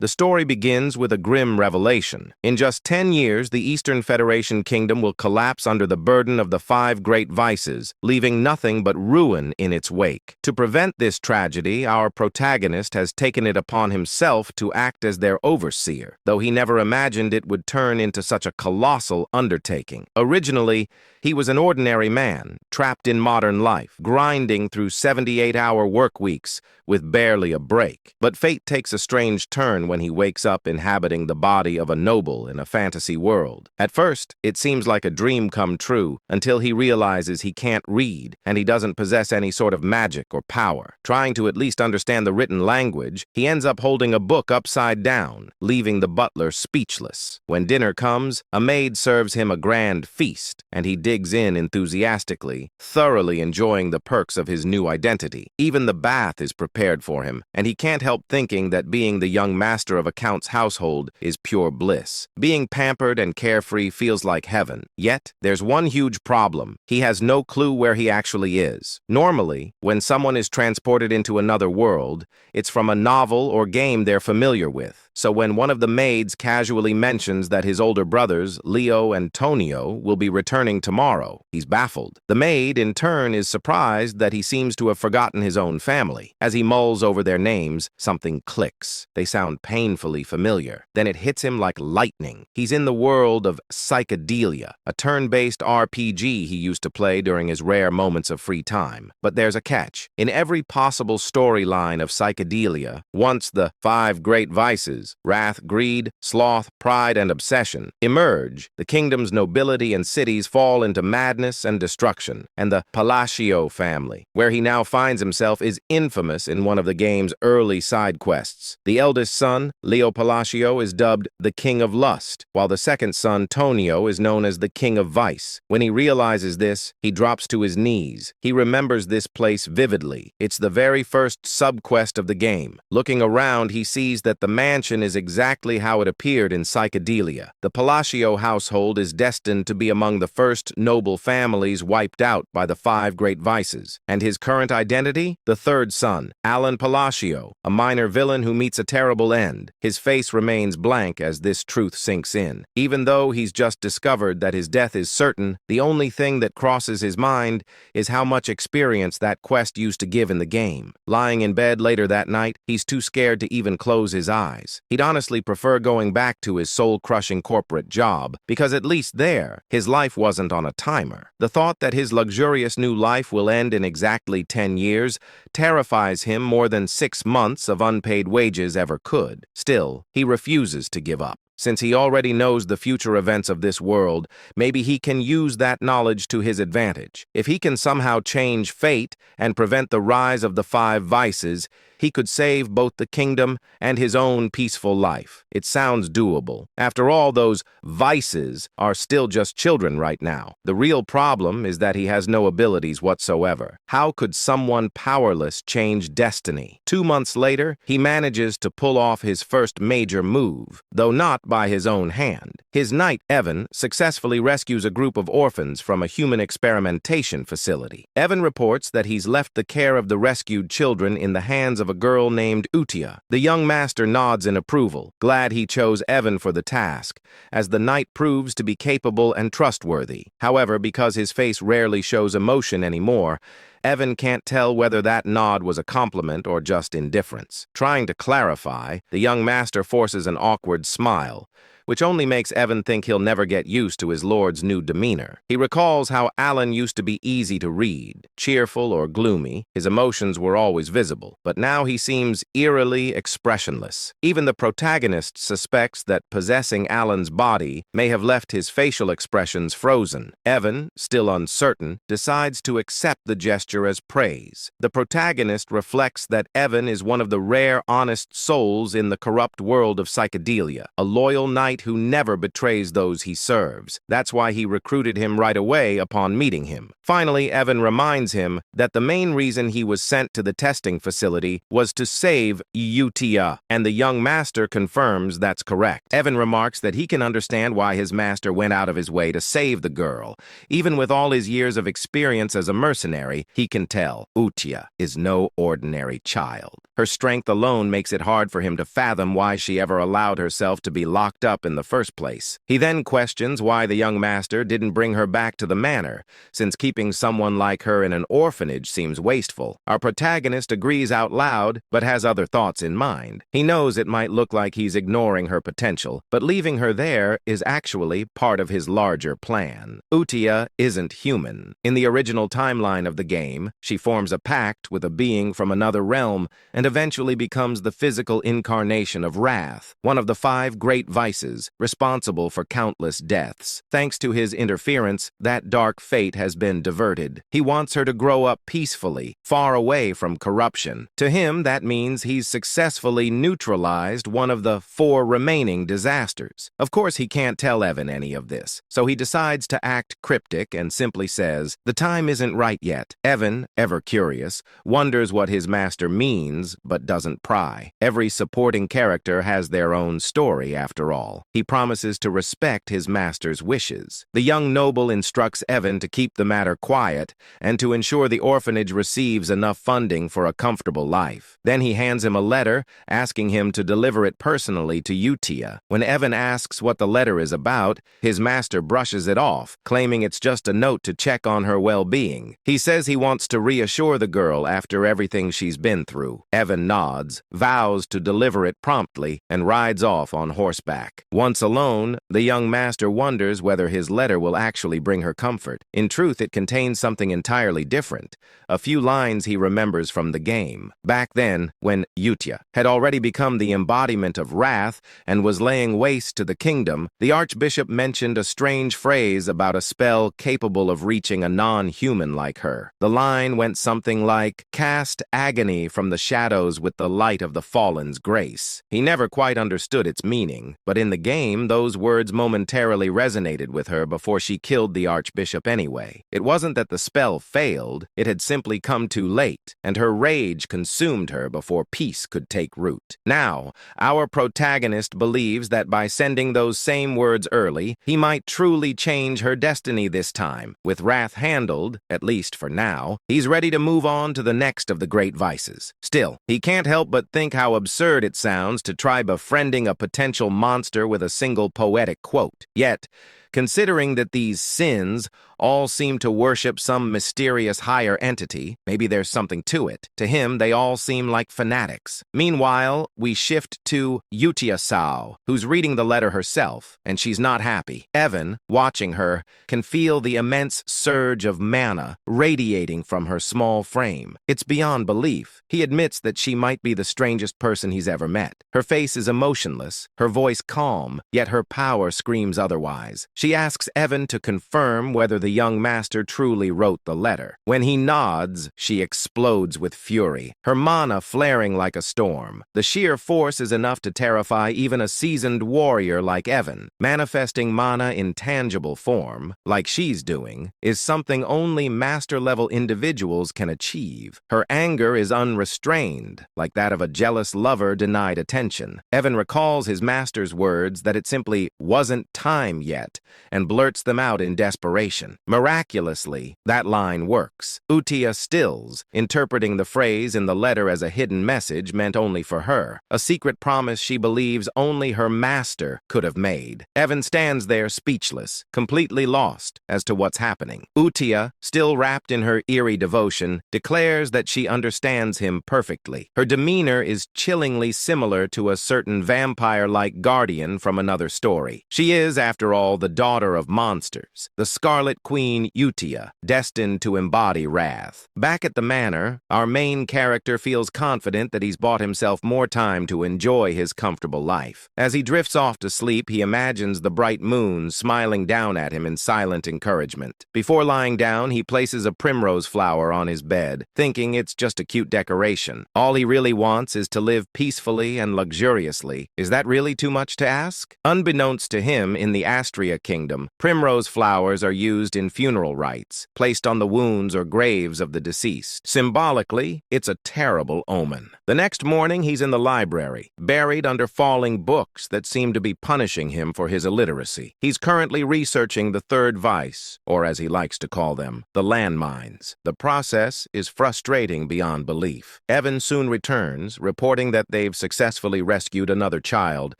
The story begins with a grim revelation. In just 10 years, the Eastern Federation Kingdom will collapse under the burden of the 5 great vices, leaving nothing but ruin in its wake. To prevent this tragedy, our protagonist has taken it upon himself to act as their overseer, though he never imagined it would turn into such a colossal undertaking. Originally, he was an ordinary man, trapped in modern life, grinding through 78-hour work weeks with barely a break. But fate takes a strange turn when he wakes up inhabiting the body of a noble in a fantasy world. At first, it seems like a dream come true until he realizes he can't read and he doesn't possess any sort of magic or power. Trying to at least understand the written language, he ends up holding a book upside down, leaving the butler speechless. When dinner comes, a maid serves him a grand feast, and he digs in enthusiastically, thoroughly enjoying the perks of his new identity. Even the bath is prepared for him, and he can't help thinking that being the young master of a count's household is pure bliss. Being pampered and carefree feels like heaven. Yet, there's one huge problem. He has no clue where he actually is. Normally, when someone is transported into another world, it's from a novel or game they're familiar with. So when one of the maids casually mentions that his older brothers, Leo and Tonio, will be returning tomorrow, he's baffled. The maid, in turn, is surprised that he seems to have forgotten his own family. As he mulls over their names, something clicks. They sound painfully familiar. Then it hits him like lightning. He's in the world of Psychedelia, a turn-based RPG he used to play during his rare moments of free time. But there's a catch. In every possible storyline of Psychedelia, once the 5 great vices, wrath, greed, sloth, pride, and obsession, emerge, the kingdom's nobility and cities fall into madness and destruction, and the Palacio family, where he now finds himself, is infamous in one of the game's early side quests. The eldest son, Leo Palacio, is dubbed the King of Lust, while the second son, Tonio, is known as the King of Vice. When he realizes this, he drops to his knees. He remembers this place vividly. It's the very first sub-quest of the game. Looking around, he sees that the mansion is exactly how it appeared in Psychedelia. The Palacio household is destined to be among the first noble families wiped out by the 5 great vices. And his current identity? The third son, Alan Palacio, a minor villain who meets a terrible end. His face remains blank as this truth sinks in. Even though he's just discovered that his death is certain, the only thing that crosses his mind is how much experience that quest used to give in the game. Lying in bed later that night, he's too scared to even close his eyes. He'd honestly prefer going back to his soul-crushing corporate job, because at least there, his life wasn't on a timer. The thought that his luxurious new life will end in exactly 10 years terrifies him more than 6 months of unpaid wages ever could. Still, he refuses to give up. Since he already knows the future events of this world, maybe he can use that knowledge to his advantage. If he can somehow change fate and prevent the rise of the 5 vices, he could save both the kingdom and his own peaceful life. It sounds doable. After all, those vices are still just children right now. The real problem is that he has no abilities whatsoever. How could someone powerless change destiny? 2 months later, he manages to pull off his first major move, though not by his own hand. His knight, Evan, successfully rescues a group of orphans from a human experimentation facility. Evan reports that he's left the care of the rescued children in the hands of a girl named Utia. The young master nods in approval, glad he chose Evan for the task, as the knight proves to be capable and trustworthy. However, because his face rarely shows emotion anymore, Evan can't tell whether that nod was a compliment or just indifference. Trying to clarify, the young master forces an awkward smile, which only makes Evan think he'll never get used to his lord's new demeanor. He recalls how Alan used to be easy to read, cheerful or gloomy. His emotions were always visible, but now he seems eerily expressionless. Even the protagonist suspects that possessing Alan's body may have left his facial expressions frozen. Evan, still uncertain, decides to accept the gesture as praise. The protagonist reflects that Evan is one of the rare honest souls in the corrupt world of Psychedelia, a loyal knight who never betrays those he serves. That's why he recruited him right away upon meeting him. Finally, Evan reminds him that the main reason he was sent to the testing facility was to save Utia, and the young master confirms that's correct. Evan remarks that he can understand why his master went out of his way to save the girl. Even with all his years of experience as a mercenary, he can tell Utia is no ordinary child. Her strength alone makes it hard for him to fathom why she ever allowed herself to be locked up in the first place. He then questions why the young master didn't bring her back to the manor, since keeping someone like her in an orphanage seems wasteful. Our protagonist agrees out loud, but has other thoughts in mind. He knows it might look like he's ignoring her potential, but leaving her there is actually part of his larger plan. Utia isn't human. In the original timeline of the game, she forms a pact with a being from another realm and eventually becomes the physical incarnation of wrath, one of the 5 great vices responsible for countless deaths. Thanks to his interference, that dark fate has been diverted. He wants her to grow up peacefully, far away from corruption. To him, that means he's successfully neutralized one of the 4 remaining disasters. Of course, he can't tell Evan any of this, so he decides to act cryptic and simply says, "The time isn't right yet." Evan, ever curious, wonders what his master means, but doesn't pry. Every supporting character has their own story, after all. He promises to respect his master's wishes. The young noble instructs Evan to keep the matter quiet and to ensure the orphanage receives enough funding for a comfortable life. Then he hands him a letter, asking him to deliver it personally to Utia. When Evan asks what the letter is about, his master brushes it off, claiming it's just a note to check on her well-being. He says he wants to reassure the girl after everything she's been through. Evan nods, vows to deliver it promptly, and rides off on horseback. Once alone, the young master wonders whether his letter will actually bring her comfort. In truth, it contains something entirely different, a few lines he remembers from the game. Back then, when Utia had already become the embodiment of wrath and was laying waste to the kingdom, the archbishop mentioned a strange phrase about a spell capable of reaching a non-human like her. The line went something like, "Cast agony from the shadows with the light of the fallen's grace." He never quite understood its meaning, but in the game, those words momentarily resonated with her before she killed the archbishop anyway. It wasn't that the spell failed, it had simply come too late, and her rage consumed her before peace could take root. Now, our protagonist believes that by sending those same words early, he might truly change her destiny this time. With wrath handled, at least for now, he's ready to move on to the next of the great vices. Still, he can't help but think how absurd it sounds to try befriending a potential monster with a single poetic quote. Yet, considering that these sins all seem to worship some mysterious higher entity, maybe there's something to it. To him, they all seem like fanatics. Meanwhile, we shift to Utia Sao, who's reading the letter herself, and she's not happy. Evan, watching her, can feel the immense surge of mana radiating from her small frame. It's beyond belief. He admits that she might be the strangest person he's ever met. Her face is emotionless, her voice calm, yet her power screams otherwise. She asks Evan to confirm whether the young master truly wrote the letter. When he nods, she explodes with fury, her mana flaring like a storm. The sheer force is enough to terrify even a seasoned warrior like Evan. Manifesting mana in tangible form, like she's doing, is something only master-level individuals can achieve. Her anger is unrestrained, like that of a jealous lover denied attention. Evan recalls his master's words that it simply wasn't time yet, and blurts them out in desperation. Miraculously, that line works. Utia stills, interpreting the phrase in the letter as a hidden message meant only for her, a secret promise she believes only her master could have made. Evan stands there speechless, completely lost as to what's happening. Utia, still wrapped in her eerie devotion, declares that she understands him perfectly. Her demeanor is chillingly similar to a certain vampire-like guardian from another story. She is, after all, the daughter of monsters, the Scarlet Queen Utia, destined to embody wrath. Back at the manor, our main character feels confident that he's bought himself more time to enjoy his comfortable life. As he drifts off to sleep, he imagines the bright moon smiling down at him in silent encouragement. Before lying down, he places a primrose flower on his bed, thinking it's just a cute decoration. All he really wants is to live peacefully and luxuriously. Is that really too much to ask? Unbeknownst to him, in the Astria kingdom, primrose flowers are used in funeral rites, placed on the wounds or graves of the deceased. Symbolically, it's a terrible omen. The next morning, he's in the library, buried under falling books that seem to be punishing him for his illiteracy. He's currently researching the third vice, or as he likes to call them, the landmines. The process is frustrating beyond belief. Evan soon returns, reporting that they've successfully rescued another child,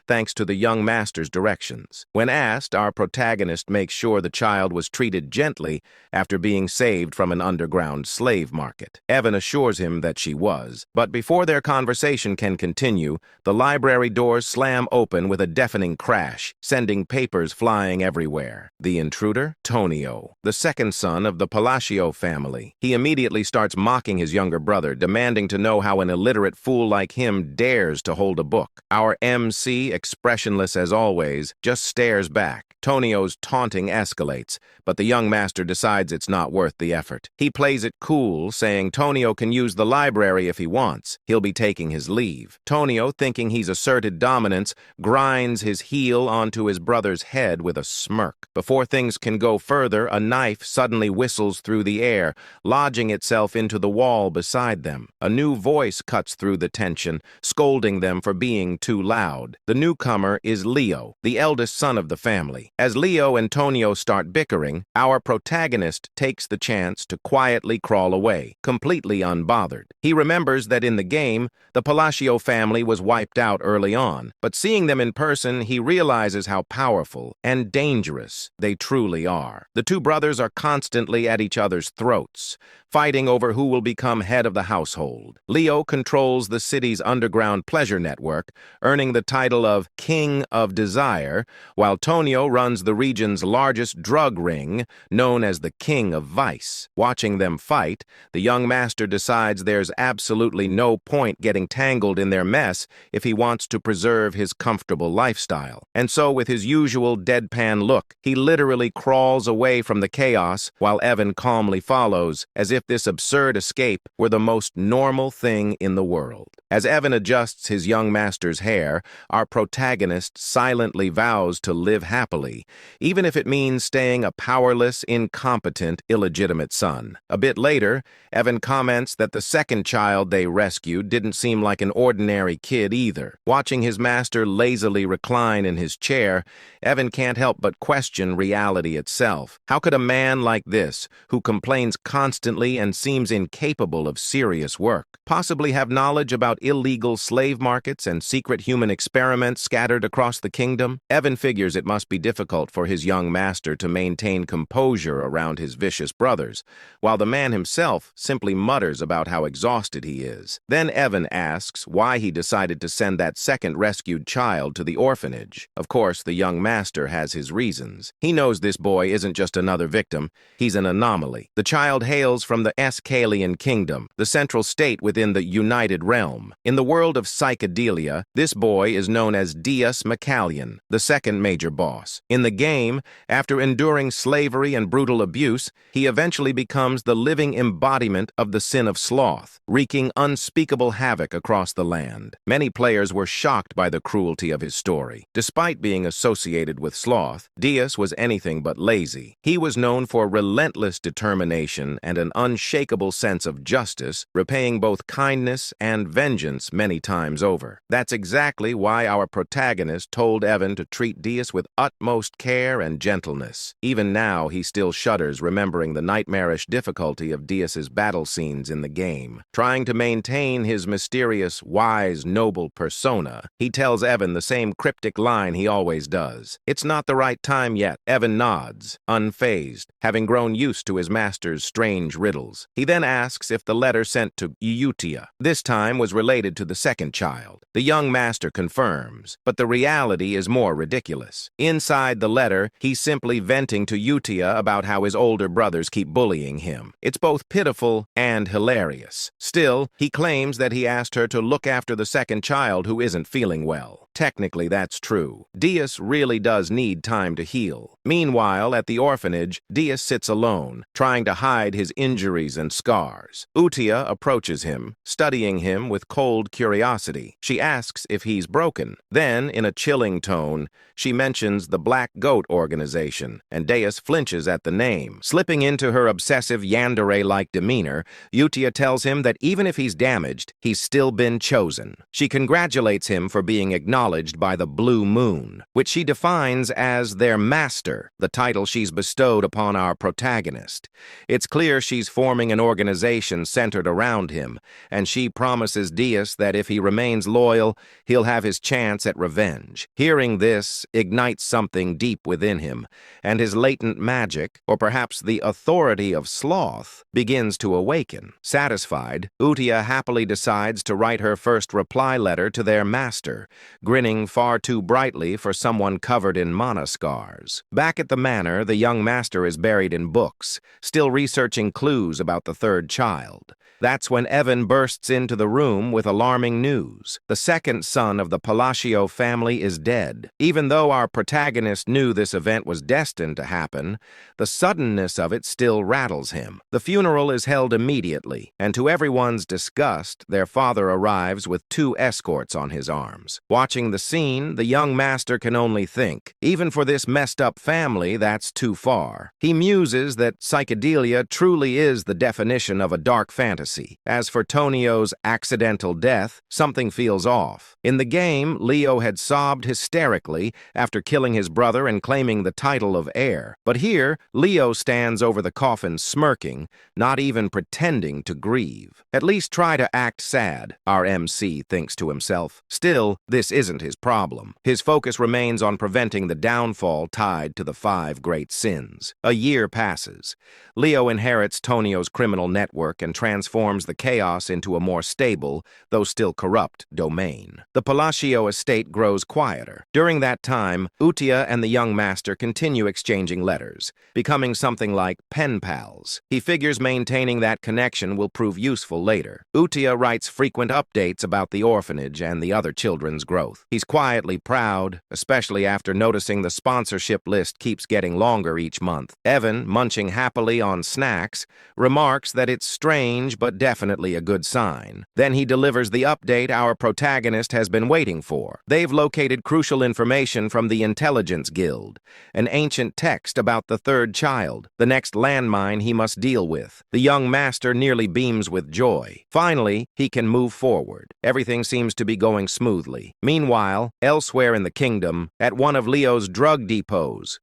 thanks to the young master's directions. When asked, our protagonist makes sure the child was treated gently after being saved from an underground slave market. Evan assures him that she was, but before their conversation can continue, the library doors slam open with a deafening crash, sending papers flying everywhere. The intruder? Tonio, the second son of the Palacio family. He immediately starts mocking his younger brother, demanding to know how an illiterate fool like him dares to hold a book. Our MC, expressionless as always, just stares back. Tonio's taunting escalates, but the young master decides it's not worth the effort. He plays it cool, saying Tonio can use the library if he wants. He'll be taking his leave. Tonio, thinking he's asserted dominance, grinds his heel onto his brother's head with a smirk. Before things can go further, a knife suddenly whistles through the air, lodging itself into the wall beside them. A new voice cuts through the tension, scolding them for being too loud. The newcomer is Leo, the eldest son of the family. As Leo and Tonio start bickering, our protagonist takes the chance to quietly crawl away, completely unbothered. He remembers that in the game, the Palacio family was wiped out early on, but seeing them in person, he realizes how powerful and dangerous they truly are. The two brothers are constantly at each other's throats, fighting over who will become head of the household. Leo controls the city's underground pleasure network, earning the title of King of Desire, while Tonio runs the region's largest drug ring, known as the King of Vice. Watching them fight, the young master decides there's absolutely no point getting tangled in their mess if he wants to preserve his comfortable lifestyle. And so, with his usual deadpan look, he literally crawls away from the chaos while Evan calmly follows, as if this absurd escape were the most normal thing in the world. As Evan adjusts his young master's hair, our protagonist silently vows to live happily, even if it means staying a powerless, incompetent, illegitimate son. A bit later, Evan comments that the second child they rescued didn't seem like an ordinary kid either. Watching his master lazily recline in his chair, Evan can't help but question reality itself. How could a man like this, who complains constantly and seems incapable of serious work, possibly have knowledge about illegal slave markets and secret human experiments scattered across the kingdom? Evan figures it must be difficult for his young master to maintain composure around his vicious brothers, while the man himself simply mutters about how exhausted he is. Then Evan asks why he decided to send that second rescued child to the orphanage. Of course, the young master has his reasons. He knows this boy isn't just another victim, he's an anomaly. The child hails from the Escalian kingdom, the central state within the United Realm. In the world of psychedelia, this boy is known as Deus Macallion, the second major boss. In the game, after enduring slavery and brutal abuse, he eventually becomes the living embodiment of the sin of sloth, wreaking unspeakable havoc across the land. Many players were shocked by the cruelty of his story. Despite being associated with sloth, Deus was anything but lazy. He was known for relentless determination and an unshakable sense of justice, repaying both kindness and vengeance many times over. That's exactly why our protagonist told Evan to treat Deus with utmost care and gentleness. Even now, he still shudders remembering the nightmarish difficulty of Deus's battle scenes in the game. Trying to maintain his mysterious, wise, noble persona, he tells Evan the same cryptic line he always does. It's not the right time yet. Evan nods, unfazed, having grown used to his master's strange riddles. He then asks if the letter sent to Eutia this time was related to the second child. The young master confirms, but the reality is more ridiculous. Inside the letter, he's simply venting to Eutia about how his older brothers keep bullying him. It's both pitiful and hilarious. Still, he claims that he asked her to look after the second child who isn't feeling well. Technically, that's true. Deus really does need time to heal. Meanwhile, at the orphanage, Deus sits alone, trying to hide his injuries and scars. Utia approaches him, studying him with cold curiosity. She asks if he's broken. Then, in a chilling tone, she mentions the Black Goat organization, and Deus flinches at the name. Slipping into her obsessive yandere-like demeanor, Utia tells him that even if he's damaged, he's still been chosen. She congratulates him for being acknowledged by the Blue Moon, which she defines as their master, the title she's bestowed upon our protagonist. It's clear she's forming an organization centered around him, and she promises Deus that if he remains loyal, he'll have his chance at revenge. Hearing this ignites something deep within him, and his latent magic, or perhaps the authority of sloth, begins to awaken. Satisfied, Utia happily decides to write her first reply letter to their master, grinning far too brightly for someone covered in mana scars. Back at the manor, the young master is buried in books, still researching clues about the third child. That's when Evan bursts into the room with alarming news. The second son of the Palacio family is dead. Even though our protagonist knew this event was destined to happen, the suddenness of it still rattles him. The funeral is held immediately, and to everyone's disgust, their father arrives with 2 escorts on his arms. Watching the scene, the young master can only think, even for this messed-up family, that's too far. He muses that psychedelia truly is the definition of a dark fantasy. As for Tonio's accidental death, something feels off. In the game, Leo had sobbed hysterically after killing his brother and claiming the title of heir. But here, Leo stands over the coffin smirking, not even pretending to grieve. At least try to act sad, our MC thinks to himself. Still, this isn't his problem. His focus remains on preventing the downfall tied to the 5 great sins. A year passes. Leo inherits Tonio's criminal network and transforms the chaos into a more stable, though still corrupt, domain. The Palacio estate grows quieter. During that time, Utia and the young master continue exchanging letters, becoming something like pen pals. He figures maintaining that connection will prove useful later. Utia writes frequent updates about the orphanage and the other children's growth. He's quietly proud, especially after noticing the sponsorship list keeps getting longer each month. Evan, munching happily on snacks, remarks that it's strange but definitely a good sign. Then he delivers the update our protagonist has been waiting for. They've located crucial information from the Intelligence Guild, an ancient text about the third child, the next landmine he must deal with. The young master nearly beams with joy. Finally, he can move forward. Everything seems to be going smoothly. Meanwhile, elsewhere in the kingdom, at one of Leo's drug depots,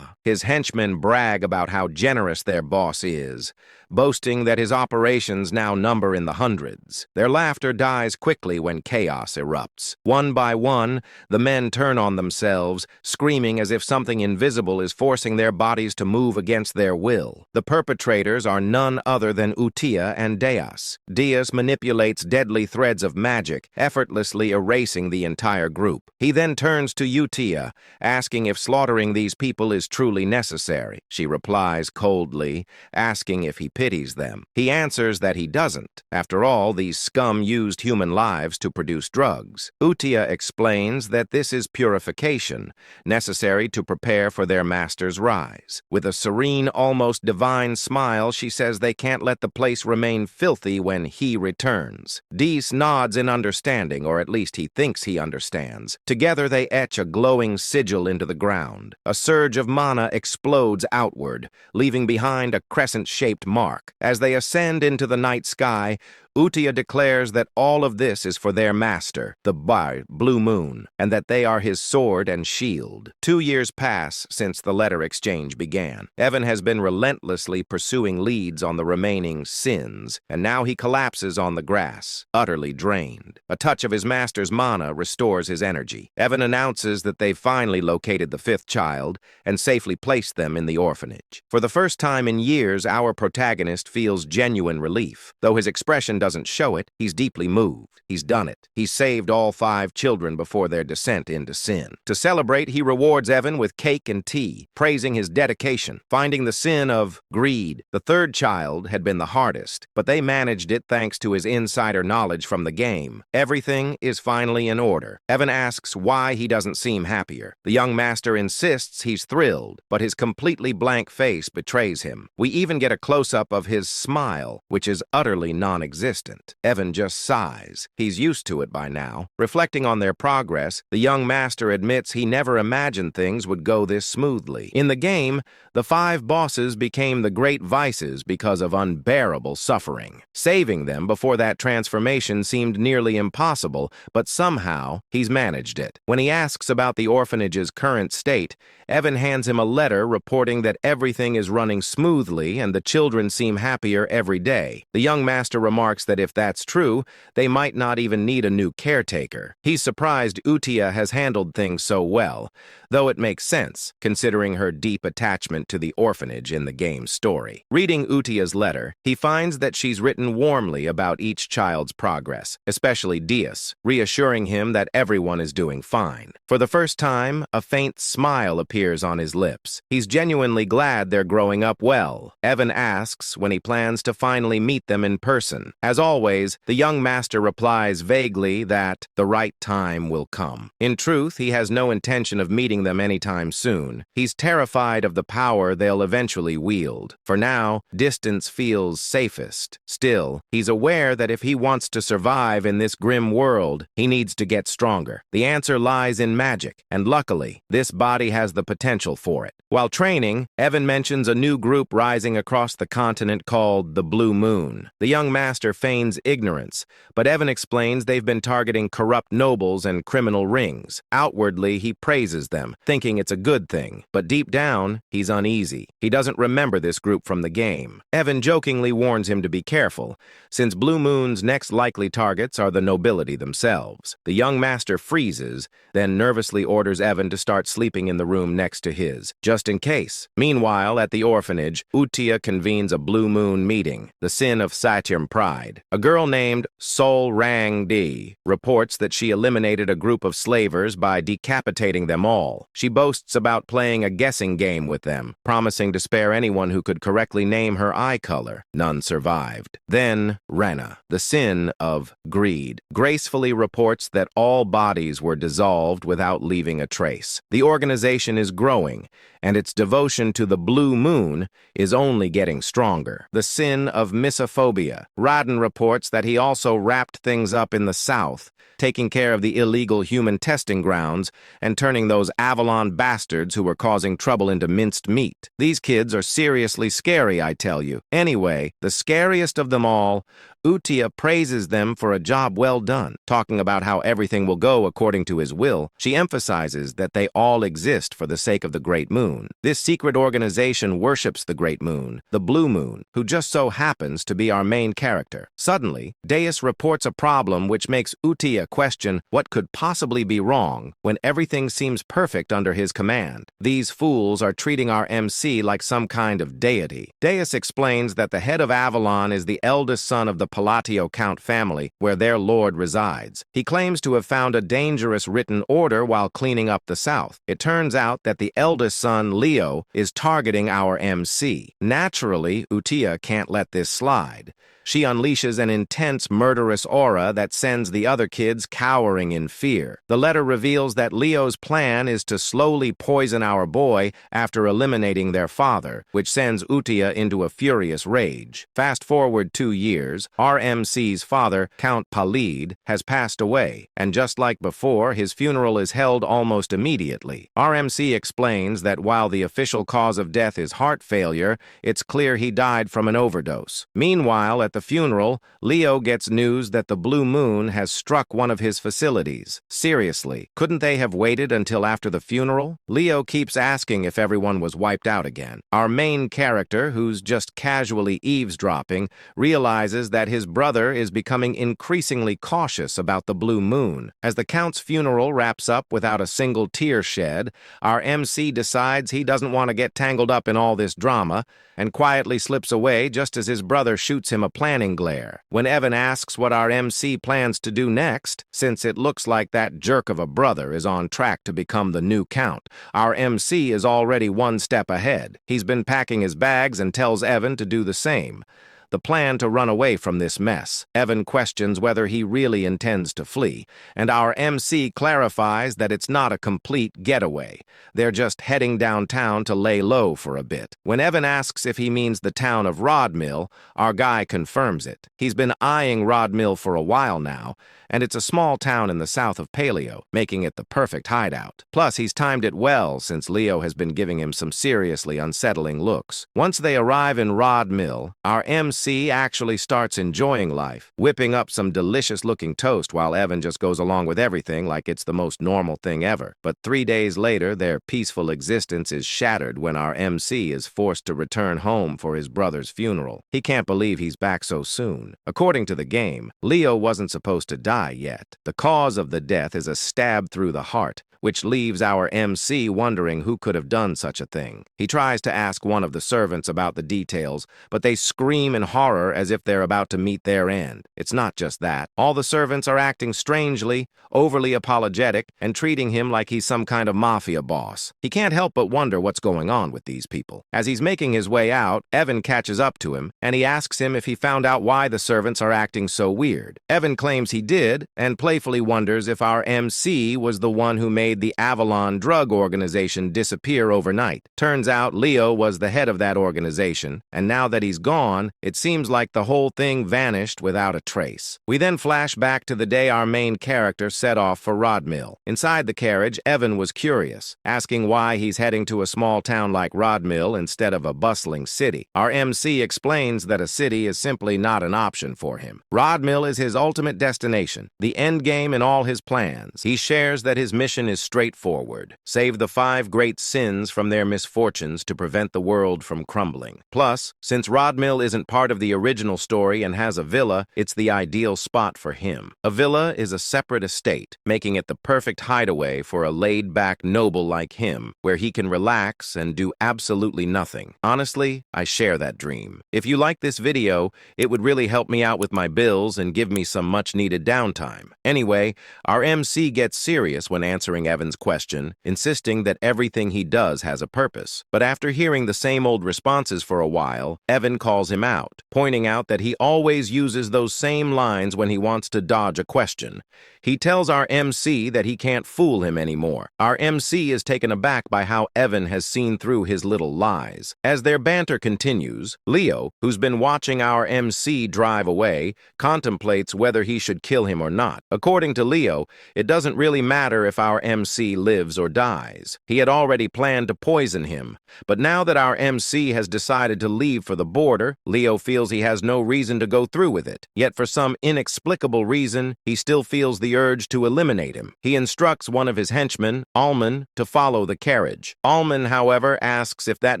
his henchmen brag about how generous their boss is, boasting that his operations now number in the hundreds. Their laughter dies quickly when chaos erupts. One by one, the men turn on themselves, screaming as if something invisible is forcing their bodies to move against their will. The perpetrators are none other than Utia and Deus. Deus manipulates deadly threads of magic, effortlessly erasing the entire group. He then turns to Utia, asking if slaughtering these people is truly necessary. She replies coldly, asking if he pities them. He answers that he doesn't. After all, these scum used human lives to produce drugs. Utia explains that this is purification, necessary to prepare for their master's rise. With a serene, almost divine smile, she says they can't let the place remain filthy when he returns. Dees nods in understanding, or at least he thinks he understands. Together they etch a glowing sigil into the ground. A surge of mana explodes outward, leaving behind a crescent-shaped mark. As they ascend into the night sky, Utia declares that all of this is for their master, the Blue Moon, and that they are his sword and shield. 2 years pass since the letter exchange began. Evan has been relentlessly pursuing leads on the remaining sins, and now he collapses on the grass, utterly drained. A touch of his master's mana restores his energy. Evan announces that they've finally located the 5th child and safely placed them in the orphanage. For the first time in years, our protagonist feels genuine relief. Though his expression doesn't show it, he's deeply moved. He's done it. He's saved all 5 children before their descent into sin. To celebrate, he rewards Evan with cake and tea, praising his dedication, finding the sin of greed. The 3rd child had been the hardest, but they managed it thanks to his insider knowledge from the game. Everything is finally in order. Evan asks why he doesn't seem happier. The young master insists he's thrilled, but his completely blank face betrays him. We even get a close-up of his smile, which is utterly non-existent. non-existent. Evan just sighs. He's used to it by now. Reflecting on their progress, the young master admits he never imagined things would go this smoothly. In the game, the 5 bosses became the great vices because of unbearable suffering. Saving them before that transformation seemed nearly impossible, but somehow he's managed it. When he asks about the orphanage's current state, Evan hands him a letter reporting that everything is running smoothly and the children seem happier every day. The young master remarks that if that's true, they might not even need a new caretaker. He's surprised Utia has handled things so well, though it makes sense, considering her deep attachment to the orphanage in the game's story. Reading Utia's letter, he finds that she's written warmly about each child's progress, especially Dias, reassuring him that everyone is doing fine. For the first time, a faint smile appears on his lips. He's genuinely glad they're growing up well. Evan asks when he plans to finally meet them in person. As always, the young master replies vaguely that the right time will come. In truth, he has no intention of meeting them anytime soon. He's terrified of the power they'll eventually wield. For now, distance feels safest. Still, he's aware that if he wants to survive in this grim world, he needs to get stronger. The answer lies in magic, and luckily, this body has the potential for it. While training, Evan mentions a new group rising across the continent called the Blue Moon. The young master feigns ignorance, but Evan explains they've been targeting corrupt nobles and criminal rings. Outwardly, he praises them, thinking it's a good thing, but deep down, he's uneasy. He doesn't remember this group from the game. Evan jokingly warns him to be careful, since Blue Moon's next likely targets are the nobility themselves. The young master freezes, then nervously orders Evan to start sleeping in the room next to his, just in case. Meanwhile, at the orphanage, Utia convenes a Blue Moon meeting, the sin of Satyam pride. A girl named Sol Rang Di reports that she eliminated a group of slavers by decapitating them all. She boasts about playing a guessing game with them, promising to spare anyone who could correctly name her eye color. None survived. Then, Rena, the sin of greed, gracefully reports that all bodies were dissolved without leaving a trace. The organization is growing, and its devotion to the Blue Moon is only getting stronger. The sin of misophobia. Radin reports that he also wrapped things up in the south, taking care of the illegal human testing grounds and turning those Avalon bastards who were causing trouble into minced meat. These kids are seriously scary, I tell you. Anyway, the scariest of them all, Utia praises them for a job well done. Talking about how everything will go according to his will, she emphasizes that they all exist for the sake of the Great Moon. This secret organization worships the Great Moon, the Blue Moon, who just so happens to be our main character. Suddenly, Deus reports a problem which makes Utia question what could possibly be wrong when everything seems perfect under his command. These fools are treating our MC like some kind of deity. Deus explains that the head of Avalon is the eldest son of the Palatio Count family, where their lord resides. He claims to have found a dangerous written order while cleaning up the south. It turns out that the eldest son, Leo, is targeting our MC. Naturally, Utia can't let this slide. She unleashes an intense, murderous aura that sends the other kids cowering in fear. The letter reveals that Leo's plan is to slowly poison our boy after eliminating their father, which sends Utia into a furious rage. Fast forward 2 years, RMC's father, Count Palid, has passed away, and just like before, his funeral is held almost immediately. RMC explains that while the official cause of death is heart failure, it's clear he died from an overdose. Meanwhile, at the funeral, Leo gets news that the Blue Moon has struck one of his facilities. Seriously, couldn't they have waited until after the funeral? Leo keeps asking if everyone was wiped out again. Our main character, who's just casually eavesdropping, realizes that his brother is becoming increasingly cautious about the Blue Moon. As the Count's funeral wraps up without a single tear shed, our MC decides he doesn't want to get tangled up in all this drama and quietly slips away just as his brother shoots him a planning glare. When Evan asks what our MC plans to do next, since it looks like that jerk of a brother is on track to become the new Count, our MC is already one step ahead. He's been packing his bags and tells Evan to do the same. the plan to run away from this mess. Evan questions whether he really intends to flee, and our MC clarifies that it's not a complete getaway. They're just heading downtown to lay low for a bit. When Evan asks if he means the town of Rodmill, our guy confirms it. He's been eyeing Rodmill for a while now, and it's a small town in the south of Paleo, making it the perfect hideout. Plus, he's timed it well since Leo has been giving him some seriously unsettling looks. Once they arrive in Rodmill, our MC actually starts enjoying life, whipping up some delicious-looking toast while Evan just goes along with everything like it's the most normal thing ever. But 3 days later, their peaceful existence is shattered when our MC is forced to return home for his brother's funeral. He can't believe he's back so soon. According to the game, Leo wasn't supposed to die yet. The cause of the death is a stab through the heart, which leaves our MC wondering who could have done such a thing. He tries to ask one of the servants about the details, but they scream in horror as if they're about to meet their end. It's not just that. All the servants are acting strangely, overly apologetic, and treating him like he's some kind of mafia boss. He can't help but wonder what's going on with these people. As he's making his way out, Evan catches up to him, and he asks him if he found out why the servants are acting so weird. Evan claims he did, and playfully wonders if our MC was the one who made the Avalon drug organization disappear overnight. Turns out Leo was the head of that organization, and now that he's gone, it seems like the whole thing vanished without a trace. We then flash back to the day our main character set off for Rodmill. Inside the carriage, Evan was curious, asking why he's heading to a small town like Rodmill instead of a bustling city. Our MC explains that a city is simply not an option for him. Rodmill is his ultimate destination, the end game in all his plans. He shares that his mission is straightforward: save the 5 great sins from their misfortunes to prevent the world from crumbling. Plus, since Rodmill isn't part of the original story and has a villa, it's the ideal spot for him. A villa is a separate estate, making it the perfect hideaway for a laid-back noble like him, where he can relax and do absolutely nothing. Honestly, I share that dream. If you like this video, it would really help me out with my bills and give me some much-needed downtime. Anyway, our MC gets serious when answering Evan's question, insisting that everything he does has a purpose. But after hearing the same old responses for a while, Evan calls him out, pointing out that he always uses those same lines when he wants to dodge a question. He tells our MC that he can't fool him anymore. Our MC is taken aback by how Evan has seen through his little lies. As their banter continues, Leo, who's been watching our MC drive away, contemplates whether he should kill him or not. According to Leo, it doesn't really matter if our MC lives or dies. He had already planned to poison him, but now that our MC has decided to leave for the border, Leo feels he has no reason to go through with it. Yet for some inexplicable reason, he still feels the urge to eliminate him. He instructs one of his henchmen, Alman, to follow the carriage. Alman, however, asks if that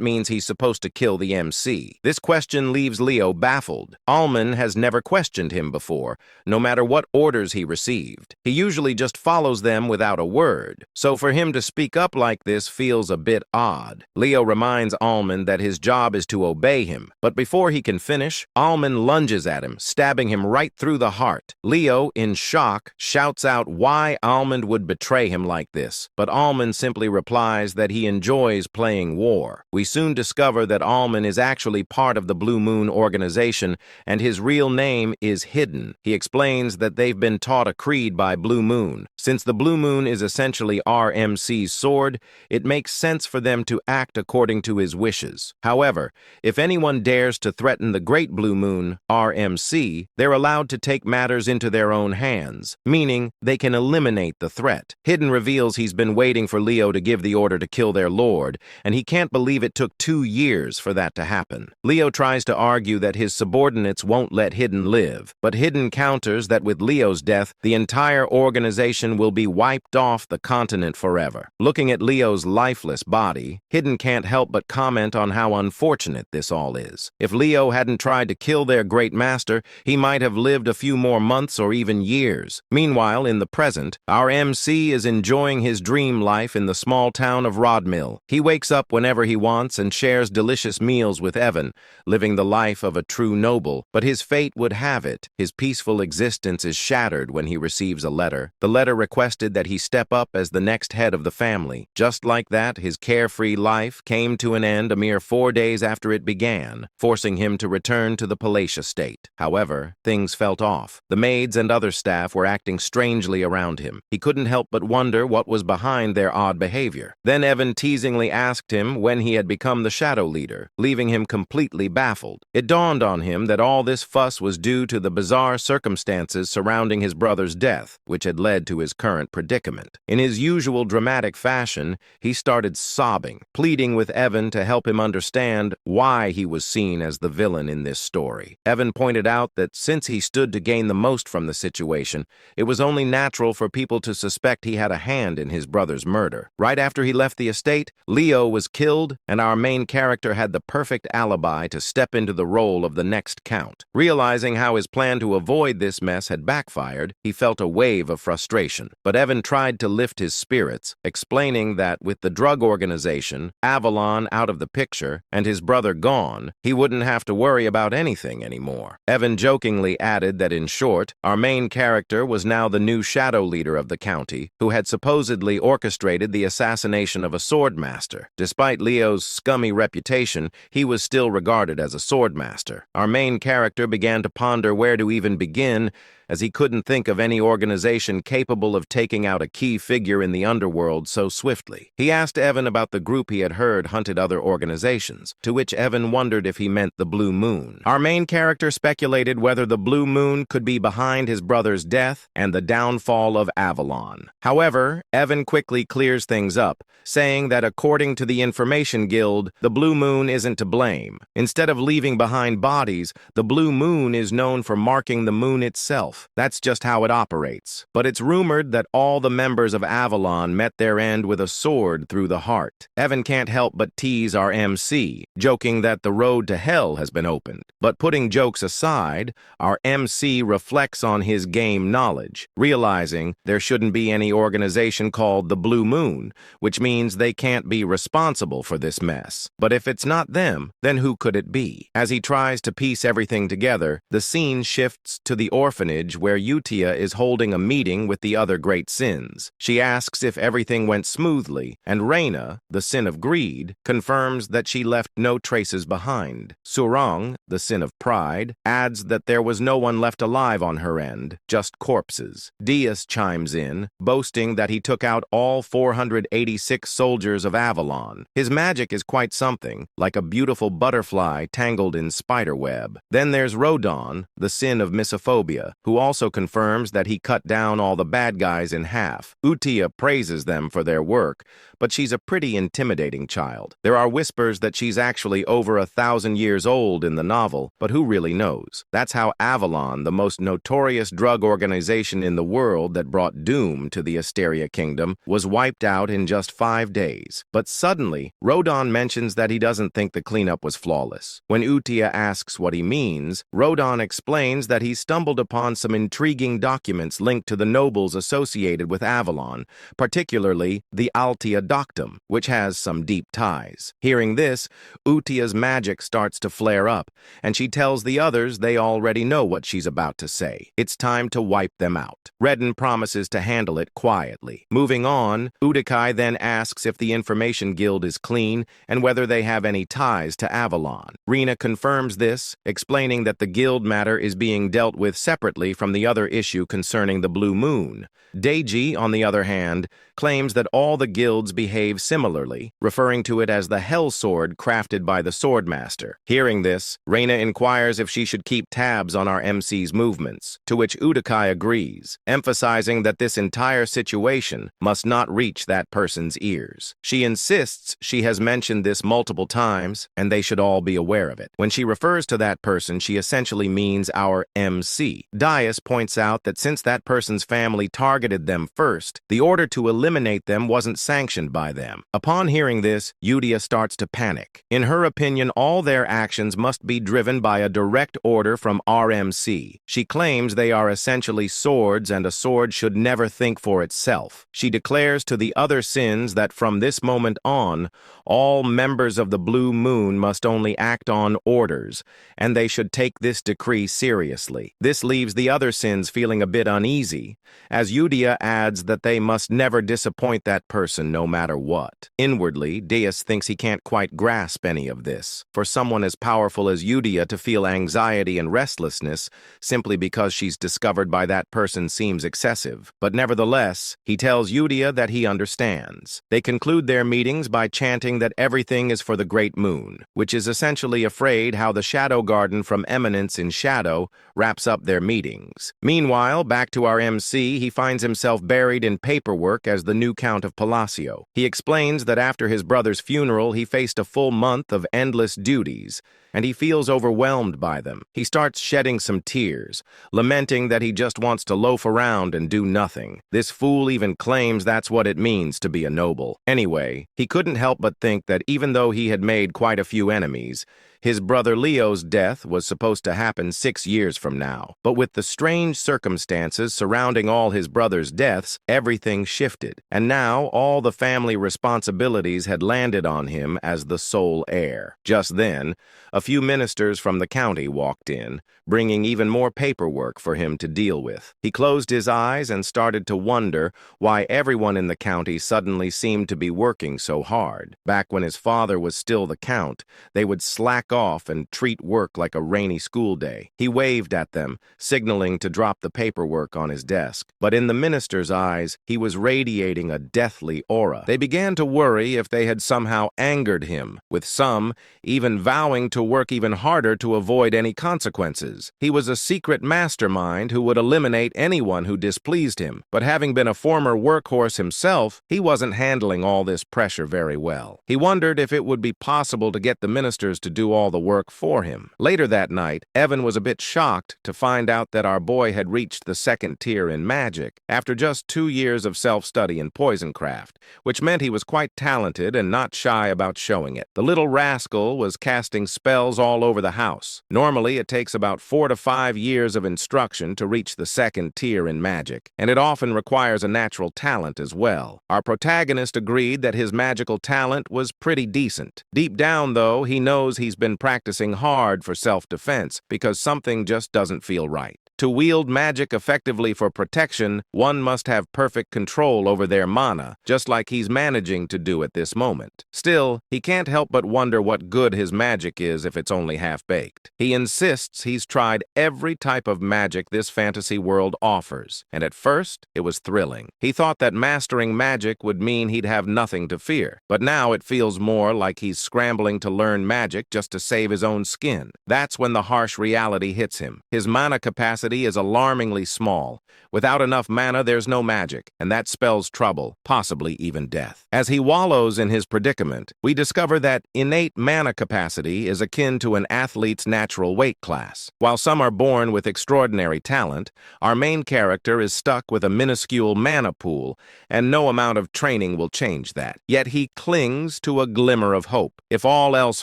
means he's supposed to kill the MC. This question leaves Leo baffled. Alman has never questioned him before, no matter what orders he received. He usually just follows them without a word, so for him to speak up like this feels a bit odd. Leo reminds Alman that his job is to obey him, but before he can finish, Alman lunges at him, stabbing him right through the heart. Leo, in shock, shouts out why Alman would betray him like this, but Alman simply replies that he enjoys playing war. We soon discover that Alman is actually part of the Blue Moon organization, and his real name is Hidden. He explains that they've been taught a creed by Blue Moon. Since the Blue Moon is essentially RMC's sword, it makes sense for them to act according to his wishes. However, if anyone dares to threaten the Great Blue Moon, RMC, they're allowed to take matters into their own hands, meaning they can eliminate the threat. Hidden reveals he's been waiting for Leo to give the order to kill their lord, and he can't believe it took 2 years for that to happen. Leo tries to argue that his subordinates won't let Hidden live, but Hidden counters that with Leo's death, the entire organization will be wiped off the continent forever. Looking at Leo's lifeless body, Hidden can't help but comment on how unfortunate this all is. If Leo hadn't tried to kill their great master, he might have lived a few more months or even years. Meanwhile, Meanwhile, in the present, our MC is enjoying his dream life in the small town of Rodmill. He wakes up whenever he wants and shares delicious meals with Evan, living the life of a true noble. But his fate would have it, his peaceful existence is shattered when he receives a letter. The letter requested that he step up as the next head of the family. Just like that, his carefree life came to an end a mere 4 days after it began, forcing him to return to the palatial state. However, things felt off. The maids and other staff were acting strangely around him. He couldn't help but wonder what was behind their odd behavior. Then Evan teasingly asked him when he had become the shadow leader, leaving him completely baffled. It dawned on him that all this fuss was due to the bizarre circumstances surrounding his brother's death, which had led to his current predicament. In his usual dramatic fashion, he started sobbing, pleading with Evan to help him understand why he was seen as the villain in this story. Evan pointed out that since he stood to gain the most from the situation, it was only natural for people to suspect he had a hand in his brother's murder. Right after he left the estate, Leo was killed, and our main character had the perfect alibi to step into the role of the next count. Realizing how his plan to avoid this mess had backfired, he felt a wave of frustration. But Evan tried to lift his spirits, explaining that with the drug organization, Avalon out of the picture, and his brother gone, he wouldn't have to worry about anything anymore. Evan jokingly added that in short, our main character was now the new shadow leader of the county, who had supposedly orchestrated the assassination of a swordmaster. Despite Leo's scummy reputation, he was still regarded as a swordmaster. Our main character began to ponder where to even begin, as he couldn't think of any organization capable of taking out a key figure in the underworld so swiftly. He asked Evan about the group he had heard hunted other organizations, to which Evan wondered if he meant the Blue Moon. Our main character speculated whether the Blue Moon could be behind his brother's death and the downfall of Avalon. However, Evan quickly clears things up, saying that according to the Information Guild, the Blue Moon isn't to blame. Instead of leaving behind bodies, the Blue Moon is known for marking the moon itself. That's just how it operates. But it's rumored that all the members of Avalon met their end with a sword through the heart. Evan can't help but tease our MC, joking that the road to hell has been opened. But putting jokes aside, our MC reflects on his game knowledge, realizing there shouldn't be any organization called the Blue Moon, which means they can't be responsible for this mess. But if it's not them, then who could it be? As he tries to piece everything together, the scene shifts to the orphanage where Utia is holding a meeting with the other great sins. She asks if everything went smoothly, and Reina, the sin of greed, confirms that she left no traces behind. Surang, the sin of pride, adds that there was no one left alive on her end, just corpses. Dias chimes in, boasting that he took out all 486 soldiers of Avalon. His magic is quite something, like a beautiful butterfly tangled in spiderweb. Then there's Rodon, the sin of misophobia, who also confirms that he cut down all the bad guys in half. Utia praises them for their work, but she's a pretty intimidating child. There are whispers that she's actually over 1,000 years old in the novel, but who really knows? That's how Avalon, the most notorious drug organization in the world that brought doom to the Asteria Kingdom, was wiped out in just 5 days. But suddenly, Rodon mentions that he doesn't think the cleanup was flawless. When Utia asks what he means, Rodon explains that he stumbled upon some intriguing documents linked to the nobles associated with Avalon, particularly the Altia Doctum, which has some deep ties. Hearing this, Utia's magic starts to flare up, and she tells the others they already know what she's about to say. It's time to wipe them out. Redden promises to handle it quietly. Moving on, Udikai then asks if the Information Guild is clean and whether they have any ties to Avalon. Rena confirms this, explaining that the guild matter is being dealt with separately from the other issue concerning the Blue Moon. Deiji, on the other hand, claims that all the guilds behave similarly, referring to it as the Hell Sword crafted by the Swordmaster. Hearing this, Reina inquires if she should keep tabs on our MC's movements, to which Udikai agrees, emphasizing that this entire situation must not reach that person's ears. She insists she has mentioned this multiple times, and they should all be aware of it. When she refers to that person, she essentially means our MC. Dias points out that since that person's family targeted them first, the order to eliminate eliminate them wasn't sanctioned by them. Upon hearing this, Yudia starts to panic. In her opinion, all their actions must be driven by a direct order from RMC. She claims they are essentially swords and a sword should never think for itself. She declares to the other sins that from this moment on, all members of the Blue Moon must only act on orders, and they should take this decree seriously. This leaves the other sins feeling a bit uneasy, as Yudia adds that they must never disappoint that person no matter what. Inwardly, Deus thinks he can't quite grasp any of this. For someone as powerful as Yudia to feel anxiety and restlessness simply because she's discovered by that person seems excessive. But nevertheless, he tells Yudia that he understands. They conclude their meetings by chanting that everything is for the Great Moon, which is essentially afraid how the Shadow Garden from Eminence in Shadow wraps up their meetings. Meanwhile, back to our MC, he finds himself buried in paperwork as the new Count of Palacio. He explains that after his brother's funeral, he faced a full month of endless duties, and he feels overwhelmed by them. He starts shedding some tears, lamenting that he just wants to loaf around and do nothing. This fool even claims that's what it means to be a noble. Anyway, he couldn't help but think that even though he had made quite a few enemies, his brother Leo's death was supposed to happen 6 years from now. But with the strange circumstances surrounding all his brother's deaths, everything shifted. And now all the family responsibilities had landed on him as the sole heir. Just then, a few ministers from the county walked in, bringing even more paperwork for him to deal with. He closed his eyes and started to wonder why everyone in the county suddenly seemed to be working so hard. Back when his father was still the count, they would slack off and treat work like a rainy school day. He waved at them, signaling to drop the paperwork on his desk. But in the minister's eyes, he was radiating a deathly aura. They began to worry if they had somehow angered him, with some even vowing to work even harder to avoid any consequences. He was a secret mastermind who would eliminate anyone who displeased him. But having been a former workhorse himself, he wasn't handling all this pressure very well. He wondered if it would be possible to get the ministers to do all the work for him. Later that night, Evan was a bit shocked to find out that our boy had reached the 2nd tier in magic after just 2 years of self-study in poisoncraft, which meant he was quite talented and not shy about showing it. The little rascal was casting spells all over the house. Normally, it takes about 4 to 5 years of instruction to reach the 2nd tier in magic, and it often requires a natural talent as well. Our protagonist agreed that his magical talent was pretty decent. Deep down, though, he knows he's been practicing hard for self-defense because something just doesn't feel right. To wield magic effectively for protection, one must have perfect control over their mana, just like he's managing to do at this moment. Still, he can't help but wonder what good his magic is if it's only half-baked. He insists he's tried every type of magic this fantasy world offers, and at first, it was thrilling. He thought that mastering magic would mean he'd have nothing to fear, but now it feels more like he's scrambling to learn magic just to save his own skin. That's when the harsh reality hits him. His mana capacity is alarmingly small. Without enough mana, there's no magic, and that spells trouble, possibly even death. As he wallows in his predicament, we discover that innate mana capacity is akin to an athlete's natural weight class. While some are born with extraordinary talent, our main character is stuck with a minuscule mana pool, and no amount of training will change that. Yet he clings to a glimmer of hope. If all else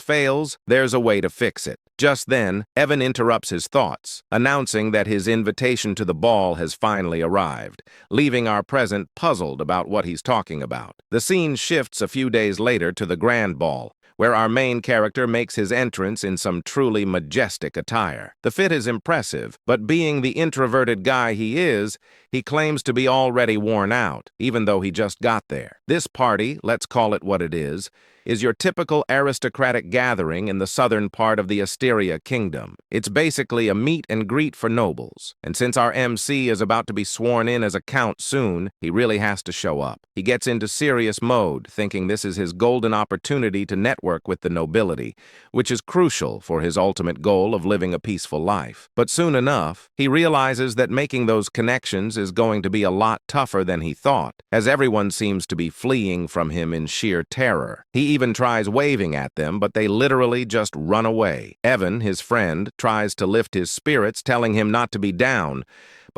fails, there's a way to fix it. Just then, Evan interrupts his thoughts, announcing that his invitation to the ball has finally arrived, leaving our present puzzled about what he's talking about. The scene shifts a few days later to the grand ball, where our main character makes his entrance in some truly majestic attire. The fit is impressive, but being the introverted guy he is, he claims to be already worn out, even though he just got there. This party, let's call it what it is your typical aristocratic gathering in the southern part of the Asteria Kingdom. It's basically a meet and greet for nobles, and since our MC is about to be sworn in as a count soon, he really has to show up. He gets into serious mode, thinking this is his golden opportunity to network with the nobility, which is crucial for his ultimate goal of living a peaceful life. But soon enough, he realizes that making those connections is going to be a lot tougher than he thought, as everyone seems to be fleeing from him in sheer terror. He even tries waving at them, but they literally just run away. Evan, his friend, tries to lift his spirits, telling him not to be down,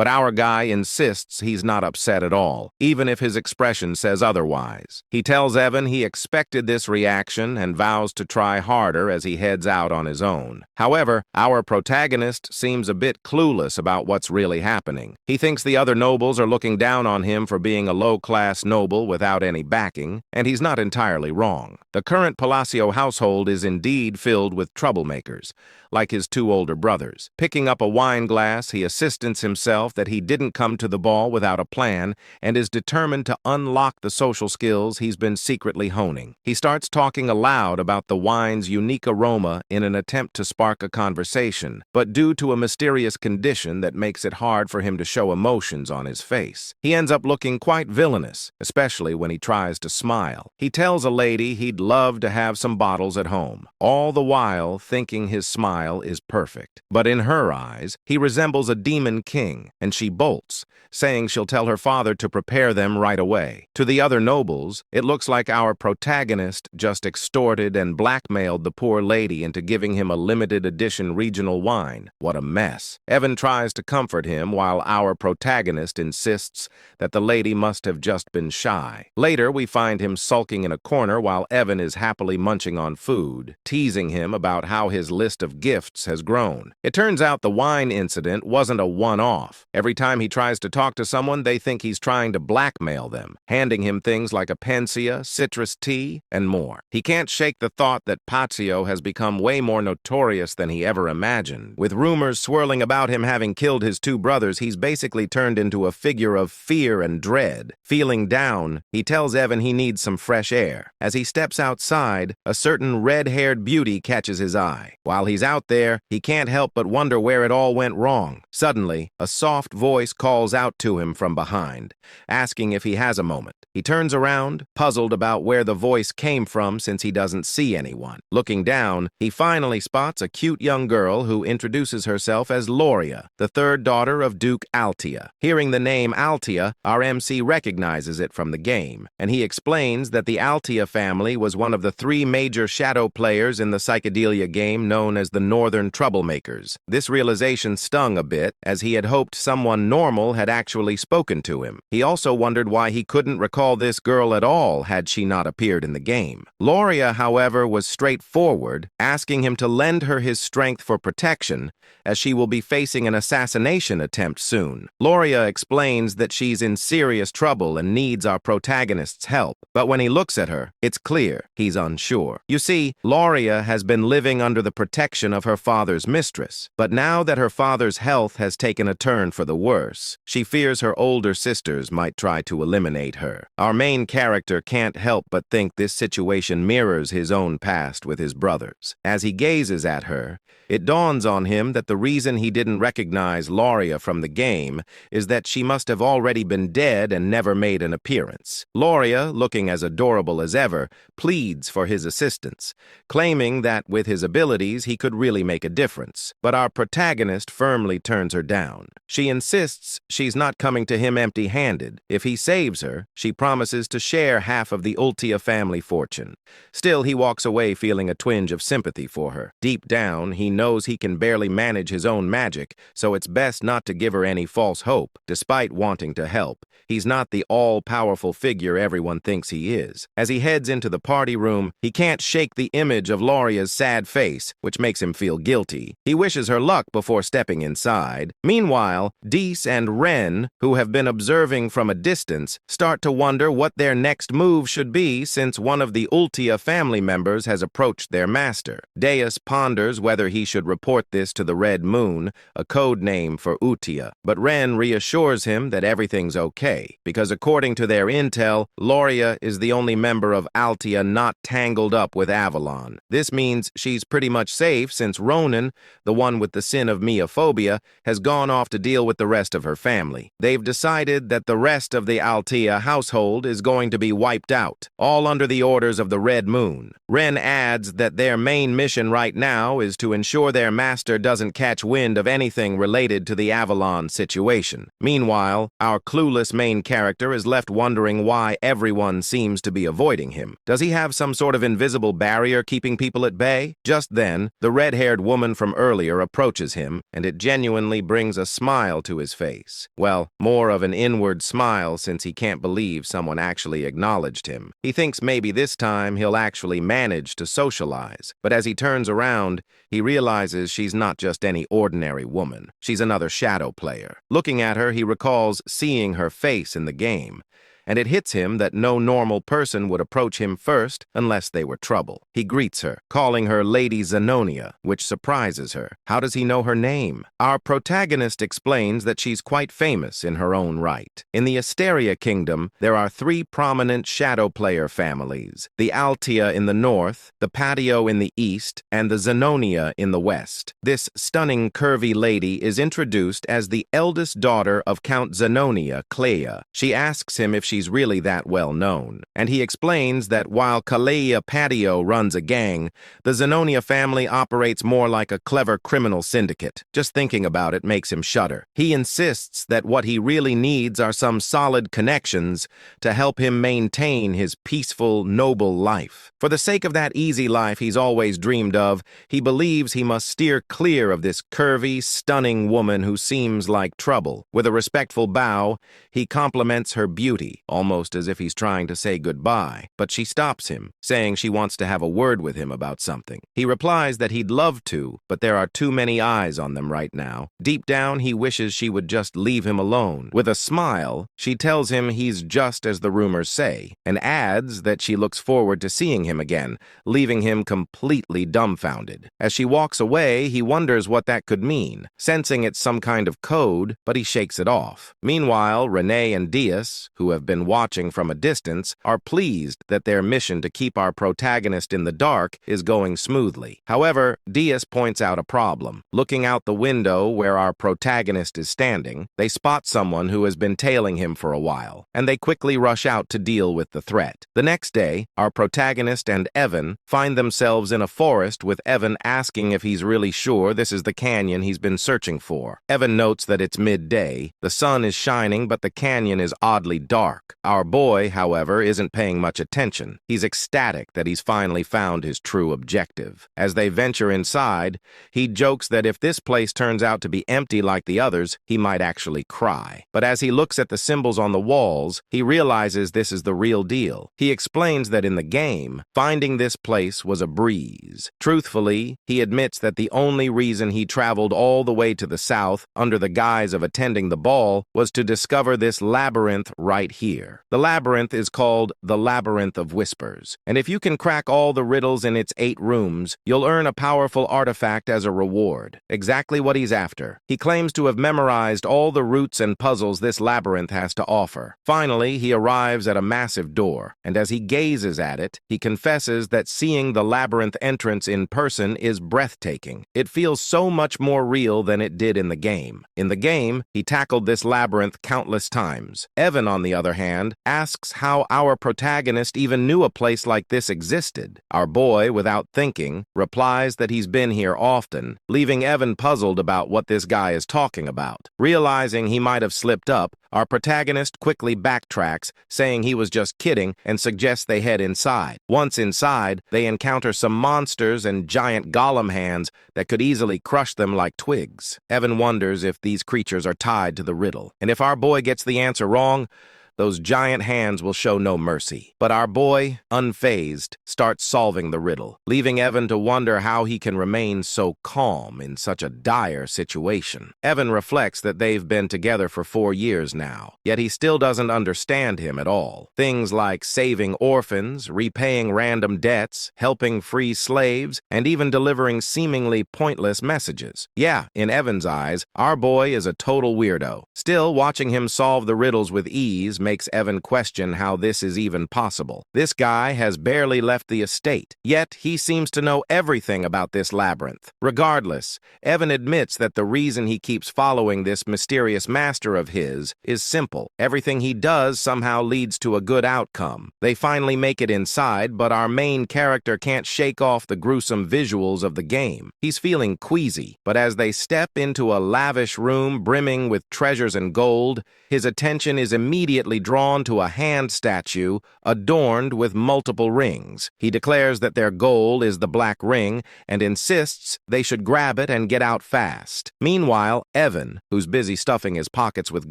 But our guy insists he's not upset at all, even if his expression says otherwise. He tells Evan he expected this reaction and vows to try harder as he heads out on his own. However, our protagonist seems a bit clueless about what's really happening. He thinks the other nobles are looking down on him for being a low-class noble without any backing, and he's not entirely wrong. The current Palacio household is indeed filled with troublemakers, like his two older brothers. Picking up a wine glass, he assistants himself that he didn't come to the ball without a plan and is determined to unlock the social skills he's been secretly honing. He starts talking aloud about the wine's unique aroma in an attempt to spark a conversation, but due to a mysterious condition that makes it hard for him to show emotions on his face, he ends up looking quite villainous, especially when he tries to smile. He tells a lady he'd love to have some bottles at home, all the while thinking his smile is perfect. But in her eyes, he resembles a demon king, and she bolts, saying she'll tell her father to prepare them right away. To the other nobles, it looks like our protagonist just extorted and blackmailed the poor lady into giving him a limited edition regional wine. What a mess. Evan tries to comfort him while our protagonist insists that the lady must have just been shy. Later, we find him sulking in a corner while Evan is happily munching on food, teasing him about how his list of gifts has grown. It turns out the wine incident wasn't a one-off. Every time he tries to talk to someone, they think he's trying to blackmail them, handing him things like a panacea, citrus tea, and more. He can't shake the thought that Pazio has become way more notorious than he ever imagined. With rumors swirling about him having killed his two brothers, he's basically turned into a figure of fear and dread. Feeling down, he tells Evan he needs some fresh air. As he steps outside, a certain red-haired beauty catches his eye. While he's out there, he can't help but wonder where it all went wrong. Suddenly, a soft voice calls out to him from behind, asking if he has a moment. He turns around, puzzled about where the voice came from since he doesn't see anyone. Looking down, he finally spots a cute young girl who introduces herself as Loria, the third daughter of Duke Altia. Hearing the name Altia, our MC recognizes it from the game, and he explains that the Altia family was one of the three major shadow players in the psychedelia game known as the Northern Troublemakers. This realization stung a bit, as he had hoped someone normal had actually spoken to him. He also wondered why he couldn't recall this girl at all had she not appeared in the game. Loria, however, was straightforward, asking him to lend her his strength for protection, as she will be facing an assassination attempt soon. Loria explains that she's in serious trouble and needs our protagonist's help, but when he looks at her, it's clear he's unsure. You see, Loria has been living under the protection of her father's mistress, but now that her father's health has taken a turn for the worse, she fears her older sisters might try to eliminate her. Our main character can't help but think this situation mirrors his own past with his brothers. As he gazes at her, it dawns on him that the reason he didn't recognize Loria from the game is that she must have already been dead and never made an appearance. Loria, looking as adorable as ever, pleads for his assistance, claiming that with his abilities he could really make a difference. But our protagonist firmly turns her down. She insists she's not coming to him empty-handed. If he saves her, she promises to share half of the Ultia family fortune. Still, he walks away feeling a twinge of sympathy for her. Deep down, he knows he can barely manage his own magic, so it's best not to give her any false hope. Despite wanting to help, he's not the all-powerful figure everyone thinks he is. As he heads into the party room, he can't shake the image of Loria's sad face, which makes him feel guilty. He wishes her luck before stepping inside. Meanwhile, Dees and Ren, who have been observing from a distance, start to wonder what their next move should be since one of the Ultia family members has approached their master. Deus ponders whether he should report this to the Red Moon, a code name for Utia, but Ren reassures him that everything's okay, because according to their intel, Loria is the only member of Altia not tangled up with Avalon. This means she's pretty much safe since Ronan, the one with the sin of meophobia, has gone off to deal with the rest of her family. They've decided that the rest of the Altia household is going to be wiped out, all under the orders of the Red Moon. Ren adds that their main mission right now is to ensure their master doesn't catch wind of anything related to the Avalon situation. Meanwhile, our clueless main character is left wondering why everyone seems to be avoiding him. Does he have some sort of invisible barrier keeping people at bay? Just then, the red-haired woman from earlier approaches him, and it genuinely brings a smile smile to his face. Well, more of an inward smile since he can't believe someone actually acknowledged him. He thinks maybe this time he'll actually manage to socialize. But as he turns around, he realizes she's not just any ordinary woman. She's another shadow player. Looking at her, he recalls seeing her face in the game, and it hits him that no normal person would approach him first unless they were trouble. He greets her, calling her Lady Zenonia, which surprises her. How does he know her name? Our protagonist explains that she's quite famous in her own right. In the Asteria Kingdom, there are 3 prominent shadow player families: the Altia in the north, the Patio in the east, and the Zenonia in the west. This stunning, curvy lady is introduced as the eldest daughter of Count Zenonia, Clea. She asks him if she's really that well known, and he explains that while Clea Patio runs a gang, the Zenonia family operates more like a clever criminal syndicate. Just thinking about it makes him shudder. He insists that what he really needs are some solid connections to help him maintain his peaceful, noble life. For the sake of that easy life he's always dreamed of, he believes he must steer clear of this curvy, stunning woman who seems like trouble. With a respectful bow, he compliments her beauty, almost as if he's trying to say goodbye. But she stops him, saying she wants to have a word with him about something. He replies that he'd love to, but there are too many eyes on them right now. Deep down, he wishes she would just leave him alone. With a smile, she tells him he's just as the rumors say, and adds that she looks forward to seeing him again, leaving him completely dumbfounded. As she walks away, he wonders what that could mean, sensing it's some kind of code, but he shakes it off. Meanwhile, Renee and Diaz, who have been watching from a distance, are pleased that their mission to keep our protagonist in the dark is going smoothly. However, Diaz points out a problem. Looking out the window where our protagonist is standing, they spot someone who has been tailing him for a while, and they quickly rush out to deal with the threat. The next day, our protagonist and Evan find themselves in a forest, with Evan asking if he's really sure this is the canyon he's been searching for. Evan notes that it's midday, the sun is shining, but the canyon is oddly dark. Our boy, however, isn't paying much attention. He's ecstatic that he's finally found his true objective. As they venture inside, he jokes that if this place turns out to be empty like the others, he might actually cry. But as he looks at the symbols on the walls, he realizes this is the real deal. He explains that in the game, finding this place was a breeze. Truthfully, he admits that the only reason he traveled all the way to the south under the guise of attending the ball was to discover this labyrinth right here. The labyrinth is called the Labyrinth of Whispers, and if you can crack all the riddles in its 8 rooms, you'll earn a powerful artifact as a reward. Exactly what he's after. He claims to have memorized all the routes and puzzles this labyrinth has to offer. Finally, he arrives at a massive door, and as he gazes at it, he confesses that seeing the labyrinth entrance in person is breathtaking. It feels so much more real than it did in the game. In the game, he tackled this labyrinth countless times. Evan, on the other hand, asks how our protagonist even knew a place like this existed. Our boy, without thinking, replies that he's been here often, leaving Evan puzzled about what this guy is talking about. Realizing he might have slipped up, our protagonist quickly backtracks, saying he was just kidding, and suggests they head inside. Once inside, they encounter some monsters and giant golem hands that could easily crush them like twigs. Evan wonders if these creatures are tied to the riddle, and if our boy gets the answer wrong, those giant hands will show no mercy. But our boy, unfazed, starts solving the riddle, leaving Evan to wonder how he can remain so calm in such a dire situation. Evan reflects that they've been together for 4 years now, yet he still doesn't understand him at all. Things like saving orphans, repaying random debts, helping free slaves, and even delivering seemingly pointless messages. Yeah, in Evan's eyes, our boy is a total weirdo. Still, watching him solve the riddles with ease makes Evan question how this is even possible. This guy has barely left the estate, yet he seems to know everything about this labyrinth. Regardless, Evan admits that the reason he keeps following this mysterious master of his is simple. Everything he does somehow leads to a good outcome. They finally make it inside, but our main character can't shake off the gruesome visuals of the game. He's feeling queasy, but as they step into a lavish room brimming with treasures and gold, his attention is immediately drawn to a hand statue adorned with multiple rings. He declares that their goal is the black ring and insists they should grab it and get out fast. Meanwhile, Evan, who's busy stuffing his pockets with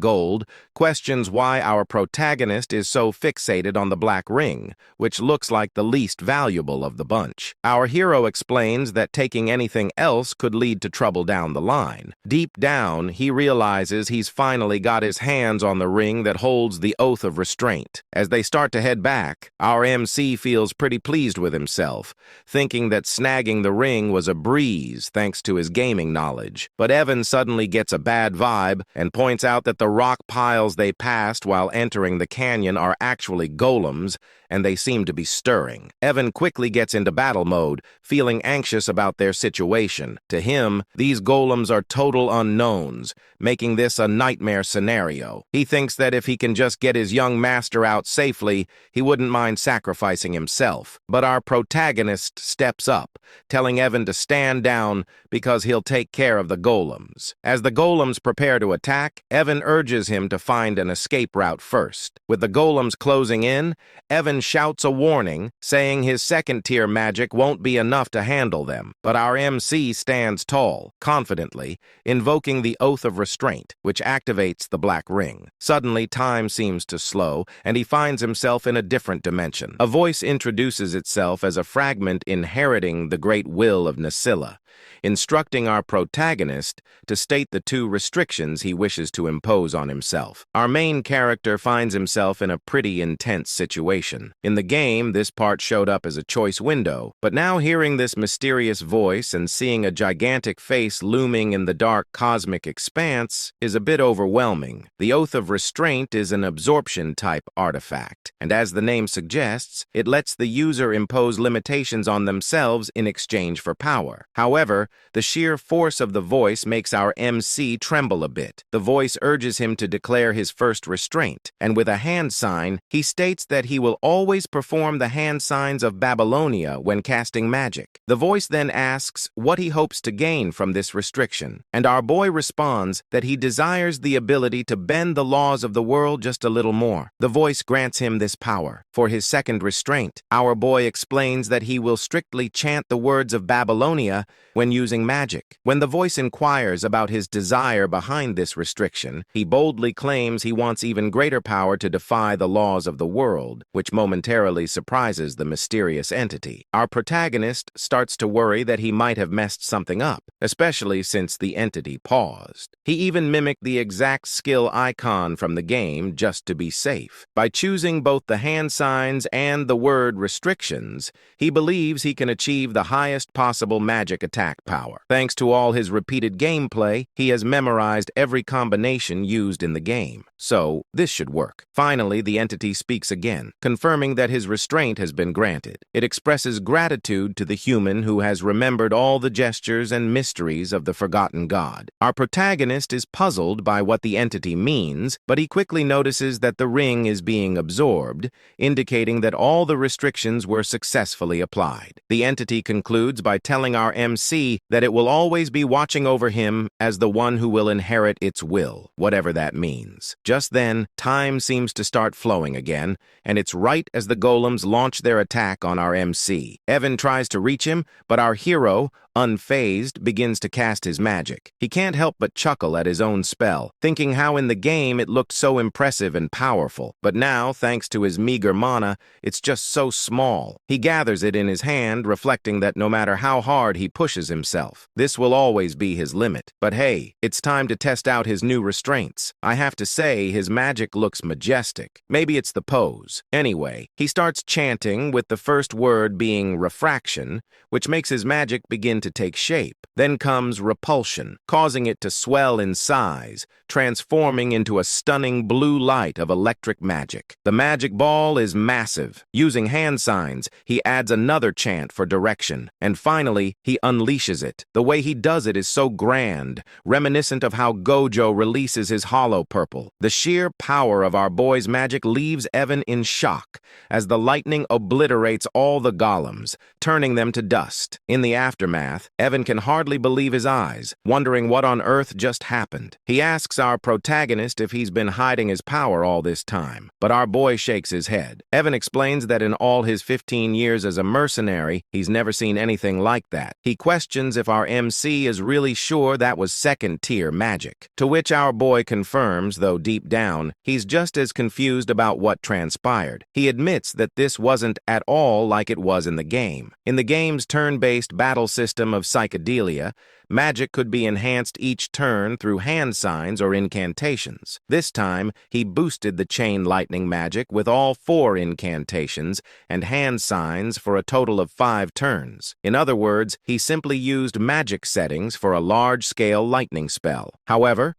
gold, questions why our protagonist is so fixated on the black ring, which looks like the least valuable of the bunch. Our hero explains that taking anything else could lead to trouble down the line. Deep down, he realizes he's finally got his hands on the ring that holds the oath of restraint. As they start to head back, our MC feels pretty pleased with himself, thinking that snagging the ring was a breeze thanks to his gaming knowledge. But Evan suddenly gets a bad vibe and points out that the rock piles they passed while entering the canyon are actually golems, and they seem to be stirring. Evan quickly gets into battle mode, feeling anxious about their situation. To him, these golems are total unknowns, making this a nightmare scenario. He thinks that if he can just get his young master out safely, he wouldn't mind sacrificing himself. But our protagonist steps up, telling Evan to stand down because he'll take care of the golems. As the golems prepare to attack, Evan urges him to find an escape route first. With the golems closing in, Evan shouts a warning, saying his second-tier magic won't be enough to handle them. But our MC stands tall, confidently, invoking the Oath of Restraint, which activates the black ring. Suddenly, time seems to slow, and he finds himself in a different dimension. A voice introduces itself as a fragment inheriting the great will of Nasilla, instructing our protagonist to state the two restrictions he wishes to impose on himself. Our main character finds himself in a pretty intense situation. In the game, this part showed up as a choice window, but now hearing this mysterious voice and seeing a gigantic face looming in the dark cosmic expanse is a bit overwhelming. The Oath of Restraint is an absorption-type artifact, and as the name suggests, it lets the user impose limitations on themselves in exchange for power. However, the sheer force of the voice makes our MC tremble a bit. The voice urges him to declare his first restraint, and with a hand sign, he states that he will always perform the hand signs of Babylonia when casting magic. The voice then asks what he hopes to gain from this restriction, and our boy responds that he desires the ability to bend the laws of the world just a little more. The voice grants him this power. For his second restraint, our boy explains that he will strictly chant the words of Babylonia when using magic. When the voice inquires about his desire behind this restriction, he boldly claims he wants even greater power to defy the laws of the world, which momentarily surprises the mysterious entity. Our protagonist starts to worry that he might have messed something up, especially since the entity paused. He even mimicked the exact skill icon from the game just to be safe. By choosing both the hand signs and the word restrictions, he believes he can achieve the highest possible magic attack power. Thanks to all his repeated gameplay, he has memorized every combination used in the game. So, this should work. Finally, the entity speaks again, confirming that his restraint has been granted. It expresses gratitude to the human who has remembered all the gestures and mysteries of the forgotten god. Our protagonist is puzzled by what the entity means, but he quickly notices that the ring is being absorbed, indicating that all the restrictions were successfully applied. The entity concludes by telling our MC that it will always be watching over him as the one who will inherit its will, whatever that means. Just then, time seems to start flowing again, and it's right as the golems launch their attack on our MC. Evan tries to reach him, but our hero, unfazed, begins to cast his magic. He can't help but chuckle at his own spell, thinking how in the game it looked so impressive and powerful. But now, thanks to his meager mana, it's just so small. He gathers it in his hand, reflecting that no matter how hard he pushes himself, this will always be his limit. But hey, it's time to test out his new restraints. I have to say, his magic looks majestic. Maybe it's the pose. Anyway, he starts chanting, with the first word being refraction, which makes his magic begin to take shape. Then comes repulsion, causing it to swell in size, transforming into a stunning blue light of electric magic. The magic ball is massive. Using hand signs, he adds another chant for direction, and finally, he unleashes it. The way he does it is so grand, reminiscent of how Gojo releases his hollow purple. The sheer power of our boy's magic leaves Evan in shock, as the lightning obliterates all the golems, turning them to dust. In the aftermath, aftermath, Evan can hardly believe his eyes, wondering what on earth just happened. He asks our protagonist if he's been hiding his power all this time, but our boy shakes his head. Evan explains that in all his 15 years as a mercenary, he's never seen anything like that. He questions if our MC is really sure that was second-tier magic, to which our boy confirms, though deep down, he's just as confused about what transpired. He admits that this wasn't at all like it was in the game. In the game's turn-based battle system of psychedelia, magic could be enhanced each turn through hand signs or incantations. This time, he boosted the chain lightning magic with all 4 incantations and hand signs for a total of 5 turns. In other words, he simply used magic settings for a large-scale lightning spell. However,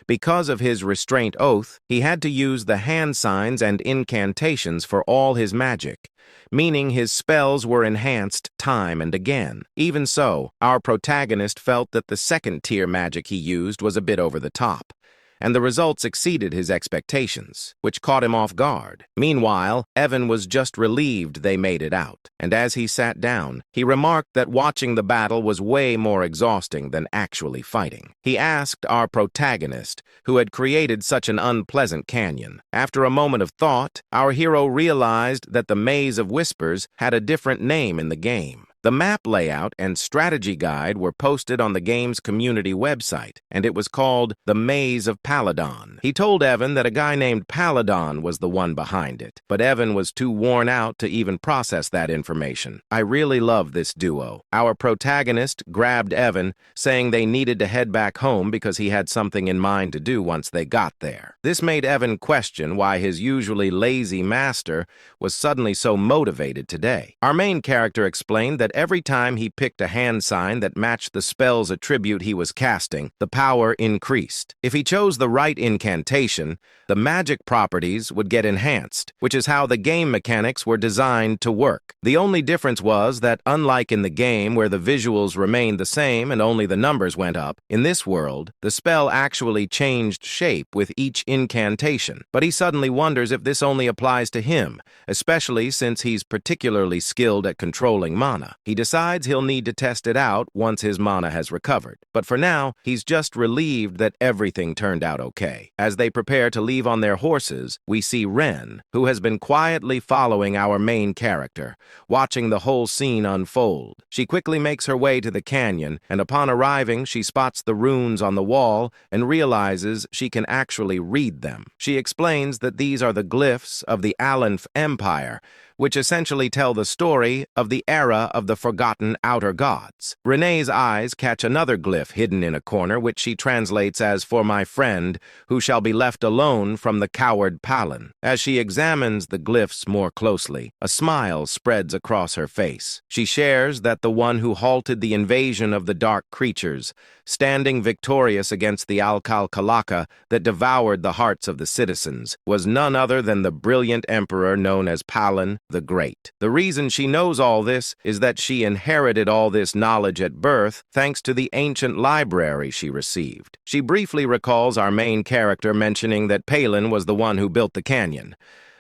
because of his restraint oath, he had to use the hand signs and incantations for all his magic, meaning his spells were enhanced time and again. Even so, our protagonist felt that the second-tier magic he used was a bit over the top, and the results exceeded his expectations, which caught him off guard. Meanwhile, Evan was just relieved they made it out, and as he sat down, he remarked that watching the battle was way more exhausting than actually fighting. He asked our protagonist, who had created such an unpleasant canyon. After a moment of thought, our hero realized that the Maze of Whispers had a different name in the game. The map layout and strategy guide were posted on the game's community website, and it was called The Maze of Paladon. He told Evan that a guy named Paladon was the one behind it, but Evan was too worn out to even process that information. I really love this duo. Our protagonist grabbed Evan, saying they needed to head back home because he had something in mind to do once they got there. This made Evan question why his usually lazy master was suddenly so motivated today. Our main character explained that every time he picked a hand sign that matched the spell's attribute he was casting, the power increased. If he chose the right incantation, the magic properties would get enhanced, which is how the game mechanics were designed to work. The only difference was that, unlike in the game where the visuals remained the same and only the numbers went up, in this world, the spell actually changed shape with each incantation. But he suddenly wonders if this only applies to him, especially since he's particularly skilled at controlling mana. He decides he'll need to test it out once his mana has recovered. But for now, he's just relieved that everything turned out okay. As they prepare to leave on their horses, we see Ren, who has been quietly following our main character, watching the whole scene unfold. She quickly makes her way to the canyon, and upon arriving, she spots the runes on the wall and realizes she can actually read them. She explains that these are the glyphs of the Alanf Empire, which essentially tell the story of the era of the forgotten outer gods. Renee's eyes catch another glyph hidden in a corner, which she translates as "for my friend, who shall be left alone from the coward Palin." As she examines the glyphs more closely, a smile spreads across her face. She shares that the one who halted the invasion of the dark creatures, standing victorious against the Alkalkalaka that devoured the hearts of the citizens, was none other than the brilliant emperor known as Palin the Great. The reason she knows all this is that she inherited all this knowledge at birth thanks to the ancient library she received. She briefly recalls our main character mentioning that Palin was the one who built the canyon.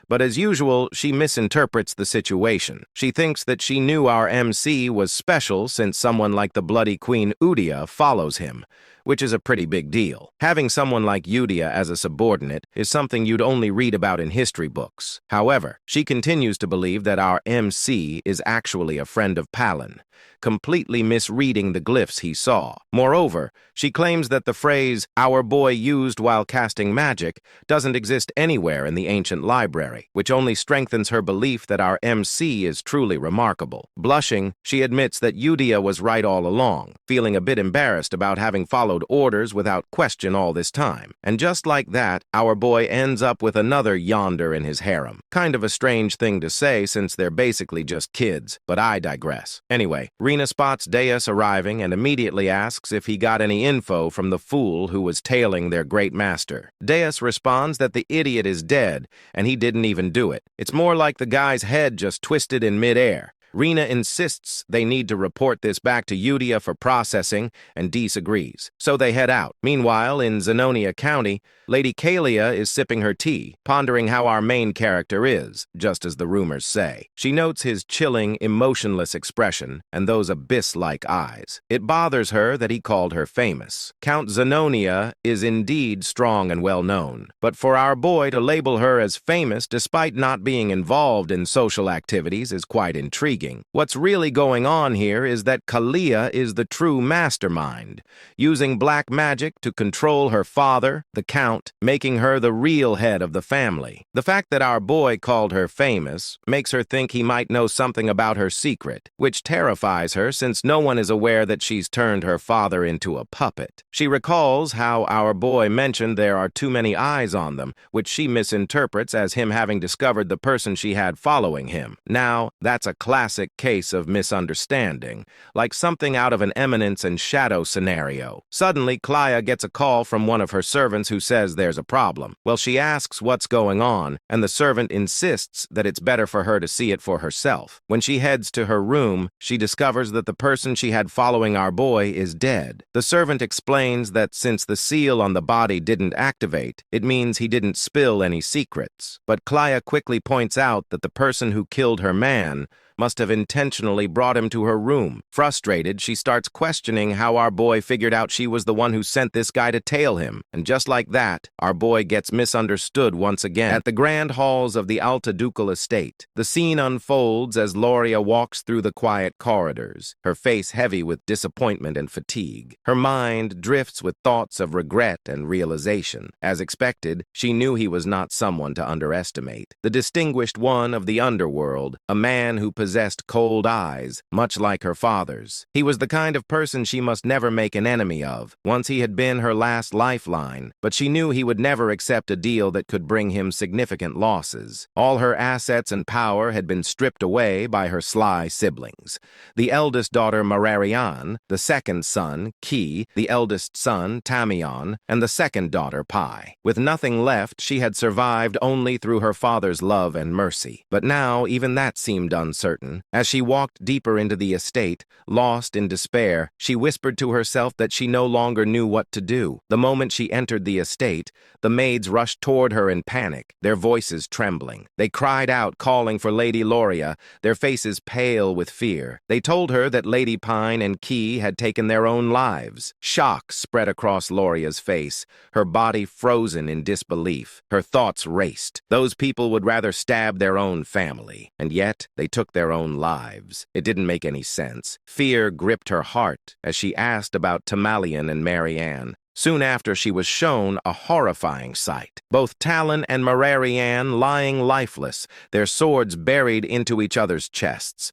But as usual, she misinterprets the situation. She thinks that she knew our MC was special since someone like the bloody Queen Udia follows him, which is a pretty big deal. Having someone like Udia as a subordinate is something you'd only read about in history books. However, she continues to believe that our MC is actually a friend of Palin, completely misreading the glyphs he saw. Moreover, she claims that the phrase "our boy used while casting magic" doesn't exist anywhere in the ancient library, which only strengthens her belief that our MC is truly remarkable. Blushing, she admits that Udia was right all along, feeling a bit embarrassed about having followed orders without question all this time. And just like that, our boy ends up with another yonder in his harem. Kind of a strange thing to say since they're basically just kids, but I digress. Anyway, Rena spots Deus arriving and immediately asks if he got any info from the fool who was tailing their great master. Deus responds that the idiot is dead and he didn't even do it. It's more like the guy's head just twisted in midair. Rena insists they need to report this back to Udia for processing, and disagrees. So they head out. Meanwhile, in Zenonia County, Lady Kalia is sipping her tea, pondering how our main character is, just as the rumors say. She notes his chilling, emotionless expression and those abyss-like eyes. It bothers her that he called her famous. Count Zenonia is indeed strong and well-known, but for our boy to label her as famous despite not being involved in social activities is quite intriguing. What's really going on here is that Kalia is the true mastermind, using black magic to control her father, the Count, making her the real head of the family. The fact that our boy called her famous makes her think he might know something about her secret, which terrifies her since no one is aware that she's turned her father into a puppet. She recalls how our boy mentioned there are too many eyes on them, which she misinterprets as him having discovered the person she had following him. Now, that's a classic case of misunderstanding, like something out of an Eminence and Shadow scenario. Suddenly, Klaya gets a call from one of her servants who says there's a problem. Well, she asks what's going on, and the servant insists that it's better for her to see it for herself. When she heads to her room, she discovers that the person she had following our boy is dead. The servant explains that since the seal on the body didn't activate, it means he didn't spill any secrets. But Klaya quickly points out that the person who killed her man must have intentionally brought him to her room. Frustrated, she starts questioning how our boy figured out she was the one who sent this guy to tail him. And just like that, our boy gets misunderstood once again. At the grand halls of the Alta Ducal estate, the scene unfolds as Loria walks through the quiet corridors, her face heavy with disappointment and fatigue. Her mind drifts with thoughts of regret and realization. As expected, she knew he was not someone to underestimate. The distinguished one of the underworld, a man who possessed cold eyes, much like her father's. He was the kind of person she must never make an enemy of. Once he had been her last lifeline, but she knew he would never accept a deal that could bring him significant losses. All her assets and power had been stripped away by her sly siblings. The eldest daughter, Mararian, the second son, Ki, the eldest son, Tamion, and the second daughter, Pai. With nothing left, she had survived only through her father's love and mercy. But now, even that seemed uncertain. As she walked deeper into the estate, lost in despair, she whispered to herself that she no longer knew what to do. The moment she entered the estate, the maids rushed toward her in panic, their voices trembling. They cried out, calling for Lady Loria, their faces pale with fear. They told her that Lady Pine and Key had taken their own lives. Shock spread across Loria's face, her body frozen in disbelief. Her thoughts raced. Those people would rather stab their own family, and yet they took their own lives. It didn't make any sense. Fear gripped her heart as she asked about Tamalian and Marianne. Soon after, she was shown a horrifying sight. Both Talon and Mararian lying lifeless, their swords buried into each other's chests.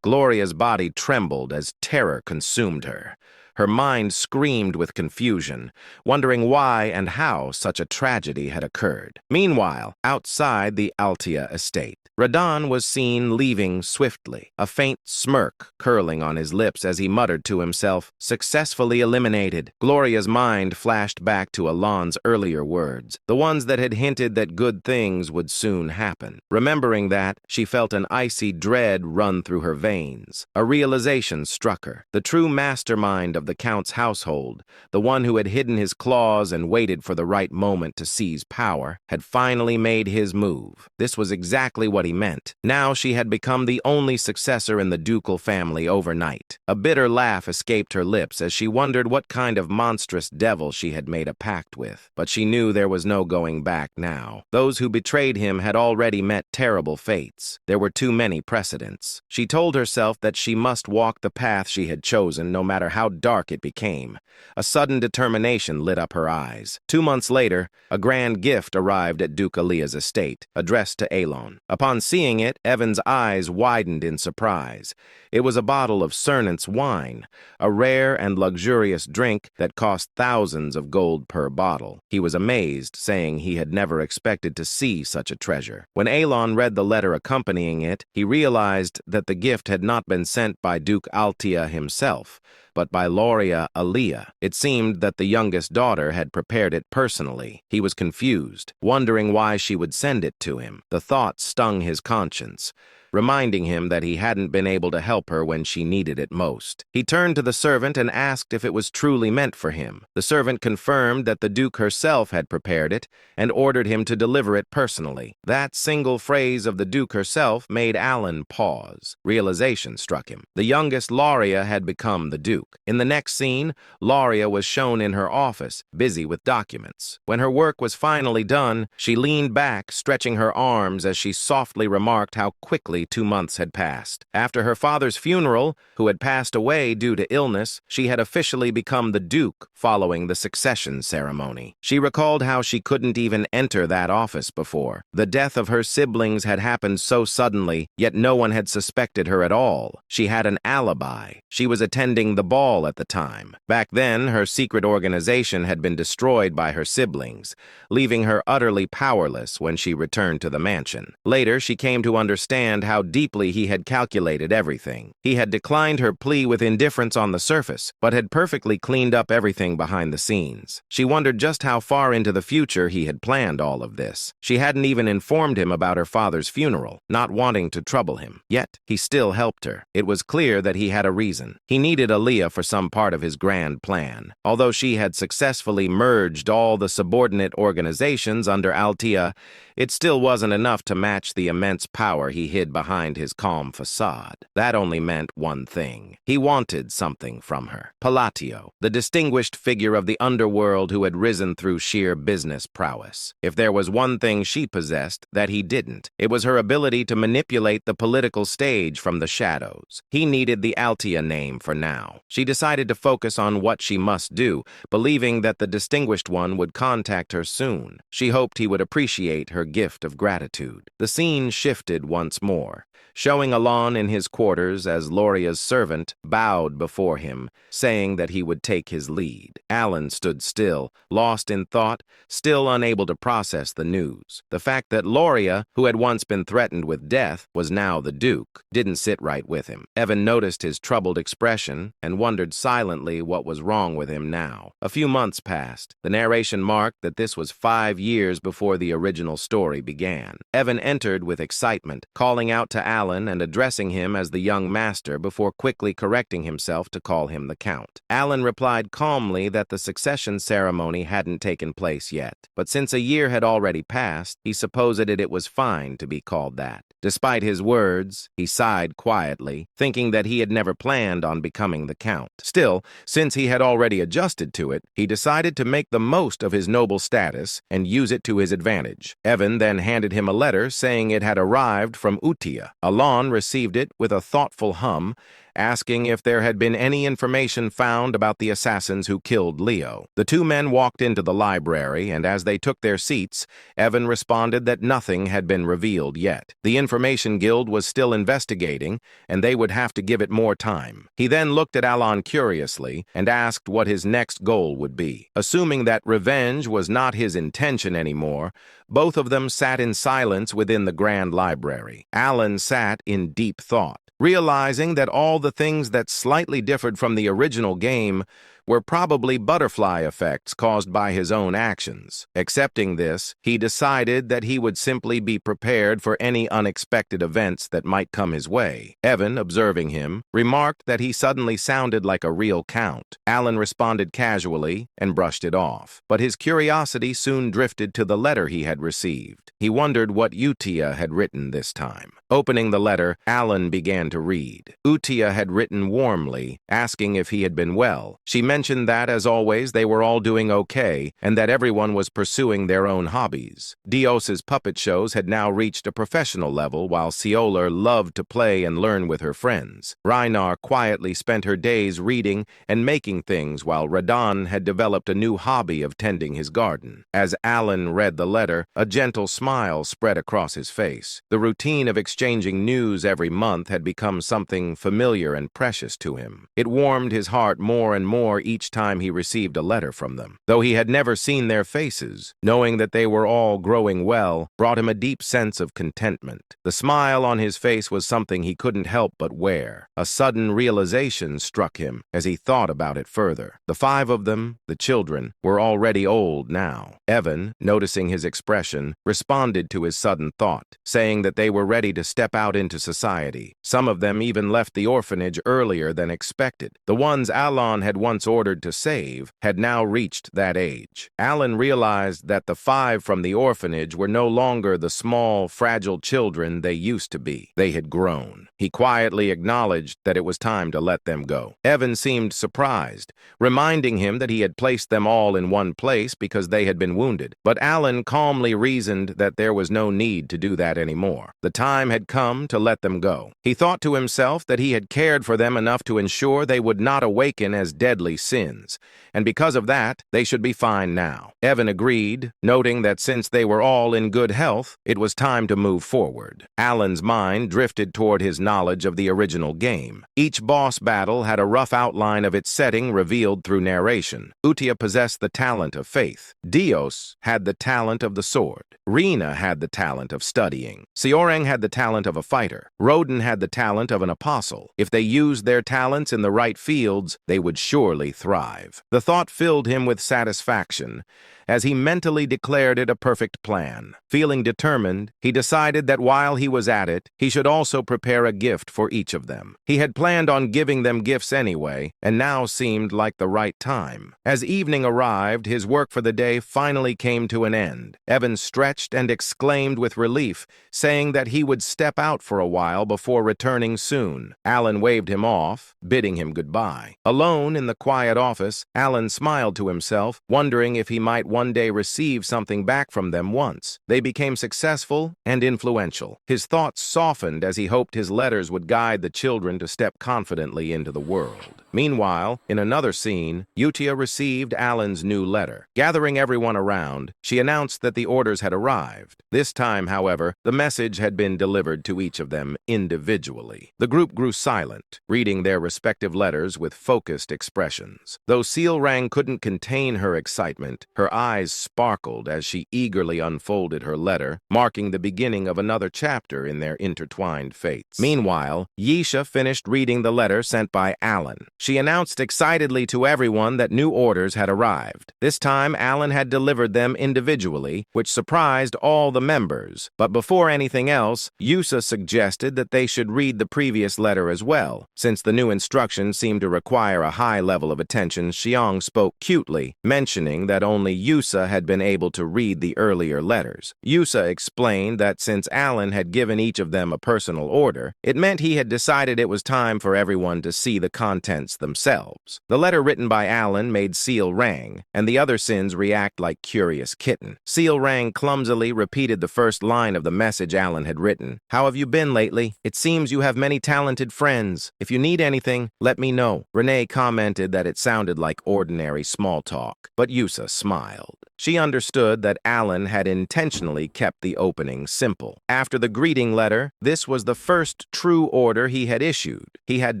Gloria's body trembled as terror consumed her. Her mind screamed with confusion, wondering why and how such a tragedy had occurred. Meanwhile, outside the Altia estate, Radan was seen leaving swiftly, a faint smirk curling on his lips as he muttered to himself, "Successfully eliminated." Gloria's mind flashed back to Alon's earlier words, the ones that had hinted that good things would soon happen. Remembering that, she felt an icy dread run through her veins. A realization struck her. The true mastermind of the Count's household, the one who had hidden his claws and waited for the right moment to seize power, had finally made his move. This was exactly what he meant. Now she had become the only successor in the ducal family overnight. A bitter laugh escaped her lips as she wondered what kind of monstrous devil she had made a pact with. But she knew there was no going back now. Those who betrayed him had already met terrible fates. There were too many precedents. She told herself that she must walk the path she had chosen, no matter how dark it became. A sudden determination lit up her eyes. 2 months later, a grand gift arrived at Duke Alia's estate, addressed to Elon. Upon seeing it, Evan's eyes widened in surprise. It was a bottle of Cernant's wine, a rare and luxurious drink that cost thousands of gold per bottle. He was amazed, saying he had never expected to see such a treasure. When Elon read the letter accompanying it, he realized that the gift had not been sent by Duke Altia himself, but by Loria Alia. It seemed that the youngest daughter had prepared it personally. He was confused, wondering why she would send it to him. The thought stung his conscience. reminding him that he hadn't been able to help her when she needed it most. He turned to the servant and asked if it was truly meant for him. The servant confirmed that the Duke herself had prepared it and ordered him to deliver it personally. That single phrase of the Duke herself made Alan pause. Realization struck him. The youngest Lauria had become the Duke. In the next scene, Lauria was shown in her office, busy with documents. When her work was finally done, she leaned back, stretching her arms as she softly remarked how quickly 2 months had passed. After her father's funeral, who had passed away due to illness, she had officially become the Duke following the succession ceremony. She recalled how she couldn't even enter that office before. The death of her siblings had happened so suddenly, yet no one had suspected her at all. She had an alibi. She was attending the ball at the time. Back then, her secret organization had been destroyed by her siblings, leaving her utterly powerless when she returned to the mansion. Later, she came to understand how deeply he had calculated everything. He had declined her plea with indifference on the surface, but had perfectly cleaned up everything behind the scenes. She wondered just how far into the future he had planned all of this. She hadn't even informed him about her father's funeral, not wanting to trouble him. Yet, he still helped her. It was clear that he had a reason. He needed Aaliyah for some part of his grand plan. Although she had successfully merged all the subordinate organizations under Altea, it still wasn't enough to match the immense power he hid behind his calm facade. That only meant one thing. He wanted something from her. Palatio, the distinguished figure of the underworld who had risen through sheer business prowess. If there was one thing she possessed that he didn't, it was her ability to manipulate the political stage from the shadows. He needed the Altea name for now. She decided to focus on what she must do, believing that the distinguished one would contact her soon. She hoped he would appreciate her gift of gratitude. The scene shifted once more, showing Alon in his quarters as Lauria's servant bowed before him, saying that he would take his lead. Alan stood still, lost in thought, still unable to process the news. The fact that Lauria, who had once been threatened with death, was now the Duke, didn't sit right with him. Evan noticed his troubled expression and wondered silently what was wrong with him now. A few months passed. The narration marked that this was 5 years before the original story began. Evan entered with excitement, calling out to Alan and addressing him as the young master before quickly correcting himself to call him the Count. Alan replied calmly that the succession ceremony hadn't taken place yet, but since a year had already passed, he supposed it was fine to be called that. Despite his words, he sighed quietly, thinking that he had never planned on becoming the Count. Still, since he had already adjusted to it, he decided to make the most of his noble status and use it to his advantage. Evan then handed him a letter saying it had arrived from Utia. Alon received it with a thoughtful hum, asking if there had been any information found about the assassins who killed Leo. The two men walked into the library, and as they took their seats, Evan responded that nothing had been revealed yet. The Information Guild was still investigating, and they would have to give it more time. He then looked at Alon curiously and asked what his next goal would be. Assuming that revenge was not his intention anymore, both of them sat in silence within the Grand Library. Alan sat in deep thought, realizing that all the things that slightly differed from the original game were probably butterfly effects caused by his own actions. Accepting this, he decided that he would simply be prepared for any unexpected events that might come his way. Evan, observing him, remarked that he suddenly sounded like a real count. Alan responded casually and brushed it off, but his curiosity soon drifted to the letter he had received. He wondered what Utia had written this time. Opening the letter, Alan began to read. Utia had written warmly, asking if he had been well. She mentioned that, as always, they were all doing okay, and that everyone was pursuing their own hobbies. Dios's puppet shows had now reached a professional level, while Cioler loved to play and learn with her friends. Reinar quietly spent her days reading and making things, while Radan had developed a new hobby of tending his garden. As Alan read the letter, a gentle smile spread across his face. The routine of exchanging news every month had become something familiar and precious to him. It warmed his heart more and more each time he received a letter from them. Though he had never seen their faces, knowing that they were all growing well brought him a deep sense of contentment. The smile on his face was something he couldn't help but wear. A sudden realization struck him as he thought about it further. The 5 of them, the children, were already old now. Evan, noticing his expression, responded to his sudden thought, saying that they were ready to step out into society. Some of them even left the orphanage earlier than expected. The ones Alan had once ordered to save had now reached that age. Alan realized that the 5 from the orphanage were no longer the small, fragile children they used to be. They had grown. He quietly acknowledged that it was time to let them go. Evan seemed surprised, reminding him that he had placed them all in one place because they had been wounded. But Alan calmly reasoned that there was no need to do that anymore. The time had come to let them go. He thought to himself that he had cared for them enough to ensure they would not awaken as deadly sins, and because of that, they should be fine now. Evan agreed, noting that since they were all in good health, it was time to move forward. Alan's mind drifted toward his knowledge of the original game. Each boss battle had a rough outline of its setting revealed through narration. Utia possessed the talent of faith. Dios had the talent of the sword. Rina had the talent of studying. Seorang had the talent of a fighter. Roden had the talent of an apostle. If they used their talents in the right fields, they would surely thrive. The thought filled him with satisfaction as he mentally declared it a perfect plan. Feeling determined, he decided that while he was at it, he should also prepare a gift for each of them. He had planned on giving them gifts anyway, and now seemed like the right time. As evening arrived, his work for the day finally came to an end. Evan stretched and exclaimed with relief, saying that he would step out for a while before returning soon. Alan waved him off, bidding him goodbye. Alone in the quiet office, Alan smiled to himself, wondering if he might one day receive something back from them once. They became successful and influential. His thoughts softened as he hoped his letters would guide the children to step confidently into the world. Meanwhile, in another scene, Utia received Alan's new letter. Gathering everyone around, she announced that the orders had arrived. This time, however, the message had been delivered to each of them individually. The group grew silent, reading their respective letters with focused expressions. Though Seorang couldn't contain her excitement, her eyes sparkled as she eagerly unfolded her letter, marking the beginning of another chapter in their intertwined fates. Meanwhile, Yisha finished reading the letter sent by Alan. She announced excitedly to everyone that new orders had arrived. This time, Alan had delivered them individually, which surprised all the members. But before anything else, Yusa suggested that they should read the previous letter as well. Since the new instructions seemed to require a high level of attention, Xiang spoke cutely, mentioning that only Yusa had been able to read the earlier letters. Yusa explained that since Alan had given each of them a personal order, it meant he had decided it was time for everyone to see the contents themselves. The letter written by Alan made Seorang and the other sins react like curious kitten. Seorang clumsily repeated the first line of the message Alan had written. "How have you been lately? It seems you have many talented friends. If you need anything, let me know." Renee commented that it sounded like ordinary small talk, but Yusa smiled. She understood that Alan had intentionally kept the opening simple. After the greeting letter, this was the first true order he had issued. He had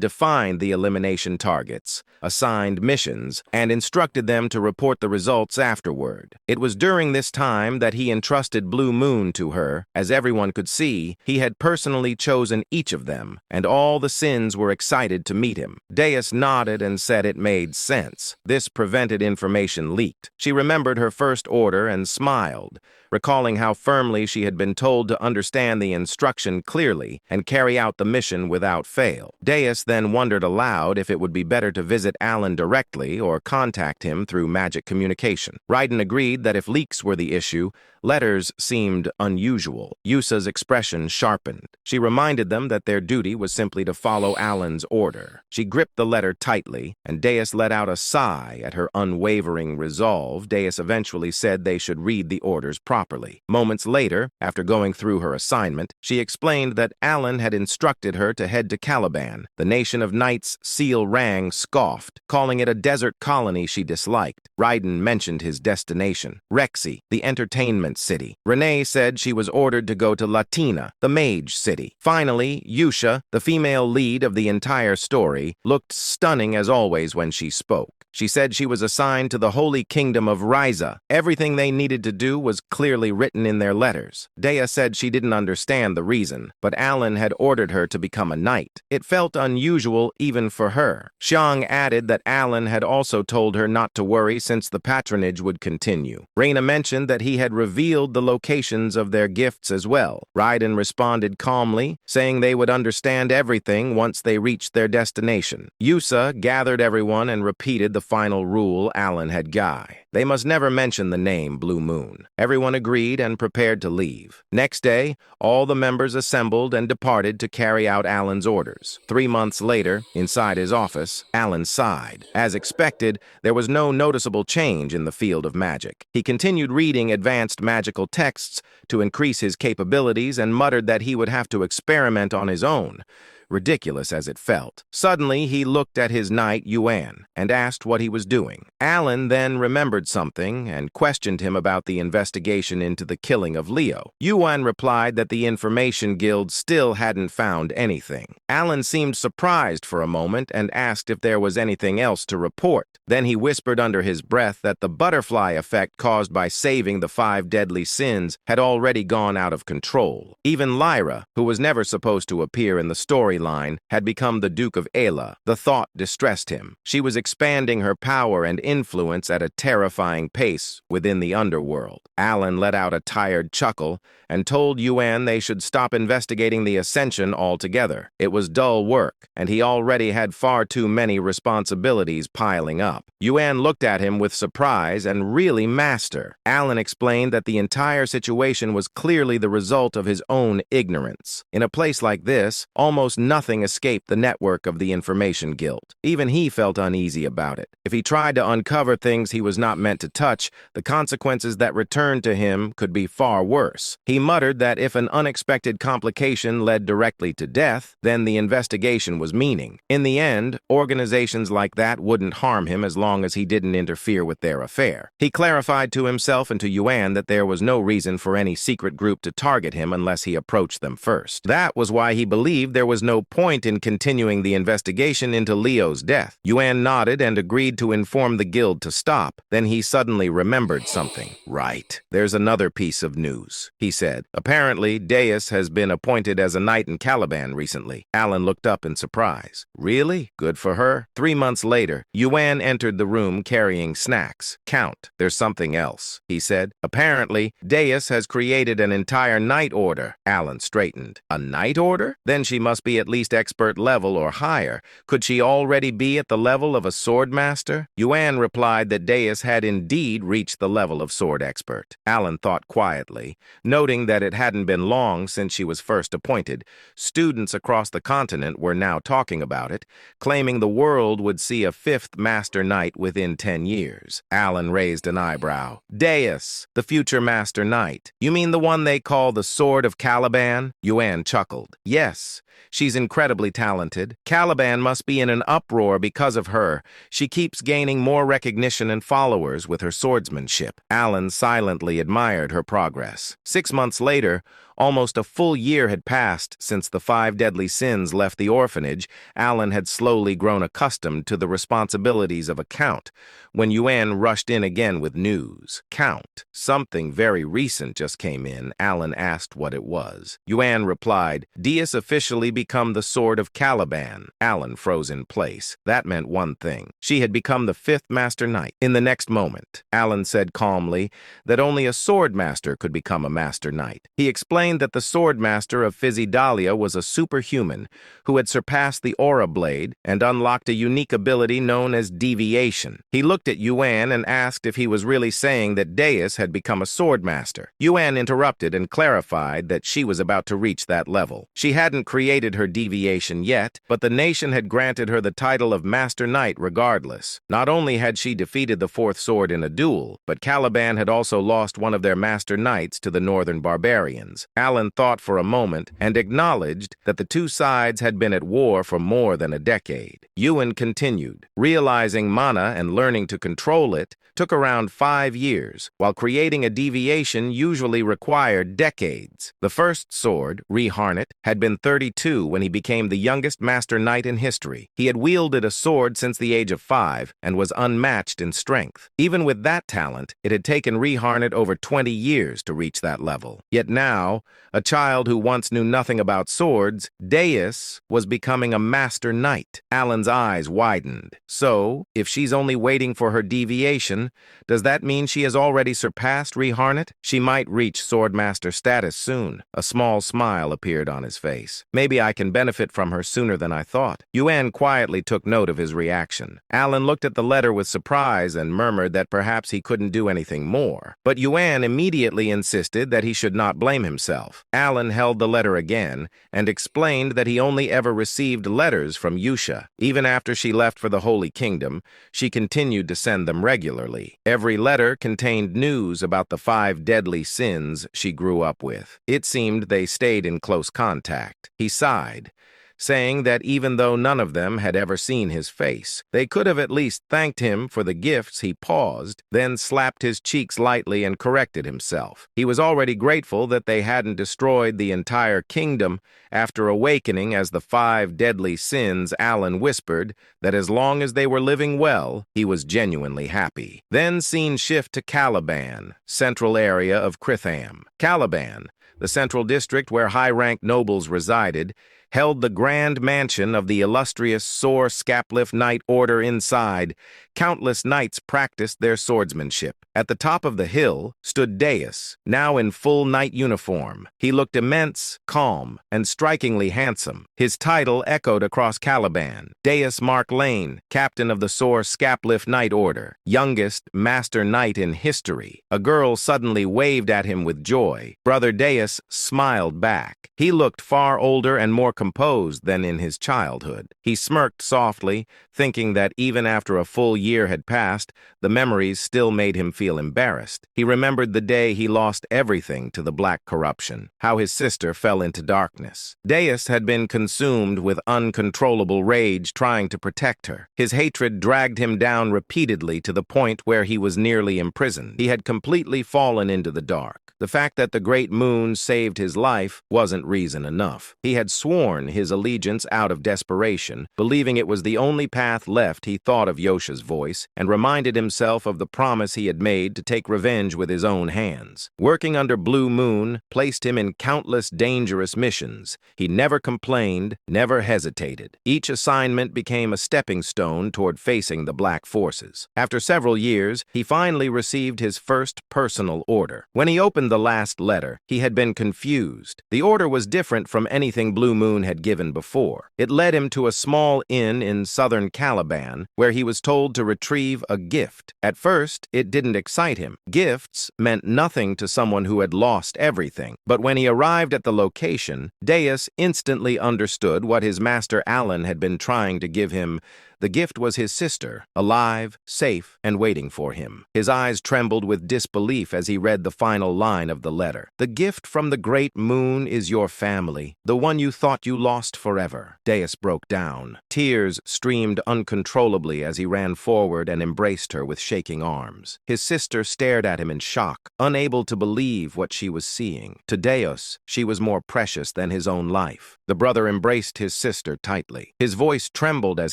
defined the elimination targets, assigned missions, and instructed them to report the results afterward. It was during this time that he entrusted Blue Moon to her. As everyone could see, he had personally chosen each of them, and all the sins were excited to meet him. Deus nodded and said it made sense. This prevented information leaked. She remembered her first order and smiled, recalling how firmly she had been told to understand the instruction clearly and carry out the mission without fail. Deus then wondered aloud if it would be better to visit Alan directly or contact him through magic communication. Raiden agreed that if leaks were the issue, letters seemed unusual. Yusa's expression sharpened. She reminded them that their duty was simply to follow Alan's order. She gripped the letter tightly, and Deus let out a sigh at her unwavering resolve. Deus eventually said they should read the orders properly. Moments later, after going through her assignment, she explained that Alan had instructed her to head to Caliban. The nation of knights Seorang scoffed, calling it a desert colony she disliked. Raiden mentioned his destination, Rexy, the entertainment city. Renee said she was ordered to go to Latina, the mage city. Finally, Yusha, the female lead of the entire story, looked stunning as always when she spoke. She said she was assigned to the Holy Kingdom of Ryza. Everything they needed to do was clearly written in their letters. Dea said she didn't understand the reason, but Alan had ordered her to become a knight. It felt unusual even for her. Xiang added that Alan had also told her not to worry since the patronage would continue. Reina mentioned that he had revealed the locations of their gifts as well. Raiden responded calmly, saying they would understand everything once they reached their destination. Yusa gathered everyone and repeated the final rule Alan had given. They must never mention the name Blue Moon. Everyone agreed and prepared to leave. Next day, all the members assembled and departed to carry out Alan's orders. 3 months later, inside his office, Alan sighed. As expected, there was no noticeable change in the field of magic. He continued reading advanced magical texts to increase his capabilities and muttered that he would have to experiment on his own, ridiculous as it felt. Suddenly, he looked at his knight, Yuan, and asked what he was doing. Alan then remembered something and questioned him about the investigation into the killing of Leo. Yuan replied that the Information Guild still hadn't found anything. Alan seemed surprised for a moment and asked if there was anything else to report. Then he whispered under his breath that the butterfly effect caused by saving the 5 deadly sins had already gone out of control. Even Lyra, who was never supposed to appear in the storyline, had become the Duke of Ayla. The thought distressed him. She was expanding her power and influence at a terrifying pace within the underworld. Alan let out a tired chuckle and told Yuan they should stop investigating the Ascension altogether. It was dull work, and he already had far too many responsibilities piling up. Yuan looked at him with surprise and really master. Alan explained that the entire situation was clearly the result of his own ignorance. In a place like this, almost nothing escaped the network of the Information Guild. Even he felt uneasy about it. If he tried to uncover things he was not meant to touch, the consequences that returned to him could be far worse. He muttered that if an unexpected complication led directly to death, then the investigation was meaning. In the end, organizations like that wouldn't harm him as long as he didn't interfere with their affair. He clarified to himself and to Yuan that there was no reason for any secret group to target him unless he approached them first. That was why he believed there was no point in continuing the investigation into Leo's death. Yuan nodded and agreed to inform the guild to stop. Then he suddenly remembered something. Right. There's another piece of news, he said. Apparently, Deus has been appointed as a knight in Caliban recently. Alan looked up in surprise. Really? Good for her. 3 months later, Yuan entered the room carrying snacks. Count, there's something else, he said. Apparently, Deus has created an entire knight order. Alan straightened. A knight order? Then she must be at least expert level or higher. Could she already be at the level of a sword master? Yuan replied that Deus had indeed reached the level of sword expert. Alan thought quietly, noting that it hadn't been long since she was first appointed. Students across the continent were now talking about it, claiming the world would see a 5th Master Knight within 10 years. Alan raised an eyebrow. Deus, the future Master Knight. You mean the one they call the Sword of Caliban? Yuan chuckled. Yes. She's incredibly talented. Caliban must be in an uproar because of her. She keeps gaining more recognition and followers with her swordsmanship. Alan silently admired her progress. 6 months later, almost a full year had passed since the 5 deadly sins left the orphanage. Alan had slowly grown accustomed to the responsibilities of a count when Yuan rushed in again with news. Count. Something very recent just came in. Alan asked what it was. Yuan replied, Deus officially become the Sword of Caliban. Alan froze in place. That meant one thing. She had become the 5th Master Knight. In the next moment, Alan said calmly that only a sword master could become a Master Knight. He explained that the sword master of Physidalia was a superhuman who had surpassed the Aura Blade and unlocked a unique ability known as deviation. He looked at Yuan and asked if he was really saying that Deus had become a sword master. Yuan interrupted and clarified that she was about to reach that level. She hadn't created her deviation yet, but the nation had granted her the title of Master Knight regardless. Not only had she defeated the 4th sword in a duel, but Caliban had also lost one of their Master Knights to the northern barbarians. Alan thought for a moment and acknowledged that the two sides had been at war for more than a decade. Yuan continued, realizing Manhwa mana and learning to control it took around 5 years, while creating a deviation usually required decades. The first sword, Reharnet, had been 32 when he became the youngest Master Knight in history. He had wielded a sword since the age of 5 and was unmatched in strength. Even with that talent, it had taken Reharnet over 20 years to reach that level. Yet now, a child who once knew nothing about swords, Deus, was becoming a Master Knight. Alan's eyes widened. So, if she's only waiting for her deviation, does that mean she has already surpassed Reharnet? She might reach Swordmaster status soon. A small smile appeared on his face. Maybe I can benefit from her sooner than I thought. Yuan quietly took note of his reaction. Alan looked at the letter with surprise and murmured that perhaps he couldn't do anything more. But Yuan immediately insisted that he should not blame himself. Alan held the letter again and explained that he only ever received letters from Yusha. Even after she left for the Holy Kingdom, she continued to send them regularly. Every letter contained news about the 5 deadly sins she grew up with. It seemed they stayed in close contact. He sighed, saying that even though none of them had ever seen his face, they could have at least thanked him for the gifts. He paused, then slapped his cheeks lightly and corrected himself. He was already grateful that they hadn't destroyed the entire kingdom. After awakening as the 5 deadly sins, Alan whispered that as long as they were living well, he was genuinely happy. Then scene shift to Caliban, central area of Kritham. Caliban, the central district where high-ranked nobles resided, held the grand mansion of the illustrious Sor Scapliff Knight Order inside. Countless knights practiced their swordsmanship. At the top of the hill stood Deus, now in full knight uniform. He looked immense, calm, and strikingly handsome. His title echoed across Caliban. Deus Mark Lane, captain of the Sor Scapliff Knight Order, youngest Master Knight in history. A girl suddenly waved at him with joy. Brother Deus smiled back. He looked far older and more composed than in his childhood. He smirked softly, thinking that even after a full year had passed, the memories still made him feel embarrassed. He remembered the day he lost everything to the black corruption, how his sister fell into darkness. Deus had been consumed with uncontrollable rage trying to protect her. His hatred dragged him down repeatedly to the point where he was nearly imprisoned. He had completely fallen into the dark. The fact that the great moon saved his life wasn't reason enough. He had sworn his allegiance out of desperation, believing it was the only path left. He thought of Yosha's voice and reminded himself of the promise he had made to take revenge with his own hands. Working under Blue Moon placed him in countless dangerous missions. He never complained, never hesitated. Each assignment became a stepping stone toward facing the black forces. After several years, he finally received his first personal order. When he opened the last letter, he had been confused. The order was different from anything Blue Moon had given before. It led him to a small inn in southern Caliban, where he was told to retrieve a gift. At first, it didn't excite him. Gifts meant nothing to someone who had lost everything. But when he arrived at the location, Deus instantly understood what his master Alan had been trying to give him. The gift was his sister, alive, safe, and waiting for him. His eyes trembled with disbelief as he read the final line of the letter. The gift from the great moon is your family, the one you thought you lost forever. Deus broke down. Tears streamed uncontrollably as he ran forward and embraced her with shaking arms. His sister stared at him in shock, unable to believe what she was seeing. To Deus, she was more precious than his own life. The brother embraced his sister tightly. His voice trembled as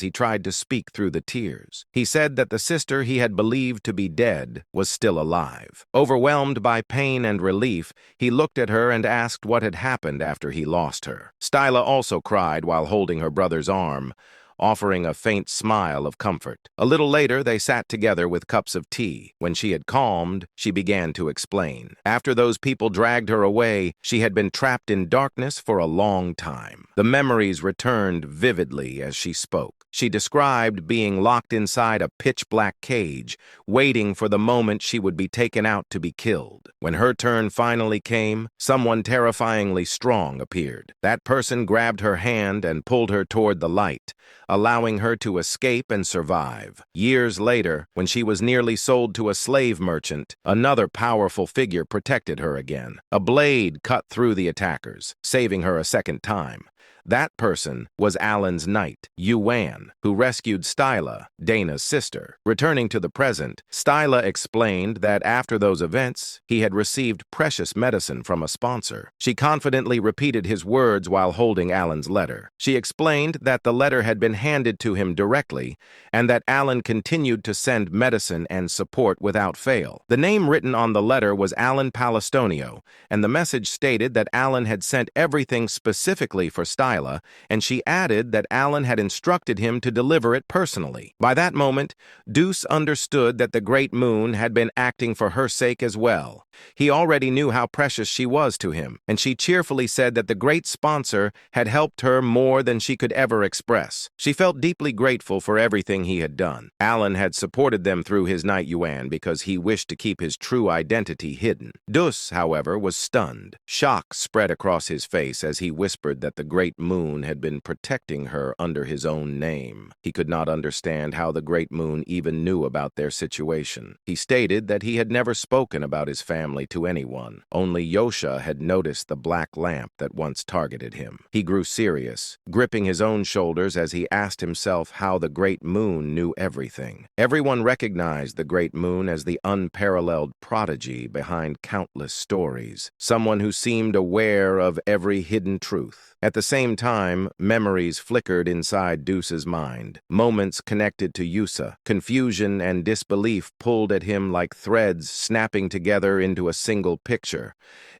he tried to speak through the tears. He said that the sister he had believed to be dead was still alive. Overwhelmed by pain and relief, he looked at her and asked what had happened after he lost her. Styla also cried while holding her brother's arm, offering a faint smile of comfort. A little later, they sat together with cups of tea. When she had calmed, she began to explain. After those people dragged her away, she had been trapped in darkness for a long time. The memories returned vividly as she spoke. She described being locked inside a pitch-black cage, waiting for the moment she would be taken out to be killed. When her turn finally came, someone terrifyingly strong appeared. That person grabbed her hand and pulled her toward the light, allowing her to escape and survive. Years later, when she was nearly sold to a slave merchant, another powerful figure protected her again. A blade cut through the attackers, saving her a second time. That person was Alan's knight, Yuan, who rescued Styla, Dana's sister. Returning to the present, Styla explained that after those events, he had received precious medicine from a sponsor. She confidently repeated his words while holding Alan's letter. She explained that the letter had been handed to him directly and that Alan continued to send medicine and support without fail. The name written on the letter was Alan Palestonio, and the message stated that Alan had sent everything specifically for Styla, and she added that Alan had instructed him to deliver it personally. By that moment, Deuce understood that the Great Moon had been acting for her sake as well. He already knew how precious she was to him, and she cheerfully said that the great sponsor had helped her more than she could ever express. She felt deeply grateful for everything he had done. Alan had supported them through his knight Yuan because he wished to keep his true identity hidden. Dus, however, was stunned. Shock spread across his face as he whispered that the Great Moon had been protecting her under his own name. He could not understand how the Great Moon even knew about their situation. He stated that he had never spoken about his family to anyone. Only Yosha had noticed the black lamp that once targeted him. He grew serious, gripping his own shoulders as he asked himself how the Great Moon knew everything. Everyone recognized the Great Moon as the unparalleled prodigy behind countless stories, someone who seemed aware of every hidden truth. At the same time, memories flickered inside Deuce's mind. Moments connected to Yusa. Confusion and disbelief pulled at him like threads snapping together into a single picture.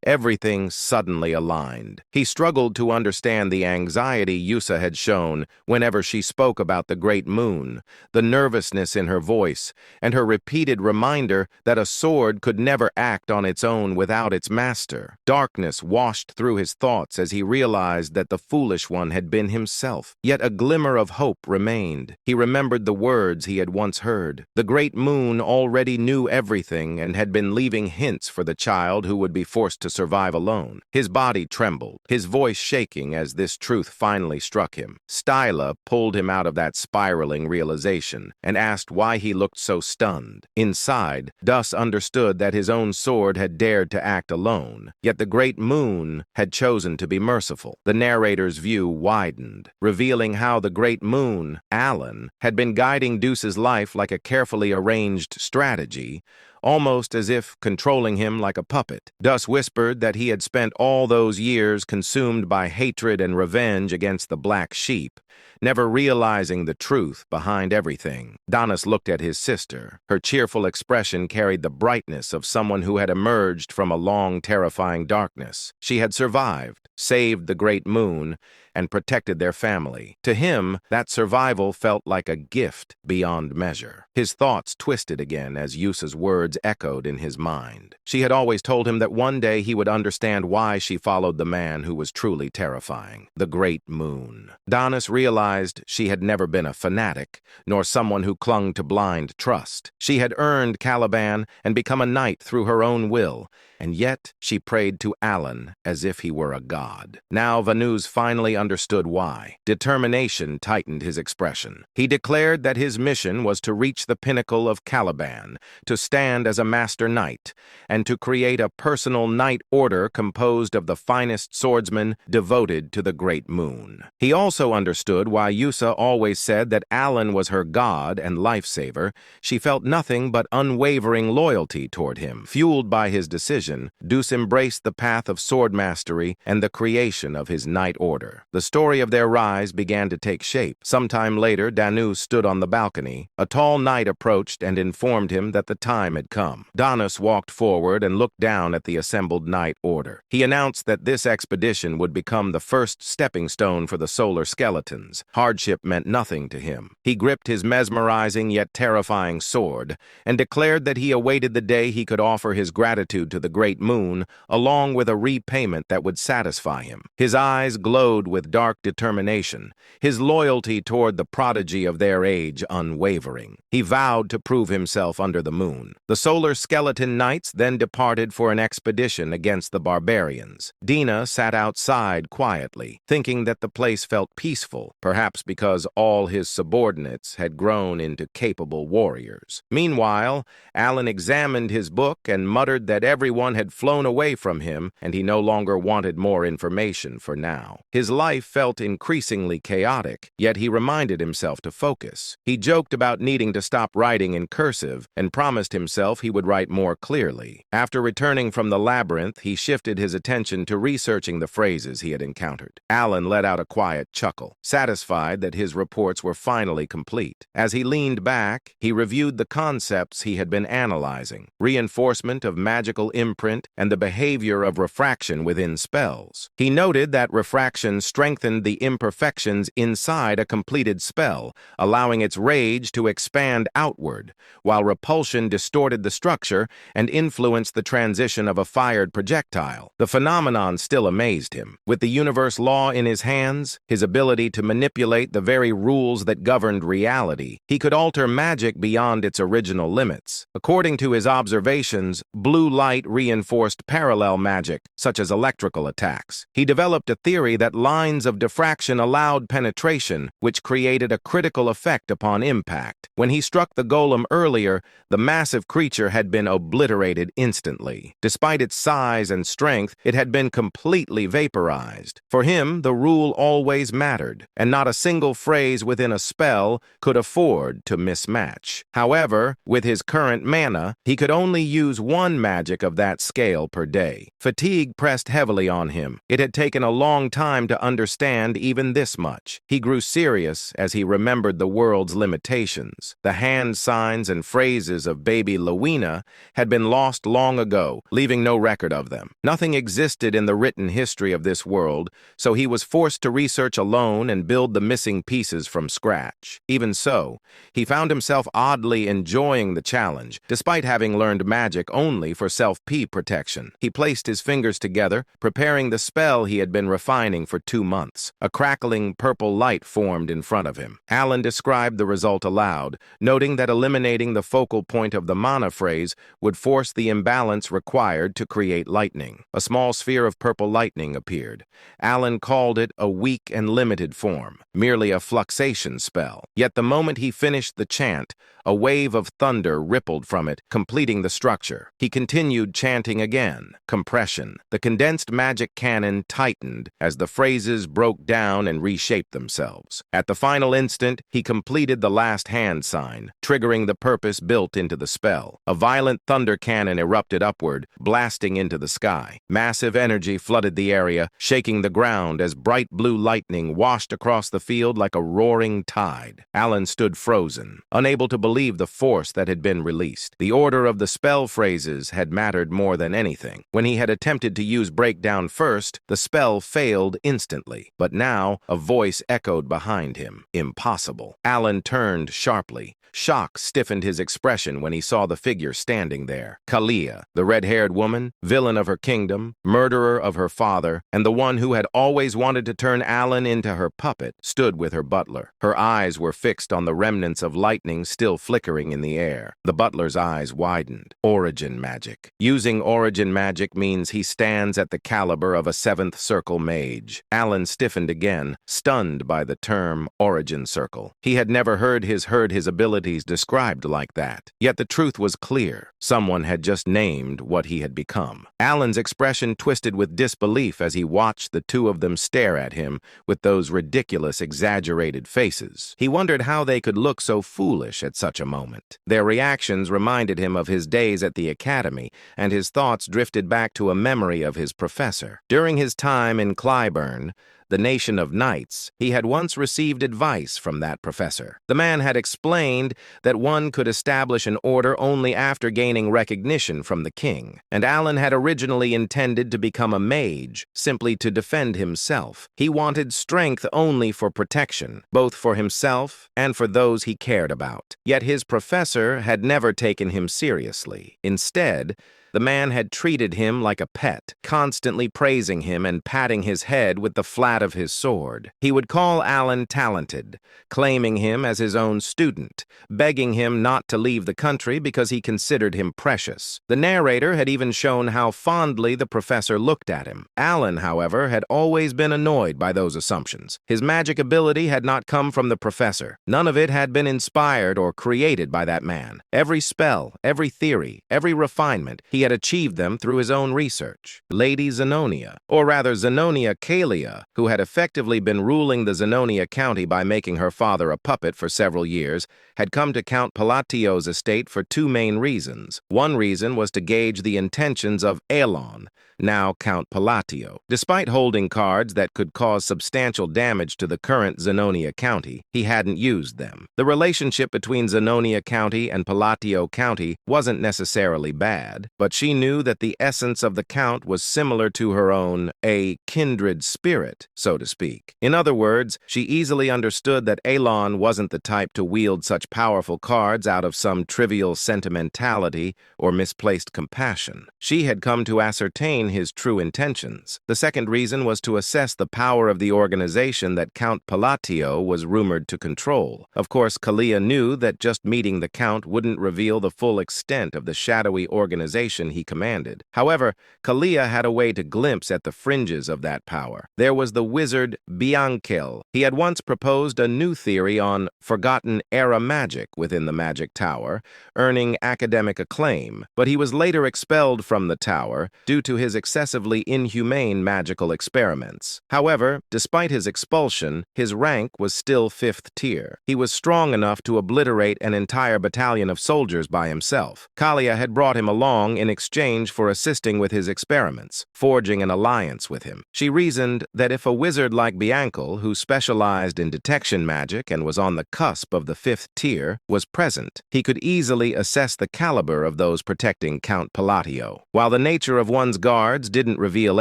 Everything suddenly aligned. He struggled to understand the anxiety Yusa had shown whenever she spoke about the Great Moon, the nervousness in her voice, and her repeated reminder that a sword could never act on its own without its master. Darkness washed through his thoughts as he realized that the foolish one had been himself. Yet a glimmer of hope remained. He remembered the words he had once heard. The Great Moon already knew everything and had been leaving hints for the child who would be forced to survive alone. His body trembled, his voice shaking as this truth finally struck him. Styla pulled him out of that spiraling realization and asked why he looked so stunned. Inside, Dus understood that his own sword had dared to act alone, yet the Great Moon had chosen to be merciful. The narrator's view widened, revealing how the Great Moon, Alan, had been guiding Deuce's life like a carefully arranged strategy, almost as if controlling him like a puppet. Dus whispered that he had spent all those years consumed by hatred and revenge against the Black Sheep, never realizing the truth behind everything. Danis looked at his sister. Her cheerful expression carried the brightness of someone who had emerged from a long, terrifying darkness. She had survived, saved the Great Moon, and protected their family. To him, that survival felt like a gift beyond measure. His thoughts twisted again as Yusa's words echoed in his mind. She had always told him that one day he would understand why she followed the man who was truly terrifying, the Great Moon. Danis realized she had never been a fanatic, nor someone who clung to blind trust. She had earned Caliban and become a knight through her own will, and yet she prayed to Alan as if he were a god. Now Vanuz finally understood why. Determination tightened his expression. He declared that his mission was to reach the pinnacle of Caliban, to stand as a master knight, and to create a personal knight order composed of the finest swordsmen devoted to the Great Moon. He also understood why Yusa always said that Alan was her god and lifesaver. She felt nothing but unwavering loyalty toward him. Fueled by his decision, Deuce embraced the path of sword mastery and the creation of his knight order. The story of their rise began to take shape. Sometime later, Danu stood on the balcony. A tall knight approached and informed him that the time had come. Danis walked forward and looked down at the assembled knight order. He announced that this expedition would become the first stepping stone for the solar skeletons. Hardship meant nothing to him. He gripped his mesmerizing yet terrifying sword and declared that he awaited the day he could offer his gratitude to the Great Moon, along with a repayment that would satisfy him. His eyes glowed with dark determination, his loyalty toward the prodigy of their age unwavering. He vowed to prove himself under the moon. The solar skeleton knights then departed for an expedition against the barbarians. Dina sat outside quietly, thinking that the place felt peaceful, perhaps because all his subordinates had grown into capable warriors. Meanwhile, Alan examined his book and muttered that everyone had flown away from him and he no longer wanted more information for now. His life felt increasingly chaotic, yet he reminded himself to focus. He joked about needing to stop writing in cursive and promised himself he would write more clearly. After returning from the labyrinth, he shifted his attention to researching the phrases he had encountered. Alan let out a quiet chuckle, satisfied that his reports were finally complete. As he leaned back, he reviewed the concepts he had been analyzing: reinforcement of magical imprint and the behavior of refraction within spells. He noted that refraction strengthened the imperfections inside a completed spell, allowing its rage to expand outward, while repulsion distorted the structure and influenced the transition of a fired projectile. The phenomenon still amazed him. With the universe law in his hands, his ability to manipulate the very rules that governed reality, he could alter magic beyond its original limits. According to his observations, blue light reinforced parallel magic, such as electrical attacks. He developed a theory that lines of diffraction allowed penetration, which created a critical effect upon impact. When he struck the golem earlier, the massive creature had been obliterated instantly. Despite its size and strength, it had been completely vaporized. For him, the rule always mattered, and not a single phrase within a spell could afford to mismatch. However, with his current mana, he could only use one magic of that scale per day. Fatigue pressed heavily on him. It had taken a long time to understand even this much. He grew serious as he remembered the world's limitations. The hand signs and phrases of baby Lowena had been lost long ago, leaving no record of them. Nothing existed in the written history of this world, so he was forced to research alone and build the missing pieces from scratch. Even so, he found himself oddly enjoying the challenge, despite having learned magic only for self-P protection. He placed his fingers together, preparing the spell he had been refining for 2 months. A crackling purple light formed in front of him. Alan described the result aloud, noting that eliminating the focal point of the mana phrase would force the imbalance required to create lightning. A small sphere of purple lightning appeared. Alan called it a weak and limited form, merely a fluxation spell. Yet the moment he finished the chant, a wave of thunder rippled from it, completing the structure. He continued chanting again. Compression. The condensed magic cannon tightened as the phrases broke down and reshaped themselves. At the final instant, he completed the last hand sign, triggering the purpose built into the spell. A violent thunder cannon erupted upward, blasting into the sky. Massive energy flooded the area, shaking the ground as bright blue lightning washed across the field like a roaring tide. Alan stood frozen, unable to believe the force that had been released. The order of the spell phrases had mattered more than anything. When he had attempted to use breakdown first, the spell failed instantly. But now, a voice echoed behind him. Impossible. Alan turned sharply. Shock stiffened his expression when he saw the figure standing there. Kalia, the red-haired woman, villain of her kingdom, murderer of her father, and the one who had always wanted to turn Alan into her puppet, stood with her butler. Her eyes were fixed on the remnants of lightning still flickering in the air. The butler's eyes widened. Origin magic. Using origin magic means he stands at the caliber of a 7th circle mage. Alan stiffened again, stunned by the term origin circle. He had never heard his abilities described like that. Yet the truth was clear. Someone had just named what he had become. Alan's expression twisted with disbelief as he watched the two of them stare at him with those ridiculous, exaggerated faces. He wondered how they could look so foolish at such a moment. Their reactions reminded him of his days at the academy, and his thoughts drifted back to a memory of his professor. During his time in Clyburn, the nation of knights, he had once received advice from that professor. The man had explained that one could establish an order only after gaining recognition from the king, and Alan had originally intended to become a mage, simply to defend himself. He wanted strength only for protection, both for himself and for those he cared about. Yet his professor had never taken him seriously. Instead, the man had treated him like a pet, constantly praising him and patting his head with the flat flat of his sword. He would call Alan talented, claiming him as his own student, begging him not to leave the country because he considered him precious. The narrator had even shown how fondly the professor looked at him. Alan, however, had always been annoyed by those assumptions. His magic ability had not come from the professor. None of it had been inspired or created by that man. Every spell, every theory, every refinement, he had achieved them through his own research. Lady Zenonia, or rather Zenonia Kalia, who had effectively been ruling the Zenonia County by making her father a puppet for several years, had come to Count Palatio's estate for two main reasons. One reason was to gauge the intentions of Elon, now Count Palatio. Despite holding cards that could cause substantial damage to the current Zenonia County, he hadn't used them. The relationship between Zenonia County and Palatio County wasn't necessarily bad, but she knew that the essence of the Count was similar to her own, a kindred spirit, so to speak. In other words, she easily understood that Elon wasn't the type to wield such powerful cards out of some trivial sentimentality or misplaced compassion. She had come to ascertain his true intentions. The second reason was to assess the power of the organization that Count Palatio was rumored to control. Of course, Kalia knew that just meeting the Count wouldn't reveal the full extent of the shadowy organization he commanded. However, Kalia had a way to glimpse at the fringes of that power. There was the wizard Bianchel. He had once proposed a new theory on forgotten era magic within the Magic Tower, earning academic acclaim, but he was later expelled from the tower due to his excessively inhumane magical experiments. However, despite his expulsion, his rank was still 5th tier. He was strong enough to obliterate an entire battalion of soldiers by himself. Kalia had brought him along in exchange for assisting with his experiments, forging an alliance with him. She reasoned that if a wizard like Bianchel, who specialized in detection magic and was on the cusp of the 5th tier, was present, he could easily assess the caliber of those protecting Count Palatio. While the nature of one's guards didn't reveal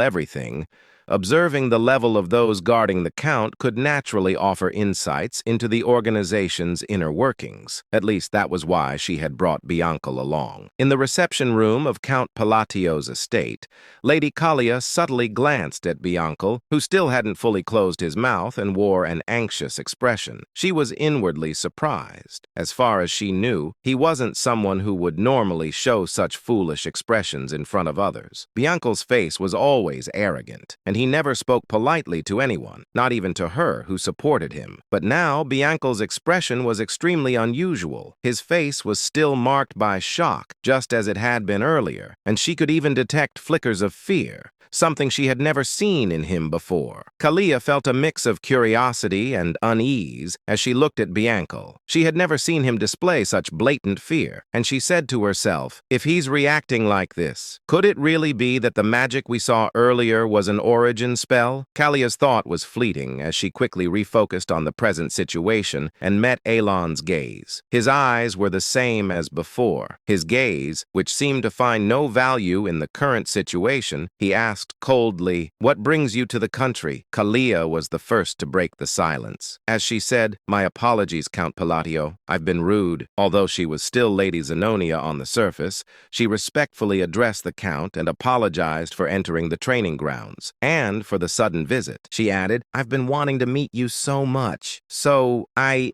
everything, observing the level of those guarding the Count could naturally offer insights into the organization's inner workings. At least that was why she had brought Bianchel along. In the reception room of Count Palatio's estate, Lady Kalia subtly glanced at Bianchel, who still hadn't fully closed his mouth and wore an anxious expression. She was inwardly surprised. As far as she knew, he wasn't someone who would normally show such foolish expressions in front of others. Bianchel's face was always arrogant, and he never spoke politely to anyone, not even to her who supported him. But now Bianchel's expression was extremely unusual. His face was still marked by shock, just as it had been earlier, and she could even detect flickers of fear, something she had never seen in him before. Kalia felt a mix of curiosity and unease as she looked at Bianchel. She had never seen him display such blatant fear, and she said to herself, if he's reacting like this, could it really be that the magic we saw earlier was an origin spell? Kalia's thought was fleeting as she quickly refocused on the present situation and met Elon's gaze. His eyes were the same as before. His gaze, which seemed to find no value in the current situation, he asked coldly, "What brings you to the country?" Kalia was the first to break the silence. As she said, "My apologies, Count Palatio. I've been rude." Although she was still Lady Zenonia on the surface, she respectfully addressed the Count and apologized for entering the training grounds, and for the sudden visit. She added, "I've been wanting to meet you so much.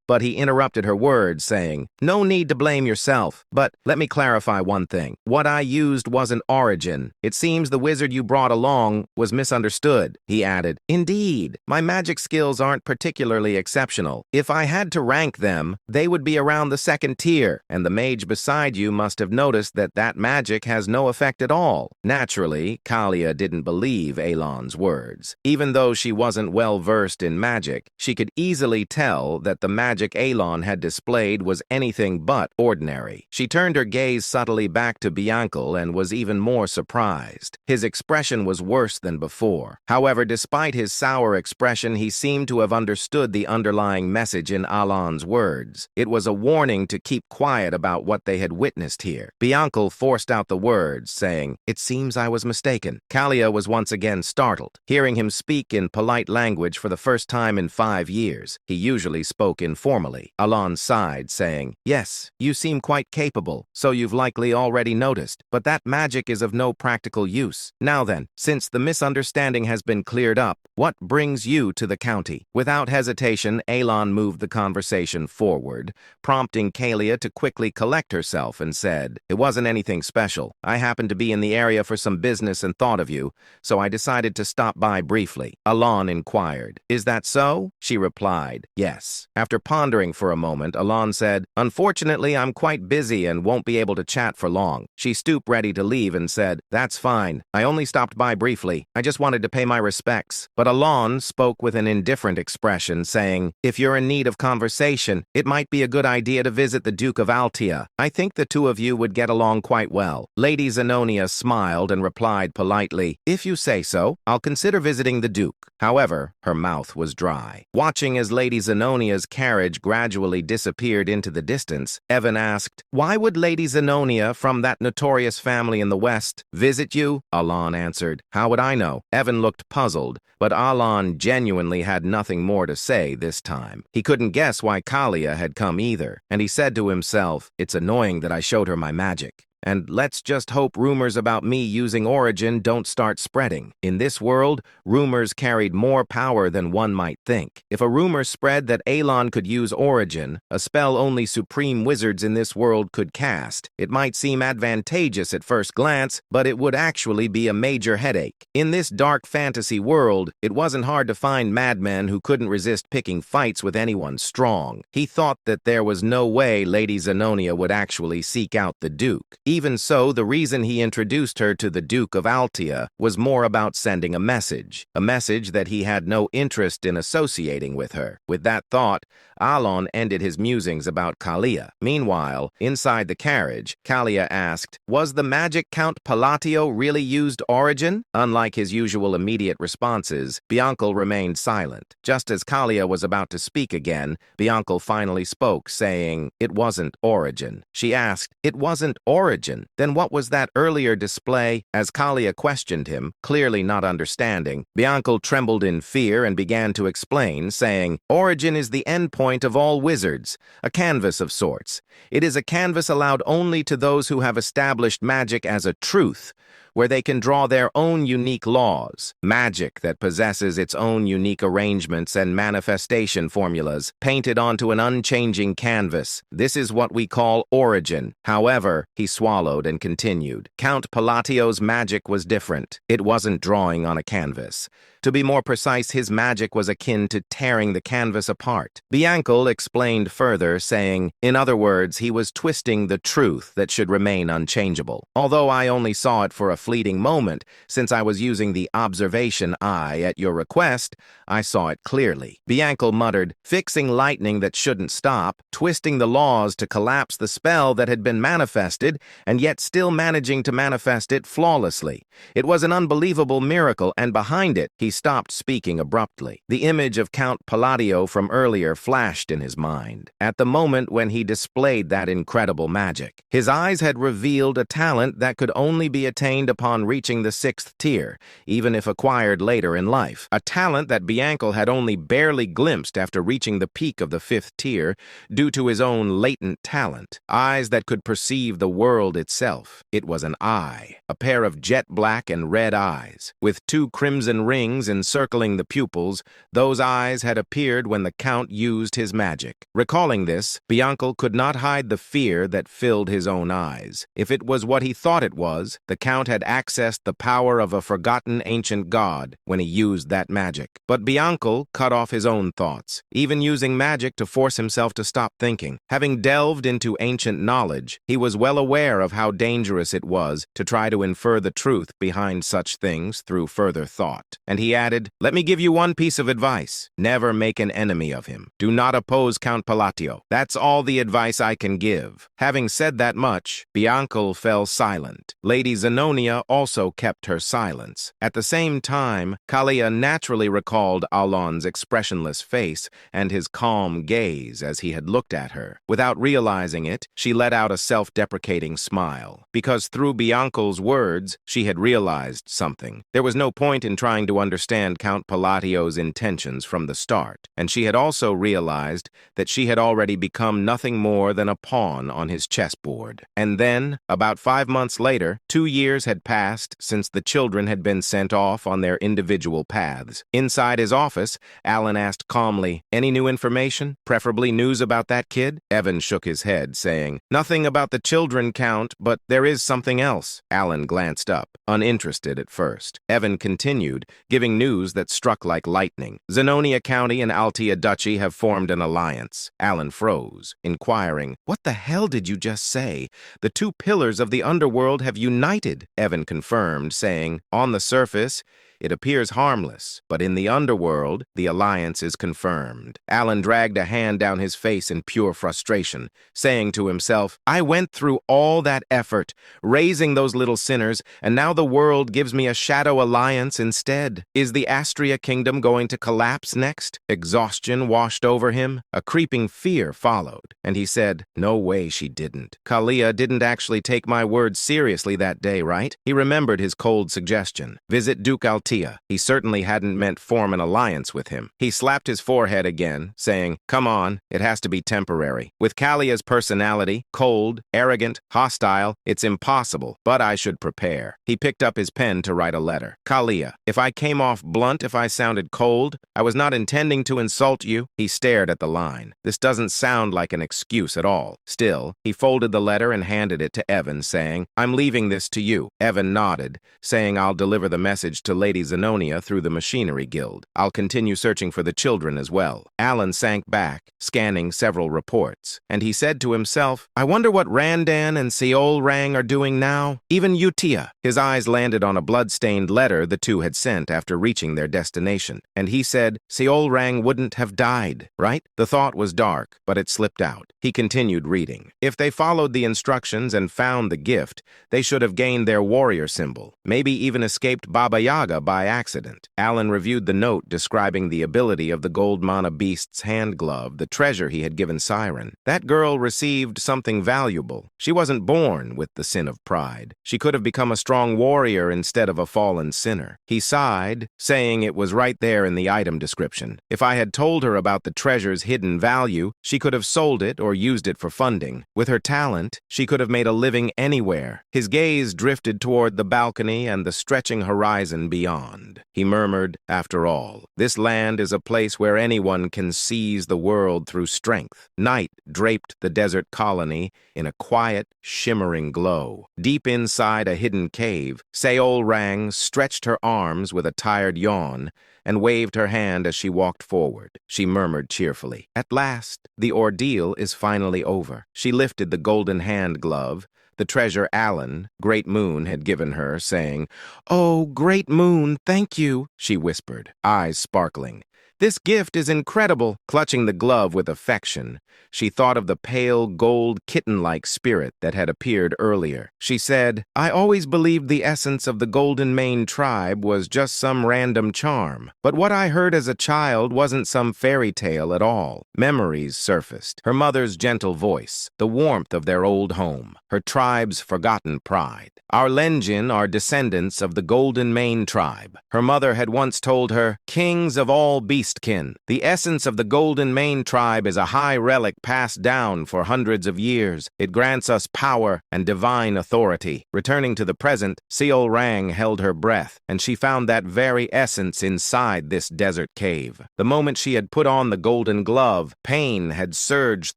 But he interrupted her words, saying, "No need to blame yourself, but let me clarify one thing. What I used wasn't origin. It seems the wizard you brought along was misunderstood." He added, "Indeed, my magic skills aren't particularly exceptional. If I had to rank them, they would be around the 2nd tier, and the mage beside you must have noticed that that magic has no effect at all." Naturally, Kalia didn't believe Elon's words. Even though she wasn't well-versed in magic, she could easily tell that the magic Elon had displayed was anything but ordinary. She turned her gaze subtly back to Bianchel and was even more surprised. His expression was worse than before. However, despite his sour expression, he seemed to have understood the underlying message in Alon's words. It was a warning to keep quiet about what they had witnessed here. Bianchel forced out the words, saying, "It seems I was mistaken." Kalia was once again startled. startled. Hearing him speak in polite language for the first time in 5 years, he usually spoke informally. Alon sighed, saying, "Yes, you seem quite capable, so you've likely already noticed, but that magic is of no practical use. Now then, since the misunderstanding has been cleared up, what brings you to the county?" Without hesitation, Alon moved the conversation forward, prompting Kalia to quickly collect herself and said, "It wasn't anything special. I happened to be in the area for some business and thought of you, so I decided to stop by briefly." Alon inquired, "Is that so?" She replied, "Yes." After pondering for a moment, Alon said, "Unfortunately, I'm quite busy and won't be able to chat for long." She stooped ready to leave and said, "That's fine. I only stopped by briefly. I just wanted to pay my respects." But Alon spoke with an indifferent expression, saying, "If you're in need of conversation, it might be a good idea to visit the Duke of Altia. I think the two of you would get along quite well." Lady Zenonia smiled and replied politely, "If you say so, I'll consider visiting the Duke." However, her mouth was dry. Watching as Lady Zenonia's carriage gradually disappeared into the distance, Evan asked, "Why would Lady Zenonia from that notorious family in the West visit you?" Alon answered, "How would I know?" Evan looked puzzled, but Alon genuinely had nothing more to say this time. He couldn't guess why Kalia had come either, and he said to himself, "It's annoying that I showed her my magic. And let's just hope rumors about me using Origin don't start spreading. In this world, rumors carried more power than one might think. If a rumor spread that Alon could use Origin, a spell only supreme wizards in this world could cast, it might seem advantageous at first glance, but it would actually be a major headache. In this dark fantasy world, it wasn't hard to find madmen who couldn't resist picking fights with anyone strong. He thought that there was no way Lady Zenonia would actually seek out the Duke. Even so, the reason he introduced her to the Duke of Altia was more about sending a message that he had no interest in associating with her. With that thought, Alon ended his musings about Kalia. Meanwhile, inside the carriage, Kalia asked, "Was the magic Count Palatio really used Origin?" Unlike his usual immediate responses, Bianca remained silent. Just as Kalia was about to speak again, Bianca finally spoke, saying, "It wasn't Origin." She asked, "It wasn't Origin? Then what was that earlier display?" As Kalia questioned him, clearly not understanding, Bianca trembled in fear and began to explain, saying, "Origin is the endpoint of all wizards, a canvas of sorts. It is a canvas allowed only to those who have established magic as a truth, where they can draw their own unique laws. Magic that possesses its own unique arrangements and manifestation formulas, painted onto an unchanging canvas. This is what we call Origin." However, he swallowed and continued, "Count Palatio's magic was different. It wasn't drawing on a canvas. To be more precise, his magic was akin to tearing the canvas apart." Bianca explained further, saying, "In other words, he was twisting the truth that should remain unchangeable. Although I only saw it for a fleeting moment, since I was using the observation eye at your request, I saw it clearly." Bianca muttered, "Fixing lightning that shouldn't stop, twisting the laws to collapse the spell that had been manifested, and yet still managing to manifest it flawlessly. It was an unbelievable miracle, and behind it," he stopped speaking abruptly. The image of Count Palladio from earlier flashed in his mind. At the moment when he displayed that incredible magic, his eyes had revealed a talent that could only be attained upon reaching the 6th tier, even if acquired later in life. A talent that Bianca had only barely glimpsed after reaching the peak of the 5th tier due to his own latent talent. Eyes that could perceive the world itself. It was an eye, a pair of jet black and red eyes, with 2 crimson rings encircling the pupils. Those eyes had appeared when the Count used his magic. Recalling this, Bianca could not hide the fear that filled his own eyes. If it was what he thought it was, the Count had accessed the power of a forgotten ancient god when he used that magic. But Bianca cut off his own thoughts, even using magic to force himself to stop thinking. Having delved into ancient knowledge, he was well aware of how dangerous it was to try to infer the truth behind such things through further thought, and he he added, "Let me give you one piece of advice. Never make an enemy of him. Do not oppose Count Palatio. That's all the advice I can give." Having said that much, Bianca fell silent. Lady Zenonia also kept her silence. At the same time, Kalia naturally recalled Alon's expressionless face and his calm gaze as he had looked at her. Without realizing it, she let out a self-deprecating smile, because through Bianca's words, she had realized something. There was no point in trying to understand Count Palatio's intentions from the start, and she had also realized that she had already become nothing more than a pawn on his chessboard. And then, about 5 months later, 2 years had passed since the children had been sent off on their individual paths. Inside his office, Alan asked calmly, "Any new information? Preferably news about that kid?" Evan shook his head, saying, "Nothing about the children, Count, but there is something else." Alan glanced up, uninterested at first. Evan continued, giving news that struck like lightning. Zenonia County and Altea Duchy have formed an alliance. Alan froze, inquiring, "What the hell did you just say? The two pillars of the underworld have united," Evan confirmed, saying, "On the surface, it appears harmless, but in the underworld, the alliance is confirmed." Alan dragged a hand down his face in pure frustration, saying to himself, "I went through all that effort, raising those little sinners, and now the world gives me a shadow alliance instead. Is the Astria kingdom going to collapse next?" Exhaustion washed over him. A creeping fear followed, and he said, "No way she didn't. Kalia didn't actually take my words seriously that day, right?" He remembered his cold suggestion. Visit Duke Altea. He certainly hadn't meant form an alliance with him. He slapped his forehead again, saying, "Come on, it has to be temporary. With Kalia's personality, cold, arrogant, hostile, it's impossible, but I should prepare." He picked up his pen to write a letter. "Kalia, if I came off blunt, if I sounded cold, I was not intending to insult you." He stared at the line. This doesn't sound like an excuse at all. Still, he folded the letter and handed it to Evan, saying, "I'm leaving this to you." Evan nodded, saying, "I'll deliver the message to Lady Zenonia through the Machinery Guild. I'll continue searching for the children as well." Alan sank back, scanning several reports, and he said to himself, "I wonder what Randan and Seol Rang are doing now. Even Utia." His eyes landed on a blood-stained letter the two had sent after reaching their destination, and he said, "Seol Rang wouldn't have died, right?" The thought was dark, but it slipped out. He continued reading. If they followed the instructions and found the gift, they should have gained their warrior symbol, maybe even escaped Baba Yaga by accident. Alan reviewed the note describing the ability of the gold mana beast's hand glove, the treasure he had given Siren. That girl received something valuable. She wasn't born with the sin of pride. She could have become a strong warrior instead of a fallen sinner. He sighed, saying it was right there in the item description. If I had told her about the treasure's hidden value, she could have sold it or used it for funding. With her talent, she could have made a living anywhere. His gaze drifted toward the balcony and the stretching horizon beyond. He murmured, "After all, this land is a place where anyone can seize the world through strength." Night draped the desert colony in a quiet, shimmering glow. Deep inside a hidden cave, Seol Rang stretched her arms with a tired yawn and waved her hand as she walked forward. She murmured cheerfully, "At last, the ordeal is finally over." She lifted the golden hand glove, the treasure Alan, Great Moon, had given her, saying, "Oh, Great Moon, thank you," she whispered, eyes sparkling. "This gift is incredible." Clutching the glove with affection, she thought of the pale, gold, kitten-like spirit that had appeared earlier. She said, "I always believed the essence of the Golden Mane tribe was just some random charm. But what I heard as a child wasn't some fairy tale at all." Memories surfaced. Her mother's gentle voice, the warmth of their old home, her tribe's forgotten pride. "Our Lenjin are descendants of the Golden Mane tribe." Her mother had once told her, "Kings of all beastkin. The essence of the Golden Mane tribe is a high relic passed down for hundreds of years. It grants us power and divine authority." Returning to the present, Seol Rang held her breath, and she found that very essence inside this desert cave. The moment she had put on the golden glove, pain had surged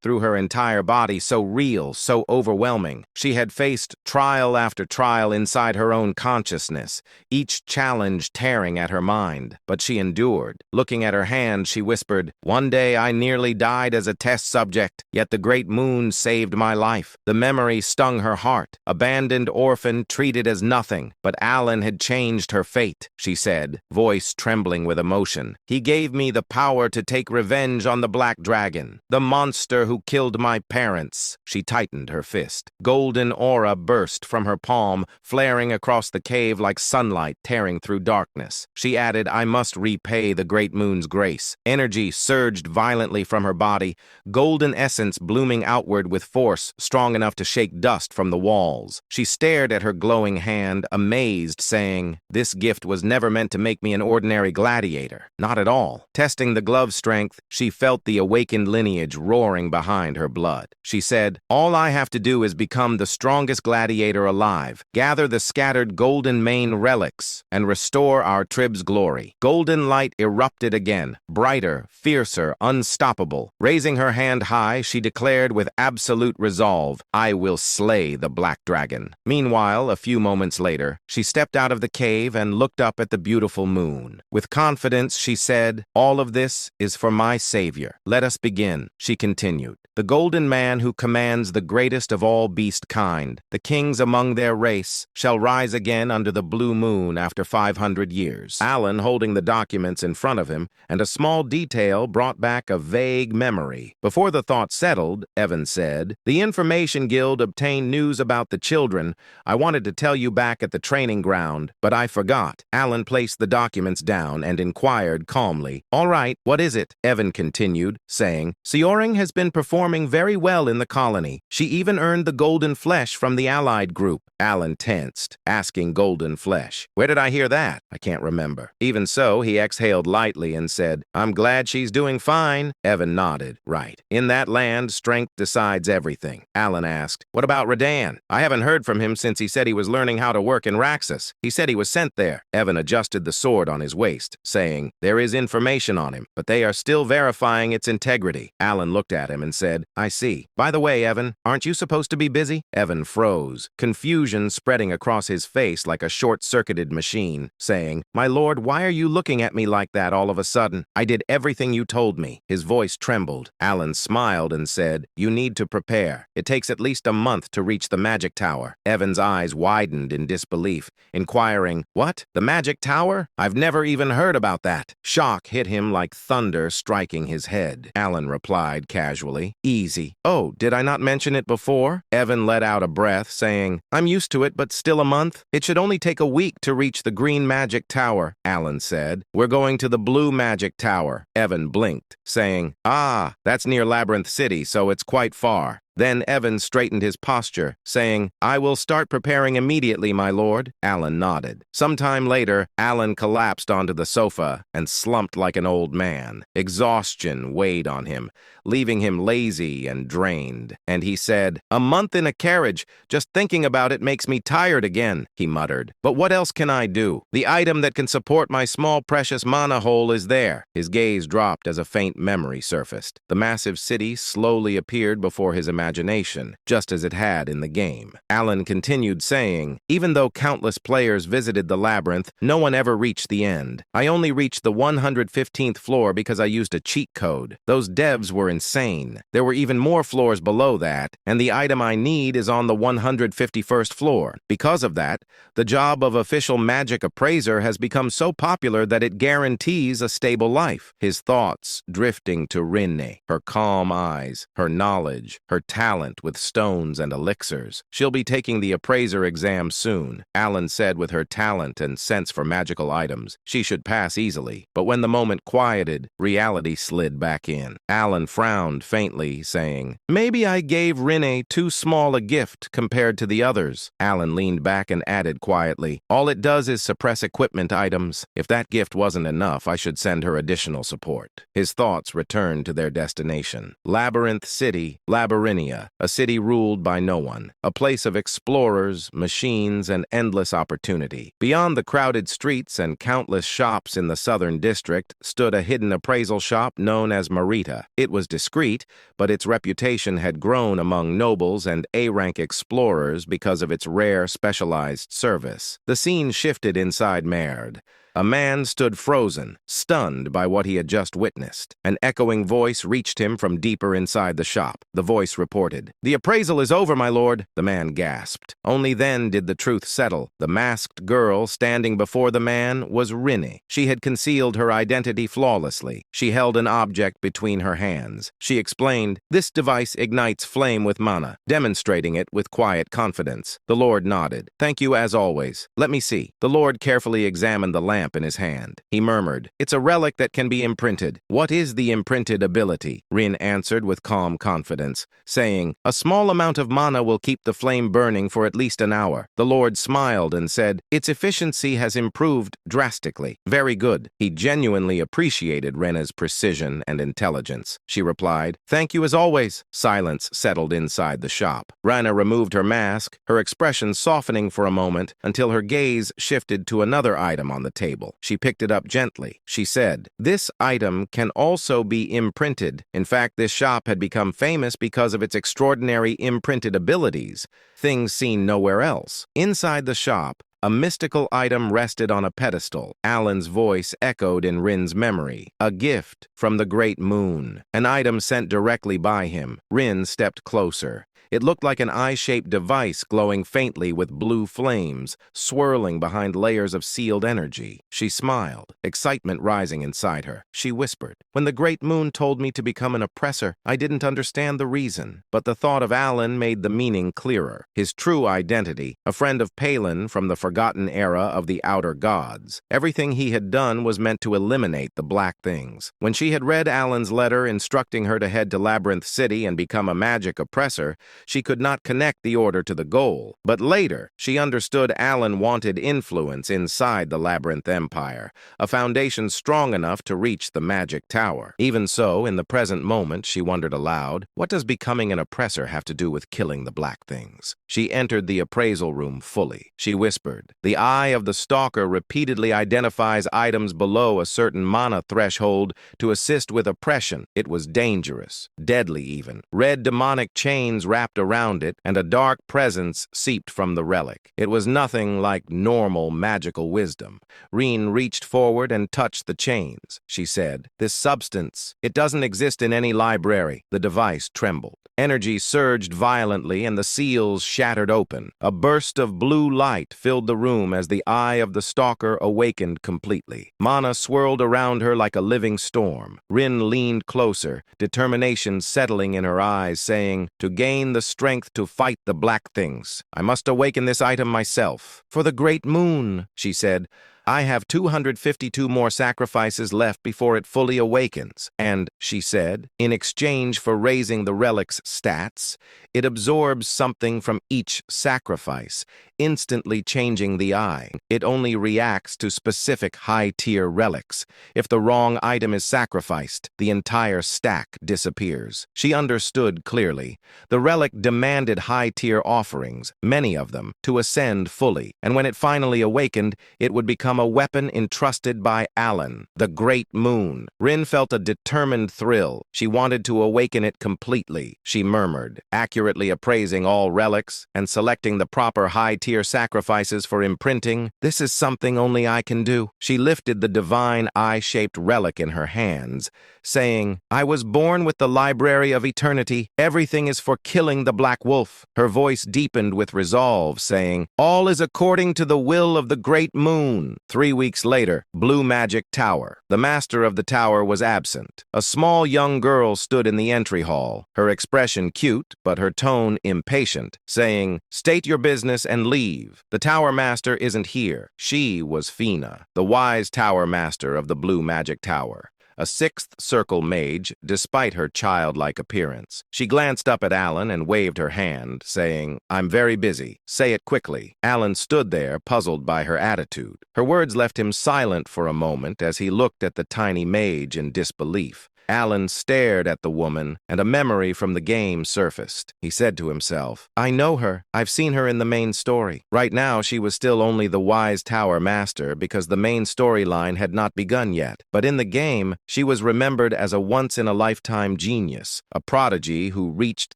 through her entire body, so real, so overwhelming. She had faced trial after trial inside her own consciousness, each challenge tearing at her mind. But she endured. Looking at her her hand, she whispered, "One day I nearly died as a test subject, yet the great moon saved my life." The memory stung her heart. Abandoned orphan, treated as nothing. But Alan had changed her fate, she said, voice trembling with emotion. "He gave me the power to take revenge on the Black Dragon, the monster who killed my parents." She tightened her fist. Golden aura burst from her palm, flaring across the cave like sunlight tearing through darkness. She added, "I must repay the great moon's grace." Energy surged violently from her body, golden essence blooming outward with force strong enough to shake dust from the walls. She stared at her glowing hand, amazed, saying, "This gift was never meant to make me an ordinary gladiator. Not at all." Testing the glove's strength, she felt the awakened lineage roaring behind her blood. She said, "All I have to do is become the strongest gladiator alive, gather the scattered golden mane relics, and restore our trib's glory." Golden light erupted again, brighter, fiercer, unstoppable. Raising her hand high, she declared with absolute resolve, "I will slay the Black Dragon." Meanwhile, a few moments later, she stepped out of the cave and looked up at the beautiful moon. With confidence, she said, "All of this is for my savior. Let us begin," she continued. "The golden man who commands the greatest of all beast kind, the kings among their race, shall rise again under the blue moon after 500 years. Alan, holding the documents in front of him, and a small detail brought back a vague memory. Before the thought settled, Evan said, "The Information Guild obtained news about the children. I wanted to tell you back at the training ground, but I forgot." Alan placed the documents down and inquired calmly, "All right, what is it?" Evan continued, saying, "Seoring has been performing very well in the colony. She even earned the golden flesh from the allied group." Alan tensed, asking golden flesh. "Where did I hear that? I can't remember." Even so, he exhaled lightly and said, "I'm glad she's doing fine." Evan nodded. "Right. In that land, strength decides everything." Alan asked, "What about Radan? I haven't heard from him since he said he was learning how to work in Raxus. He said he was sent there." Evan adjusted the sword on his waist, saying, "There is information on him, but they are still verifying its integrity." Alan looked at him and said, "I see. By the way, Evan, aren't you supposed to be busy?" Evan froze, confusion spreading across his face like a short-circuited machine, saying, "My lord, why are you looking at me like that all of a sudden? I did everything you told me." His voice trembled. Alan smiled and said, "You need to prepare. It takes at least a month to reach the Magic Tower." Evan's eyes widened in disbelief, inquiring, "What? The Magic Tower? I've never even heard about that." Shock hit him like thunder striking his head. Alan replied casually, "Easy." "Oh, did I not mention it before?" Evan let out a breath, saying, "I'm used to it, but still a month? It should only take a week to reach the Green Magic Tower," Alan said. "We're going to the Blue Magic Tower." Evan blinked, saying, "Ah, that's near Labyrinth City, so it's quite far." Then Evan straightened his posture, saying, "I will start preparing immediately, my lord." Alan nodded. Sometime later, Alan collapsed onto the sofa and slumped like an old man. Exhaustion weighed on him, leaving him lazy and drained. And he said, "A month in a carriage, just thinking about it makes me tired again," he muttered. "But what else can I do? The item that can support my small precious mana hole is there." His gaze dropped as a faint memory surfaced. The massive city slowly appeared before his imagination, just as it had in the game. Alan continued saying, "Even though countless players visited the labyrinth, no one ever reached the end. I only reached the 115th floor because I used a cheat code. Those devs were insane. There were even more floors below that, and the item I need is on the 151st floor. Because of that, the job of official magic appraiser has become so popular that it guarantees a stable life." His thoughts drifting to Rinne, her calm eyes, her knowledge, her talent with stones and elixirs. "She'll be taking the appraiser exam soon," Alan said. With her talent and sense for magical items, she should pass easily. But when the moment quieted, reality slid back in. Alan frowned faintly, saying, "Maybe I gave Rinne too small a gift compared to the others." Alan leaned back and added quietly, "All it does is suppress equipment items. If that gift wasn't enough, I should send her additional support." His thoughts returned to their destination. Labyrinth City, Labyrinthia, a city ruled by no one, a place of explorers, machines, and endless opportunity. Beyond the crowded streets and countless shops in the southern district stood a hidden appraisal shop known as Marita. It was discreet, but its reputation had grown among nobles and A-rank explorers because of its rare, specialized service. The scene shifted inside Merd. A man stood frozen, stunned by what he had just witnessed. An echoing voice reached him from deeper inside the shop. The voice reported, "The appraisal is over, my lord." The man gasped. Only then did the truth settle. The masked girl standing before the man was Rinne. She had concealed her identity flawlessly. She held an object between her hands. She explained, "This device ignites flame with mana," demonstrating it with quiet confidence. The lord nodded. "Thank you as always. Let me see." The lord carefully examined the lamp in his hand. He murmured, "It's a relic that can be imprinted." "What is the imprinted ability?" Rin answered with calm confidence, saying, "A small amount of mana will keep the flame burning for at least an hour." The lord smiled and said, "Its efficiency has improved drastically." "Very good." He genuinely appreciated Rena's precision and intelligence. She replied, "Thank you as always." Silence settled inside the shop. Rana removed her mask, her expression softening for a moment until her gaze shifted to another item on the table. She picked it up gently. She said, "This item can also be imprinted." In fact, this shop had become famous because of its extraordinary imprinted abilities, things seen nowhere else. Inside the shop, a mystical item rested on a pedestal. Alan's voice echoed in Rin's memory. A gift from the great moon. An item sent directly by him. Rin stepped closer. It looked like an eye-shaped device glowing faintly with blue flames, swirling behind layers of sealed energy. She smiled, excitement rising inside her. She whispered, "When the great moon told me to become an oppressor, I didn't understand the reason, but the thought of Alan made the meaning clearer. His true identity, a friend of Palin from the forgotten era of the outer gods. Everything he had done was meant to eliminate the black things." When she had read Alan's letter instructing her to head to Labyrinth City and become a magic oppressor, she could not connect the order to the goal. But later, she understood Alan wanted influence inside the Labyrinth Empire, a foundation strong enough to reach the Magic Tower. Even so, in the present moment, she wondered aloud, what does becoming an oppressor have to do with killing the black things? She entered the appraisal room fully. She whispered, "The eye of the stalker repeatedly identifies items below a certain mana threshold to assist with oppression. It was dangerous, deadly even. Red demonic chains wrapped around it, and a dark presence seeped from the relic. It was nothing like normal magical wisdom." Reen reached forward and touched the chains. She said, "This substance, it doesn't exist in any library." The device trembled. Energy surged violently and the seals shattered open. A burst of blue light filled the room as the eye of the stalker awakened completely. Mana swirled around her like a living storm. Rin leaned closer, determination settling in her eyes, saying, "To gain the strength to fight the black things, I must awaken this item myself." "For the great moon," she said, "I have 252 more sacrifices left before it fully awakens." And, she said, in exchange for raising the relic's stats, it absorbs something from each sacrifice, instantly changing the eye. It only reacts to specific high-tier relics. If the wrong item is sacrificed, the entire stack disappears. She understood clearly. The relic demanded high-tier offerings, many of them, to ascend fully, and when it finally awakened, it would become a weapon entrusted by Alan, the Great Moon. Rin felt a determined thrill. She wanted to awaken it completely. She murmured, accurately appraising all relics and selecting the proper high-tier sacrifices for imprinting. "This is something only I can do." She lifted the divine eye-shaped relic in her hands, saying, "I was born with the Library of Eternity. Everything is for killing the Black Wolf." Her voice deepened with resolve, saying, "All is according to the will of the Great Moon." 3 weeks later, Blue Magic Tower. The master of the tower was absent. A small young girl stood in the entry hall, her expression cute, but her tone impatient, saying, "State your business and leave. The tower master isn't here." She was Fina, the wise tower master of the Blue Magic Tower, a sixth circle mage, despite her childlike appearance. She glanced up at Alan and waved her hand, saying, "I'm very busy. Say it quickly." Alan stood there, puzzled by her attitude. Her words left him silent for a moment as he looked at the tiny mage in disbelief. Alan stared at the woman, and a memory from the game surfaced. He said to himself, I know her. I've seen her in the main story. Right now, she was still only the wise tower master because the main storyline had not begun yet. But in the game, she was remembered as a once-in-a-lifetime genius, a prodigy who reached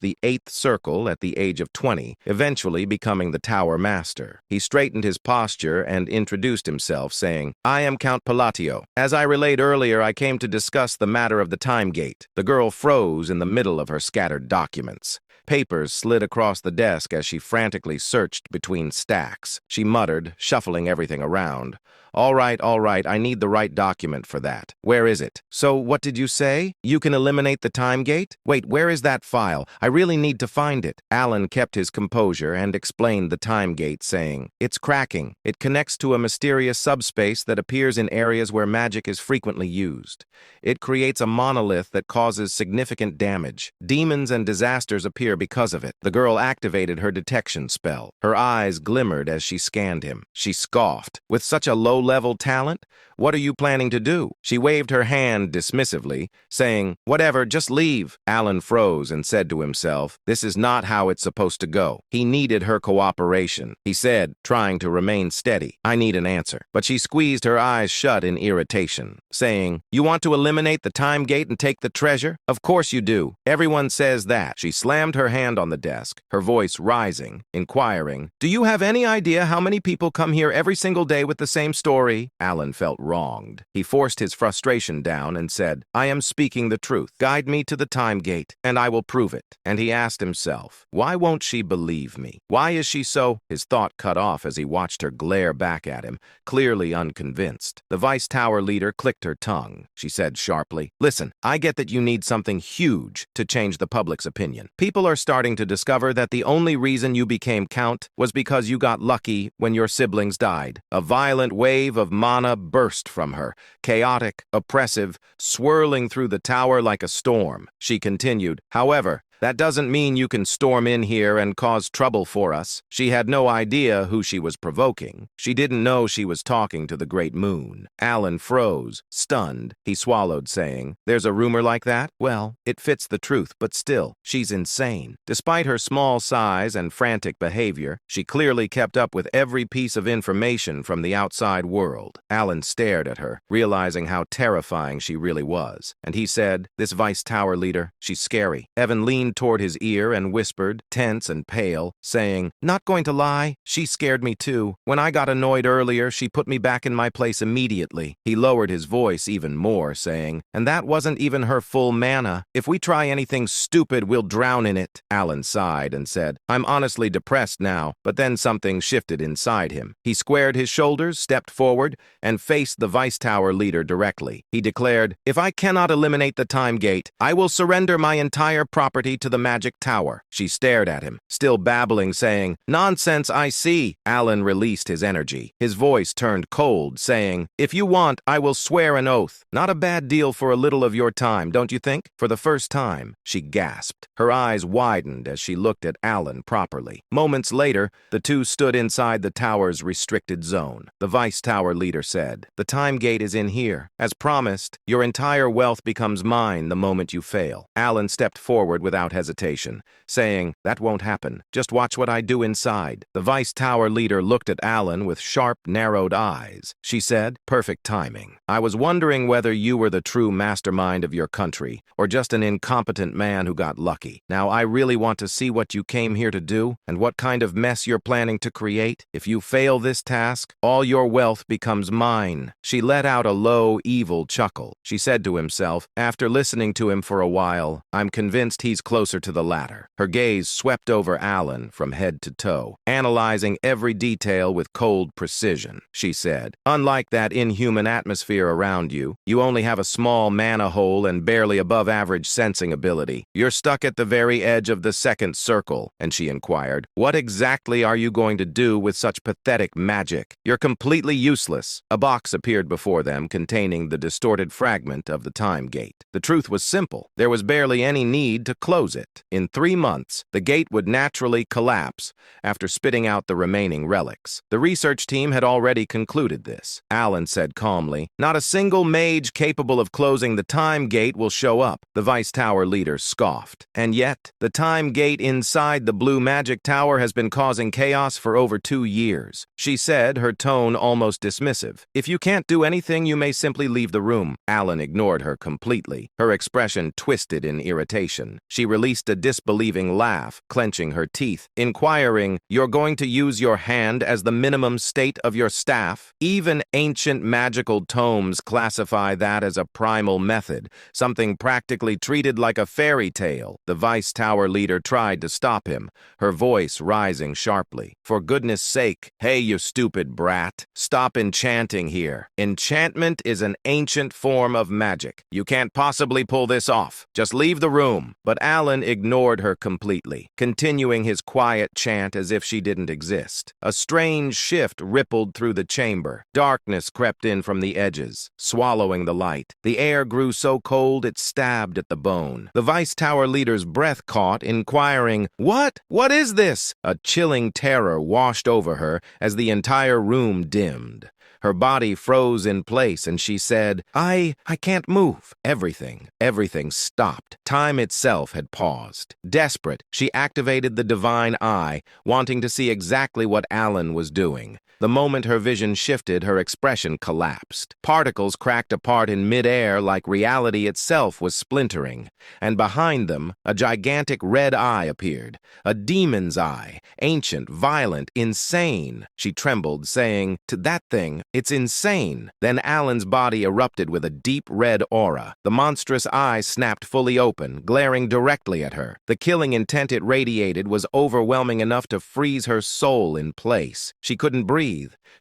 the 8th circle at the age of 20, eventually becoming the tower master. He straightened his posture and introduced himself, saying, I am Count Palatio. As I relayed earlier, I came to discuss the matter of the time gate. The girl froze in the middle of her scattered documents. Papers slid across the desk as she frantically searched between stacks. She muttered, shuffling everything around. All right, I need the right document for that. Where is it? So, what did you say? You can eliminate the time gate? Wait, where is that file? I really need to find it. Alan kept his composure and explained the time gate, saying, It's cracking. It connects to a mysterious subspace that appears in areas where magic is frequently used. It creates a monolith that causes significant damage. Demons and disasters appear because of it. The girl activated her detection spell. Her eyes glimmered as she scanned him. She scoffed. With such a low-level talent? What are you planning to do? She waved her hand dismissively, saying, Whatever, just leave. Alan froze and said to himself, This is not how it's supposed to go. He needed her cooperation. He said, trying to remain steady, I need an answer. But she squeezed her eyes shut in irritation, saying, You want to eliminate the time gate and take the treasure? Of course you do. Everyone says that. She slammed her hand on the desk, her voice rising, inquiring, Do you have any idea how many people come here every single day with the same story? Alan felt wronged. He forced his frustration down and said, I am speaking the truth. Guide me to the time gate, and I will prove it. And he asked himself, why won't she believe me? Why is she so? His thought cut off as he watched her glare back at him, clearly unconvinced. The Vice Tower leader clicked her tongue. She said sharply, Listen, I get that you need something huge to change the public's opinion. People are starting to discover that the only reason you became Count was because you got lucky when your siblings died. A violent wave of mana burst from her, chaotic, oppressive, swirling through the tower like a storm. She continued, However, that doesn't mean you can storm in here and cause trouble for us. She had no idea who she was provoking. She didn't know she was talking to the great moon. Alan froze, stunned. He swallowed, saying, There's a rumor like that? Well, it fits the truth, but still, she's insane. Despite her small size and frantic behavior, she clearly kept up with every piece of information from the outside world. Alan stared at her, realizing how terrifying she really was. And he said, This Vice Tower leader, she's scary. Evan leaned toward his ear and whispered, tense and pale, saying, Not going to lie, she scared me too. When I got annoyed earlier, she put me back in my place immediately. He lowered his voice even more, saying, And that wasn't even her full mana. If we try anything stupid, we'll drown in it. Alan sighed and said, I'm honestly depressed now, but then something shifted inside him. He squared his shoulders, stepped forward, and faced the Vice Tower leader directly. He declared, If I cannot eliminate the time gate, I will surrender my entire property to the magic tower. She stared at him, still babbling, saying, Nonsense, I see. Alan released his energy. His voice turned cold, saying, If you want, I will swear an oath. Not a bad deal for a little of your time, don't you think? For the first time, she gasped. Her eyes widened as she looked at Alan properly. Moments later, the two stood inside the tower's restricted zone. The Vice Tower leader said, The time gate is in here. As promised, your entire wealth becomes mine the moment you fail. Alan stepped forward without hesitation, saying, That won't happen. Just watch what I do inside. The Vice Tower leader looked at Alan with sharp, narrowed eyes. She said, Perfect timing. I was wondering whether you were the true mastermind of your country, or just an incompetent man who got lucky. Now I really want to see what you came here to do, and what kind of mess you're planning to create. If you fail this task, all your wealth becomes mine. She let out a low, evil chuckle. She said to himself, After listening to him for a while, I'm convinced he's closer to the latter. Her gaze swept over Alan from head to toe, analyzing every detail with cold precision. She said, Unlike that inhuman atmosphere around you, you only have a small mana hole and barely above average sensing ability. You're stuck at the very edge of the second circle. And she inquired, What exactly are you going to do with such pathetic magic? You're completely useless. A box appeared before them containing the distorted fragment of the time gate. The truth was simple. There was barely any need to close close it. In 3 months, the gate would naturally collapse after spitting out the remaining relics. The research team had already concluded this. Alan said calmly, "Not a single mage capable of closing the time gate will show up." The Vice Tower leader scoffed. "And yet, the time gate inside the blue magic tower has been causing chaos for over 2 years," she said, her tone almost dismissive. "If you can't do anything, you may simply leave the room." Alan ignored her completely. Her expression twisted in irritation. She released a disbelieving laugh, clenching her teeth, inquiring, "You're going to use your hand as the minimum state of your staff?" Even ancient magical tomes classify that as a primal method, something practically treated like a fairy tale. The Vice Tower leader tried to stop him, her voice rising sharply. "For goodness sake, hey, you stupid brat, stop enchanting here. Enchantment is an ancient form of magic. You can't possibly pull this off. Just leave the room." But Alan ignored her completely, continuing his quiet chant as if she didn't exist. A strange shift rippled through the chamber. Darkness crept in from the edges, swallowing the light. The air grew so cold it stabbed at the bone. The Vice Tower leader's breath caught, inquiring, "What? What is this?" A chilling terror washed over her as the entire room dimmed. Her body froze in place and she said, I can't move." Everything stopped. Time itself had paused. Desperate, she activated the divine eye, wanting to see exactly what Alan was doing. The moment her vision shifted, her expression collapsed. Particles cracked apart in midair like reality itself was splintering, and behind them, a gigantic red eye appeared. A demon's eye, ancient, violent, insane. She trembled, saying, "To that thing, it's insane." Then Alan's body erupted with a deep red aura. The monstrous eye snapped fully open, glaring directly at her. The killing intent it radiated was overwhelming enough to freeze her soul in place. She couldn't breathe.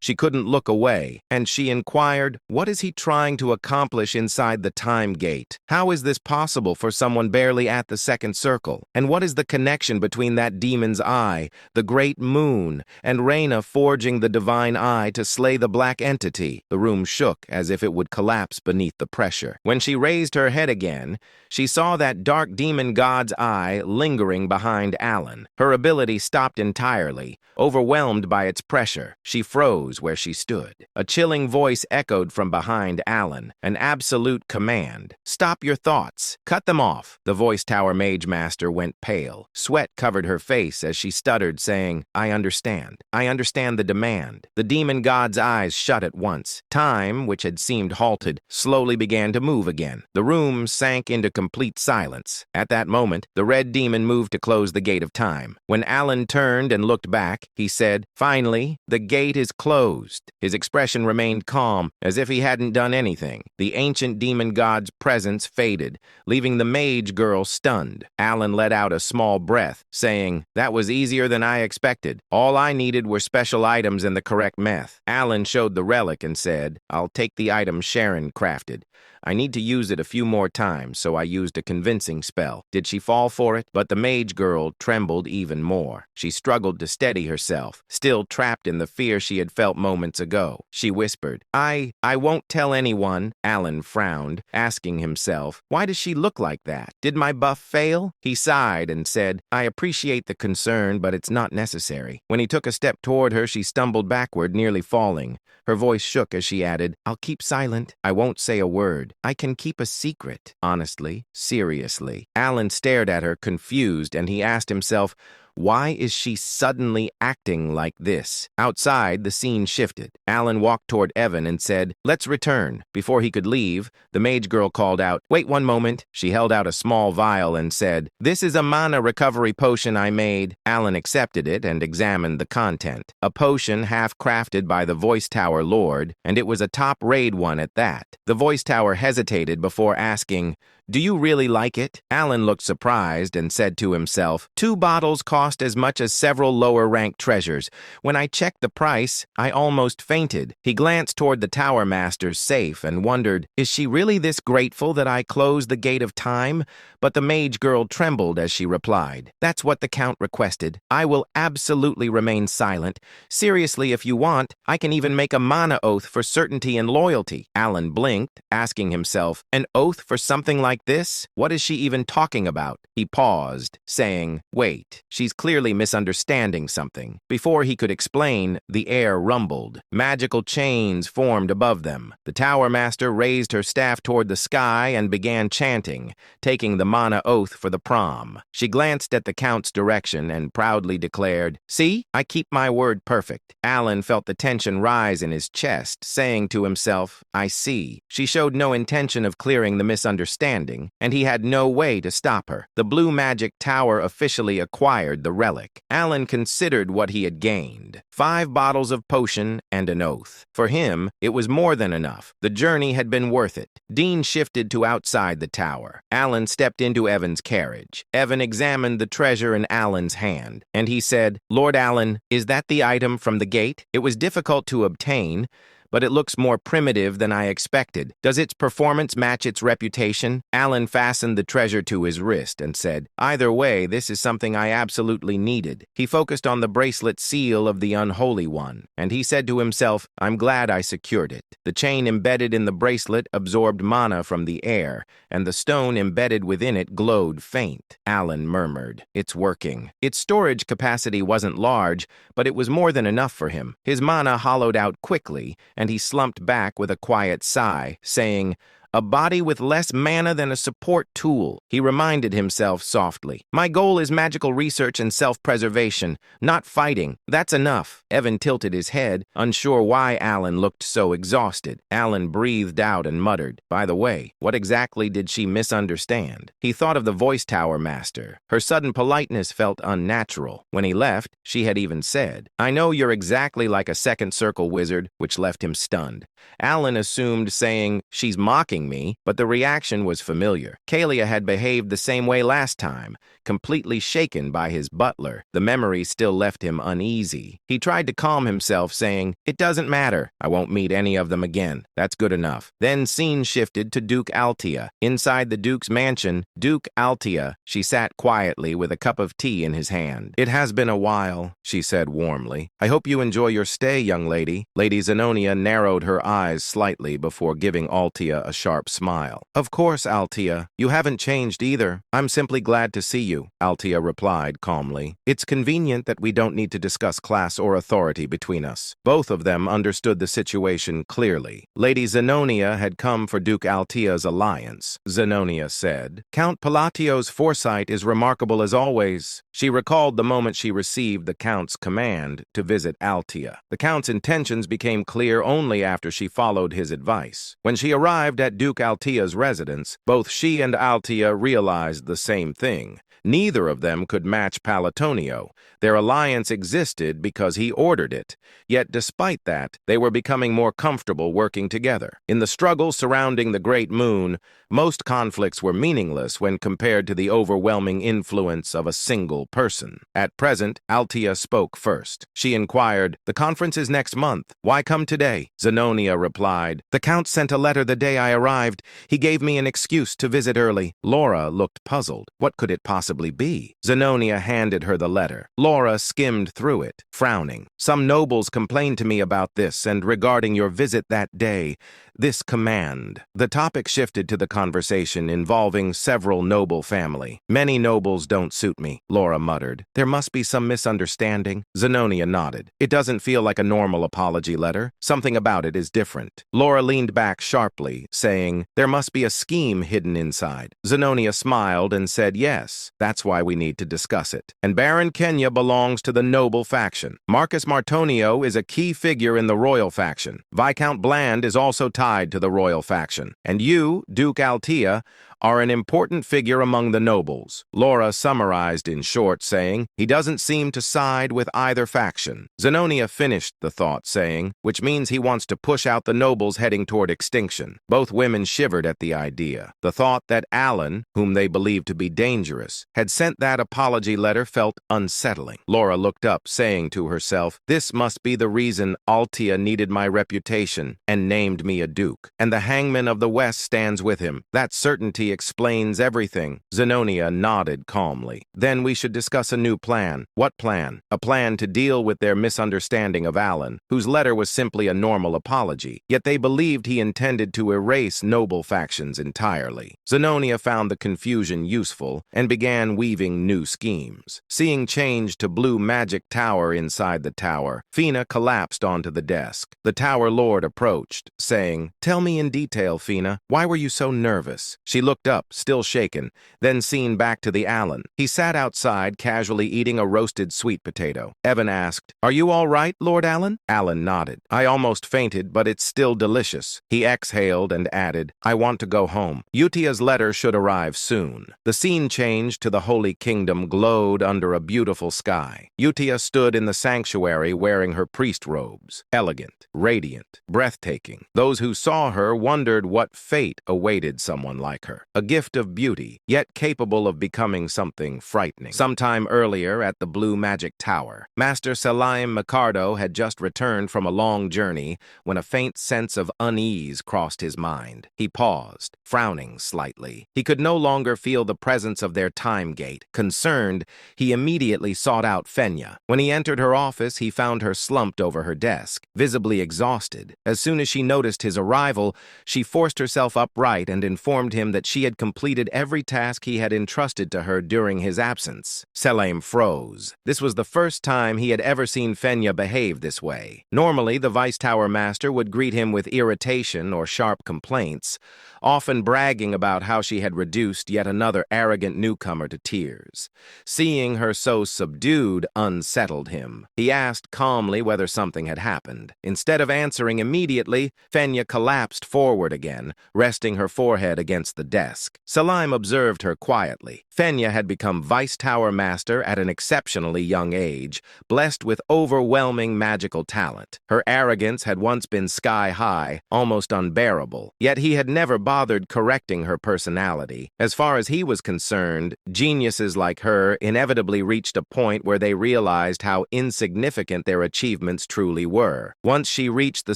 She couldn't look away, and she inquired, "What is he trying to accomplish inside the time gate? How is this possible for someone barely at the second circle? And what is the connection between that demon's eye, the great moon, and Reyna forging the divine eye to slay the black entity?" The room shook as if it would collapse beneath the pressure. When she raised her head again, she saw that dark demon god's eye lingering behind Alan. Her ability stopped entirely, overwhelmed by its pressure. She froze where she stood. A chilling voice echoed from behind Alan, an absolute command. "Stop your thoughts. Cut them off." The Voice Tower Mage Master went pale. Sweat covered her face as she stuttered, saying, I understand. I understand the demand." The demon god's eyes shut at once. Time, which had seemed halted, slowly began to move again. The room sank into complete silence. At that moment, the red demon moved to close the gate of time. When Alan turned and looked back, he said, "Finally, the gate is closed." His expression remained calm, as if he hadn't done anything. The ancient demon god's presence faded, leaving the mage girl stunned. Alan let out a small breath, saying, "That was easier than I expected. All I needed were special items and the correct meth." Alan showed the relic and said, "I'll take the item Sharon crafted. I need to use it a few more times, so I used a convincing spell." Did she fall for it? But the mage girl trembled even more. She struggled to steady herself, still trapped in the fear she had felt moments ago. She whispered, I won't tell anyone." Alan frowned, asking himself, why does she look like that? Did my buff fail? He sighed and said, "I appreciate the concern, but it's not necessary." When he took a step toward her, she stumbled backward, nearly falling. Her voice shook as she added, "I'll keep silent. I won't say a word. I can keep a secret." Honestly, seriously. Alan stared at her, confused, and he asked himself, why is she suddenly acting like this? Outside, the scene shifted. Alan walked toward Evan and said, "Let's return." Before he could leave, the mage girl called out, "Wait one moment." She held out a small vial and said, "This is a mana recovery potion I made." Alan accepted it and examined the content. A potion half-crafted by the Voice Tower Lord, and it was a top-raid one at that. The Voice Tower hesitated before asking, "Do you really like it?" Alan looked surprised and said to himself, "2 bottles cost as much as several lower-ranked treasures. When I checked the price, I almost fainted." He glanced toward the Tower Master's safe and wondered, is she really this grateful that I closed the gate of time? But the mage girl trembled as she replied, "That's what the Count requested. I will absolutely remain silent. Seriously, if you want, I can even make a mana oath for certainty and loyalty." Alan blinked, asking himself, an oath for something like like this? What is she even talking about? He paused, saying, wait, she's clearly misunderstanding something. Before he could explain, the air rumbled. Magical chains formed above them. The Tower Master raised her staff toward the sky and began chanting, taking the mana oath for the prom. She glanced at the Count's direction and proudly declared, see, I keep my word perfect. Alan felt the tension rise in his chest, saying to himself, I see. She showed no intention of clearing the misunderstanding, and he had no way to stop her. The Blue Magic Tower officially acquired the relic. Alan considered what he had gained. 5 bottles of potion and an oath. For him, it was more than enough. The journey had been worth it. Dean shifted to outside the tower. Alan stepped into Evan's carriage. Evan examined the treasure in Alan's hand, and he said, Lord Alan, is that the item from the gate? It was difficult to obtain, but it looks more primitive than I expected. Does its performance match its reputation? Alan fastened the treasure to his wrist and said, either way, this is something I absolutely needed. He focused on the bracelet seal of the Unholy One, and he said to himself, I'm glad I secured it. The chain embedded in the bracelet absorbed mana from the air, and the stone embedded within it glowed faint. Alan murmured, it's working. Its storage capacity wasn't large, but it was more than enough for him. His mana hollowed out quickly, and he slumped back with a quiet sigh, saying, a body with less mana than a support tool. He reminded himself softly, my goal is magical research and self-preservation, not fighting. That's enough. Evan tilted his head, unsure why Alan looked so exhausted. Alan breathed out and muttered, by the way, what exactly did she misunderstand? He thought of the Voice Tower Master. Her sudden politeness felt unnatural. When he left, she had even said, I know you're exactly like a second circle wizard, which left him stunned. Alan assumed saying, she's mocking me, but the reaction was familiar. Kalia had behaved the same way last time, completely shaken by his butler. The memory still left him uneasy. He tried to calm himself, saying, it doesn't matter. I won't meet any of them again. That's good enough. Then scene shifted to Duke Altia. Inside the Duke's mansion, Duke Altia, she sat quietly with a cup of tea in his hand. It has been a while, she said warmly. I hope you enjoy your stay, young lady. Lady Zenonia narrowed her eyes slightly before giving Altia a sharp smile. Of course, Altia. You haven't changed either. I'm simply glad to see you, Altia replied calmly. It's convenient that we don't need to discuss class or authority between us. Both of them understood the situation clearly. Lady Zenonia had come for Duke Altia's alliance. Zenonia said, Count Palatio's foresight is remarkable as always. She recalled the moment she received the Count's command to visit Altia. The Count's intentions became clear only after she followed his advice. When she arrived at Duke Altia's residence, both she and Altia realized the same thing. Neither of them could match Palatonio. Their alliance existed because he ordered it. Yet despite that, they were becoming more comfortable working together. In the struggle surrounding the Great Moon, most conflicts were meaningless when compared to the overwhelming influence of a single person. At present, Altia spoke first. She inquired, the conference is next month. Why come today? Zenonia replied, the Count sent a letter the day I arrived. He gave me an excuse to visit early. Laura looked puzzled. What could it possibly be? Zenonia handed her the letter. Laura skimmed through it, frowning. Some nobles complained to me about this and regarding your visit that day. This command. The topic shifted to the conversation involving several noble family. Many nobles don't suit me, Laura muttered. There must be some misunderstanding. Zenonia nodded. It doesn't feel like a normal apology letter. Something about it is different. Laura leaned back sharply, saying, there must be a scheme hidden inside. Zenonia smiled and said, yes, that's why we need to discuss it. And Baron Kenya belongs to the noble faction. Marcus Martonio is a key figure in the royal faction. Viscount Bland is also tied to the royal faction. And you, Duke Altia, are an important figure among the nobles. Laura summarized in short, saying, he doesn't seem to side with either faction. Zenonia finished the thought, saying, which means he wants to push out the nobles heading toward extinction. Both women shivered at the idea. The thought that Alan, whom they believed to be dangerous, had sent that apology letter felt unsettling. Laura looked up, saying to herself, this must be the reason Altia needed my reputation and named me a duke. And the hangman of the West stands with him. That certainty certainty explains everything. Zenobia nodded calmly. Then we should discuss a new plan. What plan? A plan to deal with their misunderstanding of Alan, whose letter was simply a normal apology, yet they believed he intended to erase noble factions entirely. Zenobia found the confusion useful and began weaving new schemes. Seeing change to blue magic tower inside the tower, Fina collapsed onto the desk. The tower lord approached, saying, "Tell me in detail, Fina. Why were you so nervous?" She looked up, still shaken, then seen back to the Alan. He sat outside, casually eating a roasted sweet potato. Evan asked, "Are you all right, Lord Alan?" Alan nodded. "I almost fainted, but it's still delicious." He exhaled and added, "I want to go home. Utia's letter should arrive soon." The scene changed to the Holy Kingdom glowed under a beautiful sky. Utia stood in the sanctuary wearing her priest robes, elegant, radiant, breathtaking. Those who saw her wondered what fate awaited someone like her. A gift of beauty, yet capable of becoming something frightening. Sometime earlier at the Blue Magic Tower, Master Selim Micardo had just returned from a long journey when a faint sense of unease crossed his mind. He paused, frowning slightly. He could no longer feel the presence of their time gate. Concerned, he immediately sought out Fenya. When he entered her office, he found her slumped over her desk, visibly exhausted. As soon as she noticed his arrival, she forced herself upright and informed him that she had completed every task he had entrusted to her during his absence. Selim froze. This was the first time he had ever seen Fenya behave this way. Normally, the Vice Tower Master would greet him with irritation or sharp complaints, often bragging about how she had reduced yet another arrogant newcomer to tears. Seeing her so subdued unsettled him. He asked calmly whether something had happened. Instead of answering immediately, Fenya collapsed forward again, resting her forehead against the desk. Selim observed her quietly. Fenya had become Vice Tower Master at an exceptionally young age, blessed with overwhelming magical talent. Her arrogance had once been sky-high, almost unbearable, yet he had never bothered correcting her personality. As far as he was concerned, geniuses like her inevitably reached a point where they realized how insignificant their achievements truly were. Once she reached the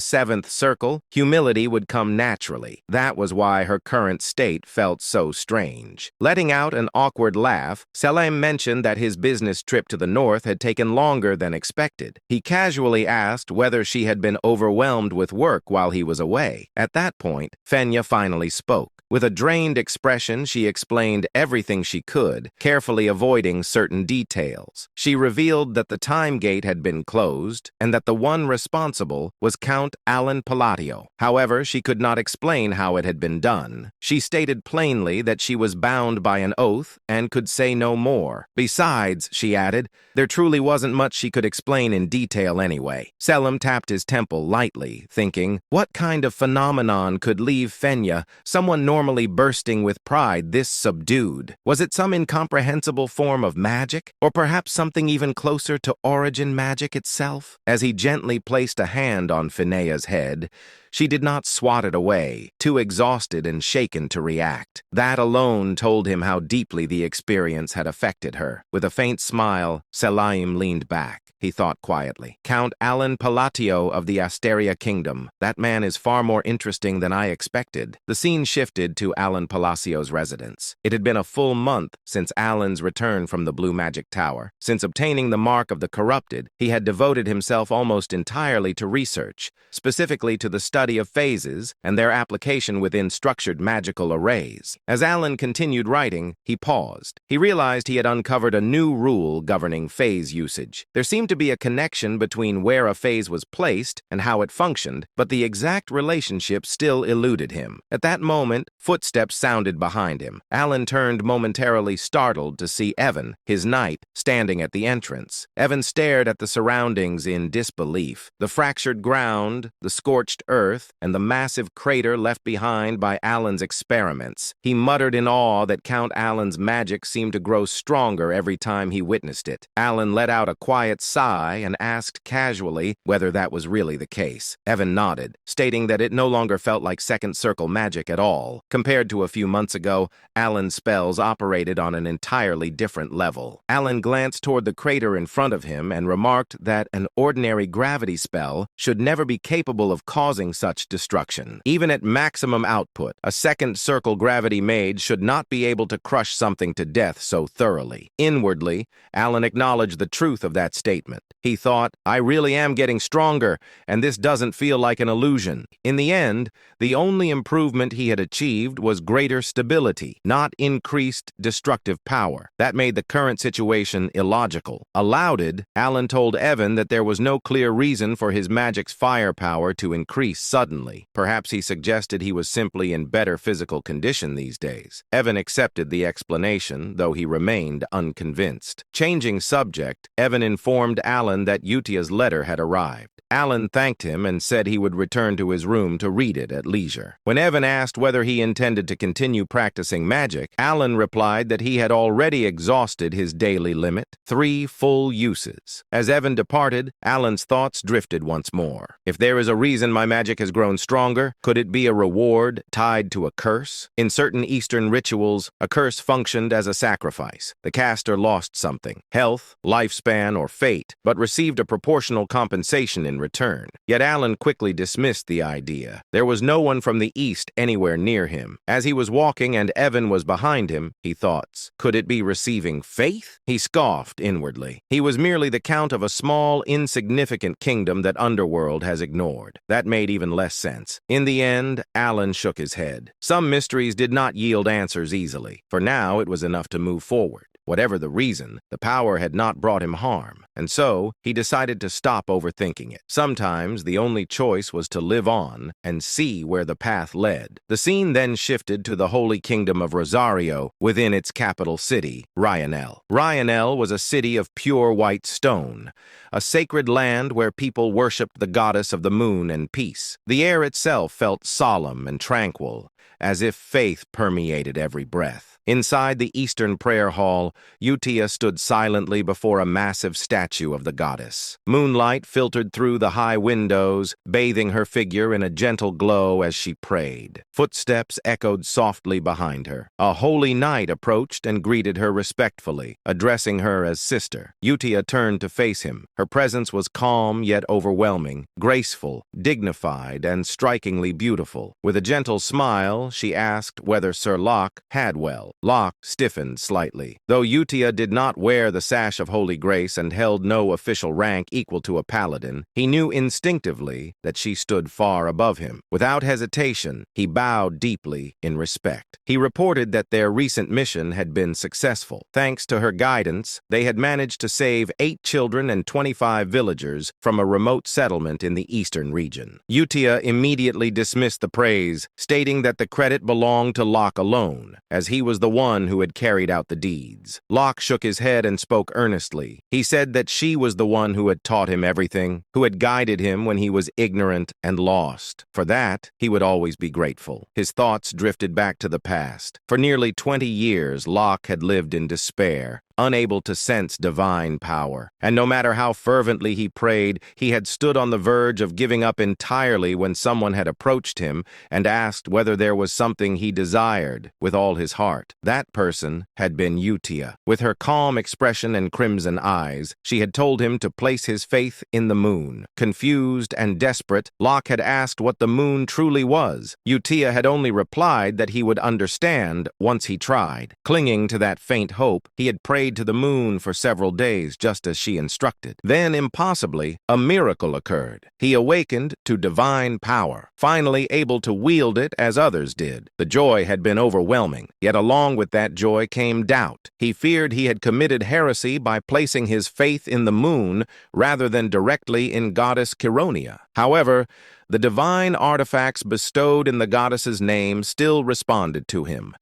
seventh circle, humility would come naturally. That was why her current state felt so strange. Letting out an awkward laugh, Selim mentioned that his business trip to the north had taken longer than expected. He casually asked whether she had been overwhelmed with work while he was away. At that point, Fenya finally spoke. With a drained expression, she explained everything she could, carefully avoiding certain details. She revealed that the time gate had been closed and that the one responsible was Count Alan Palladio. However, she could not explain how it had been done. She stated plainly that she was bound by an oath and could say no more. Besides, she added, there truly wasn't much she could explain in detail anyway. Selim tapped his temple lightly, thinking, what kind of phenomenon could leave Fenya, someone normally bursting with pride, this subdued? Was it some incomprehensible form of magic? Or perhaps something even closer to origin magic itself? As he gently placed a hand on Fenea's head, she did not swat it away, too exhausted and shaken to react. That alone told him how deeply the experience had affected her. With a faint smile, Selim leaned back. He thought quietly. Count Alan Palladio of the Asteria Kingdom. That man is far more interesting than I expected. The scene shifted to Alan Palacio's residence. It had been a full month since Alan's return from the Blue Magic Tower. Since obtaining the Mark of the Corrupted, he had devoted himself almost entirely to research, specifically to the study of phases and their application within structured magical arrays. As Alan continued writing, he paused. He realized he had uncovered a new rule governing phase usage. There seemed to be a connection between where a phase was placed and how it functioned, but the exact relationship still eluded him. At that moment, footsteps sounded behind him. Alan turned momentarily startled to see Evan, his knight, standing at the entrance. Evan stared at the surroundings in disbelief. The fractured ground, the scorched earth, and the massive crater left behind by Alan's experiments. He muttered in awe that Count Alan's magic seemed to grow stronger every time he witnessed it. Alan let out a quiet sigh sigh and asked casually whether that was really the case. Evan nodded, stating that it no longer felt like second circle magic at all. Compared to a few months ago, Alan's spells operated on an entirely different level. Alan glanced toward the crater in front of him and remarked that an ordinary gravity spell should never be capable of causing such destruction. Even at maximum output, a second circle gravity mage should not be able to crush something to death so thoroughly. Inwardly, Alan acknowledged the truth of that statement. He thought, I really am getting stronger, and this doesn't feel like an illusion. In the end, the only improvement he had achieved was greater stability, not increased destructive power. That made the current situation illogical. Aloud, Alan told Evan that there was no clear reason for his magic's firepower to increase suddenly. Perhaps he suggested he was simply in better physical condition these days. Evan accepted the explanation, though he remained unconvinced. Changing subject, Evan informed Alan that Utia's letter had arrived. Alan thanked him and said he would return to his room to read it at leisure. When Evan asked whether he intended to continue practicing magic, Alan replied that he had already exhausted his daily limit, 3 full uses. As Evan departed, Alan's thoughts drifted once more. If there is a reason my magic has grown stronger, could it be a reward tied to a curse? In certain Eastern rituals, a curse functioned as a sacrifice. The caster lost something, health, lifespan, or fate, but received a proportional compensation in return. Yet Alan quickly dismissed the idea. There was no one from the east anywhere near him. As he was walking and Evan was behind him, he thought, could it be receiving faith? He scoffed inwardly. He was merely the count of a small, insignificant kingdom that Underworld has ignored. That made even less sense. In the end, Alan shook his head. Some mysteries did not yield answers easily. For now, it was enough to move forward. Whatever the reason, the power had not brought him harm, and so he decided to stop overthinking it. Sometimes the only choice was to live on and see where the path led. The scene then shifted to the Holy Kingdom of Rosario within its capital city, Ryanel. Ryanel was a city of pure white stone, a sacred land where people worshipped the goddess of the moon and peace. The air itself felt solemn and tranquil, as if faith permeated every breath. Inside the Eastern Prayer Hall, Utia stood silently before a massive statue of the goddess. Moonlight filtered through the high windows, bathing her figure in a gentle glow as she prayed. Footsteps echoed softly behind her. A holy knight approached and greeted her respectfully, addressing her as sister. Utia turned to face him. Her presence was calm yet overwhelming, graceful, dignified, and strikingly beautiful. With a gentle smile, she asked whether Sir Locke had well. Locke stiffened slightly. Though Utia did not wear the sash of Holy Grace and held no official rank equal to a paladin, he knew instinctively that she stood far above him. Without hesitation, he bowed deeply in respect. He reported that their recent mission had been successful. Thanks to her guidance, they had managed to save 8 children and 25 villagers from a remote settlement in the eastern region. Utia immediately dismissed the praise, stating that the credit belonged to Locke alone, as he was the one who had carried out the deeds. Locke shook his head and spoke earnestly. He said that she was the one who had taught him everything, who had guided him when he was ignorant and lost. For that, he would always be grateful. His thoughts drifted back to the past. For nearly 20 years, Locke had lived in despair, unable to sense divine power. And no matter how fervently he prayed, he had stood on the verge of giving up entirely when someone had approached him and asked whether there was something he desired with all his heart. That person had been Utia. With her calm expression and crimson eyes, she had told him to place his faith in the moon. Confused and desperate, Locke had asked what the moon truly was. Utia had only replied that he would understand once he tried. Clinging to that faint hope, he had prayed to the moon for several days, just as she instructed. Then, impossibly, a miracle occurred. He awakened to divine power, finally able to wield it as others did. The joy had been overwhelming, yet along with that joy came doubt. He feared he had committed heresy by placing his faith in the moon rather than directly in goddess Chironia. However, the divine artifacts bestowed in the goddess's name still responded to him.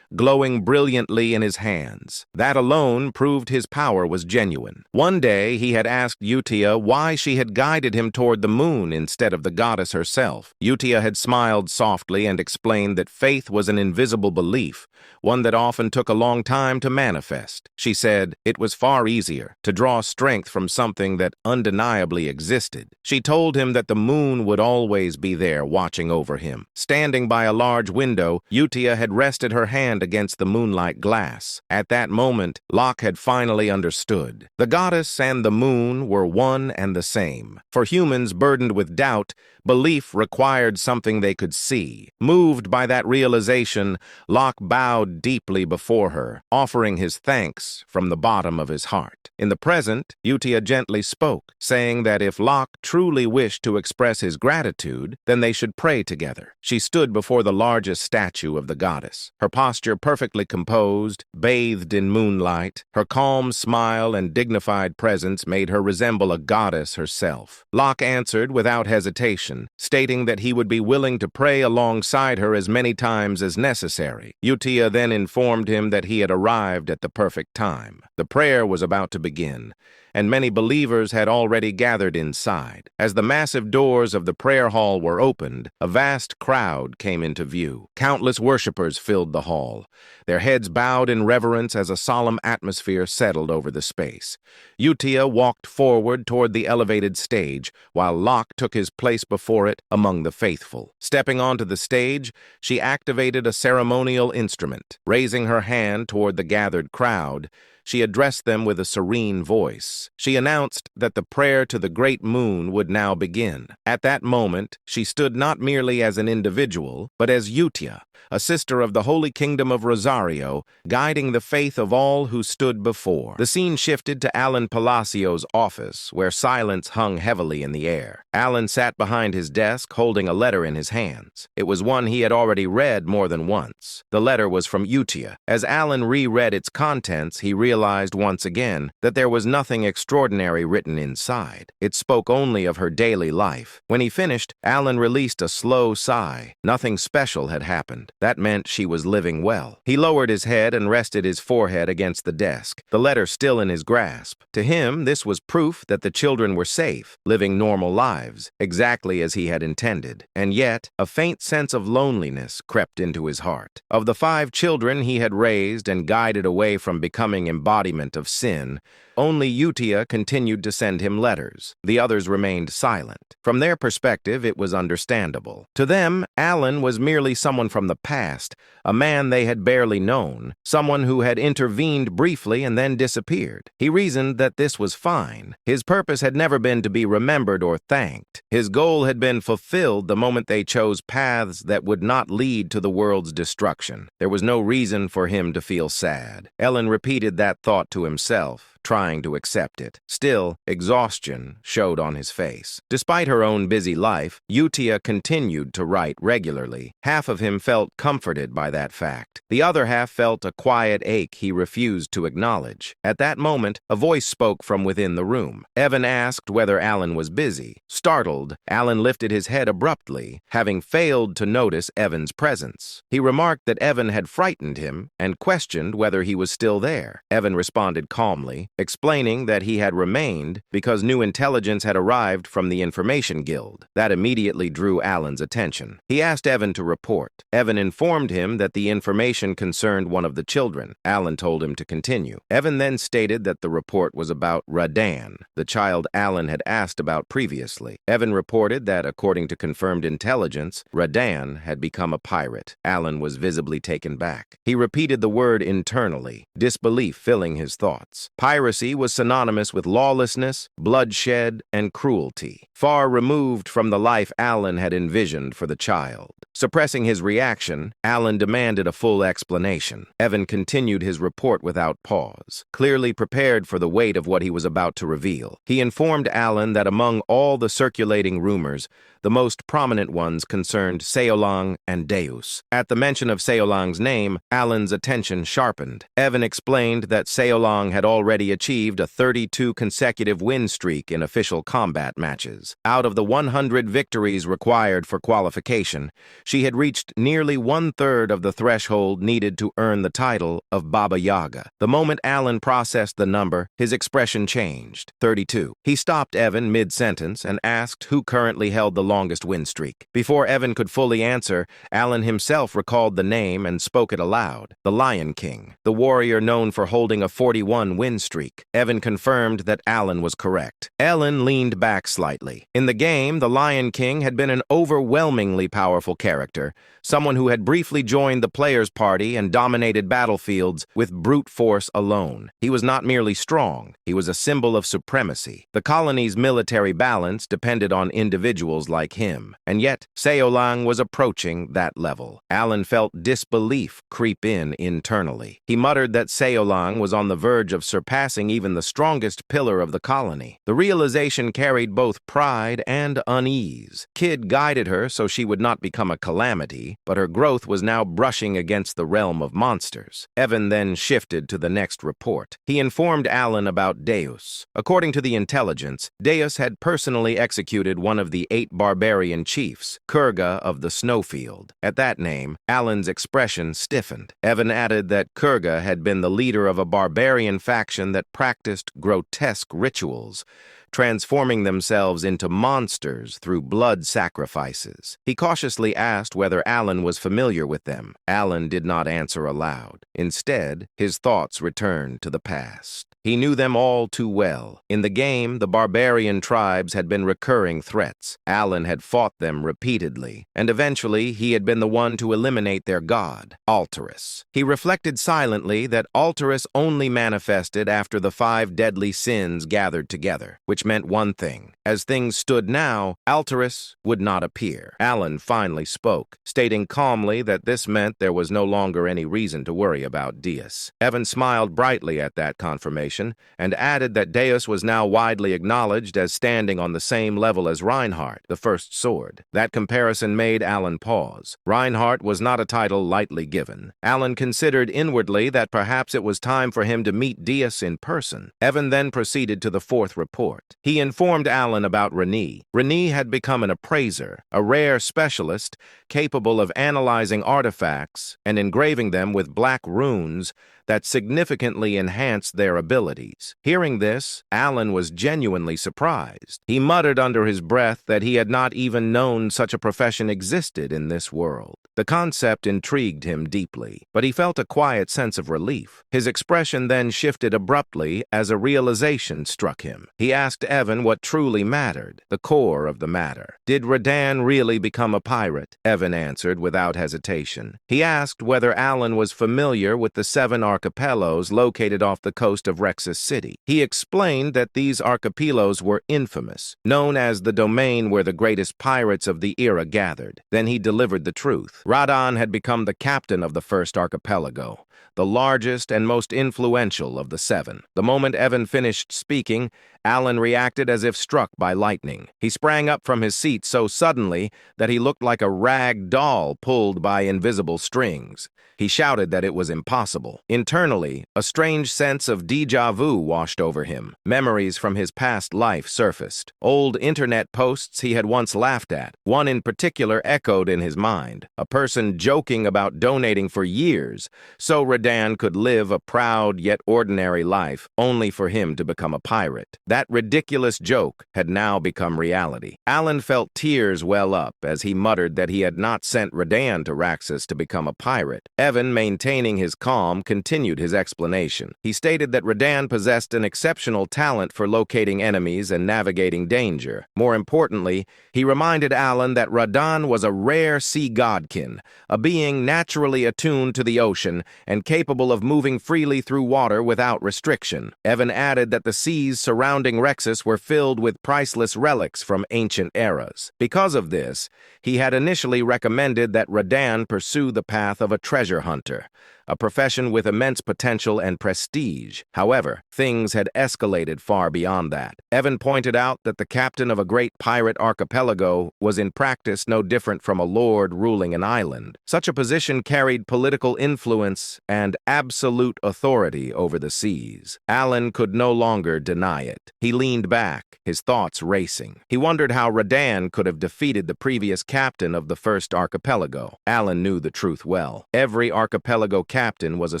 glowing brilliantly in his hands. That alone proved his power was genuine. One day, he had asked Utia why she had guided him toward the moon instead of the goddess herself. Utia had smiled softly and explained that faith was an invisible belief, one that often took a long time to manifest. She said it was far easier to draw strength from something that undeniably existed. She told him that the moon would always be there watching over him. Standing by a large window, Utia had rested her hand against the moonlight glass. At that moment, Locke had finally understood. The goddess and the moon were one and the same. For humans burdened with doubt, belief required something they could see. Moved by that realization, Locke bowed deeply before her, offering his thanks from the bottom of his heart. In the present, Utia gently spoke, saying that if Locke truly wished to express his gratitude, then they should pray together. She stood before the largest statue of the goddess, her posture perfectly composed, bathed in moonlight. Her calm smile and dignified presence made her resemble a goddess herself. Locke answered without hesitation, stating that he would be willing to pray alongside her as many times as necessary. Utia then informed him that he had arrived at the perfect time. The prayer was about to begin, and many believers had already gathered inside. As the massive doors of the prayer hall were opened, a vast crowd came into view. Countless worshippers filled the hall, their heads bowed in reverence as a solemn atmosphere settled over the space. Utia walked forward toward the elevated stage, while Locke took his place before it among the faithful. Stepping onto the stage, she activated a ceremonial instrument. Raising her hand toward the gathered crowd, she addressed them with a serene voice. She announced that the prayer to the great moon would now begin. At that moment, she stood not merely as an individual, but as Utia, a sister of the Holy Kingdom of Rosario, guiding the faith of all who stood before. The scene shifted to Alan Palacio's office, where silence hung heavily in the air. Alan sat behind his desk, holding a letter in his hands. It was one he had already read more than once. The letter was from Utia. As Alan reread its contents, he realized once again that there was nothing extraordinary written inside. It spoke only of her daily life. When he finished, Alan released a slow sigh. Nothing special had happened. That meant she was living well. He lowered his head and rested his forehead against the desk, the letter still in his grasp. To him, this was proof that the children were safe, living normal lives, exactly as he had intended. And yet, a faint sense of loneliness crept into his heart. Of the 5 children he had raised and guided away from becoming embodiment of sin, only Utia continued to send him letters. The others remained silent. From their perspective, it was understandable. To them, Alan was merely someone from the past, a man they had barely known, someone who had intervened briefly and then disappeared. He reasoned that this was fine. His purpose had never been to be remembered or thanked. His goal had been fulfilled the moment they chose paths that would not lead to the world's destruction. There was no reason for him to feel sad. Ellen repeated that thought to himself, trying to accept it. Still, exhaustion showed on his face. Despite her own busy life, Utia continued to write regularly. Half of him felt comforted by that fact. The other half felt a quiet ache he refused to acknowledge. At that moment, a voice spoke from within the room. Evan asked whether Alan was busy. Startled, Alan lifted his head abruptly, having failed to notice Evan's presence. He remarked that Evan had frightened him and questioned whether he was still there. Evan responded calmly, explaining that he had remained because new intelligence had arrived from the Information Guild. That immediately drew Alan's attention. He asked Evan to report. Evan informed him that the information concerned one of the children. Alan told him to continue. Evan then stated that the report was about Radan, the child Alan had asked about previously. Evan reported that, according to confirmed intelligence, Radan had become a pirate. Alan was visibly taken back. He repeated the word internally, disbelief filling his thoughts. Piracy was synonymous with lawlessness, bloodshed, and cruelty, far removed from the life Alan had envisioned for the child. Suppressing his reaction, Alan demanded a full explanation. Evan continued his report without pause, clearly prepared for the weight of what he was about to reveal. He informed Alan that among all the circulating rumors, the most prominent ones concerned Seolang and Deus. At the mention of Seolang's name, Alan's attention sharpened. Evan explained that Seolang had already achieved a 32 consecutive win streak in official combat matches. Out of the 100 victories required for qualification, She had reached nearly 1/3 of the threshold needed to earn the title of Baba Yaga. The moment Alan processed the number, his expression changed. 32. He stopped Evan mid-sentence and asked who currently held the longest win streak. Before Evan could fully answer, Alan himself recalled the name and spoke it aloud. The Lion King, the warrior known for holding a 41 win streak. Evan confirmed that Alan was correct. Ellen leaned back slightly. In the game, the Lion King had been an overwhelmingly powerful character, someone who had briefly joined the player's party and dominated battlefields with brute force alone. He was not merely strong, he was a symbol of supremacy. The colony's military balance depended on individuals like him, and yet Seolang was approaching that level. Alan felt disbelief creep in internally. He muttered that Seolang was on the verge of surpassing even the strongest pillar of the colony. The realization carried both pride and unease. Kid guided her so she would not become a calamity, but her growth was now brushing against the realm of monsters. Evan then shifted to the next report. He informed Alan about Deus. According to the intelligence, Deus had personally executed one of the 8 barbarian chiefs, Kurga of the Snowfield. At that name, Alan's expression stiffened. Evan added that Kurga had been the leader of a barbarian faction that practiced grotesque rituals, transforming themselves into monsters through blood sacrifices. He cautiously asked whether Alan was familiar with them. Alan did not answer aloud. Instead, his thoughts returned to the past. He knew them all too well. In the game, the barbarian tribes had been recurring threats. Alan had fought them repeatedly, and eventually he had been the one to eliminate their god, Alterus. He reflected silently that Alterus only manifested after the 5 deadly sins gathered together, which meant one thing. As things stood now, Alterus would not appear. Alan finally spoke, stating calmly that this meant there was no longer any reason to worry about Deus. Evan smiled brightly at that confirmation, and added that Deus was now widely acknowledged as standing on the same level as Reinhardt, the first sword. That comparison made Alan pause. Reinhardt was not a title lightly given. Alan considered inwardly that perhaps it was time for him to meet Deus in person. Evan then proceeded to the 4th report. He informed Alan about Renee. Renee had become an appraiser, a rare specialist capable of analyzing artifacts and engraving them with black runes that significantly enhanced their abilities. Hearing this, Alan was genuinely surprised. He muttered under his breath that he had not even known such a profession existed in this world. The concept intrigued him deeply, but he felt a quiet sense of relief. His expression then shifted abruptly as a realization struck him. He asked Evan what truly mattered, the core of the matter. Did Radan really become a pirate? Evan answered without hesitation. He asked whether Alan was familiar with the 7 archipelagos located off the coast of Rexus City. He explained that these archipelagos were infamous, known as the domain where the greatest pirates of the era gathered. Then he delivered the truth. Radan had become the captain of the first archipelago, the largest and most influential of the 7. The moment Evan finished speaking, Alan reacted as if struck by lightning. He sprang up from his seat so suddenly that he looked like a rag doll pulled by invisible strings. He shouted that it was impossible. Internally, a strange sense of déjà vu washed over him. Memories from his past life surfaced. Old internet posts he had once laughed at. One in particular echoed in his mind. A person joking about donating for years so Radan could live a proud yet ordinary life, only for him to become a pirate. That ridiculous joke had now become reality. Alan felt tears well up as he muttered that he had not sent Radan to Raxus to become a pirate. Evan, maintaining his calm, continued his explanation. He stated that Radan possessed an exceptional talent for locating enemies and navigating danger. More importantly, he reminded Alan that Radan was a rare sea godkin, a being naturally attuned to the ocean and capable of moving freely through water without restriction. Evan added that the seas surrounding Rexus were filled with priceless relics from ancient eras. Because of this, he had initially recommended that Radan pursue the path of a treasure hunter, a profession with immense potential and prestige. However, things had escalated far beyond that. Evan pointed out that the captain of a great pirate archipelago was in practice no different from a lord ruling an island. Such a position carried political influence and absolute authority over the seas. Alan could no longer deny it. He leaned back, his thoughts racing. He wondered how Radan could have defeated the previous captain of the first archipelago. Alan knew the truth well. Every archipelago captain was a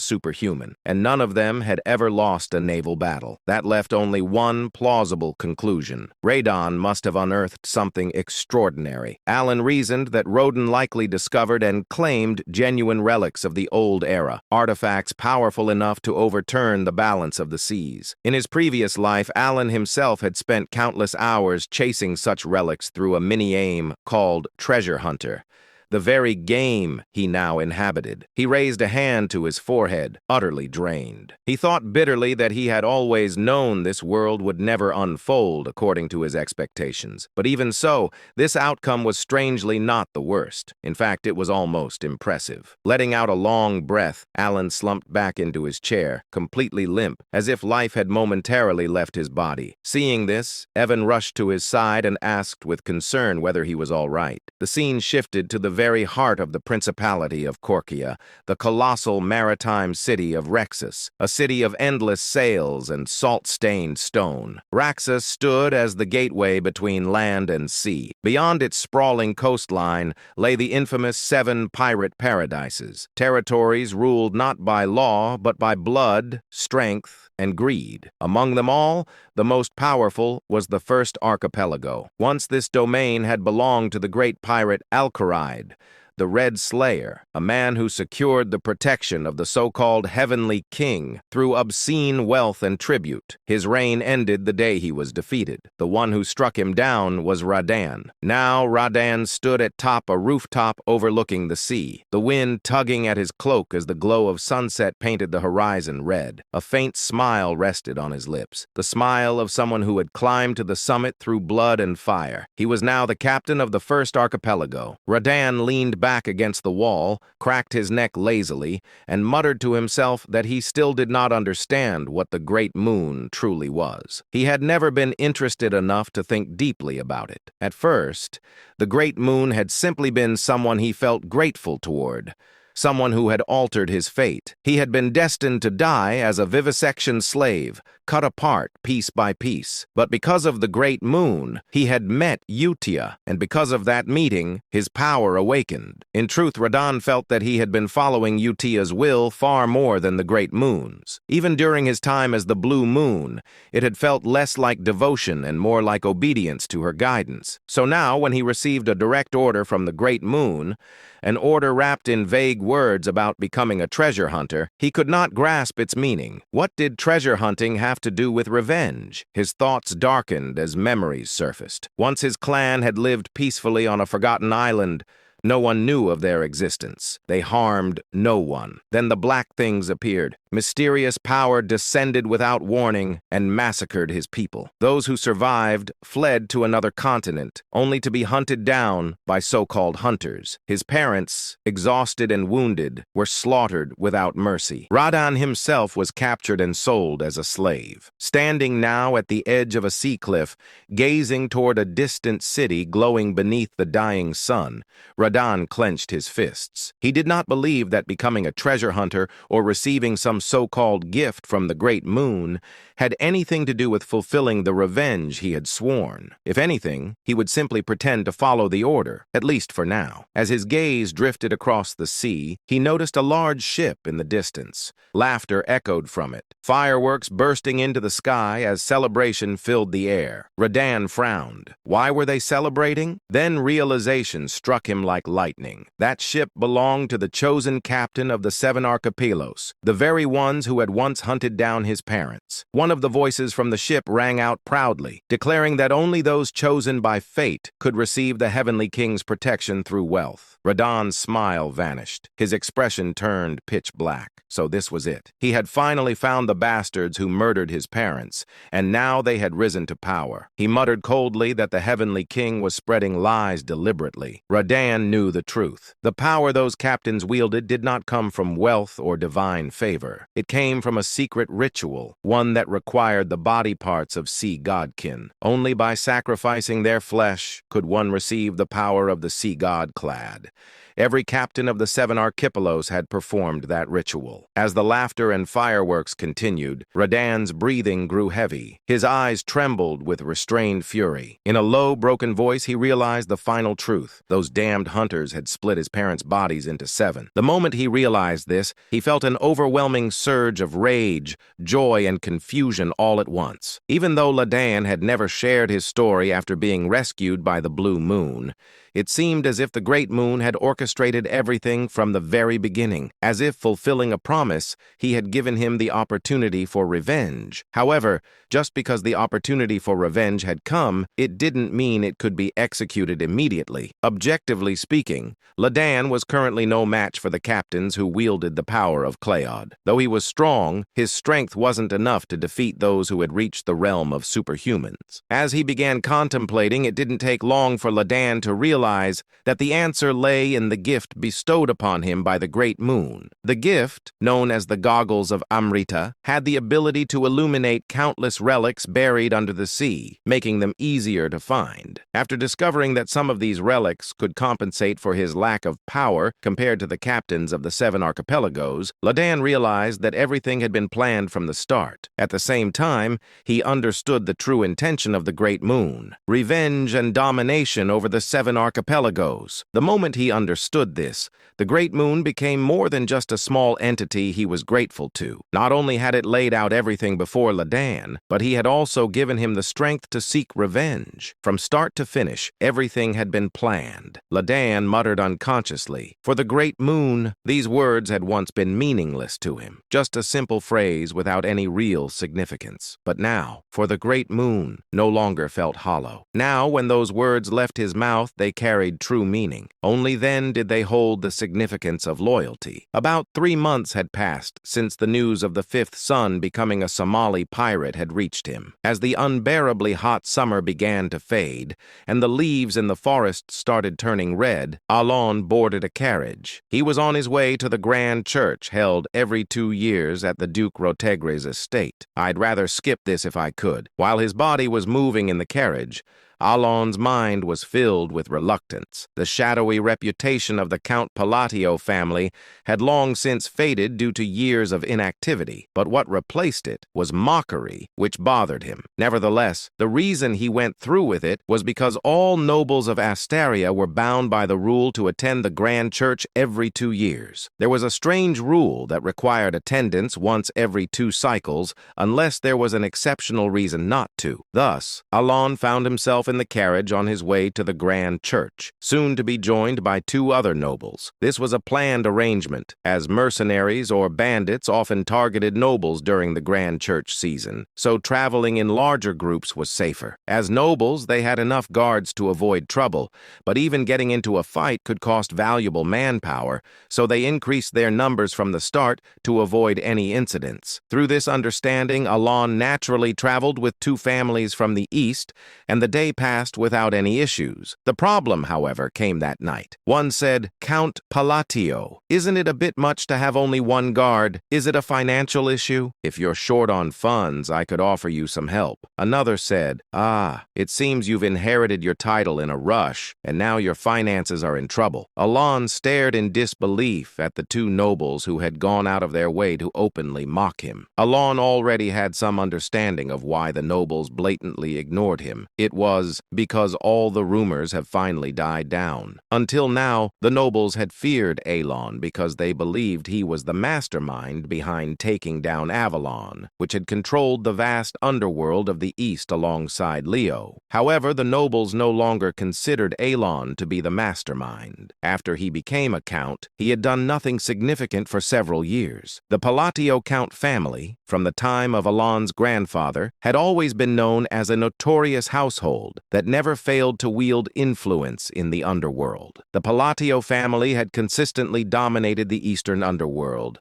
superhuman, and none of them had ever lost a naval battle. That left only one plausible conclusion. Radan must have unearthed something extraordinary. Alan reasoned that Rodan likely discovered and claimed genuine relics of the old era, artifacts powerful enough to overturn the balance of the seas. In his previous life, Alan himself had spent countless hours chasing such relics through a mini-game called Treasure Hunter, the very game he now inhabited. He raised a hand to his forehead, utterly drained. He thought bitterly that he had always known this world would never unfold according to his expectations. But even so, this outcome was strangely not the worst. In fact, it was almost impressive. Letting out a long breath, Alan slumped back into his chair, completely limp, as if life had momentarily left his body. Seeing this, Evan rushed to his side and asked with concern whether he was all right. The scene shifted to the very heart of the Principality of Korkia, the colossal maritime city of Rexus, a city of endless sails and salt-stained stone. Raxus stood as the gateway between land and sea. Beyond its sprawling coastline lay the infamous 7 pirate paradises, territories ruled not by law but by blood, strength, and greed. Among them all, the most powerful was the first archipelago. Once this domain had belonged to the great pirate Alcaride, the Red Slayer, a man who secured the protection of the so-called Heavenly King through obscene wealth and tribute. His reign ended the day he was defeated. The one who struck him down was Radan. Now Radan stood atop a rooftop overlooking the sea, the wind tugging at his cloak as the glow of sunset painted the horizon red. A faint smile rested on his lips, the smile of someone who had climbed to the summit through blood and fire. He was now the captain of the first archipelago. Radan leaned back against the wall, cracked his neck lazily, and muttered to himself that he still did not understand what the Great Moon truly was. He had never been interested enough to think deeply about it. At first, the Great Moon had simply been someone he felt grateful toward, someone who had altered his fate. He had been destined to die as a vivisection slave, cut apart piece by piece. But because of the Great Moon, he had met Utia, and because of that meeting, his power awakened. In truth, Radan felt that he had been following Utia's will far more than the Great Moon's. Even during his time as the Blue Moon, it had felt less like devotion and more like obedience to her guidance. So now, when he received a direct order from the Great Moon, an order wrapped in vague words about becoming a treasure hunter, he could not grasp its meaning. What did treasure hunting have to do with revenge? His thoughts darkened as memories surfaced. Once his clan had lived peacefully on a forgotten island, no one knew of their existence. They harmed no one. Then the Black Things appeared. Mysterious power descended without warning and massacred his people. Those who survived fled to another continent, only to be hunted down by so-called hunters. His parents, exhausted and wounded, were slaughtered without mercy. Radan himself was captured and sold as a slave. Standing now at the edge of a sea cliff, gazing toward a distant city glowing beneath the dying sun, Radan clenched his fists. He did not believe that becoming a treasure hunter or receiving some so-called gift from the Great Moon had anything to do with fulfilling the revenge he had sworn. If anything, he would simply pretend to follow the order, at least for now. As his gaze drifted across the sea, he noticed a large ship in the distance. Laughter echoed from it, fireworks bursting into the sky as celebration filled the air. Radan frowned. Why were they celebrating? Then realization struck him like lightning. That ship belonged to the chosen captain of the 7 archipelagos, the very ones who had once hunted down his parents. One of the voices from the ship rang out proudly, declaring that only those chosen by fate could receive the Heavenly King's protection through wealth. Radahn's smile vanished. His expression turned pitch black. So this was it. He had finally found the bastards who murdered his parents, and now they had risen to power. He muttered coldly that the Heavenly King was spreading lies deliberately. Radahn knew the truth. The power those captains wielded did not come from wealth or divine favor. It came from a secret ritual, one that required the body parts of sea godkin. Only by sacrificing their flesh could one receive the power of the sea god clad. Every captain of the 7 archipelagos had performed that ritual. As the laughter and fireworks continued, Radahn's breathing grew heavy. His eyes trembled with restrained fury. In a low, broken voice, he realized the final truth. Those damned hunters had split his parents' bodies into 7. The moment he realized this, he felt an overwhelming surge of rage, joy, and confusion all at once. Even though Radahn had never shared his story after being rescued by the Blue Moon, it seemed as if the Great Moon had orchestrated everything from the very beginning. As if fulfilling a promise, he had given him the opportunity for revenge. However, just because the opportunity for revenge had come, it didn't mean it could be executed immediately. Objectively speaking, Radahn was currently no match for the captains who wielded the power of Cleod. Though he was strong, his strength wasn't enough to defeat those who had reached the realm of superhumans. As he began contemplating, it didn't take long for Radahn to realize that the answer lay in the gift bestowed upon him by the Great Moon. The gift, known as the Goggles of Amrita, had the ability to illuminate countless relics buried under the sea, making them easier to find. After discovering that some of these relics could compensate for his lack of power compared to the captains of the 7 archipelagos, Radahn realized that everything had been planned from the start. At the same time, he understood the true intention of the Great Moon: revenge and domination over the 7 archipelagos. The moment he understood this, the Great Moon became more than just a small entity he was grateful to. Not only had it laid out everything before Radahn, but he had also given him the strength to seek revenge. From start to finish, everything had been planned. Radahn muttered unconsciously. For the Great Moon, these words had once been meaningless to him, just a simple phrase without any real significance. But now, for the Great Moon, no longer felt hollow. Now, when those words left his mouth, they carried true meaning. Only then did they hold the significance of loyalty. About 3 months had passed since the news of the 5th son becoming a Somali pirate had reached him. As the unbearably hot summer began to fade, and the leaves in the forest started turning red, Alon boarded a carriage. He was on his way to the grand church held every 2 years at the Duke Rotegre's estate. I'd rather skip this if I could. While his body was moving in the carriage, Alon's mind was filled with reluctance. The shadowy reputation of the Count Palatio family had long since faded due to years of inactivity, but what replaced it was mockery, which bothered him. Nevertheless, the reason he went through with it was because all nobles of Astaria were bound by the rule to attend the grand church every 2 years. There was a strange rule that required attendance once every 2 cycles, unless there was an exceptional reason not to. Thus, Alon found himself in the carriage on his way to the grand church, soon to be joined by 2 other nobles. This was a planned arrangement, as mercenaries or bandits often targeted nobles during the grand church season, so traveling in larger groups was safer. As nobles, they had enough guards to avoid trouble, but even getting into a fight could cost valuable manpower, so they increased their numbers from the start to avoid any incidents. Through this understanding, Alon naturally traveled with 2 families from the east, and the day passed without any issues. The problem, however, came that night. One said, "Count Palatio, isn't it a bit much to have only 1 guard? Is it a financial issue? If you're short on funds, I could offer you some help." Another said, "Ah, it seems you've inherited your title in a rush, and now your finances are in trouble." Alon stared in disbelief at the 2 nobles who had gone out of their way to openly mock him. Alon already had some understanding of why the nobles blatantly ignored him. It was was because all the rumors have finally died down. Until now, the nobles had feared Alon because they believed he was the mastermind behind taking down Avalon, which had controlled the vast underworld of the East alongside Leo. However, the nobles no longer considered Alon to be the mastermind. After he became a count, he had done nothing significant for several years. The Palatio Count family, from the time of Alon's grandfather, had always been known as a notorious household that never failed to wield influence in the underworld. The Palatio family had consistently dominated the Eastern underworld,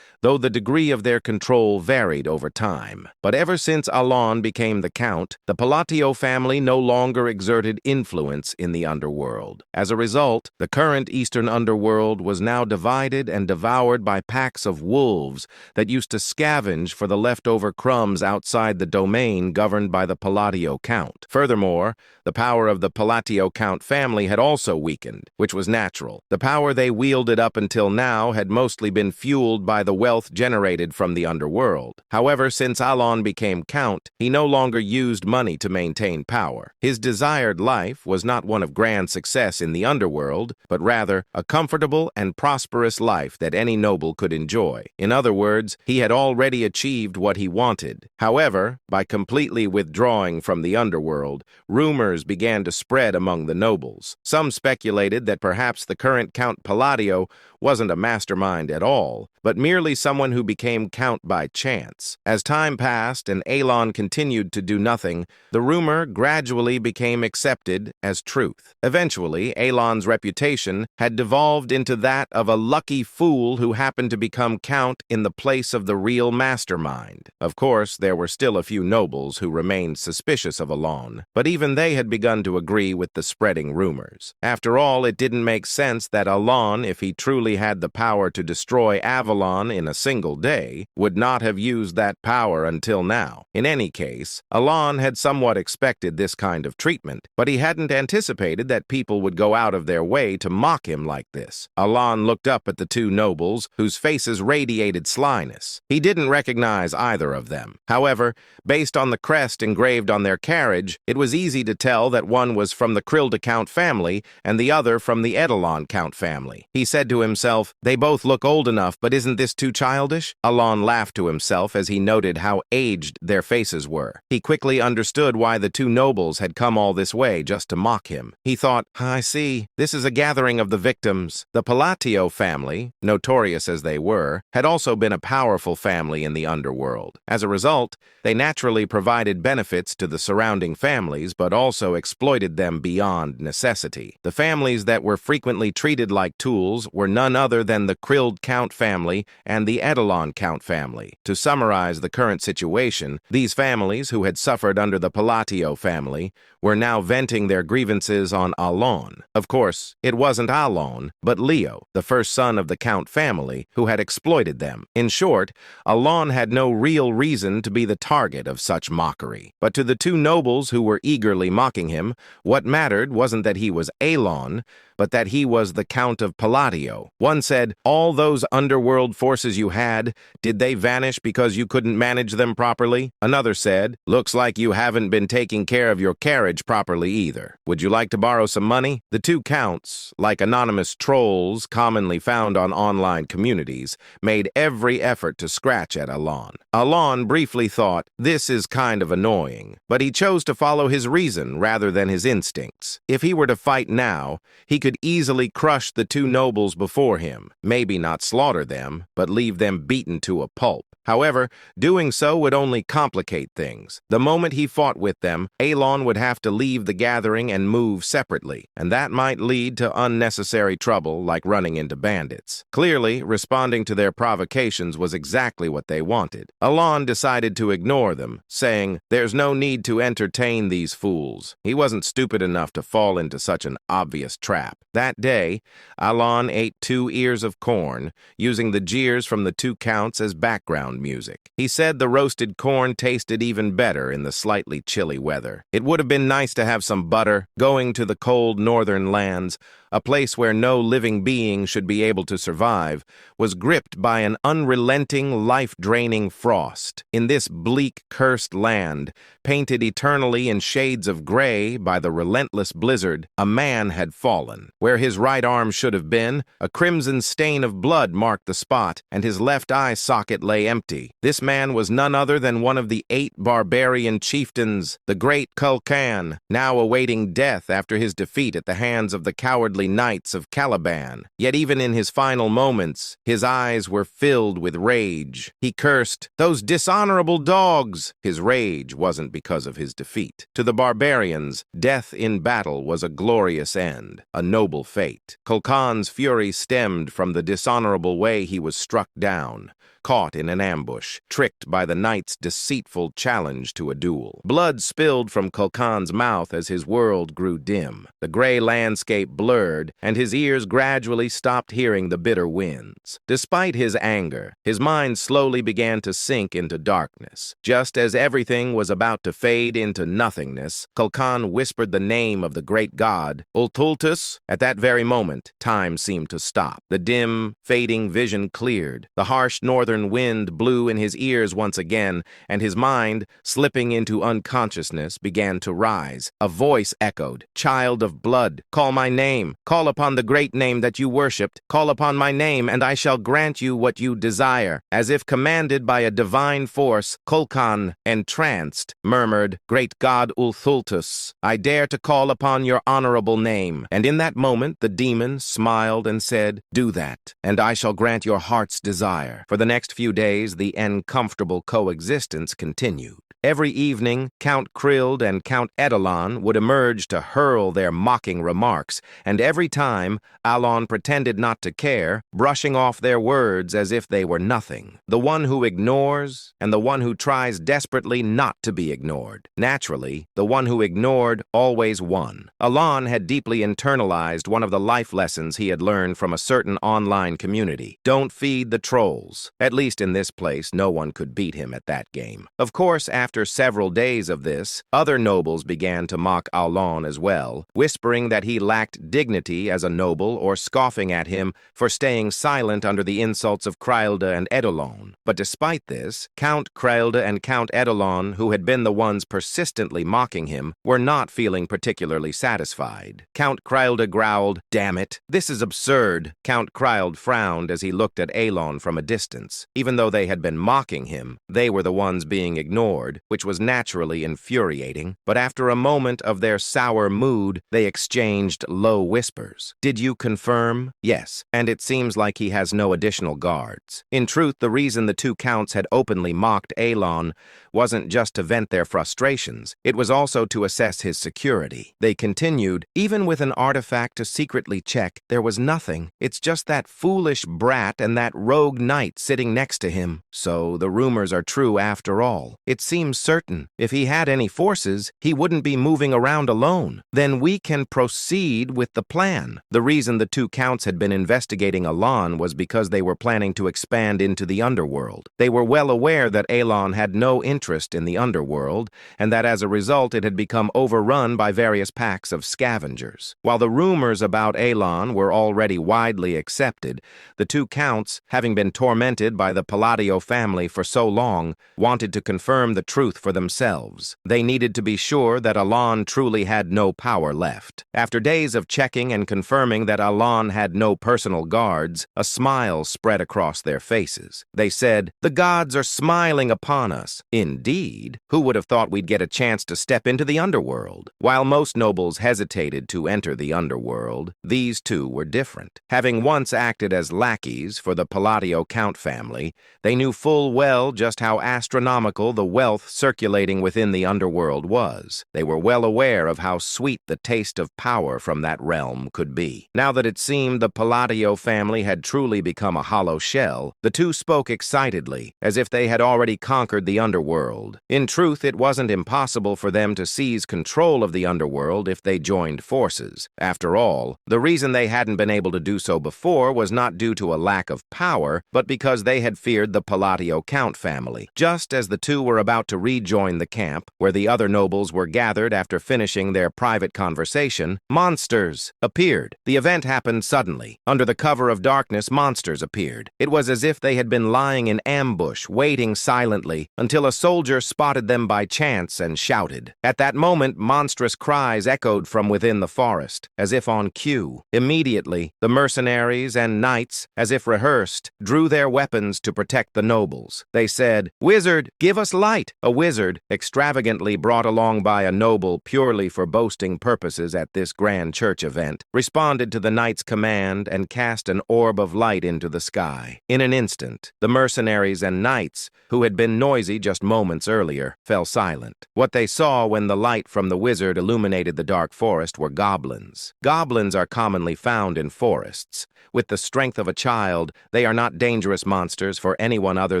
though the degree of their control varied over time. But ever since Alon became the count, the Palatio family no longer exerted influence in the underworld. As a result, the current Eastern underworld was now divided and devoured by packs of wolves that used to scavenge for the leftover crumbs outside the domain governed by the Palatio count. Furthermore, the power of the Palatio count family had also weakened, which was natural. The power they wielded up until now had mostly been fueled by the wealth generated from the underworld. However, since Alon became count, he no longer used money to maintain power. His desired life was not one of grand success in the underworld, but rather a comfortable and prosperous life that any noble could enjoy. In other words, he had already achieved what he wanted. However, by completely withdrawing from the underworld, rumors began to spread among the nobles. Some speculated that perhaps the current Count Palladio wasn't a mastermind at all, but merely someone who became count by chance. As time passed and Alon continued to do nothing, the rumor gradually became accepted as truth. Eventually, Alon's reputation had devolved into that of a lucky fool who happened to become count in the place of the real mastermind. Of course, there were still a few nobles who remained suspicious of Alon, but even they had begun to agree with the spreading rumors. After all, it didn't make sense that Alon, if he truly had the power to destroy Avalon in a single day, would not have used that power until now. In any case, Alon had somewhat expected this kind of treatment, but he hadn't anticipated that people would go out of their way to mock him like this. Alon looked up at the two nobles, whose faces radiated slyness. He didn't recognize either of them. However, based on the crest engraved on their carriage, it was easy to tell that one was from the Krilda Count family and the other from the Edelon Count family. He said to himself, "They both look old enough, but isn't this too childish?" Alon laughed to himself as he noted how aged their faces were. He quickly understood why the two nobles had come all this way just to mock him. He thought, "I see. This is a gathering of the victims." The Palatio family, notorious as they were, had also been a powerful family in the underworld. As a result, they naturally provided benefits to the surrounding families, but also exploited them beyond necessity. The families that were frequently treated like tools were none other than the Krild Count family and the Edelon Count family. To summarize the current situation, these families, who had suffered under the Palatio family, were now venting their grievances on Alon. Of course, it wasn't Alon, but Leo, the first son of the Count family, who had exploited them. In short, Alon had no real reason to be the target of such mockery. But to the two nobles who were eagerly mocking him, what mattered wasn't that he was Alon, but that he was the Count of Palatio. One said, "All those underworld forces you had, did they vanish because you couldn't manage them properly?" Another said, "Looks like you haven't been taking care of your carriage properly either. Would you like to borrow some money?" The two counts, like anonymous trolls commonly found on online communities, made every effort to scratch at Alon. Alon briefly thought, "This is kind of annoying," but he chose to follow his reason rather than his instincts. If he were to fight now, he could easily crush the two nobles before him, maybe not slaughter them, but leave them beaten to a pulp. However, doing so would only complicate things. The moment he fought with them, Alon would have to leave the gathering and move separately, and that might lead to unnecessary trouble like running into bandits. Clearly, responding to their provocations was exactly what they wanted. Alon decided to ignore them, saying, "There's no need to entertain these fools." He wasn't stupid enough to fall into such an obvious trap. That day, Alon ate 2 ears of corn, using the jeers from the two counts as background background music. He said the roasted corn tasted even better in the slightly chilly weather. It would have been nice to have some butter. Going to the cold northern lands, a place where no living being should be able to survive, was gripped by an unrelenting, life-draining frost. In this bleak, cursed land, painted eternally in shades of gray by the relentless blizzard, a man had fallen. Where his right arm should have been, a crimson stain of blood marked the spot, and his left eye socket lay empty. This man was none other than one of the 8 barbarian chieftains, the great Kulkan, now awaiting death after his defeat at the hands of the cowardly knights of Caliban. Yet even in his final moments, his eyes were filled with rage. He cursed, "Those dishonorable dogs!" His rage wasn't because of his defeat. To the barbarians, death in battle was a glorious end, a noble fate. Kulkan's fury stemmed from the dishonorable way he was struck down, caught in an ambush, tricked by the knight's deceitful challenge to a duel. Blood spilled from Kulkan's mouth as his world grew dim. The gray landscape blurred, and his ears gradually stopped hearing the bitter winds. Despite his anger, his mind slowly began to sink into darkness. Just as everything was about to fade into nothingness, Kulkan whispered the name of the great god, Ultultus. At that very moment, time seemed to stop. The dim, fading vision cleared. The harsh northern wind blew in his ears once again, and his mind, slipping into unconsciousness, began to rise. A voice echoed, "Child of blood, call my name. Call upon the great name that you worshipped. Call upon my name, and I shall grant you what you desire." As if commanded by a divine force, Kulkan, entranced, murmured, "Great god Ulthultus, I dare to call upon your honorable name." And in that moment, the demon smiled and said, "Do that, and I shall grant your heart's desire." For the next few days, the uncomfortable coexistence continued. Every evening, Count Krild and Count Edelon would emerge to hurl their mocking remarks, and every time, Alon pretended not to care, brushing off their words as if they were nothing. The one who ignores, and the one who tries desperately not to be ignored. Naturally, the one who ignored always won. Alon had deeply internalized one of the life lessons he had learned from a certain online community. Don't feed the trolls. At least in this place, no one could beat him at that game. Of course, after several days of this, other nobles began to mock Alon as well, whispering that he lacked dignity as a noble or scoffing at him for staying silent under the insults of Krilda and Edelon. But despite this, Count Krilda and Count Edelon, who had been the ones persistently mocking him, were not feeling particularly satisfied. Count Krilda growled, "Damn it, this is absurd." Count Krild frowned as he looked at Alon from a distance. Even though they had been mocking him, they were the ones being ignored, which was naturally infuriating. But after a moment of their sour mood, they exchanged low whispers. "Did you confirm?" "Yes, and it seems like he has no additional guards." In truth, the reason the two counts had openly mocked Alon wasn't just to vent their frustrations, it was also to assess his security. They continued, "Even with an artifact to secretly check, there was nothing. It's just that foolish brat and that rogue knight sitting next to him. So the rumors are true after all. It seems certain. If he had any forces, he wouldn't be moving around alone. Then we can proceed with the plan." The reason the two counts had been investigating Alon was because they were planning to expand into the underworld. They were well aware that Alon had no interest in the underworld, and that as a result it had become overrun by various packs of scavengers. While the rumors about Alon were already widely accepted, the two counts, having been tormented by the Palladio family for so long, wanted to confirm the truth for themselves. They needed to be sure that Alon truly had no power left. After days of checking and confirming that Alon had no personal guards, a smile spread across their faces. They said, "The gods are smiling upon us." Indeed, who would have thought we'd get a chance to step into the underworld? While most nobles hesitated to enter the underworld, these two were different. Having once acted as lackeys for the Palladio Count family, they knew full well just how astronomical the wealth circulating within the underworld was. They were well aware of how sweet the taste of power from that realm could be. Now that it seemed the Palladio family had truly become a hollow shell, the two spoke excitedly, as if they had already conquered the underworld. In truth, it wasn't impossible for them to seize control of the underworld if they joined forces. After all, the reason they hadn't been able to do so before was not due to a lack of power, but because they had feared the Palladio Count family. Just as the two were about to rejoin the camp, where the other nobles were gathered after finishing their private conversation, monsters appeared. The event happened suddenly. Under the cover of darkness, monsters appeared. It was as if they had been lying in ambush, waiting silently, until a soldier spotted them by chance and shouted. At that moment, monstrous cries echoed from within the forest, as if on cue. Immediately, the mercenaries and knights, as if rehearsed, drew their weapons to protect the nobles. They said, "Wizard, give us light!" A wizard, extravagantly brought along by a noble purely for boasting purposes at this grand church event, responded to the knight's command and cast an orb of light into the sky. In an instant, the mercenaries and knights, who had been noisy just moments earlier, fell silent. What they saw when the light from the wizard illuminated the dark forest were goblins. Goblins are commonly found in forests. With the strength of a child, they are not dangerous monsters for anyone other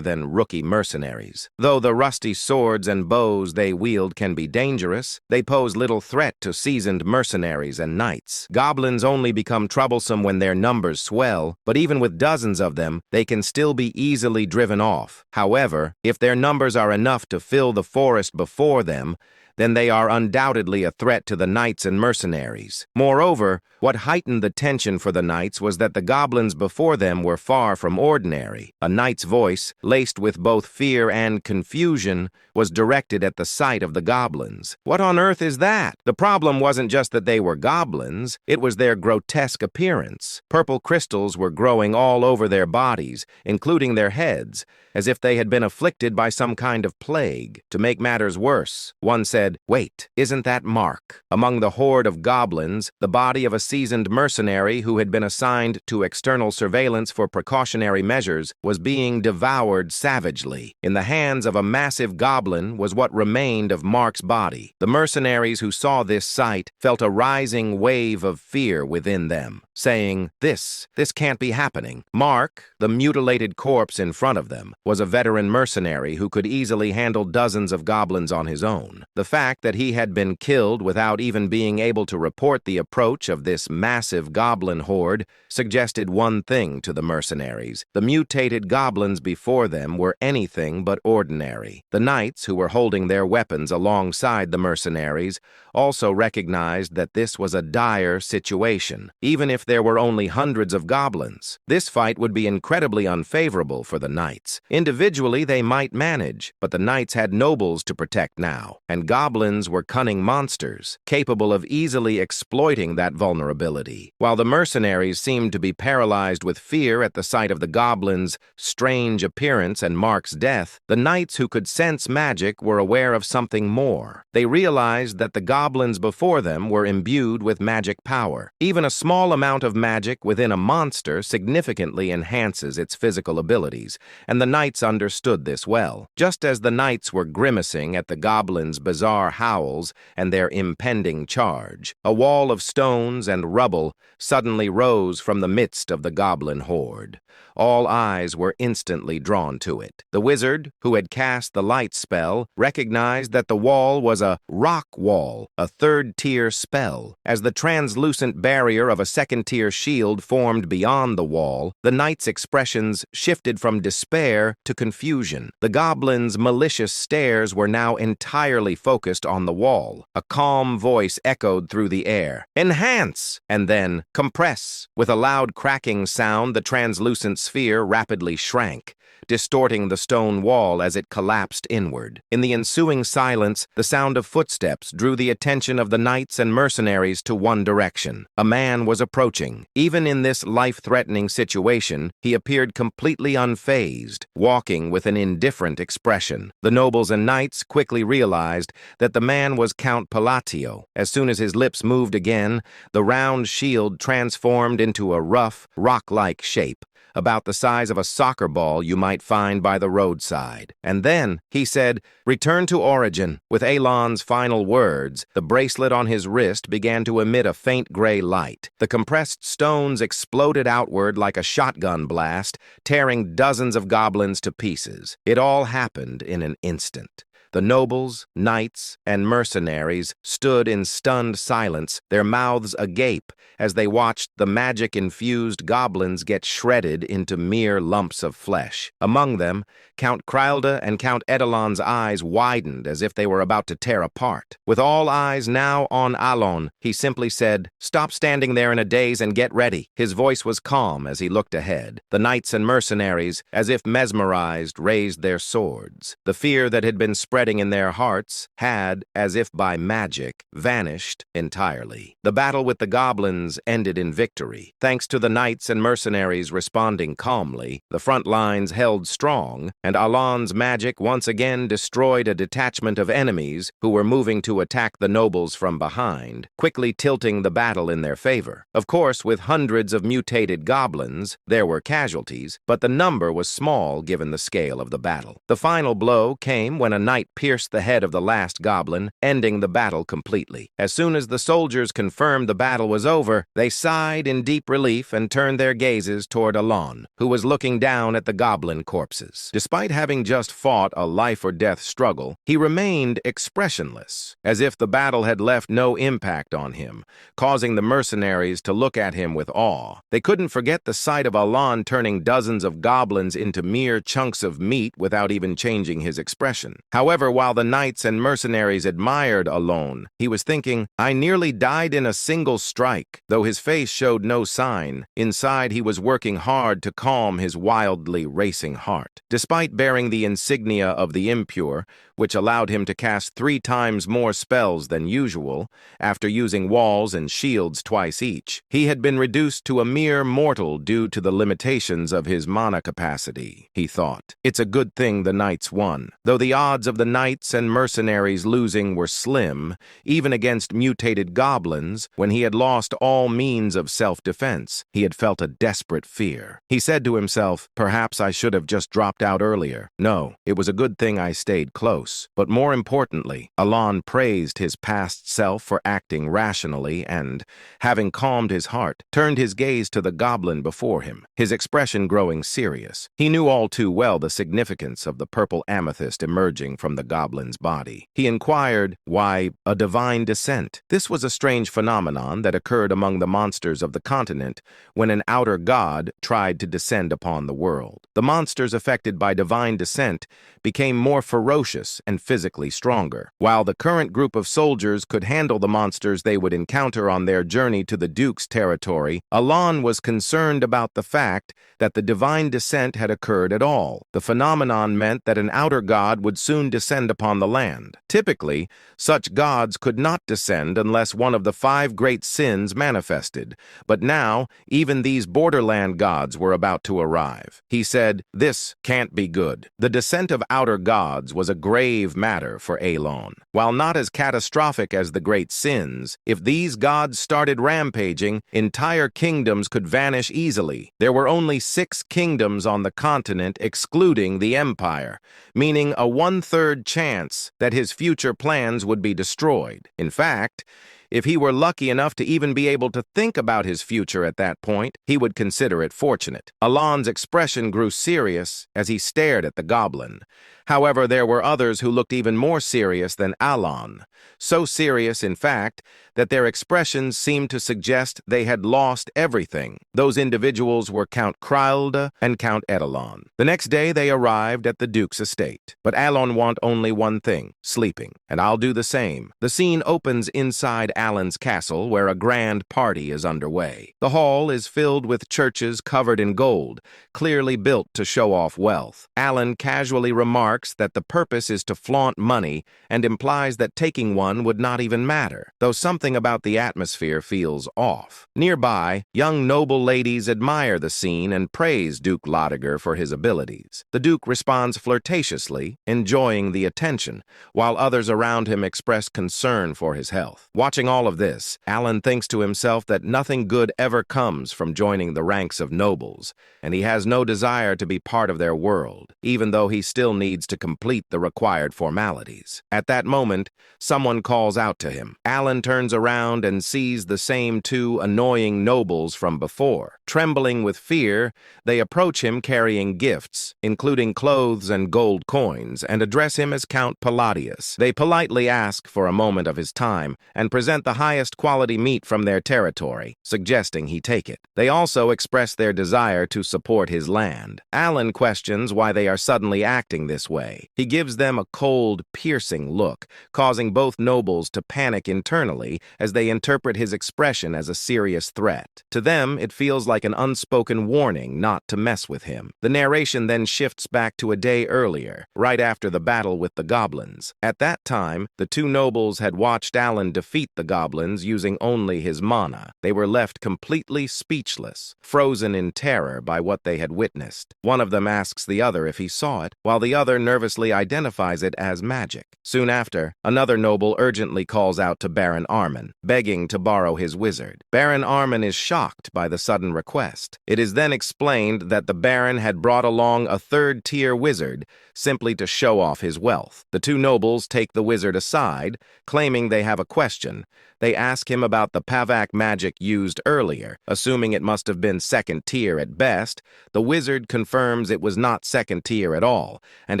than rookie mercenaries. Though the rusty swords and bows they wield can be dangerous, they pose little threat to seasoned mercenaries and knights. Goblins only become troublesome when their numbers swell, but even with dozens of them, they can still be easily driven off. However, if their numbers are enough to fill the forest before them, then they are undoubtedly a threat to the knights and mercenaries. Moreover, what heightened the tension for the knights was that the goblins before them were far from ordinary. A knight's voice, laced with both fear and confusion, was directed at the sight of the goblins. What on earth is that? The problem wasn't just that they were goblins, it was their grotesque appearance. Purple crystals were growing all over their bodies, including their heads, as if they had been afflicted by some kind of plague. To make matters worse, one said, "Wait, isn't that Mark?" Among the horde of goblins, the body of a seasoned mercenary who had been assigned to external surveillance for precautionary measures was being devoured savagely. In the hands of a massive goblin was what remained of Mark's body. The mercenaries who saw this sight felt a rising wave of fear within them, saying, This can't be happening." Mark, the mutilated corpse in front of them, was a veteran mercenary who could easily handle dozens of goblins on his own. The fact that he had been killed without even being able to report the approach of this massive goblin horde suggested one thing to the mercenaries. The mutated goblins before them were anything but ordinary. The knights, who were holding their weapons alongside the mercenaries, also recognized that this was a dire situation. Even if there were only hundreds of goblins, this fight would be incredibly unfavorable for the knights. Individually, they might manage, but the knights had nobles to protect now, and goblins were cunning monsters, capable of easily exploiting that vulnerability. While the mercenaries seemed to be paralyzed with fear at the sight of the goblins' strange appearance and Mark's death, the knights who could sense magic were aware of something more. They realized that the goblins before them were imbued with magic power. Even a small amount of magic within a monster significantly enhances its physical abilities, and the knights understood this well. Just as the knights were grimacing at the goblins' bizarre howls and their impending charge, a wall of stones and rubble suddenly rose from the midst of the goblin horde. All eyes were instantly drawn to it. The wizard, who had cast the light spell, recognized that the wall was a rock wall, a third-tier spell. As the translucent barrier of a second-tier shield formed beyond the wall, the knights' expressions shifted from despair to confusion. The goblins' malicious stares were now entirely focused on the wall. A calm voice echoed through the air, "Enhance!" and then, "Compress!" With a loud cracking sound, the translucent sphere rapidly shrank, distorting the stone wall as it collapsed inward. In the ensuing silence, the sound of footsteps drew the attention of the knights and mercenaries to one direction. A man was approaching. Even in this life-threatening situation, he appeared completely unfazed, walking with an indifferent expression. The nobles and knights quickly realized that the man was Count Palladio. As soon as his lips moved again, the round shield transformed into a rough, rock-like shape. about the size of a soccer ball you might find by the roadside. And then, he said, "Return to origin." With Alon's final words, the bracelet on his wrist began to emit a faint gray light. The compressed stones exploded outward like a shotgun blast, tearing dozens of goblins to pieces. It all happened in an instant. The nobles, knights, and mercenaries stood in stunned silence, their mouths agape, as they watched the magic-infused goblins get shredded into mere lumps of flesh. Among them, Count Krylda and Count Edelon's eyes widened as if they were about to tear apart. With all eyes now on Alon, he simply said, "Stop standing there in a daze and get ready." His voice was calm as he looked ahead. The knights and mercenaries, as if mesmerized, raised their swords. The fear that had been spreading in their hearts had, as if by magic, vanished entirely. The battle with the goblins ended in victory. Thanks to the knights and mercenaries responding calmly, the front lines held strong, and Alon's magic once again destroyed a detachment of enemies who were moving to attack the nobles from behind, quickly tilting the battle in their favor. Of course, with hundreds of mutated goblins, there were casualties, but the number was small given the scale of the battle. The final blow came when a knight pierced the head of the last goblin, ending the battle completely. As soon as the soldiers confirmed the battle was over, they sighed in deep relief and turned their gazes toward Alon, who was looking down at the goblin corpses. Despite having just fought a life-or-death struggle, he remained expressionless, as if the battle had left no impact on him, causing the mercenaries to look at him with awe. They couldn't forget the sight of Alon turning dozens of goblins into mere chunks of meat without even changing his expression. However, while the knights and mercenaries admired Alon, he was thinking, "I nearly died in a single strike." Though his face showed no sign, inside he was working hard to calm his wildly racing heart. Despite bearing the insignia of the impure, which allowed him to cast 3 times more spells than usual, after using walls and shields twice each, he had been reduced to a mere mortal due to the limitations of his mana capacity, he thought. It's a good thing the knights won. Though the odds of the knights and mercenaries losing were slim, even against mutated goblins, when he had lost all means of self-defense, he had felt a desperate fear. He said to himself, "Perhaps I should have just dropped out earlier. No, it was a good thing I stayed close." But more importantly, Alon praised his past self for acting rationally and, having calmed his heart, turned his gaze to the goblin before him, his expression growing serious. He knew all too well the significance of the purple amethyst emerging from the goblin's body. He inquired, "Why, a divine descent?" This was a strange phenomenon that occurred among the monsters of the continent when an outer god tried to descend upon the world. The monsters affected by divine descent became more ferocious and physically stronger. While the current group of soldiers could handle the monsters they would encounter on their journey to the Duke's territory, Alon was concerned about the fact that the divine descent had occurred at all. The phenomenon meant that an outer god would soon descend upon the land. Typically, such gods could not descend unless one of the 5 great sins manifested, but now even these borderland gods were about to arrive. He said, "This can't be good." The descent of outer gods was a grave matter for Alon. While not as catastrophic as the great sins, if these gods started rampaging, entire kingdoms could vanish easily. There were only 6 kingdoms on the continent excluding the Empire, meaning a 1/3 chance that his future plans would be destroyed. In fact, if he were lucky enough to even be able to think about his future at that point, he would consider it fortunate. Alon's expression grew serious as he stared at the goblin. However, there were others who looked even more serious than Alon. So serious, in fact, that their expressions seemed to suggest they had lost everything. Those individuals were Count Krylda and Count Edelon. The next day they arrived at the Duke's estate. But Alon want only one thing, sleeping. And I'll do the same. The scene opens inside Alon's castle, where a grand party is underway. The hall is filled with churches covered in gold, clearly built to show off wealth. Alon casually remarks that the purpose is to flaunt money and implies that taking one would not even matter, though something about the atmosphere feels off. Nearby, young noble ladies admire the scene and praise Duke Lodiger for his abilities. The Duke responds flirtatiously, enjoying the attention, while others around him express concern for his health. Watching Hearing all of this, Alan thinks to himself that nothing good ever comes from joining the ranks of nobles, and he has no desire to be part of their world, even though he still needs to complete the required formalities. At that moment, someone calls out to him. Alan turns around and sees the same two annoying nobles from before. Trembling with fear, they approach him carrying gifts, including clothes and gold coins, and address him as Count Palladius. They politely ask for a moment of his time and present the highest quality meat from their territory, suggesting he take it. They also express their desire to support his land. Alan questions why they are suddenly acting this way. He gives them a cold, piercing look, causing both nobles to panic internally as they interpret his expression as a serious threat. To them, it feels like an unspoken warning not to mess with him. The narration then shifts back to a day earlier, right after the battle with the goblins. At that time, the two nobles had watched Alan defeat the goblins using only his mana. They were left completely speechless, frozen in terror by what they had witnessed. One of them asks the other if he saw it, while the other nervously identifies it as magic. Soon after, another noble urgently calls out to Baron Armin, begging to borrow his wizard. Baron Armin is shocked by the sudden request. It is then explained that the Baron had brought along a third-tier wizard simply to show off his wealth. The two nobles take the wizard aside, claiming they have a question. They ask him about the Pavak magic used earlier, assuming it must have been second tier at best. The wizard confirms it was not second tier at all, and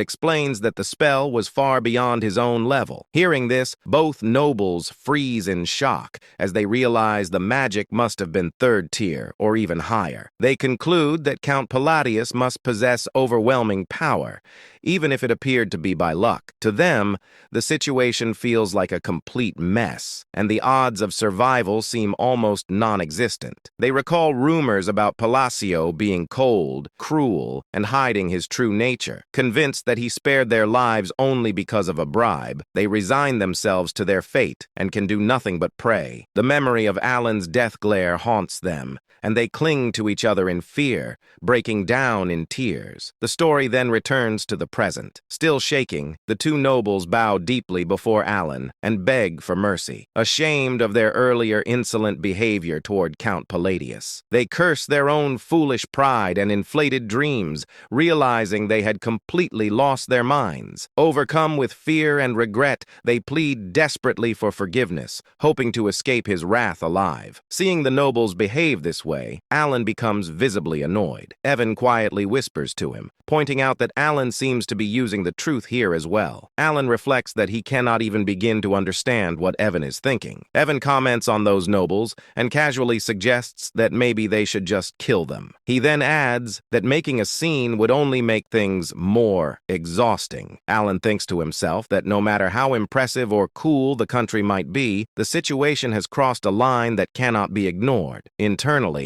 explains that the spell was far beyond his own level. Hearing this, both nobles freeze in shock as they realize the magic must have been third tier or even higher. They conclude that Count Palladius must possess overwhelming power, even if it appeared to be by luck. To them, the situation feels like a complete mess, and the odds of survival seem almost non-existent. They recall rumors about Palacio being cold, cruel, and hiding his true nature. Convinced that he spared their lives only because of a bribe, they resign themselves to their fate and can do nothing but pray. The memory of Alan's death glare haunts them, and they cling to each other in fear, breaking down in tears. The story then returns to the present. Still shaking, the two nobles bow deeply before Alan and beg for mercy, ashamed of their earlier insolent behavior toward Count Palladius. They curse their own foolish pride and inflated dreams, realizing they had completely lost their minds. Overcome with fear and regret, they plead desperately for forgiveness, hoping to escape his wrath alive. Seeing the nobles behave this way, Alan becomes visibly annoyed. Evan quietly whispers to him, pointing out that Alan seems to be using the truth here as well. Alan reflects that he cannot even begin to understand what Evan is thinking. Evan comments on those nobles and casually suggests that maybe they should just kill them. He then adds that making a scene would only make things more exhausting. Alan thinks to himself that no matter how impressive or cool the country might be, the situation has crossed a line that cannot be ignored. Internally,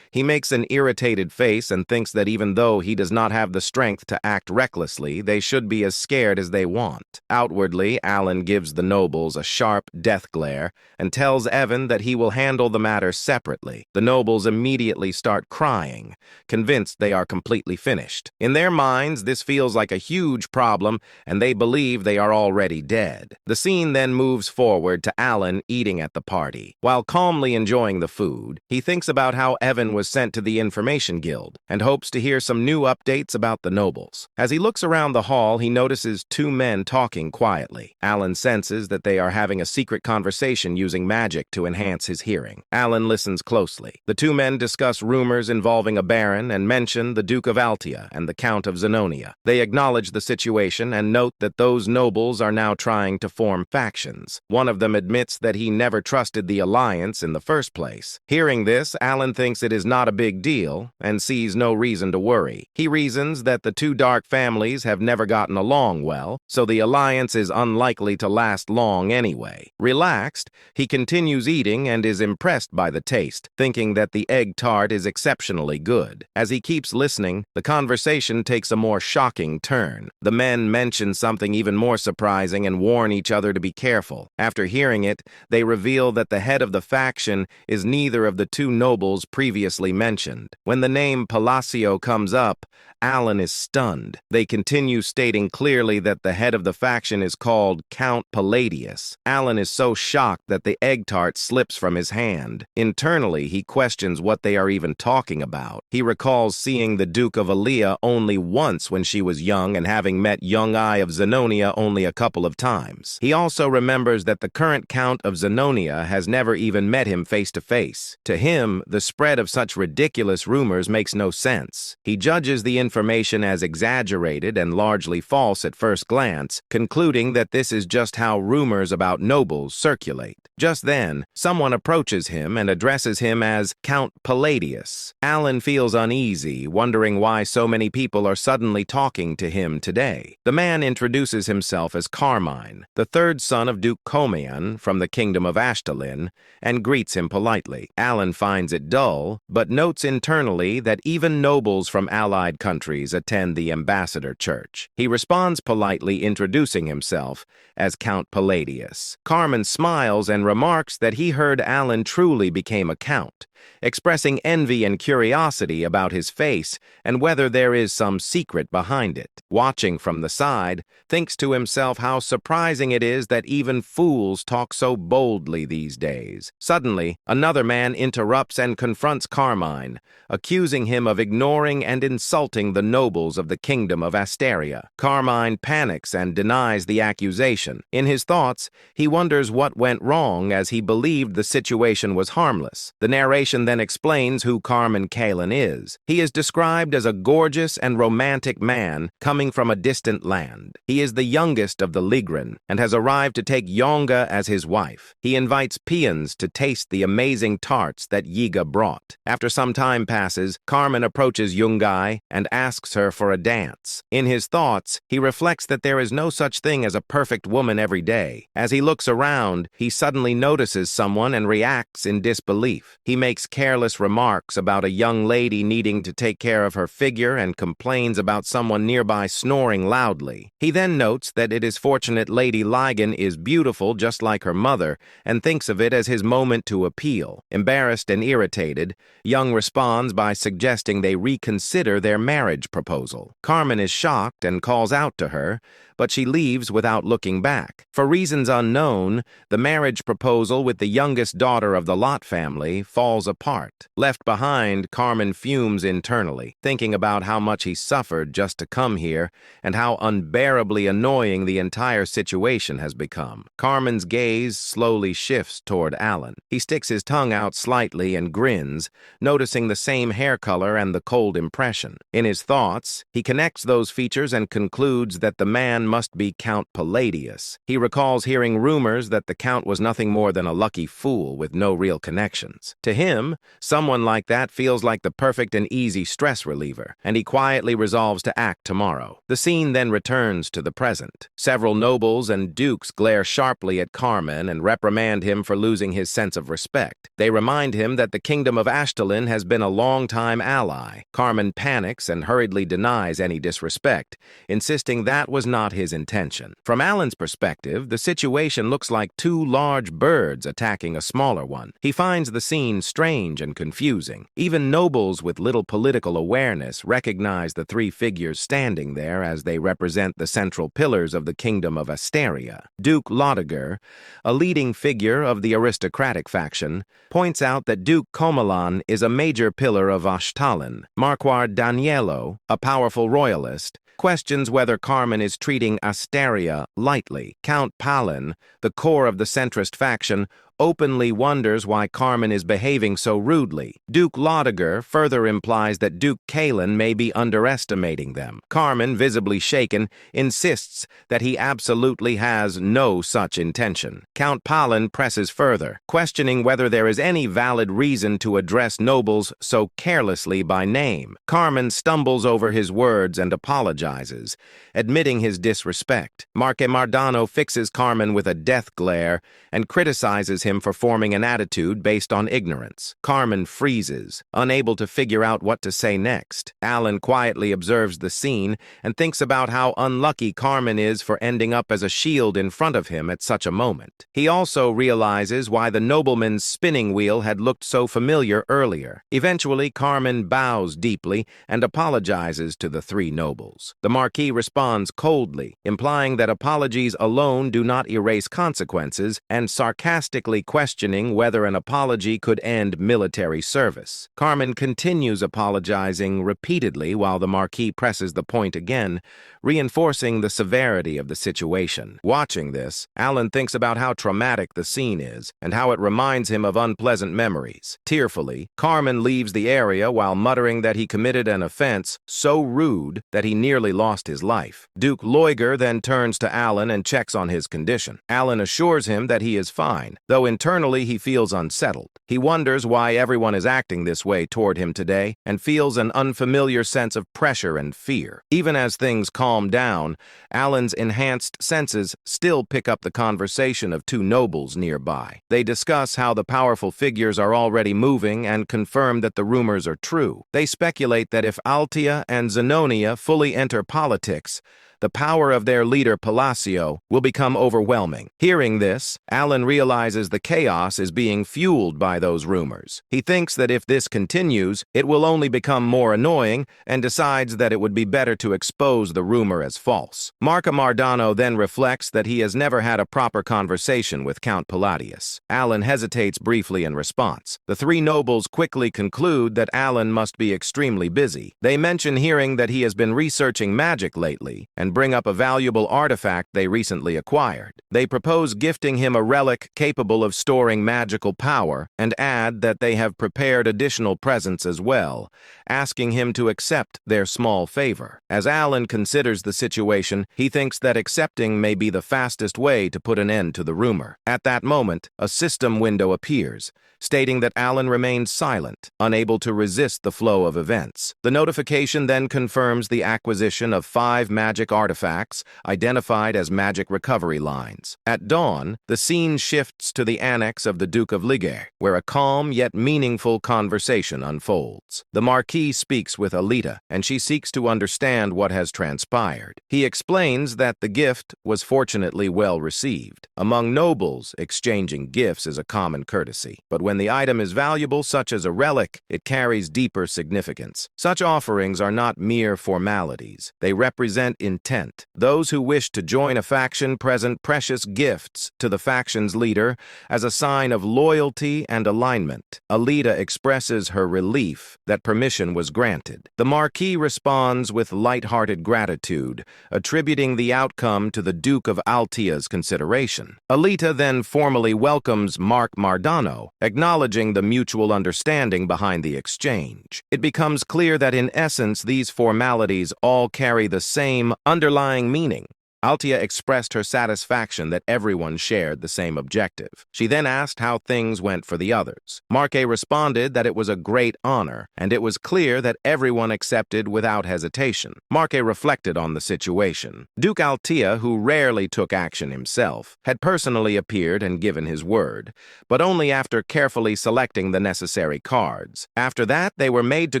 he makes an irritated face and thinks that even though he does not have the strength to act recklessly, they should be as scared as they want. Outwardly, Alan gives the nobles a sharp death glare and tells Evan that he will handle the matter separately. The nobles immediately start crying, convinced they are completely finished. In their minds, this feels like a huge problem, and they believe they are already dead. The scene then moves forward to Alan eating at the party. While calmly enjoying the food, he thinks about how Evan was sent to the Information Guild and hopes to hear some new updates about the nobles. As he looks around the hall, he notices two men talking quietly. Alan senses that they are having a secret conversation using magic to enhance his hearing. Alan listens closely. The two men discuss rumors involving a baron and mention the Duke of Altia and the Count of Zenonia. They acknowledge the situation and note that those nobles are now trying to form factions. One of them admits that he never trusted the alliance in the first place. Hearing this, Alan thinks it is not a big deal and sees no reason to worry. He reasons that the two dark families have never gotten along well, so the alliance is unlikely to last long anyway. Relaxed, he continues eating and is impressed by the taste, thinking that the egg tart is exceptionally good. As he keeps listening, the conversation takes a more shocking turn. The men mention something even more surprising and warn each other to be careful. After hearing it, they reveal that the head of the faction is neither of the two nobles previously mentioned. When the name Palacio comes up, Alan is stunned. They continue stating clearly that the head of the faction is called Count Palladius. Alan is so shocked that the egg tart slips from his hand. Internally, he questions what they are even talking about. He recalls seeing the Duke of Alia only once when she was young and having met young I of Zenonia only a couple of times. He also remembers that the current Count of Zenonia has never even met him face to face. To him, the spread of such ridiculous rumors makes no sense. He judges the information as exaggerated and largely false at first glance, concluding that this is just how rumors about nobles circulate. Just then, someone approaches him and addresses him as Count Palladius. Alan feels uneasy, wondering why so many people are suddenly talking to him today. The man introduces himself as Carmine, the third son of Duke Comian from the kingdom of Ashtalin, and greets him politely. Alan finds it dull, but notes internally that even nobles from allied countries attend the ambassador church. He responds politely, introducing himself as Count Palladius. Carmine smiles and remarks that he heard Alan truly became a count, expressing envy and curiosity about his face and whether there is some secret behind it. Watching from the side, thinks to himself how surprising it is that even fools talk so boldly these days. Suddenly, another man interrupts and confronts Carmine, accusing him of ignoring and insulting the nobles of the kingdom of Asteria. Carmine panics and denies the accusation. In his thoughts, he wonders what went wrong as he believed the situation was harmless. The narration then explains who Carmine Kalin is. He is described as a gorgeous and romantic man coming from a distant land. He is the youngest of the Ligren and has arrived to take Yonga as his wife. He invites peons to taste the amazing tarts that Yiga brought. After some time passes, Carmine approaches Yungai and asks her for a dance. In his thoughts, he reflects that there is no such thing as a perfect woman every day. As he looks around, he suddenly notices someone and reacts in disbelief. He makes careless remarks about a young lady needing to take care of her figure and complains about someone nearby snoring loudly. He then notes that it is fortunate Lady Ligon is beautiful just like her mother and thinks of it as his moment to appeal. Embarrassed and irritated, Young responds by suggesting they reconsider their marriage proposal. Carmine is shocked and calls out to her, but she leaves without looking back. For reasons unknown, the marriage proposal with the youngest daughter of the Lot family falls apart. Left behind, Carmine fumes internally, thinking about how much he suffered just to come here and how unbearably annoying the entire situation has become. Carmine's gaze slowly shifts toward Alan. He sticks his tongue out slightly and grins, noticing the same hair color and the cold impression. In his thoughts, he connects those features and concludes that the man must be Count Palladius. He recalls hearing rumors that the Count was nothing more than a lucky fool with no real connections. To him, someone like that feels like the perfect and easy stress reliever, and he quietly resolves to act tomorrow. The scene then returns to the present. Several nobles and dukes glare sharply at Carmine and reprimand him for losing his sense of respect. They remind him that the kingdom of Ashtalin has been a long-time ally. Carmine panics and hurriedly denies any disrespect, insisting that was not his intention. From Alan's perspective, the situation looks like two large birds attacking a smaller one. He finds the scene strange and confusing. Even nobles with little political awareness recognize the three figures standing there as they represent the central pillars of the kingdom of Asteria. Duke Lotiger, a leading figure of the aristocratic faction, points out that Duke Comilan is a major pillar of Ashtalin. Marquard Yahello, a powerful royalist, questions whether Carmine is treating Asteria lightly. Count Palin, the core of the centrist faction, openly wonders why Carmine is behaving so rudely. Duke Lotiger further implies that Duke Kalin may be underestimating them. Carmine, visibly shaken, insists that he absolutely has no such intention. Count Palin presses further, questioning whether there is any valid reason to address nobles so carelessly by name. Carmine stumbles over his words and apologizes, admitting his disrespect. Marque Mardano fixes Carmine with a death glare and criticizes him for forming an attitude based on ignorance. Carmen freezes, unable to figure out what to say next. Alan quietly observes the scene and thinks about how unlucky Carmen is for ending up as a shield in front of him at such a moment. He also realizes why the nobleman's spinning wheel had looked so familiar earlier. Eventually, Carmen bows deeply and apologizes to the three nobles. The Marquis responds coldly, implying that apologies alone do not erase consequences, and sarcastically questioning whether an apology could end military service. Carmen continues apologizing repeatedly while the Marquis presses the point again, reinforcing the severity of the situation. Watching this, Alan thinks about how traumatic the scene is and how it reminds him of unpleasant memories. Tearfully, Carmen leaves the area while muttering that he committed an offense so rude that he nearly lost his life. Duke Loiger then turns to Alan and checks on his condition. Alan assures him that he is fine, though internally he feels unsettled. He wonders why everyone is acting this way toward him today and feels an unfamiliar sense of pressure and fear. Even as things calm down, Alan's enhanced senses still pick up the conversation of two nobles nearby. They discuss how the powerful figures are already moving and confirm that the rumors are true. They speculate that if Altia and Zenonia fully enter politics, the power of their leader Palacio will become overwhelming. Hearing this, Alan realizes the chaos is being fueled by those rumors. He thinks that if this continues, it will only become more annoying and decides that it would be better to expose the rumor as false. Marca Mardano then reflects that he has never had a proper conversation with Count Palladius. Alan hesitates briefly in response. The three nobles quickly conclude that Alan must be extremely busy. They mention hearing that he has been researching magic lately and bring up a valuable artifact they recently acquired. They propose gifting him a relic capable of storing magical power and add that they have prepared additional presents as well, asking him to accept their small favor. As Alan considers the situation, he thinks that accepting may be the fastest way to put an end to the rumor. At that moment, a system window appears, stating that Alan remains silent, unable to resist the flow of events. The notification then confirms the acquisition of 5 magic artifacts identified as magic recovery lines. At dawn, the scene shifts to the annex of the Duke of Liger, where a calm yet meaningful conversation unfolds. The Marquis speaks with Alita, and she seeks to understand what has transpired. He explains that the gift was fortunately well received. Among nobles, exchanging gifts is a common courtesy, but when the item is valuable, such as a relic, it carries deeper significance. Such offerings are not mere formalities. They represent intent. Those who wish to join a faction present precious gifts to the faction's leader as a sign of loyalty and alignment. Alita expresses her relief that permission was granted. The Marquis responds with light-hearted gratitude, attributing the outcome to the Duke of Altia's consideration. Alita then formally welcomes Mark Mardano, acknowledging the mutual understanding behind the exchange. It becomes clear that in essence these formalities all carry the same underlying meaning. Altia expressed her satisfaction that everyone shared the same objective. She then asked how things went for the others. Marque responded that it was a great honor, and it was clear that everyone accepted without hesitation. Marque reflected on the situation. Duke Altia, who rarely took action himself, had personally appeared and given his word, but only after carefully selecting the necessary cards. After that, they were made to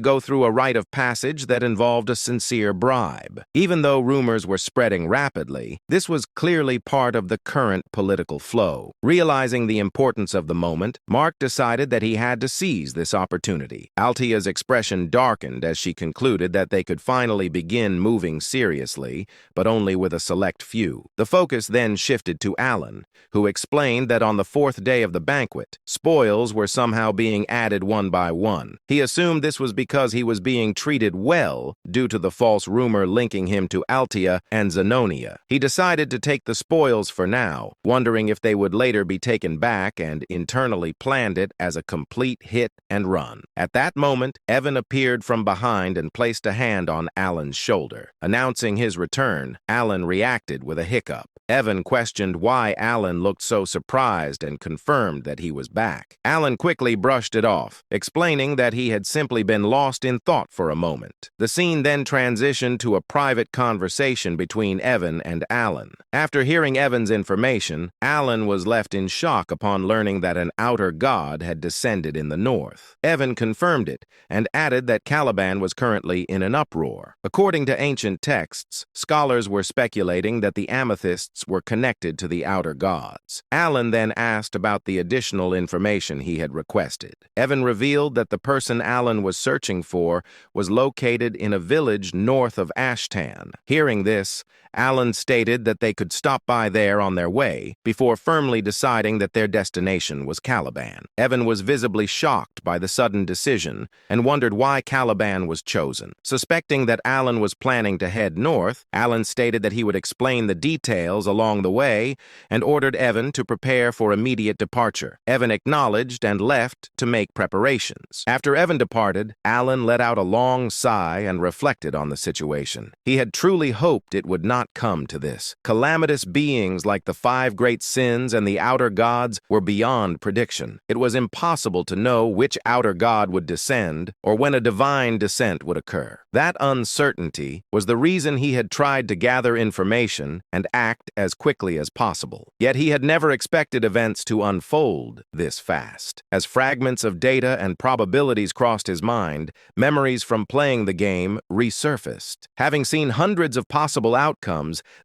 go through a rite of passage that involved a sincere bribe. Even though rumors were spreading rapidly, this was clearly part of the current political flow. Realizing the importance of the moment, Mark decided that he had to seize this opportunity. Altia's expression darkened as she concluded that they could finally begin moving seriously, but only with a select few. The focus then shifted to Alan, who explained that on the 4th day of the banquet, spoils were somehow being added one by one. He assumed this was because he was being treated well due to the false rumor linking him to Altia and Zenonia. He decided to take the spoils for now, wondering if they would later be taken back, and internally planned it as a complete hit and run. At that moment, Evan appeared from behind and placed a hand on Alan's shoulder. Announcing his return, Alan reacted with a hiccup. Evan questioned why Alan looked so surprised and confirmed that he was back. Alan quickly brushed it off, explaining that he had simply been lost in thought for a moment. The scene then transitioned to a private conversation between Evan and Alan. After hearing Evan's information, Alan was left in shock upon learning that an outer god had descended in the north. Evan confirmed it and added that Caliban was currently in an uproar. According to ancient texts, scholars were speculating that the amethysts were connected to the outer gods. Alan then asked about the additional information he had requested. Evan revealed that the person Alan was searching for was located in a village north of Ashtan. Hearing this, Alan stated that they could stop by there on their way before firmly deciding that their destination was Caliban. Evan was visibly shocked by the sudden decision and wondered why Caliban was chosen. Suspecting that Alan was planning to head north, Alan stated that he would explain the details along the way and ordered Evan to prepare for immediate departure. Evan acknowledged and left to make preparations. After Evan departed, Alan let out a long sigh and reflected on the situation. He had truly hoped it would not come to this. Calamitous beings like the 5 great sins and the outer gods were beyond prediction. It was impossible to know which outer god would descend or when a divine descent would occur. That uncertainty was the reason he had tried to gather information and act as quickly as possible. Yet he had never expected events to unfold this fast. As fragments of data and probabilities crossed his mind, memories from playing the game resurfaced. Having seen hundreds of possible outcomes,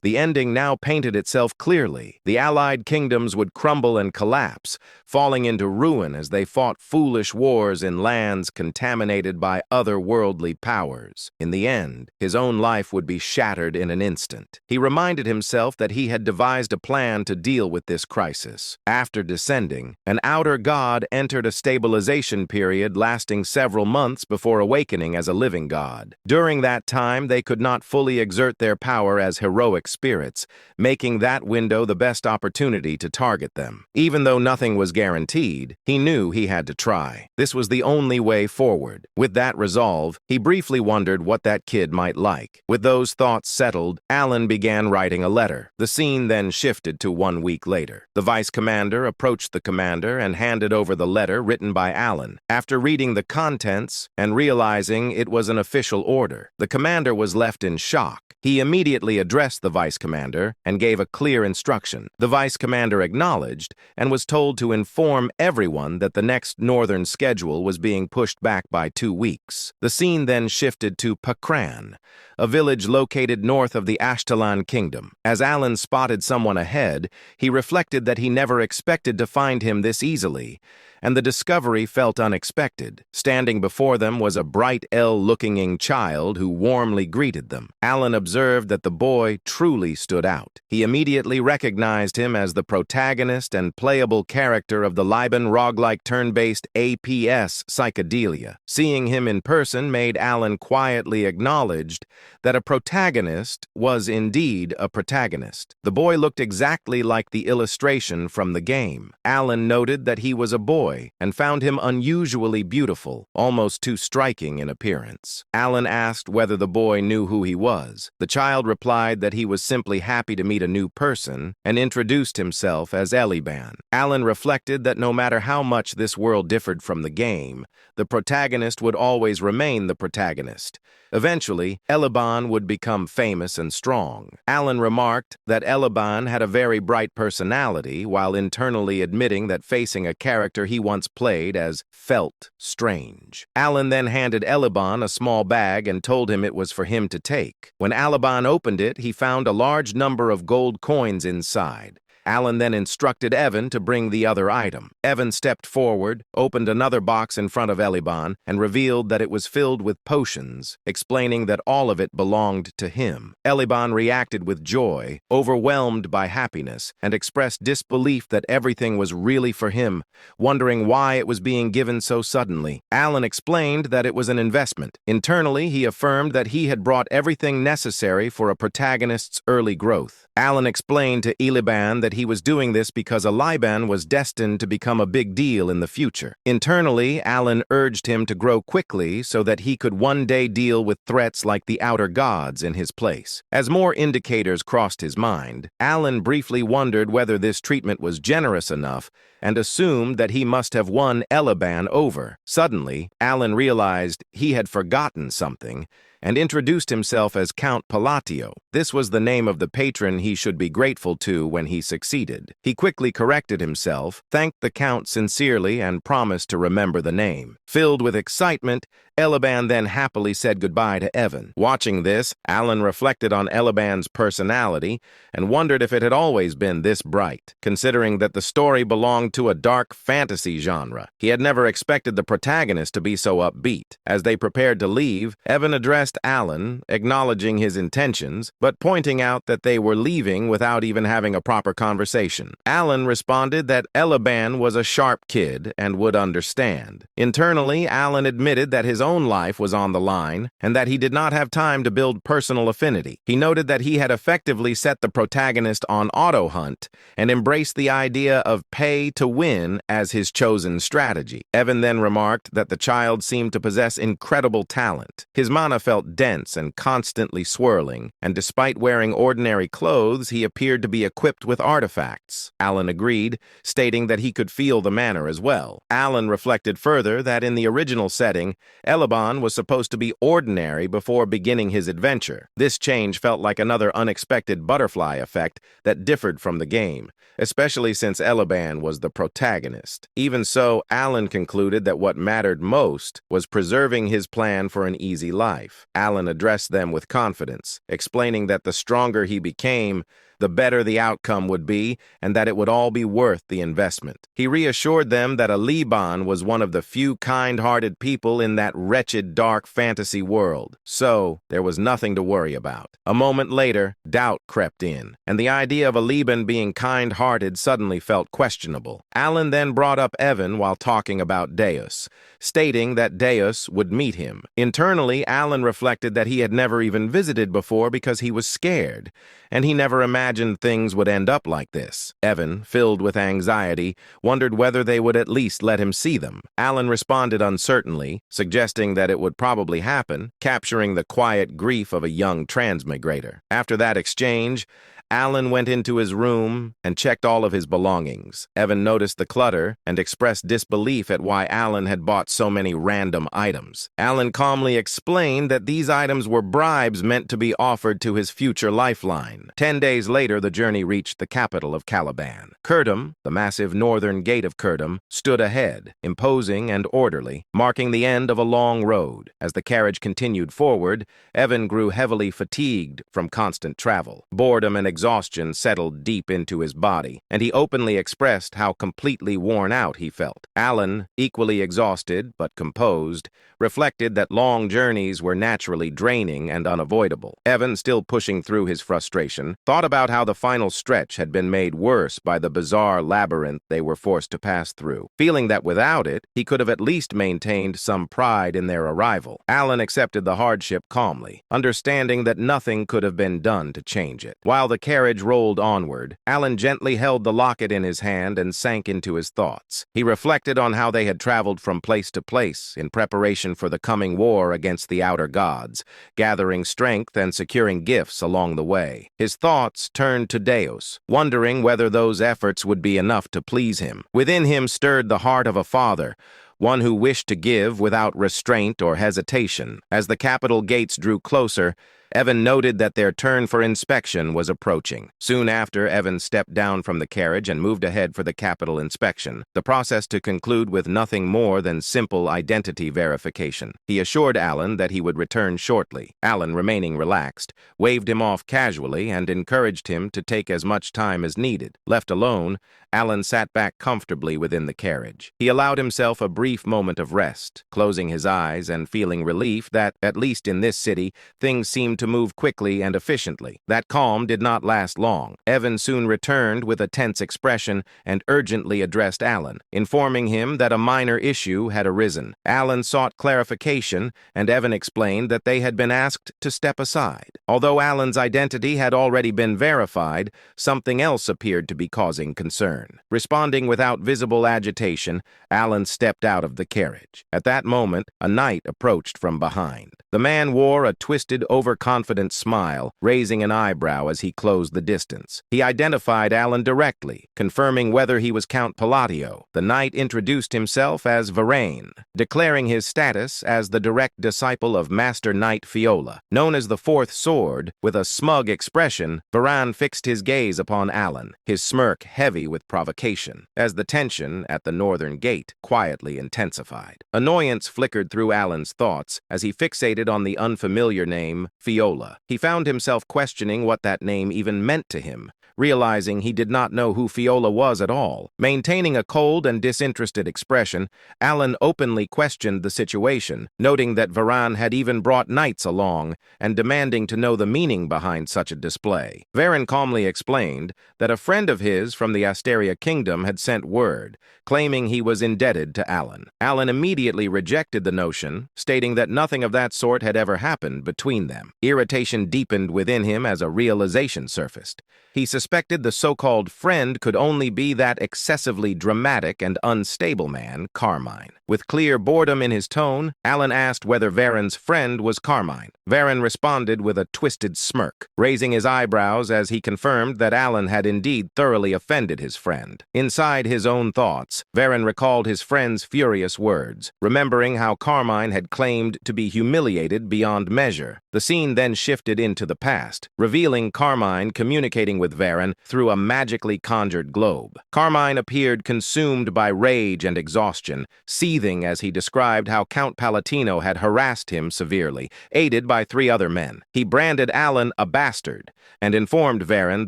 the ending now painted itself clearly. The allied kingdoms would crumble and collapse, falling into ruin as they fought foolish wars in lands contaminated by otherworldly powers. In the end, his own life would be shattered in an instant. He reminded himself that he had devised a plan to deal with this crisis. After descending, an outer god entered a stabilization period lasting several months before awakening as a living god. During that time, they could not fully exert their power as heroic spirits, making that window the best opportunity to target them. Even though nothing was guaranteed, he knew he had to try. This was the only way forward. With that resolve, he briefly wondered what that kid might like. With those thoughts settled, Alan began writing a letter. The scene then shifted to 1 week later. The vice commander approached the commander and handed over the letter written by Alan. After reading the contents and realizing it was an official order, the commander was left in shock. He immediately addressed the vice commander and gave a clear instruction. The vice commander acknowledged and was told to inform everyone that the next northern schedule was being pushed back by 2 weeks. The scene then shifted to Patron, a village located north of the Ashtalan kingdom. As Alan spotted someone ahead, he reflected that he never expected to find him this easily, and the discovery felt unexpected. Standing before them was a bright, ill-looking child who warmly greeted them. Alan observed that the boy truly stood out. He immediately recognized him as the protagonist and playable character of the Liban roguelike turn-based APS Psychedelia. Seeing him in person made Alan quietly acknowledged that a protagonist was indeed a protagonist. The boy looked exactly like the illustration from the game. Alan noted that he was a boy and found him unusually beautiful, almost too striking in appearance. Alan asked whether the boy knew who he was. The child replied that he was simply happy to meet a new person and introduced himself as Eliban. Alan reflected that no matter how much this world differed from the game, the protagonist would always remain the protagonist. Eventually, Eliban would become famous and strong. Alan remarked that Eliban had a very bright personality, while internally admitting that facing a character he once played as felt strange. Alan then handed Eliban a small bag and told him it was for him to take. When Eliban opened it, he found a large number of gold coins inside. Alan then instructed Evan to bring the other item. Evan stepped forward, opened another box in front of Eliban, and revealed that it was filled with potions, explaining that all of it belonged to him. Eliban reacted with joy, overwhelmed by happiness, and expressed disbelief that everything was really for him, wondering why it was being given so suddenly. Alan explained that it was an investment. Internally, he affirmed that he had brought everything necessary for a protagonist's early growth. Alan explained to Eliban that he was doing this because Eliban was destined to become a big deal in the future. Internally, Alan urged him to grow quickly so that he could one day deal with threats like the outer gods in his place. As more indicators crossed his mind, Alan briefly wondered whether this treatment was generous enough and assumed that he must have won Eliban over. Suddenly, Alan realized he had forgotten something. and introduced himself as Count Palatio. This was the name of the patron he should be grateful to when he succeeded. He quickly corrected himself, thanked the Count sincerely, and promised to remember the name. Filled with excitement, Elaban then happily said goodbye to Evan. Watching this, Alan reflected on Elaban's personality and wondered if it had always been this bright, considering that the story belonged to a dark fantasy genre. He had never expected the protagonist to be so upbeat. As they prepared to leave, Evan addressed Alan, acknowledging his intentions, but pointing out that they were leaving without even having a proper conversation. Alan responded that Elaban was a sharp kid and would understand. Internally, Alan admitted that his own life was on the line and that he did not have time to build personal affinity. He noted that he had effectively set the protagonist on auto hunt and embraced the idea of pay to win as his chosen strategy. Evan then remarked that the child seemed to possess incredible talent. His mana felt dense and constantly swirling, and despite wearing ordinary clothes, he appeared to be equipped with artifacts. Alan agreed, stating that he could feel the manner as well. Alan reflected further that in the original setting, Elaban was supposed to be ordinary before beginning his adventure. This change felt like another unexpected butterfly effect that differed from the game, especially since Elaban was the protagonist. Even so, Alan concluded that what mattered most was preserving his plan for an easy life. Alan addressed them with confidence, explaining that the stronger he became, the better the outcome would be, and that it would all be worth the investment. He reassured them that Liban was one of the few kind-hearted people in that wretched, dark fantasy world, so there was nothing to worry about. A moment later, doubt crept in, and the idea of Liban being kind-hearted suddenly felt questionable. Alan then brought up Evan while talking about Deus, stating that Deus would meet him. Internally, Alan reflected that he had never even visited before because he was scared, and he never imagined things would end up like this. Evan, filled with anxiety, wondered whether they would at least let him see them. Alan responded uncertainly, suggesting that it would probably happen, capturing the quiet grief of a young transmigrator. After that exchange, Alan went into his room and checked all of his belongings. Evan noticed the clutter and expressed disbelief at why Alan had bought so many random items. Alan calmly explained that these items were bribes meant to be offered to his future lifeline. 10 days later, the journey reached the capital of Caliban. Kurdum, the massive northern gate of Kurdum, stood ahead, imposing and orderly, marking the end of a long road. As the carriage continued forward, Evan grew heavily fatigued from constant travel. Boredom and exhaustion settled deep into his body, and he openly expressed how completely worn out he felt. Alan, equally exhausted but composed, reflected that long journeys were naturally draining and unavoidable. Evan, still pushing through his frustration, thought about how the final stretch had been made worse by the bizarre labyrinth they were forced to pass through. Feeling that without it, he could have at least maintained some pride in their arrival. Alan accepted the hardship calmly, understanding that nothing could have been done to change it. While the carriage rolled onward, Alan gently held the locket in his hand and sank into his thoughts. He reflected on how they had traveled from place to place in preparation for the coming war against the outer gods, gathering strength and securing gifts along the way. His thoughts turned to Deus, wondering whether those efforts would be enough to please him. Within him stirred the heart of a father, one who wished to give without restraint or hesitation. As the capital gates drew closer, Evan noted that their turn for inspection was approaching. Soon after, Evan stepped down from the carriage and moved ahead for the capital inspection, the process to conclude with nothing more than simple identity verification. He assured Alan that he would return shortly. Alan, remaining relaxed, waved him off casually and encouraged him to take as much time as needed. Left alone, Alan sat back comfortably within the carriage. He allowed himself a brief moment of rest, closing his eyes and feeling relief that, at least in this city, things seemed to move quickly and efficiently. That calm did not last long. Evan soon returned with a tense expression and urgently addressed Alan, informing him that a minor issue had arisen. Alan sought clarification, and Evan explained that they had been asked to step aside. Although Alan's identity had already been verified, something else appeared to be causing concern. Responding without visible agitation, Alan stepped out of the carriage. At that moment, a knight approached from behind. The man wore a twisted, overconfident confident smile, raising an eyebrow as he closed the distance. He identified Alan directly, confirming whether he was Count Palladio. The knight introduced himself as Varain, declaring his status as the direct disciple of Master Knight Fiola. Known as the Fourth Sword, with a smug expression, Varan fixed his gaze upon Alan, his smirk heavy with provocation, as the tension at the northern gate quietly intensified. Annoyance flickered through Alan's thoughts as he fixated on the unfamiliar name, Fiola. He found himself questioning what that name even meant to him, realizing he did not know who Fiola was at all. Maintaining a cold and disinterested expression, Alan openly questioned the situation, noting that Varan had even brought knights along and demanding to know the meaning behind such a display. Varan calmly explained that a friend of his from the Asteria Kingdom had sent word, claiming he was indebted to Alan. Alan immediately rejected the notion, stating that nothing of that sort had ever happened between them. Irritation deepened within him as a realization surfaced. He suspected the so-called friend could only be that excessively dramatic and unstable man, Carmine. With clear boredom in his tone, Alan asked whether Varan's friend was Carmine. Varan responded with a twisted smirk, raising his eyebrows as he confirmed that Alan had indeed thoroughly offended his friend. Inside his own thoughts, Varan recalled his friend's furious words, remembering how Carmine had claimed to be humiliated beyond measure. The scene then shifted into the past, revealing Carmine communicating with Varan through a magically conjured globe. Carmine appeared consumed by rage and exhaustion, seething as he described how Count Palatino had harassed him severely, aided by 3 other men. He branded Alan a bastard and informed Varan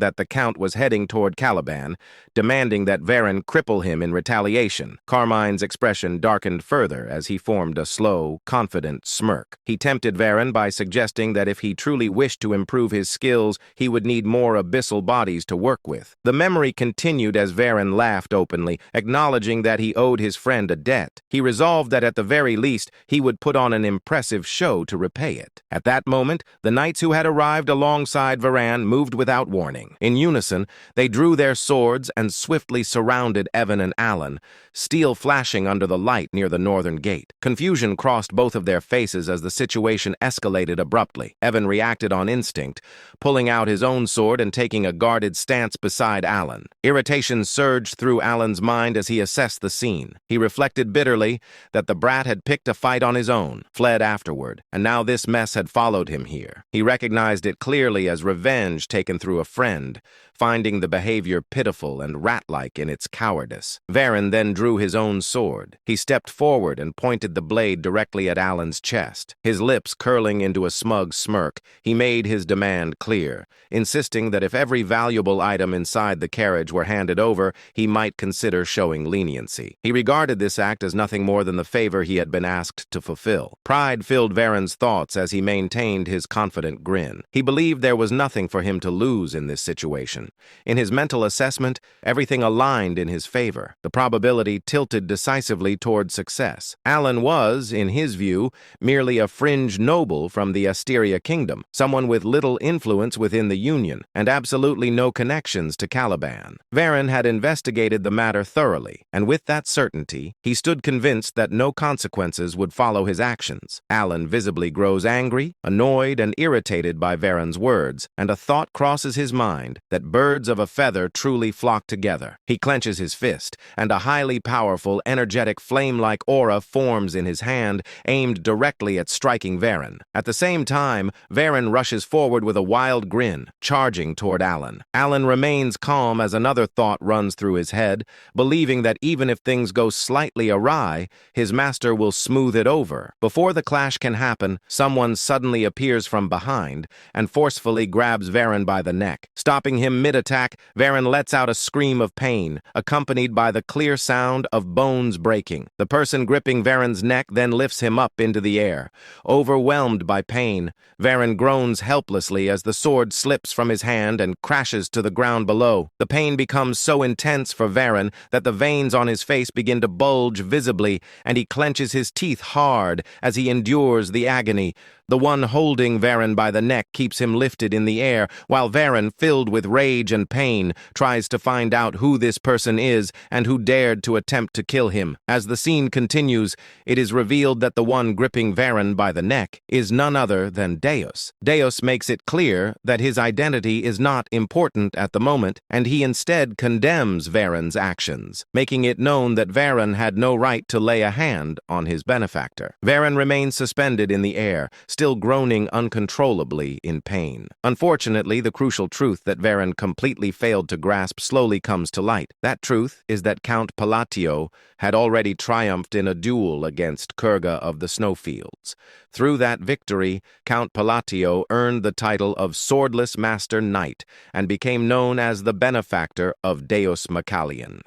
that the Count was heading toward Caliban, demanding that Varan cripple him in retaliation. Carmine's expression darkened further as he formed a slow, confident smirk. He tempted Varan by suggesting that if he truly wished to improve his skills, he would need more abyssal bodies to work with. The memory continued as Varan laughed openly, acknowledging that he owed his friend a debt. He resolved that at the very least, he would put on an impressive show to repay it. At that moment, the knights who had arrived alongside Varan moved without warning. In unison, they drew their swords and swiftly surrounded Evan and Alan, steel flashing under the light near the northern gate. Confusion crossed both of their faces as the situation escalated abruptly. Evan reacted on instinct, pulling out his own sword and taking a guarded stance beside Alan. Irritation surged through Alan's mind as he assessed the scene. He reflected bitterly that the brat had picked a fight on his own, fled afterward, and now this mess had followed him here. He recognized it clearly as revenge taken through a friend, finding the behavior pitiful and rat-like in its cowardice. Varan then drew his own sword. He stepped forward and pointed the blade directly at Alan's chest. His lips curling into a smug smirk, he made his demand clear, insisting that if every valuable item inside the carriage were handed over, he might consider showing leniency. He regarded this act as nothing more than the favor he had been asked to fulfill. Pride filled Varan's thoughts as he maintained his confident grin. He believed there was nothing for him to lose in this situation. In his mental assessment, everything aligned in his favor. The probability tilted decisively toward success. Alan was, in his view, merely a fringe noble from the Asteria Kingdom, someone with little influence within the Union, and absolutely no connections to Caliban. Varan had investigated the matter thoroughly, and with that certainty, he stood convinced that no consequences would follow his actions. Alan visibly grows angry, annoyed, and irritated by Varan's words, and a thought crosses his mind that birds of a feather truly flock together. He clenches his fist, and a highly powerful, energetic, flame-like aura forms in his hand, aimed directly at striking Varan. At the same time, Varan rushes forward with a wild grin, charging toward Alan. Alan remains calm as another thought runs through his head, believing that even if things go slightly awry, his master will smooth it over. Before the clash can happen, someone suddenly appears from behind and forcefully grabs Varan by the neck. Stopping him mid-attack, Varan lets out a scream of pain, accompanied by the clear sound of bones breaking. The person gripping Varan's neck then lifts him up into the air. Overwhelmed by pain, Varan groans helplessly as the sword slips from his hand and crashes to the ground below. The pain becomes so intense for Varan that the veins on his face begin to bulge visibly, and he clenches his teeth hard as he endures the agony, The one holding Varen by the neck keeps him lifted in the air, while Varen, filled with rage and pain, tries to find out who this person is and who dared to attempt to kill him. As the scene continues, it is revealed that the one gripping Varen by the neck is none other than Deus. Deus makes it clear that his identity is not important at the moment, and he instead condemns Varen's actions, making it known that Varen had no right to lay a hand on his benefactor. Varen remains suspended in the air, still groaning uncontrollably in pain. Unfortunately, the crucial truth that Varen completely failed to grasp slowly comes to light. That truth is that Count Palatio had already triumphed in a duel against Kurga of the Snowfields. Through that victory, Count Palatio earned the title of Swordless Master Knight and became known as the benefactor of Deus Macallion.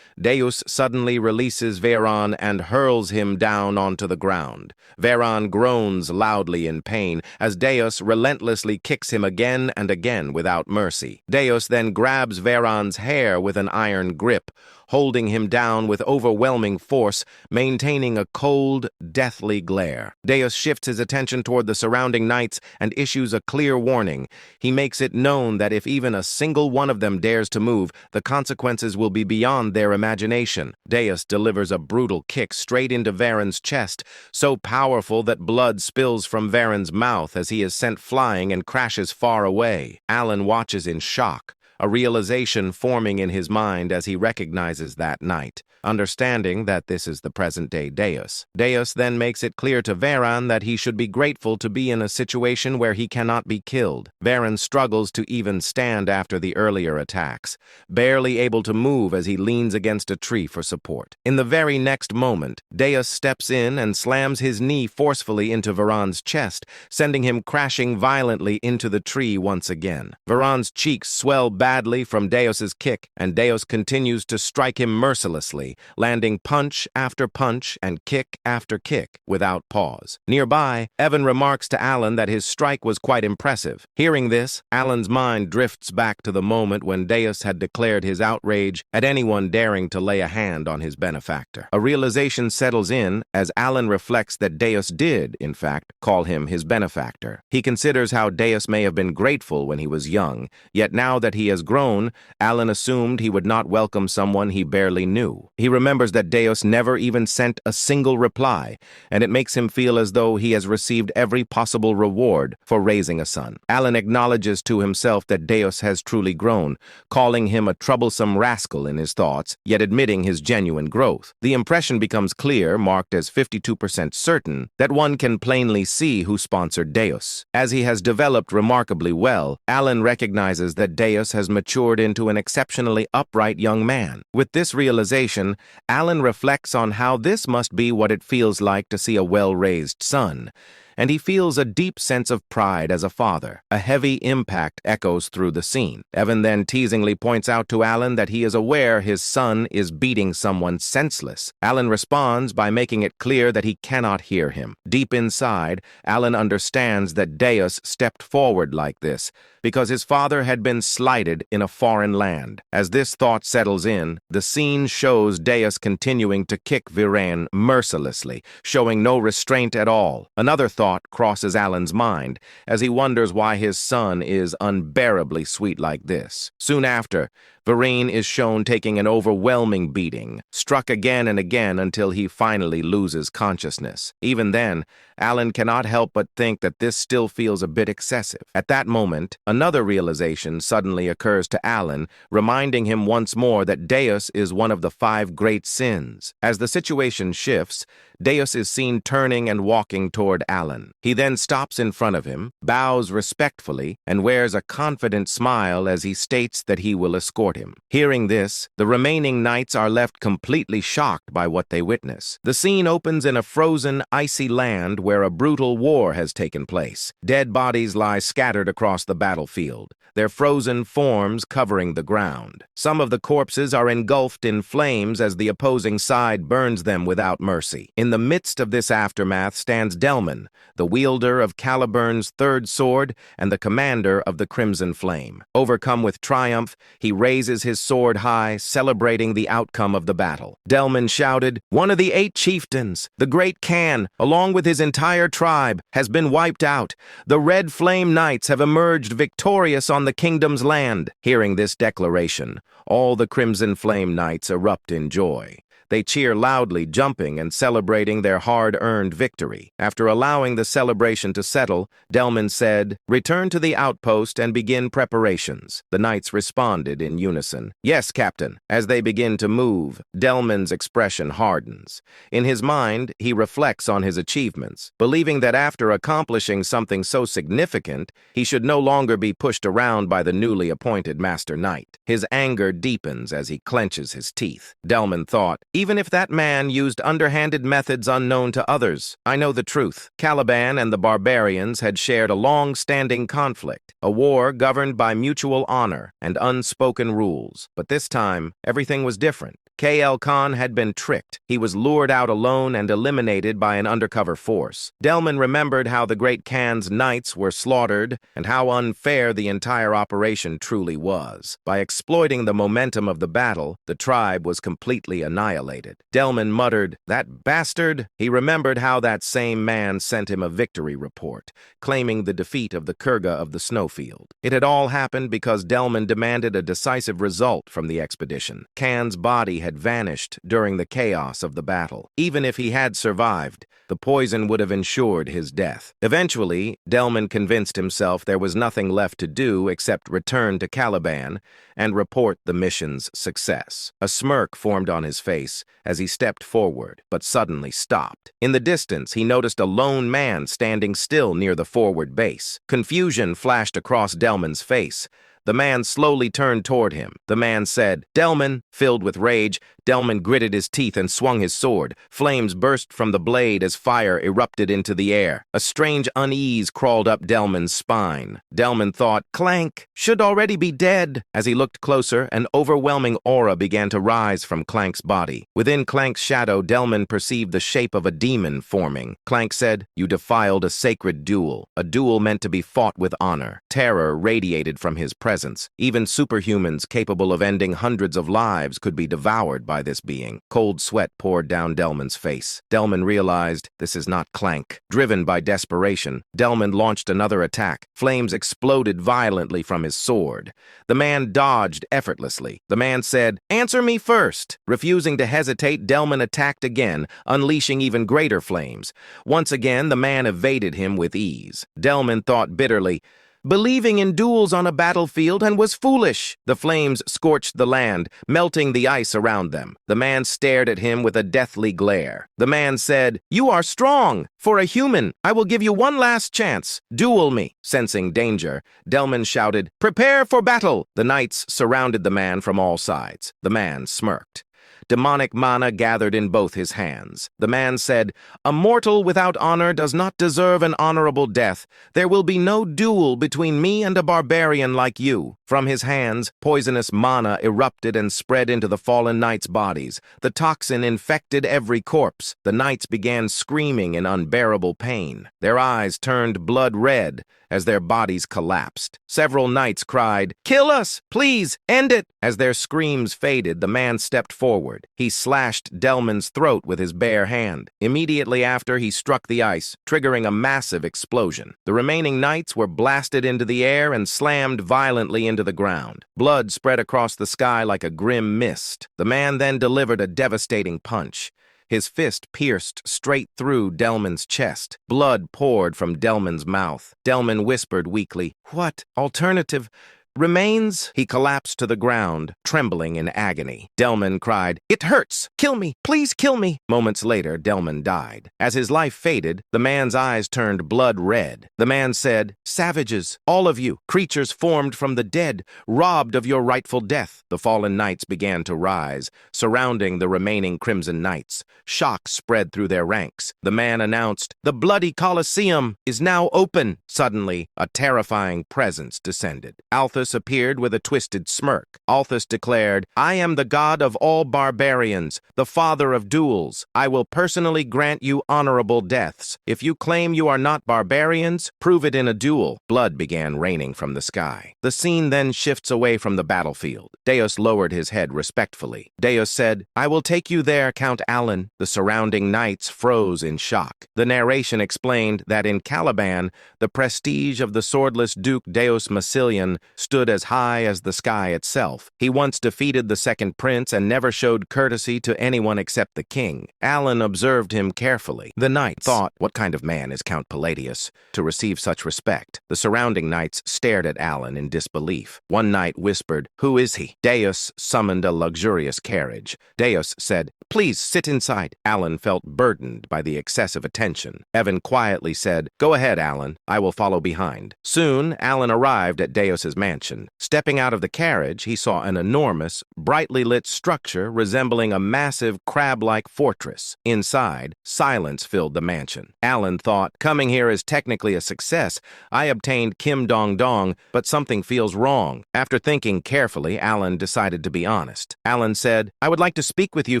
Deus suddenly releases Varen and hurls him down onto the ground. Varen groans loudly in pain as Deus relentlessly kicks him again and again without mercy. Deus then grabs Varen's hair with an iron grip, holding him down with overwhelming force, maintaining a cold, deathly glare. Deus shifts his attention toward the surrounding knights and issues a clear warning. He makes it known that if even a single one of them dares to move, the consequences will be beyond their imagination. Deus delivers a brutal kick straight into Varen's chest, so powerful that blood spills from Varen's mouth as he is sent flying and crashes far away. Alan watches in shock, a realization forming in his mind as he recognizes that knight, understanding that this is the present-day Deus. Deus then makes it clear to Varen that he should be grateful to be in a situation where he cannot be killed. Varen struggles to even stand after the earlier attacks, barely able to move as he leans against a tree for support. In the very next moment, Deus steps in and slams his knee forcefully into Varen's chest, sending him crashing violently into the tree once again. Varen's cheeks swell badly from Deus's kick, and Deus continues to strike him mercilessly, landing punch after punch and kick after kick without pause. Nearby, Evan remarks to Alan that his strike was quite impressive. Hearing this, Alan's mind drifts back to the moment when Deus had declared his outrage at anyone daring to lay a hand on his benefactor. A realization settles in as Alan reflects that Deus did, in fact, call him his benefactor. He considers how Deus may have been grateful when he was young, yet now that he has grown, Alan assumed he would not welcome someone he barely knew. He remembers that Deus never even sent a single reply, and it makes him feel as though he has received every possible reward for raising a son. Alan acknowledges to himself that Deus has truly grown, calling him a troublesome rascal in his thoughts, yet admitting his genuine growth. The impression becomes clear, marked as 52% certain, that one can plainly see who sponsored Deus. As he has developed remarkably well, Alan recognizes that Deus has matured into an exceptionally upright young man. With this realization, Alan reflects on how this must be what it feels like to see a well-raised son, and he feels a deep sense of pride as a father. A heavy impact echoes through the scene. Evan then teasingly points out to Alan that he is aware his son is beating someone senseless. Alan responds by making it clear that he cannot hear him. Deep inside, Alan understands that Deus stepped forward like this because his father had been slighted in a foreign land. As this thought settles in, the scene shows Deus continuing to kick Varen mercilessly, showing no restraint at all. Another thought crosses Alan's mind as he wonders why his son is unbearably sweet like this. Soon after, Varen is shown taking an overwhelming beating, struck again and again until he finally loses consciousness. Even then, Alan cannot help but think that this still feels a bit excessive. At that moment, another realization suddenly occurs to Alan, reminding him once more that Deus is one of the 5 great sins. As the situation shifts, Deus is seen turning and walking toward Alan. He then stops in front of him, bows respectfully, and wears a confident smile as he states that he will escort him. Hearing this, the remaining knights are left completely shocked by what they witness. The scene opens in a frozen, icy land where a brutal war has taken place. Dead bodies lie scattered across the battlefield, their frozen forms covering the ground. Some of the corpses are engulfed in flames as the opposing side burns them without mercy. In the midst of this aftermath stands Delman, the wielder of Caliburn's 3rd sword and the commander of the Crimson Flame. Overcome with triumph, he raises raises his sword high, celebrating the outcome of the battle. Delman shouted, "One of the 8 chieftains, the great Khan, along with his entire tribe, has been wiped out. The Red Flame Knights have emerged victorious on the kingdom's land." Hearing this declaration, all the Crimson Flame Knights erupt in joy. They cheer loudly, jumping and celebrating their hard-earned victory. After allowing the celebration to settle, Delman said, "Return to the outpost and begin preparations." The knights responded in unison, "Yes, Captain." As they begin to move, Delman's expression hardens. In his mind, he reflects on his achievements, believing that after accomplishing something so significant, he should no longer be pushed around by the newly appointed Master Knight. His anger deepens as he clenches his teeth. Delman thought, "Even if that man used underhanded methods unknown to others, I know the truth." Caliban and the barbarians had shared a long-standing conflict, a war governed by mutual honor and unspoken rules. But this time, everything was different. K.L. Khan had been tricked. He was lured out alone and eliminated by an undercover force. Delman remembered how the great Khan's knights were slaughtered and how unfair the entire operation truly was. By exploiting the momentum of the battle, the tribe was completely annihilated. Delman muttered, "That bastard!" He remembered how that same man sent him a victory report, claiming the defeat of the Kurga of the snowfield. It had all happened because Delman demanded a decisive result from the expedition. Khan's body had vanished during the chaos of the battle. Even if he had survived, the poison would have ensured his death. Eventually, Delman convinced himself there was nothing left to do except return to Caliban and report the mission's success. A smirk formed on his face as he stepped forward, but suddenly stopped. In the distance, he noticed a lone man standing still near the forward base. Confusion flashed across Delman's face. The man slowly turned toward him. The man said, "Delman." Filled with rage, Delman gritted his teeth and swung his sword. Flames burst from the blade as fire erupted into the air. A strange unease crawled up Delman's spine. Delman thought, "Clank should already be dead." As he looked closer, an overwhelming aura began to rise from Clank's body. Within Clank's shadow, Delman perceived the shape of a demon forming. Clank said, "You defiled a sacred duel, a duel meant to be fought with honor." Terror radiated from his presence. Even superhumans capable of ending hundreds of lives could be devoured by this being. Cold sweat poured down Delman's face. Delman realized this is not Clank. Driven by desperation, Delman launched another attack. Flames exploded violently from his sword. The man dodged effortlessly. The man said, "Answer me first." Refusing to hesitate, Delman attacked again, unleashing even greater flames. Once again, the man evaded him with ease. Delman thought bitterly, "Believing in duels on a battlefield and was foolish." The flames scorched the land, melting the ice around them. The man stared at him with a deathly glare. The man said, "You are strong. For a human, I will give you one last chance. Duel me." Sensing danger, Delman shouted, "Prepare for battle." The knights surrounded the man from all sides. The man smirked. Demonic mana gathered in both his hands. The man said, "A mortal without honor does not deserve an honorable death. There will be no duel between me and a barbarian like you." From his hands, poisonous mana erupted and spread into the fallen knights' bodies. The toxin infected every corpse. The knights began screaming in unbearable pain. Their eyes turned blood red as their bodies collapsed. Several knights cried, "Kill us! Please, end it!" As their screams faded, the man stepped forward. He slashed Delman's throat with his bare hand. Immediately after, he struck the ice, triggering a massive explosion. The remaining knights were blasted into the air and slammed violently into the ground. Blood spread across the sky like a grim mist. The man then delivered a devastating punch. His fist pierced straight through Delman's chest. Blood poured from Delman's mouth. Delman whispered weakly, "What alternative remains?" He collapsed to the ground, trembling in agony. Delman cried, "It hurts! Kill me! Please kill me!" Moments later, Delman died. As his life faded, the man's eyes turned blood red. The man said, "Savages, all of you, creatures formed from the dead, robbed of your rightful death." The fallen knights began to rise, surrounding the remaining Crimson Knights. Shock spread through their ranks. The man announced, "The bloody Colosseum is now open." Suddenly, a terrifying presence descended. Althus Deus appeared with a twisted smirk. Althus declared, "I am the god of all barbarians, the father of duels. I will personally grant you honorable deaths. If you claim you are not barbarians, prove it in a duel." Blood began raining from the sky. The scene then shifts away from the battlefield. Deus lowered his head respectfully. Deus said, "I will take you there, Count Alan." The surrounding knights froze in shock. The narration explained that in Caliban, the prestige of the swordless Duke Deus Massilian stood as high as the sky itself. He once defeated the second prince and never showed courtesy to anyone except the king. Alan observed him carefully. The knights thought, "What kind of man is Count Palladius to receive such respect?" The surrounding knights stared at Alan in disbelief. One knight whispered, "Who is he?" Deus summoned a luxurious carriage. Deus said, "Please sit inside." Alan felt burdened by the excessive attention. Evan quietly said, "Go ahead, Alan. I will follow behind." Soon, Alan arrived at Deus's mansion. Stepping out of the carriage, he saw an enormous, brightly lit structure resembling a massive crab-like fortress. Inside, silence filled the mansion. Alan thought, "Coming here is technically a success. I obtained Kim Dong Dong, but something feels wrong." After thinking carefully, Alan decided to be honest. Alan said, "I would like to speak with you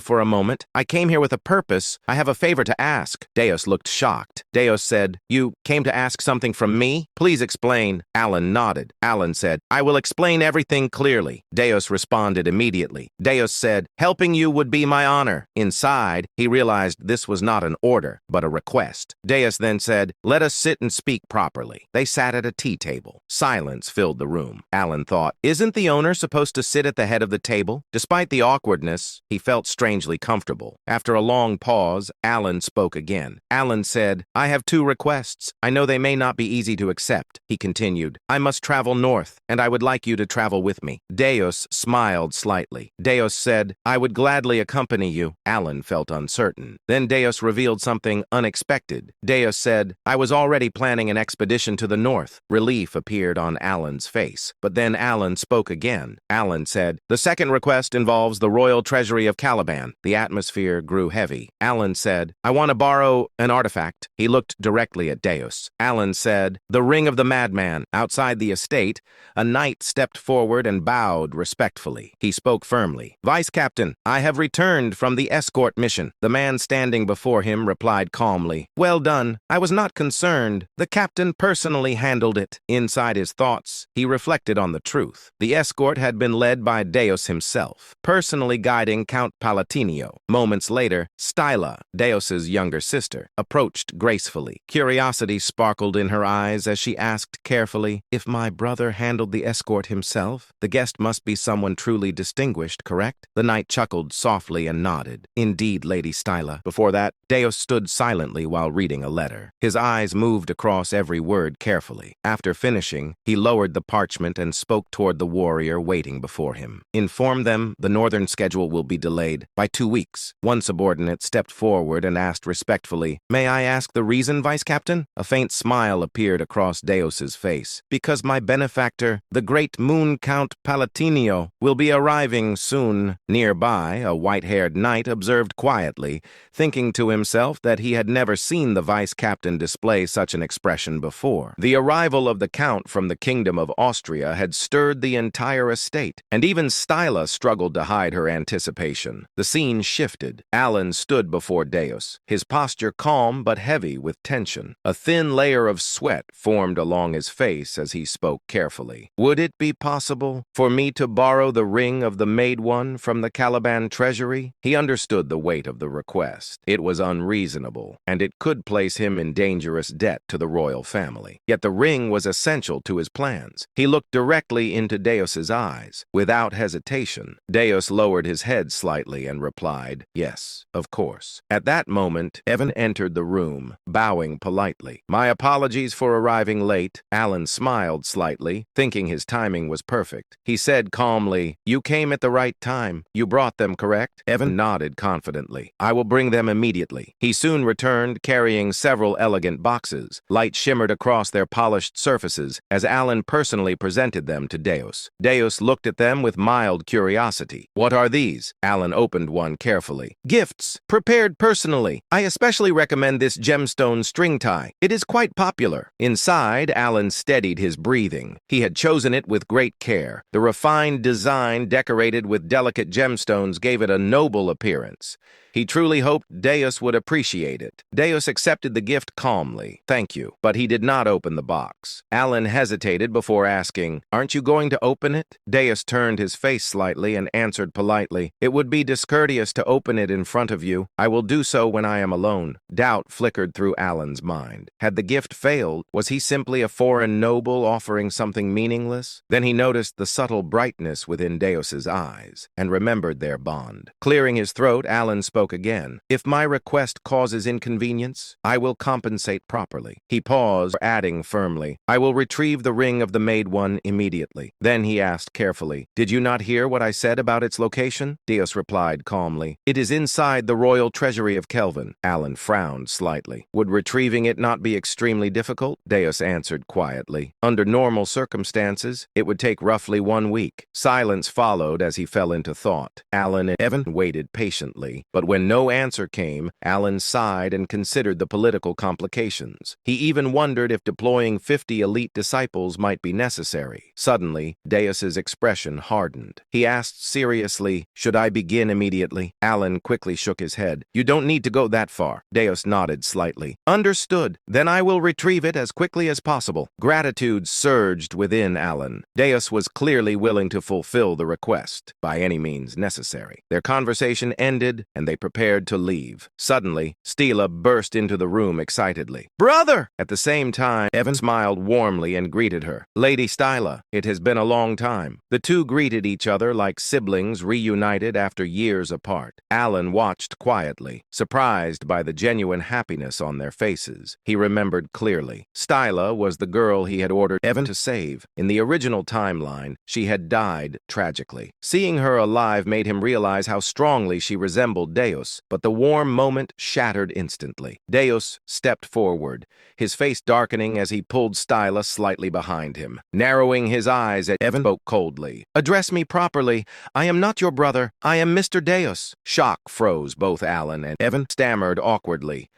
for a moment. I came here with a purpose. I have a favor to ask." Deus looked shocked. Deus said, "You came to ask something from me? Please explain." Alan nodded. Alan said, "I will explain everything clearly." Deus responded immediately. Deus said, "Helping you would be my honor." Inside, he realized this was not an order, but a request. Deus then said, "Let us sit and speak properly." They sat at a tea table. Silence filled the room. Alan thought, "Isn't the owner supposed to sit at the head of the table?" Despite the awkwardness, he felt strangely comfortable. After a long pause, Alan spoke again. Alan said, "I have two requests. I know they may not be easy to accept." He continued, "I must travel north, and I would like you to travel with me." Deus smiled slightly. Deus said, "I would gladly accompany you." Alan felt uncertain. Then Deus revealed something unexpected. Deus said, "I was already planning an expedition to the north." Relief appeared on Alan's face. But then Alan spoke again. Alan said, "The second request involves the royal treasury of Caliban." The atmosphere grew heavy. Alan said, "I want to borrow an artifact." He looked directly at Deus. Alan said, "The ring of the madman." Outside the estate, a knight stepped forward and bowed respectfully. He spoke firmly. "Vice Captain, I have returned from the escort mission." The man standing before him replied calmly, "Well done. I was not concerned. The captain personally handled it." Inside his thoughts, he reflected on the truth. The escort had been led by Deus himself, personally guiding Count Palatinio. Moments later, Styla, Deus's younger sister, approached gracefully. Curiosity sparkled in her eyes as she asked carefully, "If my brother handled the escort himself, the guest must be someone truly distinguished, correct?" The knight chuckled softly and nodded. "Indeed, Lady Styla." Before that, Deus stood silently while reading a letter. His eyes moved across every word carefully. After finishing, he lowered the parchment and spoke toward the warrior waiting before him. "Inform them the northern schedule will be delayed by 2 weeks. One subordinate stepped forward and asked respectfully, "May I ask the reason, Vice Captain?" A faint smile appeared across Deus's face. "Because my benefactor, the great Moon Count Palatinio, will be arriving soon." Nearby, a white-haired knight observed quietly, thinking to himself that he had never seen the Vice Captain display such an expression before. The arrival of the Count from the Kingdom of Austria had stirred the entire estate, and even Styla struggled to hide her anticipation. The scene shifted. Alan stood before Deus, his posture calm but heavy with tension. A thin layer of sweat formed along his face as he spoke carefully. "Would it be possible for me to borrow the ring of the Maid One from the Caliban treasury?" He understood the weight of the request. It was unreasonable, and it could place him in dangerous debt to the royal family. Yet the ring was essential to his plans. He looked directly into Deus's eyes. Without hesitation, Deus lowered his head slightly and replied, "Yes, of course." At that moment, Evan entered the room, bowing politely. "My apologies for arriving late." Alan smiled slightly, thinking his timing was perfect. He said calmly, "You came at the right time. You brought them, correct?" Evan nodded confidently. "I will bring them immediately." He soon returned, carrying several elegant boxes. Light shimmered across their polished surfaces as Alan personally presented them to Deus. Deus looked at them with mild curiosity. "What are these?" Alan opened one carefully. "Gifts, prepared personally. I especially recommend this gemstone string tie. It is quite popular." Inside, Alan steadied his breathing. He had chosen chosen it with great care. The refined design, decorated with delicate gemstones, gave it a noble appearance. He truly hoped Deus would appreciate it. Deus accepted the gift calmly. "Thank you." But he did not open the box. Alan hesitated before asking, "Aren't you going to open it?" Deus turned his face slightly and answered politely, "It would be discourteous to open it in front of you. I will do so when I am alone." Doubt flickered through Alan's mind. Had the gift failed? Was he simply a foreign noble offering something meaningless? Then he noticed the subtle brightness within Deus's eyes and remembered their bond. Clearing his throat, Alan spoke again. "If my request causes inconvenience, I will compensate properly." He paused, adding firmly, "I will retrieve the ring of the Made One immediately." Then he asked carefully, "Did you not hear what I said about its location?" Deus replied calmly, "It is inside the royal treasury of Kelvin." Alan frowned slightly. "Would retrieving it not be extremely difficult?" Deus answered quietly. "Under normal circumstances, it would take roughly 1 week." Silence followed as he fell into thought. Alan and Evan waited patiently, but when no answer came, Alan sighed and considered the political complications. He even wondered if deploying 50 elite disciples might be necessary. Suddenly, Deus's expression hardened. He asked seriously, "Should I begin immediately?" Alan quickly shook his head. "You don't need to go that far." Deus nodded slightly. "Understood. Then I will retrieve it as quickly as possible." Gratitude surged within Alan. Deus was clearly willing to fulfill the request, by any means necessary. Their conversation ended, and they prepared to leave. Suddenly, Stila burst into the room excitedly. "Brother!" At the same time, Evan smiled warmly and greeted her. "Lady Stila, it has been a long time." The two greeted each other like siblings reunited after years apart. Alan watched quietly, surprised by the genuine happiness on their faces. He remembered clearly. Stila was the girl he had ordered Evan to save. In the original timeline, she had died tragically. Seeing her alive made him realize how strongly she resembled Deus, but the warm moment shattered instantly. Deus stepped forward, his face darkening as he pulled Stila slightly behind him. Narrowing his eyes at Evan, spoke coldly. "Address me properly. I am not your brother. I am Mr. Deus." Shock froze both Alan and Evan stammered awkwardly.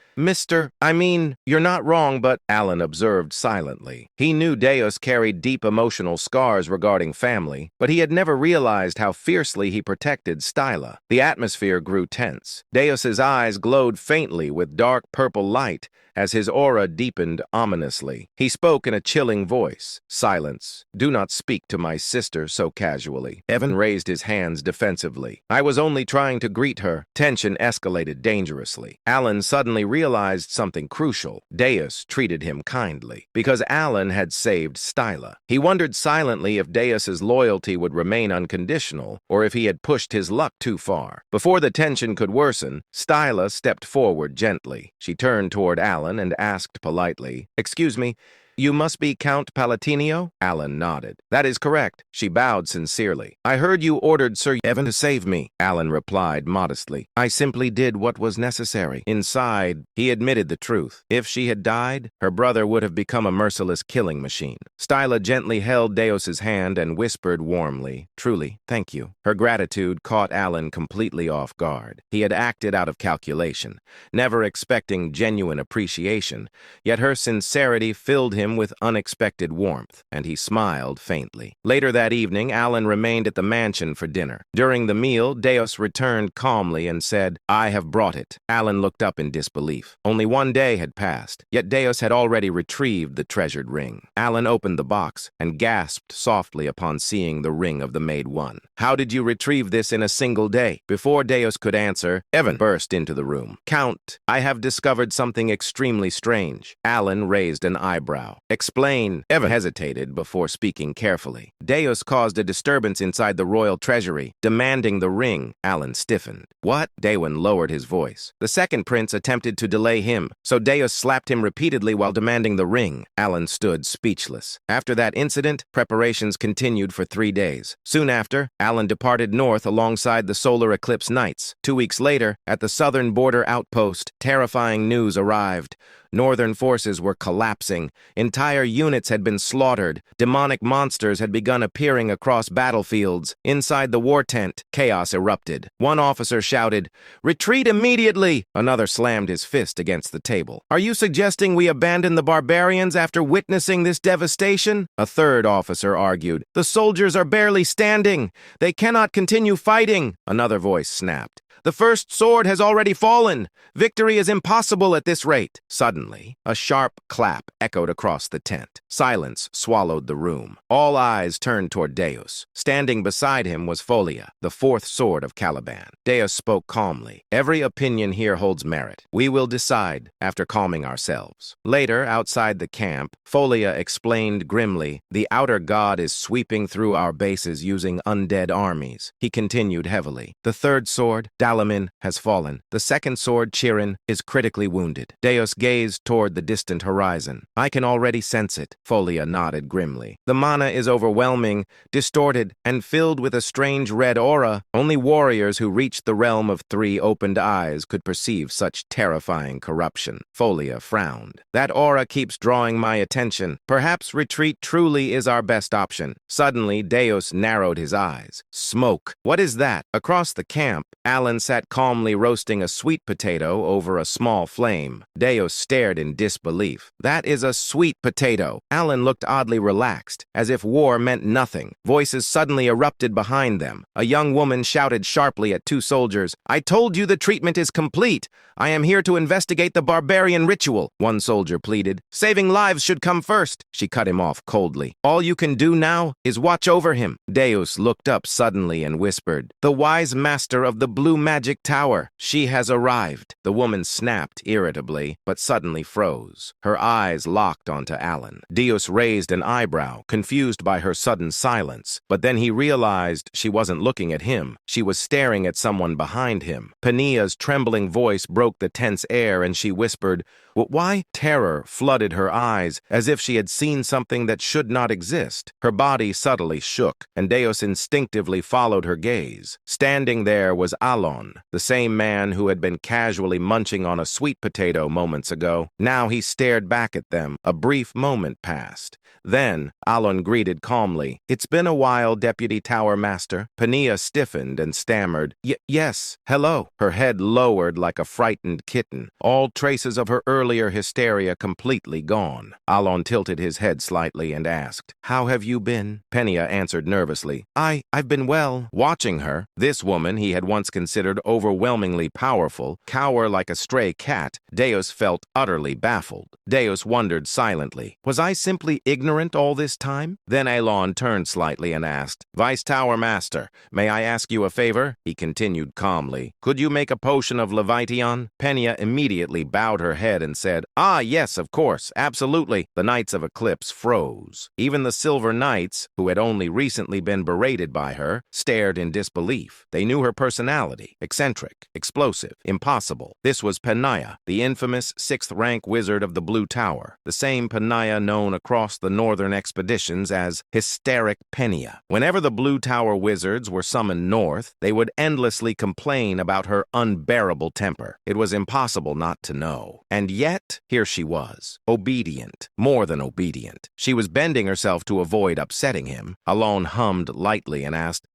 You're not wrong, but..." Alan observed silently. He knew Deus carried deep emotional scars regarding family, but he had never realized how fiercely he protected Stila. The atmosphere grew tense. Deus's eyes glowed faintly with dark purple light as his aura deepened ominously. He spoke in a chilling voice. "Silence. Do not speak to my sister so casually." Evan raised his hands defensively. "I was only trying to greet her." Tension escalated dangerously. Alan suddenly realized something crucial. Deus treated him kindly because Alan had saved Stila. He wondered silently if Deus's loyalty would remain unconditional or if he had pushed his luck too far. Before the tension could worsen, Stila stepped forward gently. She turned toward Alan and asked politely, "Excuse me, you must be Count Palatinio?" Alan nodded. "That is correct." She bowed sincerely. "I heard you ordered Sir Evan to save me." Alan replied modestly. "I simply did what was necessary." Inside, he admitted the truth. If she had died, her brother would have become a merciless killing machine. Stila gently held Deus's hand and whispered warmly, "Truly, thank you." Her gratitude caught Alan completely off guard. He had acted out of calculation, never expecting genuine appreciation, yet her sincerity filled him with unexpected warmth, and he smiled faintly. Later that evening, Alan remained at the mansion for dinner. During the meal, Deus returned calmly and said, "I have brought it." Alan looked up in disbelief. Only 1 day had passed, yet Deus had already retrieved the treasured ring. Alan opened the box and gasped softly upon seeing the ring of the Made One. "How did you retrieve this in a single day?" Before Deus could answer, Evan burst into the room. "Count, I have discovered something extremely strange." Alan raised an eyebrow. "Explain." Evan hesitated before speaking carefully. "Deus caused a disturbance inside the royal treasury, demanding the ring." Alan stiffened. "What?" Daewon lowered his voice. "The second prince attempted to delay him, so Deus slapped him repeatedly while demanding the ring." Alan stood speechless. After that incident, preparations continued for 3 days. Soon after, Alan departed north alongside the solar eclipse nights. 2 weeks later, at the southern border outpost, terrifying news arrived. Northern forces were collapsing. Entire units had been slaughtered. Demonic monsters had begun appearing across battlefields. Inside the war tent, chaos erupted. One officer shouted, "Retreat immediately!" Another slammed his fist against the table. "Are you suggesting we abandon the barbarians after witnessing this devastation?" A third officer argued, "The soldiers are barely standing. They cannot continue fighting." Another voice snapped, "The first sword has already fallen. Victory is impossible at this rate." Suddenly, a sharp clap echoed across the tent. Silence swallowed the room. All eyes turned toward Deus. Standing beside him was Folia, the fourth sword of Caliban. Deus spoke calmly. "Every opinion here holds merit. We will decide after calming ourselves." Later, outside the camp, Folia explained grimly, "The outer god is sweeping through our bases using undead armies." He continued heavily, "The third sword, Dalamin, has fallen. The second sword, Chirin, is critically wounded." Deus gazed toward the distant horizon. "I can already sense it." Folia nodded grimly. "The mana is overwhelming, distorted, and filled with a strange red aura. Only warriors who reached the realm of three opened eyes could perceive such terrifying corruption." Folia frowned. "That aura keeps drawing my attention. Perhaps retreat truly is our best option." Suddenly, Deus narrowed his eyes. "Smoke. What is that?" Across the camp, Alan sat calmly roasting a sweet potato over a small flame. Deus stared in disbelief. "That is a sweet potato." Alan looked oddly relaxed, as if war meant nothing. Voices suddenly erupted behind them. A young woman shouted sharply at two soldiers, "I told you the treatment is complete. I am here to investigate the barbarian ritual." One soldier pleaded, "Saving lives should come first." She cut him off coldly. "All you can do now is watch over him." Deus looked up suddenly and whispered, "The wise master of the blue magic tower. She has arrived." The woman snapped irritably, but suddenly froze. Her eyes locked onto Alan. Deus raised an eyebrow, confused by her sudden silence, but then he realized she wasn't looking at him. She was staring at someone behind him. Pania's trembling voice broke the tense air, and she whispered, "Why?" Terror flooded her eyes, as if she had seen something that should not exist. Her body subtly shook, and Deus instinctively followed her gaze. Standing there was Alon, the same man who had been casually munching on a sweet potato moments ago. Now he stared back at them. A brief moment passed. Then, Alon greeted calmly, "It's been a while, Deputy Tower Master." Pania stiffened and stammered, Yes, hello." Her head lowered like a frightened kitten, all traces of her earlier hysteria completely gone. Alon tilted his head slightly and asked, "How have you been?" Pania answered nervously, I've been well." Watching her, this woman he had once considered overwhelmingly powerful, cower like a stray cat, Deus felt utterly baffled. Deus wondered silently, was I simply ignorant all this time? Then Alon turned slightly and asked, "Vice Tower Master, may I ask you a favor?" He continued calmly, "Could you make a potion of Leviathan?" Penia immediately bowed her head and said, "Ah, yes, of course, absolutely." The Knights of Eclipse froze. Even the Silver Knights, who had only recently been berated by her, stared in disbelief. They knew her personality: eccentric, explosive, impossible. This was Penia, the infamous sixth-rank wizard of the Blue Tower, the same Penia known across the northern expeditions as Hysteric Penia. Whenever the Blue Tower wizards were summoned north, they would endlessly complain about her unbearable temper. It was impossible not to know. And yet, here she was, obedient, more than obedient. She was bending herself to avoid upsetting him. Alon hummed lightly and asked,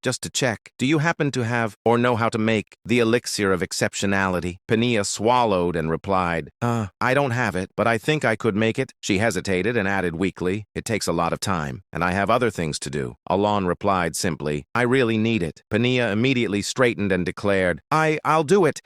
just to check, do you happen to have or know how to make the elixir of exceptionality?" Penia swallowed and replied, I don't have it, but I think I could make it." She hesitated and added weakly, "It takes a lot of time, and I have other things to do." Alon replied simply, "I really need it." Penia immediately straightened and declared, I'll do it.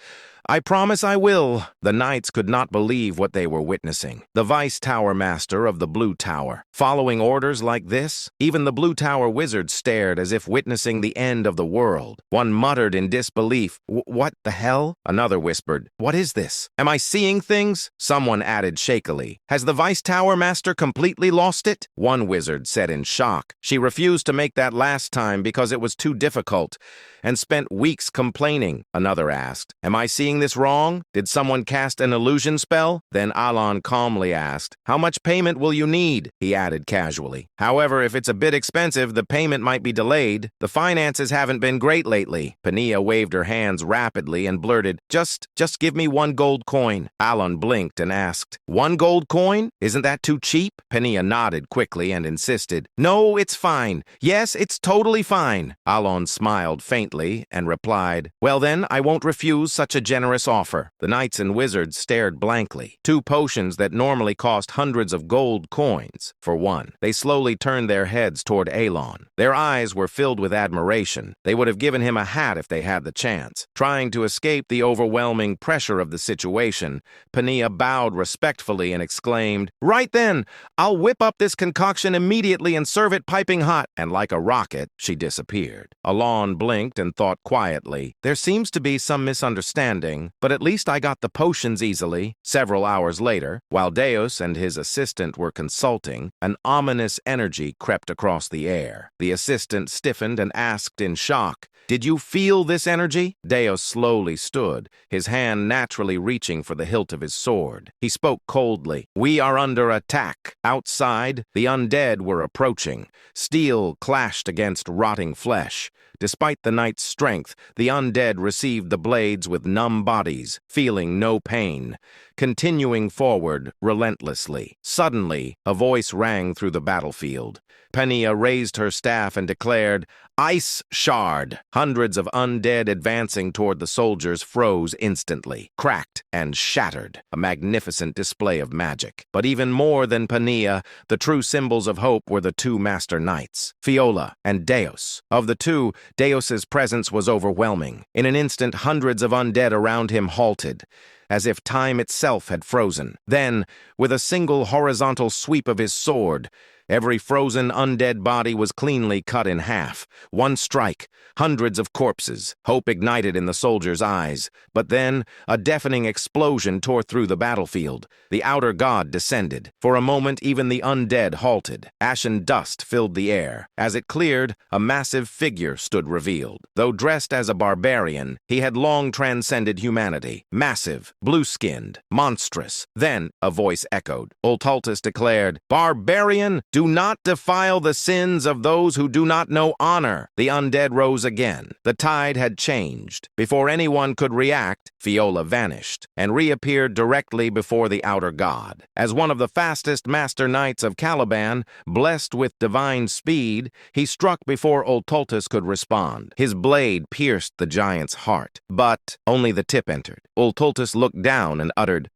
I promise I will." The knights could not believe what they were witnessing. The Vice Tower Master of the Blue Tower, following orders like this? Even the Blue Tower wizards stared as if witnessing the end of the world. One muttered in disbelief, "What the hell?" Another whispered, "What is this? Am I seeing things?" Someone added shakily, "Has the Vice Tower Master completely lost it?" One wizard said in shock, "She refused to make that last time because it was too difficult, and spent weeks complaining." Another asked, "Am I seeing seeing this wrong? Did someone cast an illusion spell? Then Alon calmly asked, how much payment will you need? He added casually. However, if it's a bit expensive, the payment might be delayed. The finances haven't been great lately. Pania waved her hands rapidly and blurted, Just give me 1 gold coin. Alon blinked and asked, 1 gold coin? Isn't that too cheap? Pania nodded quickly and insisted, no, it's fine. Yes, it's totally fine. Alon smiled faintly and replied, well then, I won't refuse such a generous offer. The knights and wizards stared blankly. 2 potions that normally cost hundreds of gold coins, for one. They slowly turned their heads toward Alon. Their eyes were filled with admiration. They would have given him a hat if they had the chance. Trying to escape the overwhelming pressure of the situation, Pania bowed respectfully and exclaimed, right then, I'll whip up this concoction immediately and serve it piping hot. And like a rocket, she disappeared. Alon blinked and thought quietly, there seems to be some misunderstanding, but at least I got the potions easily. Several hours later, while Deus and his assistant were consulting, an ominous energy crept across the air. The assistant stiffened and asked in shock, did you feel this energy? Deus slowly stood, his hand naturally reaching for the hilt of his sword. He spoke coldly. We are under attack. Outside, the undead were approaching. Steel clashed against rotting flesh. Despite the knight's strength, the undead received the blades with numb bodies, feeling no pain, continuing forward relentlessly. Suddenly, a voice rang through the battlefield. Pania raised her staff and declared, Ice Shard! Hundreds of undead advancing toward the soldiers froze instantly, cracked and shattered, a magnificent display of magic. But even more than Pania, the true symbols of hope were the 2 master knights, Fiola and Deus. Of the 2, Deus's presence was overwhelming. In an instant, hundreds of undead around him halted, as if time itself had frozen. Then, with a single horizontal sweep of his sword, every frozen undead body was cleanly cut in half. One strike, hundreds of corpses. Hope ignited in the soldiers' eyes. But then, a deafening explosion tore through the battlefield. The outer god descended. For a moment, even the undead halted. Ashen dust filled the air. As it cleared, a massive figure stood revealed. Though dressed as a barbarian, he had long transcended humanity. Massive, blue-skinned, monstrous. Then, a voice echoed. Ultaltus declared, Barbarian! Do not defile the sins of those who do not know honor. The undead rose again. The tide had changed. Before anyone could react, Fiola vanished and reappeared directly before the outer god. As one of the fastest master knights of Caliban, blessed with divine speed, he struck before Ultaltus could respond. His blade pierced the giant's heart, but only the tip entered. Ultaltus looked down and uttered,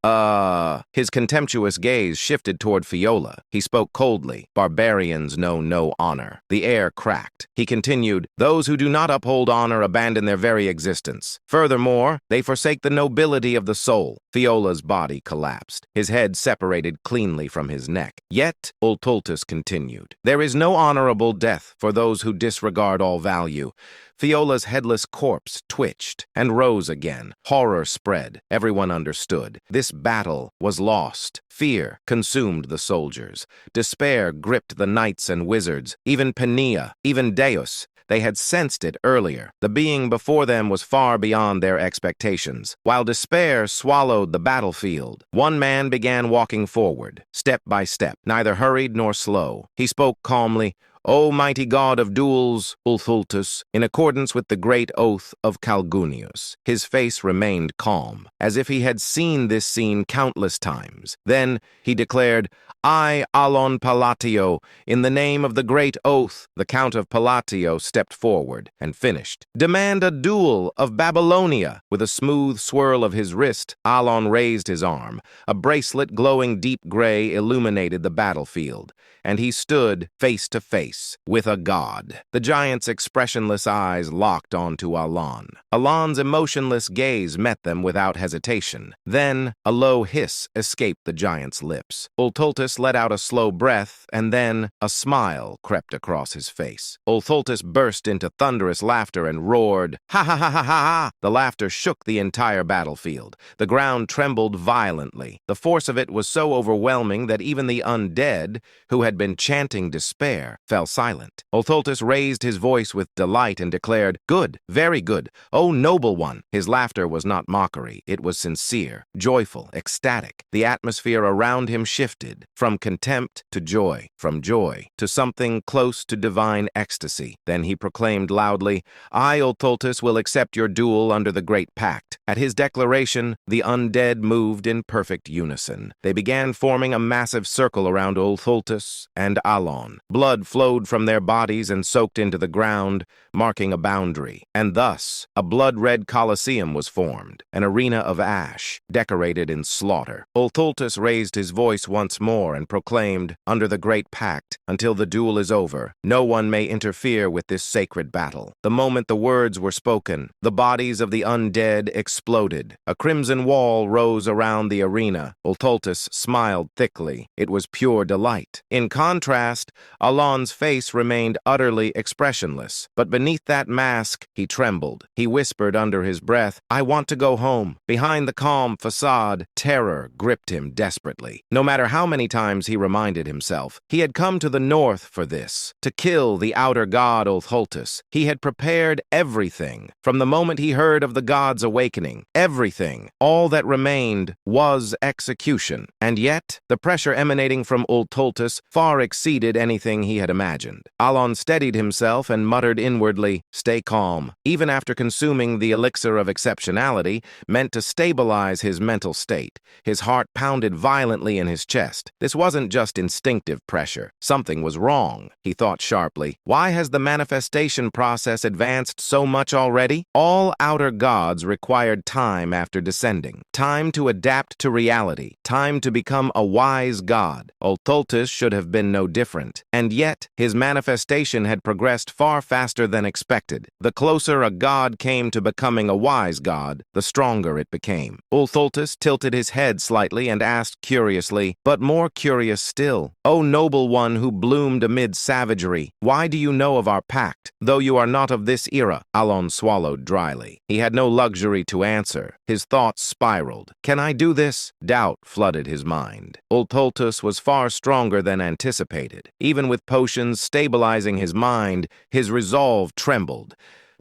His contemptuous gaze shifted toward Fiola. He spoke coldly. Barbarians know no honor. The air cracked. He continued, those who do not uphold honor abandon their very existence. Furthermore, they forsake the nobility of the soul. Fiola's body collapsed. His head separated cleanly from his neck. Yet, Ultaltus continued, there is no honorable death for those who disregard all value. Fiola's headless corpse twitched and rose again. Horror spread. Everyone understood. This battle was lost. Fear consumed the soldiers. Despair gripped the knights and wizards. Even Pania, even Deus. They had sensed it earlier. The being before them was far beyond their expectations. While despair swallowed the battlefield, one man began walking forward, step by step, neither hurried nor slow. He spoke calmly, O mighty god of duels, Ultaltus, in accordance with the great oath of Calgunius. His face remained calm, as if he had seen this scene countless times. Then he declared, I, Alon Palatio, in the name of the great oath. The Count of Palatio stepped forward and finished. Demand a duel of Babylonia. With a smooth swirl of his wrist, Alon raised his arm. A bracelet glowing deep gray illuminated the battlefield, and he stood face to face with a god. The giant's expressionless eyes locked onto Alon. Alon's emotionless gaze met them without hesitation. Then a low hiss escaped the giant's lips. Ultaltus let out a slow breath, and then a smile crept across his face. Ultaltus burst into thunderous laughter and roared, Ha ha ha ha ha ha! The laughter shook the entire battlefield. The ground trembled violently. The force of it was so overwhelming that even the undead, who had been chanting despair, felt fell silent. Ultultus raised his voice with delight and declared, "Good, very good, O noble one." His laughter was not mockery. It was sincere, joyful, ecstatic. The atmosphere around him shifted from contempt to joy, from joy to something close to divine ecstasy. Then he proclaimed loudly, "I, Ultultus, will accept your duel under the Great Pact." At his declaration, the undead moved in perfect unison. They began forming a massive circle around Ultultus and Alon. Blood flowed from their bodies and soaked into the ground, marking a boundary. And thus, a blood-red Colosseum was formed, an arena of ash, decorated in slaughter. Ultultus raised his voice once more and proclaimed, "Under the Great Pact, until the duel is over, no one may interfere with this sacred battle." The moment the words were spoken, the bodies of the undead exploded. A crimson wall rose around the arena. Ultultus smiled thickly. It was pure delight. In contrast, Alon's face remained utterly expressionless. But beneath that mask, he trembled. He whispered under his breath, "I want to go home." Behind the calm facade, terror gripped him desperately. No matter how many times he reminded himself, he had come to the north for this, to kill the outer god Ultultus. He had prepared everything. From the moment he heard of the god's awakening, everything, all that remained, was execution. And yet, the pressure emanating from Ultultus far exceeded anything he had imagined. Alon steadied himself and muttered inwardly, "Stay calm." Even after consuming the elixir of exceptionality, meant to stabilize his mental state, his heart pounded violently in his chest. This wasn't just instinctive pressure. Something was wrong, he thought sharply. Why has the manifestation process advanced so much already? All outer gods required time after descending, time to adapt to reality, time to become a wise god. Ultultus should have been no different, and yet his manifestation had progressed far faster than expected. The closer a god came to becoming a wise god, the stronger it became. Ultultus tilted his head slightly and asked curiously, but more curious still, "O noble one who bloomed amid savagery, why do you know of our pact, though you are not of this era?" Alon swallowed dryly. He had no luxury to answer. His thoughts spiraled. "Can I do this?" Doubt flooded his mind. Ultultus was far stronger than anticipated. Even with potions stabilizing his mind, his resolve trembled.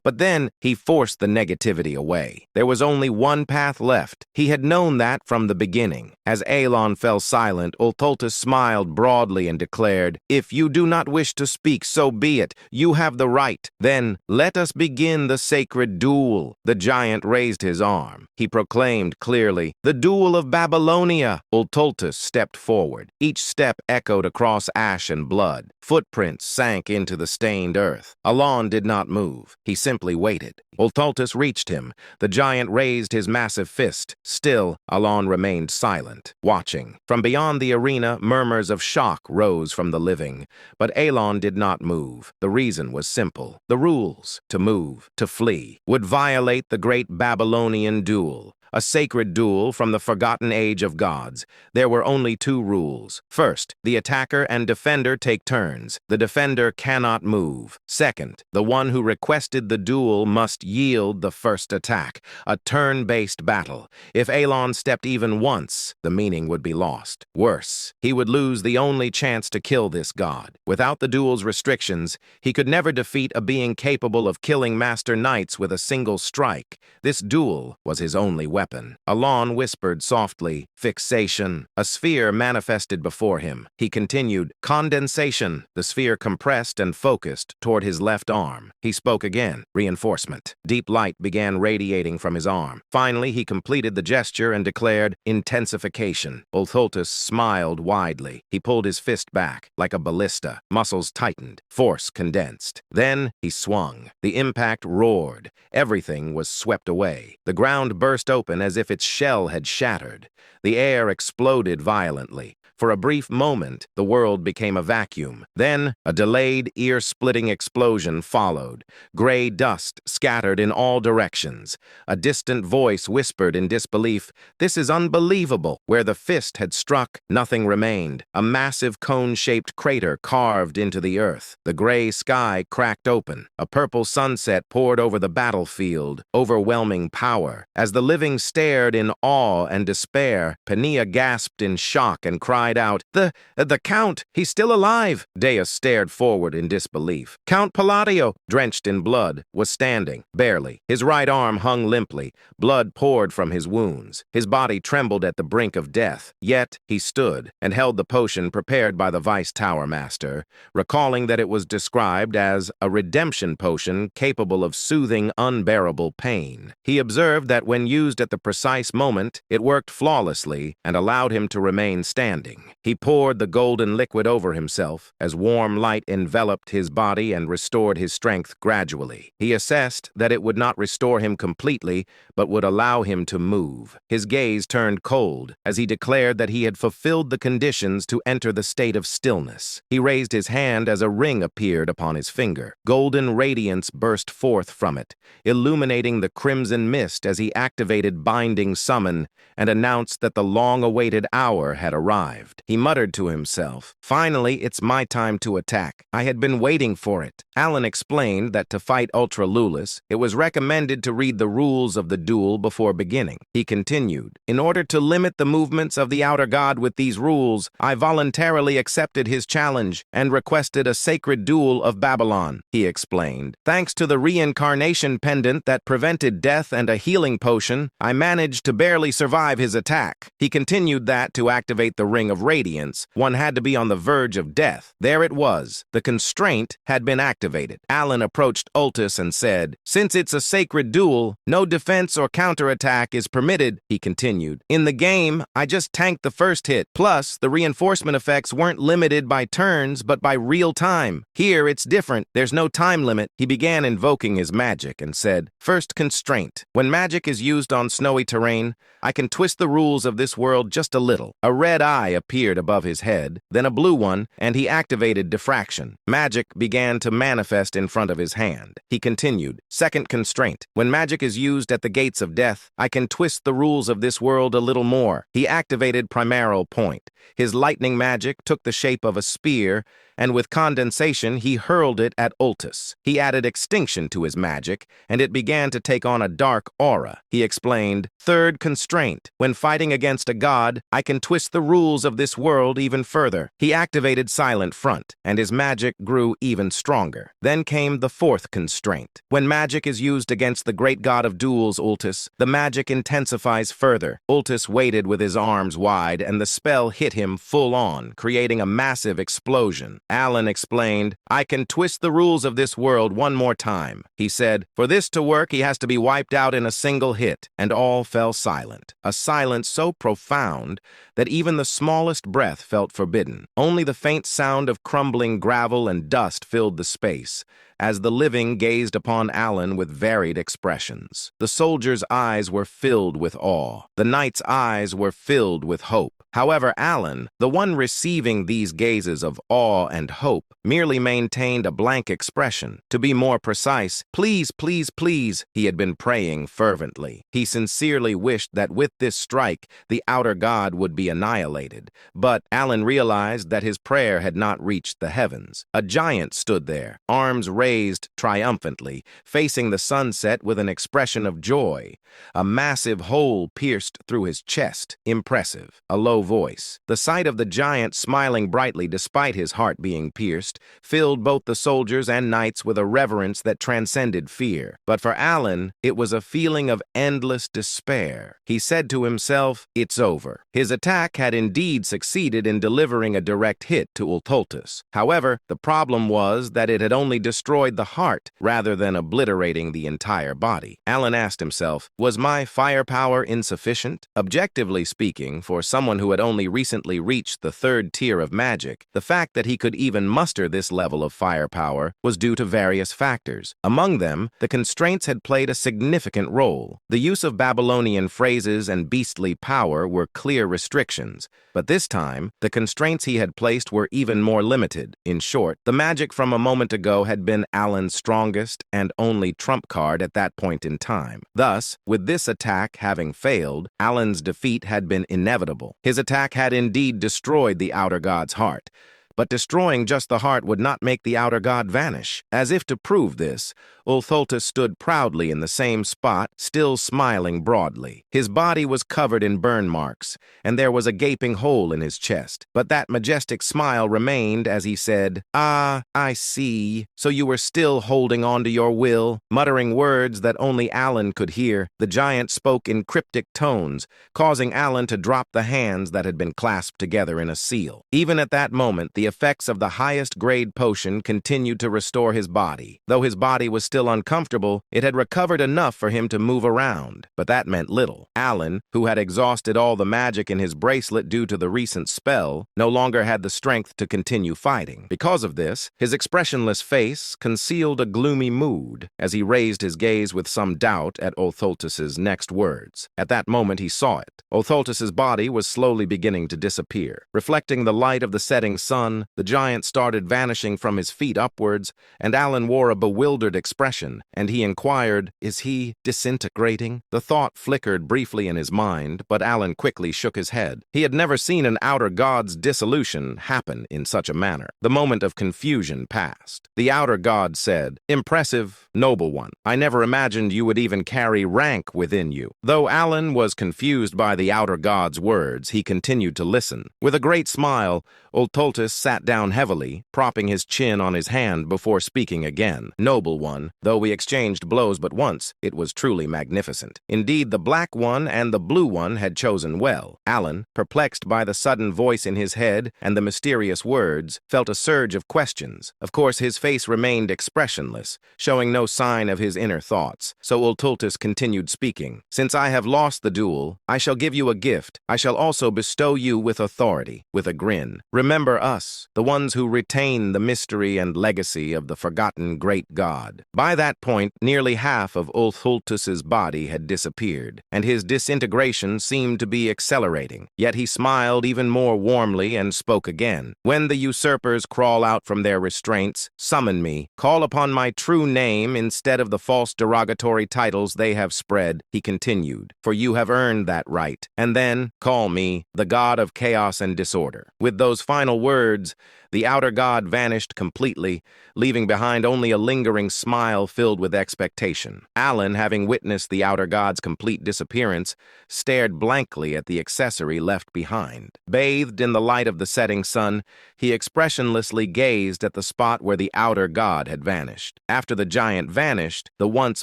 But then he forced the negativity away. There was only one path left. He had known that from the beginning. As Alon fell silent, Ultultus smiled broadly and declared, "If you do not wish to speak, so be it. You have the right. Then let us begin the sacred duel." The giant raised his arm. He proclaimed clearly, "The duel of Babylonia." Ultultus stepped forward. Each step echoed across ash and blood. Footprints sank into the stained earth. Alon did not move. He simply waited. Ultultus reached him. The giant raised his massive fist. Still, Alon remained silent, watching. From beyond the arena, murmurs of shock rose from the living. But Alon did not move. The reason was simple. The rules, to move, to flee, would violate the great Babylonian duel. A sacred duel from the forgotten age of gods. There were only two rules. First, the attacker and defender take turns. The defender cannot move. Second, the one who requested the duel must yield the first attack. A turn-based battle. If Alon stepped even once, the meaning would be lost. Worse, he would lose the only chance to kill this god. Without the duel's restrictions, he could never defeat a being capable of killing master knights with a single strike. This duel was his only weapon. Alon whispered softly, "Fixation." A sphere manifested before him. He continued, "Condensation." The sphere compressed and focused toward his left arm. He spoke again, "Reinforcement." Deep light began radiating from his arm. Finally, he completed the gesture and declared, "Intensification." Ultultus smiled widely. He pulled his fist back, like a ballista. Muscles tightened. Force condensed. Then he swung. The impact roared. Everything was swept away. The ground burst open as if its shell had shattered. The air exploded violently. For a brief moment, the world became a vacuum. Then, a delayed, ear-splitting explosion followed. Gray dust scattered in all directions. A distant voice whispered in disbelief, "This is unbelievable." Where the fist had struck, nothing remained. A massive cone-shaped crater carved into the earth. The gray sky cracked open. A purple sunset poured over the battlefield, overwhelming power. As the living stared in awe and despair, Pania gasped in shock and cried cried out, The Count! He's still alive!" Dea stared forward in disbelief. Count Palladio, drenched in blood, was standing, barely. His right arm hung limply. Blood poured from his wounds. His body trembled at the brink of death. Yet he stood and held the potion prepared by the Vice Tower Master, recalling that it was described as a redemption potion capable of soothing unbearable pain. He observed that when used at the precise moment, it worked flawlessly and allowed him to remain standing. He poured the golden liquid over himself as warm light enveloped his body and restored his strength gradually. He assessed that it would not restore him completely, but would allow him to move. His gaze turned cold as he declared that he had fulfilled the conditions to enter the state of stillness. He raised his hand as a ring appeared upon his finger. Golden radiance burst forth from it, illuminating the crimson mist as he activated Binding Summon and announced that the long-awaited hour had arrived. He muttered to himself, "Finally, it's my time to attack. I had been waiting for it." Alan explained that to fight Ultra Lulis, it was recommended to read the rules of the duel before beginning. He continued, "In order to limit the movements of the Outer God with these rules, I voluntarily accepted his challenge and requested a sacred duel of Babylon," he explained. "Thanks to the reincarnation pendant that prevented death and a healing potion, I managed to barely survive his attack." He continued that to activate the Ring of Radiance, one had to be on the verge of death. There it was. The constraint had been activated. Alan approached Ultis and said, "Since it's a sacred duel, no defense or counterattack is permitted," he continued. "In the game, I just tanked the first hit. Plus, the reinforcement effects weren't limited by turns, but by real time. Here, it's different. There's no time limit." He began invoking his magic and said, "First constraint. When magic is used on snowy terrain, I can twist the rules of this world just a little." A red eye appeared above his head, then a blue one, and he activated diffraction. Magic began to manifest in front of his hand. He continued, "Second constraint. When magic is used at the gates of death, I can twist the rules of this world a little more." He activated Primeral Point. His lightning magic took the shape of a spear, and with condensation he hurled it at Ultis. He added extinction to his magic, and it began to take on a dark aura. He explained, "Third constraint. When fighting against a god, I can twist the rules of this world even further." He activated Silent Front, and his magic grew even stronger. Then came the fourth constraint. When magic is used against the great god of duels, Ultis, the magic intensifies further. Ultis waited with his arms wide, and the spell hit him full on, creating a massive explosion. Alan explained, "I can twist the rules of this world one more time." He said, "For this to work, he has to be wiped out in a single hit," and all fell silent. A silence so profound that even the smallest breath felt forbidden. Only the faint sound of crumbling gravel and dust filled the space, as the living gazed upon Alan with varied expressions. The soldier's eyes were filled with awe. The knight's eyes were filled with hope. However, Alan, the one receiving these gazes of awe and hope, merely maintained a blank expression. To be more precise, "Please, please, please," he had been praying fervently. He sincerely wished that with this strike, the outer god would be annihilated. But Alan realized that his prayer had not reached the heavens. A giant stood there, arms raised triumphantly, facing the sunset with an expression of joy. A massive hole pierced through his chest. Impressive. A low voice. The sight of the giant smiling brightly despite his heart being pierced filled both the soldiers and knights with a reverence that transcended fear. But for Alan, it was a feeling of endless despair. He said to himself, "It's over." His attack had indeed succeeded in delivering a direct hit to Ultultus. However, the problem was that it had only destroyed the heart rather than obliterating the entire body. Alan asked himself, was my firepower insufficient? Objectively speaking, for someone who had only recently reached the third tier of magic, the fact that he could even muster this level of firepower was due to various factors. Among them, the constraints had played a significant role. The use of Babylonian phrases and beastly power were clear restrictions, but this time, the constraints he had placed were even more limited. In short, the magic from a moment ago had been Alan's strongest and only trump card at that point in time. Thus, with this attack having failed, Alan's defeat had been inevitable. His attack had indeed destroyed the outer god's heart, but destroying just the heart would not make the outer god vanish. As if to prove this, Ultholtus stood proudly in the same spot, still smiling broadly. His body was covered in burn marks, and there was a gaping hole in his chest. But that majestic smile remained as he said, "Ah, I see. So you were still holding on to your will." Muttering words that only Alan could hear, the giant spoke in cryptic tones, causing Alan to drop the hands that had been clasped together in a seal. Even at that moment, the effects of the highest grade potion continued to restore his body. Though his body was still uncomfortable, it had recovered enough for him to move around. But that meant little. Alan, who had exhausted all the magic in his bracelet due to the recent spell, no longer had the strength to continue fighting. Because of this, his expressionless face concealed a gloomy mood as he raised his gaze with some doubt at Ultholtus's next words. At that moment, he saw it. Ultholtus's body was slowly beginning to disappear. Reflecting the light of the setting sun, the giant started vanishing from his feet upwards, and Alan wore a bewildered expression, and he inquired, "Is he disintegrating?" The thought flickered briefly in his mind, but Alan quickly shook his head. He had never seen an outer god's dissolution happen in such a manner. The moment of confusion passed. The outer god said, "Impressive, noble one. I never imagined you would even carry rank within you." Though Alan was confused by the outer god's words, he continued to listen. With a great smile, Ultholtus sat down heavily, propping his chin on his hand before speaking again. "Noble one, though we exchanged blows but once, it was truly magnificent. Indeed, the black one and the blue one had chosen well." Alan, perplexed by the sudden voice in his head and the mysterious words, felt a surge of questions. Of course, his face remained expressionless, showing no sign of his inner thoughts. So Ultholtus continued speaking. "Since I have lost the duel, I shall give you a gift. I shall also bestow you with authority," with a grin. "Remember us, the ones who retain the mystery and legacy of the forgotten great god." By that point, nearly half of Ultholtus's body had disappeared, and his disintegration seemed to be accelerating. Yet he smiled even more warmly and spoke again. "When the usurpers crawl out from their restraints, summon me. Call upon my true name instead of the false derogatory titles they have spread," he continued, "for you have earned that right. And then call me the god of chaos and disorder." With those final words, the outer god vanished completely, leaving behind only a lingering smile filled with expectation. Alan, having witnessed the outer god's complete disappearance, stared blankly at the accessory left behind. Bathed in the light of the setting sun, he expressionlessly gazed at the spot where the outer god had vanished. After the giant vanished, the once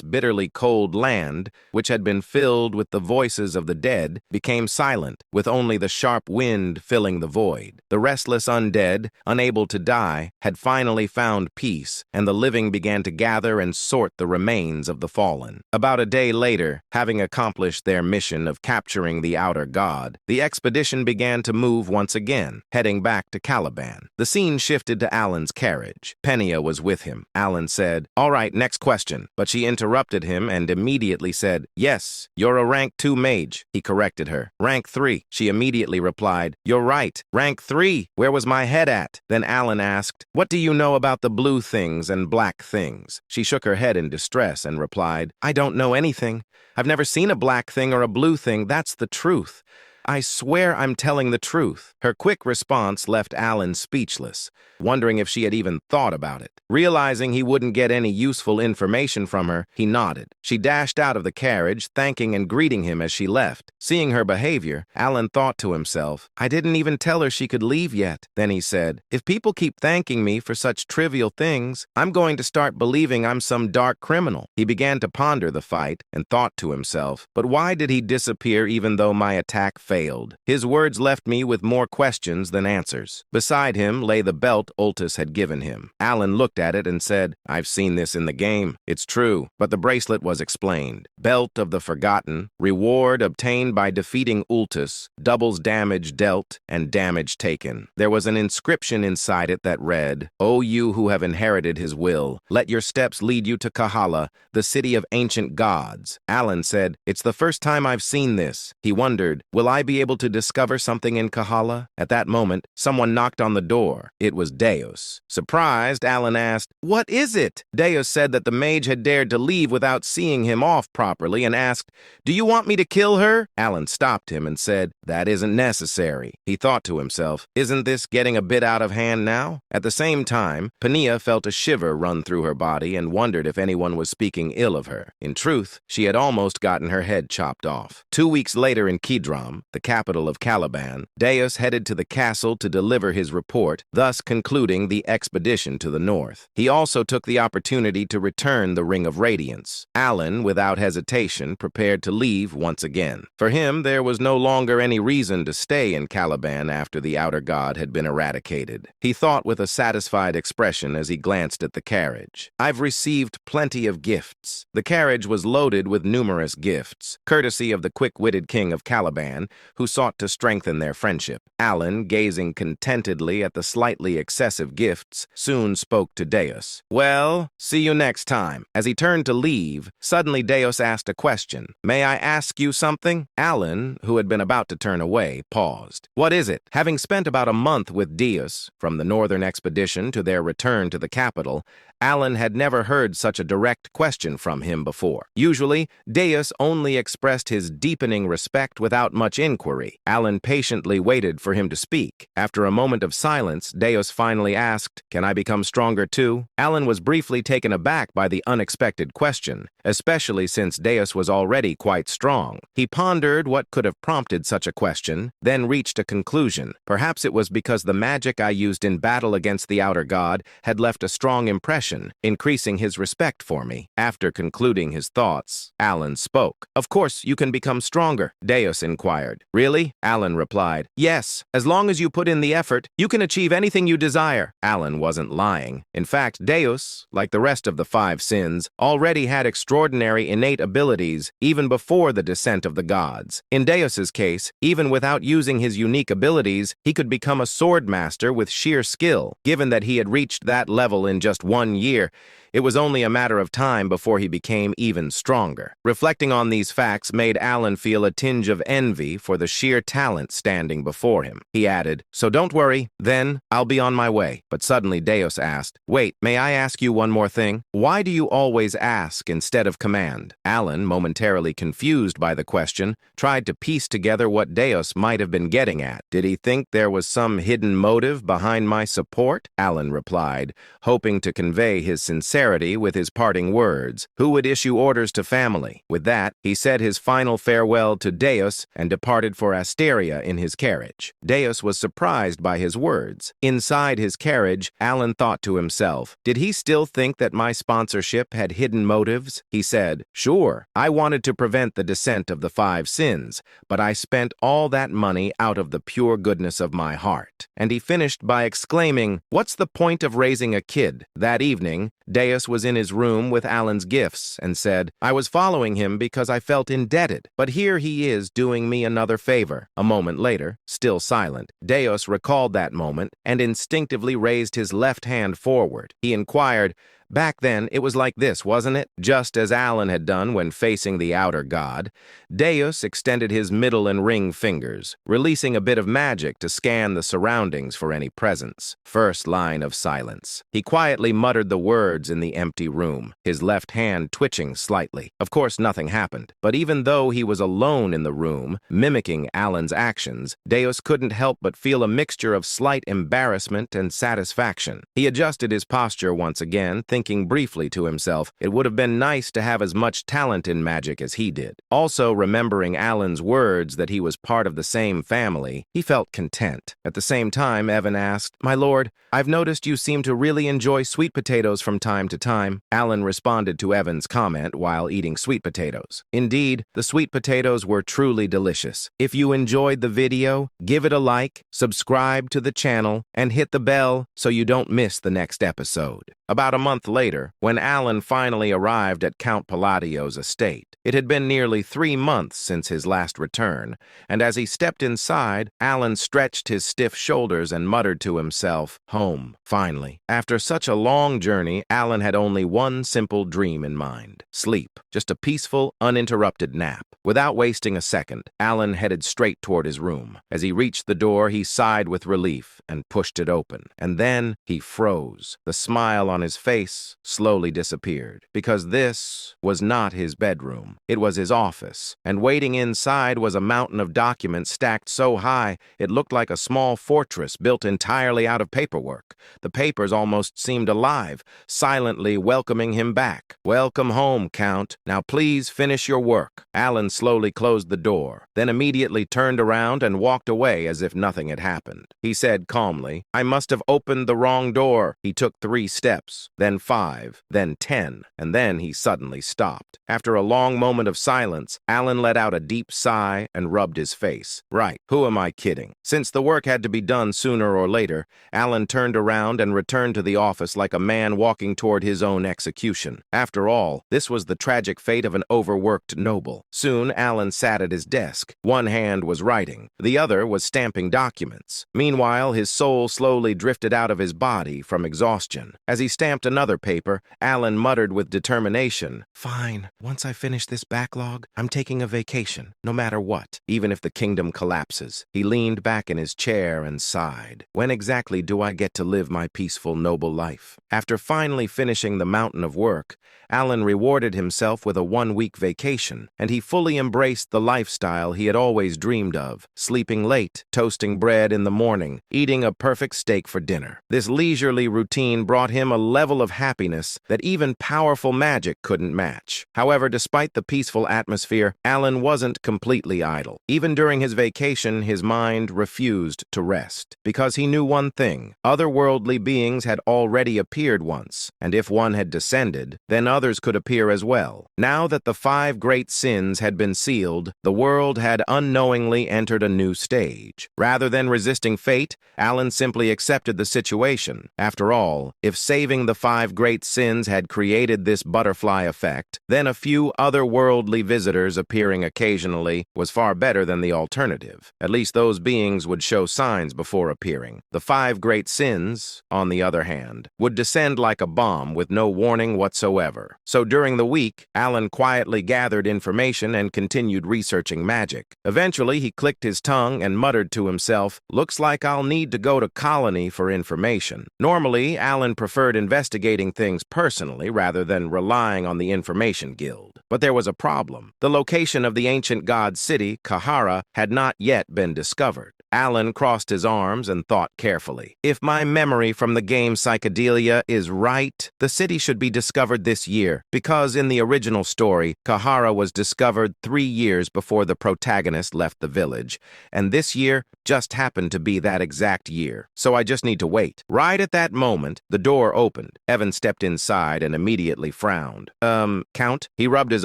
bitterly cold land, which had been filled with the voices of the dead, became silent, with only the sharp wind filling the void. The restless undead, unable to die, had finally found peace, and the living began to gather and sort the remains of the fallen. About a day later, having accomplished their mission of capturing the outer god, the expedition began to move once again, heading back to Caliban. The scene shifted to Alan's carriage. Penia was with him. Alan said, "All right, next question," but she interrupted him and immediately said, "Yes, you're a rank 2 mage." He corrected her. "Rank 3. She immediately replied, "You're right. Rank 3. Where was my head at?" Then Alan asked, "What do you know about the blue things and black things?" She shook her head in distress and replied, "I don't know anything. I've never seen a black thing or a blue thing. That's the truth. I swear I'm telling the truth." Her quick response left Alan speechless, wondering if she had even thought about it. Realizing he wouldn't get any useful information from her, he nodded. She dashed out of the carriage, thanking and greeting him as she left. Seeing her behavior, Alan thought to himself, "I didn't even tell her she could leave yet." Then he said, "If people keep thanking me for such trivial things, I'm going to start believing I'm some dark criminal." He began to ponder the fight and thought to himself, "But why did he disappear even though my attack failed?" His words left me with more questions than answers. Beside him lay the belt Ultus had given him. Alan looked at it and said, "I've seen this in the game. It's true." But the bracelet was explained. Belt of the Forgotten, reward obtained by defeating Ultus, doubles damage dealt and damage taken. There was an inscription inside it that read, "O you who have inherited his will, let your steps lead you to Kahala, the city of ancient gods." Alan said, "It's the first time I've seen this." He wondered, "Will I be able to discover something in Kahala? At that moment, someone knocked on the door. It was Deus. Surprised, Alan asked, "What is it?" Deus said that the mage had dared to leave without seeing him off properly and asked, "Do you want me to kill her?" Alan stopped him and said, "That isn't necessary." He thought to himself, "Isn't this getting a bit out of hand now?" At the same time, Pania felt a shiver run through her body and wondered if anyone was speaking ill of her. In truth, she had almost gotten her head chopped off. 2 weeks later in Kidram, the capital of Caliban, Deus headed to the castle to deliver his report, thus concluding the expedition to the north. He also took the opportunity to return the Ring of Radiance. Alan, without hesitation, prepared to leave once again. For him, there was no longer any reason to stay in Caliban after the outer god had been eradicated. He thought with a satisfied expression as he glanced at the carriage. "I've received plenty of gifts." The carriage was loaded with numerous gifts, courtesy of the quick-witted king of Caliban, who sought to strengthen their friendship. Alan, gazing contentedly at the slightly excessive gifts, soon spoke to Deus. "Well, see you next time." As he turned to leave, suddenly Deus asked a question. "May I ask you something?" Alan, who had been about to turn away, paused. "What is it?" Having spent about a month with Deus, from the northern expedition to their return to the capital, Alan had never heard such a direct question from him before. Usually, Deus only expressed his deepening respect without much inquiry. Alan patiently waited for him to speak. After a moment of silence, Deus finally asked, "Can I become stronger too?" Alan was briefly taken aback by the unexpected question, especially since Deus was already quite strong. He pondered what could have prompted such a question, then reached a conclusion. Perhaps it was because the magic I used in battle against the outer god had left a strong impression, increasing his respect for me. After concluding his thoughts, Alan spoke. "Of course, you can become stronger," Deus inquired. "Really?" Alan replied. "Yes, as long as you put in the effort, you can achieve anything you desire." Alan wasn't lying. In fact, Deus, like the rest of the 5 sins, already had extraordinary innate abilities even before the descent of the gods. In Deus's case, even without using his unique abilities, he could become a sword master with sheer skill. Given that he had reached that level in just 1 year, it was only a matter of time before he became even stronger. Reflecting on these facts made Alan feel a tinge of envy for the sheer talent standing before him. He added, "So don't worry, then I'll be on my way." But suddenly Deus asked, "Wait, may I ask you one more thing? Why do you always ask instead of command?" Alan, momentarily confused by the question, tried to piece together what Deus might have been getting at. "Did he think there was some hidden motive behind my support?" Alan replied, hoping to convey his sincerity with his parting words. Who would issue orders to family? With that, he said his final farewell to Deus and departed for Asteria in his carriage. Deus was surprised by his words. Inside his carriage, Alan thought to himself, did he still think that my sponsorship had hidden motives? He said, "Sure, I wanted to prevent the descent of the 5 sins, but I spent all that money out of the pure goodness of my heart." And he finished by exclaiming, "What's the point of raising a kid?" That evening, Deus was in his room with Alan's gifts and said, "I was following him because I felt indebted, but here he is doing me another favor." A moment later, still silent, Deus recalled that moment and instinctively raised his left hand forward. He inquired, "Back then, it was like this, wasn't it?" Just as Alan had done when facing the outer god, Deus extended his middle and ring fingers, releasing a bit of magic to scan the surroundings for any presence. First line of silence. He quietly muttered the words in the empty room, his left hand twitching slightly. Of course, nothing happened, but even though he was alone in the room, mimicking Alan's actions, Deus couldn't help but feel a mixture of slight embarrassment and satisfaction. He adjusted his posture once again, thinking briefly to himself, it would have been nice to have as much talent in magic as he did. Also, remembering Alan's words that he was part of the same family, he felt content. At the same time, Evan asked, "My lord, I've noticed you seem to really enjoy sweet potatoes from time to time." Alan responded to Evan's comment while eating sweet potatoes. Indeed, the sweet potatoes were truly delicious. If you enjoyed the video, give it a like, subscribe to the channel, and hit the bell so you don't miss the next episode. About a month month later, when Alan finally arrived at Count Palladio's estate. It had been nearly 3 months since his last return, and as he stepped inside, Alan stretched his stiff shoulders and muttered to himself, "Home, finally." After such a long journey, Alan had only one simple dream in mind: sleep. Just a peaceful, uninterrupted nap. Without wasting a second, Alan headed straight toward his room. As he reached the door, he sighed with relief and pushed it open. And then he froze. The smile on his face slowly disappeared, because this was not his bedroom. It was his office, and waiting inside was a mountain of documents stacked so high it looked like a small fortress built entirely out of paperwork. The papers almost seemed alive, silently welcoming him back. "Welcome home, Count. Now please finish your work." Alan slowly closed the door, then immediately turned around and walked away as if nothing had happened. He said calmly, "I must have opened the wrong door." He took 3 steps, then 5, then 10, and then he suddenly stopped. After a long moment of silence, Alan let out a deep sigh and rubbed his face. Right, who am I kidding? Since the work had to be done sooner or later, Alan turned around and returned to the office like a man walking toward his own execution. After all, this was the tragic fate of an overworked noble. Soon, Alan sat at his desk. One hand was writing, the other was stamping documents. Meanwhile, his soul slowly drifted out of his body from exhaustion. As he stamped another paper, Alan muttered with determination, "Fine, once I finish this backlog, I'm taking a vacation, no matter what, even if the kingdom collapses." He leaned back in his chair and sighed. When exactly do I get to live my peaceful, noble life? After finally finishing the mountain of work, Alan rewarded himself with a 1-week vacation, and he fully embraced the lifestyle he had always dreamed of, sleeping late, toasting bread in the morning, eating a perfect steak for dinner. This leisurely routine brought him a level of happiness that even powerful magic couldn't match. However, despite the peaceful atmosphere, Alan wasn't completely idle. Even during his vacation, his mind refused to rest, because he knew one thing: otherworldly beings had already appeared once, and if one had descended, then others could appear as well. Now that the 5 great sins had been sealed, the world had unknowingly entered a new stage. Rather than resisting fate, Alan simply accepted the situation. After all, if saving the 5 great sins had created this butterfly effect, then a few otherworldly visitors appearing occasionally was far better than the alternative. At least those beings would show signs before appearing. The 5 great sins, on the other hand, would descend like a bomb with no warning whatsoever. So during the week, Alan quietly gathered information and continued researching magic. Eventually, he clicked his tongue and muttered to himself, "Looks like I'll need to go to Colony for information." Normally, Alan preferred investigating things personally rather than relying on the Information Guild. But there was a problem. The location of the ancient god city, Kahara, had not yet been discovered. Alan crossed his arms and thought carefully. If my memory from the game Psychedelia is right, the city should be discovered this year, because in the original story, Kahara was discovered 3 years before the protagonist left the village, and this year just happened to be that exact year. So I just need to wait. Right at that moment, the door opened. Evan stepped inside and immediately frowned. Count?" He rubbed his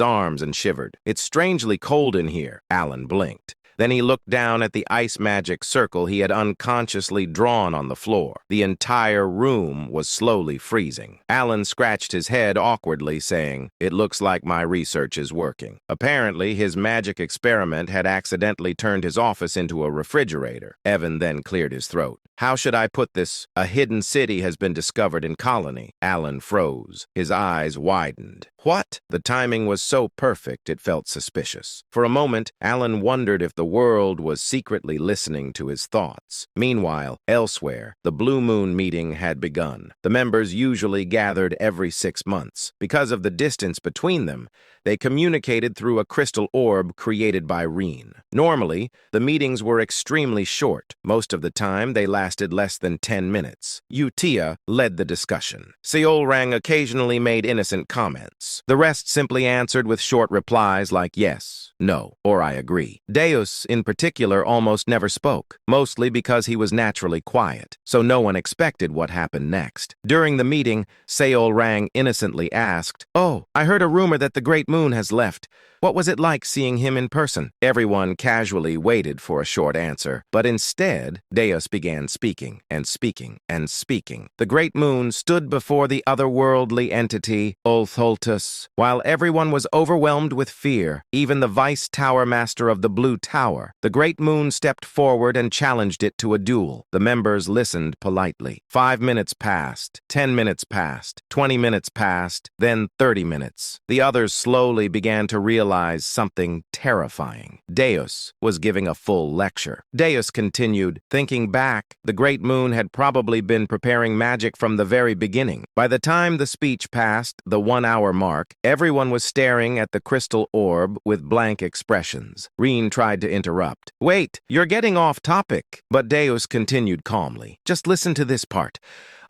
arms and shivered. "It's strangely cold in here." Alan blinked. Then he looked down at the ice magic circle he had unconsciously drawn on the floor. The entire room was slowly freezing. Alan scratched his head awkwardly, saying, "It looks like my research is working." Apparently, his magic experiment had accidentally turned his office into a refrigerator. Evan then cleared his throat. "How should I put this? A hidden city has been discovered in Colony." Alan froze. His eyes widened. What? The timing was so perfect it felt suspicious. For a moment, Alan wondered if the world was secretly listening to his thoughts. Meanwhile, elsewhere, the Blue Moon meeting had begun. The members usually gathered every 6 months. Because of the distance between them, they communicated through a crystal orb created by Reen. Normally, the meetings were extremely short. Most of the time, they lasted less than 10 minutes. Utia led the discussion. Seolrang occasionally made innocent comments. The rest simply answered with short replies like yes, no, or I agree. Deus, in particular, almost never spoke, mostly because he was naturally quiet, so no one expected what happened next. During the meeting, Seolrang innocently asked, "Oh, I heard a rumor that the Great Moon has left. What was it like seeing him in person? Everyone casually waited for a short answer, but instead, Deus began speaking and speaking and speaking. The great moon stood before the otherworldly entity, Ulthultus, while everyone was overwhelmed with fear, even the vice tower master of the Blue Tower. The great moon stepped forward and challenged it to a duel. The members listened politely. 5 minutes passed, 10 minutes passed, 20 minutes passed, then 30 minutes. The others slowly began to realize something terrifying. Deus was giving a full lecture. Deus continued, thinking back, the great moon had probably been preparing magic from the very beginning. By the time the speech passed the 1-hour mark, everyone was staring at the crystal orb with blank expressions. Reen tried to interrupt. Wait, you're getting off topic. But Deus continued calmly. Just listen to this part.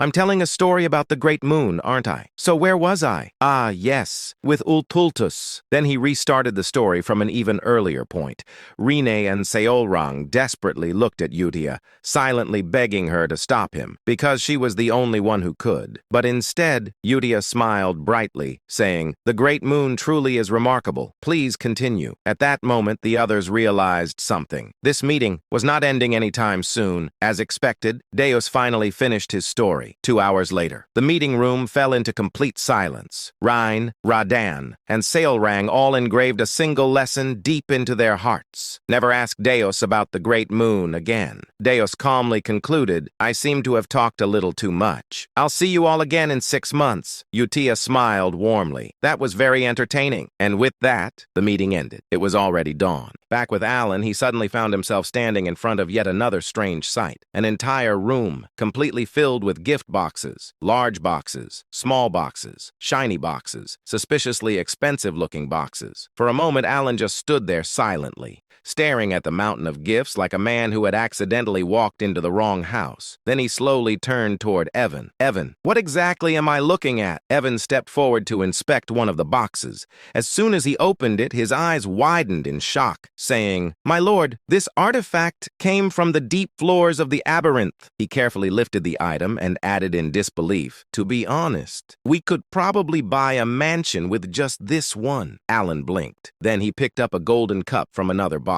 I'm telling a story about the great moon, aren't I? So where was I? Ah, yes, with Ultultus. Then he restarted the story from an even earlier point. Rene and Seolrang desperately looked at Yutia, silently begging her to stop him, because she was the only one who could. But instead, Yutia smiled brightly, saying, the great moon truly is remarkable. Please continue. At that moment, the others realized something. This meeting was not ending anytime soon. As expected, Deus finally finished his story. 2 hours later, the meeting room fell into complete silence. Rhine, Radan, and Seolrang all engraved a single lesson deep into their hearts. Never ask Deus about the great moon again. Deus calmly concluded, I seem to have talked a little too much. I'll see you all again in 6 months. Yutia smiled warmly. That was very entertaining. And with that, the meeting ended. It was already dawn. Back with Alan, he suddenly found himself standing in front of yet another strange sight. An entire room, completely filled with gift boxes, large boxes, small boxes, shiny boxes, suspiciously expensive-looking boxes. For a moment, Alan just stood there silently, staring at the mountain of gifts like a man who had accidentally walked into the wrong house. Then he slowly turned toward Evan. Evan, what exactly am I looking at? Evan stepped forward to inspect one of the boxes. As soon as he opened it, his eyes widened in shock, saying, My lord, this artifact came from the deep floors of the Aberranth. He carefully lifted the item and added in disbelief, to be honest, we could probably buy a mansion with just this one. Alan blinked. Then he picked up a golden cup from another box.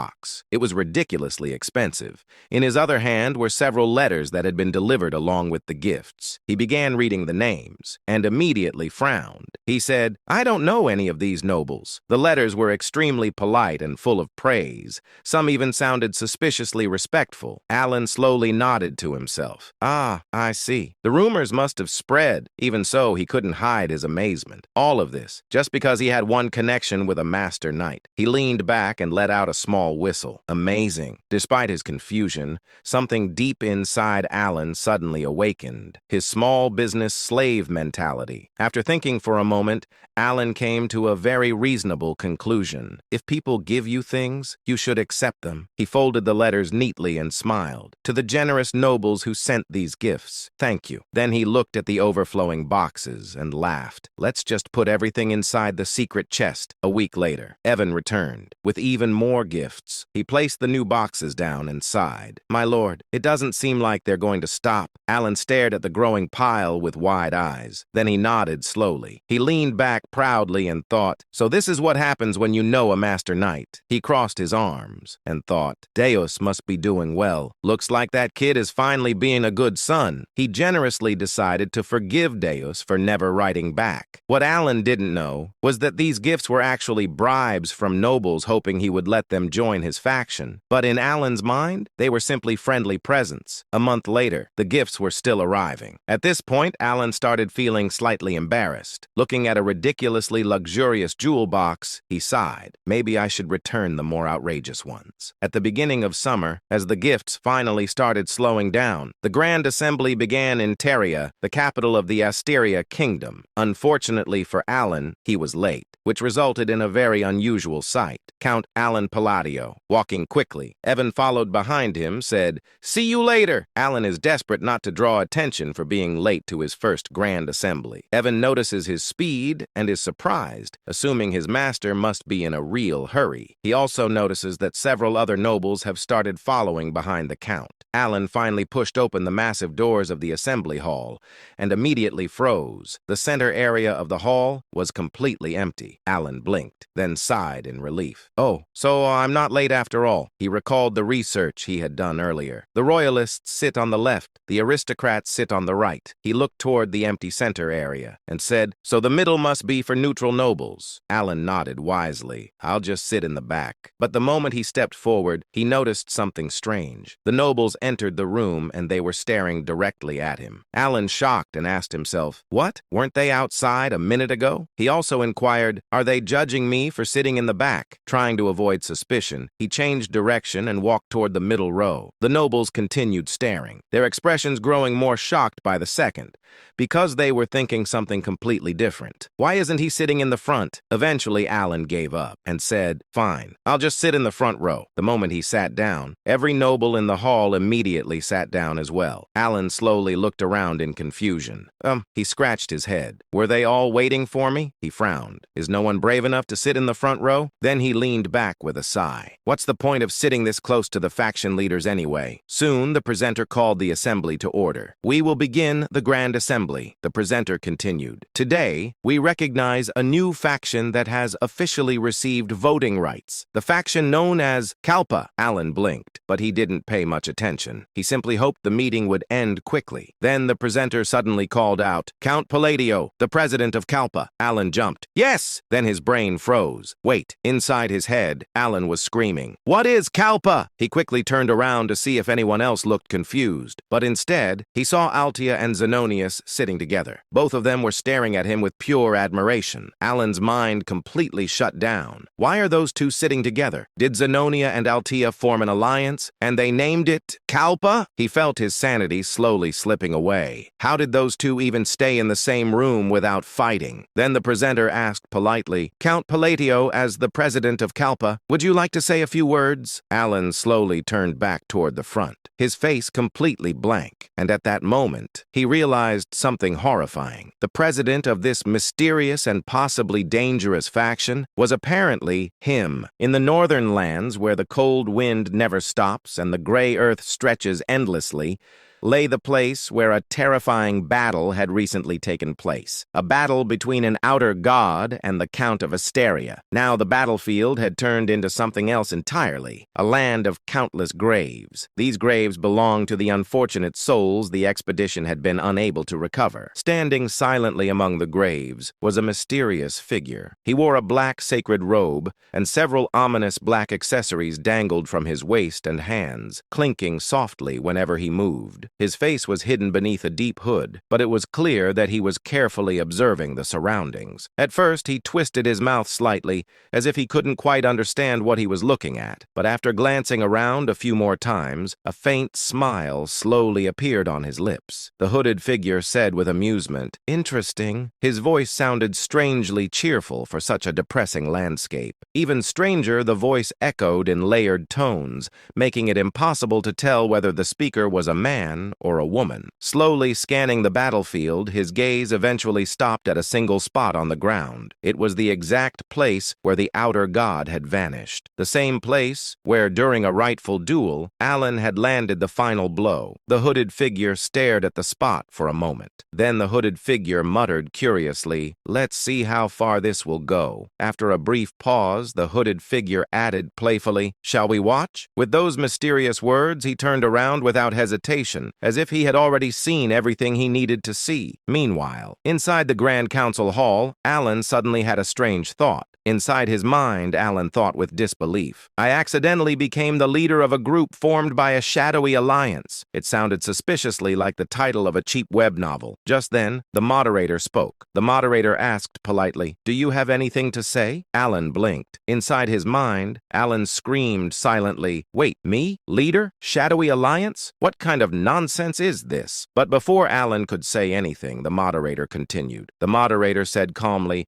It was ridiculously expensive. In his other hand were several letters that had been delivered along with the gifts. He began reading the names and immediately frowned. He said, I don't know any of these nobles. The letters were extremely polite and full of praise. Some even sounded suspiciously respectful. Alan slowly nodded to himself. Ah, I see. The rumors must have spread. Even so, he couldn't hide his amazement. All of this, just because he had one connection with a master knight. He leaned back and let out a small whistle. Amazing. Despite his confusion, something deep inside Alan suddenly awakened. His small business slave mentality. After thinking for a moment, Alan came to a very reasonable conclusion. If people give you things, you should accept them. He folded the letters neatly and smiled. To the generous nobles who sent these gifts, thank you. Then he looked at the overflowing boxes and laughed. Let's just put everything inside the secret chest. A week later, Evan returned with even more gifts. He placed the new boxes down and sighed. My lord, it doesn't seem like they're going to stop. Alan stared at the growing pile with wide eyes. Then he nodded slowly. He leaned back proudly and thought, so this is what happens when you know a master knight. He crossed his arms and thought, Deus must be doing well. Looks like that kid is finally being a good son. He generously decided to forgive Deus for never writing back. What Alan didn't know was that these gifts were actually bribes from nobles hoping he would let them join his faction. But in Alan's mind, they were simply friendly presents. A month later, the gifts were still arriving. At this point, Alan started feeling slightly embarrassed. Looking at a ridiculously luxurious jewel box, he sighed. Maybe I should return the more outrageous ones. At the beginning of summer, as the gifts finally started slowing down, the Grand Assembly began in Teria, the capital of the Asteria Kingdom. Unfortunately for Alan, he was late, which resulted in a very unusual sight. Count Alan Palladio, walking quickly. Evan followed behind him, said, See you later. Alan is desperate not to draw attention for being late to his first Grand Assembly. Evan notices his speed and is surprised, assuming his master must be in a real hurry. He also notices that several other nobles have started following behind the Count. Alan finally pushed open the massive doors of the assembly hall and immediately froze. The center area of the hall was completely empty. quickly. Alan blinked, then sighed in relief. Oh, so I'm not late after all. He recalled the research he had done earlier. The royalists sit on the left, the aristocrats sit on the right. He looked toward the empty center area and said, so the middle must be for neutral nobles. Alan nodded wisely. I'll just sit in the back. But the moment he stepped forward, he noticed something strange. The nobles entered the room and they were staring directly at him. Alan shocked and asked himself, what? Weren't they outside a minute ago? He also inquired, are they judging me for sitting in the back? Trying to avoid suspicion, he changed direction and walked toward the middle row. The nobles continued staring, their expressions growing more shocked by the second, because they were thinking something completely different. Why isn't he sitting in the front? Eventually, Alan gave up and said, fine, I'll just sit in the front row. The moment he sat down, every noble in the hall immediately sat down as well. Alan slowly looked around in confusion. He scratched his head. Were they all waiting for me? He frowned. Is no one brave enough to sit in the front row? Then he leaned back with a sigh. What's the point of sitting this close to the faction leaders anyway? Soon, the presenter called the assembly to order. We will begin the Grand Assembly, the presenter continued. Today, we recognize a new faction that has officially received voting rights. The faction known as Kalpa. Alan blinked, but he didn't pay much attention. He simply hoped the meeting would end quickly. Then the presenter suddenly called out, Count Palladio, the president of Kalpa. Alan jumped. Yes! Then his brain froze. Wait, inside his head, Alan was screaming. What is Kalpa? He quickly turned around to see if anyone else looked confused, but instead, he saw Altia and Zenonius sitting together. Both of them were staring at him with pure admiration. Alan's mind completely shut down. Why are those two sitting together? Did Zenonia and Altia form an alliance, and they named it Kalpa? He felt his sanity slowly slipping away. How did those two even stay in the same room without fighting? Then the presenter asked politely, Count Palladio, as the president of Kalpa, would you like to say a few words? Alan slowly turned back toward the front, his face completely blank, and at that moment, he realized something horrifying. The president of this mysterious and possibly dangerous faction was apparently him. In the northern lands, where the cold wind never stops and the gray earth stretches endlessly, lay the place where a terrifying battle had recently taken place. A battle between an outer god and the Count of Asteria. Now the battlefield had turned into something else entirely, a land of countless graves. These graves belonged to the unfortunate souls the expedition had been unable to recover. Standing silently among the graves was a mysterious figure. He wore a black sacred robe, and several ominous black accessories dangled from his waist and hands, clinking softly whenever he moved. His face was hidden beneath a deep hood, but it was clear that he was carefully observing the surroundings. At first, he twisted his mouth slightly, as if he couldn't quite understand what he was looking at. But after glancing around a few more times, a faint smile slowly appeared on his lips. The hooded figure said with amusement, interesting. His voice sounded strangely cheerful for such a depressing landscape. Even stranger, the voice echoed in layered tones, making it impossible to tell whether the speaker was a man or a woman. Slowly scanning the battlefield, his gaze eventually stopped at a single spot on the ground. It was the exact place where the outer god had vanished. The same place where, during a rightful duel, Alan had landed the final blow. The hooded figure stared at the spot for a moment. Then the hooded figure muttered curiously, "Let's see how far this will go." After a brief pause, the hooded figure added playfully, "Shall we watch?" With those mysterious words, he turned around without hesitation, as if he had already seen everything he needed to see. Meanwhile, inside the Grand Council Hall, Alan suddenly had a strange thought. Inside his mind, Alan thought with disbelief. I accidentally became the leader of a group formed by a shadowy alliance. It sounded suspiciously like the title of a cheap web novel. Just then, the moderator spoke. The moderator asked politely, "Do you have anything to say?" Alan blinked. Inside his mind, Alan screamed silently, "Wait, me? Leader? Shadowy alliance? What kind of nonsense is this?" But before Alan could say anything, the moderator continued. The moderator said calmly,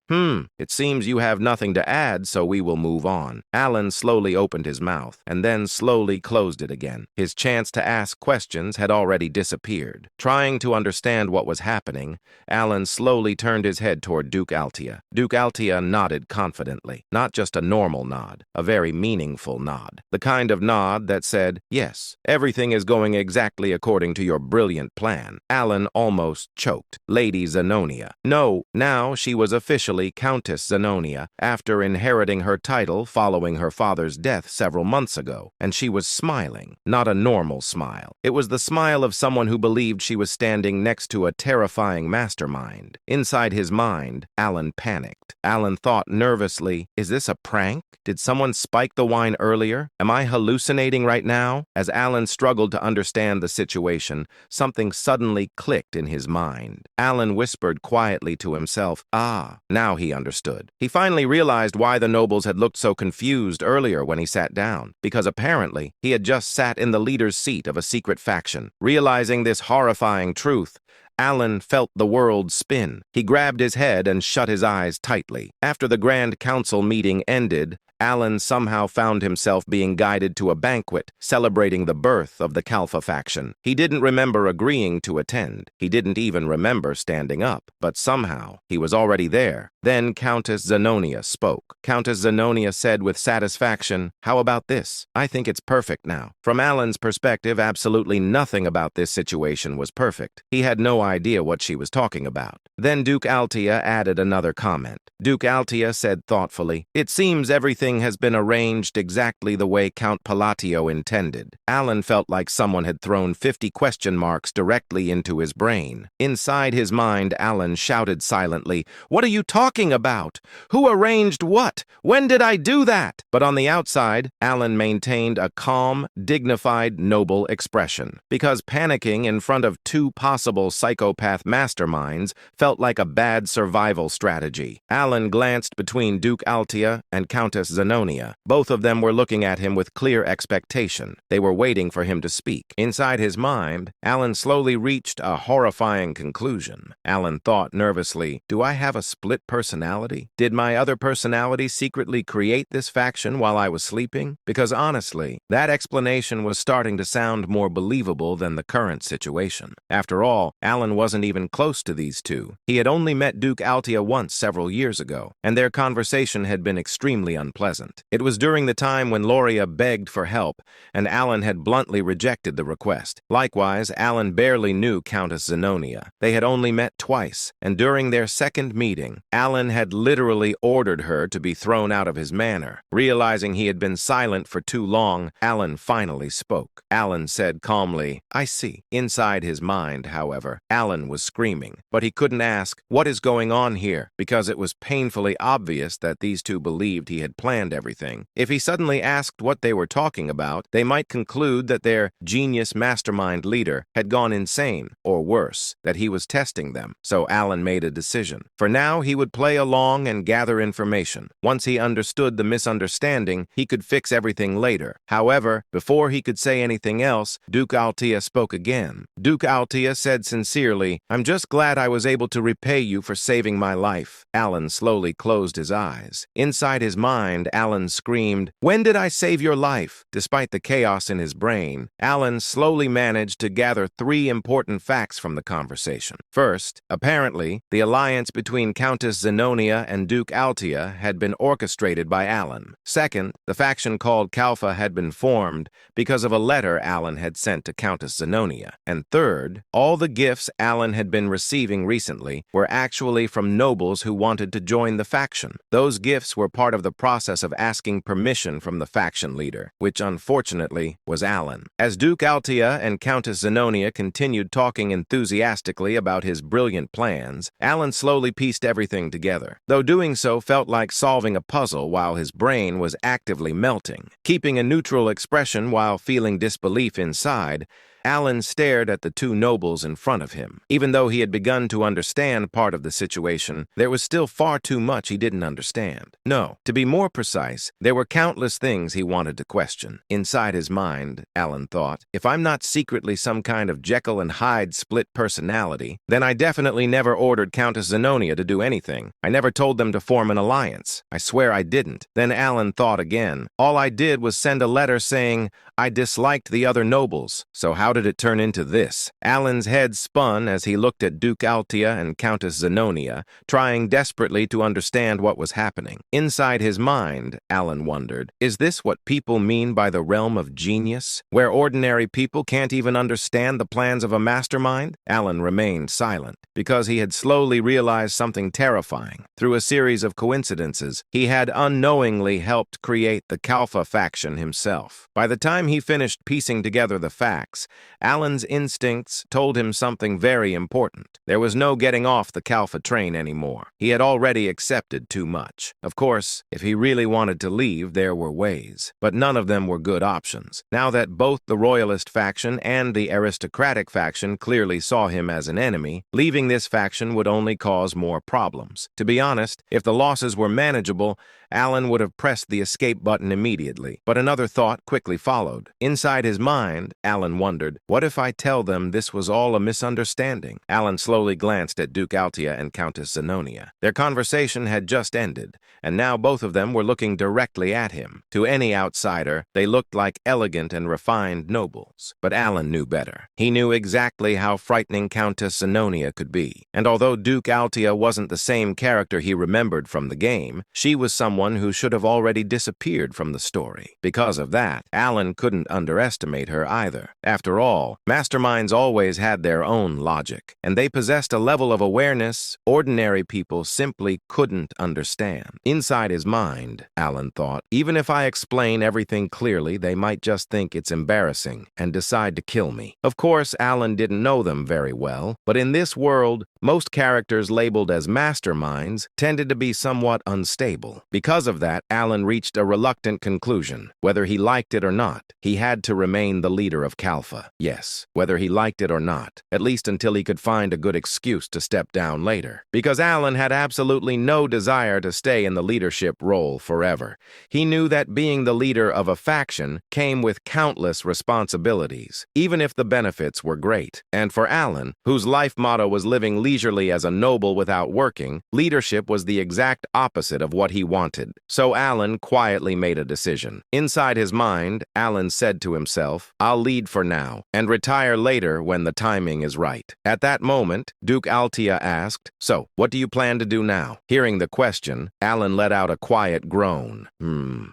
It seems you have nothing nothing to add, so we will move on. Alan slowly opened his mouth, and then slowly closed it again. His chance to ask questions had already disappeared. Trying to understand what was happening, Alan slowly turned his head toward Duke Altia. Duke Altia nodded confidently. Not just a normal nod, a very meaningful nod. The kind of nod that said, yes, everything is going exactly according to your brilliant plan. Alan almost choked. Lady Zenonia. No, now she was officially Countess Zenonia after inheriting her title following her father's death several months ago, and she was smiling. Not a normal smile. It was the smile of someone who believed she was standing next to a terrifying mastermind. Inside his mind, Alan panicked. Alan thought nervously, is this a prank? Did someone spike the wine earlier? Am I hallucinating right now? As Alan struggled to understand the situation, something suddenly clicked in his mind. Alan whispered quietly to himself, ah, now he understood. He finally realized why the nobles had looked so confused earlier when he sat down, because apparently he had just sat in the leader's seat of a secret faction. Realizing this horrifying truth, Alan felt the world spin. He grabbed his head and shut his eyes tightly. After the Grand Council meeting ended, Alan somehow found himself being guided to a banquet celebrating the birth of the Kalfa faction. He didn't remember agreeing to attend. He didn't even remember standing up, but somehow he was already there. Then Countess Zenonia spoke. Countess Zenonia said with satisfaction, how about this? I think it's perfect now. From Alan's perspective, absolutely nothing about this situation was perfect. He had no idea what she was talking about. Then Duke Altia added another comment. Duke Altia said thoughtfully, it seems everything has been arranged exactly the way Count Palatio intended. Alan felt like someone had thrown 50 question marks directly into his brain. Inside his mind, Alan shouted silently, what are you talking about? Who arranged what? When did I do that? But on the outside, Alan maintained a calm, dignified, noble expression. Because panicking in front of two possible psychopath masterminds felt like a bad survival strategy. Alan glanced between Duke Altia and Countess Zenonia. Both of them were looking at him with clear expectation. They were waiting for him to speak. Inside his mind, Alan slowly reached a horrifying conclusion. Alan thought nervously, do I have a split personality? Did my other personality secretly create this faction while I was sleeping? Because honestly, that explanation was starting to sound more believable than the current situation. After all, Alan wasn't even close to these two. He had only met Duke Altia once several years ago, and their conversation had been extremely unpleasant. It was during the time when Loria begged for help, and Alan had bluntly rejected the request. Likewise, Alan barely knew Countess Zenonia. They had only met twice, and during their second meeting, Alan had literally ordered her to be thrown out of his manor. Realizing he had been silent for too long, Alan finally spoke. Alan said calmly, I see. Inside his mind, however, Alan was screaming, but he couldn't ask, what is going on here? Because it was painfully obvious that these two believed he had planned everything. If he suddenly asked what they were talking about, they might conclude that their genius mastermind leader had gone insane, or worse, that he was testing them. So Alan made a decision. For now, he would play along and gather information. Once he understood the misunderstanding, he could fix everything later. However, before he could say anything else, Duke Altia spoke again. Duke Altia said sincerely, I'm just glad I was able to repay you for saving my life. Alan slowly closed his eyes. Inside his mind, Alan screamed, when did I save your life? Despite the chaos in his brain, Alan slowly managed to gather 3 important facts from the conversation. First, apparently, the alliance between Countess Zenonia and Duke Altia had been orchestrated by Alan. Second, the faction called Kalfa had been formed because of a letter Alan had sent to Countess Zenonia. And third, all the gifts Alan had been receiving recently were actually from nobles who wanted to join the faction. Those gifts were part of the process of asking permission from the faction leader, which unfortunately was Alan. As Duke Altia and Countess Zenonia continued talking enthusiastically about his brilliant plans, Alan slowly pieced everything together, though doing so felt like solving a puzzle while his brain was actively melting. Keeping a neutral expression while feeling disbelief inside, Alan stared at the two nobles in front of him. Even though he had begun to understand part of the situation, there was still far too much he didn't understand. No, to be more precise, there were countless things he wanted to question. Inside his mind, Alan thought, if I'm not secretly some kind of Jekyll and Hyde split personality, then I definitely never ordered Countess Zenonia to do anything. I never told them to form an alliance. I swear I didn't. Then Alan thought again. All I did was send a letter saying I disliked the other nobles. So how did it turn into this? Alan's head spun as he looked at Duke Altia and Countess Zenonia, trying desperately to understand what was happening. Inside his mind, Alan wondered, is this what people mean by the realm of genius, where ordinary people can't even understand the plans of a mastermind? Alan remained silent, because he had slowly realized something terrifying. Through a series of coincidences, he had unknowingly helped create the Kalfa faction himself. By the time he finished piecing together the facts, Alan's instincts told him something very important. There was no getting off the Kalfa train anymore. He had already accepted too much. Of course, if he really wanted to leave, there were ways, but none of them were good options. Now that both the royalist faction and the aristocratic faction clearly saw him as an enemy, leaving this faction would only cause more problems. To be honest, if the losses were manageable, Alan would have pressed the escape button immediately, but another thought quickly followed. Inside his mind, Alan wondered, what if I tell them this was all a misunderstanding? Alan slowly glanced at Duke Altia and Countess Zenonia. Their conversation had just ended, and now both of them were looking directly at him. To any outsider, they looked like elegant and refined nobles. But Alan knew better. He knew exactly how frightening Countess Zenonia could be, and although Duke Altia wasn't the same character he remembered from the game, she was someone who should have already disappeared from the story. Because of that, Alan couldn't underestimate her either. After all, masterminds always had their own logic, and they possessed a level of awareness ordinary people simply couldn't understand. Inside his mind, Alan thought, even if I explain everything clearly, they might just think it's embarrassing and decide to kill me. Of course, Alan didn't know them very well, but in this world, most characters labeled as masterminds tended to be somewhat unstable. Because of that, Alan reached a reluctant conclusion. Whether he liked it or not, he had to remain the leader of Kalfa. Yes, whether he liked it or not, at least until he could find a good excuse to step down later. Because Alan had absolutely no desire to stay in the leadership role forever. He knew that being the leader of a faction came with countless responsibilities, even if the benefits were great. And for Alan, whose life motto was living leisurely as a noble without working, leadership was the exact opposite of what he wanted. So Alan quietly made a decision. Inside his mind, Alan said to himself, I'll lead for now, and retire later when the timing is right. At that moment, Duke Altia asked, so, what do you plan to do now? Hearing the question, Alan let out a quiet groan.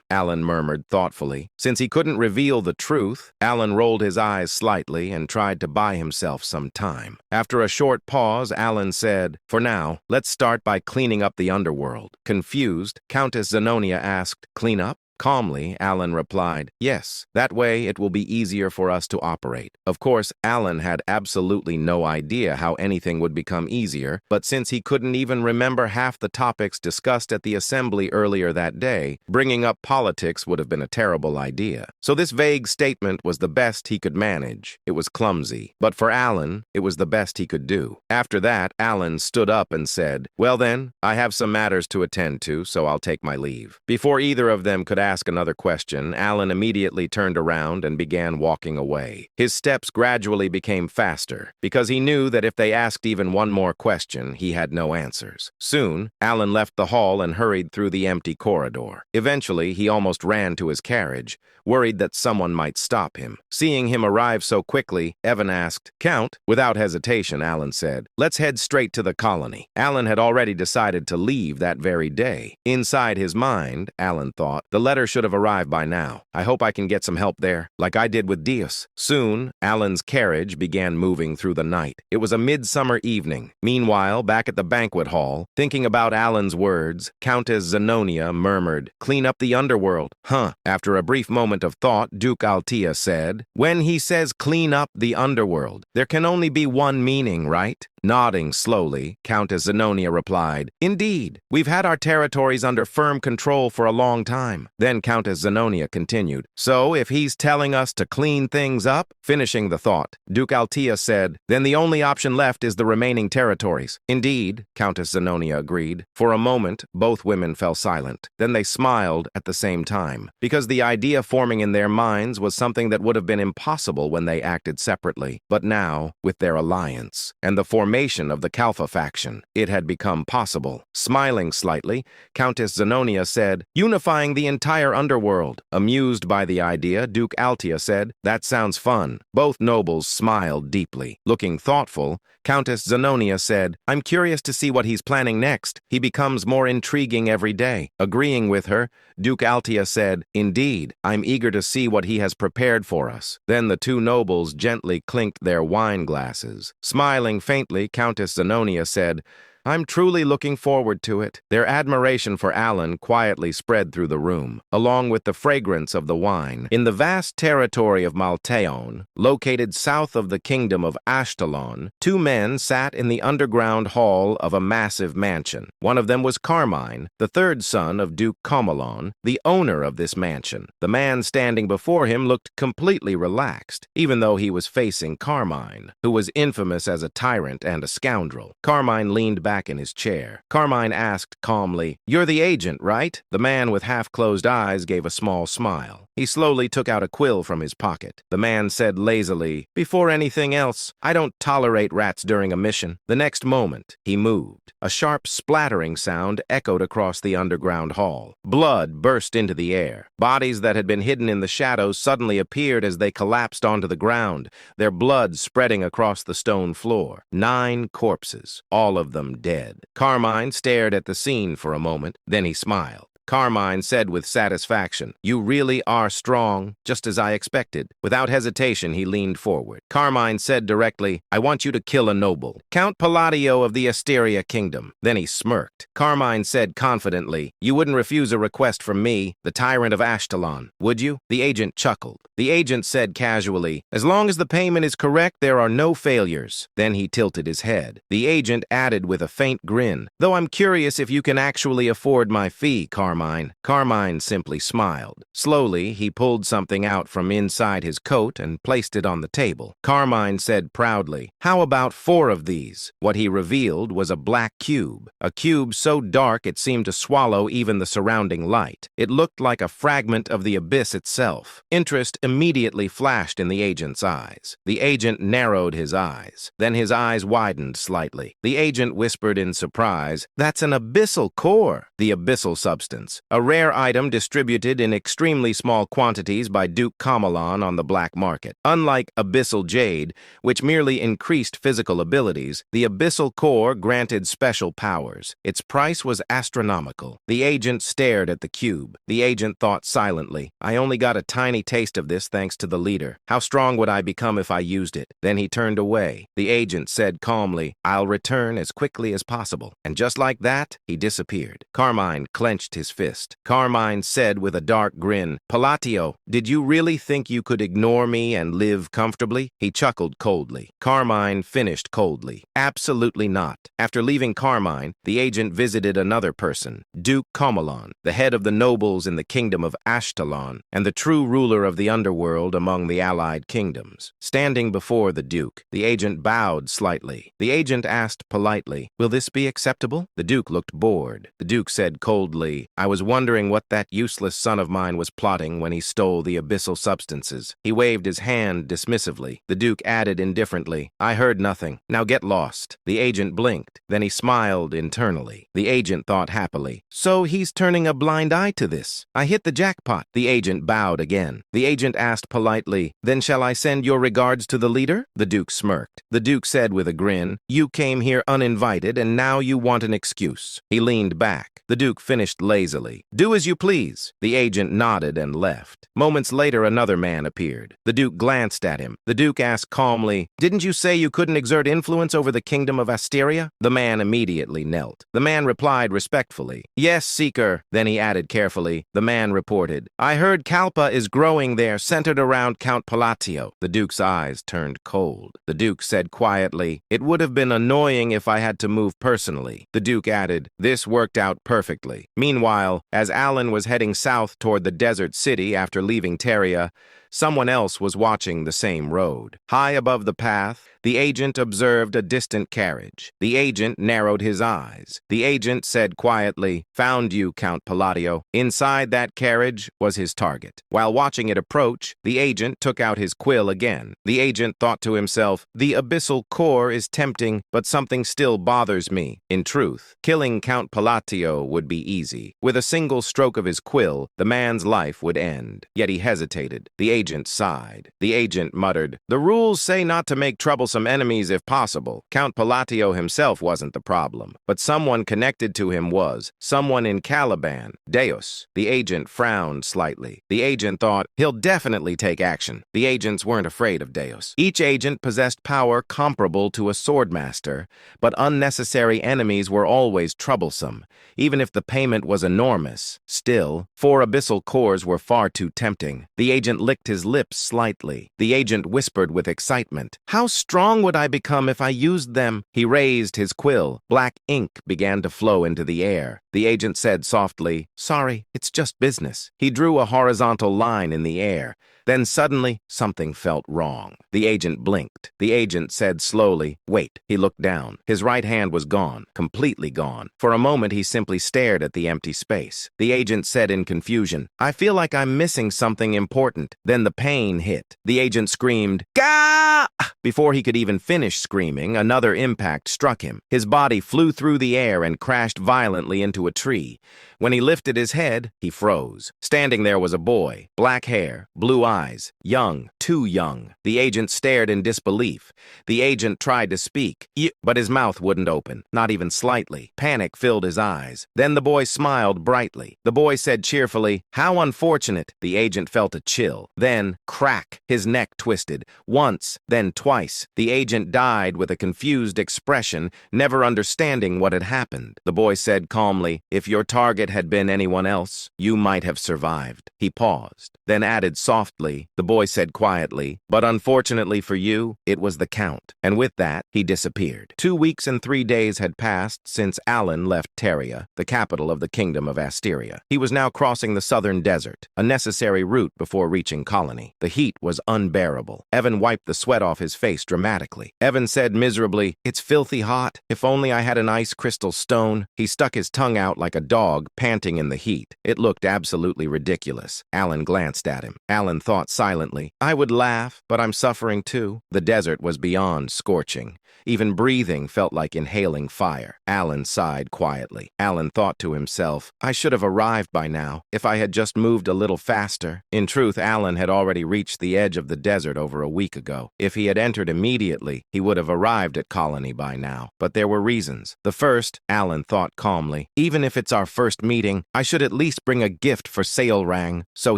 Alan murmured thoughtfully. Since he couldn't reveal the truth, Alan rolled his eyes slightly and tried to buy himself some time. After a short pause, Alan said, for now, let's start by cleaning up the underworld. Confused, Countess Zenonia asked, clean up? Calmly, Alan replied, yes, that way it will be easier for us to operate. Of course, Alan had absolutely no idea how anything would become easier, but since he couldn't even remember half the topics discussed at the assembly earlier that day, bringing up politics would have been a terrible idea. So this vague statement was the best he could manage. It was clumsy, but for Alan, it was the best he could do. After that, Alan stood up and said, well then, I have some matters to attend to, so I'll take my leave. Before either of them could ask another question, Alan immediately turned around and began walking away. His steps gradually became faster, because he knew that if they asked even one more question, he had no answers. Soon, Alan left the hall and hurried through the empty corridor. Eventually, he almost ran to his carriage, worried that someone might stop him. Seeing him arrive so quickly, Evan asked, Count? Without hesitation, Alan said, let's head straight to the colony. Alan had already decided to leave that very day. Inside his mind, Alan thought, the letter should have arrived by now. I hope I can get some help there, like I did with Dios. Soon, Alan's carriage began moving through the night. It was a midsummer evening. Meanwhile, back at the banquet hall, thinking about Alan's words, Countess Zenonia murmured, clean up the underworld. Huh. After a brief moment of thought, Duke Altia said, when he says clean up the underworld, there can only be one meaning, right? Nodding slowly, Countess Zenobia replied, "Indeed, we've had our territories under firm control for a long time." Then Countess Zenobia continued, "So if he's telling us to clean things up?" Finishing the thought, Duke Altea said, "Then the only option left is the remaining territories." "Indeed," Countess Zenobia agreed. For a moment, both women fell silent. Then they smiled at the same time, because the idea forming in their minds was something that would have been impossible when they acted separately. But now, with their alliance and the formation of the Kalfa faction, it had become possible. Smiling slightly, Countess Zenobia said, "Unifying the entire underworld." Amused by the idea, Duke Altea said, "That sounds fun." Both nobles smiled deeply. Looking thoughtful, Countess Zenobia said, "I'm curious to see what he's planning next. He becomes more intriguing every day." Agreeing with her, Duke Altea said, "Indeed, I'm eager to see what he has prepared for us." Then the two nobles gently clinked their wine glasses. Smiling faintly, Countess Zenobia said, "I'm truly looking forward to it." Their admiration for Alan quietly spread through the room, along with the fragrance of the wine. In the vast territory of Malteon, located south of the kingdom of Ashtalon, two men sat in the underground hall of a massive mansion. One of them was Carmine, the third son of Duke Comelon, the owner of this mansion. The man standing before him looked completely relaxed, even though he was facing Carmine, who was infamous as a tyrant and a scoundrel. Carmine leaned back in his chair. Carmine asked calmly, "You're the agent, right?" The man with half-closed eyes gave a small smile. He slowly took out a quill from his pocket. The man said lazily, "Before anything else, I don't tolerate rats during a mission." The next moment, he moved. A sharp splattering sound echoed across the underground hall. Blood burst into the air. Bodies that had been hidden in the shadows suddenly appeared as they collapsed onto the ground, their blood spreading across the stone floor. 9 corpses, all of them dead. Carmine stared at the scene for a moment, then he smiled. Carmine said with satisfaction, "You really are strong, just as I expected." Without hesitation, he leaned forward. Carmine said directly, "I want you to kill a noble, Count Palladio of the Asteria Kingdom." Then he smirked. Carmine said confidently, "You wouldn't refuse a request from me, the tyrant of Ashtalon, would you?" The agent chuckled. The agent said casually, "As long as the payment is correct, there are no failures." Then he tilted his head. The agent added with a faint grin, "Though I'm curious if you can actually afford my fee, Carmine." Carmine simply smiled. Slowly, he pulled something out from inside his coat and placed it on the table. Carmine said proudly, "How about 4 of these?" What he revealed was a black cube, a cube so dark it seemed to swallow even the surrounding light. It looked like a fragment of the abyss itself. Interest immediately flashed in the agent's eyes. The agent narrowed his eyes. Then his eyes widened slightly. The agent whispered in surprise, "That's an abyssal core." The abyssal substance, a rare item distributed in extremely small quantities by Duke Comelon on the black market. Unlike abyssal jade, which merely increased physical abilities, the abyssal core granted special powers. Its price was astronomical. The agent stared at the cube. The agent thought silently, "I only got a tiny taste of this thanks to the leader. How strong would I become if I used it?" Then he turned away. The agent said calmly, "I'll return as quickly as possible." And just like that, he disappeared. Carmine clenched his fist. Carmine said with a dark grin, "Palladio, did you really think you could ignore me and live comfortably?" He chuckled coldly. Carmine finished coldly, "Absolutely not." After leaving Carmine, the agent visited another person, Duke Comelon, the head of the nobles in the kingdom of Ashtalon, and the true ruler of the underworld among the allied kingdoms. Standing before the Duke, the agent bowed slightly. The agent asked politely, "Will this be acceptable?" The Duke looked bored. The Duke said coldly, "I was wondering what that useless son of mine was plotting when he stole the abyssal substances." He waved his hand dismissively. The Duke added indifferently, "I heard nothing. Now get lost." The agent blinked. Then he smiled internally. The agent thought happily, "So he's turning a blind eye to this. I hit the jackpot." The agent bowed again. The agent asked politely, "Then shall I send your regards to the leader?" The Duke smirked. The Duke said with a grin, "You came here uninvited and now you want an excuse." He leaned back. The Duke finished lazily. easily. Do as you please. The agent nodded and left. Moments later, another man appeared. The Duke glanced at him. The Duke asked calmly, "Didn't you say you couldn't exert influence over the kingdom of Asteria?" The man immediately knelt. The man replied respectfully, "Yes, Seeker." Then he added carefully, the man reported, "I heard Kalpa is growing there, centered around Count Palatio." The Duke's eyes turned cold. The Duke said quietly, "It would have been annoying if I had to move personally." The Duke added, "This worked out perfectly." Meanwhile, as Alan was heading south toward the desert city after leaving Teria, someone else was watching the same road. High above the path, the agent observed a distant carriage. The agent narrowed his eyes. The agent said quietly, "Found you, Count Palladio." Inside that carriage was his target. While watching it approach, the agent took out his quill again. The agent thought to himself, "The abyssal core is tempting, but something still bothers me." In truth, killing Count Palatio would be easy. With a single stroke of his quill, the man's life would end. Yet he hesitated. The agent sighed. The agent muttered, "The rules say not to make troublesome enemies if possible." Count Palatio himself wasn't the problem, but someone connected to him was. Someone in Caliban, Deus. The agent frowned slightly. The agent thought, he'll definitely take action. The agents weren't afraid of Deus. Each agent possessed power comparable to a swordmaster, but unnecessary enemies were always troublesome, even if the payment was enormous. Still, 4 abyssal cores were far too tempting. The agent licked his lips slightly. The agent whispered with excitement, "How strong would I become if I used them?" He raised his quill. Black ink began to flow into the air. The agent said softly, "Sorry, it's just business." He drew a horizontal line in the air. Then suddenly, something felt wrong. The agent blinked. The agent said slowly, "Wait." He looked down. His right hand was gone, completely gone. For a moment, he simply stared at the empty space. The agent said in confusion, "I feel like I'm missing something important." Then the pain hit. The agent screamed, "Gah!" Before he could even finish screaming, another impact struck him. His body flew through the air and crashed violently into a tree. When he lifted his head, he froze. Standing there was a boy, black hair, blue eyes, young, too young. The agent stared in disbelief. The agent tried to speak, but his mouth wouldn't open, not even slightly. Panic filled his eyes. Then the boy smiled brightly. The boy said cheerfully, "How unfortunate." The agent felt a chill. Then, crack, his neck twisted. Once, then twice. The agent died with a confused expression, never understanding what had happened. The boy said calmly, "If your target had been anyone else, you might have survived." He paused, then added softly, the boy said quietly, "But unfortunately for you, it was the Count." And with that, he disappeared. 2 weeks and 3 days had passed since Alan left Teria, the capital of the kingdom of Asteria. He was now crossing the southern desert, a necessary route before reaching Colony. The heat was unbearable. Evan wiped the sweat off his face dramatically. Evan said miserably, "It's filthy hot. If only I had an ice crystal stone." He stuck his tongue out like a dog, panting in the heat. It looked absolutely ridiculous. Alan glanced at him. Alan thought silently, "I would laugh, but I'm suffering too." The desert was beyond scorching. Even breathing felt like inhaling fire. Alan sighed quietly. Alan thought to himself, "I should have arrived by now, if I had just moved a little faster." In truth, Alan had already reached the edge of the desert over a week ago. If he had entered immediately, he would have arrived at Colony by now. But there were reasons. The first, Alan thought calmly, even if it's our first meeting, I should at least bring a gift for Sailrang. So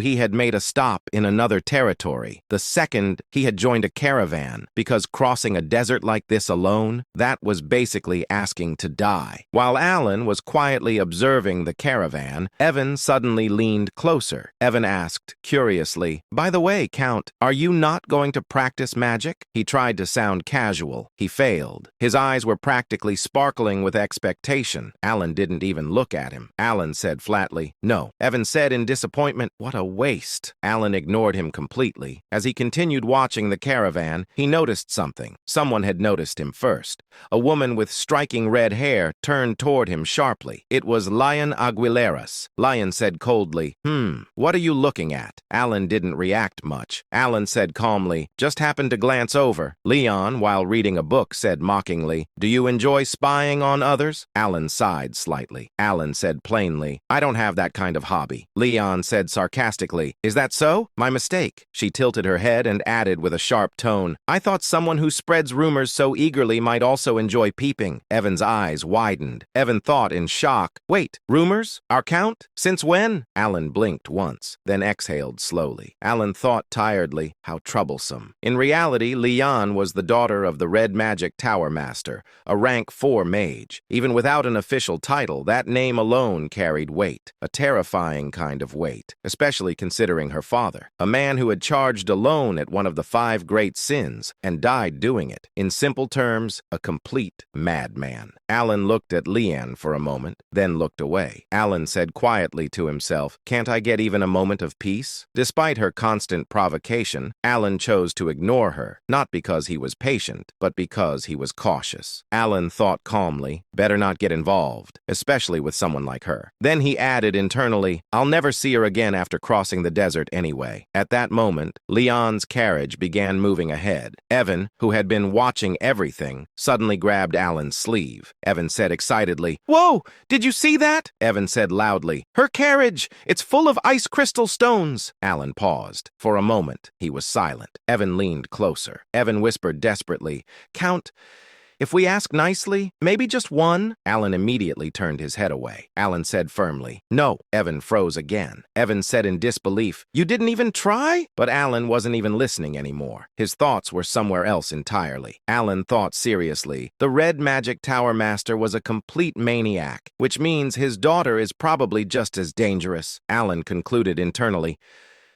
he had made a stop in another territory. The second, he had joined a caravan, because crossing a desert like this alone, that was basically asking to die. While Alan was quietly observing the caravan, Evan suddenly leaned closer. Evan asked, curiously, "By the way, Count, are you not going to practice magic?" He tried to sound casual. He failed. His eyes were practically sparkling with expectation. Alan didn't even look at him. Alan said flatly, "No." Evan said in disappointment, "What a waste." Alan ignored him completely. As he continued watching the caravan, he noticed something. Someone had noticed him first. A woman with striking red hair turned toward him sharply. It was Lion Aguileras. Lion said coldly, "What are you looking at?" Alan didn't react much. Alan said calmly, "Just happened to glance over." Leon, while reading a book, said mockingly, "Do you enjoy spying on others?" Alan sighed slightly. Alan said plainly, "I don't have that kind of hobby." Leon said sarcastically, "Is that so? My mistake." She tilted her head and added with a sharp tone, "I thought someone who spreads rumors so eagerly might also enjoy peeping. Evan's eyes widened. Evan thought in shock, wait, rumors? Our count? Since when? Alan blinked once, then exhaled slowly. Alan thought tiredly, how troublesome. In reality, Leon was the daughter of the Red Magic Tower Master, a rank 4 mage. Even without an official title, that name alone carried weight, a terrifying kind of weight, especially considering her father, a man who had charged alone at one of the 5 great sins and died doing it. In simple terms, a complete madman. Alan looked at Leanne for a moment, then looked away. Alan said quietly to himself, "Can't I get even a moment of peace?" Despite her constant provocation, Alan chose to ignore her, not because he was patient, but because he was cautious. Alan thought calmly, better not get involved, especially with someone like her. Then he added internally, "I'll never see her again after crossing the desert anyway." At that moment, Leon's carriage began moving ahead. Evan, who had been watching everything, suddenly grabbed Alan's sleeve. Evan said excitedly, "Whoa! Did you see that?" Evan said loudly, "Her carriage! It's full of ice crystal stones!" Alan paused. For a moment, he was silent. Evan leaned closer. Evan whispered desperately, "Count, if we ask nicely, maybe just one?" Alan immediately turned his head away. Alan said firmly, "No." Evan froze again. Evan said in disbelief, "You didn't even try?" But Alan wasn't even listening anymore. His thoughts were somewhere else entirely. Alan thought seriously, the Red Magic Tower Master was a complete maniac, which means his daughter is probably just as dangerous. Alan concluded internally,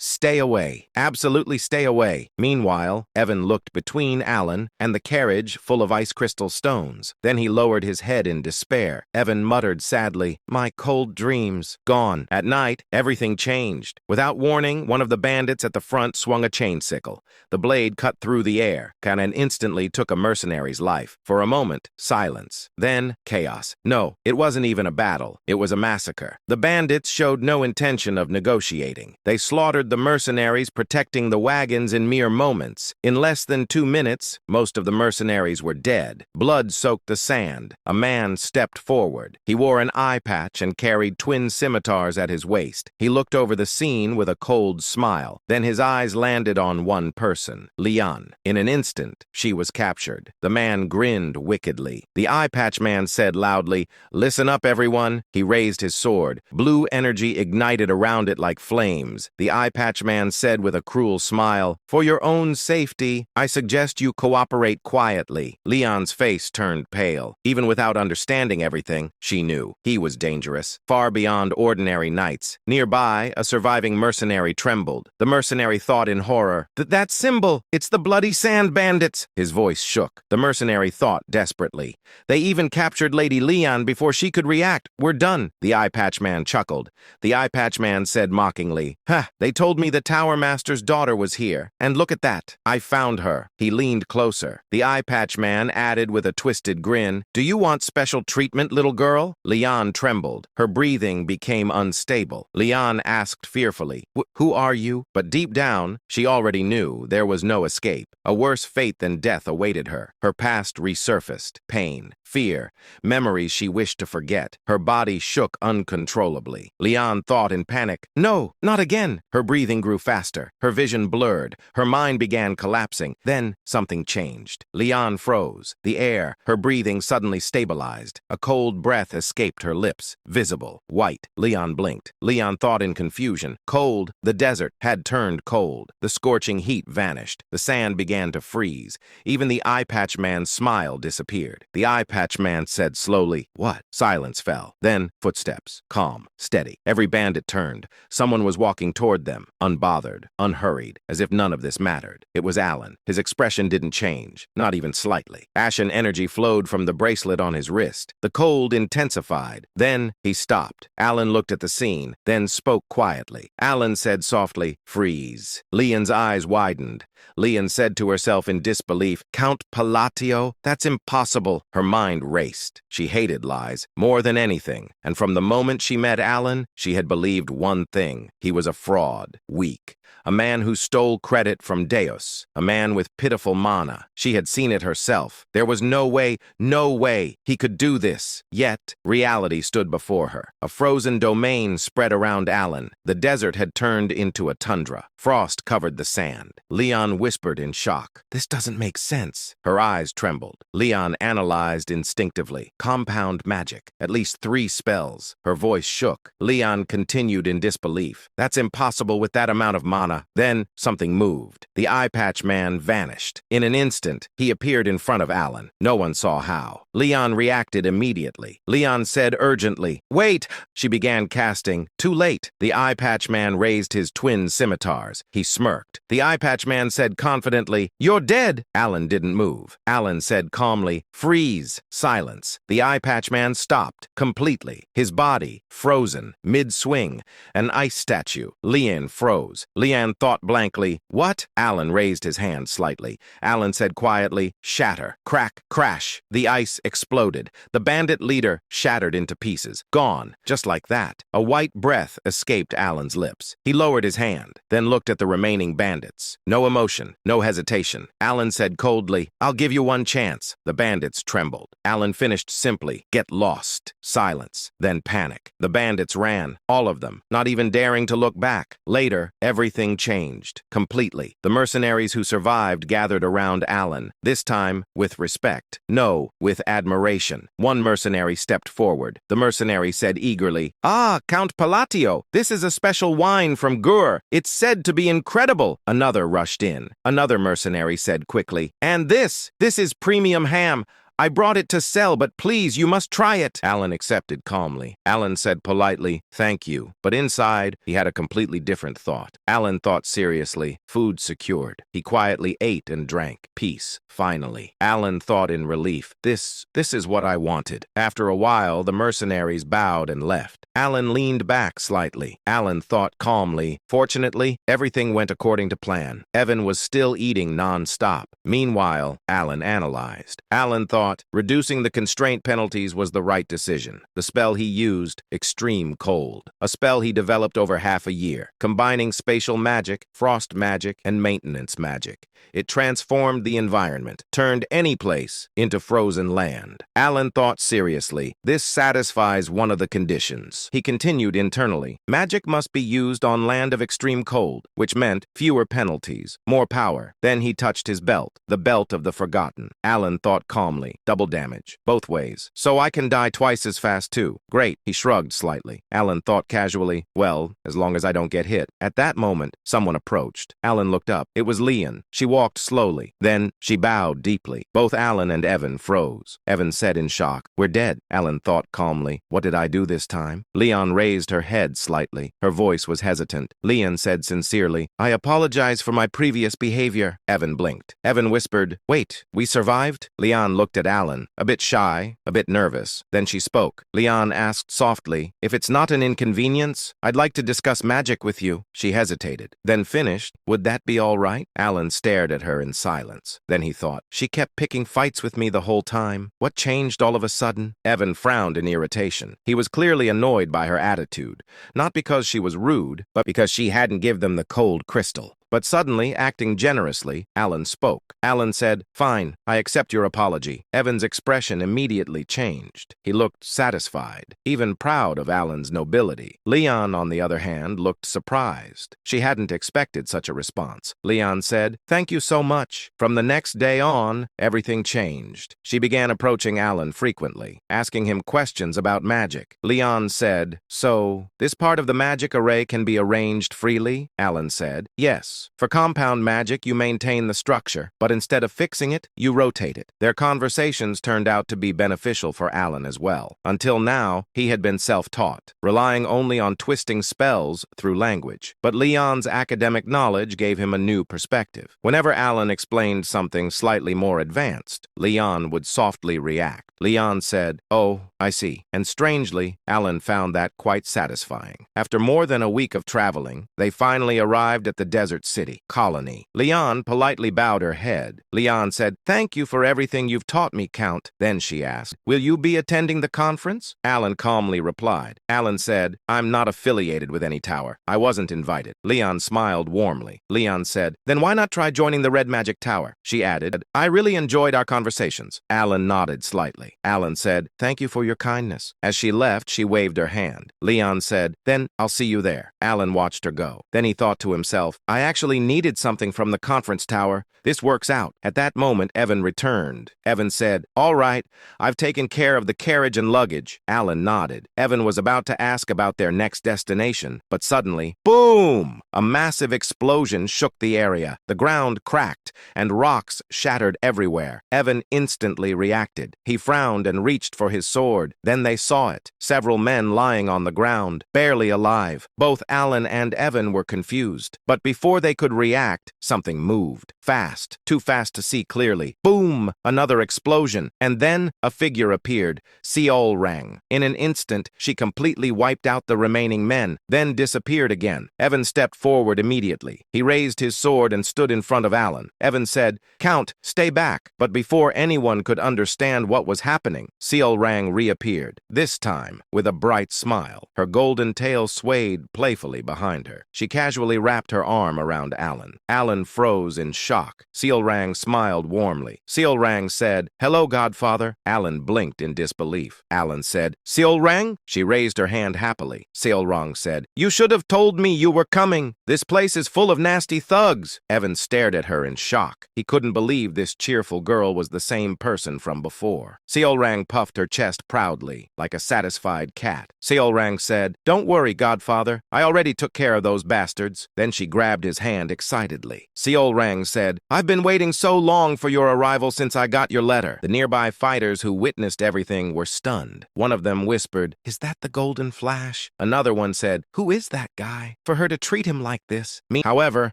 "Stay away. Absolutely stay away." Meanwhile, Evan looked between Alan and the carriage full of ice crystal stones. Then he lowered his head in despair. Evan muttered sadly, "My cold dreams. Gone." At night, everything changed. Without warning, one of the bandits at the front swung a chain sickle. The blade cut through the air, and instantly took a mercenary's life. For a moment, silence. Then, chaos. No, it wasn't even a battle. It was a massacre. The bandits showed no intention of negotiating. They slaughtered the mercenaries, protecting the wagons in mere moments. In less than 2 minutes, most of the mercenaries were dead. Blood soaked the sand. A man stepped forward. He wore an eye patch and carried twin scimitars at his waist. He looked over the scene with a cold smile. Then his eyes landed on one person, Leon. In an instant, she was captured. The man grinned wickedly. The eye patch man said loudly, "Listen up, everyone." He raised his sword. Blue energy ignited around it like flames. The eye patch man said with a cruel smile, "For your own safety, I suggest you cooperate quietly." Leon's face turned pale. Even without understanding everything, she knew he was dangerous, far beyond ordinary knights. Nearby, a surviving mercenary trembled. The mercenary thought in horror, "That symbol! It's the bloody sand bandits!" His voice shook. The mercenary thought desperately, "They even captured Lady Leon before she could react. We're done." The eye patch man chuckled. The eye patch man said mockingly, They told me the Tower Master's daughter was here, and look at that. I found her." He leaned closer. The eye patch man added with a twisted grin, "Do you want special treatment, little girl?" Leon trembled. Her breathing became unstable. Leon asked fearfully, "Who are you?" But deep down, she already knew there was no escape. A worse fate than death awaited her. Her past resurfaced. Pain, fear, memories she wished to forget. Her body shook uncontrollably. Leon thought in panic, "No, not again." Her breathing grew faster. Her vision blurred. Her mind began collapsing. Then something changed. Leon froze. The air, her breathing suddenly stabilized. A cold breath escaped her lips. Visible. White. Leon blinked. Leon thought in confusion. Cold. The desert had turned cold. The scorching heat vanished. The sand began to freeze. Even the eye patch man's smile disappeared. The eye patch man said slowly, "What?" Silence fell. Then footsteps. Calm. Steady. Every bandit turned. Someone was walking toward them, unbothered, unhurried, as if none of this mattered. It was Alan. His expression didn't change, not even slightly. Ashen energy flowed from the bracelet on his wrist. The cold intensified. Then he stopped. Alan looked at the scene, then spoke quietly. Alan said softly, "Freeze." Leon's eyes widened. Leon said to herself in disbelief, "Count Palatio? That's impossible." Her mind raced. She hated lies more than anything, and from the moment she met Alan, she had believed one thing. He was a fraud, weak, a man who stole credit from Deus, a man with pitiful mana. She had seen it herself. There was no way he could do this. Yet, reality stood before her. A frozen domain spread around Alan. The desert had turned into a tundra. Frost covered the sand. Leon whispered in shock. This doesn't make sense. Her eyes trembled. Leon analyzed instinctively. Compound magic. At least 3 spells. Her voice shook. Leon continued in disbelief. That's impossible with that amount of mana. Then something moved. The eye patch man vanished. In an instant, he appeared in front of Alan. No one saw how. Leon reacted immediately. Leon said urgently, "Wait!" She began casting. Too late. The eye patch man raised his twin scimitars. He smirked. The eye patch man said confidently, "You're dead." Alan didn't move. Alan said calmly, "Freeze." Silence. The eye patch man stopped completely. His body frozen, mid-swing. An ice statue. Leon froze. Leon thought blankly, "What?" Alan raised his hand slightly. Alan said quietly, "Shatter." Crack, crash. The ice exploded. The bandit leader shattered into pieces. Gone. Just like that. A white breath escaped Alan's lips. He lowered his hand, then looked at the remaining bandits. No emotion, no hesitation. Alan said coldly, "I'll give you one chance." The bandits trembled. Alan finished simply, "Get lost." Silence. Then panic. The bandits ran. All of them. Not even daring to look back. Later, everything changed. Completely. The mercenaries who survived gathered around Alan. This time, with respect. No, with admiration. One mercenary stepped forward. The mercenary said eagerly, "Ah, Count Palatio, this is a special wine from Gur. It's said to be incredible." Another rushed in. Another mercenary said quickly, "And this is premium ham. I brought it to sell, but please, you must try it." Alan accepted calmly. Alan said politely, "Thank you." But inside, he had a completely different thought. Alan thought seriously, food secured. He quietly ate and drank. Peace, finally. Alan thought in relief, this is what I wanted. After a while, the mercenaries bowed and left. Alan leaned back slightly. Alan thought calmly. Fortunately, everything went according to plan. Evan was still eating non-stop. Meanwhile, Alan analyzed. Alan thought reducing the constraint penalties was the right decision. The spell he used, Extreme Cold. A spell he developed over half a year, combining spatial magic, frost magic, and maintenance magic. It transformed the environment, turned any place into frozen land. Alan thought seriously, this satisfies one of the conditions. He continued internally, magic must be used on land of extreme cold, which meant fewer penalties, more power. Then he touched his belt, the belt of the forgotten. Alan thought calmly, double damage, both ways. So I can die twice as fast too. Great, he shrugged slightly. Alan thought casually, well, as long as I don't get hit. At that moment, someone approached. Alan looked up. It was Leon. She walked slowly. Then she bowed deeply. Both Alan and Evan froze. Evan said in shock, "We're dead." Alan thought calmly, what did I do this time? Leon raised her head slightly. Her voice was hesitant. Leon said sincerely, "I apologize for my previous behavior." Evan blinked. Evan whispered, "Wait, we survived?" Leon looked at Alan, a bit shy, a bit nervous. Then she spoke. Leon asked softly, "If it's not an inconvenience, I'd like to discuss magic with you." She hesitated, then finished, "Would that be all right?" Alan stared at her in silence. Then he thought, she kept picking fights with me the whole time. What changed all of a sudden? Evan frowned in irritation. He was clearly annoyed by her attitude, not because she was rude, but because she hadn't given them the cold crystal. But suddenly, acting generously, Alan spoke. Alan said, "Fine, I accept your apology." Evan's expression immediately changed. He looked satisfied, even proud of Alan's nobility. Leon, on the other hand, looked surprised. She hadn't expected such a response. Leon said, "Thank you so much." From the next day on, everything changed. She began approaching Alan frequently, asking him questions about magic. Leon said, "So, this part of the magic array can be arranged freely?" Alan said, "Yes. For compound magic, you maintain the structure, but instead of fixing it, you rotate it." Their conversations turned out to be beneficial for Alan as well. Until now, he had been self-taught, relying only on twisting spells through language. But Leon's academic knowledge gave him a new perspective. Whenever Alan explained something slightly more advanced, Leon would softly react. Leon said, "Oh, I see." And strangely, Alan found that quite satisfying. After more than a week of traveling, they finally arrived at the desert city, colony. Leon politely bowed her head. Leon said, "Thank you for everything you've taught me, Count." Then she asked, "Will you be attending the conference?" Alan calmly replied. Alan said, "I'm not affiliated with any tower. I wasn't invited." Leon smiled warmly. Leon said, "Then why not try joining the Red Magic Tower?" She added, "I really enjoyed our conversations." Alan nodded slightly. Alan said, "Thank you for your kindness." As she left, she waved her hand. Leon said, "Then I'll see you there." Alan watched her go. Then he thought to himself, "I actually needed something from the conference tower. This works out." At that moment, Evan returned. Evan said, "All right, I've taken care of the carriage and luggage." Alan nodded. Evan was about to ask about their next destination, but suddenly, boom! A massive explosion shook the area. The ground cracked, and rocks shattered everywhere. Evan instantly reacted. He frowned and reached for his sword. Then they saw it. Several men lying on the ground, barely alive. Both Alan and Evan were confused. But before they could react, something moved. Fast, too fast to see clearly. Boom! Another explosion. And then a figure appeared. Seol rang. In an instant, she completely wiped out the remaining men, then disappeared again. Evan stepped forward immediately. He raised his sword and stood in front of Alan. Evan said, "Count, stay back." But before anyone could understand what was happening, Seol rang reappeared. This time, with a bright smile. Her golden tail swayed playfully behind her. She casually wrapped her arm around Alan. Alan froze in shock. Seolrang smiled warmly. Seolrang said, "Hello, Godfather." Alan blinked in disbelief. Alan said, "Seolrang?" She raised her hand happily. Seolrang said, "You should have told me you were coming. This place is full of nasty thugs." Evan stared at her in shock. He couldn't believe this cheerful girl was the same person from before. Seolrang puffed her chest proudly, like a satisfied cat. Seolrang said, "Don't worry, Godfather. I already took care of those bastards." Then she grabbed his hand excitedly. Seolrang said, "I've been waiting so long for your arrival since I got your letter." The nearby fighters who witnessed everything were stunned. One of them whispered, "Is that the Golden Flash?" Another one said, "Who is that guy? For her to treat him like this." However,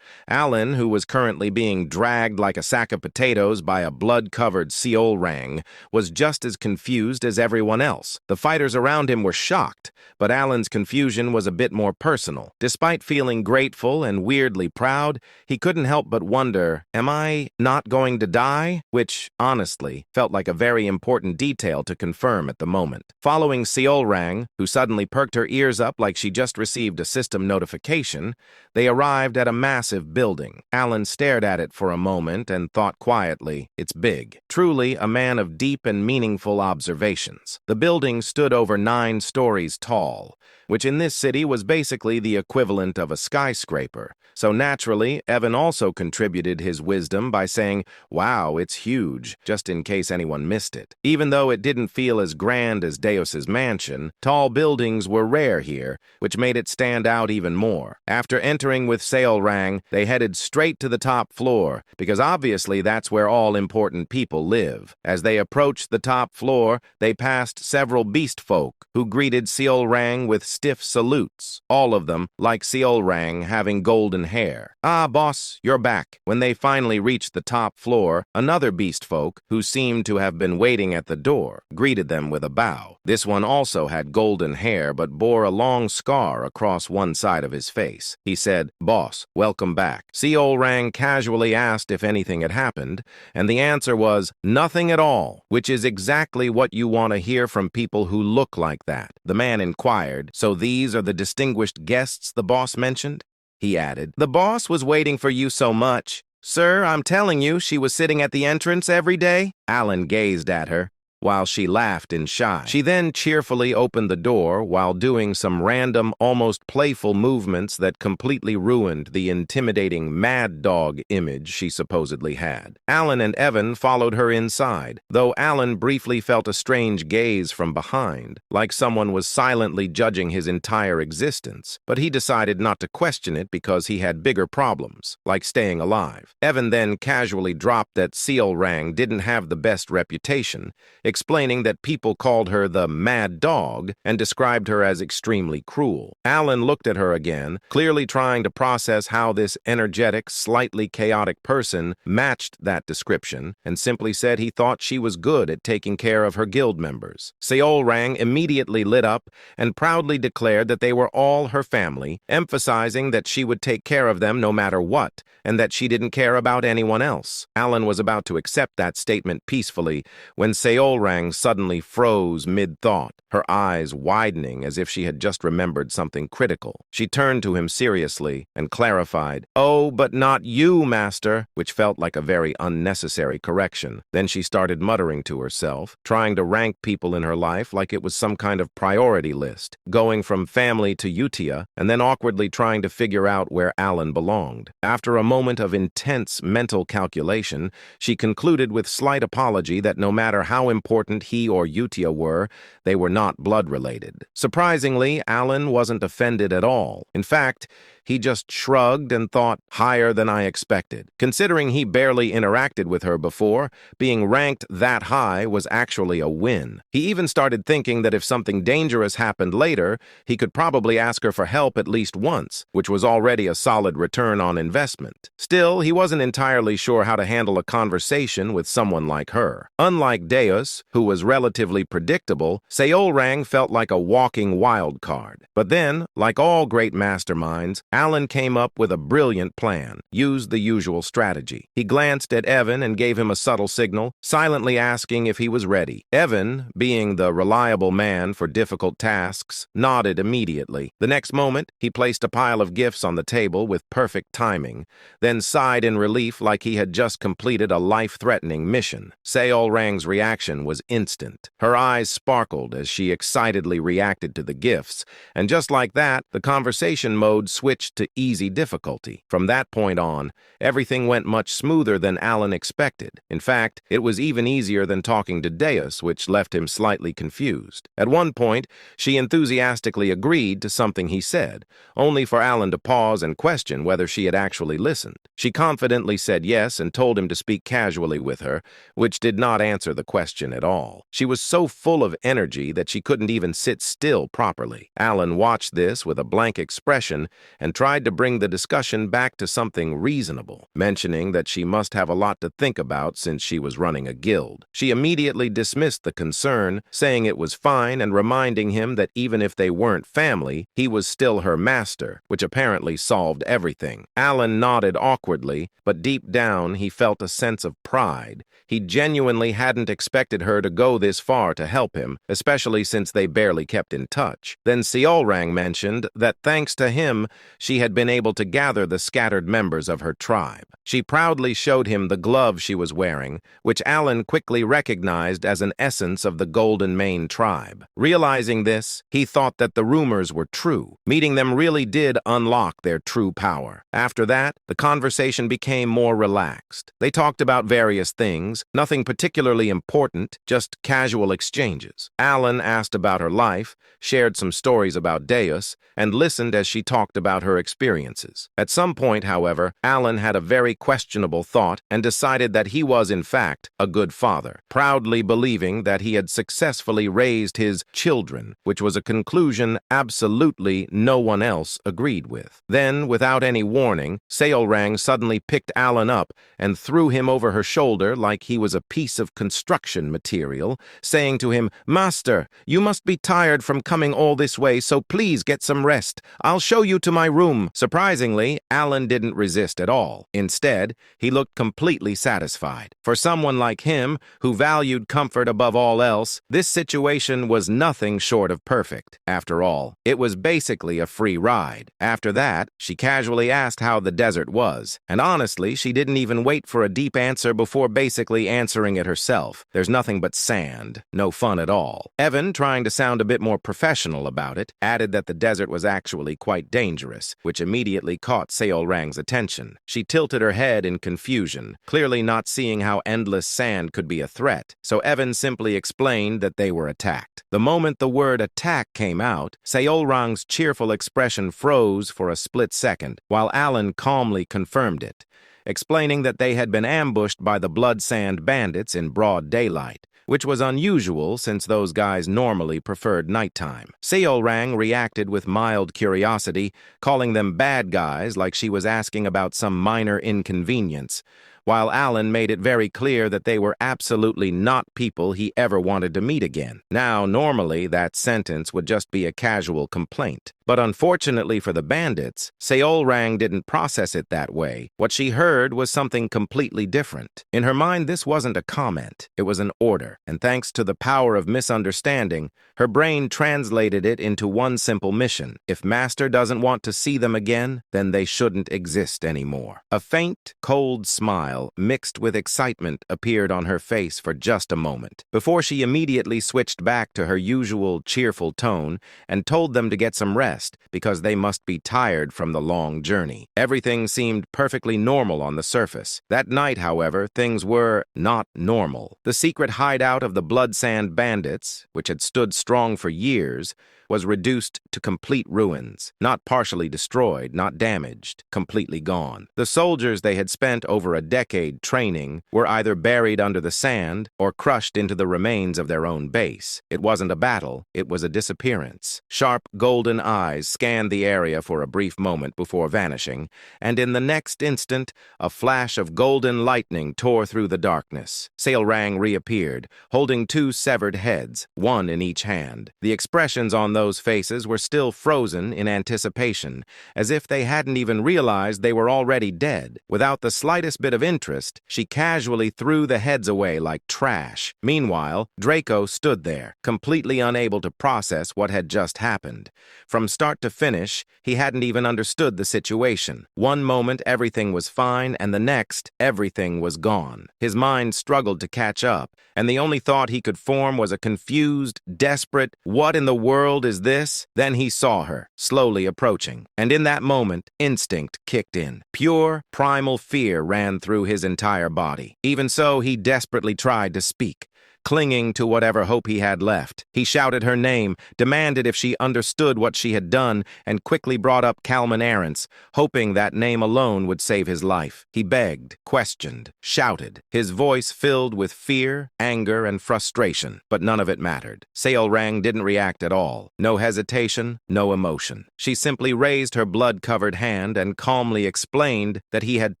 Alan, who was currently being dragged like a sack of potatoes by a blood-covered Seolrang, was just as confused as everyone else. The fighters around him were shocked, but Alan's confusion was a bit more personal. Despite feeling grateful and weirdly proud, he couldn't help but wonder, am I not going to die? Which, honestly, felt like a very important detail to confirm at the moment. Following Seolrang, who suddenly perked her ears up like she just received a system notification, they arrived at a massive building. Alan stared at it for a moment and thought quietly, "It's big." Truly a man of deep and meaningful observations. The building stood over 9 stories tall, which in this city was basically the equivalent of a skyscraper. So naturally, Evan also contributed his wisdom by saying, "Wow, it's huge," just in case anyone missed it. Even though it didn't feel as grand as Deus's mansion, tall buildings were rare here, which made it stand out even more. After entering with Seolrang, they headed straight to the top floor, because obviously that's where all important people live. As they approached the top floor, they passed several beast folk, who greeted Seolrang with stiff salutes, all of them, like Seolrang, having golden hair. "Ah, boss, you're back." When they finally reached the top floor, another beast folk, who seemed to have been waiting at the door, greeted them with a bow. This one also had golden hair but bore a long scar across one side of his face. He said, "Boss, welcome back." Seolrang casually asked if anything had happened, and the answer was, "Nothing at all," which is exactly what you want to hear from people who look like that. The man inquired, "So these are the distinguished guests the boss mentioned?" He added, "The boss was waiting for you so much. Sir, I'm telling you, she was sitting at the entrance every day." Alan gazed at her, while she laughed in shy. She then cheerfully opened the door while doing some random, almost playful movements that completely ruined the intimidating mad dog image she supposedly had. Alan and Evan followed her inside, though Alan briefly felt a strange gaze from behind, like someone was silently judging his entire existence, but he decided not to question it because he had bigger problems, like staying alive. Evan then casually dropped that Seolrang didn't have the best reputation, explaining that people called her the mad dog and described her as extremely cruel. Alan looked at her again, clearly trying to process how this energetic, slightly chaotic person matched that description, and simply said he thought she was good at taking care of her guild members. Seolrang immediately lit up and proudly declared that they were all her family, emphasizing that she would take care of them no matter what, and that she didn't care about anyone else. Alan was about to accept that statement peacefully when Seolrang suddenly froze mid-thought, her eyes widening as if she had just remembered something critical. She turned to him seriously and clarified, "Oh, but not you, master," which felt like a very unnecessary correction. Then she started muttering to herself, trying to rank people in her life like it was some kind of priority list, going from family to Utia, and then awkwardly trying to figure out where Alan belonged. After a moment of intense mental calculation, she concluded with slight apology that no matter how important he or Utia were, they were not blood-related. Surprisingly, Alan wasn't offended at all. In fact, he just shrugged and thought, higher than I expected. Considering he barely interacted with her before, being ranked that high was actually a win. He even started thinking that if something dangerous happened later, he could probably ask her for help at least once, which was already a solid return on investment. Still, he wasn't entirely sure how to handle a conversation with someone like her. Unlike Deus, who was relatively predictable, Seolrang felt like a walking wild card. But then, like all great masterminds, Alan came up with a brilliant plan, used the usual strategy. He glanced at Evan and gave him a subtle signal, silently asking if he was ready. Evan, being the reliable man for difficult tasks, nodded immediately. The next moment, he placed a pile of gifts on the table with perfect timing, then sighed in relief like he had just completed a life-threatening mission. Seolrang's reaction was instant. Her eyes sparkled as she excitedly reacted to the gifts, and just like that, the conversation mode switched to easy difficulty. From that point on, everything went much smoother than Alan expected. In fact, it was even easier than talking to Deus, which left him slightly confused. At one point, she enthusiastically agreed to something he said, only for Alan to pause and question whether she had actually listened. She confidently said yes and told him to speak casually with her, which did not answer the question at all. She was so full of energy that she couldn't even sit still properly. Alan watched this with a blank expression and tried to bring the discussion back to something reasonable, mentioning that she must have a lot to think about since she was running a guild. She immediately dismissed the concern, saying it was fine and reminding him that even if they weren't family, he was still her master, which apparently solved everything. Alan nodded awkwardly, but deep down he felt a sense of pride. He genuinely hadn't expected her to go this far to help him, especially since they barely kept in touch. Then Seolrang mentioned that thanks to him, she had been able to gather the scattered members of her tribe. She proudly showed him the glove she was wearing, which Alan quickly recognized as an essence of the Golden Mane tribe. Realizing this, he thought that the rumors were true. Meeting them really did unlock their true power. After that, the conversation became more relaxed. They talked about various things, nothing particularly important, just casual exchanges. Alan asked about her life, shared some stories about Deus, and listened as she talked about her experiences. At some point, however, Alan had a very questionable thought and decided that he was, in fact, a good father, proudly believing that he had successfully raised his children, which was a conclusion absolutely no one else agreed with. Then, without any warning, Seolrang suddenly picked Alan up and threw him over her shoulder like he was a piece of construction material, saying to him, "Master, you must be tired from coming all this way, so please get some rest. I'll show you to my room." Surprisingly, Alan didn't resist at all. Instead, he looked completely satisfied. For someone like him, who valued comfort above all else, this situation was nothing short of perfect. After all, it was basically a free ride. After that, she casually asked how the desert was, and honestly, she didn't even wait for a deep answer before basically answering it herself. There's nothing but sand. No fun at all. Evan, trying to sound a bit more professional about it, added that the desert was actually quite dangerous, which immediately caught Seolrang's attention. She tilted her head in confusion, clearly not seeing how endless sand could be a threat, so Evan simply explained that they were attacked. The moment the word attack came out, Seolrang's cheerful expression froze for a split second, while Alan calmly confirmed it, explaining that they had been ambushed by the blood sand bandits in broad daylight. which was unusual since those guys normally preferred nighttime. Seolrang reacted with mild curiosity, calling them bad guys like she was asking about some minor inconvenience, while Alan made it very clear that they were absolutely not people he ever wanted to meet again. Now, normally, that sentence would just be a casual complaint. But unfortunately for the bandits, Seolrang didn't process it that way. What she heard was something completely different. In her mind, this wasn't a comment, it was an order, and thanks to the power of misunderstanding, her brain translated it into one simple mission. If Master doesn't want to see them again, then they shouldn't exist anymore. A faint, cold smile mixed with excitement appeared on her face for just a moment, before she immediately switched back to her usual cheerful tone and told them to get some rest because they must be tired from the long journey. Everything seemed perfectly normal on the surface. That night, however, things were not normal. The secret hideout of the Blood Sand Bandits, which had stood strong for years, was reduced to complete ruins, not partially destroyed, not damaged, completely gone. The soldiers they had spent over a decade training were either buried under the sand or crushed into the remains of their own base. It wasn't a battle, it was a disappearance. Sharp golden eyes scanned the area for a brief moment before vanishing, and in the next instant, a flash of golden lightning tore through the darkness. Seolrang reappeared, holding two severed heads, one in each hand. The expressions on those faces were still frozen in anticipation, as if they hadn't even realized they were already dead. Without the slightest bit of interest, she casually threw the heads away like trash. Meanwhile, Draco stood there, completely unable to process what had just happened. From start to finish, he hadn't even understood the situation. One moment everything was fine, and the next, everything was gone. His mind struggled to catch up, and the only thought he could form was a confused, desperate, "What in the world is this?" Then he saw her, slowly approaching, and in that moment, instinct kicked in. Pure, primal fear ran through his entire body. Even so, he desperately tried to speak. Clinging to whatever hope he had left, he shouted her name, demanded if she understood what she had done, and quickly brought up Kalman Arentz, hoping that name alone would save his life. He begged, questioned, shouted, his voice filled with fear, anger, and frustration, but none of it mattered. Seolrang didn't react at all. No hesitation, no emotion. She simply raised her blood-covered hand and calmly explained that he had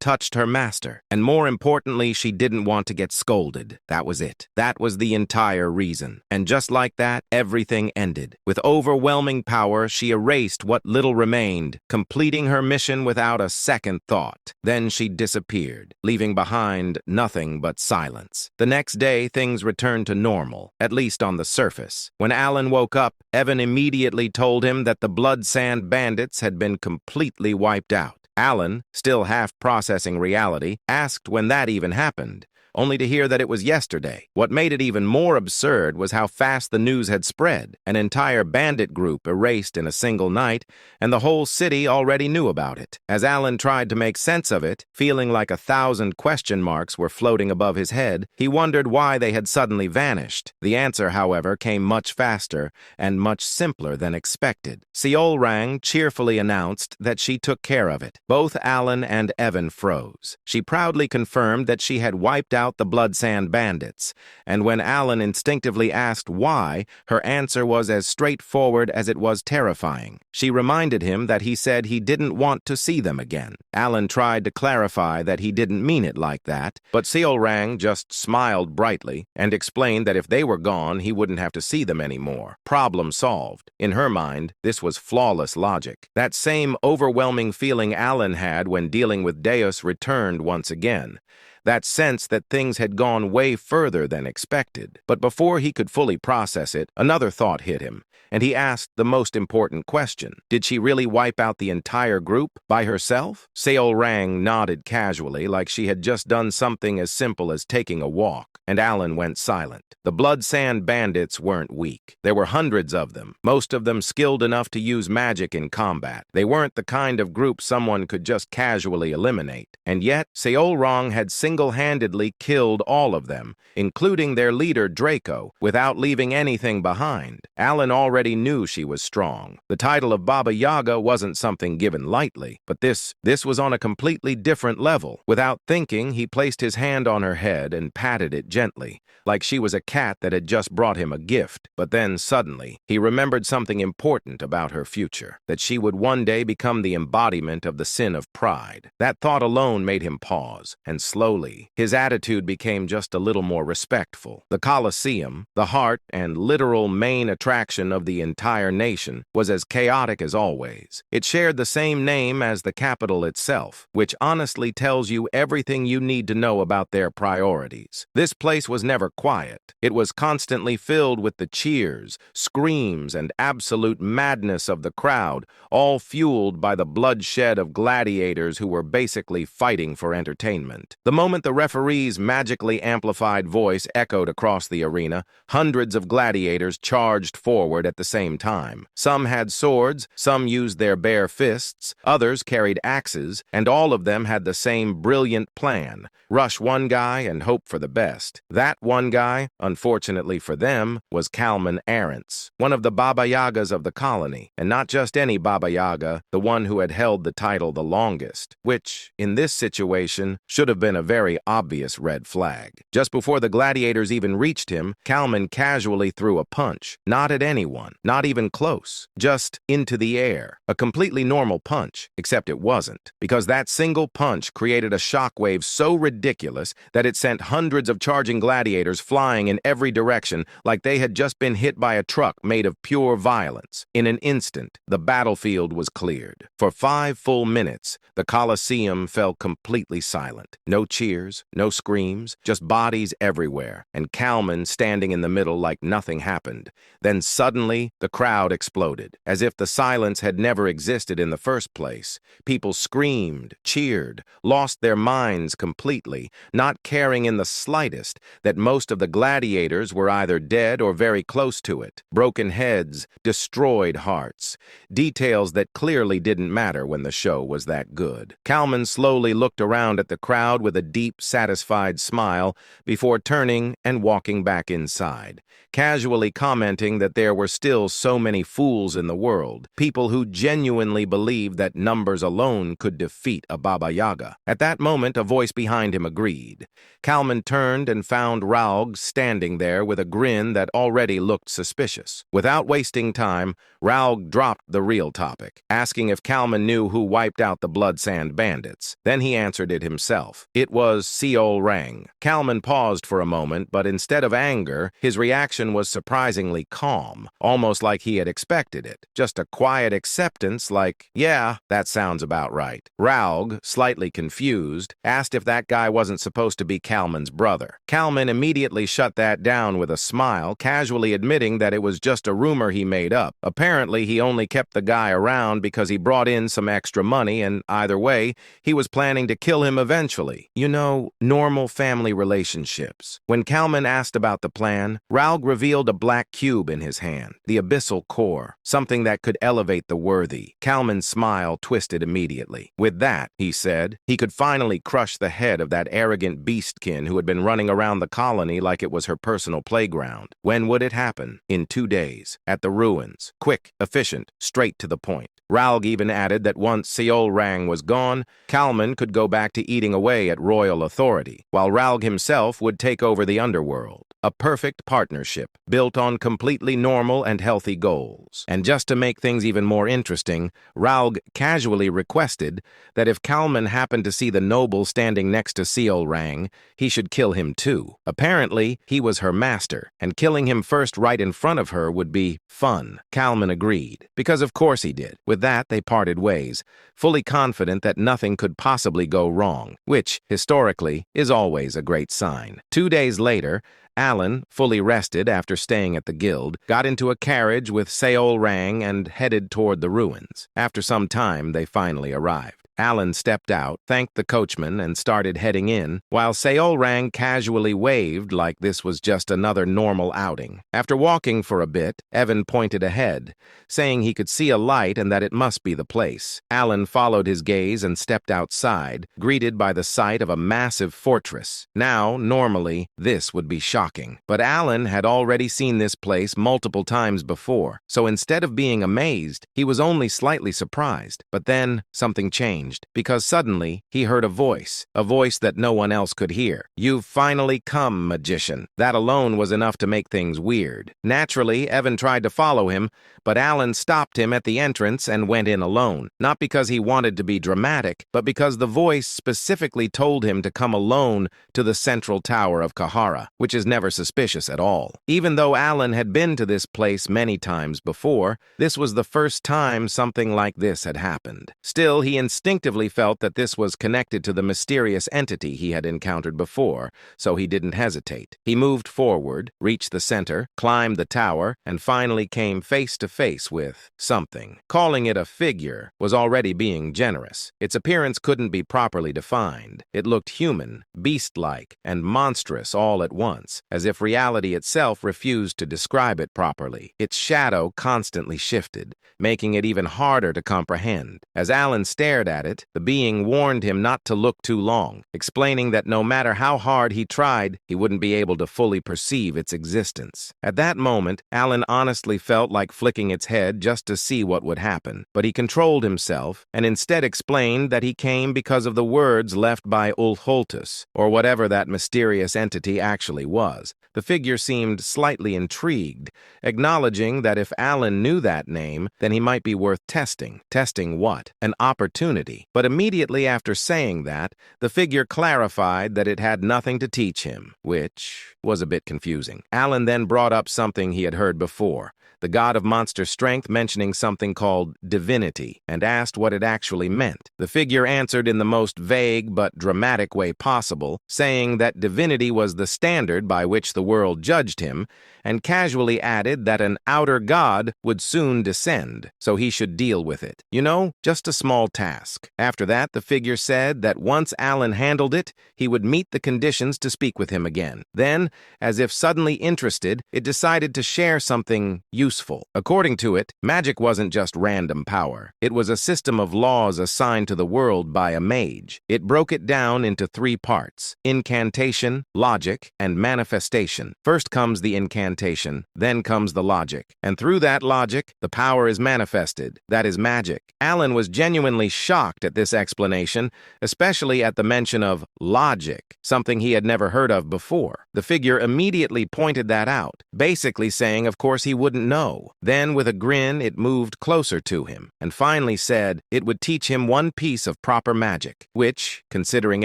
touched her master, and more importantly, she didn't want to get scolded. That was it. That was the entire reason. And just like that, everything ended. With overwhelming power, she erased what little remained, completing her mission without a second thought. Then she disappeared, leaving behind nothing but silence. The next day, things returned to normal, at least on the surface. When Alan woke up, Evan immediately told him that the Blood Sand Bandits had been completely wiped out. Alan, still half processing reality, asked when that even happened, only to hear that it was yesterday. What made it even more absurd was how fast the news had spread. An entire bandit group erased in a single night, and the whole city already knew about it. As Alan tried to make sense of it, feeling like 1,000 question marks were floating above his head, he wondered why they had suddenly vanished. The answer, however, came much faster and much simpler than expected. Seolrang cheerfully announced that she took care of it. Both Alan and Evan froze. She proudly confirmed that she had wiped out the Blood Sand Bandits, and when Alan instinctively asked why, her answer was as straightforward as it was terrifying. She reminded him that he said he didn't want to see them again. Alan tried to clarify that he didn't mean it like that, but Seolrang just smiled brightly and explained that if they were gone, he wouldn't have to see them anymore. Problem solved. In her mind, this was flawless logic. That same overwhelming feeling Alan had when dealing with Deus returned once again. That sense that things had gone way further than expected. But before he could fully process it, another thought hit him, and he asked the most important question. Did she really wipe out the entire group by herself? Seolrang nodded casually, like she had just done something as simple as taking a walk, and Alan went silent. The Blood Sand Bandits weren't weak. There were hundreds of them, most of them skilled enough to use magic in combat. They weren't the kind of group someone could just casually eliminate. And yet, Seolrang had single single-handedly killed all of them, including their leader Draco, without leaving anything behind. Alan already knew she was strong. The title of Baba Yaga wasn't something given lightly, but this was on a completely different level. Without thinking, he placed his hand on her head and patted it gently, like she was a cat that had just brought him a gift. But then, suddenly, he remembered something important about her future, that she would one day become the embodiment of the sin of pride. That thought alone made him pause, and slowly, his attitude became just a little more respectful. The Colosseum, the heart and literal main attraction of the entire nation, was as chaotic as always. It shared the same name as the capital itself, which honestly tells you everything you need to know about their priorities. This place was never quiet. It was constantly filled with the cheers, screams, and absolute madness of the crowd, all fueled by the bloodshed of gladiators who were basically fighting for entertainment. The moment the referee's magically amplified voice echoed across the arena, hundreds of gladiators charged forward at the same time. Some had swords, some used their bare fists, others carried axes, and all of them had the same brilliant plan: rush one guy and hope for the best. That one guy, unfortunately for them, was Kalman Arentz, one of the Baba Yagas of the colony, and not just any Baba Yaga, the one who had held the title the longest, which, in this situation, should have been a very obvious red flag. Just before the gladiators even reached him, Kalman casually threw a punch, not at anyone, not even close, just into the air. A completely normal punch, except it wasn't, because that single punch created a shockwave so ridiculous that it sent hundreds of charging gladiators flying in every direction like they had just been hit by a truck made of pure violence. In an instant, the battlefield was cleared. For 5 full minutes, the Colosseum fell completely silent. No cheers, no screams, just bodies everywhere, and Kalman standing in the middle like nothing happened. Then suddenly, the crowd exploded, as if the silence had never existed in the first place. People screamed, cheered, lost their minds completely, not caring in the slightest that most of the gladiators were either dead or very close to it. Broken heads, destroyed hearts. Details that clearly didn't matter when the show was that good. Kalman slowly looked around at the crowd with a deep, satisfied smile before turning and walking back inside, casually commenting that there were still so many fools in the world, people who genuinely believed that numbers alone could defeat a Baba Yaga. At that moment, a voice behind him agreed. Kalman turned and found Raug standing there with a grin that already looked suspicious. Without wasting time, Raug dropped the real topic, asking if Kalman knew who wiped out the Blood Sand Bandits. Then he answered it himself. It was Seol Rang. Kalman paused for a moment, but instead of anger, his reaction was surprisingly calm, almost like he had expected it. Just a quiet acceptance like, yeah, that sounds about right. Raug, slightly confused, asked if that guy wasn't supposed to be Kalman's brother. Kalman immediately shut that down with a smile, casually admitting that it was just a rumor he made up. Apparently, he only kept the guy around because he brought in some extra money, and either way, he was planning to kill him eventually. You know, normal family relationships. When Kalman asked about the plan, Raug revealed a black cube in his hand, the abyssal core, something that could elevate the worthy. Kalman's smile twisted immediately. With that, he said, he could finally crush the head of that arrogant beastkin who had been running around the colony like it was her personal playground. When would it happen? In 2 days, at the ruins. Quick, efficient, straight to the point. Raug even added that once Seol Rang was gone, Kalman could go back to eating away at royal authority, while Raug himself would take over the underworld. A perfect partnership, built on completely normal and healthy goals. And just to make things even more interesting, Raug casually requested that if Kalman happened to see the noble standing next to Seol Rang, he should kill him too. Apparently, he was her master, and killing him first right in front of her would be fun. Kalman agreed, because of course he did. With that, they parted ways, fully confident that nothing could possibly go wrong, which, historically, is always a great sign. 2 days later, Alan, fully rested after staying at the guild, got into a carriage with Seol Rang and headed toward the ruins. After some time, they finally arrived. Alan stepped out, thanked the coachman, and started heading in, while Seol Rang casually waved like this was just another normal outing. After walking for a bit, Evan pointed ahead, saying he could see a light and that it must be the place. Alan followed his gaze and stepped outside, greeted by the sight of a massive fortress. Now, normally, this would be shocking, but Alan had already seen this place multiple times before, so instead of being amazed, he was only slightly surprised. But then, something changed. Because suddenly he heard a voice that no one else could hear. "You've finally come, magician." That alone was enough to make things weird. Naturally, Evan tried to follow him, but Alan stopped him at the entrance and went in alone. Not because he wanted to be dramatic, but because the voice specifically told him to come alone to the central tower of Kahara, which is never suspicious at all. Even though Alan had been to this place many times before, this was the first time something like this had happened. Still, he instinctively felt that this was connected to the mysterious entity he had encountered before, so he didn't hesitate. He moved forward, reached the center, climbed the tower, and finally came face to face with something. Calling it a figure was already being generous. Its appearance couldn't be properly defined. It looked human, beast-like, and monstrous all at once, as if reality itself refused to describe it properly. Its shadow constantly shifted, making it even harder to comprehend. As Alan stared at it, the being warned him not to look too long, explaining that no matter how hard he tried, he wouldn't be able to fully perceive its existence. At that moment, Alan honestly felt like flicking its head just to see what would happen, but he controlled himself and instead explained that he came because of the words left by Ulholtus, or whatever that mysterious entity actually was. The figure seemed slightly intrigued, acknowledging that if Alan knew that name, then he might be worth testing. Testing what? An opportunity. But immediately after saying that, the figure clarified that it had nothing to teach him, which was a bit confusing. Alan then brought up something he had heard before, the god of monster strength mentioning something called divinity, and asked what it actually meant. The figure answered in the most vague but dramatic way possible, saying that divinity was the standard by which the world judged him, and casually added that an outer god would soon descend, so he should deal with it. You know, just a small task. After that, the figure said that once Alan handled it, he would meet the conditions to speak with him again. Then, as if suddenly interested, it decided to share something useful. According to it, magic wasn't just random power. It was a system of laws assigned to the world by a mage. It broke it down into 3 parts: incantation, logic, and manifestation. First comes the incantation, then comes the logic. And through that logic, the power is manifested. That is magic. Alan was genuinely shocked at this explanation, especially at the mention of logic, something he had never heard of before. The figure immediately pointed that out, basically saying of course he wouldn't know. Then, with a grin, it moved closer to him, and finally said it would teach him one piece of proper magic, which, considering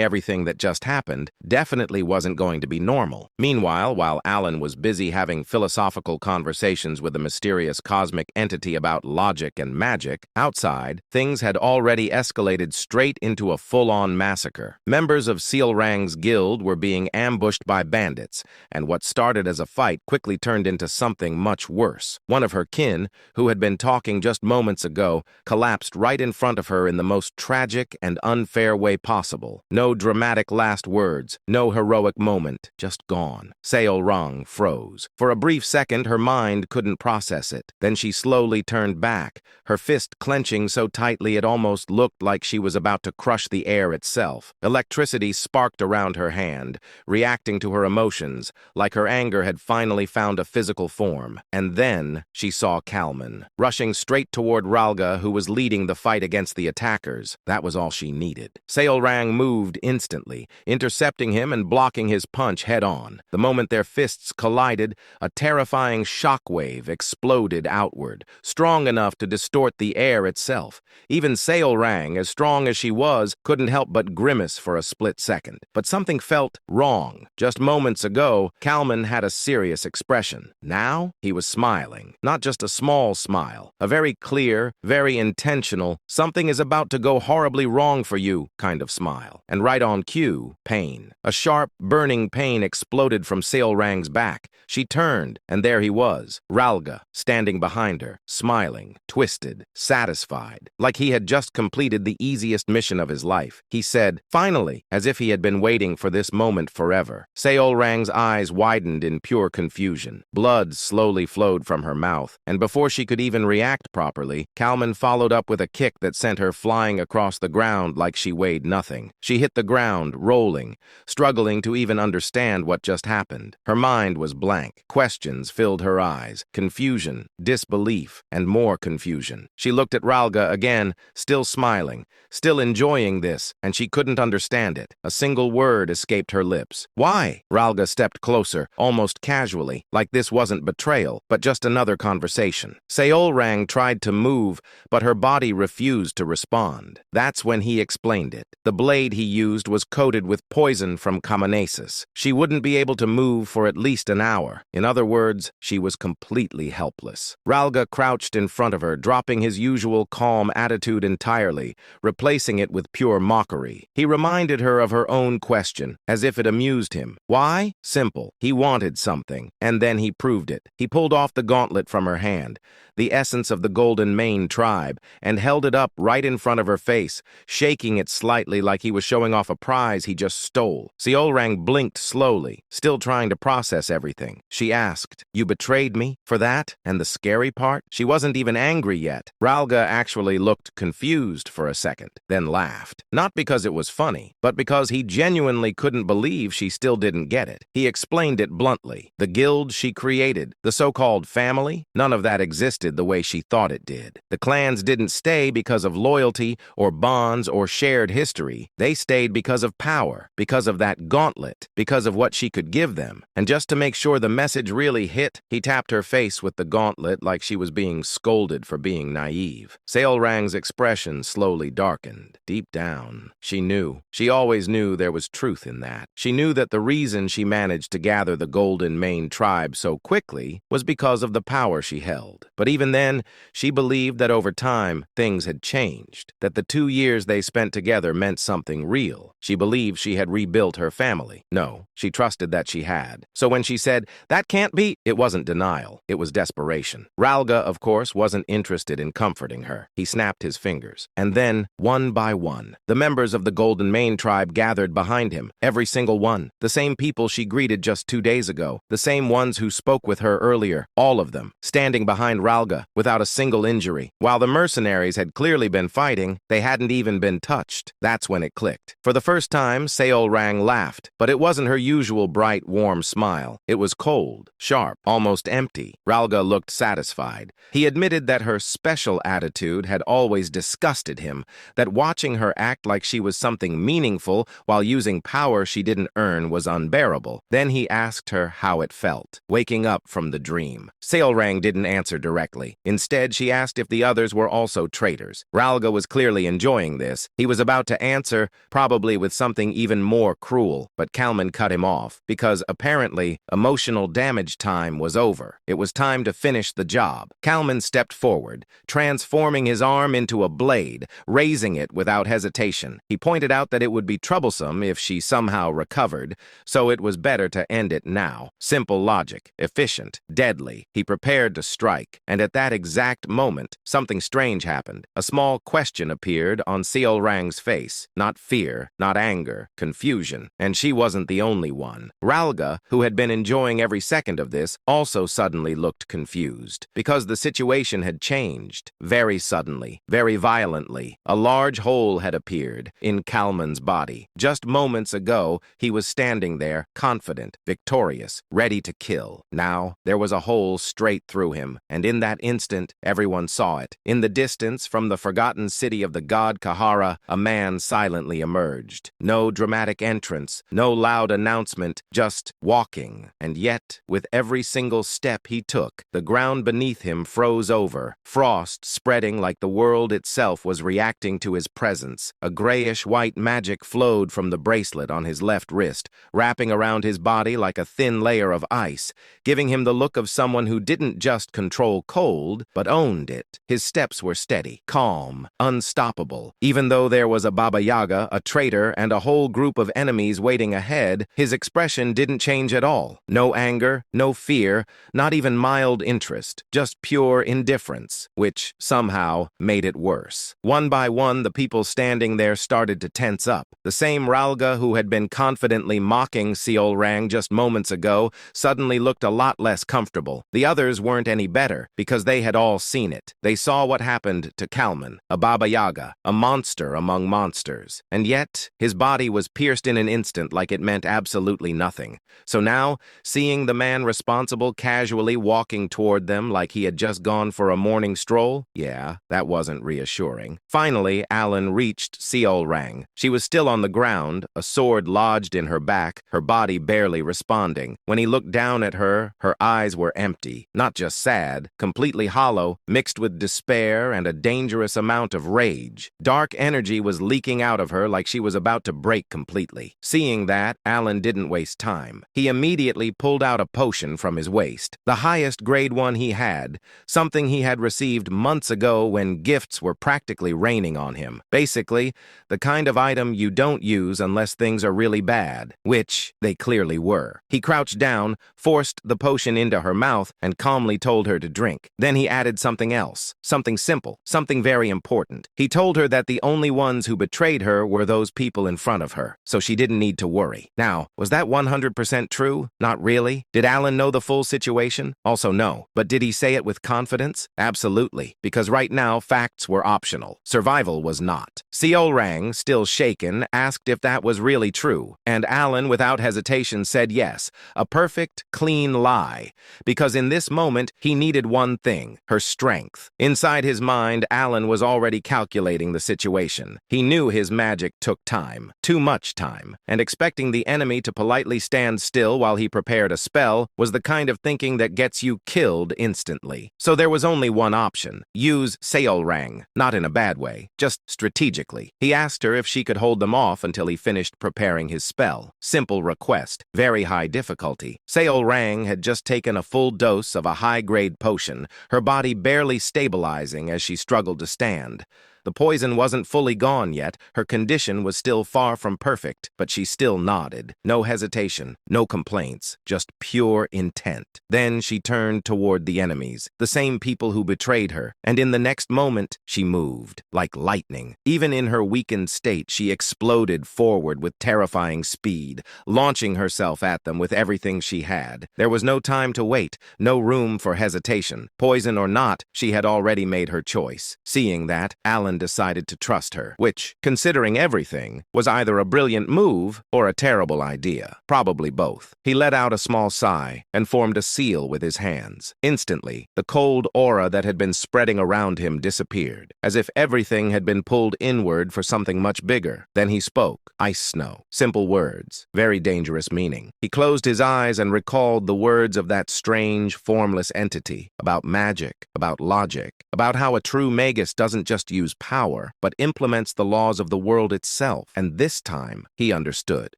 everything that just happened, definitely wasn't going to be normal. Meanwhile, while Alan was busy having philosophical conversations with the mysterious cosmic entity about logic and magic, outside, things had already escalated straight into a full-on massacre. Members of Seal Rang's guild were being ambushed by bandits, and what started as a fight quickly turned into something much worse. One of her kin, who had been talking just moments ago, collapsed right in front of her in the most tragic and unfair way possible. No dramatic last words, no heroic moment, just gone. Seol Rang froze. For a brief second, her mind couldn't process it. Then she slowly turned back, her fist clenching so tightly it almost looked like she was about to crush the air itself. Electricity sparked around her hand, reacting to her emotions, like her anger had finally found a physical form. And then she saw Kalman, rushing straight toward Ralga, who was leading the fight against the attackers. That was all she needed. Seol Rang moved instantly, intercepting him and blocking his punch head-on. The moment their fists collided, a terrifying shockwave exploded outward, strong enough to distort the air itself. Even Seol Rang, as strong as she was, couldn't help but grimace for a split second. But something felt wrong. Just moments ago, Kalman had a serious expression. Now, he was smiling. Not just a small smile, a very clear, very intentional, something is about to go horribly wrong for you kind of smile. And right on cue, pain. A sharp, burning pain exploded from Seolrang's back. She turned, and there he was, Ralga, standing behind her, smiling, twisted, satisfied, like he had just completed the easiest mission of his life. He said, finally, as if he had been waiting for this moment forever. Seolrang's eyes widened in pure confusion. Blood slowly flowed from her mouth, and before she could even react properly, Kalman followed up with a kick that sent her flying across the ground like she weighed nothing. She hit the ground, rolling, struggling to even understand what just happened. Her mind was blank. Questions filled her eyes, confusion, disbelief, and more confusion. She looked at Ralga again, still smiling, still enjoying this, and she couldn't understand it. A single word escaped her lips. Why? Ralga stepped closer, almost casually, like this wasn't betrayal, but just another conversation. Seolrang tried to move, but her body refused to respond. That's when he explained it. The blade he used was coated with poison from Kamenasis. She wouldn't be able to move for at least an hour. In other words, she was completely helpless. Ralga crouched in front of her, dropping his usual calm attitude entirely, replacing it with pure mockery. He reminded her of her own question, as if it amused him. Why? Simple. He wanted something, and then he proved it. He pulled off the gauntlet from her hand, the essence of the Golden Mane tribe, and held it up right in front of her face, shaking it slightly like he was showing off a prize he just stole. Seolrang blinked slowly, still trying to process everything. She asked, "You betrayed me for that?" And the scary part? She wasn't even angry yet. Ralga actually looked confused for a second, then laughed. Not because it was funny, but because he genuinely couldn't believe she still didn't get it. He explained it bluntly. The guild she created, the so-called family, none of that existed the way she thought it did. The clans didn't stay because of loyalty or bonds or shared history. They stayed because of power, because of that gauntlet, because of what she could give them. And just to make sure the message really hit, he tapped her face with the gauntlet like she was being scolded for being naive. Seolrang's expression slowly darkened. Deep down, she knew. She always knew there was truth in that. She knew that the reason she managed to gather the Golden Mane tribe so quickly was because of the power she held. But even then, she believed that over time, things had changed, that the 2 years they spent together meant something real. She believed she had rebuilt her family. No, she trusted that she had. So when she said, "That can't be," it wasn't denial, it was desperation. Ralga, of course, wasn't interested in comforting her. He snapped his fingers. And then, one by one, the members of the Golden Mane tribe gathered behind him, every single one. The same people she greeted just 2 days ago, the same ones who spoke with her earlier, all of them, standing behind Ralga without a single injury. While the mercenaries had clearly been fighting, they hadn't even been touched. That's when it clicked. For the first time, Seolrang laughed, but it wasn't her usual bright, warm smile. It was cold, sharp, almost empty. Ralga looked satisfied. He admitted that her special attitude had always disgusted him, that watching her act like she was something meaningful while using power she didn't earn was unbearable. Then he asked her how it felt, waking up from the dream. Seolrang didn't answer directly. Instead, she asked if the others were also traitors. Ralga was clearly enjoying this. He was about to answer, probably with something even more cruel, but Kalman cut him off, because apparently emotional damage time was over. It was time to finish the job. Kalman stepped forward, transforming his arm into a blade, raising it without hesitation. He pointed out that it would be troublesome if she somehow recovered, so it was better to end it now. Simple logic, efficient, deadly. He prepared to strike, and at that exact moment, something strange happened. A small question appeared on Seolrang's face. Not fear, not anger, confusion. And she wasn't the only one. Ralga, who had been enjoying every second of this, also suddenly looked confused, because the situation had changed. Very suddenly, very violently, a large hole had appeared in Kalman's body. Just moments ago, he was standing there, confident, victorious, ready to kill. Now, there was a hole straight through him, and in that instant, everyone saw it. In the distance, from the forgotten city of the god Kahara, a man silently emerged. No dramatic entrance, no loud announcement, just walking. And yet, with every single step he took, the ground beneath him froze over, frost spreading like the world itself was reacting to his presence. A grayish-white magic flowed from the bracelet on his left wrist, wrapping around his body like a thin layer of ice, giving him the look of someone who didn't just control cold, but owned it. His steps were steady, calm, unstoppable. Even though there was a Baba Yaga, a traitor, and a whole group of enemies waiting ahead, his expression didn't change at all. No anger, no fear, not even mild interest, just pure indifference, which somehow made it worse. One by one, the people standing there started to tense up. The same Ralga who had been confidently mocking Seolrang just moments ago suddenly looked a lot less comfortable. The others weren't any better, because they had all seen it. They saw what happened to Kalman, a Baba Yaga, a monster among monsters. And yet, his body was pierced in an instant like it meant absolutely nothing. So now, seeing the man responsible casually walking toward them like he had just gone for a morning stroll, yeah, that wasn't reassuring. Finally, Alan reached Seolrang. She was still on the ground, a sword lodged in her back, her body barely responding. When he looked down at her, her eyes were empty, not just sad, completely hollow, mixed with despair and a dangerous amount of rage. Dark energy was leaking out of her like she was about to break completely. Seeing that, Alan didn't waste time. He immediately pulled out a potion from his waist, the highest grade one he had, something he had received months ago when gifts were practically raining on him. Basically, the kind of item you don't use unless things are really bad, which they clearly were. He crouched down, forced the potion into her mouth, and calmly told her to drink. Then he added something else, something simple, something very important. He told her that the only ones who betrayed her were those people in front of her, so she didn't need to worry. Now, was that 100% true? Not really. Did Alan know the full situation? Also no. But did he say it with confidence? Absolutely, because right now facts were optional. Survival was not. Seolrang, still shaken, asked if that was really true, and Alan, without hesitation, said yes, a perfect, clean lie, because in this moment he needed one thing, her strength. Inside his mind, Alan was already calculating the situation. He knew his magic took time, too much time, and expecting the enemy to politely stand still while he prepared a spell was the kind of thinking that gets you killed instantly. So there was only one option, use Seolrang, not in a bad way, just strategically. He asked her if she could hold them off until he finished preparing his spell. Simple request, very high difficulty. Seolrang had just taken a full dose of a high-grade potion, her body barely stabilizing as she struggled to stand. The poison wasn't fully gone yet, her condition was still far from perfect, but she still nodded. No hesitation, no complaints, just pure intent. Then she turned toward the enemies, the same people who betrayed her, and in the next moment, she moved, like lightning. Even in her weakened state, she exploded forward with terrifying speed, launching herself at them with everything she had. There was no time to wait, no room for hesitation. Poison or not, she had already made her choice. Seeing that, Alan decided to trust her, which, considering everything, was either a brilliant move or a terrible idea. Probably both. He let out a small sigh and formed a seal with his hands. Instantly, the cold aura that had been spreading around him disappeared, as if everything had been pulled inward for something much bigger. Then he spoke. Ice snow. Simple words. Very dangerous meaning. He closed his eyes and recalled the words of that strange, formless entity, about magic, about logic, about how a true magus doesn't just use power, but implements the laws of the world itself. And this time, he understood.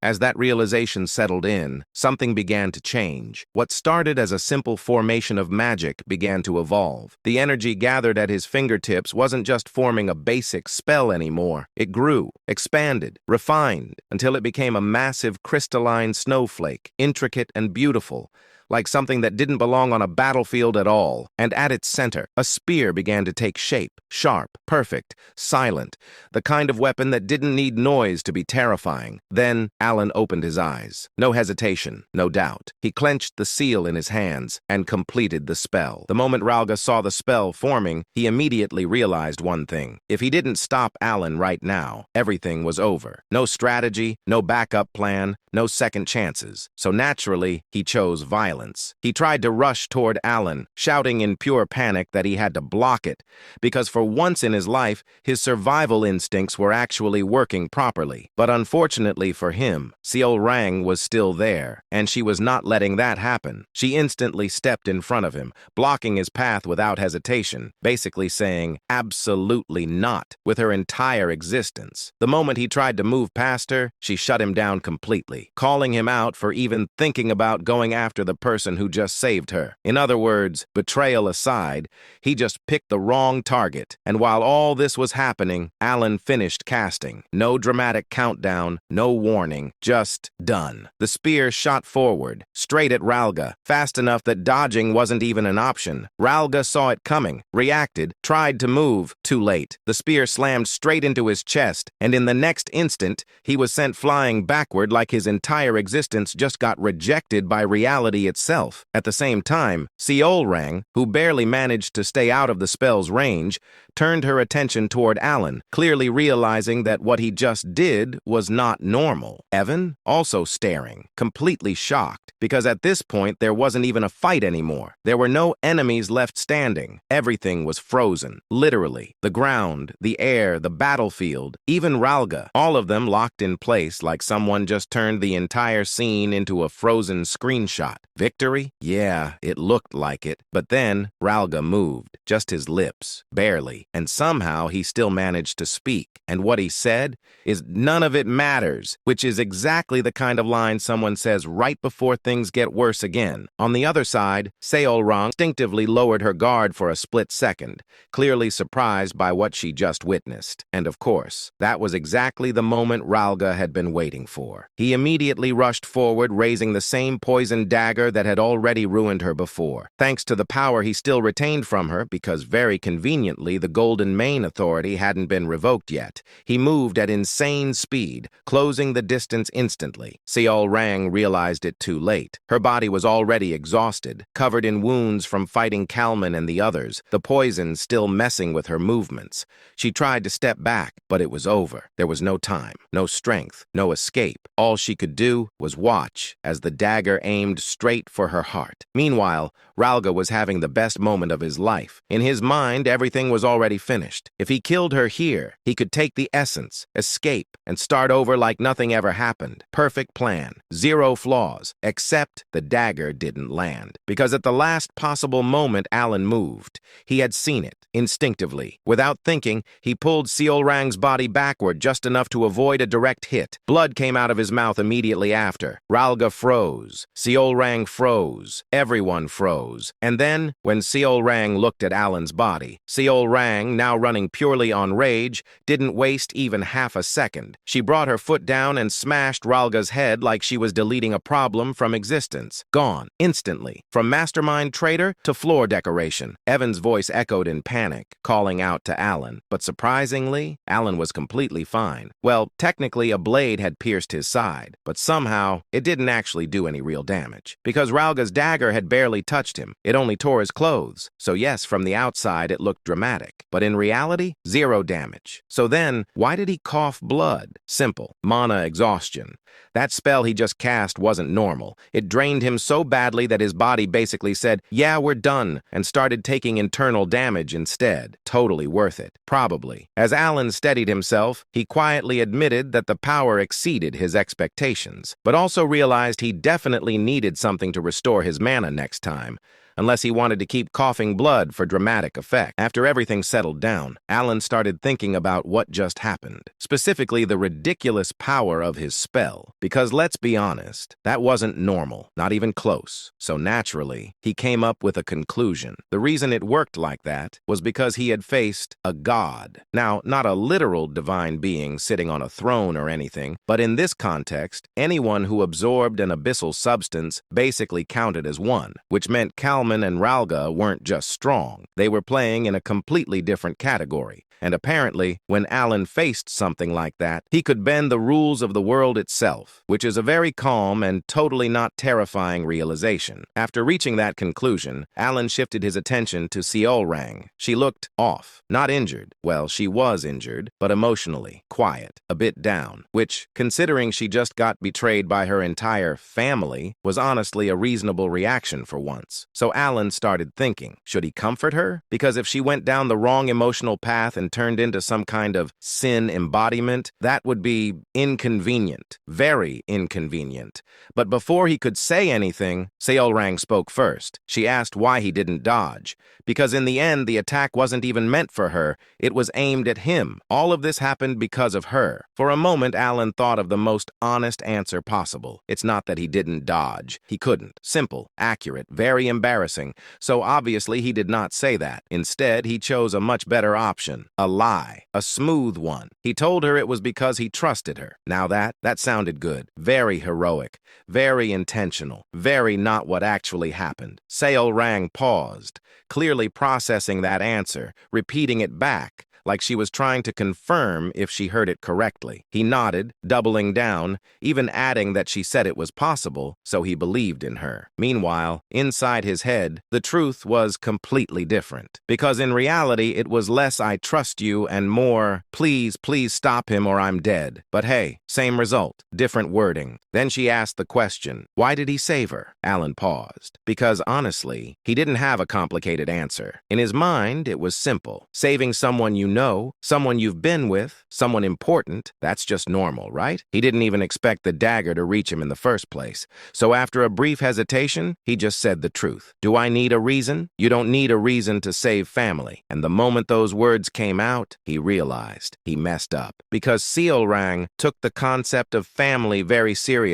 As that realization settled in, something began to change. What started as a simple formation of magic began to evolve. The energy gathered at his fingertips wasn't just forming a basic spell anymore. It grew, expanded, refined, until it became a massive crystalline snowflake, intricate and beautiful, like something that didn't belong on a battlefield at all. And at its center, a spear began to take shape, sharp, perfect, silent, the kind of weapon that didn't need noise to be terrifying. Then Alan opened his eyes. No hesitation, no doubt. He clenched the seal in his hands and completed the spell. The moment Ralga saw the spell forming, he immediately realized one thing. If he didn't stop Alan right now, everything was over. No strategy, no backup plan, no second chances. So naturally, he chose violence. He tried to rush toward Alan, shouting in pure panic that he had to block it, because for once in his life, his survival instincts were actually working properly. But unfortunately for him, Seolrang was still there, and she was not letting that happen. She instantly stepped in front of him, blocking his path without hesitation, basically saying, absolutely not, with her entire existence. The moment he tried to move past her, she shut him down completely. angrily, calling him out for even thinking about going after the person who just saved her. In other words, betrayal aside, he just picked the wrong target. And while all this was happening, Alan finished casting. No dramatic countdown, no warning, just done. The spear shot forward, straight at Ralga, fast enough that dodging wasn't even an option. Ralga saw it coming, reacted, tried to move. Too late. The spear slammed straight into his chest, and in the next instant, he was sent flying backward like his entire existence just got rejected by reality itself. At the same time, Seolrang, who barely managed to stay out of the spell's range, turned her attention toward Alan, clearly realizing that what he just did was not normal. Evan, also staring, completely shocked, because at this point there wasn't even a fight anymore. There were no enemies left standing. Everything was frozen, literally. The ground, the air, the battlefield, even Ralga, all of them locked in place like someone just turned the entire scene into a frozen screenshot. Victory? Yeah, it looked like it. But then Ralga moved, just his lips, barely, and somehow he still managed to speak. And what he said is, "None of it matters," which is exactly the kind of line someone says right before things get worse again. On the other side, Seolrang instinctively lowered her guard for a split second, clearly surprised by what she just witnessed. And of course, that was exactly the moment Ralga had been waiting for. He immediately rushed forward, raising the same poison dagger that had already ruined her before. Thanks to the power he still retained from her, because very conveniently the Golden Mane Authority hadn't been revoked yet, he moved at insane speed, closing the distance instantly. Seolrang realized it too late. Her body was already exhausted, covered in wounds from fighting Kalman and the others, the poison still messing with her movements. She tried to step back, but it was over. There was no time, no strength, no escape. All she could do was watch as the dagger aimed straight for her heart. Meanwhile, Ralga was having the best moment of his life. In his mind, everything was already finished. If he killed her here, he could take the essence, escape, and start over like nothing ever happened. Perfect plan, zero flaws, except the dagger didn't land. Because at the last possible moment Alan moved. He had seen it, instinctively. Without thinking, he pulled Seolrang's body backward just enough to avoid a direct hit. Blood came out of his mouth immediately after. Ralga froze. Seolrang froze. Everyone froze. And then, when Seolrang looked at Alan's body, Seolrang, now running purely on rage, didn't waste even half a second. She brought her foot down and smashed Ralga's head like she was deleting a problem from existence. Gone, instantly. From mastermind traitor to floor decoration. Evan's voice echoed in panic, calling out to Alan. But surprisingly, Alan was completely fine. Well, technically a blade had pierced his side, but somehow it didn't actually do any real damage. Because Ralga's dagger had barely touched him. It only tore his clothes. So yes, from the outside it looked dramatic. But in reality, zero damage. So then, why did he cough blood? Simple. Mana exhaustion. That spell he just cast wasn't normal. It drained him so badly that his body basically said, "Yeah, we're done," and started taking internal damage instead. Totally worth it. Probably. As Alan steadied himself, he quietly admitted that the power exceeded his expectations, but also realized he definitely needed something to restore his mana next time, unless he wanted to keep coughing blood for dramatic effect. After everything settled down, Alan started thinking about what just happened, specifically the ridiculous power of his spell. Because let's be honest, that wasn't normal, not even close. So naturally, he came up with a conclusion. The reason it worked like that was because he had faced a god. Now, not a literal divine being sitting on a throne or anything, but in this context, anyone who absorbed an abyssal substance basically counted as one, which meant Kalman and Ralga weren't just strong. They were playing in a completely different category. And apparently, when Alan faced something like that, he could bend the rules of the world itself, which is a very calm and totally not terrifying realization. After reaching that conclusion, Alan shifted his attention to Seolrang. She looked off, not injured. Well, she was injured, but emotionally, quiet, a bit down, which, considering she just got betrayed by her entire family, was honestly a reasonable reaction for once. So Alan started thinking, should he comfort her? Because if she went down the wrong emotional path and turned into some kind of sin embodiment, that would be inconvenient, very inconvenient. But before he could say anything, Seolrang spoke first. She asked why he didn't dodge. Because in the end, the attack wasn't even meant for her. It was aimed at him. All of this happened because of her. For a moment, Alan thought of the most honest answer possible. It's not that he didn't dodge. He couldn't. Simple, accurate, very embarrassing. So obviously he did not say that. Instead, he chose a much better option. A lie. A smooth one. He told her it was because he trusted her. Now that sounded good. Very heroic. Very intentional. Very not what actually happened. Seolrang paused, clearly processing that answer, repeating it back, like she was trying to confirm if she heard it correctly. He nodded, doubling down, even adding that she said it was possible, so he believed in her. Meanwhile, inside his head, the truth was completely different. Because in reality, it was less "I trust you" and more please stop him or I'm dead." But hey, same result, different wording. Then she asked the question, why did he save her? Alan paused. Because honestly, he didn't have a complicated answer. In his mind, it was simple. Saving someone you know, someone you've been with, someone important, that's just normal, right? He didn't even expect the dagger to reach him in the first place. So after a brief hesitation, he just said the truth. Do I need a reason? You don't need a reason to save family. And the moment those words came out, he realized he messed up. Because Seolrang took the concept of family very seriously.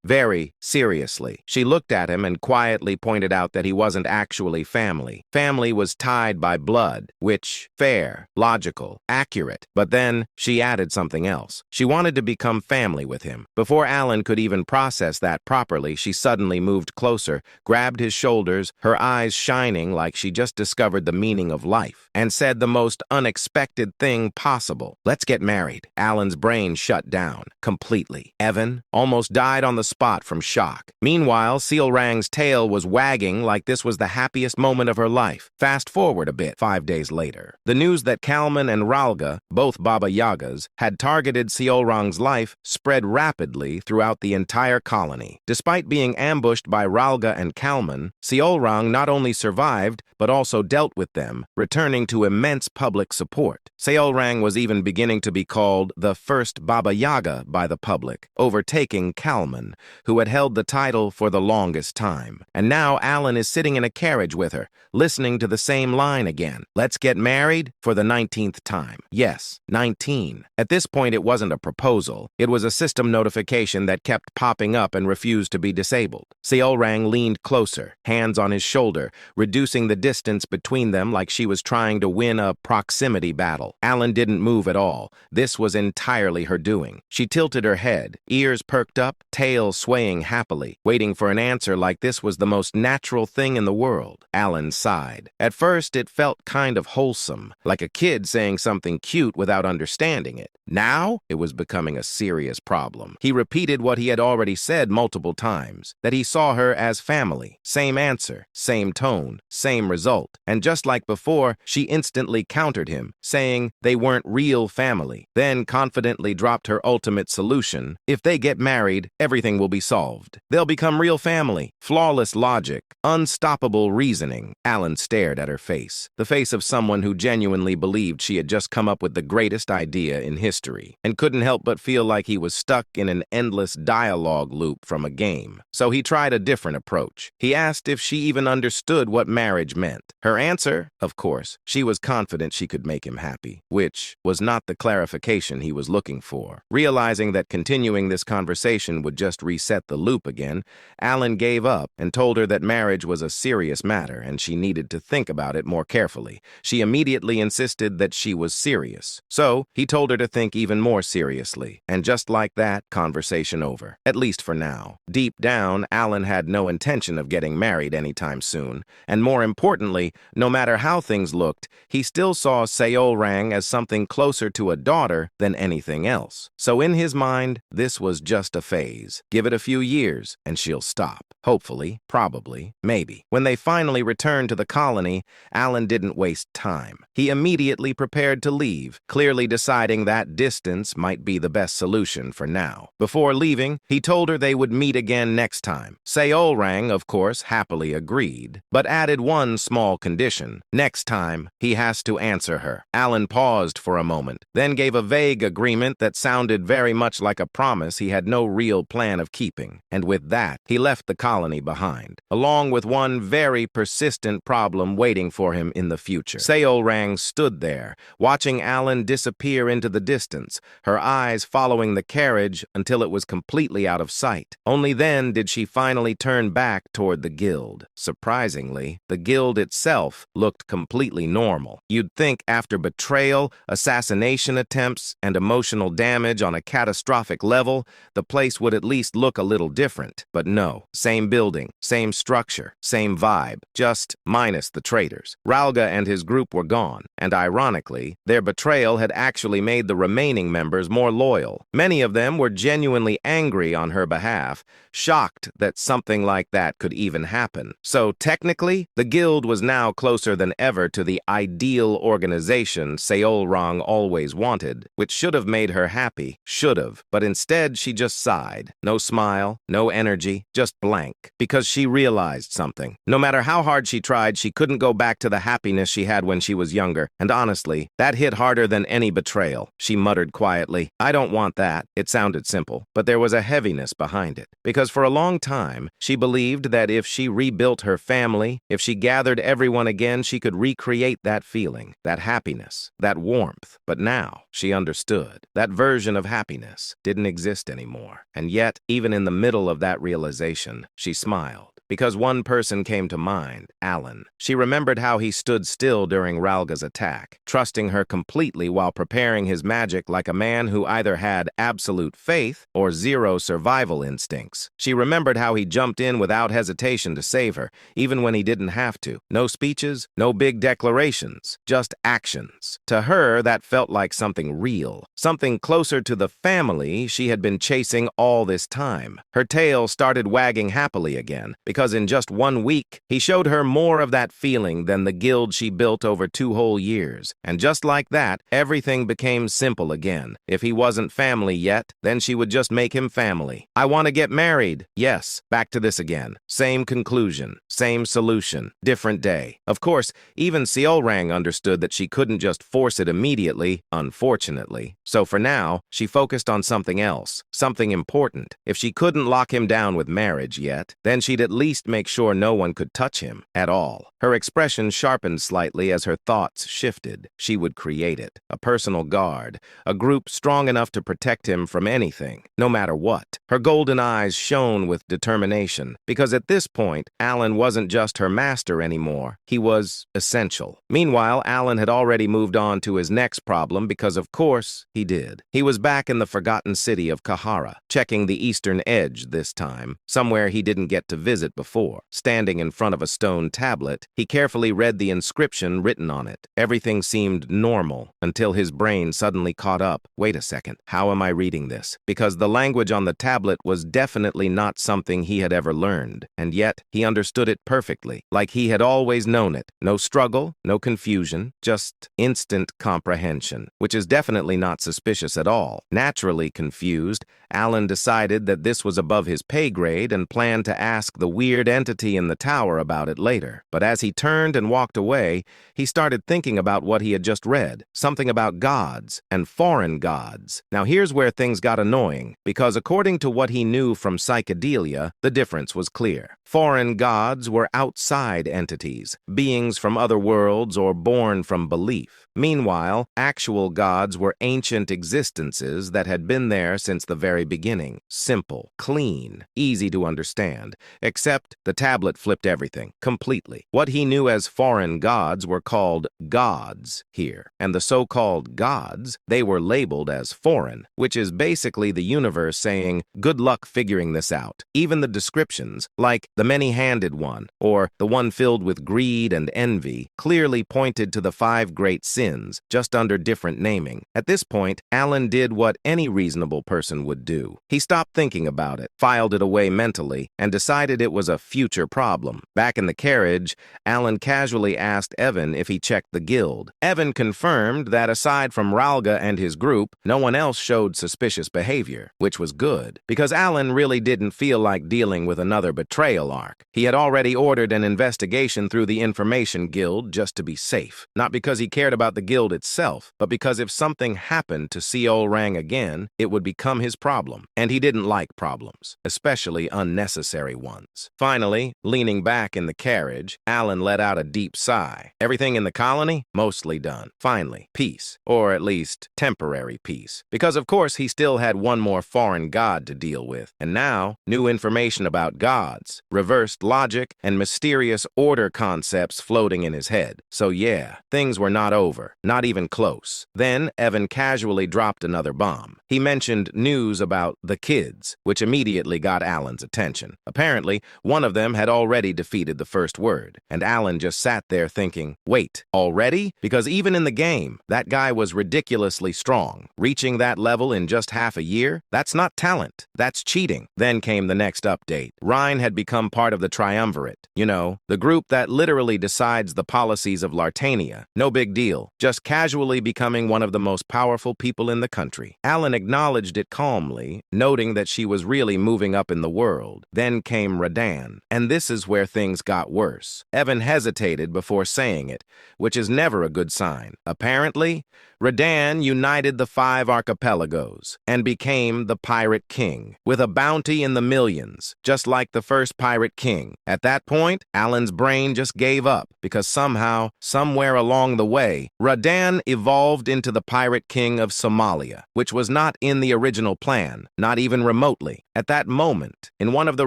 Very seriously. She looked at him and quietly pointed out that he wasn't actually family. Family was tied by blood, which, fair, logical, accurate. But then she added something else. She wanted to become family with him. Before Alan could even process that properly, she suddenly moved closer, grabbed his shoulders, her eyes shining like she just discovered the meaning of life, and said the most unexpected thing possible. Let's get married. Alan's brain shut down completely. Evan almost died on the spot from shock. Meanwhile, Seolrang's tail was wagging like this was the happiest moment of her life. Fast forward a bit, 5 days later. The news that Kalman and Ralga, both Baba Yagas, had targeted Seolrang's life spread rapidly throughout the entire colony. Despite being ambushed by Ralga and Kalman, Seolrang not only survived, but also dealt with them, returning to immense public support. Seolrang was even beginning to be called the first Baba Yaga by the public, overtaking Kalman, who had held the title for the longest time. And now Alan is sitting in a carriage with her, listening to the same line again. Let's get married for the 19th time. Yes, 19. At this point, it wasn't a proposal. It was a system notification that kept popping up and refused to be disabled. Seolrang leaned closer, hands on his shoulder, reducing the distance between them like she was trying to win a proximity battle. Alan didn't move at all. This was entirely her doing. She tilted her head, ears perked up, tail swaying happily, waiting for an answer like this was the most natural thing in the world. Alan sighed. At first, it felt kind of wholesome, like a kid saying something cute without understanding it. Now, it was becoming a serious problem. He repeated what he had already said multiple times, that he saw her as family. Same answer, same tone, same result. And just like before, she instantly countered him, saying they weren't real family, then confidently dropped her ultimate solution. If they get married, everything will be solved. They'll become real family. Flawless logic, unstoppable reasoning. Alan stared at her face, the face of someone who genuinely believed she had just come up with the greatest idea in history, and couldn't help but feel like he was stuck in an endless dialogue loop from a game. So he tried a different approach. He asked if she even understood what marriage meant. Her answer, of course, she was confident she could make him happy, which was not the clarification he was looking for. Realizing that continuing this conversation would just reset the loop again, Alan gave up and told her that marriage was a serious matter and she needed to think about it more carefully. She immediately insisted that she was serious. So he told her to think even more seriously. And just like that, conversation over. At least for now. Deep down, Alan had no intention of getting married anytime soon. And more importantly, no matter how things looked, he still saw Seolrang as something closer to a daughter than anything else. So in his mind, this was just a phase. Give it a few years, and she'll stop. Hopefully, probably, maybe. When they finally returned to the colony, Alan didn't waste time. He immediately prepared to leave, clearly deciding that distance might be the best solution for now. Before leaving, he told her they would meet again next time. Seolrang, of course, happily agreed, but added one small condition. Next time, he has to answer her. Alan paused for a moment, then gave a vague agreement that sounded very much like a promise he had no real plan of keeping. And with that, he left the colony behind, along with one very persistent problem waiting for him in the future. Seolrang stood there, watching Alan disappear into the distance, her eyes following the carriage until it was completely out of sight. Only then did she finally turn back toward the guild. Surprisingly, the guild itself looked completely normal. You'd think after betrayal, assassination attempts, and emotional damage on a catastrophic level, the place would at least look a little different. But no, same building, same structure, same vibe, just minus the traitors. Ralga and his group were gone, and ironically, their betrayal had actually made the remaining members more loyal. Many of them were genuinely angry on her behalf, shocked that something like that could even happen. So technically, the guild was now closer than ever to the ideal organization Seolrang always wanted, which should have made her happy, should have, but instead she just sighed. No smile, no energy, just blank, because she realized something. No matter how hard she tried, she couldn't go back to the happiness she had when she was younger, and honestly, that hit harder than any betrayal. She muttered quietly, "I don't want that." It sounded simple, but there was a heaviness behind it, because for a long time, she believed that if she rebuilt her family, if she gathered everyone again, she could recreate that feeling, that happiness, that warmth. But now, she understood. That version of happiness didn't exist anymore. And yet, even in the middle of that realization, she smiled. Because one person came to mind, Alan. She remembered how he stood still during Ralga's attack, trusting her completely while preparing his magic like a man who either had absolute faith or zero survival instincts. She remembered how he jumped in without hesitation to save her, even when he didn't have to. No speeches, no big declarations, just actions. To her, that felt like something real, something closer to the family she had been chasing all this time. Her tail started wagging happily again, because in just 1 week, he showed her more of that feeling than the guild she built over 2 whole years. And just like that, everything became simple again. If he wasn't family yet, then she would just make him family. "I want to get married." Yes, back to this again. Same conclusion, same solution, different day. Of course, even Seolrang understood that she couldn't just force it immediately, unfortunately. So for now, she focused on something else, something important. If she couldn't lock him down with marriage yet, then she'd at least make sure no one could touch him at all. Her expression sharpened slightly as her thoughts shifted. She would create it, a personal guard, a group strong enough to protect him from anything, no matter what. Her golden eyes shone with determination, because at this point, Alan wasn't just her master anymore. He was essential. Meanwhile, Alan had already moved on to his next problem because, of course, he did. He was back in the forgotten city of Kahara, checking the eastern edge this time, somewhere he didn't get to visit before. Standing in front of a stone tablet, he carefully read the inscription written on it. Everything seemed normal until his brain suddenly caught up. Wait a second, how am I reading this? Because the language on the tablet was definitely not something he had ever learned, and yet he understood it perfectly, like he had always known it. No struggle, no confusion, just instant comprehension, which is definitely not suspicious at all. Naturally confused, Alan decided that this was above his pay grade and planned to ask the weird entity in the tower about it later. But as he turned and walked away, he started thinking about what he had just read, something about gods and foreign gods. Now here's where things got annoying, because according to what he knew from psychedelia, the difference was clear. Foreign gods were outside entities, beings from other worlds or born from belief. Meanwhile, actual gods were ancient existences that had been there since the very beginning. Simple, clean, easy to understand, except the tablet flipped everything, completely. What he knew as foreign gods were called gods here, and the so-called gods, they were labeled as foreign, which is basically the universe saying, good luck figuring this out. Even the descriptions, like the many-handed one, or the one filled with greed and envy, clearly pointed to the 5 great sins sins, just under different naming. At this point, Alan did what any reasonable person would do. He stopped thinking about it, filed it away mentally, and decided it was a future problem. Back in the carriage, Alan casually asked Evan if he checked the guild. Evan confirmed that aside from Ralga and his group, no one else showed suspicious behavior, which was good, because Alan really didn't feel like dealing with another betrayal arc. He had already ordered an investigation through the Information Guild just to be safe. Not because he cared about the guild itself, but because if something happened to Seol Rang again, it would become his problem. And he didn't like problems, especially unnecessary ones. Finally, leaning back in the carriage, Alan let out a deep sigh. Everything in the colony? Mostly done. Finally, peace. Or at least, temporary peace. Because of course he still had one more foreign god to deal with. And now, new information about gods, reversed logic, and mysterious order concepts floating in his head. So yeah, things were not over. Not even close. Then, Evan casually dropped another bomb. He mentioned news about the kids, which immediately got Alan's attention. Apparently, one of them had already defeated the first word, and Alan just sat there thinking, wait, already? Because even in the game, that guy was ridiculously strong. Reaching that level in just half a year? That's not talent. That's cheating. Then came the next update. Rhine had become part of the Triumvirate. You know, the group that literally decides the policies of Lartania. No big deal. Just casually becoming one of the most powerful people in the country. Alan acknowledged it calmly, noting that she was really moving up in the world. Then came Radan. And this is where things got worse. Evan hesitated before saying it, which is never a good sign. Apparently, Radan united the 5 archipelagos and became the Pirate King, with a bounty in the millions, just like the first Pirate King. At that point, Alan's brain just gave up, because somehow, somewhere along the way, Radan evolved into the Pirate King of Somalia, which was not in the original plan, not even remotely. At that moment, in one of the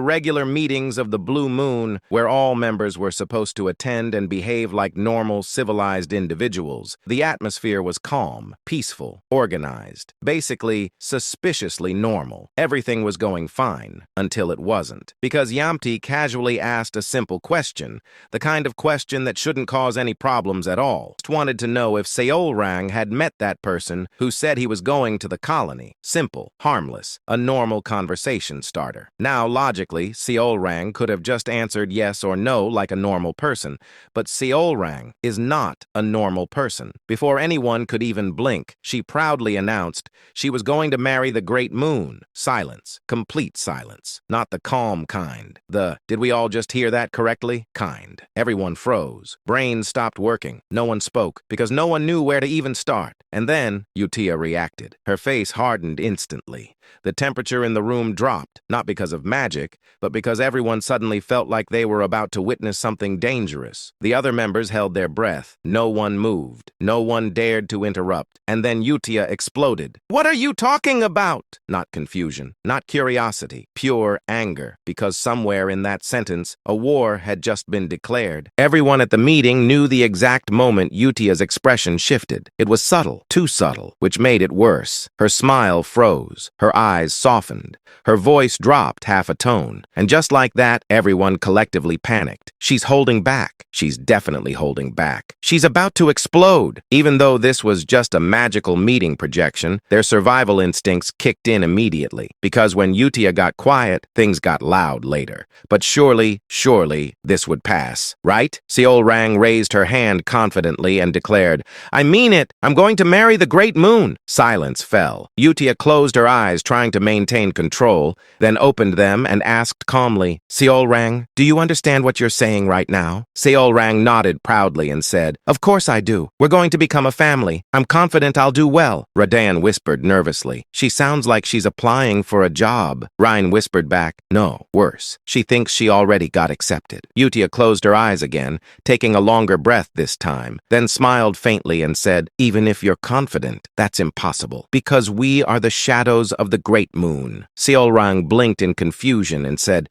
regular meetings of the Blue Moon, where all members were supposed to attend and behave like normal, civilized individuals, the atmosphere was calm, peaceful, organized, basically suspiciously normal. Everything was going fine, until it wasn't. Because Yamti casually asked a simple question, the kind of question that shouldn't cause any problems at all. Just wanted to know if Seol Rang had met that person who said he was going to the colony. Simple, harmless, a normal conversation starter. Now, logically, Seol Rang could have just answered yes or no like a normal person, but Seol Rang is not a normal person. Before anyone could even blink, she proudly announced she was going to marry the Great Moon. Silence. Complete silence. Not the calm kind. The, did we all just hear that correctly? Kind. Everyone froze. Brains stopped working. No one spoke, because no one knew where to even start. And then, Utia reacted. Her face hardened instantly. The temperature in the room dropped, not because of magic, but because everyone suddenly felt like they were about to witness something dangerous. The other members held their breath. No one moved. No one dared to interrupt. And then Utia exploded. "What are you talking about?" Not confusion, not curiosity, pure anger, because somewhere in that sentence, a war had just been declared. Everyone at the meeting knew the exact moment Utia's expression shifted. It was subtle, too subtle, which made it worse. Her smile froze. Her eyes softened. Her voice dropped half a tone. And just like that, everyone collectively panicked. She's holding back. She's definitely holding back. She's about to explode. Even though this was just a magical meeting projection, their survival instincts kicked in immediately. Because when Utia got quiet, things got loud later. But surely, this would pass, right? Seol Rang raised her hand confidently and declared, "I mean it. I'm going to marry the Great Moon." Silence fell. Utia closed her eyes, trying to maintain control, then opened them and asked calmly, "Seol Rang, do you understand what you're saying right now?" Seol Rang nodded proudly and said, "Of course I do. We're going to become a family. I'm confident I'll do well." Radan whispered nervously, "She sounds like she's applying for a job." Ryan whispered back, "No, worse. She thinks she already got accepted." Utia closed her eyes again, taking a longer breath this time, then smiled faintly and said, "Even if you're confident, that's impossible, because we are the shadows of the Great Moon." Seol Rang blinked in confusion and said,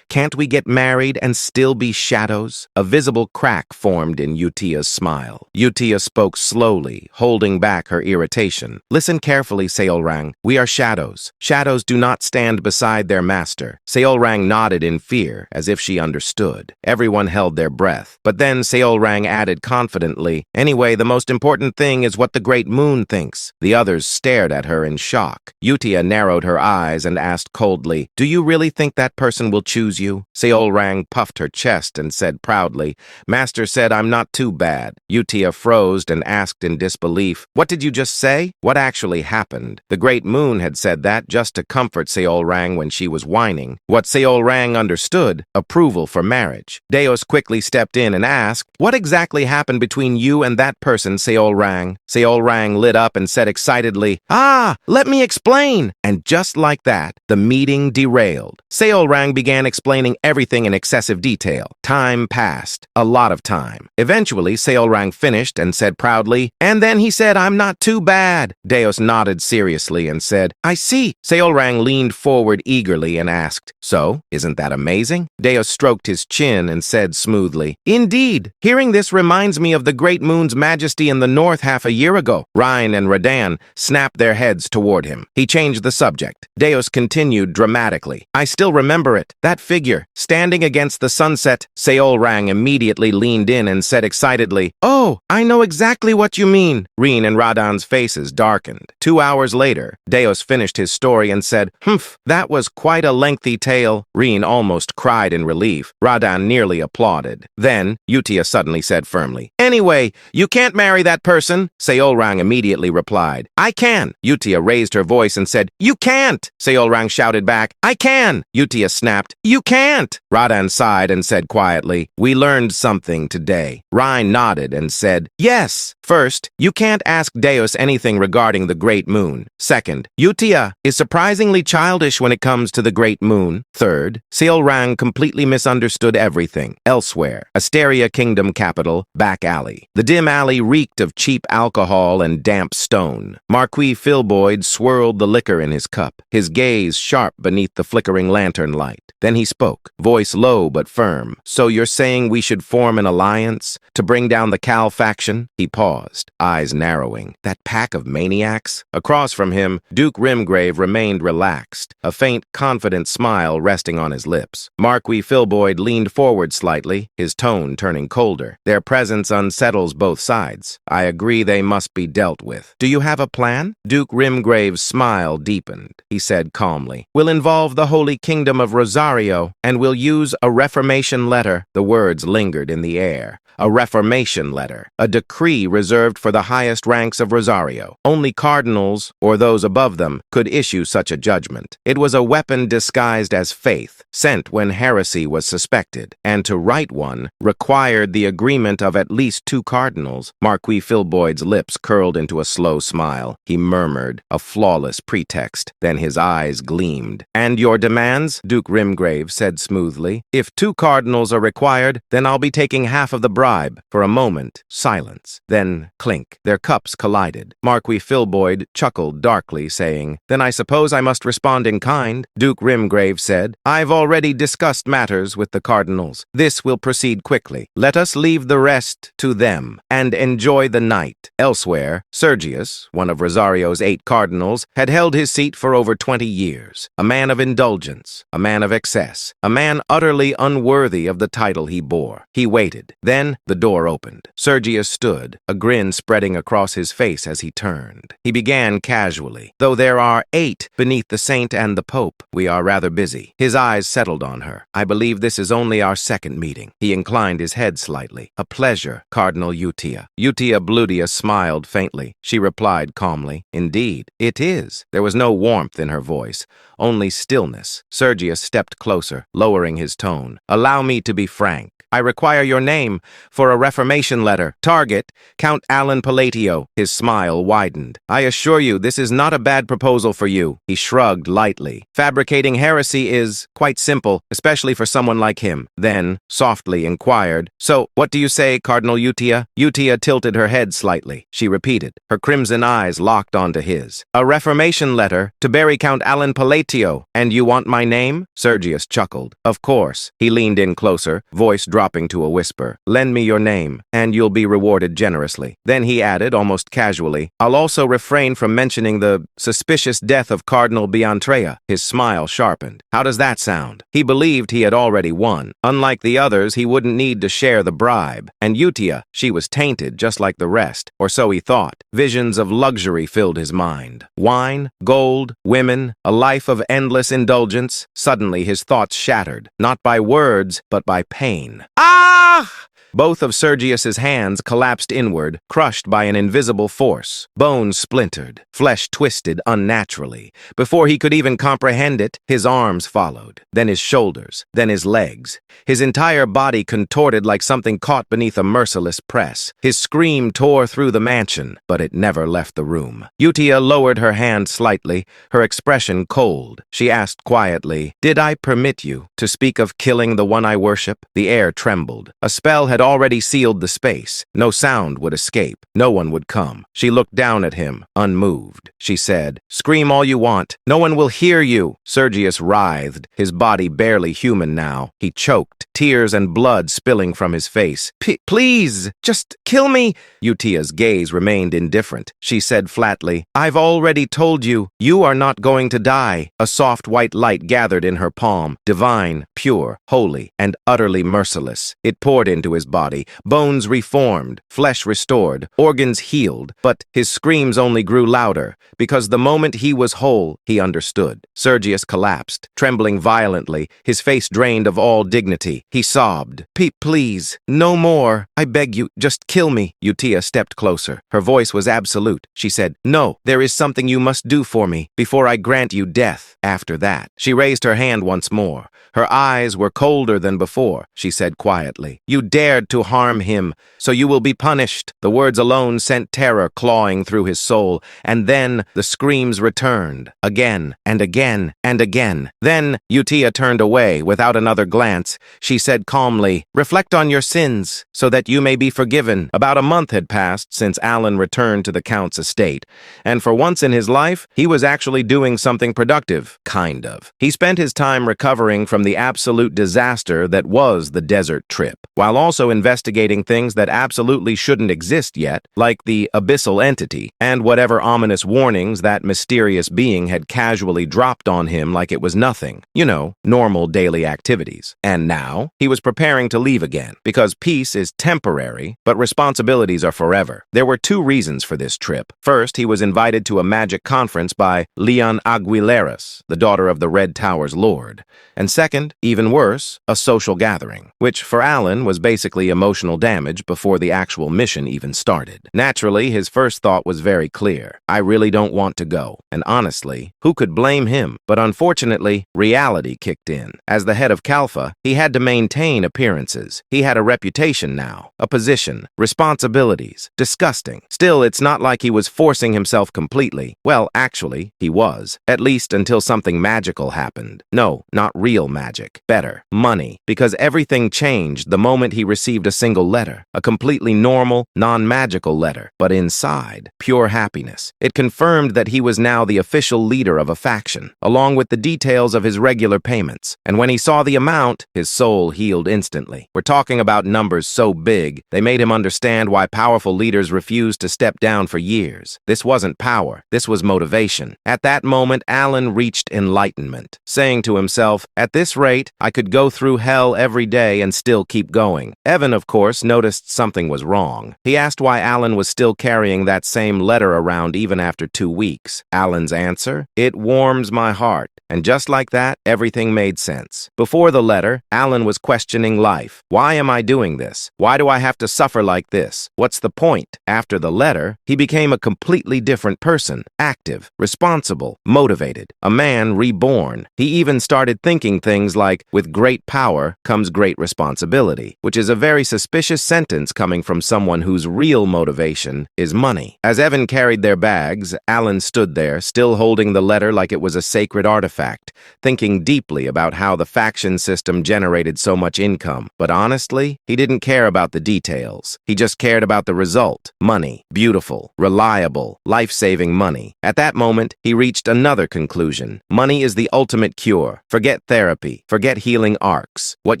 Can't we get married and still be shadows? A visible crack formed in Utia's smile. Utia spoke slowly, holding back her irritation. Listen carefully, Seolrang. We are shadows. Shadows do not stand beside their master. Seolrang nodded in fear, as if she understood. Everyone held their breath. But then Seolrang added confidently, anyway, the most important thing is what the great moon thinks. The others stared at her in shock. Utia narrowed her eyes and asked coldly, do you really think that person will choose you? Seolrang puffed her chest and said proudly, Master said I'm not too bad. Utia froze and asked in disbelief, what did you just say? What actually happened? The great moon had said that just to comfort Seolrang when she was whining. What Seolrang understood, approval for marriage. Deos quickly stepped in and asked, what exactly happened between you and that person, Seolrang? Seolrang lit up and said excitedly, let me explain. And just like that, the meeting derailed. Seolrang began explaining everything in excessive detail. Time passed. A lot of time. Eventually, Seolrang finished and said proudly, and then he said, I'm not too bad. Deos nodded seriously and said, I see. Seolrang leaned forward eagerly and asked, so, isn't that amazing? Deos stroked his chin and said smoothly, indeed. Hearing this reminds me of the great moon's majesty in the north half a year ago. Rhine and Radan snapped their heads toward him. He changed the subject. Deos continued dramatically, I still remember it. That figure, standing against the sunset. Seolrang immediately leaned in and said excitedly, oh, I know exactly what you mean. Rhine and Radan's faces darkened. 2 hours later, Deos finished his story and said, humph, that was quite a lengthy tale. Rhine almost cried in relief. Radan nearly applauded. Then, Utia suddenly said firmly, anyway, you can't marry that person. Seolrang immediately replied, I can. Utia raised her voice and said, you can't. Seolrang shouted back, I can. Utia snapped, you can't. Radan sighed and said quietly, we learned something today. Rhine nodded and said, yes. First, you can't ask Deos anything regarding the great moon. Second, Utia is surprisingly childish when it comes to the great moon. Third, Seolrang completely misunderstood everything. Elsewhere, Asteria Kingdom capital, back alley. The dim alley reeked of cheap alcohol and damp stone. Marquis Filboid swirled the liquor in his cup, his gaze sharp beneath the flickering lantern light. Then he spoke, voice low but firm. So you're saying we should form an alliance to bring down the Cal faction? He paused, eyes narrowing. That pack of maniacs? Across from him, Duke Rimgrave remained relaxed, a faint, confident smile resting on his lips. Marquis Filboid leaned forward slightly, his tone turning colder. Their presence unsettles both sides. I agree they must be dealt with. Do you have a plan? Duke Rimgrave's smile deepened. He said calmly, we'll involve the Holy Kingdom of Rosario, and we'll use a reformation letter. The words lingered in the air. A reformation letter, a decree reserved for the highest ranks of Rosario. Only cardinals, or those above them, could issue such a judgment. It was a weapon disguised as faith, sent when heresy was suspected, and to write one required the agreement of at least 2 cardinals. Marquis Filboid's lips curled into a slow smile. He murmured, a flawless pretext. Then his eyes gleamed. And your demands? Duke Rimgrave said smoothly. If 2 cardinals are required, then I'll be taking half of the bribe. For a moment, silence. Then, clink. Their cups collided. Marquis Filboid chuckled darkly, saying, then I suppose I must respond in kind. Duke Rimgrave said, I've already discussed matters with the cardinals. This will proceed quickly. Let us leave the rest to them, and enjoy the night. Elsewhere, Sergius, one of Rosario's 8 cardinals, had held his seat for over 20 years. A man of indulgence, a man of excess, a man utterly unworthy of the title he bore. He waited. Then, the door opened. Sergius stood, a grin spreading across his face as he turned. He began casually, though there are 8 beneath the saint and the pope. We are rather busy. His eyes settled on her. I believe this is only our second meeting. He inclined his head slightly. A pleasure, Cardinal Utia. Utia Bludia smiled faintly. She replied calmly, indeed, it is. There was no warmth in her voice, only stillness. Sergius stepped closer, lowering his tone. Allow me to be frank. I require your name for a reformation letter. Target, Count Alan Palatio. His smile widened. I assure you, this is not a bad proposal for you. He shrugged lightly. Fabricating heresy is quite simple, especially for someone like him. Then, softly inquired, so, what do you say, Cardinal Utia? Utia tilted her head slightly. She repeated, her crimson eyes locked onto his. A reformation letter to bury Count Alan Palatio. And you want my name? Sergius chuckled. Of course. He leaned in closer, voice dropping to a whisper. Lend me your name, and you'll be rewarded generously. Then he added, almost casually, I'll also refrain from mentioning the suspicious death of Cardinal Biantrea. His smile sharpened. How does that sound? He believed he had already won. Unlike the others, he wouldn't need to share the bribe. And Utia, she was tainted just like the rest, or so he thought. Visions of luxury filled his mind. Wine, gold, women, a life of endless indulgence. Suddenly his thoughts shattered, not by words, but by pain. Ah! Both of Sergius's hands collapsed inward, crushed by an invisible force. Bones splintered, flesh twisted unnaturally. Before he could even comprehend it, his arms followed, then his shoulders, then his legs. His entire body contorted like something caught beneath a merciless press. His scream tore through the mansion, but it never left the room. Utia lowered her hand slightly, her expression cold. She asked quietly, Did I permit you to speak of killing the one I worship? The air trembled. A spell had already sealed the space. No sound would escape. No one would come. She looked down at him, unmoved. She said, Scream all you want. No one will hear you. Sergius writhed, his body barely human now. He choked, tears and blood spilling from his face. Please, just kill me. Utia's gaze remained indifferent. She said flatly, I've already told you, you are not going to die. A soft white light gathered in her palm, divine, pure, holy, and utterly merciless. It poured into his body, bones reformed, flesh restored, organs healed, but his screams only grew louder, because the moment he was whole, he understood. Sergius collapsed, trembling violently, his face drained of all dignity. He sobbed, Please, no more. I beg you, just kill me. Utia stepped closer. Her voice was absolute. She said, No, there is something you must do for me, before I grant you death. After that, she raised her hand once more. Her eyes were colder than before. She said quietly, You dared to harm him, so you will be punished. The words alone sent terror clawing through his soul, and then the screams returned, again and again and again. Then Utia turned away without another glance. She said calmly, Reflect on your sins, so that you may be forgiven. About a month had passed since Alan returned to the Count's estate, and for once in his life, he was actually doing something productive, kind of. He spent his time recovering from the absolute disaster that was the desert trip, while also investigating things that absolutely shouldn't exist yet, like the abyssal entity, and whatever ominous warnings that mysterious being had casually dropped on him like it was nothing. You know, normal daily activities. And now, he was preparing to leave again, because peace is temporary, but responsibilities are forever. There were two reasons for this trip. First, he was invited to a magic conference by Leon Aguileras, the daughter of the Red Tower's lord. And second, even worse, a social gathering, which for Alan was basically emotional damage before the actual mission even started. Naturally, his first thought was very clear. I really don't want to go. And honestly, who could blame him? But unfortunately, reality kicked in. As the head of Kalfa, he had to maintain appearances. He had a reputation now, a position, responsibilities. Disgusting. Still, it's not like he was forcing himself completely. Well, actually, he was. At least until something magical happened. No, not real magic. Better, money. Because everything changed the moment he received a single letter. A completely normal, non-magical letter. But inside, pure happiness. It confirmed that he was now the official leader of a faction, along with the details of his regular payments. And when he saw the amount, his soul healed instantly. We're talking about numbers so big, they made him understand why powerful leaders refused to step down for years. This wasn't power, this was motivation. At that moment, Alan reached enlightenment, saying to himself, at this rate, I could go through hell every day and still keep going. Evan, of course, noticed something was wrong. He asked why Alan was still carrying that same letter around even after 2 weeks. Alan's answer? It warms my heart. And just like that, everything made sense. Before the letter, Alan was questioning life. Why am I doing this? Why do I have to suffer like this? What's the point? After the letter, he became a completely different person. Active, responsible, motivated. A man reborn. He even started thinking things like, with great power comes great responsibility, which is a very suspicious sentence coming from someone whose real motivation is money. As Evan carried their bags, Alan stood there, still holding the letter like it was a sacred artifact, thinking deeply about how the faction system generated so much income. But honestly, he didn't care about the details. He just cared about the result. Money. Beautiful. Reliable. Life-saving money. At that moment, he reached another conclusion. Money is the ultimate cure. Forget therapy. Forget healing arcs. What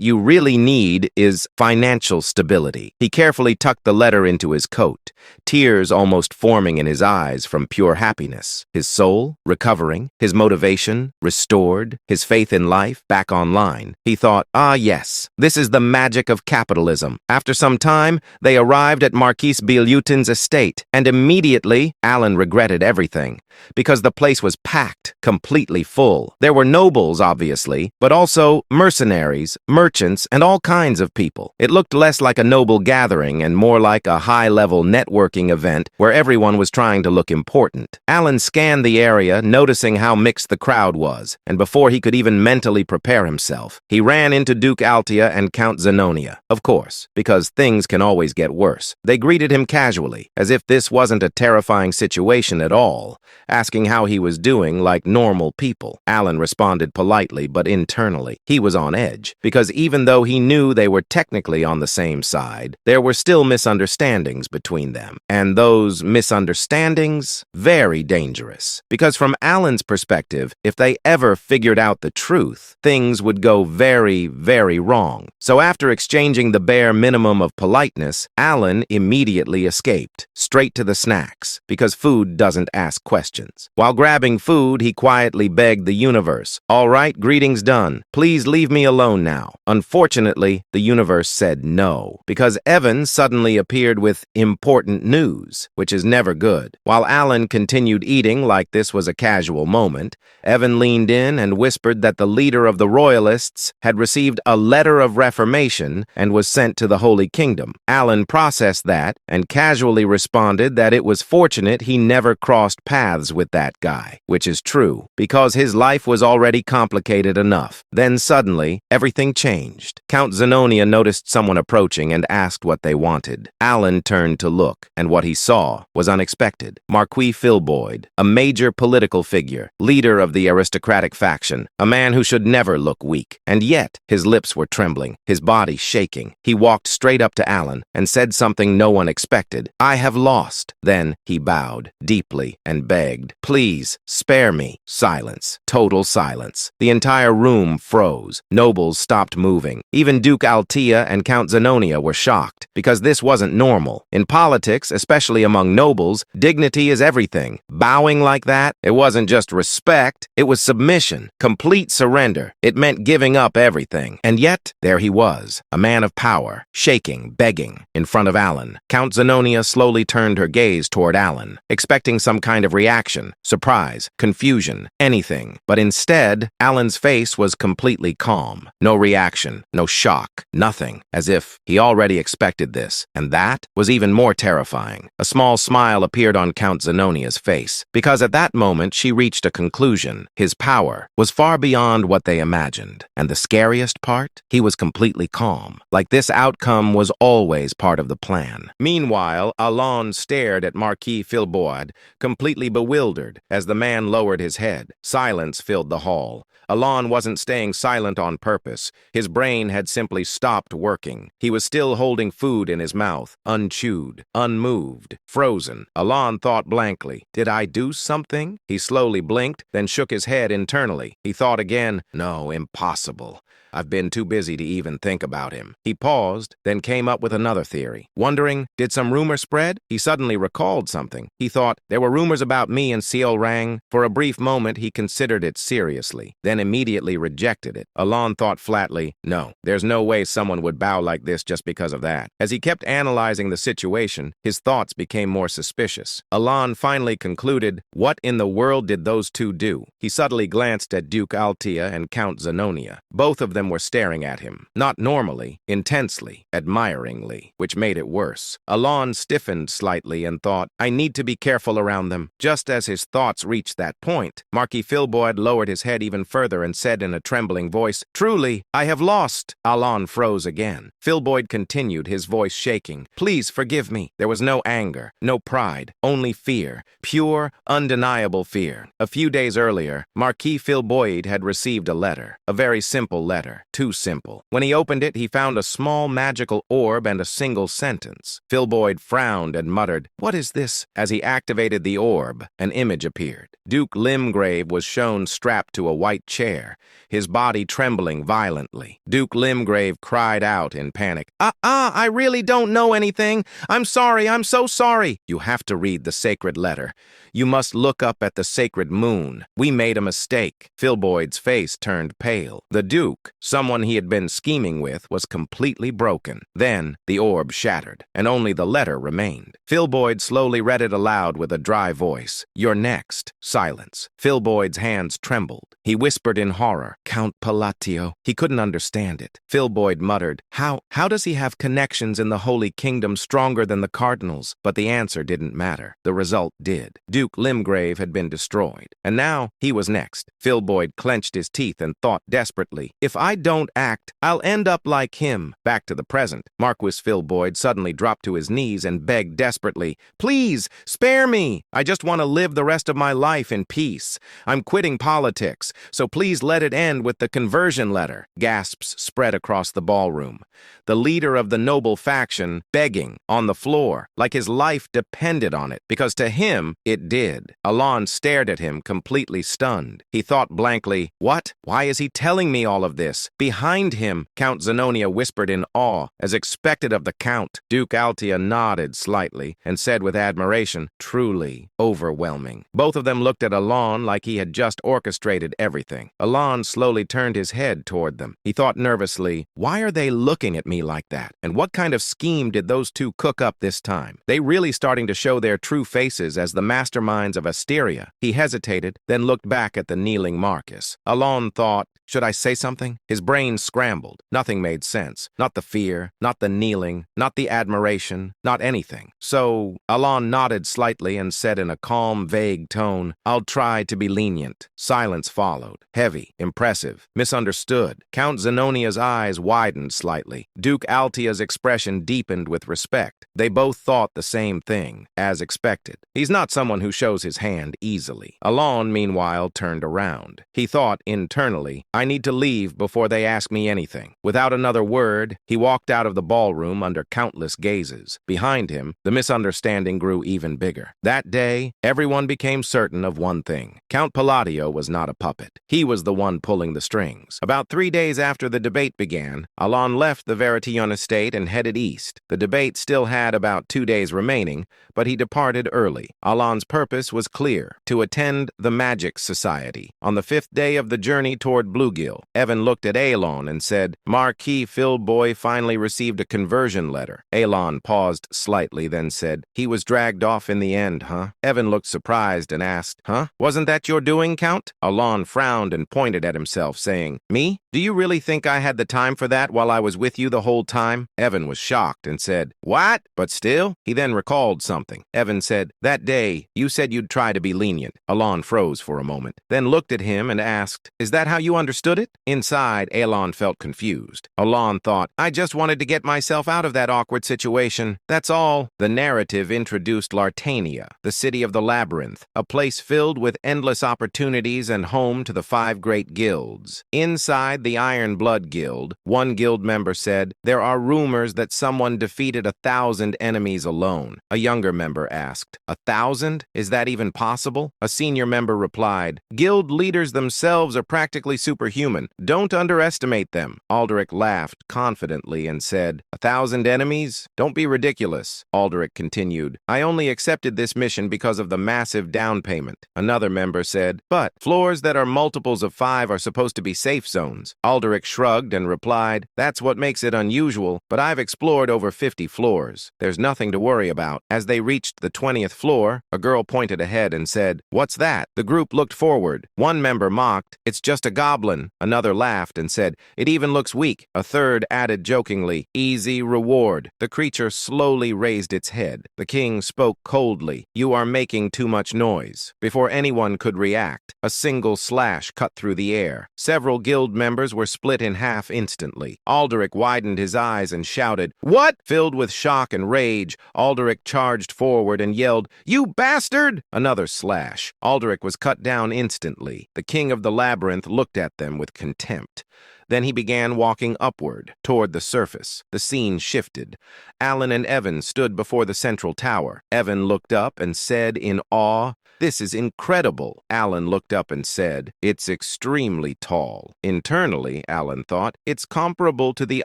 you really need is financial stability. He carefully tucked the letter into his coat, tears almost forming in his eyes from pure happiness. His soul, recovering, his motivation, restored, his faith in life back online. He thought, ah yes, this is the magic of capitalism. After some time, they arrived at Marquis Bilutin's estate, and immediately Alan regretted everything, because the place was packed, completely full. There were nobles, obviously, but also mercenaries, merchants, and all kinds of people. It looked less like a noble gathering and more like a high-level networking event where everyone was trying to look important. Alan scanned the area, noticing how mixed the crowd was, and before he could even mentally prepare himself, he ran into Duke Altia and Count Zenonia. Of course, because things can always get worse. They greeted him casually, as if this wasn't a terrifying situation at all, asking how he was doing like normal people. Alan responded politely, but internally, he was on edge, because even though he knew they were technically on the same side, there were still misunderstandings between them. And those misunderstandings, very dangerous. Because from Alan's perspective, if they ever figured out the truth, things would go very, very wrong. So after exchanging the bare minimum of politeness, Alan immediately escaped, straight to the snacks, because food doesn't ask questions. While grabbing food, he quietly begged the universe, "All right, greetings done. Please leave me alone now." Unfortunately, the universe said no, because Evan suddenly appeared with important news, which is never good. While Alan continued eating like this was a casual moment, Evan leaned in and whispered that the leader of the royalists had received a letter of reformation and was sent to the Holy Kingdom. Alan processed that and casually responded that it was fortunate he never crossed paths with that guy, which is true, because his life was already complicated enough. Then suddenly, everything changed. Count Zenonia noticed someone approaching and asked what they wanted. Alan turned to look, and what he saw was unexpected. Marquis Filboid, a major political figure, leader of the aristocratic faction, a man who should never look weak. And yet, his lips were trembling, his body shaking. He walked straight up to Alan and said something no one expected. "I have lost." Then he bowed deeply and begged, "Please, spare me." Silence. Total silence. The entire room froze. Nobles stopped moving. Even Duke Altia and Count Zenonia were shocked, because this wasn't normal. In politics, especially among nobles, dignity is everything. Bowing like that, it wasn't just respect, it was submission, complete surrender. It meant giving up everything. And yet, there he was, a man of power, shaking, begging, in front of Alan. Count Zenonia slowly turned her gaze toward Alan, expecting some kind of reaction, surprise, confusion, anything. But instead, Alan's face was completely calm. No reaction, no shock, nothing, as if he already expected this. And that was even more terrifying. A small smile appeared on Count Zenonia's face, because at that moment she reached a conclusion. His power was far beyond what they imagined. And the scariest part? He was completely calm, like this outcome was always part of the plan. Meanwhile, Alan stared at Marquis Filboid, completely bewildered, as the man lowered his head. Silence filled the hall. Alan wasn't staying silent on purpose. His brain had simply stopped working. He was still holding food in his mouth, unchewed, unmoved, frozen. Alan thought blankly, "Did I do something?" He slowly blinked, then shook his head internally. He thought again, "No, impossible. I've been too busy to even think about him. He paused, then came up with another theory. Wondering, did some rumor spread? He suddenly recalled something. He thought, there were rumors about me and Seol Rang. For a brief moment, he considered it seriously, then immediately rejected it. Alon thought flatly, no, there's no way someone would bow like this just because of that. As he kept analyzing the situation, his thoughts became more suspicious. Alon finally concluded, what in the world did those two do? He subtly glanced at Duke Altea and Count Zenonia. Both of them were staring at him, not normally, intensely, admiringly, which made it worse. Alon stiffened slightly and thought, I need to be careful around them. Just as his thoughts reached that point, Marquis Filboid lowered his head even further and said in a trembling voice, truly, I have lost. Alon froze again. Filboid continued, his voice shaking. Please forgive me. There was no anger, no pride, only fear, pure, undeniable fear. A few days earlier, Marquis Filboid had received a letter, a very simple letter, too simple. When he opened it, he found a small magical orb and a single sentence. Filboid frowned and muttered, what is this? As he activated the orb, an image appeared. Duke Limgrave was shown strapped to a white chair, his body trembling violently. Duke Limgrave cried out in panic, I really don't know anything. I'm sorry, I'm so sorry. You have to read the sacred letter. You must look up at the sacred moon. We made a mistake. Filboid's face turned pale. The Duke, someone he had been scheming with, was completely broken. Then the orb shattered, and only the letter remained. Filboid slowly read it aloud with a dry voice. You're next. Silence. Filboid's hands trembled. He whispered in horror, Count Palatio. He couldn't understand it. Filboid muttered, How does he have connections in the Holy Kingdom stronger than the cardinals? But the answer didn't matter. The result did. Duke Limgrave had been destroyed. And now he was next. Filboid clenched his teeth and thought desperately, if I don't act, I'll end up like him. Back to the present. Marquis Filboid suddenly dropped to his knees and begged desperately, please, spare me. I just want to live the rest of my life in peace. I'm quitting politics, so please let it end with the conversion letter. Gasps spread across the ballroom. The leader of the noble faction begging on the floor, like his life depended on it, because to him it did. Alon stared at him, completely stunned. He thought blankly, what? Why is he telling me all of this? Behind him, Count Zenonia whispered in awe, as expected of the Count. Duke Altea nodded slightly and said with admiration, truly overwhelming. Both of them looked at Alon like he had just orchestrated everything. Alon slowly turned his head toward them. He thought nervously, why are they looking at me like that? And what kind of scheme did those two cook up this time? They really starting to show their true faces as the masterminds of Asteria. He hesitated, then looked back at the kneeling Marcus. Alon thought, should I say something? His brain scrambled. Nothing made sense. Not the fear, not the kneeling, not the admiration, not anything. So Alon nodded slightly and said in a calm, vague tone, I'll try to be lenient. Silence followed. Heavy, impressive, misunderstood. Count Zenonia's eyes widened slightly. Duke Altea's expression deepened with respect. They both thought the same thing, as expected. He's not someone who shows his hand easily. Alon, meanwhile, turned around. He thought internally, I need to leave before they ask me anything. Without another word, he walked out of the ballroom under countless gazes. Behind him, the misunderstanding grew even bigger. That day, everyone became certain of one thing. Count Palladio was not a puppet. He was the one pulling the strings. About 3 days after the debate began, Alon left the Veritillon estate and headed east. The debate still had about 2 days remaining, but he departed early. Alon's purpose was clear, to attend the Magic Society. On the 5th day of the journey toward Bluegill, Evan looked at Alon and said, Marquis Filboy finally received a conversion letter. Alon paused slightly, then said, he was dragged off in the end, huh? Evan looked surprised and asked, huh? Wasn't that your doing, Count? Alon frowned and pointed at himself, saying, me? Do you really think I had the time for that while I was with you the whole time? Evan was shocked and said, what? But still? He then recalled something. Evan said, that day, you said you'd try to be lenient. Alon froze for a moment, then looked at him and asked, is that how you understood it? Inside, Alon felt confused. Alon thought, I just wanted to get myself out of that awkward situation. That's all. The narrative introduced Lartania, the city of the labyrinth, a place filled with endless opportunities and home to the 5 great guilds. Inside the Iron Blood Guild, one guild member said, there are rumors that someone defeated 1,000 enemies alone. A younger member asked, 1,000? Is that even possible? A senior member replied, guild leaders themselves are practically superhuman. Don't underestimate them. Aldrich laughed confidently and said, 1,000 enemies? Don't be ridiculous. Aldrich continued, I only accepted this mission because of the massive down payment. Another member said, but floors that are multiples of 5 are supposed to be safe zones. Aldrich shrugged and replied, that's what makes it unusual, but I've explored over 50 floors. There's nothing to worry about. As they reached the 20th floor, a girl pointed ahead and said, what's that? The group looked forward. One member mocked, it's just a goblin. Another laughed and said, it even looks weak. A third added jokingly, easy reward. The creature slowly raised its head. The king spoke coldly, you are making too much noise. Before anyone could react, a single slash cut through the air. Several guild members were split in half instantly. Aldrich widened his eyes and shouted, what? Filled with shock and rage, Aldrich charged forward and yelled, you bastard! Another slash. Aldrich was cut down instantly. The king of the labyrinth looked at them with contempt. Then he began walking upward, toward the surface. The scene shifted. Alan and Evan stood before the central tower. Evan looked up and said in awe, this is incredible. Alan looked up and said, it's extremely tall. Internally, Alan thought, it's comparable to the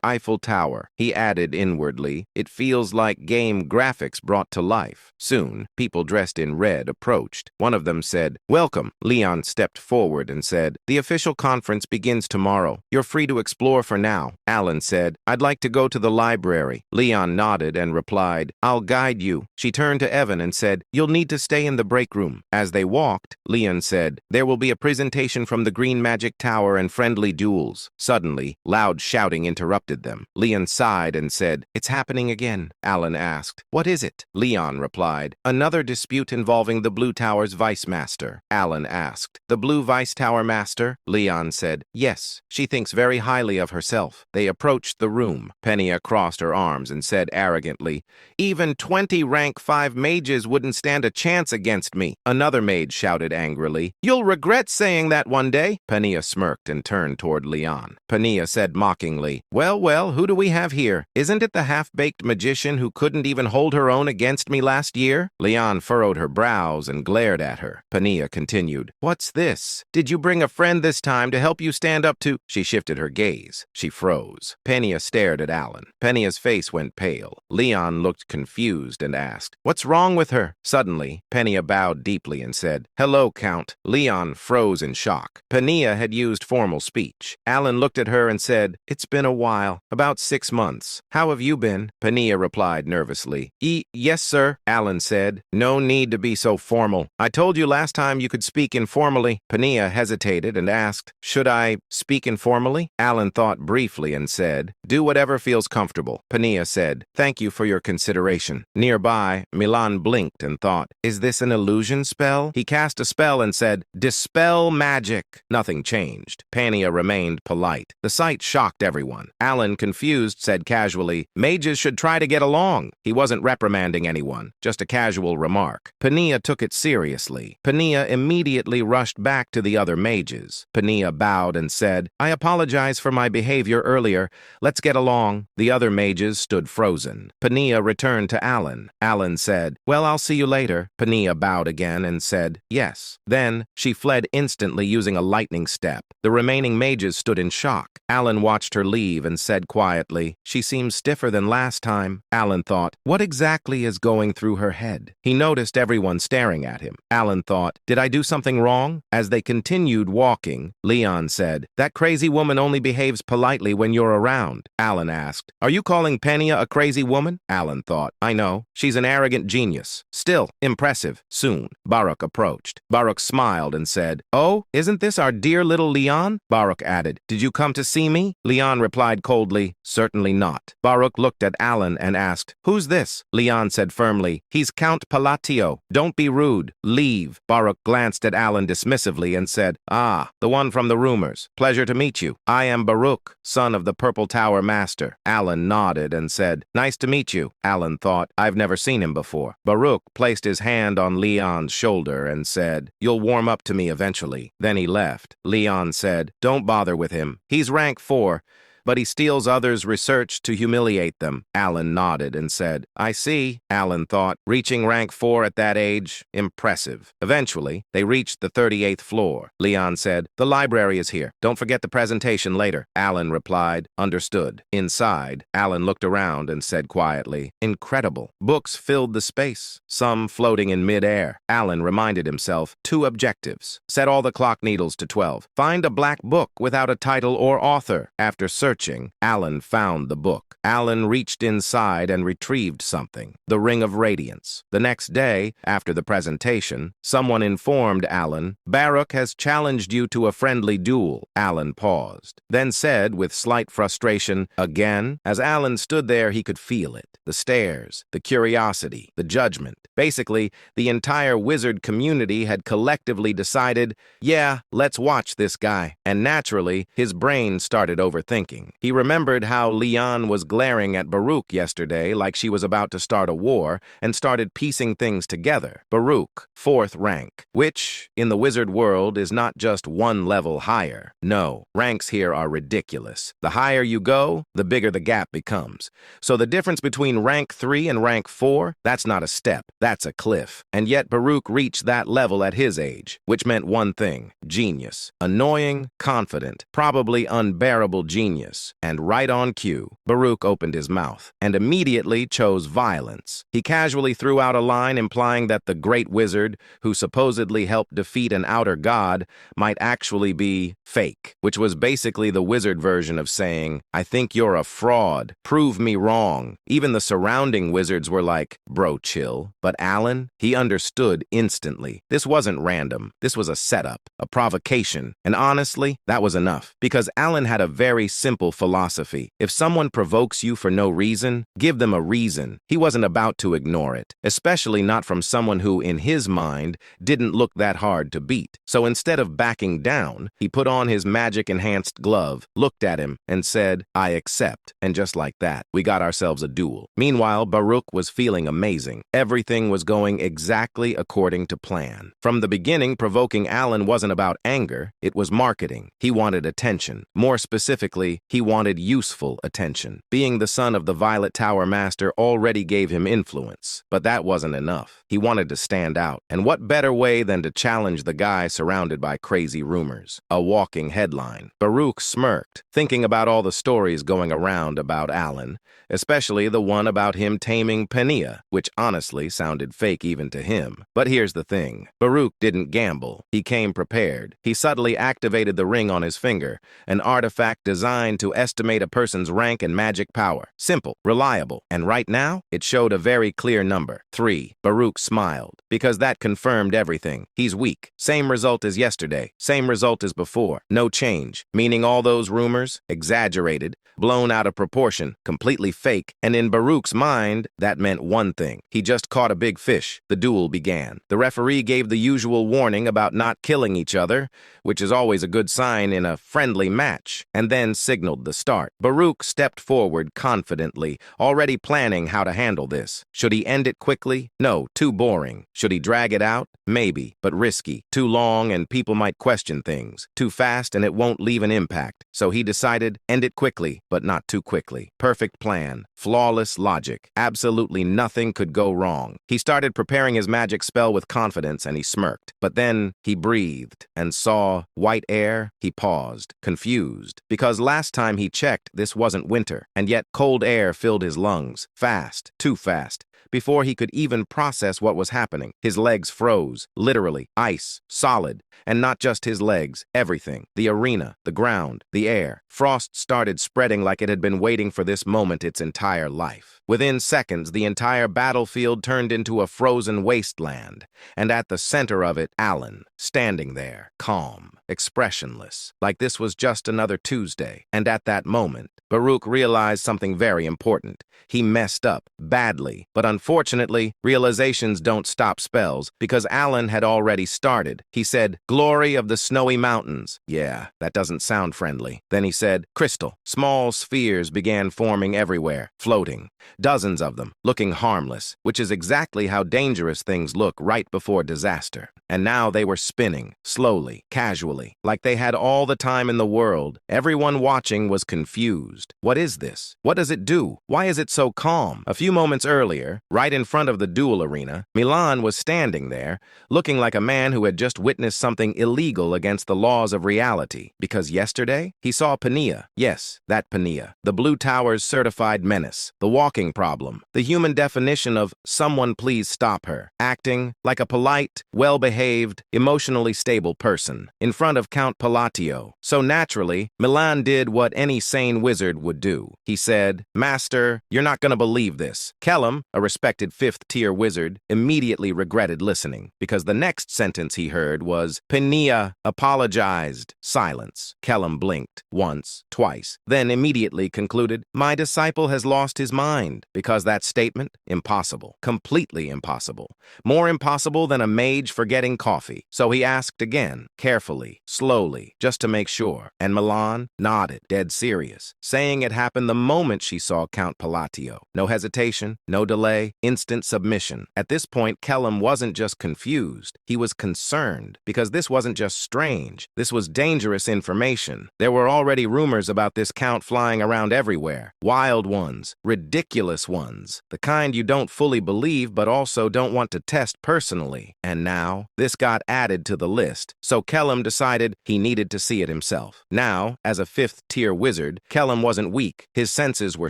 Eiffel Tower. He added inwardly, it feels like game graphics brought to life. Soon, people dressed in red approached. One of them said, welcome. Leon stepped forward and said, the official conference begins tomorrow. You're free to explore for now. Alan said, I'd like to go to the library. Leon nodded and replied, I'll guide you. She turned to Evan and said, you'll need to stay in the break room. As they walked, Leon said, there will be a presentation from the Green Magic Tower and friendly duels. Suddenly, loud shouting interrupted them. Leon sighed and said, it's happening again. Alan asked, what is it? Leon replied, another dispute involving the Blue Tower's Vice Master. Alan asked, the Blue Vice Tower Master? Leon said, yes, she thinks very highly of herself. They approached the room. Penia crossed her arms and said arrogantly, even 20 rank 5 mages wouldn't stand a chance against me. Another mage shouted angrily, you'll regret saying that one day. Penia smirked and turned toward Leon. Penia said mockingly, well, who do we have here? Isn't it the half-baked magician who couldn't even hold her own against me last year? Leon furrowed her brows and glared at her. Penia continued, what's this? Did you bring a friend this time to help you stand up to... She shifted her gaze. She froze. Penia stared at Alan. Penia's face went pale. Leon looked confused and asked, what's wrong with her? Suddenly, Penia bowed deeply and said, hello, Count. Leon froze in shock. Penia had used formal speech. Alan looked at her and said, it's been a while, about 6 months. How have you been? Penia replied nervously. Yes, sir, Alan said. No need to be so formal. I told you last time you could speak informally. Penia hesitated and asked, should I speak informally? Alan thought briefly and said, do whatever feels comfortable. Penia said, thank you for your consideration. Nearby, Milan blinked and thought, is this an illusion spell? He cast a spell and said, dispel magic. Nothing changed. Penia remained polite. The sight shocked everyone. Alan, confused, said casually, mages should try to get along. He wasn't reprimanding anyone, just a casual remark. Penia took it seriously. Penia immediately rushed back to the other mages. Penia bowed and said, I apologize for my behavior earlier. Let's get along. The other mages stood frozen. Penia returned to Alan. Alan said, well, I'll see you later. Penia bowed again and said, yes. Then she fled instantly using a lightning step. The remaining mages stood in shock. Alan watched her leave and said quietly, she seems stiffer than last time. Alan thought, what exactly is going through her head? He noticed everyone staring at him. Alan thought, did I do something wrong? As they continued walking, Leon said, that crazy woman only behaves politely when you're around. Alan asked, are you calling Penia a crazy woman? Alan thought, I know. She's an arrogant genius. Still, impressive. Soon, Baruch approached. Baruch smiled and said, oh, isn't this our dear little Leon? Baruch added, did you come to see me? Leon replied coldly, certainly not. Baruch looked at Alan and asked, who's this? Leon said firmly, he's Count Palatio. Don't be rude. Leave. Baruch glanced at Alan dismissively and said, ah, the one from the rumors. Pleasure to meet you. I am Baruch, son of the Purple Tower Master. Alan nodded and said, nice to meet you. Alan thought, I've never seen him before. Baruch placed his hand on Leon's shoulder and said, you'll warm up to me eventually. Then he left. Leon said, don't bother with him. He's rank 4. but he steals others' research to humiliate them. Alan nodded and said, I see, Alan thought. Reaching rank 4 at that age, impressive. Eventually, they reached the 38th floor. Leon said, the library is here. Don't forget the presentation later. Alan replied, understood. Inside, Alan looked around and said quietly, incredible. Books filled the space, some floating in mid-air. Alan reminded himself, 2 objectives. Set all the clock needles to 12. Find a black book without a title or author. After searching, Alan found the book. Alan reached inside and retrieved something, the Ring of Radiance. The next day, after the presentation, someone informed Alan, Baruch has challenged you to a friendly duel. Alan paused, then said with slight frustration, again? As Alan stood there, he could feel it. The stares, the curiosity, the judgment. Basically, the entire wizard community had collectively decided, yeah, let's watch this guy. And naturally, his brain started overthinking. He remembered how Leon was glaring at Baruch yesterday like she was about to start a war, and started piecing things together. Baruch, 4th rank, which, in the wizard world, is not just 1 level higher. No, ranks here are ridiculous. The higher you go, the bigger the gap becomes. So the difference between rank 3 and rank 4, that's not a step, that's a cliff. And yet Baruch reached that level at his age, which meant one thing, genius. Annoying, confident, probably unbearable genius. And right on cue, Baruch opened his mouth and immediately chose violence. He casually threw out a line implying that the great wizard, who supposedly helped defeat an outer god, might actually be fake, which was basically the wizard version of saying, I think you're a fraud. Prove me wrong. Even the surrounding wizards were like, bro, chill. But Alan, he understood instantly. This wasn't random. This was a setup, a provocation. And honestly, that was enough. Because Alan had a very simple philosophy. If someone provokes you for no reason, give them a reason. He wasn't about to ignore it, especially not from someone who, in his mind, didn't look that hard to beat. So instead of backing down, he put on his magic-enhanced glove, looked at him, and said, I accept. And just like that, we got ourselves a duel. Meanwhile, Baruch was feeling amazing. Everything was going exactly according to plan. From the beginning, provoking Alan wasn't about anger, it was marketing. He wanted attention. More specifically, he wanted useful attention. Being the son of the Violet Tower Master already gave him influence. But that wasn't enough. He wanted to stand out. And what better way than to challenge the guy surrounded by crazy rumors? A walking headline. Baruch smirked, thinking about all the stories going around about Alan, especially the one about him taming Penia, which honestly sounded fake even to him. But here's the thing. Baruch didn't gamble. He came prepared. He subtly activated the ring on his finger, an artifact designed to estimate a person's rank and magic power. Simple, reliable, and right now, it showed a very clear number, 3. Baruch smiled, because that confirmed everything. He's weak. Same result as yesterday. Same result as before. No change, meaning all those rumors, exaggerated, blown out of proportion, completely fake, and in Baruch's mind, that meant one thing. He just caught a big fish. The duel began. The referee gave the usual warning about not killing each other, which is always a good sign in a friendly match, and then signaled the start. Baruch stepped forward confidently, already planning how to handle this. Should he end it quickly? No, too boring. Should he drag it out? Maybe, but risky. Too long and people might question things. Too fast and it won't leave an impact. So he decided, end it quickly, but not too quickly. Perfect plan. Flawless logic. Absolutely nothing could go wrong. He started preparing his magic spell with confidence and he smirked. But then he breathed and saw white air. He paused, confused, because last time he checked, this wasn't winter, and yet cold air filled his lungs. Fast, too fast. Before he could even process what was happening, his legs froze, literally, ice, solid, and not just his legs, everything, the arena, the ground, the air. Frost started spreading like it had been waiting for this moment its entire life. Within seconds, the entire battlefield turned into a frozen wasteland, and at the center of it, Alan, standing there, calm, expressionless, like this was just another Tuesday. And at that moment, Baruch realized something very important. He messed up, badly, but unfortunately, realizations don't stop spells, because Alan had already started. He said, "Glory of the snowy mountains." Yeah, that doesn't sound friendly. Then he said, "Crystal." Small spheres began forming everywhere, floating. Dozens of them, looking harmless, which is exactly how dangerous things look right before disaster. And now they were spinning, slowly, casually, like they had all the time in the world. Everyone watching was confused. confused. What is this? What does it do? Why is it so calm? A few moments earlier, right in front of the duel arena, Milan was standing there, looking like a man who had just witnessed something illegal against the laws of reality. Because yesterday, he saw Pania. Yes, that Pania. The Blue Tower's certified menace. The walking problem. The human definition of someone please stop her. Acting like a polite, well-behaved, emotionally stable person in front of Count Palatio. So naturally, Milan did what any sane wizard would do. He said, "Master, you're not going to believe this." Kellum, a respected fifth-tier wizard, immediately regretted listening, because the next sentence he heard was, "Pania apologized." Silence. Kellum blinked, once, twice, then immediately concluded, "My disciple has lost his mind," because that statement, impossible. Completely impossible. More impossible than a mage forgetting coffee. So he asked again, carefully, slowly, just to make sure, and Milan nodded, dead serious, saying it happened the moment she saw Count Palatio. No hesitation, no delay, instant submission. At this point, Kellum wasn't just confused, he was concerned, because this wasn't just strange, this was dangerous information. There were already rumors about this count flying around everywhere. Wild ones, ridiculous ones, the kind you don't fully believe but also don't want to test personally. And now, this got added to the list, so Kellum decided he needed to see it himself. Now, as a fifth-tier wizard, Kellum wasn't weak. His senses were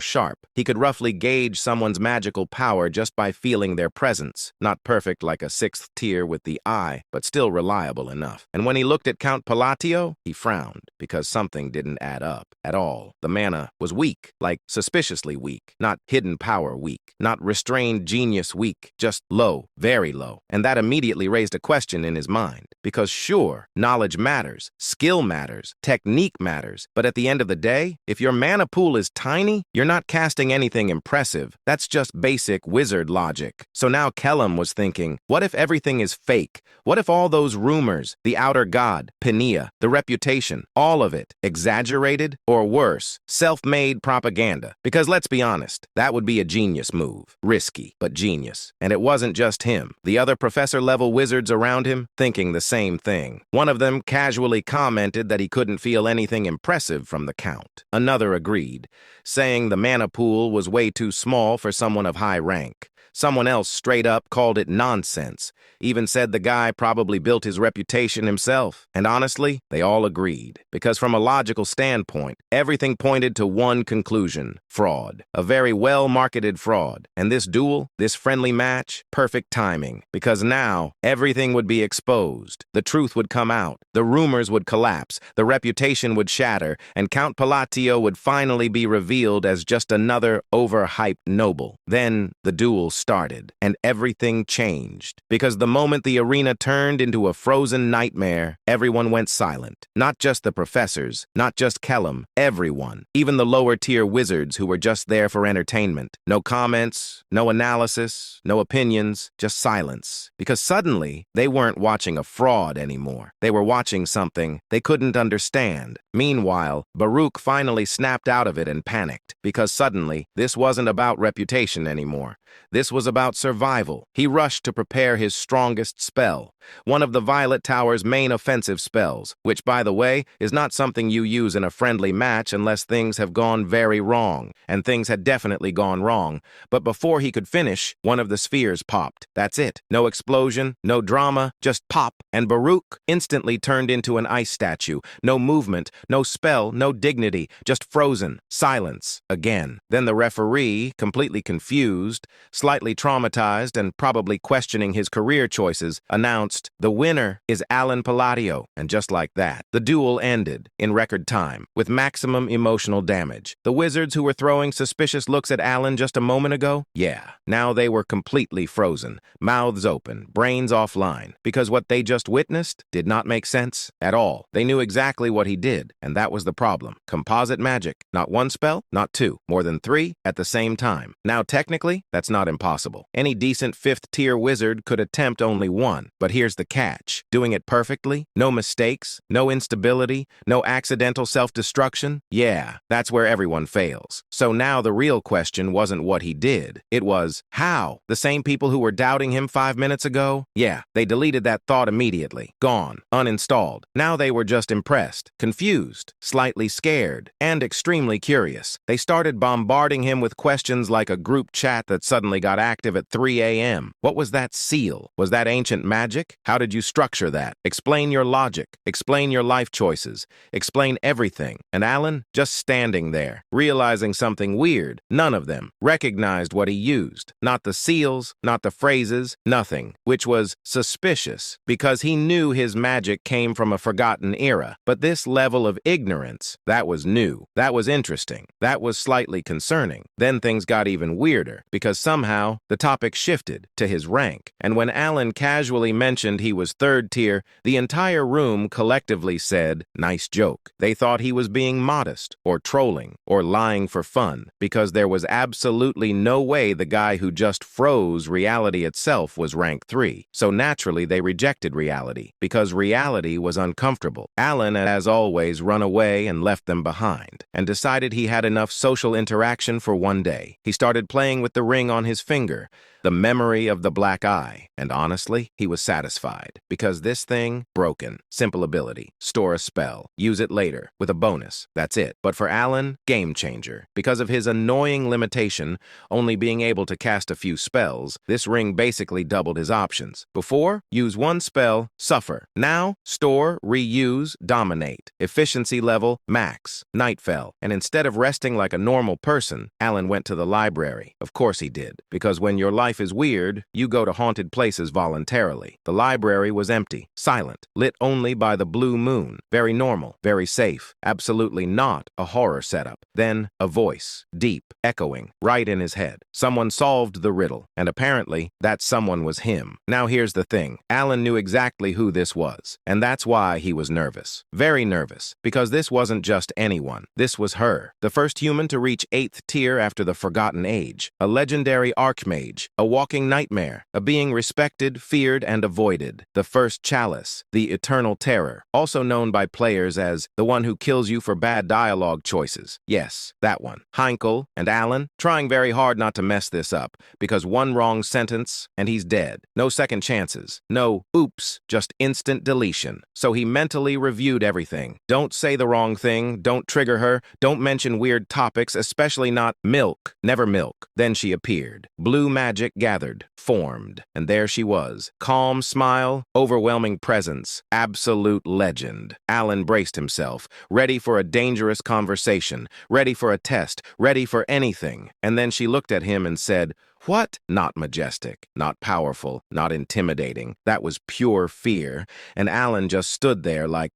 sharp. He could roughly gauge someone's magical power just by feeling their presence. Not perfect like a sixth tier with the eye, but still reliable enough. And when he looked at Count Palatio, he frowned, because something didn't add up at all. The mana was weak, like suspiciously weak, not hidden power weak, not restrained genius weak, just low, very low. And that immediately raised a question in his mind, because sure, knowledge matters, skill matters, technique matters, but at the end of the day, if your mana pool is tiny, you're not casting anything impressive. That's just basic wizard logic. So now Kellum was thinking, what if everything is fake? What if all those rumors, the outer god, Pania, the reputation, all of it, exaggerated, or worse, self-made propaganda? Because let's be honest, that would be a genius move. Risky, but genius. And it wasn't just him. The other professor-level wizards around him thinking the same thing. One of them casually commented that he couldn't feel anything impressive from the count. Another agreed, saying the mana pool was way too small for someone of high rank. Someone else straight up called it nonsense, even said the guy probably built his reputation himself. And honestly, they all agreed, because from a logical standpoint, everything pointed to one conclusion: fraud. A very well-marketed fraud. And this duel, this friendly match, perfect timing, because now everything would be exposed. The truth would come out, the rumors would collapse, the reputation would shatter, and Count Palatio would finally be revealed as just another overhyped noble. Then the duel started, and everything changed. Because the moment the arena turned into a frozen nightmare, everyone went silent. Not just the professors, not just Kellum, everyone. Even the lower-tier wizards who were just there for entertainment. No comments, no analysis, no opinions, just silence. Because suddenly, they weren't watching a fraud anymore. They were watching something they couldn't understand. Meanwhile, Baruch finally snapped out of it and panicked, because suddenly, this wasn't about reputation anymore. This was about survival. He rushed to prepare his strongest spell, one of the Violet Tower's main offensive spells, which, by the way, is not something you use in a friendly match unless things have gone very wrong, and things had definitely gone wrong. But before he could finish, one of the spheres popped. That's it. No explosion, no drama, just pop, and Baruch instantly turned into an ice statue. No movement, no spell, no dignity, just frozen, silence, again. Then the referee, completely confused, slightly traumatized and probably questioning his career choices, announced, "The winner is Alan Palladio." And just like that, the duel ended in record time, with maximum emotional damage. The wizards who were throwing suspicious looks at Alan just a moment ago, yeah, now they were completely frozen, mouths open, brains offline, because what they just witnessed did not make sense at all. They knew exactly what he did, and that was the problem. Composite magic. Not one spell, not two, more than three at the same time. Now technically, that's not impossible. impossible. Any decent fifth-tier wizard could attempt only one. But here's the catch. Doing it perfectly? No mistakes? No instability? No accidental self-destruction? Yeah, that's where everyone fails. So now the real question wasn't what he did. It was, how? The same people who were doubting him 5 minutes ago? Yeah, they deleted that thought immediately. Gone. Uninstalled. Now they were just impressed, confused, slightly scared, and extremely curious. They started bombarding him with questions like a group chat that suddenly got active at 3 a.m. What was that seal? Was that ancient magic? How did you structure that? Explain your logic. Explain your life choices. Explain everything. And Alan, just standing there, realizing something weird, none of them recognized what he used. Not the seals, not the phrases, nothing, which was suspicious, because he knew his magic came from a forgotten era. But this level of ignorance, that was new. That was interesting. That was slightly concerning. Then things got even weirder, because somehow the topic shifted to his rank. And when Alan casually mentioned he was third tier, the entire room collectively said, "Nice joke." They thought he was being modest, or trolling, or lying for fun, because there was absolutely no way the guy who just froze reality itself was rank 3. So naturally they rejected reality, because reality was uncomfortable. Alan had, as always, run away and left them behind, and decided he had enough social interaction for one day. He started playing with the ring on his finger, the memory of the black eye, and honestly, he was satisfied, because this thing, broken, simple ability, store a spell, use it later, with a bonus, that's it. But for Alan, game changer. Because of his annoying limitation, only being able to cast a few spells, this ring basically doubled his options. Before, use one spell, suffer. Now, store, reuse, dominate. Efficiency level, max. Night fell, and instead of resting like a normal person, Alan went to the library. Of course he did, because when your life is weird, you go to haunted places voluntarily. The library was empty, silent, lit only by the blue moon. Very normal, very safe, absolutely not a horror setup. Then, a voice, deep, echoing, right in his head. Someone solved the riddle, and apparently, that someone was him. Now here's the thing. Alan knew exactly who this was, and that's why he was nervous. Very nervous, because this wasn't just anyone. This was her, the first human to reach 8th tier after the Forgotten Age, a legendary archmage, a walking nightmare, a being respected, feared, and avoided. The first chalice, the eternal terror, also known by players as the one who kills you for bad dialogue choices. Yes, that one. Heinkel and Alan trying very hard not to mess this up, because one wrong sentence and he's dead. No second chances. No oops, just instant deletion. So he mentally reviewed everything. Don't say the wrong thing, don't trigger her, don't mention weird topics, especially not milk. Never milk. Then she appeared. Blue magic gathered, formed, and there she was. Calm smile, overwhelming presence, absolute legend. Alan braced himself, ready for a dangerous conversation, ready for a test, ready for anything. And then she looked at him and said, "What?" Not majestic, not powerful, not intimidating. That was pure fear. And Alan just stood there like,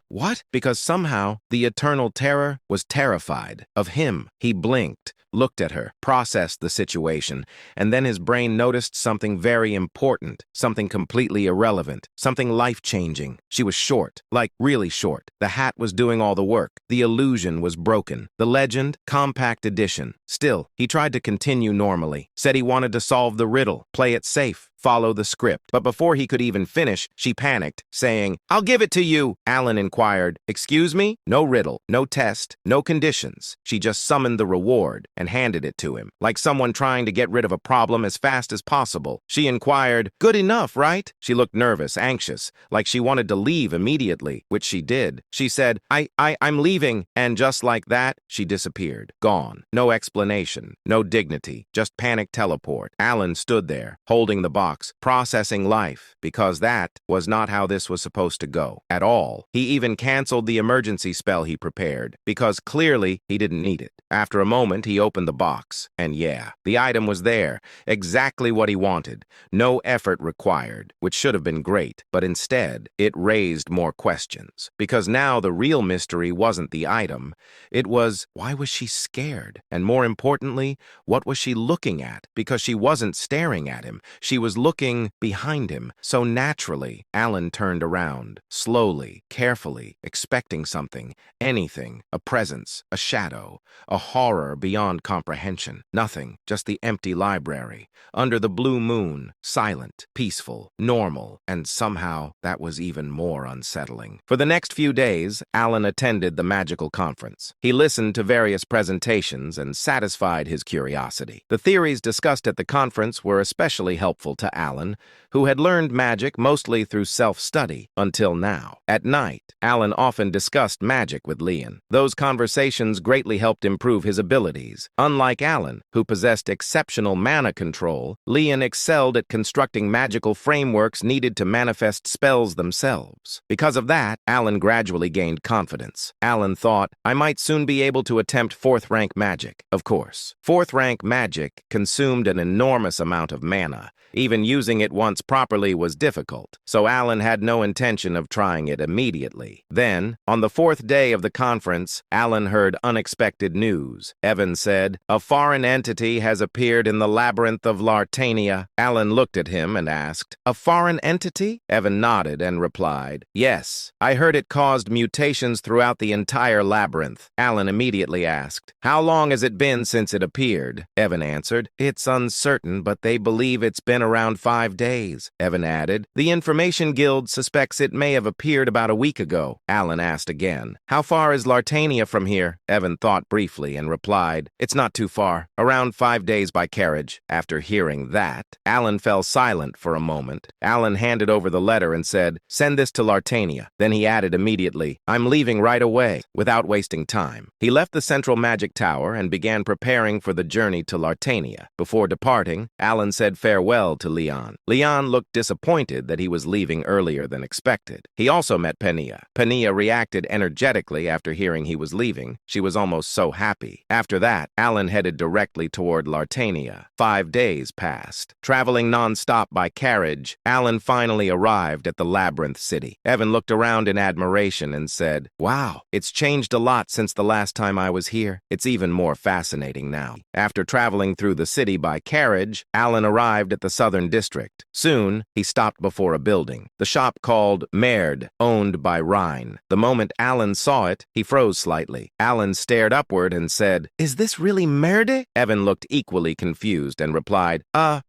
what? Because somehow the eternal terror was terrified of him. He blinked, looked at her, processed the situation, and then his brain noticed something very important, something completely irrelevant, something life-changing. She was short, like really short. The hat was doing all the work. The illusion was broken. The legend, compact edition. Still, he tried to continue normally, said he wanted to solve the riddle, play it safe, follow the script. But before he could even finish, she panicked, saying, "I'll give it to you." Alan inquired, "Excuse me?" No riddle, no test, no conditions. She just summoned the reward and handed it to him, like someone trying to get rid of a problem as fast as possible. She inquired, "Good enough, right?" She looked nervous, anxious, like she wanted to leave immediately, which she did. She said, I'm leaving," and just like that, she disappeared. Gone. No explanation, no dignity, just panic teleport. Alan stood there, holding the box, processing life, because that was not how this was supposed to go at all. He even canceled the emergency spell he prepared, because clearly he didn't need it. After a moment, he opened the box, and yeah, the item was there, exactly what he wanted. No effort required, which should have been great, but instead, it raised more questions. Because now the real mystery wasn't the item, it was, why was she scared? And more importantly, what was she looking at? Because she wasn't staring at him, she was was looking behind him. So naturally, Alan turned around, slowly, carefully, expecting something, anything, a presence, a shadow, a horror beyond comprehension. Nothing, just the empty library, under the blue moon, silent, peaceful, normal, and somehow that was even more unsettling. For the next few days, Alan attended the magical conference. He listened to various presentations and satisfied his curiosity. The theories discussed at the conference were especially helpful to Alan, who had learned magic mostly through self-study until now. At night, Alan often discussed magic with Leon. Those conversations greatly helped improve his abilities. Unlike Alan, who possessed exceptional mana control, Leon excelled at constructing magical frameworks needed to manifest spells themselves. Because of that, Alan gradually gained confidence. Alan thought, I might soon be able to attempt 4th rank magic. Of course, 4th rank magic consumed an enormous amount of mana. Even using it once properly was difficult, so Alan had no intention of trying it immediately. Then, on the 4th day of the conference, Alan heard unexpected news. Evan said, a foreign entity has appeared in the labyrinth of Lartania. Alan looked at him and asked, a foreign entity? Evan nodded and replied, yes, I heard it caused mutations throughout the entire labyrinth. Alan immediately asked, how long has it been since it appeared? Evan answered, it's uncertain, but they believe it's been around 5 days. Evan added, the Information Guild suspects it may have appeared about a week ago. Alan asked again, how far is Lartania from here? Evan thought briefly and replied, it's not too far, around 5 days by carriage. After hearing that, Alan fell silent for a moment. Alan handed over the letter and said, send this to Lartania. Then he added immediately, I'm leaving right away, without wasting time. He left the Central Magic Tower and began preparing for the journey to Lartania. Before departing, Alan said farewell to Leon. Leon looked disappointed that he was leaving earlier than expected. He also met Penia. Penia reacted energetically after hearing he was leaving. She was almost so happy. After that, Alan headed directly toward Lartania. 5 days passed. Traveling non-stop by carriage, Alan finally arrived at the Labyrinth City. Evan looked around in admiration and said, wow, it's changed a lot since the last time I was here. It's even more fascinating now. After traveling through the city by carriage, Alan arrived at the Southern District. Soon, he stopped before a building, the shop called Merd, owned by Rhine. The moment Alan saw it, he froze slightly. Alan stared upward and said, is this really Merde? Evan looked equally confused and replied,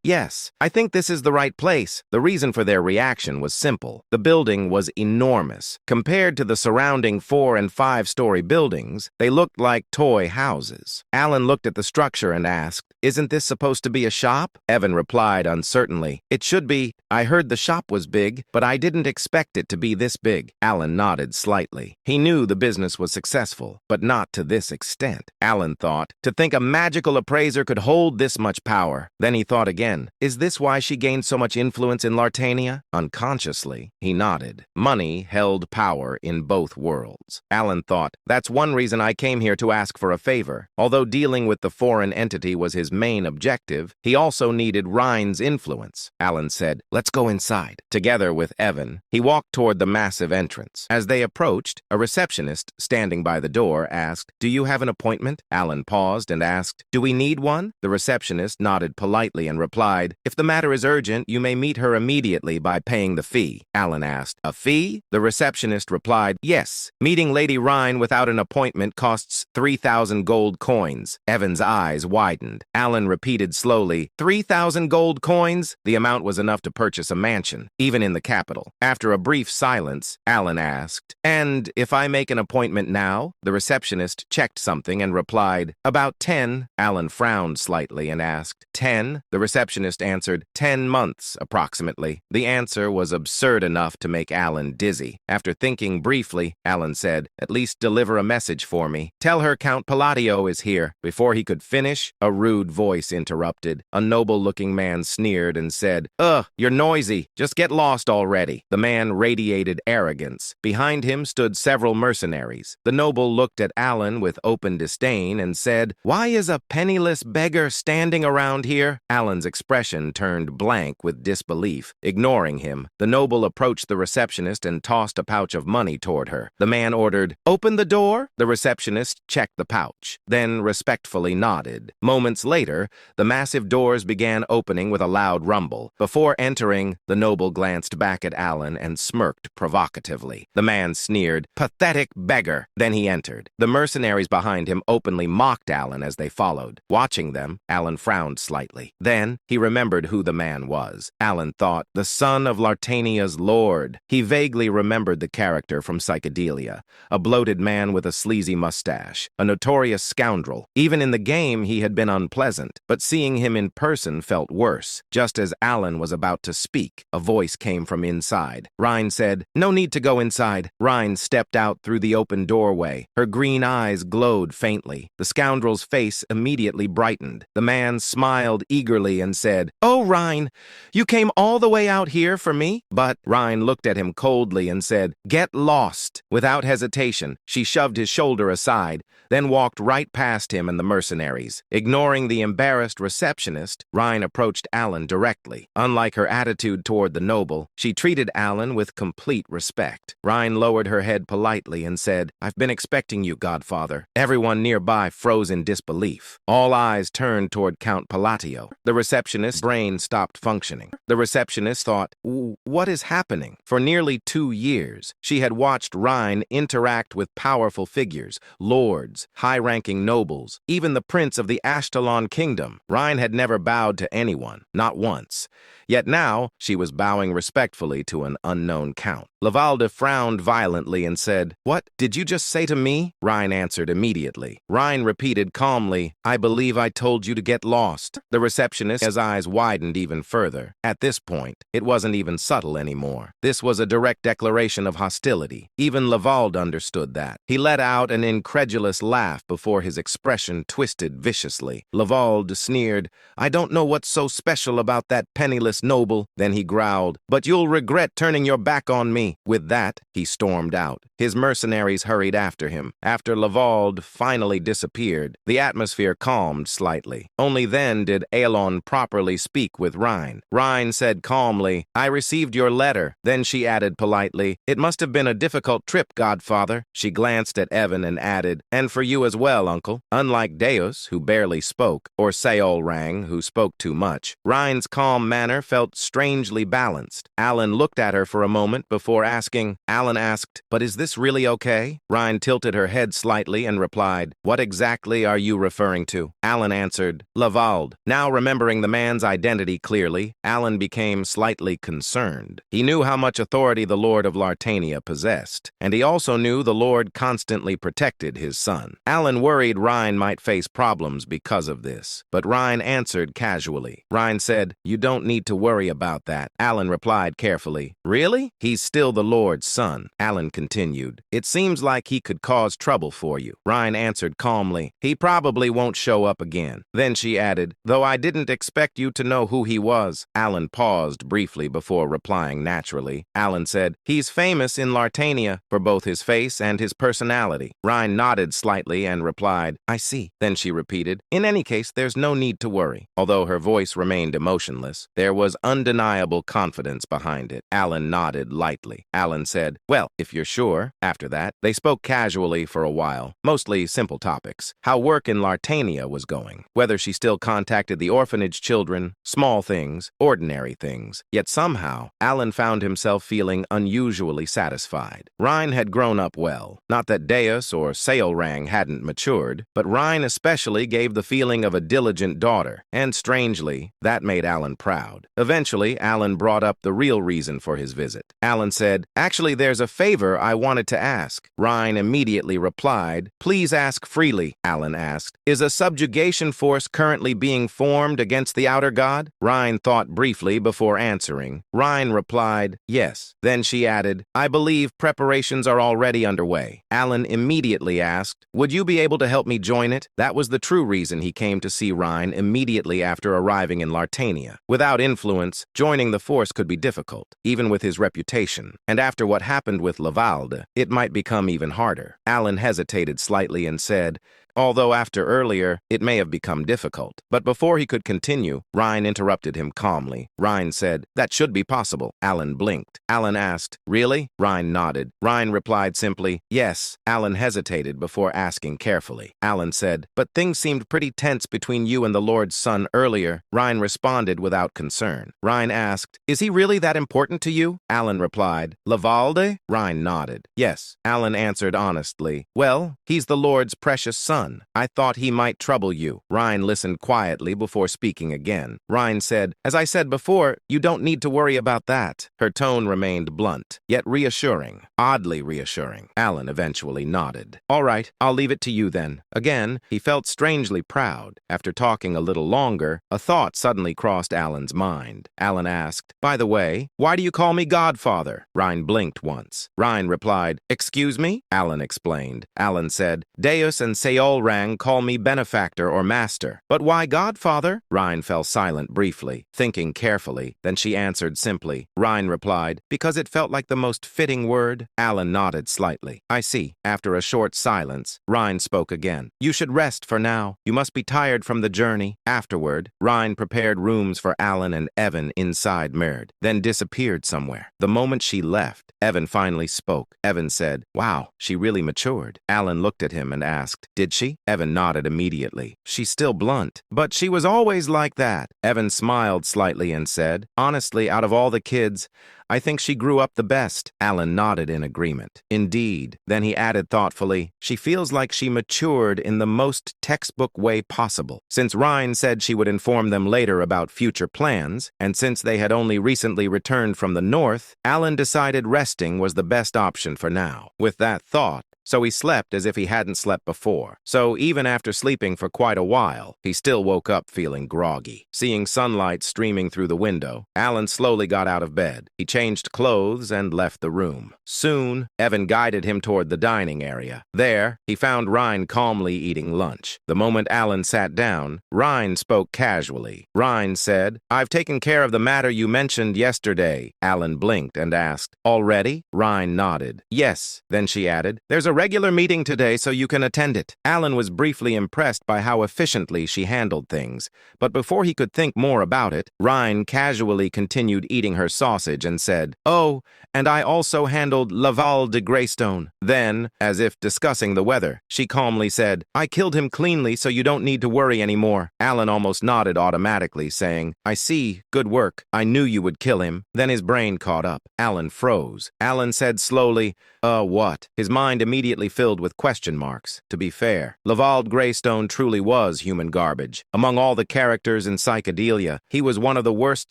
yes, I think this is the right place. The reason for their reaction was simple. The building was enormous. Compared to the surrounding 4- and 5-story buildings, they looked like toy houses. Alan looked at the structure and asked, isn't this supposed to be a shop? Evan replied uncertainly, it should be. I heard the shop was big, but I didn't expect it to be this big. Alan nodded slightly. He knew the business was successful, but not to this extent. Alan thought, to think a magical appraiser could hold this much power. Then he thought again, is this why she gained so much influence in Lartania? Unconsciously, he nodded. Money held power in both worlds. Alan thought, that's one reason I came here to ask for a favor. Although dealing with the foreign entity was his main objective, he also needed Rhine's influence. Alan said, let's go inside. Together with Evan, he walked toward the massive entrance. As they approached, a receptionist standing by the door asked, do you have an appointment? Alan paused and asked, do we need one? The receptionist nodded politely and replied, if the matter is urgent, you may meet her immediately by paying the fee. Alan asked, a fee? The receptionist replied, yes. Meeting Lady Rhine without an appointment costs 3,000 gold coins. Evan's eyes widened. Alan repeated slowly, 3,000 gold coins? The amount was enough to purchase a mansion, even in the capital. After a brief silence, Alan asked, and if I make an appointment now? The receptionist checked something and replied, about 10. Alan frowned slightly and asked, 10? The receptionist answered, 10 months, approximately. The answer was absurd enough to make Alan dizzy. After thinking briefly, Alan said, at least deliver a message for me. Tell her Count Palladio is here. Before he could finish, a rude voice interrupted. A noble-looking man sneered and said, ugh, you're noisy. Just get lost already. The man radiated arrogance. Behind him stood several mercenaries. The noble looked at Alan with open disdain and said, why is a penniless beggar standing around here? Alan's expression turned blank with disbelief. Ignoring him, the noble approached the receptionist and tossed a pouch of money toward her. The man ordered, open the door? The receptionist checked the pouch, then respectfully nodded. Moments later, the massive doors began opening with a loud loud rumble. Before entering, the noble glanced back at Alan and smirked provocatively. The man sneered, "Pathetic beggar!" Then he entered. The mercenaries behind him openly mocked Alan as they followed. Watching them, Alan frowned slightly. Then he remembered who the man was. Alan thought, the son of Lartania's lord. He vaguely remembered the character from Psychedelia, a bloated man with a sleazy mustache, a notorious scoundrel. Even in the game, he had been unpleasant, but seeing him in person felt worse. Just as Alan was about to speak, a voice came from inside. Rhine said, "No need to go inside." Rhine stepped out through the open doorway. Her green eyes glowed faintly. The scoundrel's face immediately brightened. The man smiled eagerly and said, "Oh, Rhine, you came all the way out here for me?" But Rhine looked at him coldly and said, "Get lost." Without hesitation, she shoved his shoulder aside, then walked right past him and the mercenaries. Ignoring the embarrassed receptionist, Rhine approached Alan directly. Unlike her attitude toward the noble, she treated Alan with complete respect. Rhine lowered her head politely and said, "I've been expecting you, Godfather." Everyone nearby froze in disbelief. All eyes turned toward Count Palatio. The receptionist's brain stopped functioning. The receptionist thought, what is happening? For nearly 2 years, she had watched Rhine interact with powerful figures, lords, high-ranking nobles, even the prince of the Ashtalon kingdom. Rhine had never bowed to anyone, not once. Yet now, she was bowing respectfully to an unknown count. Lavalda frowned violently and said, "What did you just say to me?" Rhine answered immediately. Rhine repeated calmly, "I believe I told you to get lost." The receptionist's eyes widened even further. At this point, it wasn't even subtle anymore. This was a direct declaration of hostility. Even Lavalda understood that. He let out an incredulous laugh before his expression twisted viciously. Lavalda sneered, "I don't know what's so special about that penniless noble." Then he growled, "But you'll regret turning your back on me." With that, he stormed out. His mercenaries hurried after him. After Lavalda finally disappeared, the atmosphere calmed slightly. Only then did Aelon properly speak with Rhine. Rhine said calmly, "I received your letter." Then she added politely, "It must have been a difficult trip, Godfather." She glanced at Evan and added, "And for you as well, Uncle." Unlike Deus, who barely spoke, or Seolrang, who spoke too much, Rhine's calm manner felt strangely balanced. Alan looked at her for a moment before asking. Alan asked, "But is this really okay?" Rhine tilted her head slightly and replied, "What exactly are you referring to?" Alan answered, "Lavalda." Now remembering the man's identity clearly, Alan became slightly concerned. He knew how much authority the Lord of Lartania possessed, and he also knew the Lord constantly protected his son. Alan worried Rhine might face problems because of this, but Rhine answered casually. Rhine said, "You don't need to worry about that." Alan replied carefully, "Really? He's still the Lord's son." Alan continued, "It seems like he could cause trouble for you." Rhine answered calmly, "He probably won't show up again." Then she added, "Though I didn't expect you to know who he was." Alan paused briefly before replying naturally. Alan said, "He's famous in Lartania for both his face and his personality." Rhine nodded slightly and replied, "I see." Then she repeated, "In any case, there's no need to worry." Although her voice remained emotionless, there was undeniable confidence behind it. Alan nodded lightly. Alan said, "Well, if you're sure." After that, they spoke casually for a while, mostly simple topics. How work in Lartania was going, whether she still contacted the orphanage children, small things, ordinary things. Yet somehow, Alan found himself feeling unusually satisfied. Rhine had grown up well. Not that Deus or Seolrang hadn't matured, but Rhine especially gave the feeling of a diligent daughter, and strangely, that made Alan proud. Eventually, Alan brought up the real reason for his visit. Alan said, "Actually, there's a favor I wanted to ask." Rhine immediately replied, "Please ask freely." Alan asked, "Is a subjugation force currently being formed against the outer god?" Rhine thought briefly before answering. Rhine replied, "Yes." Then she added, "I believe preparations are already underway." Alan immediately asked, "Would you be able to help me join it?" That was the true reason he came to see Rhine immediately after arriving in Lartania. Without influence, joining the force could be difficult, even with his reputation. And after what happened with Lavalda, it might become even harder. Alan hesitated slightly and said, although after earlier, it may have become difficult. But before he could continue, Ryan interrupted him calmly. Ryan said, "That should be possible." Alan blinked. Alan asked, "Really?" Ryan nodded. Ryan replied simply, "Yes." Alan hesitated before asking carefully. Alan said, "But things seemed pretty tense between you and the Lord's son earlier." Ryan responded without concern. Ryan asked, "Is he really that important to you?" Alan replied, "Lavalde?" Ryan nodded. "Yes." Alan answered honestly, "Well, he's the Lord's precious son. I thought he might trouble you." Ryan listened quietly before speaking again. Ryan said, "As I said before, you don't need to worry about that." Her tone remained blunt, yet reassuring, oddly reassuring. Alan eventually nodded. "All right, I'll leave it to you then." Again, he felt strangely proud. After talking a little longer, a thought suddenly crossed Alan's mind. Alan asked, "By the way, why do you call me Godfather?" Ryan blinked once. Ryan replied, "Excuse me?" Alan explained. Alan said, "Deus and Seolrang call me benefactor or master. But why Godfather?" Ryan fell silent briefly, thinking carefully. Then she answered simply. Ryan replied, "Because it felt like the most fitting word." Alan nodded slightly. "I see." After a short silence, Ryan spoke again. "You should rest for now. You must be tired from the journey." Afterward, Ryan prepared rooms for Alan and Evan inside Merd, then disappeared somewhere. The moment she left, Evan finally spoke. Evan said, "Wow, she really matured." Alan looked at him and asked, "Did she?" Evan nodded immediately. "She's still blunt, but she was always like that." Evan smiled slightly and said, "Honestly, out of all the kids, I think she grew up the best." Alan nodded in agreement. "Indeed." Then he added thoughtfully, "She feels like she matured in the most textbook way possible." Since Ryan said she would inform them later about future plans, and since they had only recently returned from the north, Alan decided resting was the best option for now. With that thought, so he slept as if he hadn't slept before. So even after sleeping for quite a while, he still woke up feeling groggy. Seeing sunlight streaming through the window, Alan slowly got out of bed. He changed clothes and left the room. Soon, Evan guided him toward the dining area. There, he found Ryan calmly eating lunch. The moment Alan sat down, Ryan spoke casually. Ryan said, "I've taken care of the matter you mentioned yesterday." Alan blinked and asked, "Already?" Ryan nodded. "Yes." Then she added, "There's a regular meeting today so you can attend it." Alan was briefly impressed by how efficiently she handled things, but before he could think more about it, Ryan casually continued eating her sausage and said, "Oh, and I also handled Laval de Greystone." Then, as if discussing the weather, she calmly said, "I killed him cleanly so you don't need to worry anymore." Alan almost nodded automatically, saying, "I see, good work. I knew you would kill him." Then his brain caught up. Alan froze. Alan said slowly, What?" His mind immediately filled with question marks. To be fair, Laval Greystone truly was human garbage. Among all the characters in Psychedelia, he was one of the worst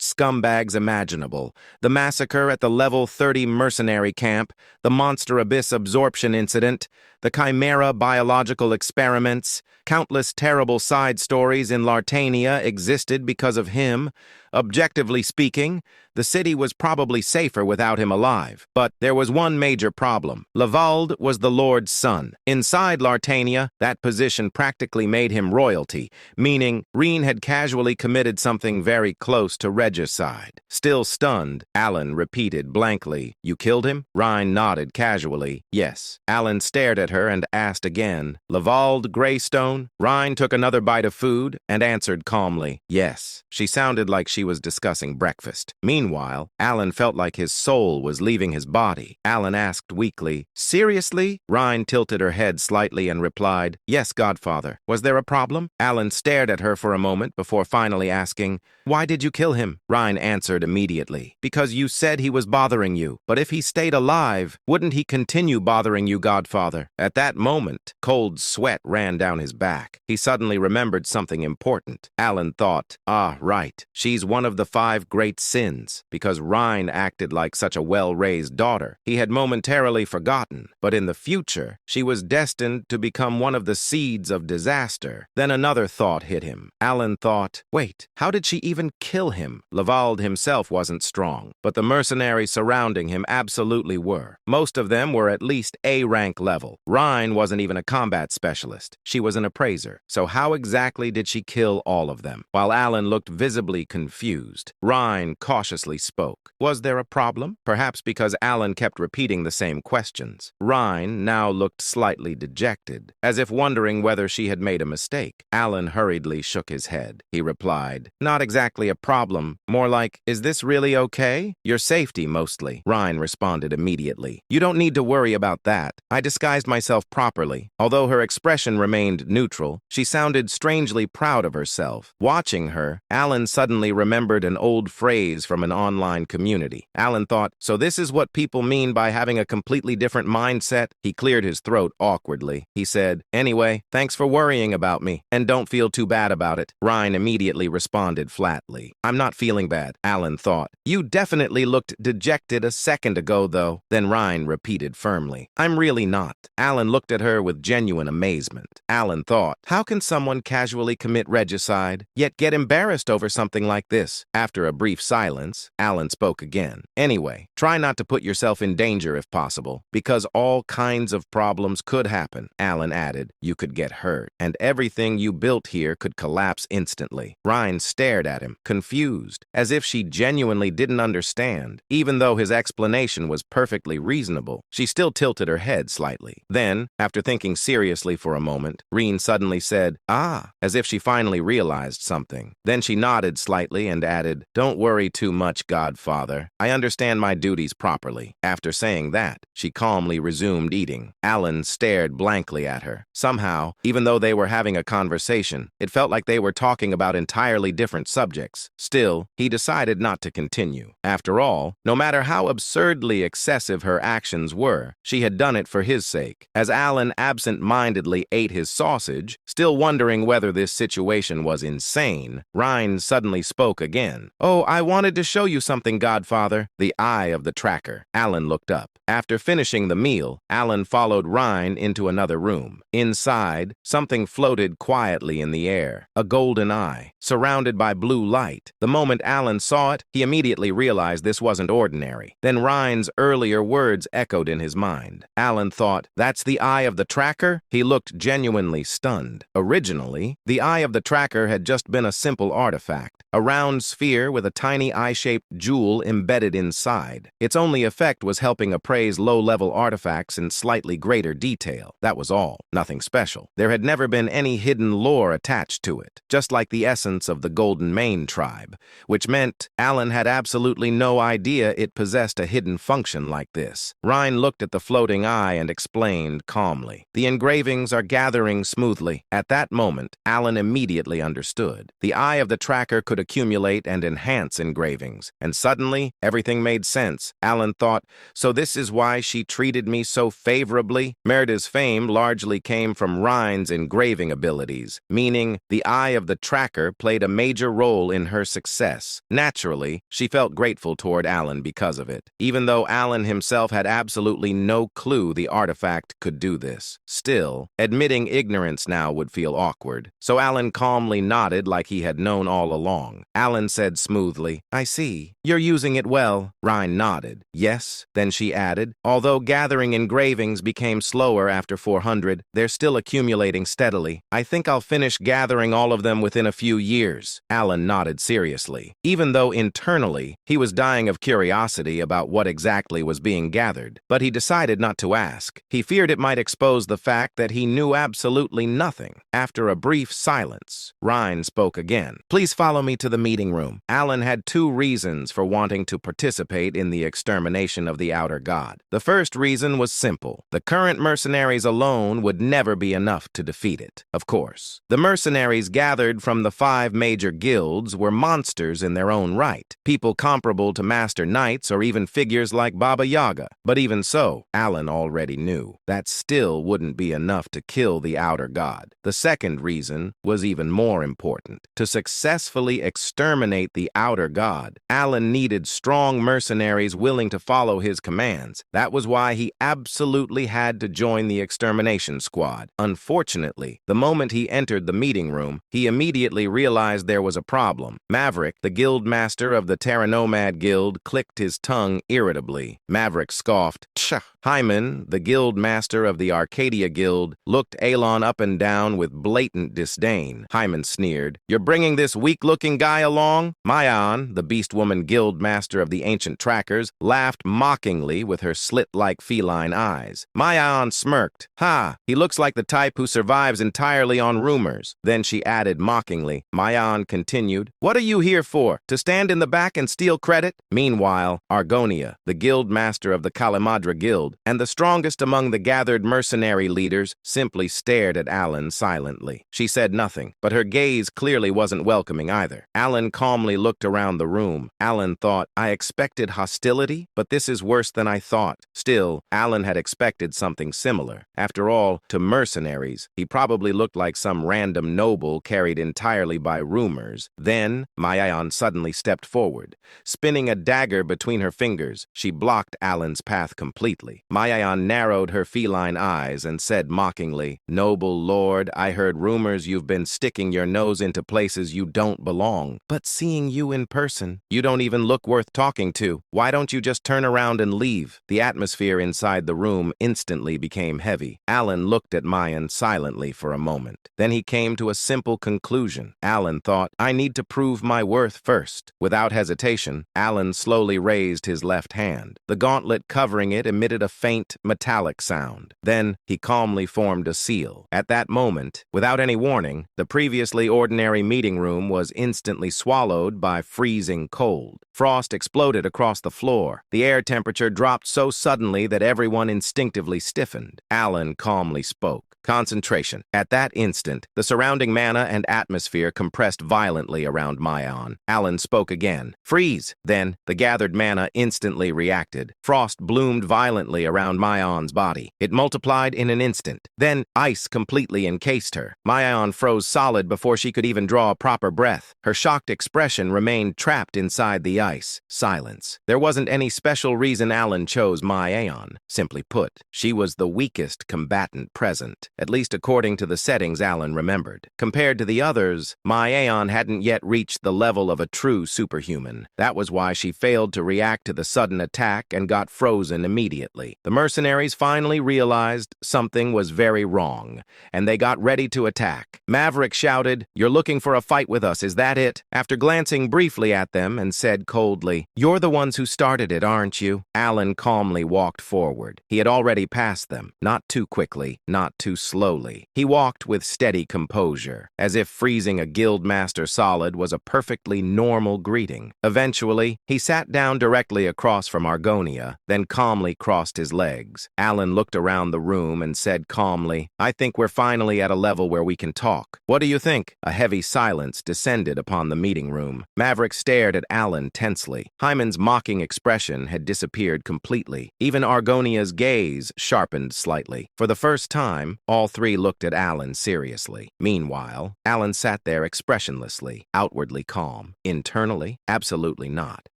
scumbags imaginable. The massacre at the Level 30 mercenary camp, the Monster Abyss absorption incident, the Chimera biological experiments, countless terrible side stories in Lartania existed because of him. Objectively speaking, the city was probably safer without him alive. But there was one major problem. Laval was the Lord's son. Inside Lartania, that position practically made him royalty, meaning Reen had casually committed something very close to regicide. Still stunned, Alan repeated blankly, "You killed him?" Ryan nodded casually, "Yes." Alan stared at her and asked again, "Laval Greystone?" Ryan took another bite of food and answered calmly, "Yes." She sounded like she was discussing breakfast. Meanwhile, Alan felt like his soul was leaving his body. Alan asked weakly, "Seriously?" Ryan tilted her head slightly and replied, "Yes, Godfather." "Was there a problem?" Alan stared at her for a moment before finally asking, "Why did you kill him?" Ryan answered immediately, "Because you said he was bothering you. But if he stayed alive, wouldn't he continue bothering you, Godfather?" At that moment, cold sweat ran down his back. He suddenly remembered something important. Alan thought, right. She's one of the 5 great sins. Because Ryan acted like such a well-raised daughter, he had momentarily forgotten. But in the future, she was destined to become one of the seeds of disaster. Then another thought hit him. Alan thought, wait, how did she even kill him? Laval himself wasn't strong, but the mercenaries surrounding him absolutely were. Most of them were at least A-rank level. Ryan wasn't even a combat specialist. She was an appraiser. So how exactly did she kill all of them? While Alan looked visibly confused, confused. Rhine cautiously spoke. Was there a problem? Perhaps because Alan kept repeating the same questions. Rhine now looked slightly dejected, as if wondering whether she had made a mistake. Alan hurriedly shook his head. He replied, "Not exactly a problem. More like, is this really okay? Your safety, mostly." Rhine responded immediately. "You don't need to worry about that. I disguised myself properly." Although her expression remained neutral, she sounded strangely proud of herself. Watching her, Alan suddenly remembered an old phrase from an online community. Alan thought, so this is what people mean by having a completely different mindset? He cleared his throat awkwardly. He said, "Anyway, thanks for worrying about me, and don't feel too bad about it." Rhine immediately responded flatly. "I'm not feeling bad," Alan thought. "You definitely looked dejected a second ago, though." Then Rhine repeated firmly, "I'm really not." Alan looked at her with genuine amazement. Alan thought, how can someone casually commit regicide, yet get embarrassed over something like this? After a brief silence, Alan spoke again. "Anyway, try not to put yourself in danger if possible, because all kinds of problems could happen." Alan added, "You could get hurt, and everything you built here could collapse instantly." Rhine stared at him, confused, as if she genuinely didn't understand. Even though his explanation was perfectly reasonable, she still tilted her head slightly. Then, after thinking seriously for a moment, Rhine suddenly said, "Ah," as if she finally realized something. Then she nodded slightly and added, "Don't worry too much, Godfather. I understand my duties properly." After saying that, she calmly resumed eating. Alan stared blankly at her. Somehow, even though they were having a conversation, it felt like they were talking about entirely different subjects. Still, he decided not to continue. After all, no matter how absurdly excessive her actions were, she had done it for his sake. As Alan absent-mindedly ate his sausage, still wondering whether this situation was insane, Rhine suddenly spoke again. "Oh, I wanted to show you something, Godfather." The eye of the tracker. Alan looked up. After finishing the meal, Alan followed Rhine into another room. Inside, something floated quietly in the air, a golden eye, surrounded by blue light. The moment Alan saw it, he immediately realized this wasn't ordinary. Then Rhine's earlier words echoed in his mind. Alan thought, that's the eye of the tracker? He looked genuinely stunned. Originally, the eye of the tracker had just been a simple artifact, a round sphere with a tiny eye-shaped jewel embedded inside. Its only effect was helping appraise low-level artifacts in slightly greater detail. That was all. Nothing special. There had never been any hidden lore attached to it, just like the essence of the Golden Mane tribe, which meant Alan had absolutely no idea it possessed a hidden function like this. Rhine looked at the floating eye and explained calmly, "The engravings are gathering smoothly." At that moment, Alan immediately understood. The eye of the tracker could accumulate and enhance engravings, and suddenly, everything made sense. Alan thought, so this is why she treated me so favorably? Merida's fame largely came from Rhine's engraving abilities, meaning the eye of the tracker played a major role in her success. Naturally, she felt grateful toward Alan because of it, even though Alan himself had absolutely no clue the artifact could do this. Still, admitting ignorance now would feel awkward, so Alan calmly nodded like he had known all along. Alan said smoothly, "I see. You're using it well." Rhine nodded. "Yes." Then she added, "Although gathering engravings became slower after 400, they're still accumulating steadily. I think I'll finish gathering all of them within a few years." Alan nodded seriously, even though internally he was dying of curiosity about what exactly was being gathered. But he decided not to ask. He feared it might expose the fact that he knew absolutely nothing. After a brief silence, Rhine spoke again. "Please follow me to the meeting room." Alan had two reasons for wanting to participate in the extermination of the outer god. The first reason was simple. The current mercenaries alone would never be enough to defeat it. Of course, the mercenaries gathered from the 5 major guilds were monsters in their own right, people comparable to master knights or even figures like Baba Yaga. But even so, Alan already knew that still wouldn't be enough to kill the outer god. The second reason was even more important. To successfully exterminate the outer god, Alan needed strong mercenaries willing to follow his commands. That was why he absolutely had to join the extermination squad. Unfortunately, the moment he entered the meeting room, he immediately realized there was a problem. Maverick, the guild master of the Terranomad Guild, clicked his tongue irritably. Maverick scoffed, "Tch." Hyman, the guild master of the Arcadia Guild, looked Alon up and down with blatant disdain. Hyman sneered, "You're bringing this weak-looking guy along? Mayan, the beast woman guild master of the ancient trackers, laughed mockingly with her slit-like feline eyes. Mayan smirked. Ha, he looks like the type who survives entirely on rumors. Then she added mockingly. Mayan continued, what are you here for? To stand in the back and steal credit? Meanwhile, Argonia, the guild master of the Kalamadra Guild, and the strongest among the gathered mercenary leaders, simply stared at Alan silently. She said nothing, but her gaze clearly wasn't welcoming either. Alan calmly looked around the room. Alan thought, I expected hostility, but this is worse than I thought. Still, Alan had expected something similar. After all, to mercenaries, he probably looked like some random noble carried entirely by rumors. Then, Mayan suddenly stepped forward. Spinning a dagger between her fingers, she blocked Alan's path completely. Mayan narrowed her feline eyes and said mockingly, Noble lord, I heard rumors you've been sticking your nose into places you don't belong. But seeing you in person, you don't even look worth talking to. Why don't you just turn around and leave? The atmosphere inside the room instantly became heavy. Alan looked at Mayan silently for a moment. Then he came to a simple conclusion. Alan thought, I need to prove my worth first. Without hesitation, Alan slowly raised his left hand. The gauntlet covering it emitted a faint, metallic sound. Then he calmly formed a seal. At that moment, without any warning, the previously ordinary meeting room was instantly swallowed by freezing cold. Frost exploded across the floor. The air temperature dropped so suddenly that everyone instinctively stiffened. Alan calmly spoke. Concentration. At that instant, the surrounding mana and atmosphere compressed violently around Mayan. Alan spoke again. Freeze! Then, the gathered mana instantly reacted. Frost bloomed violently around Mayan's body. It multiplied in an instant. Then, ice completely encased her. Mayan froze solid before she could even draw a proper breath. Her shocked expression remained trapped inside the ice. Silence. There wasn't any special reason Alan chose Mayan. Simply put, she was the weakest combatant present. At least according to the settings Alan remembered. Compared to the others, Mayan hadn't yet reached the level of a true superhuman. That was why she failed to react to the sudden attack and got frozen immediately. The mercenaries finally realized something was very wrong, and they got ready to attack. Maverick shouted, You're looking for a fight with us, is that it? After glancing briefly at them and said coldly, You're the ones who started it, aren't you? Alan calmly walked forward. He had already passed them, not too quickly, not too slowly. He walked with steady composure, as if freezing a guildmaster solid was a perfectly normal greeting. Eventually, he sat down directly across from Argonia, then calmly crossed his legs. Alan looked around the room and said calmly, I think we're finally at a level where we can talk. What do you think? A heavy silence descended upon the meeting room. Maverick stared at Alan tensely. Hyman's mocking expression had disappeared completely. Even Argonia's gaze sharpened slightly. For the first time, all three looked at Alan seriously. Meanwhile, Alan sat there expressionlessly, outwardly calm. Internally, absolutely not.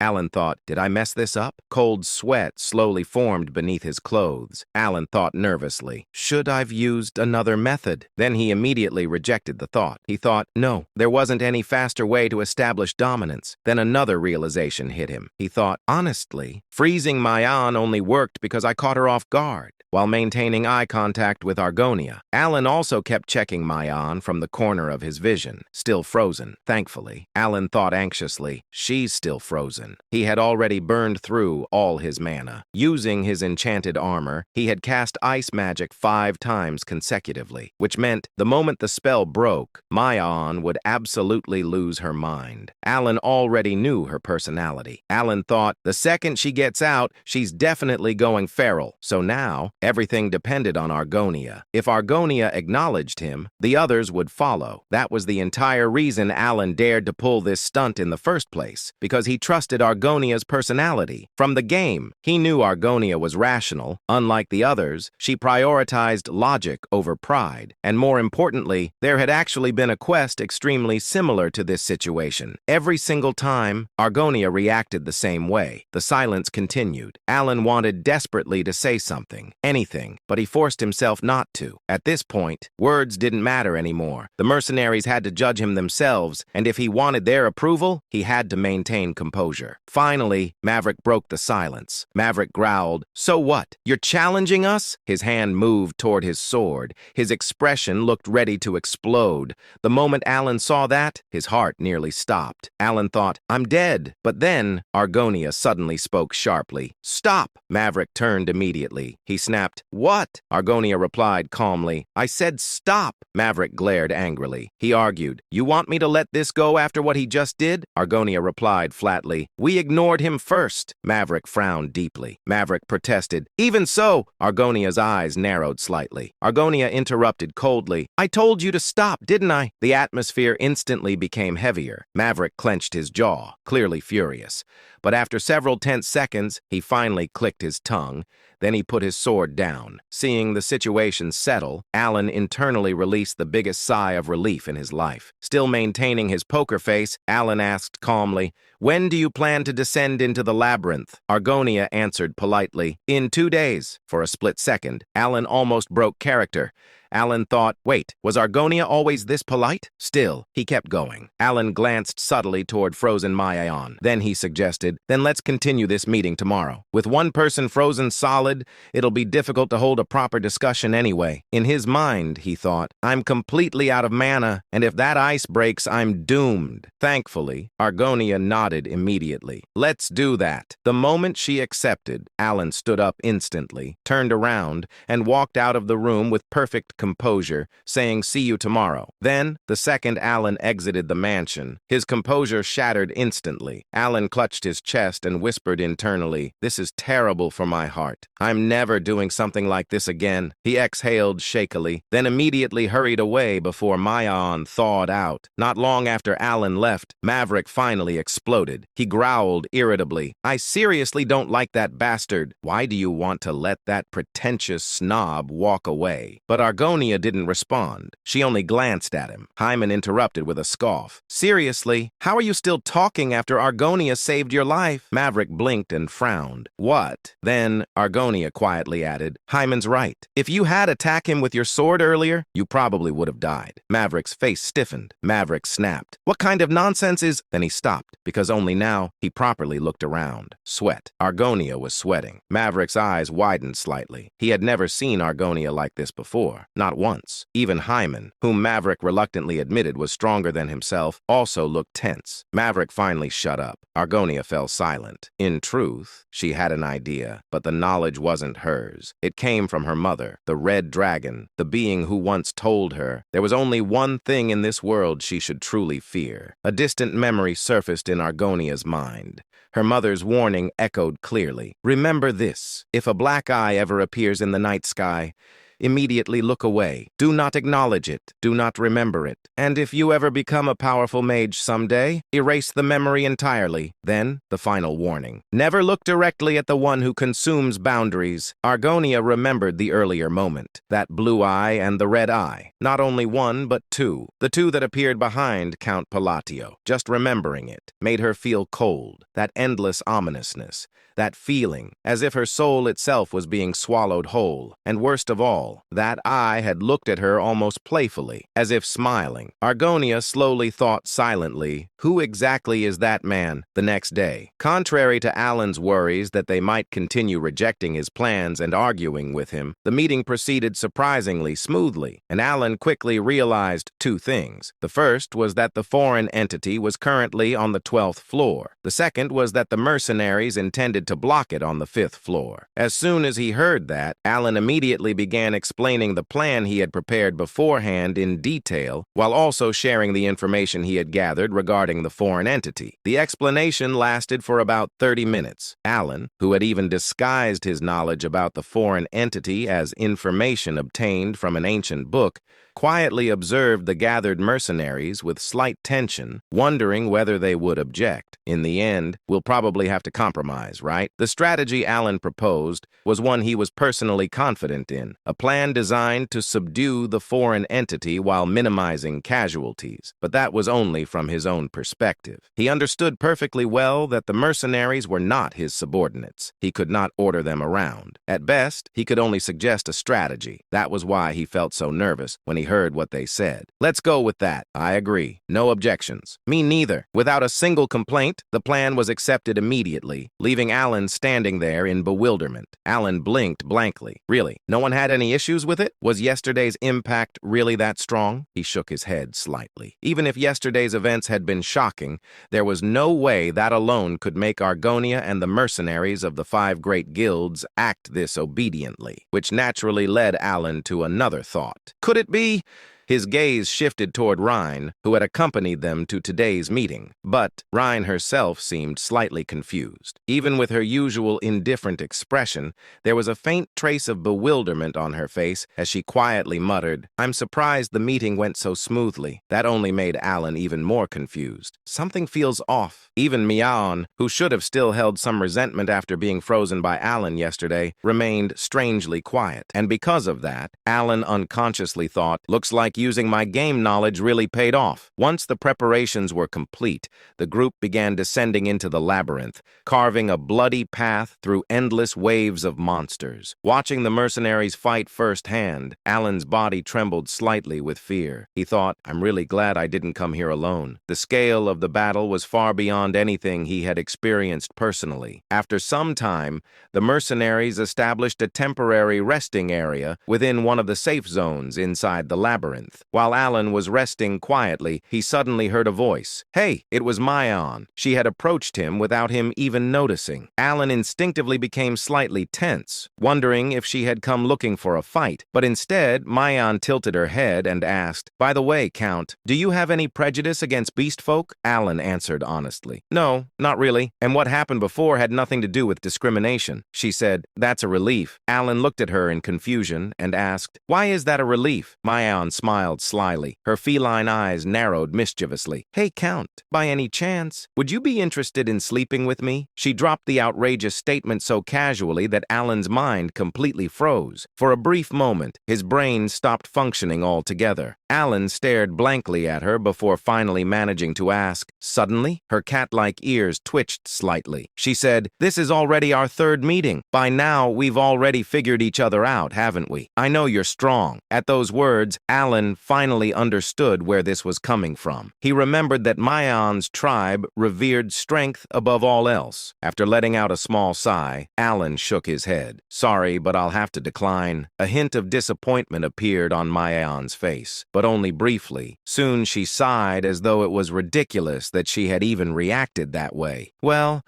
Alan thought, did I mess this up? Cold sweat slowly formed beneath his clothes. Alan thought nervously, should I've used another method? Then he immediately rejected the thought. He thought, no, there wasn't any faster way to establish dominance. Then another realization hit him. He thought, honestly, freezing Mayan only worked because I caught her off guard. While maintaining eye contact with Argonia, Alan also kept checking Mayan from the corner of his vision, still frozen. Thankfully, Alan thought anxiously, she's still frozen. He had already burned through all his mana. Using his enchanted armor, he had cast ice magic 5 times consecutively, which meant the moment the spell broke, Mayan would absolutely lose her mind. Alan already knew her personality. Alan thought, the second she gets out, she's definitely going feral. So now, everything depended on Argonia. If Argonia acknowledged him, the others would follow. That was the entire reason Alan dared to pull this stunt in the first place, because he trusted Argonia's personality. From the game, he knew Argonia was rational. Unlike the others, she prioritized logic over pride. And more importantly, there had actually been a quest extremely similar to this situation. Every single time, Argonia reacted the same way. The silence continued. Alan wanted desperately to say something, anything, but he forced himself not to. At this point, words didn't matter anymore. The mercenaries had to judge him themselves, and if he wanted their approval, he had to maintain composure. Finally, Maverick broke the silence. Maverick growled, "So what? You're challenging us?" His hand moved toward his sword. His expression looked ready to explode. The moment Alan saw that, his heart nearly stopped. Alan thought, "I'm dead." But then, Argonia suddenly spoke sharply. "Stop!" Maverick turned immediately. He snapped, "What?" Argonia replied calmly, "I said stop." Maverick glared angrily. He argued, "You want me to let this go after what he just did?" Argonia replied flatly, "We ignored him first." Maverick frowned deeply. Maverick protested, "Even so." Argonia's eyes narrowed slightly. Argonia interrupted coldly, "I told you to stop, didn't I?" The atmosphere instantly became heavier. Maverick clenched his jaw, clearly furious. But after several tense seconds, he finally clicked his tongue. Then he put his sword down. Seeing the situation settle, Alan internally released the biggest sigh of relief in his life. Still maintaining his poker face, Alan asked calmly, "When do you plan to descend into the labyrinth?" Argonia answered politely, "In 2 days." For a split second, Alan almost broke character. Alan thought, wait, was Argonia always this polite? Still, he kept going. Alan glanced subtly toward frozen Maion. Then he suggested, "Then let's continue this meeting tomorrow. With one person frozen solid, it'll be difficult to hold a proper discussion anyway." In his mind, he thought, "I'm completely out of mana, and if that ice breaks, I'm doomed." Thankfully, Argonia nodded immediately. "Let's do that." The moment she accepted, Alan stood up instantly, turned around, and walked out of the room with perfect composure, saying, "See you tomorrow." Then, the second Alan exited the mansion, his composure shattered instantly. Alan clutched his chest and whispered internally, "This is terrible for my heart. I'm never doing something like this again." He exhaled shakily, then immediately hurried away before Maion thawed out. Not long after Alan left, Maverick finally exploded. He growled irritably, "I seriously don't like that bastard. Why do you want to let that pretentious snob walk away?" But Argonia didn't respond. She only glanced at him. Hyman interrupted with a scoff. "Seriously? How are you still talking after Argonia saved your life?" Maverick blinked and frowned. "What?" Then Argonia quietly added, "Hyman's right. If you had attacked him with your sword earlier, you probably would have died." Maverick's face stiffened. Maverick snapped, "What kind of nonsense is—" Then he stopped, because only now he properly looked around. Sweat. Argonia was sweating. Maverick's eyes widened slightly. He had never seen Argonia like this before. Not once. Even Hyman, whom Maverick reluctantly admitted was stronger than himself, also looked tense. Maverick finally shut up. Argonia fell silent. In truth, she had an idea, but the knowledge wasn't hers. It came from her mother, the Red Dragon, the being who once told her there was only one thing in this world she should truly fear. A distant memory surfaced in Argonia's mind. Her mother's warning echoed clearly. "Remember this. If a black eye ever appears in the night sky, immediately look away. Do not acknowledge it. Do not remember it. And if you ever become a powerful mage someday, erase the memory entirely." Then, the final warning. "Never look directly at the one who consumes boundaries." Argonia remembered the earlier moment. That blue eye and the red eye. Not only one, but two. The two that appeared behind Count Palatio. Just remembering it made her feel cold. That endless ominousness. That feeling, as if her soul itself was being swallowed whole. And worst of all, that eye had looked at her almost playfully, as if smiling. Argonia slowly thought silently, who exactly is that man? The next day, contrary to Alan's worries that they might continue rejecting his plans and arguing with him, the meeting proceeded surprisingly smoothly, and Alan quickly realized two things. The first was that the foreign entity was currently on the 12th floor. The second was that the mercenaries intended to block it on the 5th floor. As soon as he heard that, Alan immediately began explaining the plan he had prepared beforehand in detail, while also sharing the information he had gathered regarding the foreign entity. The explanation lasted for about 30 minutes. Alan, who had even disguised his knowledge about the foreign entity as information obtained from an ancient book, quietly observed the gathered mercenaries with slight tension, wondering whether they would object. In the end, we'll probably have to compromise, right? The strategy Alan proposed was one he was personally confident in, a plan plan designed to subdue the foreign entity while minimizing casualties, but that was only from his own perspective. He understood perfectly well that the mercenaries were not his subordinates. He could not order them around. At best, he could only suggest a strategy. That was why he felt so nervous when he heard what they said. Let's go with that. I agree. No objections. Me neither. Without a single complaint, the plan was accepted immediately, leaving Alan standing there in bewilderment. Alan blinked blankly. Really? No one had any issues with it? Was yesterday's impact really that strong? He shook his head slightly. Even if yesterday's events had been shocking, there was no way that alone could make Argonia and the mercenaries of the 5 great guilds act this obediently, which naturally led Alan to another thought. Could it be? His gaze shifted toward Rhine, who had accompanied them to today's meeting. But Rhine herself seemed slightly confused. Even with her usual indifferent expression, there was a faint trace of bewilderment on her face as she quietly muttered, "I'm surprised the meeting went so smoothly." That only made Alan even more confused. Something feels off. Even Miaon, who should have still held some resentment after being frozen by Alan yesterday, remained strangely quiet. And because of that, Alan unconsciously thought, looks like using my game knowledge really paid off. Once the preparations were complete, the group began descending into the labyrinth, carving a bloody path through endless waves of monsters. Watching the mercenaries fight firsthand, Alan's body trembled slightly with fear. He thought, I'm really glad I didn't come here alone. The scale of the battle was far beyond anything he had experienced personally. After some time, the mercenaries established a temporary resting area within one of the safe zones inside the labyrinth. While Alan was resting quietly, he suddenly heard a voice. Hey, it was Miaon. She had approached him without him even noticing. Alan instinctively became slightly tense, wondering if she had come looking for a fight. But instead, Miaon tilted her head and asked, "By the way, Count, do you have any prejudice against beast folk?" Alan answered honestly. "No, not really. And what happened before had nothing to do with discrimination." She said, "That's a relief." Alan looked at her in confusion and asked, "Why is that a relief?" Miaon smiled slyly. Her feline eyes narrowed mischievously. "Hey, Count, by any chance, would you be interested in sleeping with me?" She dropped the outrageous statement so casually that Alan's mind completely froze. For a brief moment, his brain stopped functioning altogether. Alan stared blankly at her before finally managing to ask. Suddenly, her cat-like ears twitched slightly. She said, "This is already our 3rd meeting. By now, we've already figured each other out, haven't we? I know you're strong." At those words, Alan finally understood where this was coming from. He remembered that Miaon's tribe revered strength above all else. After letting out a small sigh, Alan shook his head. "Sorry, but I'll have to decline." A hint of disappointment appeared on Miaon's face, but only briefly. Soon she sighed as though it was ridiculous that she had even reacted that way. "Well,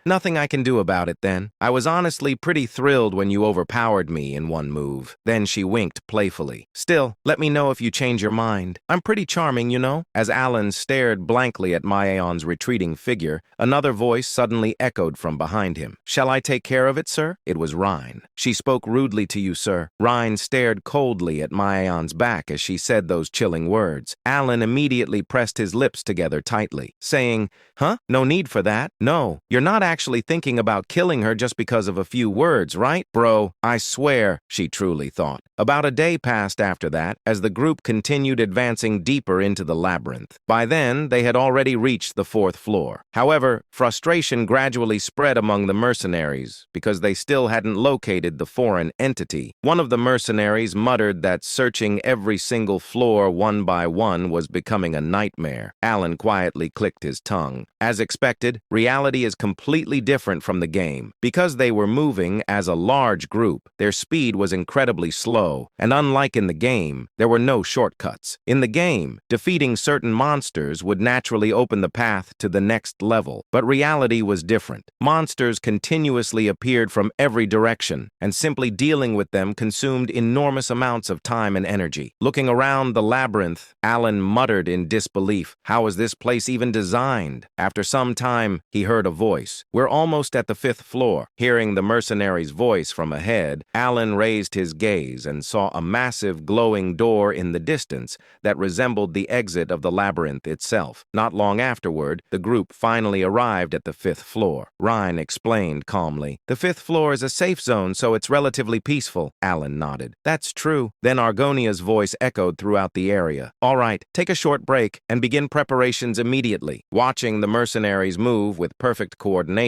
nothing I can do about it then. I was honestly pretty thrilled when you overpowered me in one move." Then she winked playfully. "Still, let me know if you change your mind. I'm pretty charming, you know." As Alan stared blankly at Miaon's retreating figure, another voice suddenly echoed from behind him. "Shall I take care of it, sir?" It was Rhine. "She spoke rudely to you, sir." Rhine stared coldly at Miaon's back as she said those chilling words. Alan immediately pressed his lips together tightly, saying, "Huh? No need for that. No, you're not actually thinking about killing her just because of a few words, right? Bro, I swear," she truly thought. About a day passed after that, as the group continued advancing deeper into the labyrinth. By then, they had already reached the 4th floor. However, frustration gradually spread among the mercenaries because they still hadn't located the foreign entity. One of the mercenaries muttered that searching every single floor one by one was becoming a nightmare. Alan quietly clicked his tongue. As expected, reality is completely different from the game. Because they were moving as a large group, their speed was incredibly slow, and unlike in the game, there were no shortcuts. In the game, defeating certain monsters would naturally open the path to the next level, but reality was different. Monsters continuously appeared from every direction, and simply dealing with them consumed enormous amounts of time and energy. Looking around the labyrinth, Alan muttered in disbelief. How was this place even designed? After some time, he heard a voice. We're almost at the 5th floor. Hearing the mercenary's voice from ahead, Alan raised his gaze and saw a massive glowing door in the distance that resembled the exit of the labyrinth itself. Not long afterward, the group finally arrived at the 5th floor. Ryan explained calmly. The 5th floor is a safe zone, so it's relatively peaceful. Alan nodded. That's true. Then Argonia's voice echoed throughout the area. All right, take a short break and begin preparations immediately. Watching the mercenaries move with perfect coordination,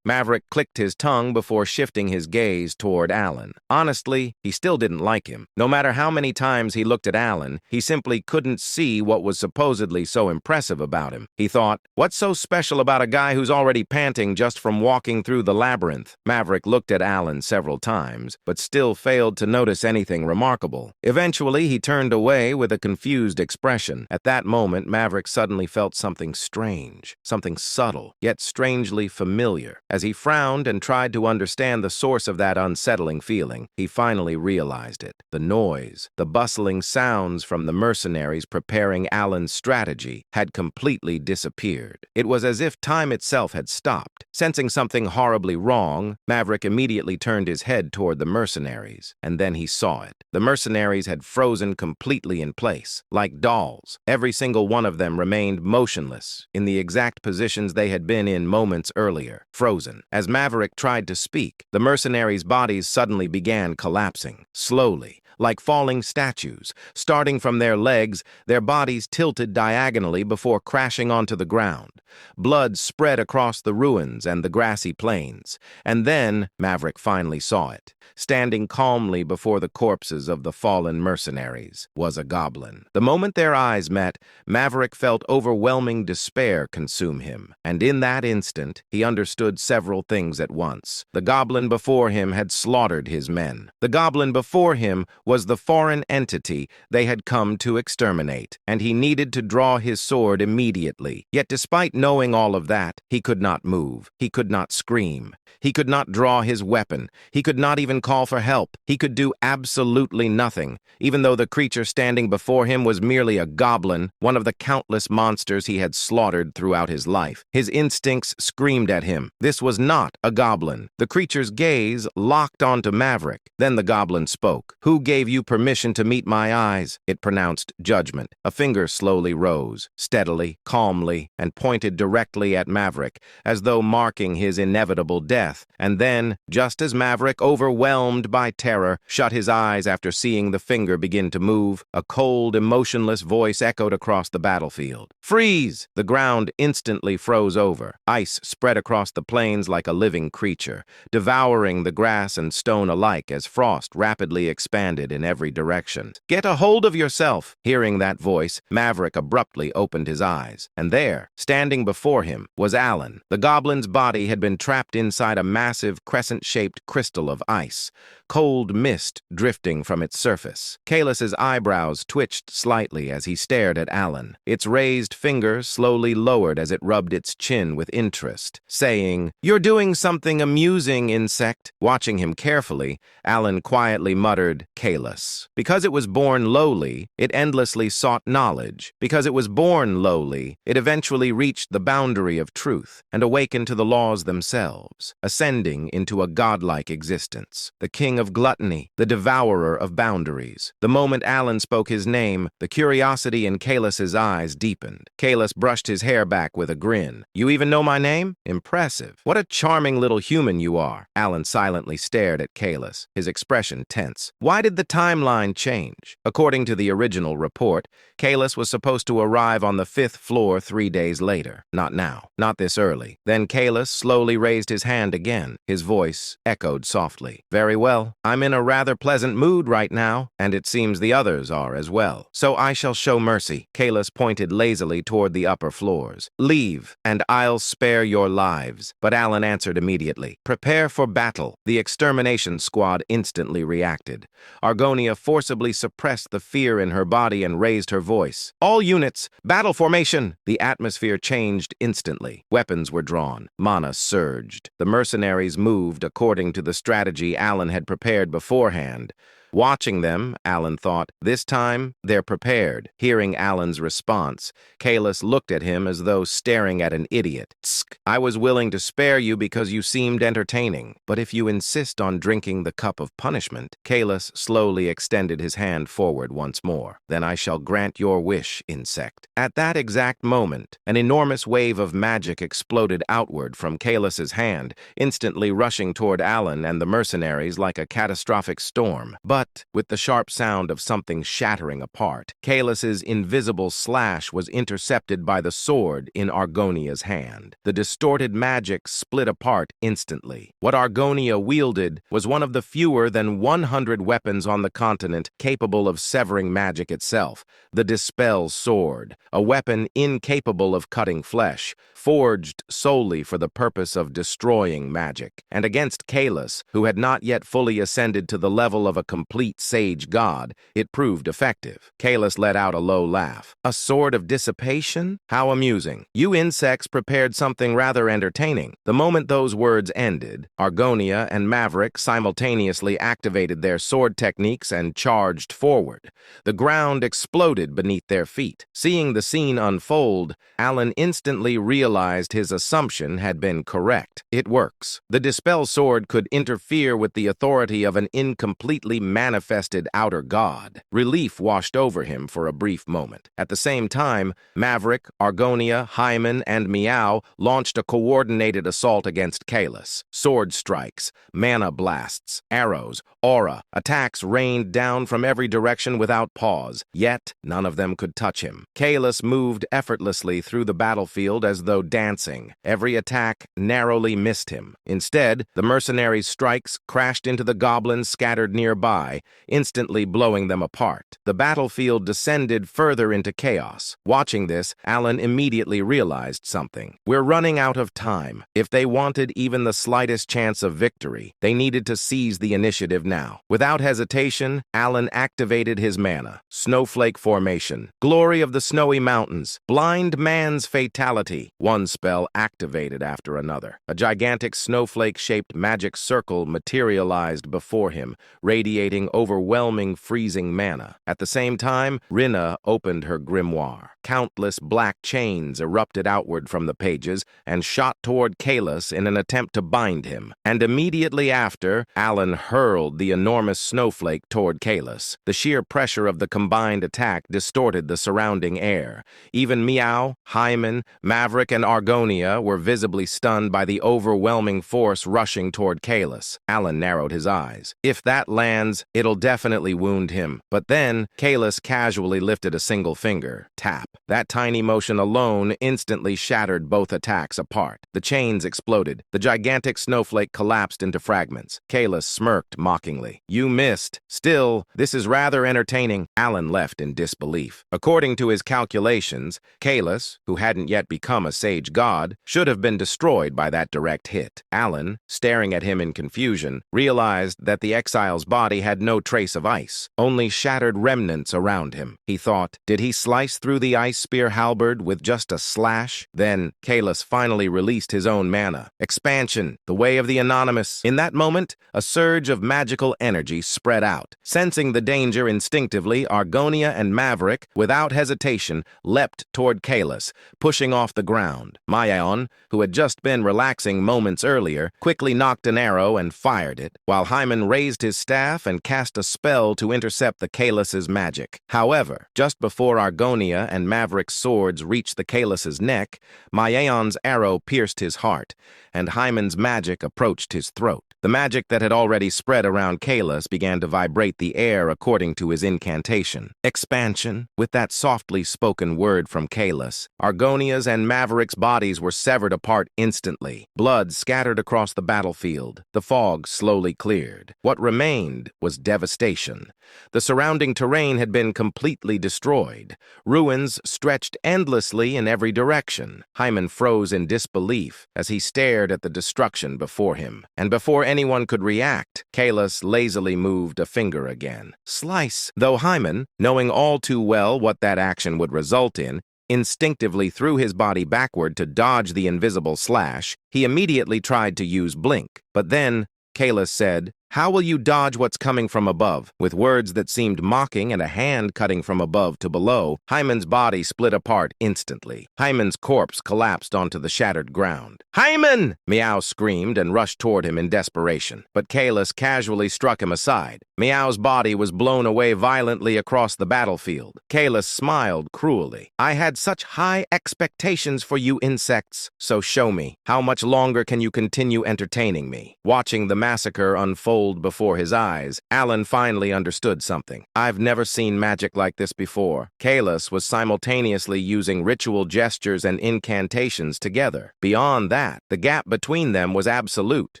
Maverick clicked his tongue before shifting his gaze toward Alan. Honestly, he still didn't like him. No matter how many times he looked at Alan, he simply couldn't see what was supposedly so impressive about him. He thought, what's so special about a guy who's already panting just from walking through the labyrinth? Maverick looked at Alan several times, but still failed to notice anything remarkable. Eventually, he turned away with a confused expression. At that moment, Maverick suddenly felt something strange, something subtle, yet strangely familiar. As he frowned and tried to understand the source of that unsettling feeling, he finally realized it. The noise, the bustling sounds from the mercenaries preparing Alan's strategy had completely disappeared. It was as if time itself had stopped. Sensing something horribly wrong, Maverick immediately turned his head toward the mercenaries, and then he saw it. The mercenaries had frozen completely in place, like dolls. Every single one of them remained motionless, in the exact positions they had been in moments earlier, frozen. As Maverick tried to speak, the mercenaries' bodies suddenly began collapsing, slowly, like falling statues. Starting from their legs, their bodies tilted diagonally before crashing onto the ground. Blood spread across the ruins and the grassy plains. And then Maverick finally saw it. Standing calmly before the corpses of the fallen mercenaries was a goblin. The moment their eyes met, Maverick felt overwhelming despair consume him. And in that instant, he understood several things at once. The goblin before him had slaughtered his men. The goblin before him was the foreign entity they had come to exterminate, and he needed to draw his sword immediately. Yet despite knowing all of that, he could not move. He could not scream. He could not draw his weapon. He could not even call for help. He could do absolutely nothing, even though the creature standing before him was merely a goblin, one of the countless monsters he had slaughtered throughout his life. His instincts screamed at him. This was not a goblin. The creature's gaze locked onto Maverick. Then the goblin spoke. Who gave you permission to meet my eyes? It pronounced judgment. A finger slowly rose, steadily, calmly, and pointed directly at Maverick, as though marking his inevitable death. And then, just as Maverick, overwhelmed by terror, shut his eyes after seeing the finger begin to move, a cold, emotionless voice echoed across the battlefield. Freeze! The ground instantly froze over. Ice spread across the plains like a living creature, devouring the grass and stone alike as frost rapidly expanded in every direction. Get a hold of yourself! Hearing that voice, Maverick abruptly opened his eyes. And there, standing before him, was Alan. The goblin's body had been trapped inside a massive crescent-shaped crystal of ice, cold mist drifting from its surface. Kaelus's eyebrows twitched slightly as he stared at Alan. Its raised finger slowly lowered as it rubbed its chin with interest, saying, "You're doing something amusing, insect." Watching him carefully, Alan quietly muttered, "Kaelus." Because it was born lowly, it endlessly sought knowledge. Because it was born lowly, it eventually reached the boundary of truth and awakened to the laws themselves, ascending into a godlike existence. The king of gluttony, the devourer of boundaries. The moment Alan spoke his name, the curiosity in Kaelus's eyes deepened. Kaelus brushed his hair back with a grin. "You even know my name? Impressive. What a charming little human you are." Alan silently stared at Kaelus, his expression tense. Why did the timeline change? According to the original report, Kaelus was supposed to arrive on the 5th floor 3 days later. Not now. Not this early. Then Kaelus slowly raised his hand again. His voice echoed softly. "Very well. I'm in a rather pleasant mood right now, and it seems the others are as well. So I shall show mercy." Kaelus pointed lazily toward the upper floors. "Leave, and I'll spare your lives." But Alan answered immediately. "Prepare for battle." The extermination squad instantly reacted. Argonia forcibly suppressed the fear in her body and raised her voice. "All units, battle formation!" The atmosphere changed instantly. Weapons were drawn. Mana surged. The mercenaries moved according to the strategy Alan had prepared beforehand. Watching them, Alan thought, this time, they're prepared. Hearing Alan's response, Kalis looked at him as though staring at an idiot. Tsk, I was willing to spare you because you seemed entertaining, but if you insist on drinking the cup of punishment, Kalis slowly extended his hand forward once more. Then I shall grant your wish, insect. At that exact moment, an enormous wave of magic exploded outward from Kalis's hand, instantly rushing toward Alan and the mercenaries like a catastrophic storm. But, with the sharp sound of something shattering apart, Kalis's invisible slash was intercepted by the sword in Argonia's hand. The distorted magic split apart instantly. What Argonia wielded was one of the fewer than 100 weapons on the continent capable of severing magic itself, the Dispel Sword, a weapon incapable of cutting flesh, forged solely for the purpose of destroying magic. And against Kalis, who had not yet fully ascended to the level of a complete sage god, it proved effective. Kalis let out a low laugh. A sword of dissipation? How amusing. You insects prepared something rather entertaining. The moment those words ended, Argonia and Maverick simultaneously activated their sword techniques and charged forward. The ground exploded beneath their feet. Seeing the scene unfold, Alan instantly realized his assumption had been correct. It works. The Dispel Sword could interfere with the authority of an incompletely manifested outer god. Relief washed over him for a brief moment. At the same time, Maverick, Argonia, Hyman, and Meow launched a coordinated assault against Kalis. Sword strikes, mana blasts, arrows, aura, attacks rained down from every direction without pause, yet none of them could touch him. Kalis moved effortlessly through the battlefield as though dancing. Every attack narrowly missed him. Instead, the mercenaries' strikes crashed into the goblins scattered nearby, instantly blowing them apart. The battlefield descended further into chaos. Watching this, Alan immediately realized something. We're running out of time. If they wanted even the slightest chance of victory, they needed to seize the initiative now. Without hesitation, Alan activated his mana. Snowflake Formation, Glory of the Snowy Mountains, Blind Man's Fatality. One spell activated after another. A gigantic snowflake-shaped magic circle materialized before him, radiating overwhelming freezing mana. At the same time, Rinna opened her grimoire. Countless black chains erupted outward from the pages and shot toward Kalis in an attempt to bind him. And immediately after, Alan hurled the enormous snowflake toward Kalis. The sheer pressure of the combined attack distorted the surrounding air. Even Meow, Hyman, Maverick, and Argonia were visibly stunned by the overwhelming force rushing toward Kalis. Alan narrowed his eyes. If that lands, it'll definitely wound him. But then, Kalis casually lifted a single finger. Tap. That tiny motion alone instantly shattered both attacks apart. The chains exploded. The gigantic snowflake collapsed into fragments. Kalis smirked mockingly. You missed. Still, this is rather entertaining. Alan left in disbelief. According to his calculations, Kalis, who hadn't yet become a sage god, should have been destroyed by that direct hit. Alan, staring at him in confusion, realized that the exile's body had no trace of ice, only shattered remnants around him. He thought, did he slice through the ice spear halberd with just a slash? Then, Kalis finally released his own mana. Expansion, the way of the anonymous. In that moment, a surge of magical energy spread out. Sensing the danger instinctively, Argonia and Maverick, without hesitation, leapt toward Kalis, pushing off the ground. Mayon, who had just been relaxing moments earlier, quickly knocked an arrow and fired it, while Hyman raised his staff and cast a spell to intercept the Kalis's magic. However, just before Argonia and Maverick's swords reached the Kalis's neck, Mayon's arrow pierced his heart, and Hyman's magic approached his throat. The magic that had already spread around Kalis began to vibrate the air according to his incantation. Expansion. With that softly spoken word from Kalis, Argonia's and Maverick's bodies were severed apart instantly. Blood scattered across the battlefield. The fog slowly cleared. What remained was devastation. The surrounding terrain had been completely destroyed. Ruins stretched endlessly in every direction. Hyman froze in disbelief as he stared at the destruction before him. And before anyone could react, Kalis lazily moved a finger again. Slice! Though Hyman, knowing all too well what that action would result in, instinctively threw his body backward to dodge the invisible slash, he immediately tried to use Blink. But then, Kalis said, How will you dodge what's coming from above? With words that seemed mocking and a hand cutting from above to below, Hyman's body split apart instantly. Hyman's corpse collapsed onto the shattered ground. "Hyman!" Meow screamed and rushed toward him in desperation, but Kalis casually struck him aside. Meow's body was blown away violently across the battlefield. Kalis smiled cruelly. "I had such high expectations for you insects, so show me. How much longer can you continue entertaining me?" Watching the massacre unfold before his eyes, Alan finally understood something. "I've never seen magic like this before." Kalis was simultaneously using ritual gestures and incantations together. Beyond that, the gap between them was absolute.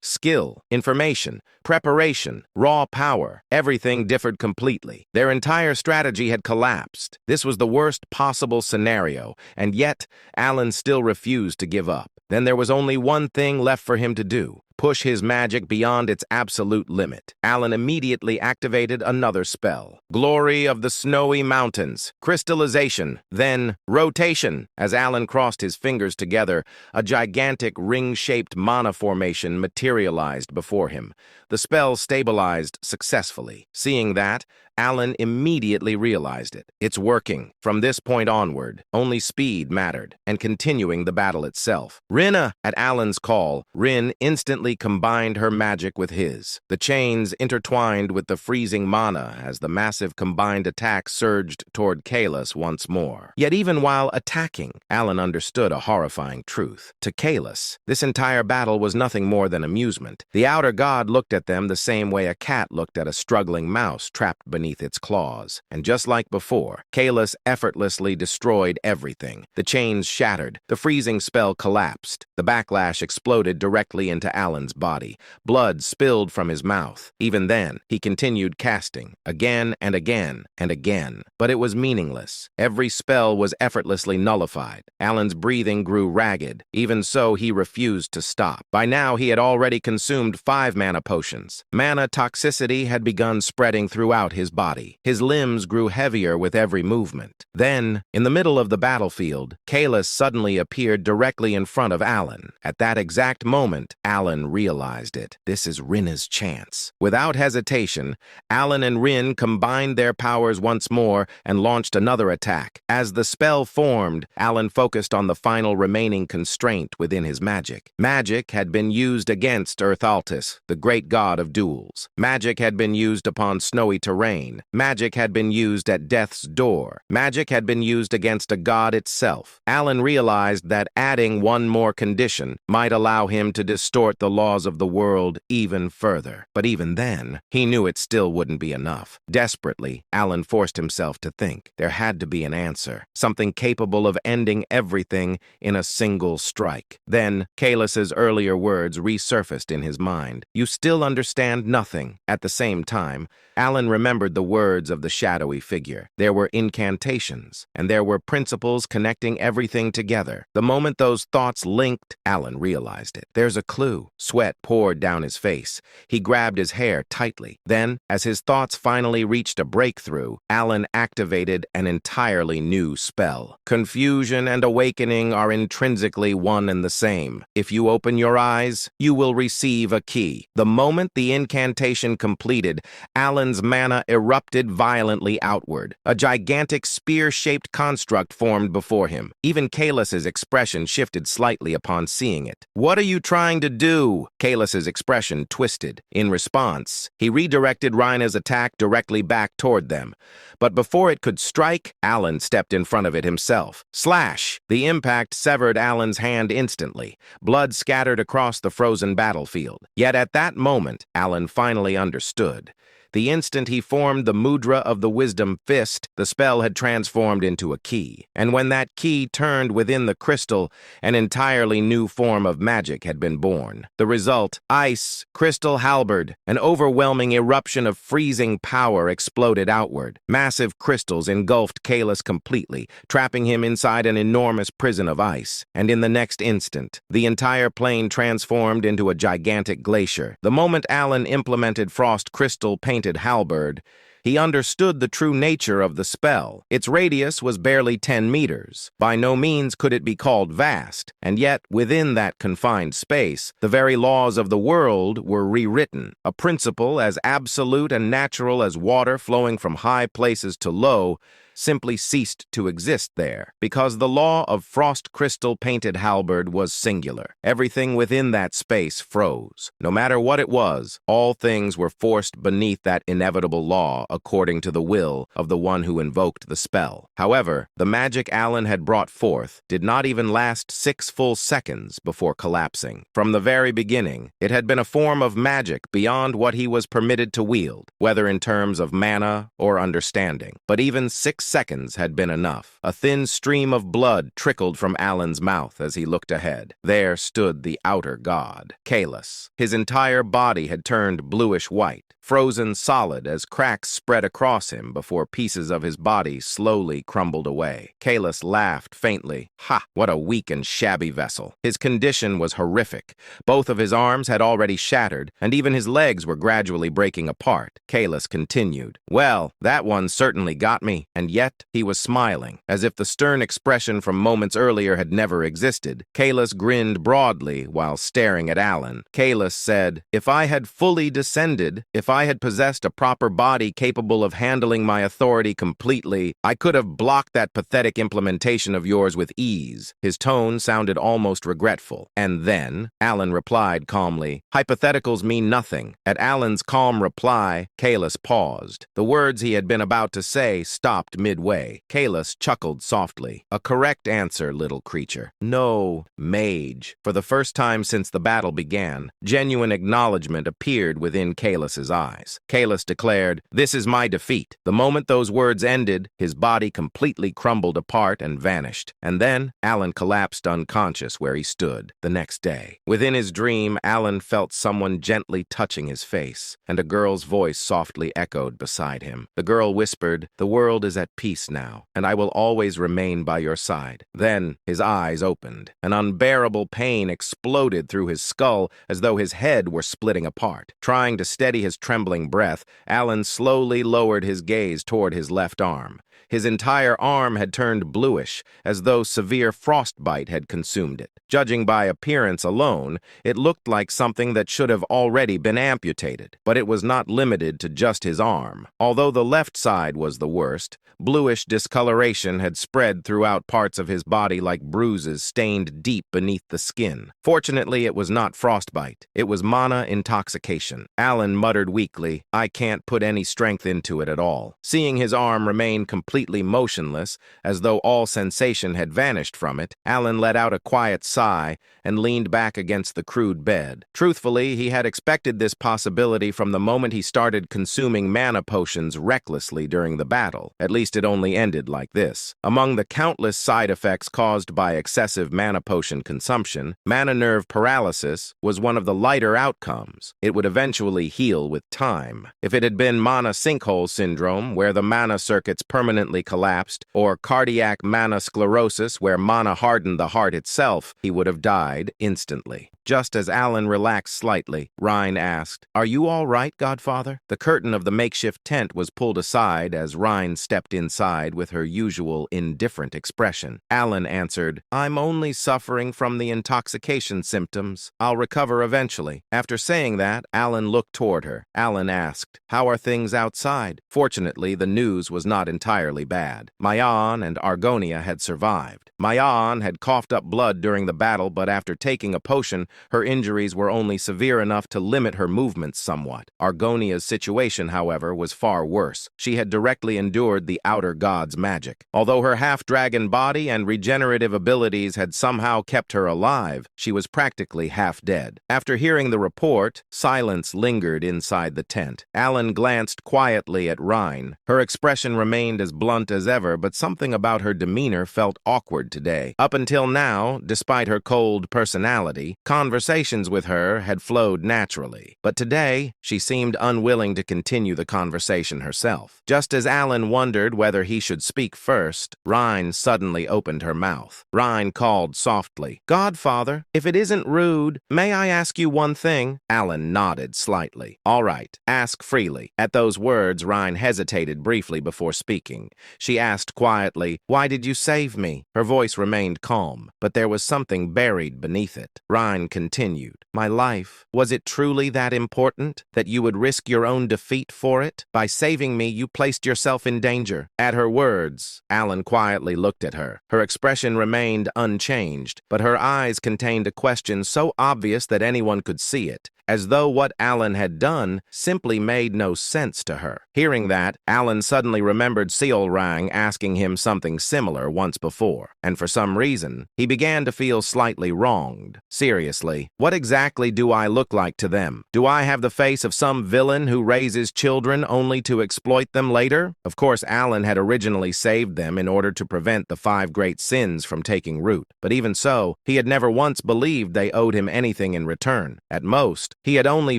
Skill, information, preparation, raw power, everything differed completely. Their entire strategy had collapsed. This was the worst possible scenario, and yet Alan still refused to give up. Then there was only one thing left for him to do: push his magic beyond its absolute limit. Alan immediately activated another spell. Glory of the Snowy Mountains, crystallization, then rotation. As Alan crossed his fingers together, a gigantic ring-shaped mana formation materialized before him. The spell stabilized successfully. Seeing that, Alan immediately realized it. It's working. From this point onward, only speed mattered, and continuing the battle itself. Rinna! At Alan's call, Rin instantly combined her magic with his. The chains intertwined with the freezing mana as the massive combined attack surged toward Kalis once more. Yet even while attacking, Alan understood a horrifying truth. To Kalis, this entire battle was nothing more than amusement. The outer god looked at them the same way a cat looked at a struggling mouse trapped beneath its claws. And just like before, Kalis effortlessly destroyed everything. The chains shattered. The freezing spell collapsed. The backlash exploded directly into Alan's body. Blood spilled from his mouth. Even then, he continued casting, again and again and again. But it was meaningless. Every spell was effortlessly nullified. Alan's breathing grew ragged. Even so, he refused to stop. By now, he had already consumed 5 mana potions. Mana toxicity had begun spreading throughout his body. His limbs grew heavier with every movement. Then, in the middle of the battlefield, Kalis suddenly appeared directly in front of Alan. At that exact moment, Alan realized it. This is Rinna's chance. Without hesitation, Alan and Rin combined their powers once more and launched another attack. As the spell formed, Alan focused on the final remaining constraint within his magic. Magic had been used against Earthaltis, the great god of duels. Magic had been used upon snowy terrain. Magic had been used at death's door. Magic had been used against a god itself. Alan realized that adding one more condition might allow him to distort the laws of the world even further. But even then, he knew it still wouldn't be enough. Desperately, Alan forced himself to think. There had to be an answer, something capable of ending everything in a single strike. Then, Kalis's earlier words resurfaced in his mind. "You still understand nothing." At the same time, Alan remembered the words of the shadowy figure. There were incantations, and there were principles connecting everything together. The moment those thoughts linked, Alan realized it. There's a clue. Sweat poured down his face. He grabbed his hair tightly. Then, as his thoughts finally reached a breakthrough, Alan activated an entirely new spell. Confusion and awakening are intrinsically one and the same. If you open your eyes, you will receive a key. The moment the incantation completed, Alan's mana erupted violently outward. A gigantic spear-shaped construct formed before him. Even Kalis's expression shifted slightly upon seeing it. "What are you trying to do?" Kalis's expression twisted. In response, he redirected Rhina's attack directly back toward them. But before it could strike, Alan stepped in front of it himself. Slash! The impact severed Alan's hand instantly. Blood scattered across the frozen battlefield. Yet at that moment, Alan finally understood. The instant he formed the mudra of the wisdom fist, the spell had transformed into a key. And when that key turned within the crystal, an entirely new form of magic had been born. The result, ice, crystal halberd, an overwhelming eruption of freezing power exploded outward. Massive crystals engulfed Kalis completely, trapping him inside an enormous prison of ice. And in the next instant, the entire plane transformed into a gigantic glacier. The moment Alan implemented frost crystal painted halberd, He understood the true nature of the spell. Its radius was barely 10 meters. By no means could it be called vast, and yet, within that confined space, the very laws of the world were rewritten. A principle as absolute and natural as water flowing from high places to low simply ceased to exist there, because the law of frost crystal painted halberd was singular. Everything within that space froze. No matter what it was, all things were forced beneath that inevitable law according to the will of the one who invoked the spell. However, the magic Alan had brought forth did not even last 6 full seconds before collapsing. From the very beginning, it had been a form of magic beyond what he was permitted to wield, whether in terms of mana or understanding. But even 6 seconds had been enough. A thin stream of blood trickled from Alan's mouth as he looked ahead. There stood the outer god, Kalis. His entire body had turned bluish-white, frozen solid as cracks spread across him before pieces of his body slowly crumbled away. Kalis laughed faintly. Ha! What a weak and shabby vessel. His condition was horrific. Both of his arms had already shattered, and even his legs were gradually breaking apart. Kalis continued. Well, that one certainly got me, and yet he was smiling, as if the stern expression from moments earlier had never existed. Kalis grinned broadly while staring at Alan. Kalis said, "If I had fully descended, if I had possessed a proper body capable of handling my authority completely, I could have blocked that pathetic implementation of yours with ease." His tone sounded almost regretful. "And then?" Alan replied calmly. Hypotheticals mean nothing. At Alan's calm reply, Kalis paused. The words he had been about to say stopped midway. Kalis chuckled softly. "A correct answer, little creature. No, mage." For the first time since the battle began, genuine acknowledgement appeared within Kalis's eyes. Kalis declared, "This is my defeat." The moment those words ended, his body completely crumbled apart and vanished. And then, Alan collapsed unconscious where he stood the next day. Within his dream, Alan felt someone gently touching his face, and a girl's voice softly echoed beside him. The girl whispered, "The world is at peace now, and I will always remain by your side." Then his eyes opened. An unbearable pain exploded through his skull as though his head were splitting apart. Trying to steady his trembling breath, Alan slowly lowered his gaze toward his left arm. His entire arm had turned bluish, as though severe frostbite had consumed it. Judging by appearance alone, it looked like something that should have already been amputated. But it was not limited to just his arm. Although the left side was the worst, bluish discoloration had spread throughout parts of his body like bruises stained deep beneath the skin. Fortunately, it was not frostbite. It was mana intoxication. Alan muttered weakly, "I can't put any strength into it at all." Seeing his arm remain completely motionless, as though all sensation had vanished from it, Alan let out a quiet sigh and leaned back against the crude bed. Truthfully, he had expected this possibility from the moment he started consuming mana potions recklessly during the battle. At least it only ended like this. Among the countless side effects caused by excessive mana potion consumption, mana nerve paralysis was one of the lighter outcomes. It would eventually heal with time. If it had been mana sinkhole syndrome, where the mana circuits permanently collapsed, or cardiac mana sclerosis, where mana hardened the heart itself, he would have died instantly. Just as Alan relaxed slightly, Rhine asked, "Are you all right, Godfather?" The curtain of the makeshift tent was pulled aside as Rhine stepped inside with her usual indifferent expression. Alan answered, "I'm only suffering from the intoxication symptoms. I'll recover eventually." After saying that, Alan looked toward her. Alan asked, "How are things outside?" Fortunately, the news was not entirely bad. Mayan and Argonia had survived. Mayan had coughed up blood during the battle, but after taking a potion, her injuries were only severe enough to limit her movements somewhat. Argonia's situation, however, was far worse. She had directly endured the outer god's magic. Although her half-dragon body and regenerative abilities had somehow kept her alive, she was practically half dead. After hearing the report, silence lingered inside the tent. Alan glanced quietly at Rhine. Her expression remained as blunt as ever, but something about her demeanor felt awkward today. Up until now, despite her cold personality, conversations with her had flowed naturally. But today, she seemed unwilling to continue the conversation herself. Just as Alan wondered whether he should speak first, Rhine suddenly opened her mouth. Rhine called softly, "Godfather, if it isn't rude, may I ask you one thing?" Alan nodded slightly. "All right, ask freely." At those words, Rhine hesitated briefly before speaking. She asked quietly, "Why did you save me?" Her voice remained calm, but there was something buried beneath it. Rhine continued, "My life, was it truly that important that you would risk your own defeat for it? By saving me, you placed yourself in danger." At her words, Alan quietly looked at her. Her expression remained unchanged, but her eyes contained a question so obvious that anyone could see it, as though what Alan had done simply made no sense to her. Hearing that, Alan suddenly remembered Seolrang asking him something similar once before, and for some reason, he began to feel slightly wronged. Seriously, what exactly do I look like to them? Do I have the face of some villain who raises children only to exploit them later? Of course, Alan had originally saved them in order to prevent the 5 great sins from taking root, but even so, he had never once believed they owed him anything in return. At most, he had only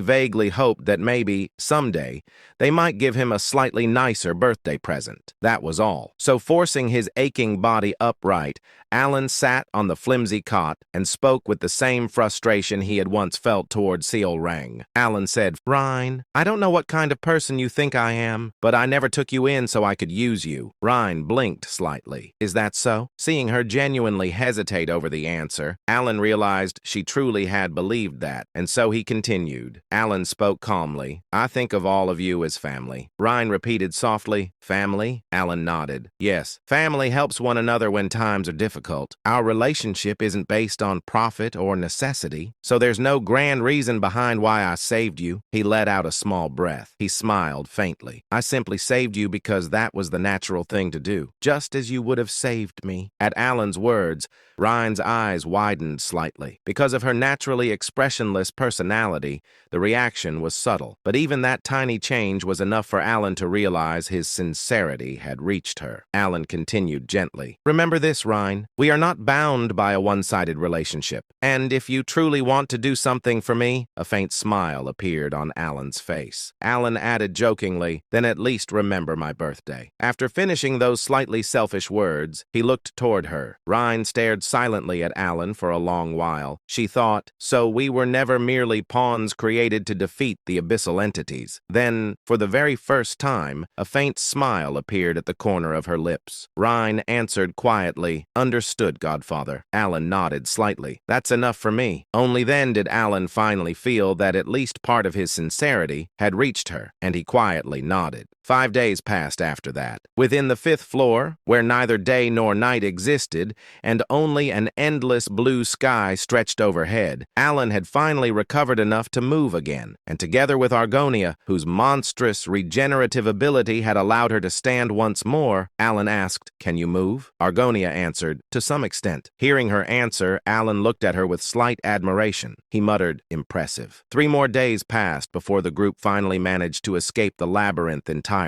vaguely hoped that maybe, someday, they might give him a slightly nicer birthday present. That was all. So forcing his aching body upright, Alan sat on the flimsy cot and spoke with the same frustration he had once felt toward Seolrang. Alan said, "Rhine, I don't know what kind of person you think I am, but I never took you in so I could use you." Rhine blinked slightly. "Is that so?" Seeing her genuinely hesitate over the answer, Alan realized she truly had believed that, and so he continued. Alan spoke calmly, "I think of all of you as family." Rhine repeated softly, "Family?" Alan nodded. "Yes, family helps one another when times are difficult. Our relationship isn't based on profit or necessity, so there's no grand reason behind why I saved you." He let out a small breath. He smiled faintly. "I simply saved you because that was the natural thing to do, just as you would have saved me." At Alan's words, Rhine's eyes widened slightly. Because of her naturally expressionless personality, the reaction was subtle, but even that tiny change was enough for Alan to realize his sincerity had reached her. Alan continued gently, "Remember this, Rhine. We are not bound by a one-sided relationship, and if you truly want to do something for me," a faint smile appeared on Alan's face. Alan added jokingly, "Then at least remember my birthday." After finishing those slightly selfish words, he looked toward her. Rhine stared silently at Alan for a long while. She thought, so we were never merely pawns created to defeat the abyssal entities. Then, for the very first time, a faint smile appeared at the corner of her lips. Rhine answered quietly, "Understood, Godfather." Alan nodded slightly. "That's enough for me." Only then did Alan finally feel that at least part of his sincerity had reached her, and he quietly nodded. 5 days passed after that. Within the 5th floor, where neither day nor night existed, and only an endless blue sky stretched overhead, Alan had finally recovered enough to move again, and together with Argonia, whose monstrous regenerative ability had allowed her to stand once more, Alan asked, "Can you move?" Argonia answered, "To some extent." Hearing her answer, Alan looked at her with slight admiration. He muttered, "Impressive." 3 more days passed before the group finally managed to escape the labyrinth entirely.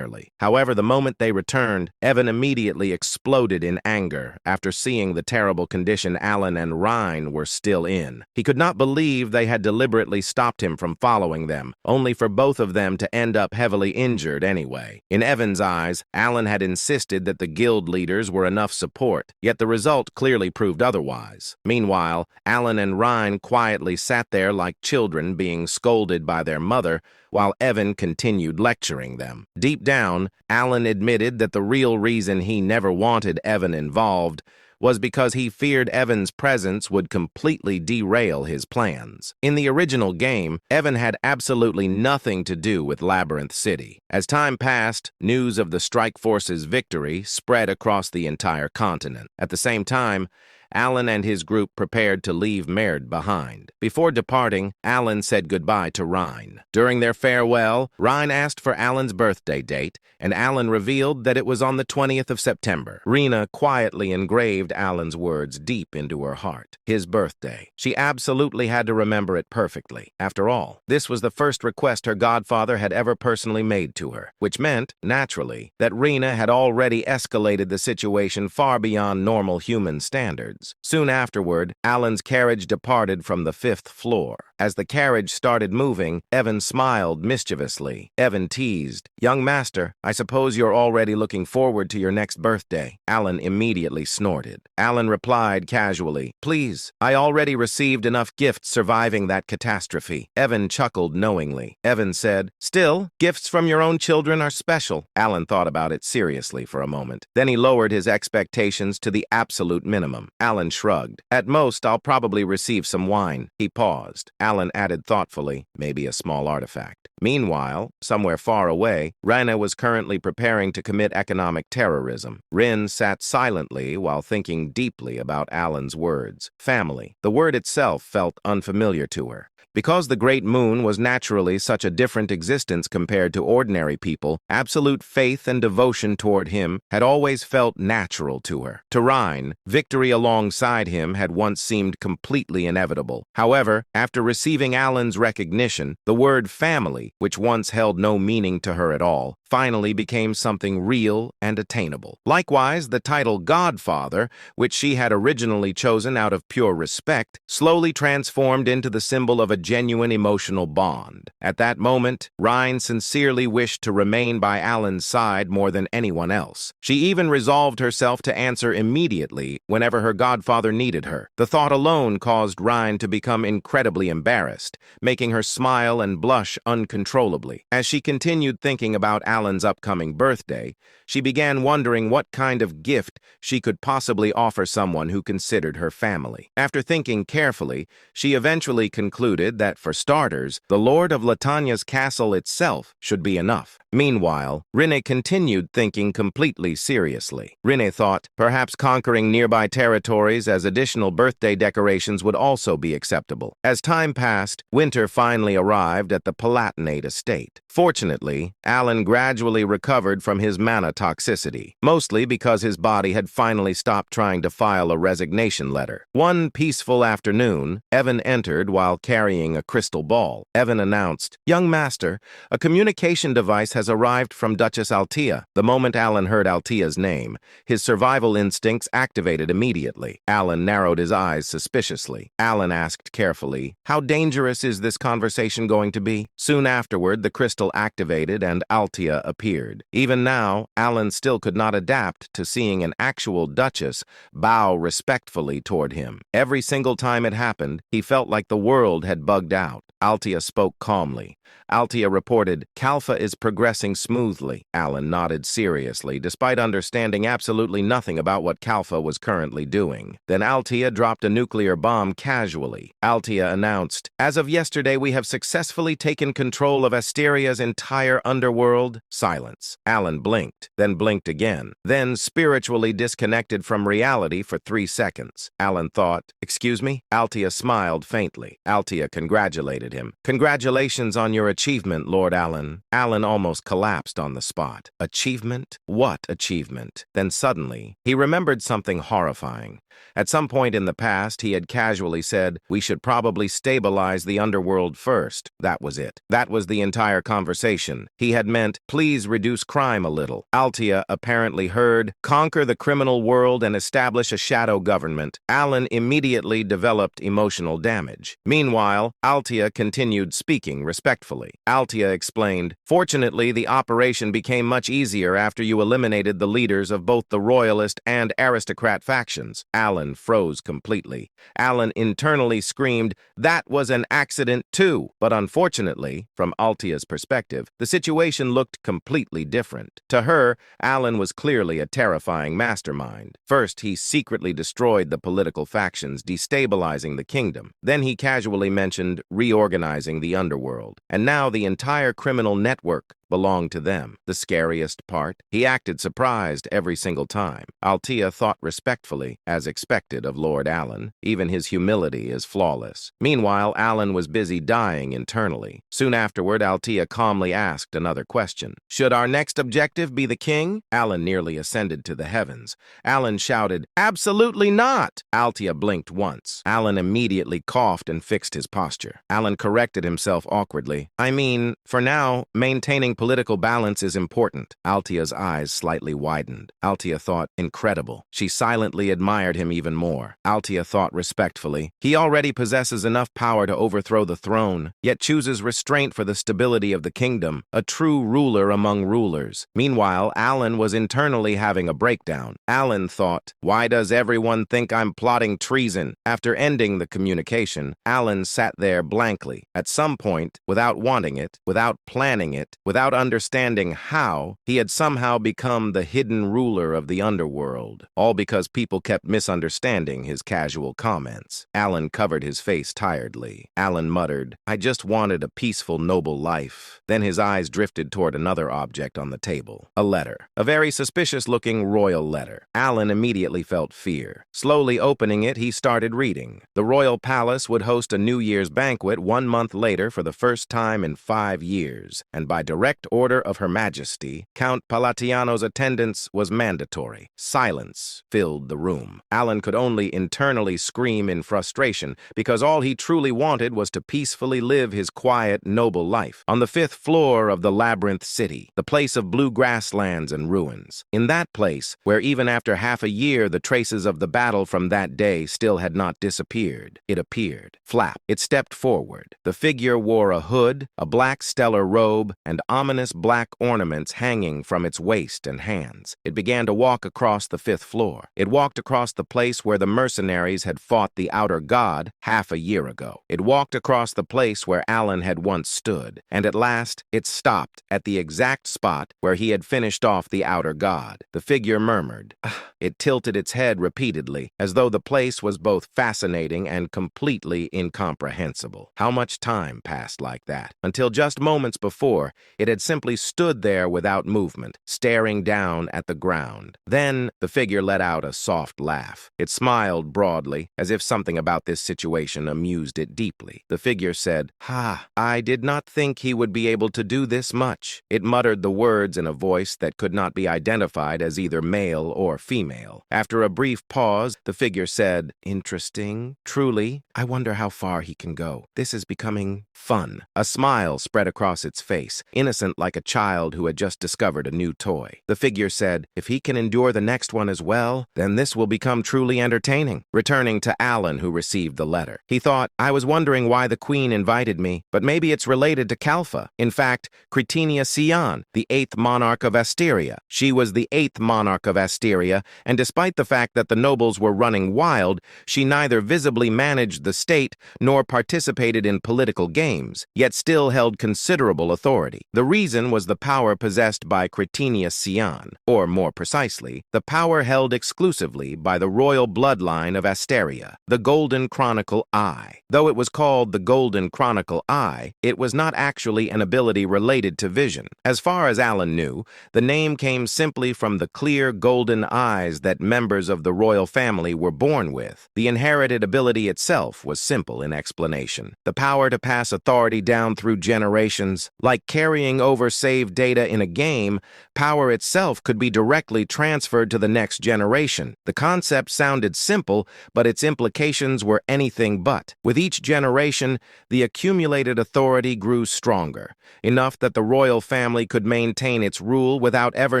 However, the moment they returned, Evan immediately exploded in anger after seeing the terrible condition Alan and Rhine were still in. He could not believe they had deliberately stopped him from following them, only for both of them to end up heavily injured anyway. In Evan's eyes, Alan had insisted that the guild leaders were enough support, yet the result clearly proved otherwise. Meanwhile, Alan and Rhine quietly sat there like children being scolded by their mother, while Evan continued lecturing them. Deep down, Alan admitted that the real reason he never wanted Evan involved was because he feared Evan's presence would completely derail his plans. In the original game, Evan had absolutely nothing to do with Labyrinth City. As time passed, news of the Strike Force's victory spread across the entire continent. At the same time, Alan and his group prepared to leave Merd behind. Before departing, Alan said goodbye to Rhine. During their farewell, Rhine asked for Alan's birthday date, and Alan revealed that it was on the 20th of September. Rena quietly engraved Alan's words deep into her heart. His birthday. She absolutely had to remember it perfectly. After all, this was the first request her godfather had ever personally made to her, which meant, naturally, that Rena had already escalated the situation far beyond normal human standards. words. Soon afterward, Alan's carriage departed from the 5th floor. As the carriage started moving, Evan smiled mischievously. Evan teased, "Young master, I suppose you're already looking forward to your next birthday." Alan immediately snorted. Alan replied casually, "Please, I already received enough gifts surviving that catastrophe." Evan chuckled knowingly. Evan said, "Still, gifts from your own children are special." Alan thought about it seriously for a moment. Then he lowered his expectations to the absolute minimum. Alan shrugged. "At most, I'll probably receive some wine." He paused. Alan added thoughtfully, "Maybe a small artifact." Meanwhile, somewhere far away, Raina was currently preparing to commit economic terrorism. Rin sat silently while thinking deeply about Alan's words. Family. The word itself felt unfamiliar to her. Because the Great Moon was naturally such a different existence compared to ordinary people, absolute faith and devotion toward him had always felt natural to her. To Rhine, victory alongside him had once seemed completely inevitable. However, after receiving Alan's recognition, the word family, which once held no meaning to her at all, finally became something real and attainable. Likewise, the title Godfather, which she had originally chosen out of pure respect, slowly transformed into the symbol of a genuine emotional bond. At that moment, Rhine sincerely wished to remain by Alan's side more than anyone else. She even resolved herself to answer immediately whenever her godfather needed her. The thought alone caused Rhine to become incredibly embarrassed, making her smile and blush uncontrollably. As she continued thinking about Alan's upcoming birthday, she began wondering what kind of gift she could possibly offer someone who considered her family. After thinking carefully, she eventually concluded that, for starters, the Lord of Latania's castle itself should be enough. Meanwhile, Rinne continued thinking completely seriously. Rinne thought perhaps conquering nearby territories as additional birthday decorations would also be acceptable. As time passed, winter finally arrived at the Palatinate estate. Fortunately, Alan gradually recovered from his mana toxicity, mostly because his body had finally stopped trying to file a resignation letter. One peaceful afternoon, Evan entered while carrying a crystal ball. Evan announced, "Young master, a communication device has arrived from Duchess Altea." The moment Alan heard Altea's name, his survival instincts activated immediately. Alan narrowed his eyes suspiciously. Alan asked carefully, "How dangerous is this conversation going to be?" Soon afterward, the crystal activated and Altea appeared. Even now, Alan still could not adapt to seeing an actual duchess bow respectfully toward him. Every single time it happened, he felt like the world had bugged out. Altea spoke calmly. Altea reported, "Kalfa is progressing smoothly." Alan nodded seriously, despite understanding absolutely nothing about what Kalfa was currently doing. Then Altea dropped a nuclear bomb casually. Altea announced, "As of yesterday, we have successfully taken control of Asteria's entire underworld." Silence. Alan blinked, then blinked again, then spiritually disconnected from reality for 3 seconds. Alan thought, "Excuse me?" Altea smiled faintly. Altea congratulated him. "Congratulations on your achievement, Lord Alan." Alan almost collapsed on the spot. Achievement? What achievement? Then suddenly, he remembered something horrifying. At some point in the past, he had casually said, "We should probably stabilize the underworld first." That was it. That was the entire conversation. He had meant, "Please reduce crime a little." Altea apparently heard, "Conquer the criminal world and establish a shadow government." Alan immediately developed emotional damage. Meanwhile, Altea continued speaking respectfully. Altea explained, "Fortunately, the operation became much easier after you eliminated the leaders of both the royalist and aristocrat factions." Alan froze completely. Alan internally screamed, "That was an accident too!" But unfortunately, from Altea's perspective, the situation looked completely different. To her, Alan was clearly a terrifying mastermind. First, he secretly destroyed the political factions, destabilizing the kingdom. Then he casually mentioned reorganizing the underworld. And now the entire criminal network belonged to them. The scariest part? He acted surprised every single time. Altea thought respectfully, as expected of Lord Alan. Even his humility is flawless. Meanwhile, Alan was busy dying internally. Soon afterward, Altea calmly asked another question. "Should our next objective be the king?" Alan nearly ascended to the heavens. Alan shouted, "Absolutely not!" Altea blinked once. Alan immediately coughed and fixed his posture. Alan corrected himself awkwardly. "I mean, for now, maintaining political balance is important. Altia's eyes slightly widened. Altia thought, incredible. She silently admired him even more. Altia thought respectfully, he already possesses enough power to overthrow the throne, yet chooses restraint for the stability of the kingdom, a true ruler among rulers. Meanwhile, Alan was internally having a breakdown. Alan thought, why does everyone think I'm plotting treason? After ending the communication, Alan sat there blankly. At some point, without wanting it, without planning it, without understanding how, he had somehow become the hidden ruler of the underworld, all because people kept misunderstanding his casual comments. Alan covered his face tiredly. Alan muttered, I just wanted a peaceful, noble life. Then his eyes drifted toward another object on the table, a letter, a very suspicious-looking royal letter. Alan immediately felt fear. Slowly opening it, he started reading. The royal palace would host a New Year's banquet 1 month later for the first time in 5 years, and by direct order of Her Majesty, Count Palatiano's attendance was mandatory. Silence filled the room. Alan could only internally scream in frustration because all he truly wanted was to peacefully live his quiet, noble life on the 5th floor of the Labyrinth City, the place of blue grasslands and ruins. In that place, where even after half a year the traces of the battle from that day still had not disappeared, it appeared. Flap. It stepped forward. The figure wore a hood, a black stellar robe, and ominous black ornaments hanging from its waist and hands. It began to walk across the 5th floor. It walked across the place where the mercenaries had fought the outer god half a year ago. It walked across the place where Alan had once stood, and at last it stopped at the exact spot where he had finished off the outer god. The figure murmured. It tilted its head repeatedly, as though the place was both fascinating and completely incomprehensible. How much time passed like that? Until just moments before, it had simply stood there without movement, staring down at the ground. Then the figure let out a soft laugh. It smiled broadly, as if something about this situation amused it deeply. The figure said, I did not think he would be able to do this much. It muttered the words in a voice that could not be identified as either male or female. After a brief pause, the figure said, interesting. Truly, I wonder how far he can go. This is becoming fun. A smile spread across its face, innocent like a child who had just discovered a new toy. The figure said, if he can endure the next one as well, then this will become truly entertaining. Returning to Alan, who received the letter, he thought, I was wondering why the queen invited me, but maybe it's related to Kalfa. In fact, Cretinia Sion, the 8th monarch of Asteria. She was the 8th monarch of Asteria, and despite the fact that the nobles were running wild, she neither visibly managed the state nor participated in political games, yet still held considerable authority. The reason was the power possessed by Cretinia Sion, or more precisely, the power held exclusively by the royal bloodline of Asteria, the Golden Chronicle Eye. Though it was called the Golden Chronicle Eye, it was not actually an ability related to vision. As far as Alan knew, the name came simply from the clear golden eyes that members of the royal family were born with. The inherited ability itself was simple in explanation. The power to pass authority down through generations. Like carrying over saved data in a game, power itself could be directly transferred to the next generation. The concept sounded simple, but its implications were anything but. With each generation, the accumulated authority grew stronger, enough that the royal family could maintain its rule without ever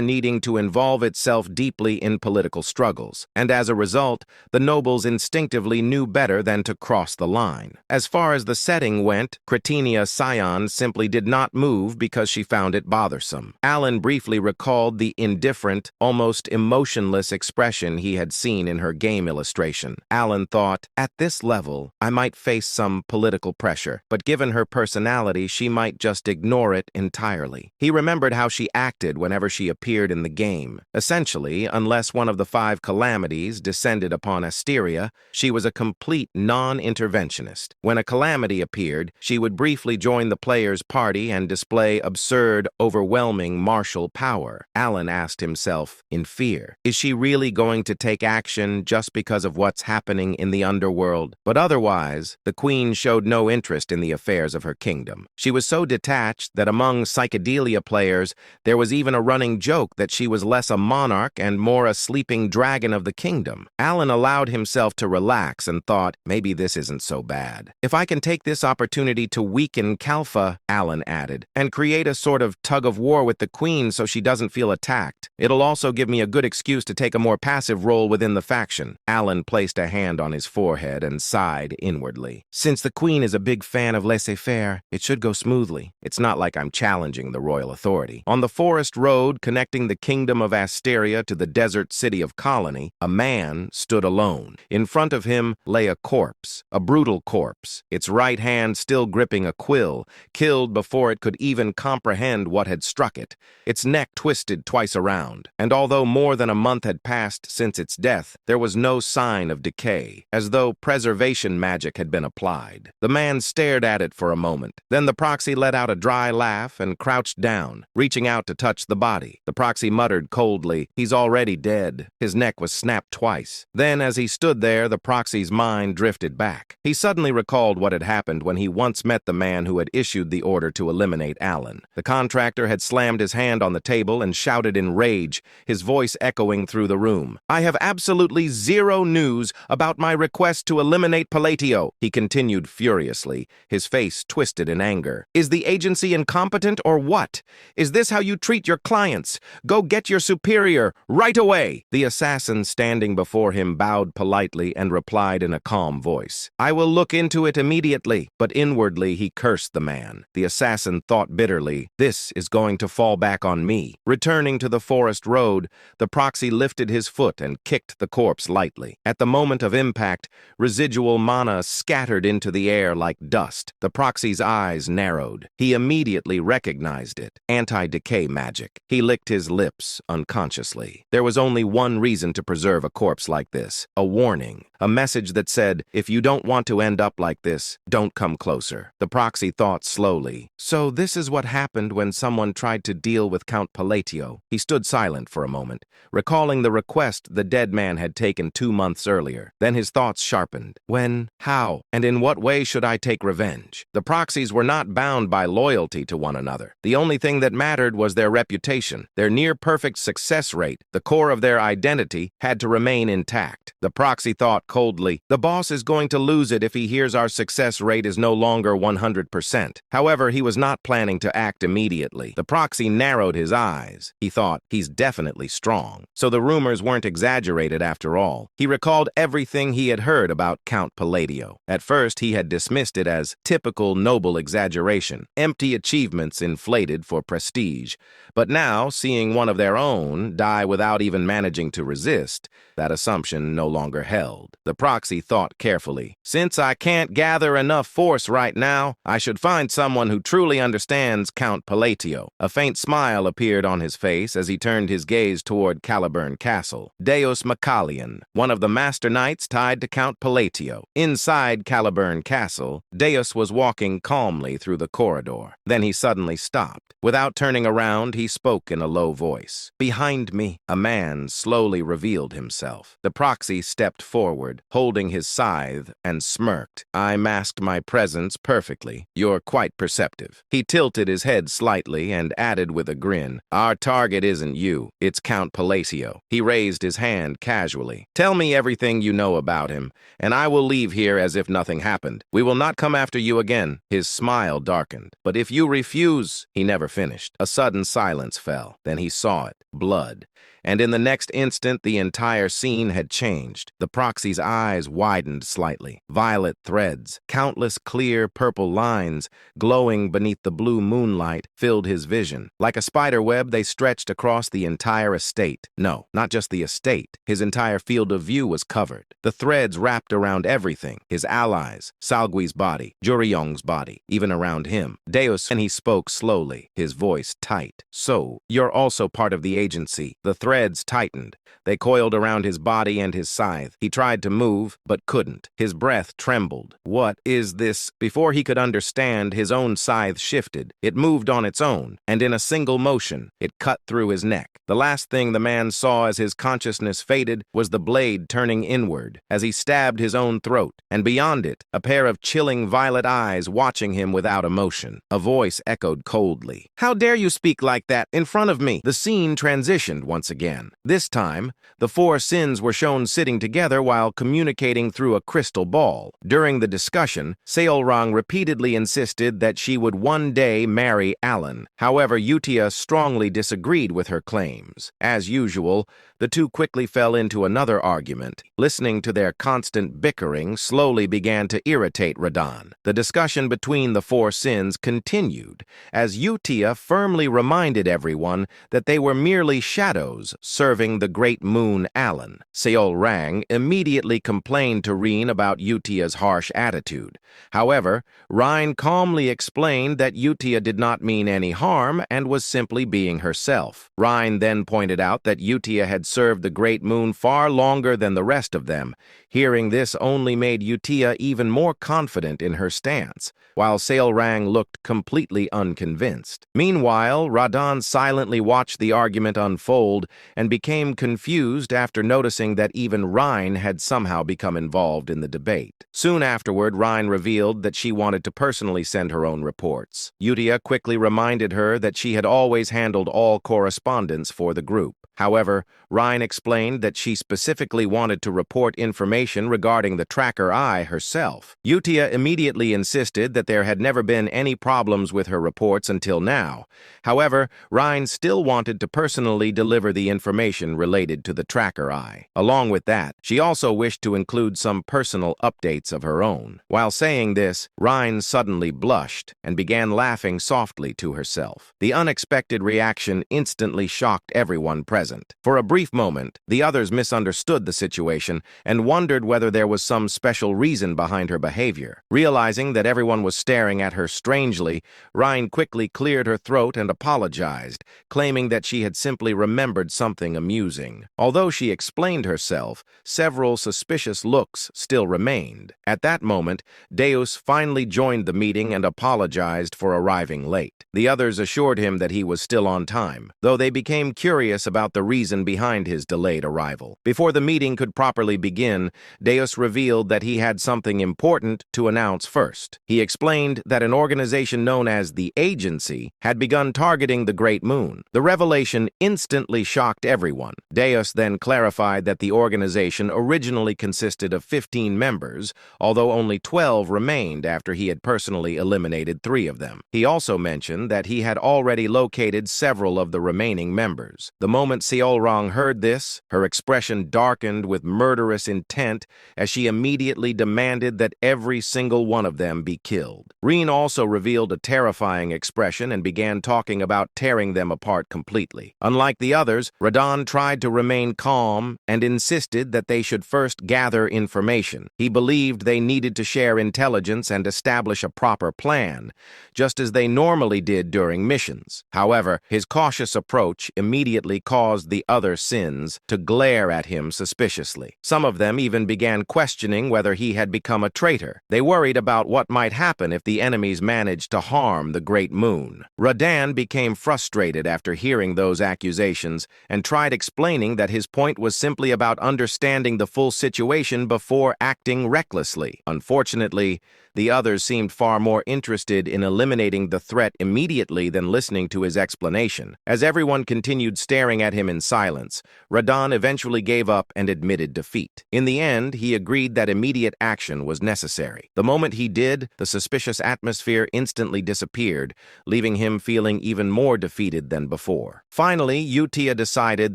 needing to involve itself deeply in political struggles. And as a result, the nobles instinctively knew better than to cross the line. As far as the setting went, Cretinia Sion simply did not move because she found it bothersome. Alan briefly recalled the indifferent, almost emotionless expression he had seen in her game illustration. Alan thought, at this level, I might face some political pressure, but given her personality, she might just ignore it entirely. He remembered how she acted whenever she appeared in the game. Essentially, unless one of the 5 calamities descended upon Asteria, she was a complete non-interventionist. When a calamity appeared, she would briefly join the player's party and display absurd, overwhelming martial power. Alan asked himself, in fear, is she really going to take action just because of what's happening in the underworld? But otherwise, the queen showed no interest in the affairs of her kingdom. She was so detached that among psychedelia players, there was even a running joke that she was less a monarch and more a sleeping dragon of the kingdom. Alan allowed himself to relax and thought, maybe this isn't so bad. If I can take this opportunity to weaken Kalfa, Alan added, and create a sort of tug-of-war with the queen so she doesn't feel attacked. It'll also give me a good excuse to take a more passive role within the faction." Alan placed a hand on his forehead and sighed inwardly. "Since the queen is a big fan of laissez-faire, it should go smoothly. It's not like I'm challenging the royal authority." On the forest road connecting the kingdom of Asteria to the desert city of Colony, a man stood alone. In front of him lay a corpse, a brutal corpse, its right hand still gripping a quill, killed before it could even comprehend what had struck it. Its neck twisted twice around, and although more than a month had passed since its death, there was no sign of decay, as though preservation magic had been applied. The man stared at it for a moment. Then the proxy let out a dry laugh and crouched down, reaching out to touch the body. The proxy muttered coldly, "He's already dead." His neck was snapped twice. Then, as he stood there, the proxy's mind drifted back. He suddenly recalled what had happened when he once met the man who had issued the order to eliminate Alan. The contractor had slammed his hand on the table and shouted in rage, his voice echoing through the room. "I have absolutely zero news about my request to eliminate Palatio," he continued furiously, his face twisted in anger. "Is the agency incompetent or what? Is this how you treat your clients? Go get your superior, right away!" The assassin standing before him bowed politely and replied in a calm voice, "I will look into it immediately." But inwardly he cursed the man. The assassin thought bitterly, "This is going to fall back on me." Returning to the forest road, the proxy lifted his foot and kicked the corpse lightly. At the moment of impact, residual mana scattered into the air like dust. The proxy's eyes narrowed. He immediately recognized it. Anti-decay magic. He licked his lips unconsciously. There was only one reason to preserve a corpse like this. A warning. A message that said, "If you don't want to end up like this, don't come closer." The proxy thought slowly. So this is what happened when someone tried to deal with Count Palatio. He stood silent for a moment, recalling the request the dead man had taken 2 months earlier. Then his thoughts sharpened. When, how, and in what way should I take revenge? The proxies were not bound by loyalty to one another. The only thing that mattered was their reputation. Their near-perfect success rate, the core of their identity, had to remain intact. The proxy thought coldly, "The boss is going to lose it if he hears our success rate is no longer 100%. However, he was not planning to act immediately. The proxy narrowed his eyes. He thought, "He's definitely strong." So the rumors weren't exaggerated after all. He recalled everything he had heard about Count Palladio. At first, he had dismissed it as typical noble exaggeration, empty achievements inflated for prestige. But now, seeing one of their own die without even managing to resist, that assumption no longer held. The proxy thought carefully, "Since I can't gather enough force right now, I should find someone who truly understands Count Palatio." A faint smile appeared on his face as he turned his gaze toward Caliburn Castle. Deus Macalian, one of the master knights tied to Count Palatio. Inside Caliburn Castle, Deus was walking calmly through the corridor. Then he suddenly stopped. Without turning around, he spoke in a low voice. Behind me, a man slowly revealed himself. The proxy stepped forward, holding his scythe, and smirked. "I masked my presence perfectly. You're quite perceptive." He tilted his head slightly and added with a grin, "Our target isn't you, it's Count Palatio." He raised his hand casually. "Tell me everything you know about him, and I will leave here as if nothing happened. We will not come after you again." His smile darkened. "But if you refuse—" He never finished. A sudden silence fell. Then he saw it. Blood. And in the next instant, the entire scene had changed. The proxy's eyes widened slightly. Violet threads, countless clear purple lines, glowing beneath the blue moonlight, filled his vision. Like a spider web, they stretched across the entire estate. No, not just the estate. His entire field of view was covered. The threads wrapped around everything. His allies, Salgui's body, Juriyong's body, even around him. Deus, and he spoke slowly, his voice tight. "So, you're also part of the agency." The threads tightened. They coiled around his body and his scythe. He tried to move, but couldn't. His breath trembled. "What is this?" Before he could understand, his own scythe shifted. It moved on its own, and in a single motion, it cut through his neck. The last thing the man saw as his consciousness faded was the blade turning inward, as he stabbed his own throat, and beyond it, a pair of chilling violet eyes watching him without emotion. A voice echoed coldly, "How dare you speak like that in front of me?" The scene transitioned once again. again. This time, the four sins were shown sitting together while communicating through a crystal ball. During the discussion, Seolrang repeatedly insisted that she would one day marry Alan. However, Utia strongly disagreed with her claims. As usual, the two quickly fell into another argument. Listening to their constant bickering slowly began to irritate Radan. The discussion between the four sins continued, as Utia firmly reminded everyone that they were merely shadows serving the great moon Alan. Seolrang immediately complained to Reen about Utia's harsh attitude. However, Reen calmly explained that Utia did not mean any harm and was simply being herself. Reen then pointed out that Utia had served the great moon far longer than the rest of them. Hearing this only made Utia even more confident in her stance, while Seolrang looked completely unconvinced. Meanwhile, Radan silently watched the argument unfold and became confused after noticing that even Reen had somehow become involved in the debate. Soon afterward, Reen revealed that she wanted to personally send her own reports. Utia quickly reminded her that she had always handled all correspondence for the group. However, Reen explained that she specifically wanted to report information regarding the tracker eye herself. Utia immediately insisted that there had never been any problems with her reports until now. However, Reen still wanted to personally deliver the information related to the tracker eye. Along with that, she also wished to include some personal updates of her own. While saying this, Reen suddenly blushed and began laughing softly to herself. The unexpected reaction instantly shocked everyone present. For a brief moment, the others misunderstood the situation and wondered whether there was some special reason behind her behavior. Realizing that everyone was staring at her strangely, Reen quickly cleared her throat and apologized, claiming that she had simply remembered something amusing. Although she explained herself, several suspicious looks still remained. At that moment, Deus finally joined the meeting and apologized for arriving late. The others assured him that he was still on time, though they became curious about the reason behind his delayed arrival. Before the meeting could properly begin, Deus revealed that he had something important to announce first. He explained that an organization known as the Agency had begun targeting the Great Moon. The revelation instantly shocked everyone. Deus then clarified that the organization originally consisted of 15 members, although only 12 remained after he had personally eliminated 3 of them. He also mentioned that he had already located several of the remaining members. The moment Seolrang heard this, her expression darkened with murderous intent as she immediately demanded that every single one of them be killed. Reen also revealed a terrifying expression and began talking about tearing them apart completely. Unlike the others, Radan tried to remain calm and insisted that they should first gather information. He believed they needed to share intelligence and establish a proper plan, just as they normally did during missions. However, his cautious approach immediately caused the other sins to glare at him suspiciously. Some of them even began questioning whether he had become a traitor. They worried about what might happen if the enemies managed to harm the Great Moon. Radan became frustrated after hearing those accusations and tried explaining that his point was simply about understanding the full situation before acting recklessly. Unfortunately, the others seemed far more interested in eliminating the threat immediately than listening to his explanation. As everyone continued staring at him in silence, Radan eventually gave up and admitted defeat. In the end, he agreed that immediate action was necessary. The moment he did, the suspicious atmosphere instantly disappeared, leaving him feeling even more defeated than before. Finally, Utia decided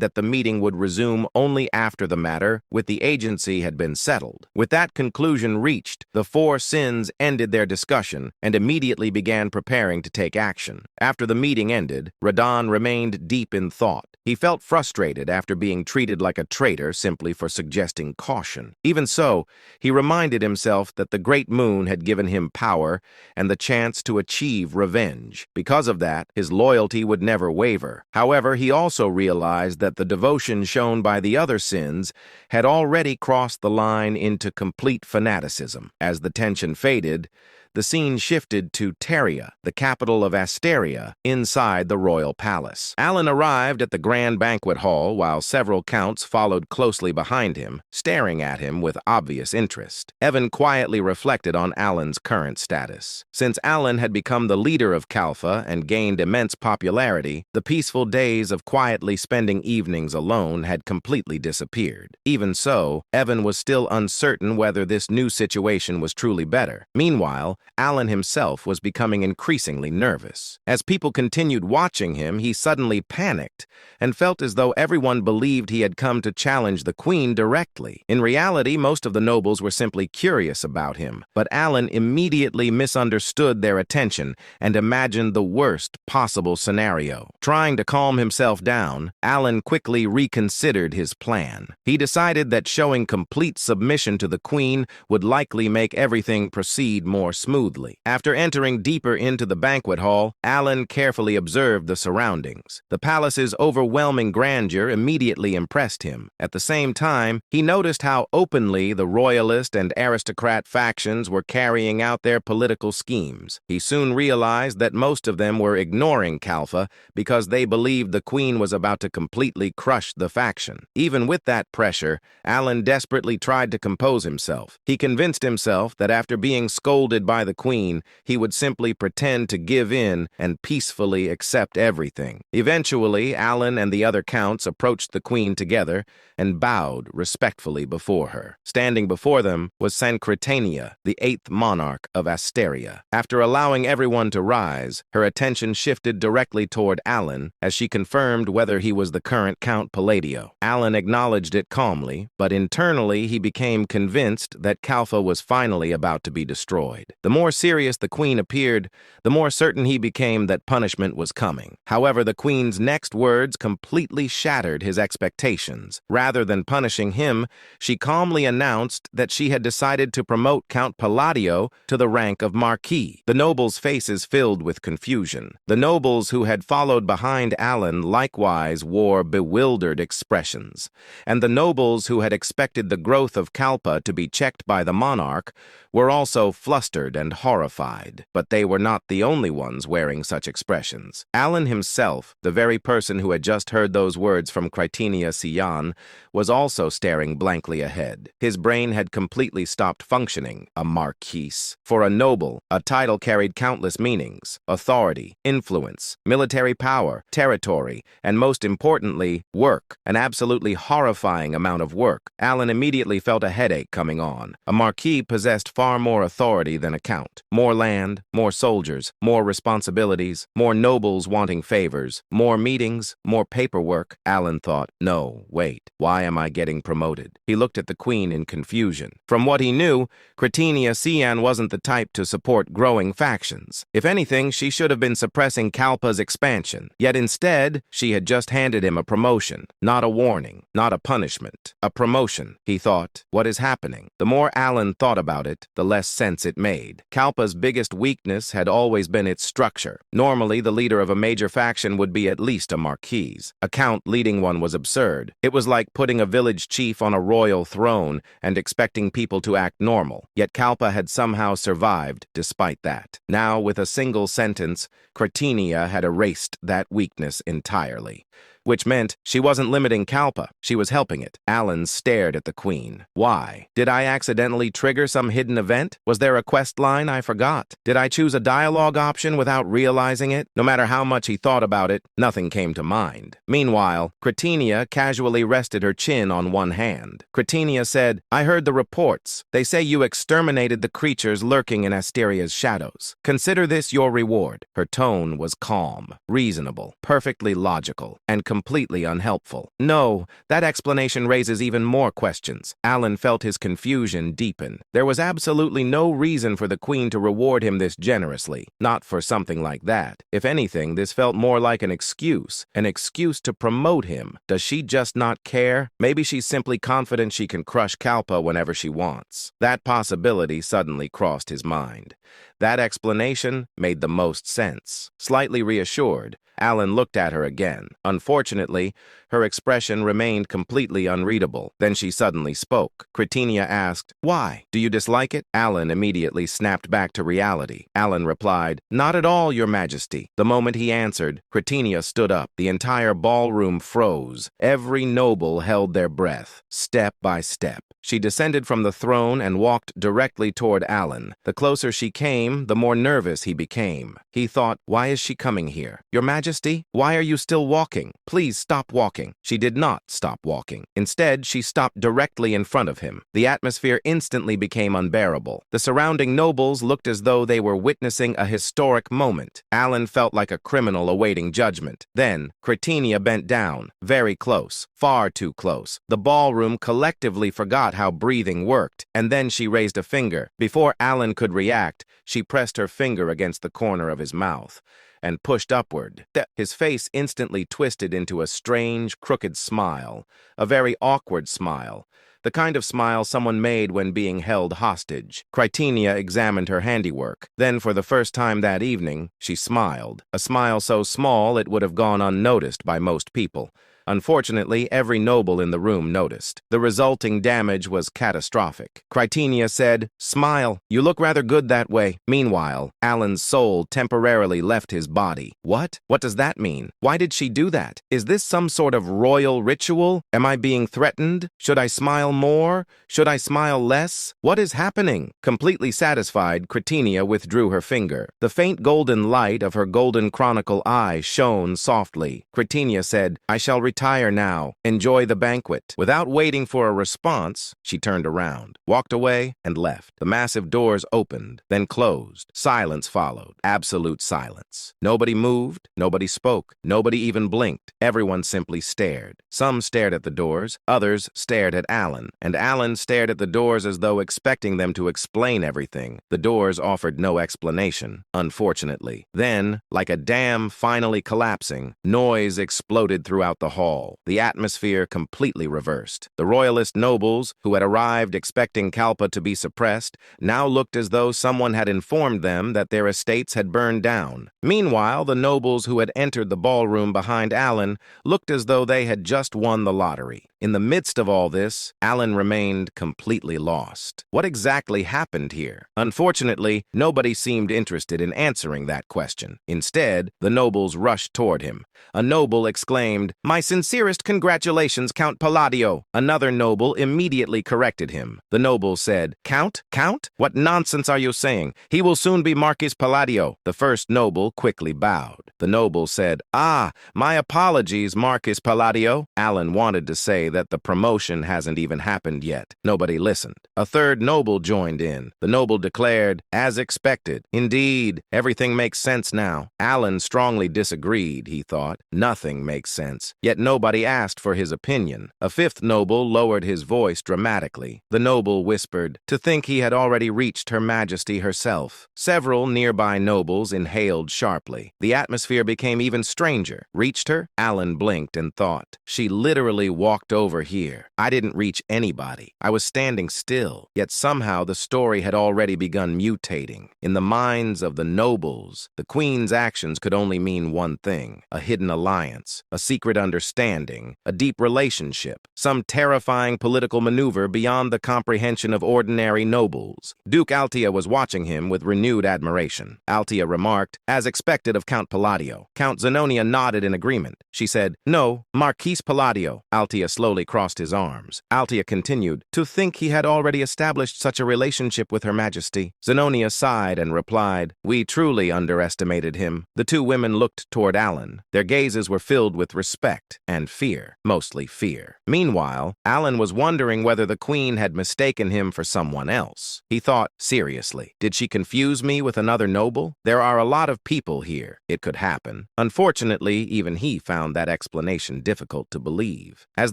that the meeting would resume only after the matter with the agency had been settled. With that conclusion reached, the 4 sins ended their discussion and immediately began preparing to take action. After the meeting ended, Radan remained deep in thought. He felt frustrated after being treated like a traitor simply for suggesting caution. Even so, he reminded himself that the Great Moon had given him power and the chance to achieve revenge. Because of that, his loyalty would never waver. However, he also realized that the devotion shown by the other sins had already crossed the line into complete fanaticism. As the tension faded, the scene shifted to Teria, the capital of Asteria, inside the royal palace. Alan arrived at the grand banquet hall while several counts followed closely behind him, staring at him with obvious interest. Evan quietly reflected on Alan's current status. Since Alan had become the leader of Kalfa and gained immense popularity, the peaceful days of quietly spending evenings alone had completely disappeared. Even so, Evan was still uncertain whether this new situation was truly better. Meanwhile, Alan himself was becoming increasingly nervous. As people continued watching him, he suddenly panicked and felt as though everyone believed he had come to challenge the queen directly. In reality, most of the nobles were simply curious about him, but Alan immediately misunderstood their attention and imagined the worst possible scenario. Trying to calm himself down, Alan quickly reconsidered his plan. He decided that showing complete submission to the queen would likely make everything proceed more smoothly. After entering deeper into the banquet hall, Alan carefully observed the surroundings. The palace's overwhelming grandeur immediately impressed him. At the same time, he noticed how openly the royalist and aristocrat factions were carrying out their political schemes. He soon realized that most of them were ignoring Kalfa because they believed the queen was about to completely crush the faction. Even with that pressure, Alan desperately tried to compose himself. He convinced himself that after being scolded by the queen, he would simply pretend to give in and peacefully accept everything. Eventually, Alan and the other counts approached the queen together and bowed respectfully before her. Standing before them was Sancretania, the 8th monarch of Asteria. After allowing everyone to rise, her attention shifted directly toward Alan as she confirmed whether he was the current Count Palladio. Alan acknowledged it calmly, but internally he became convinced that Kalfa was finally about to be destroyed. The more serious the queen appeared, the more certain he became that punishment was coming. However, the queen's next words completely shattered his expectations. Rather than punishing him, she calmly announced that she had decided to promote Count Palladio to the rank of Marquis. The nobles' faces filled with confusion. The nobles who had followed behind Alan likewise wore bewildered expressions, and the nobles who had expected the growth of Kalpa to be checked by the monarch were also flustered and horrified. But they were not the only ones wearing such expressions. Alan himself, the very person who had just heard those words from Critenia Sian, was also staring blankly ahead. His brain had completely stopped functioning. A marquis. For a noble, a title carried countless meanings: authority, influence, military power, territory, and most importantly, work. An absolutely horrifying amount of work. Alan immediately felt a headache coming on. A marquis possessed far more authority than a count. More land, more soldiers, more responsibilities, more nobles wanting favors, more meetings, more paperwork. Alan thought, no, wait, why am I getting promoted? He looked at the queen in confusion. From what he knew, Critenia Sian wasn't the type to support growing factions. If anything, she should have been suppressing Kalpa's expansion. Yet instead, she had just handed him a promotion. Not a warning, not a punishment. A promotion, he thought. What is happening? The more Alan thought about it, the less sense it made. Kalpa's biggest weakness had always been its structure. Normally, the leader of a major faction would be at least a marquis. A count leading one was absurd. It was like putting a village chief on a royal throne and expecting people to act normal. Yet Kalpa had somehow survived despite that. Now, with a single sentence, Critenia had erased that weakness entirely. Which meant she wasn't limiting Kalpa, she was helping it. Alan stared at the queen. Why? Did I accidentally trigger some hidden event? Was there a quest line I forgot? Did I choose a dialogue option without realizing it? No matter how much he thought about it, nothing came to mind. Meanwhile, Critenia casually rested her chin on one hand. Critenia said, I heard the reports. They say you exterminated the creatures lurking in Asteria's shadows. Consider this your reward. Her tone was calm, reasonable, perfectly logical, and completely unhelpful. No, that explanation raises even more questions. Alan felt his confusion deepen. There was absolutely no reason for the queen to reward him this generously. Not for something like that. If anything, this felt more like an excuse to promote him. Does she just not care? Maybe she's simply confident she can crush Kalpa whenever she wants. That possibility suddenly crossed his mind. That explanation made the most sense. Slightly reassured, Alan looked at her again. Unfortunately, her expression remained completely unreadable. Then she suddenly spoke. Cretinia asked, "Why? Do you dislike it?" Alan immediately snapped back to reality. Alan replied, "Not at all, Your Majesty." The moment he answered, Cretinia stood up. The entire ballroom froze. Every noble held their breath, step by step. She descended from the throne and walked directly toward Alan. The closer she came, the more nervous he became. He thought, "Why is she coming here? Your Majesty, why are you still walking? Please stop walking." She did not stop walking. Instead, she stopped directly in front of him. The atmosphere instantly became unbearable. The surrounding nobles looked as though they were witnessing a historic moment. Alan felt like a criminal awaiting judgment. Then, Cretinia bent down, very close, far too close. The ballroom collectively forgot how breathing worked, and then she raised a finger. Before Alan could react, she pressed her finger against the corner of his mouth and pushed upward. His face instantly twisted into a strange, crooked smile, a very awkward smile, the kind of smile someone made when being held hostage. Cretinia examined her handiwork. Then, for the first time that evening, she smiled, a smile so small it would have gone unnoticed by most people. Unfortunately, every noble in the room noticed. The resulting damage was catastrophic. Cretinia said, "Smile. You look rather good that way." Meanwhile, Alan's soul temporarily left his body. What? What does that mean? Why did she do that? Is this some sort of royal ritual? Am I being threatened? Should I smile more? Should I smile less? What is happening? Completely satisfied, Cretinia withdrew her finger. The faint golden light of her golden chronicle eye shone softly. Cretinia said, "I shall retire now. Enjoy the banquet." Without waiting for a response, she turned around, walked away, and left. The massive doors opened, then closed. Silence followed. Absolute silence. Nobody moved, nobody spoke, nobody even blinked. Everyone simply stared. Some stared at the doors, others stared at Alan, and Alan stared at the doors as though expecting them to explain everything. The doors offered no explanation, unfortunately. Then, like a dam finally collapsing, noise exploded throughout the hall. The atmosphere completely reversed. The royalist nobles, who had arrived expecting Kalpa to be suppressed, now looked as though someone had informed them that their estates had burned down. Meanwhile, the nobles who had entered the ballroom behind Alan looked as though they had just won the lottery. In the midst of all this, Alan remained completely lost. What exactly happened here? Unfortunately, nobody seemed interested in answering that question. Instead, the nobles rushed toward him. A noble exclaimed, "My sincerest congratulations, Count Palladio." Another noble immediately corrected him. The noble said, "Count? Count? What nonsense are you saying? He will soon be Marquis Palladio." The first noble quickly bowed. The noble said, "Ah, my apologies, Marquis Palladio." Alan wanted to say that the promotion hasn't even happened yet. Nobody listened. A third noble joined in. The noble declared, "As expected. Indeed, everything makes sense now." Alan strongly disagreed, he thought. Nothing makes sense. Yet nobody asked for his opinion. A fifth noble lowered his voice dramatically. The noble whispered, "To think he had already reached Her Majesty herself." Several nearby nobles inhaled sharply. The atmosphere became even stranger. Reached her? Alan blinked and thought, "She literally walked over here. I didn't reach anybody. I was standing still." Yet somehow the story had already begun mutating. In the minds of the nobles, the queen's actions could only mean one thing: a hidden alliance, a secret understanding, a deep relationship, some terrifying political maneuver beyond the comprehension of ordinary nobles. Duke Altia was watching him with renewed admiration. Altia remarked, "As expected of Count Palladio." Count Zenonia nodded in agreement. She said, "No, Marquis Palladio." Altia slowly crossed his arms. Altia continued, "To think he had already established such a relationship with Her Majesty." Zenonia sighed and replied, "We truly underestimated him." The two women looked toward Alan. Their gazes were filled with respect and fear, mostly fear. Meanwhile, Alan was wondering whether the queen had mistaken him for someone else. He thought, seriously, did she confuse me with another noble? There are a lot of people here. It could happen. Unfortunately, even he found that explanation difficult to believe. As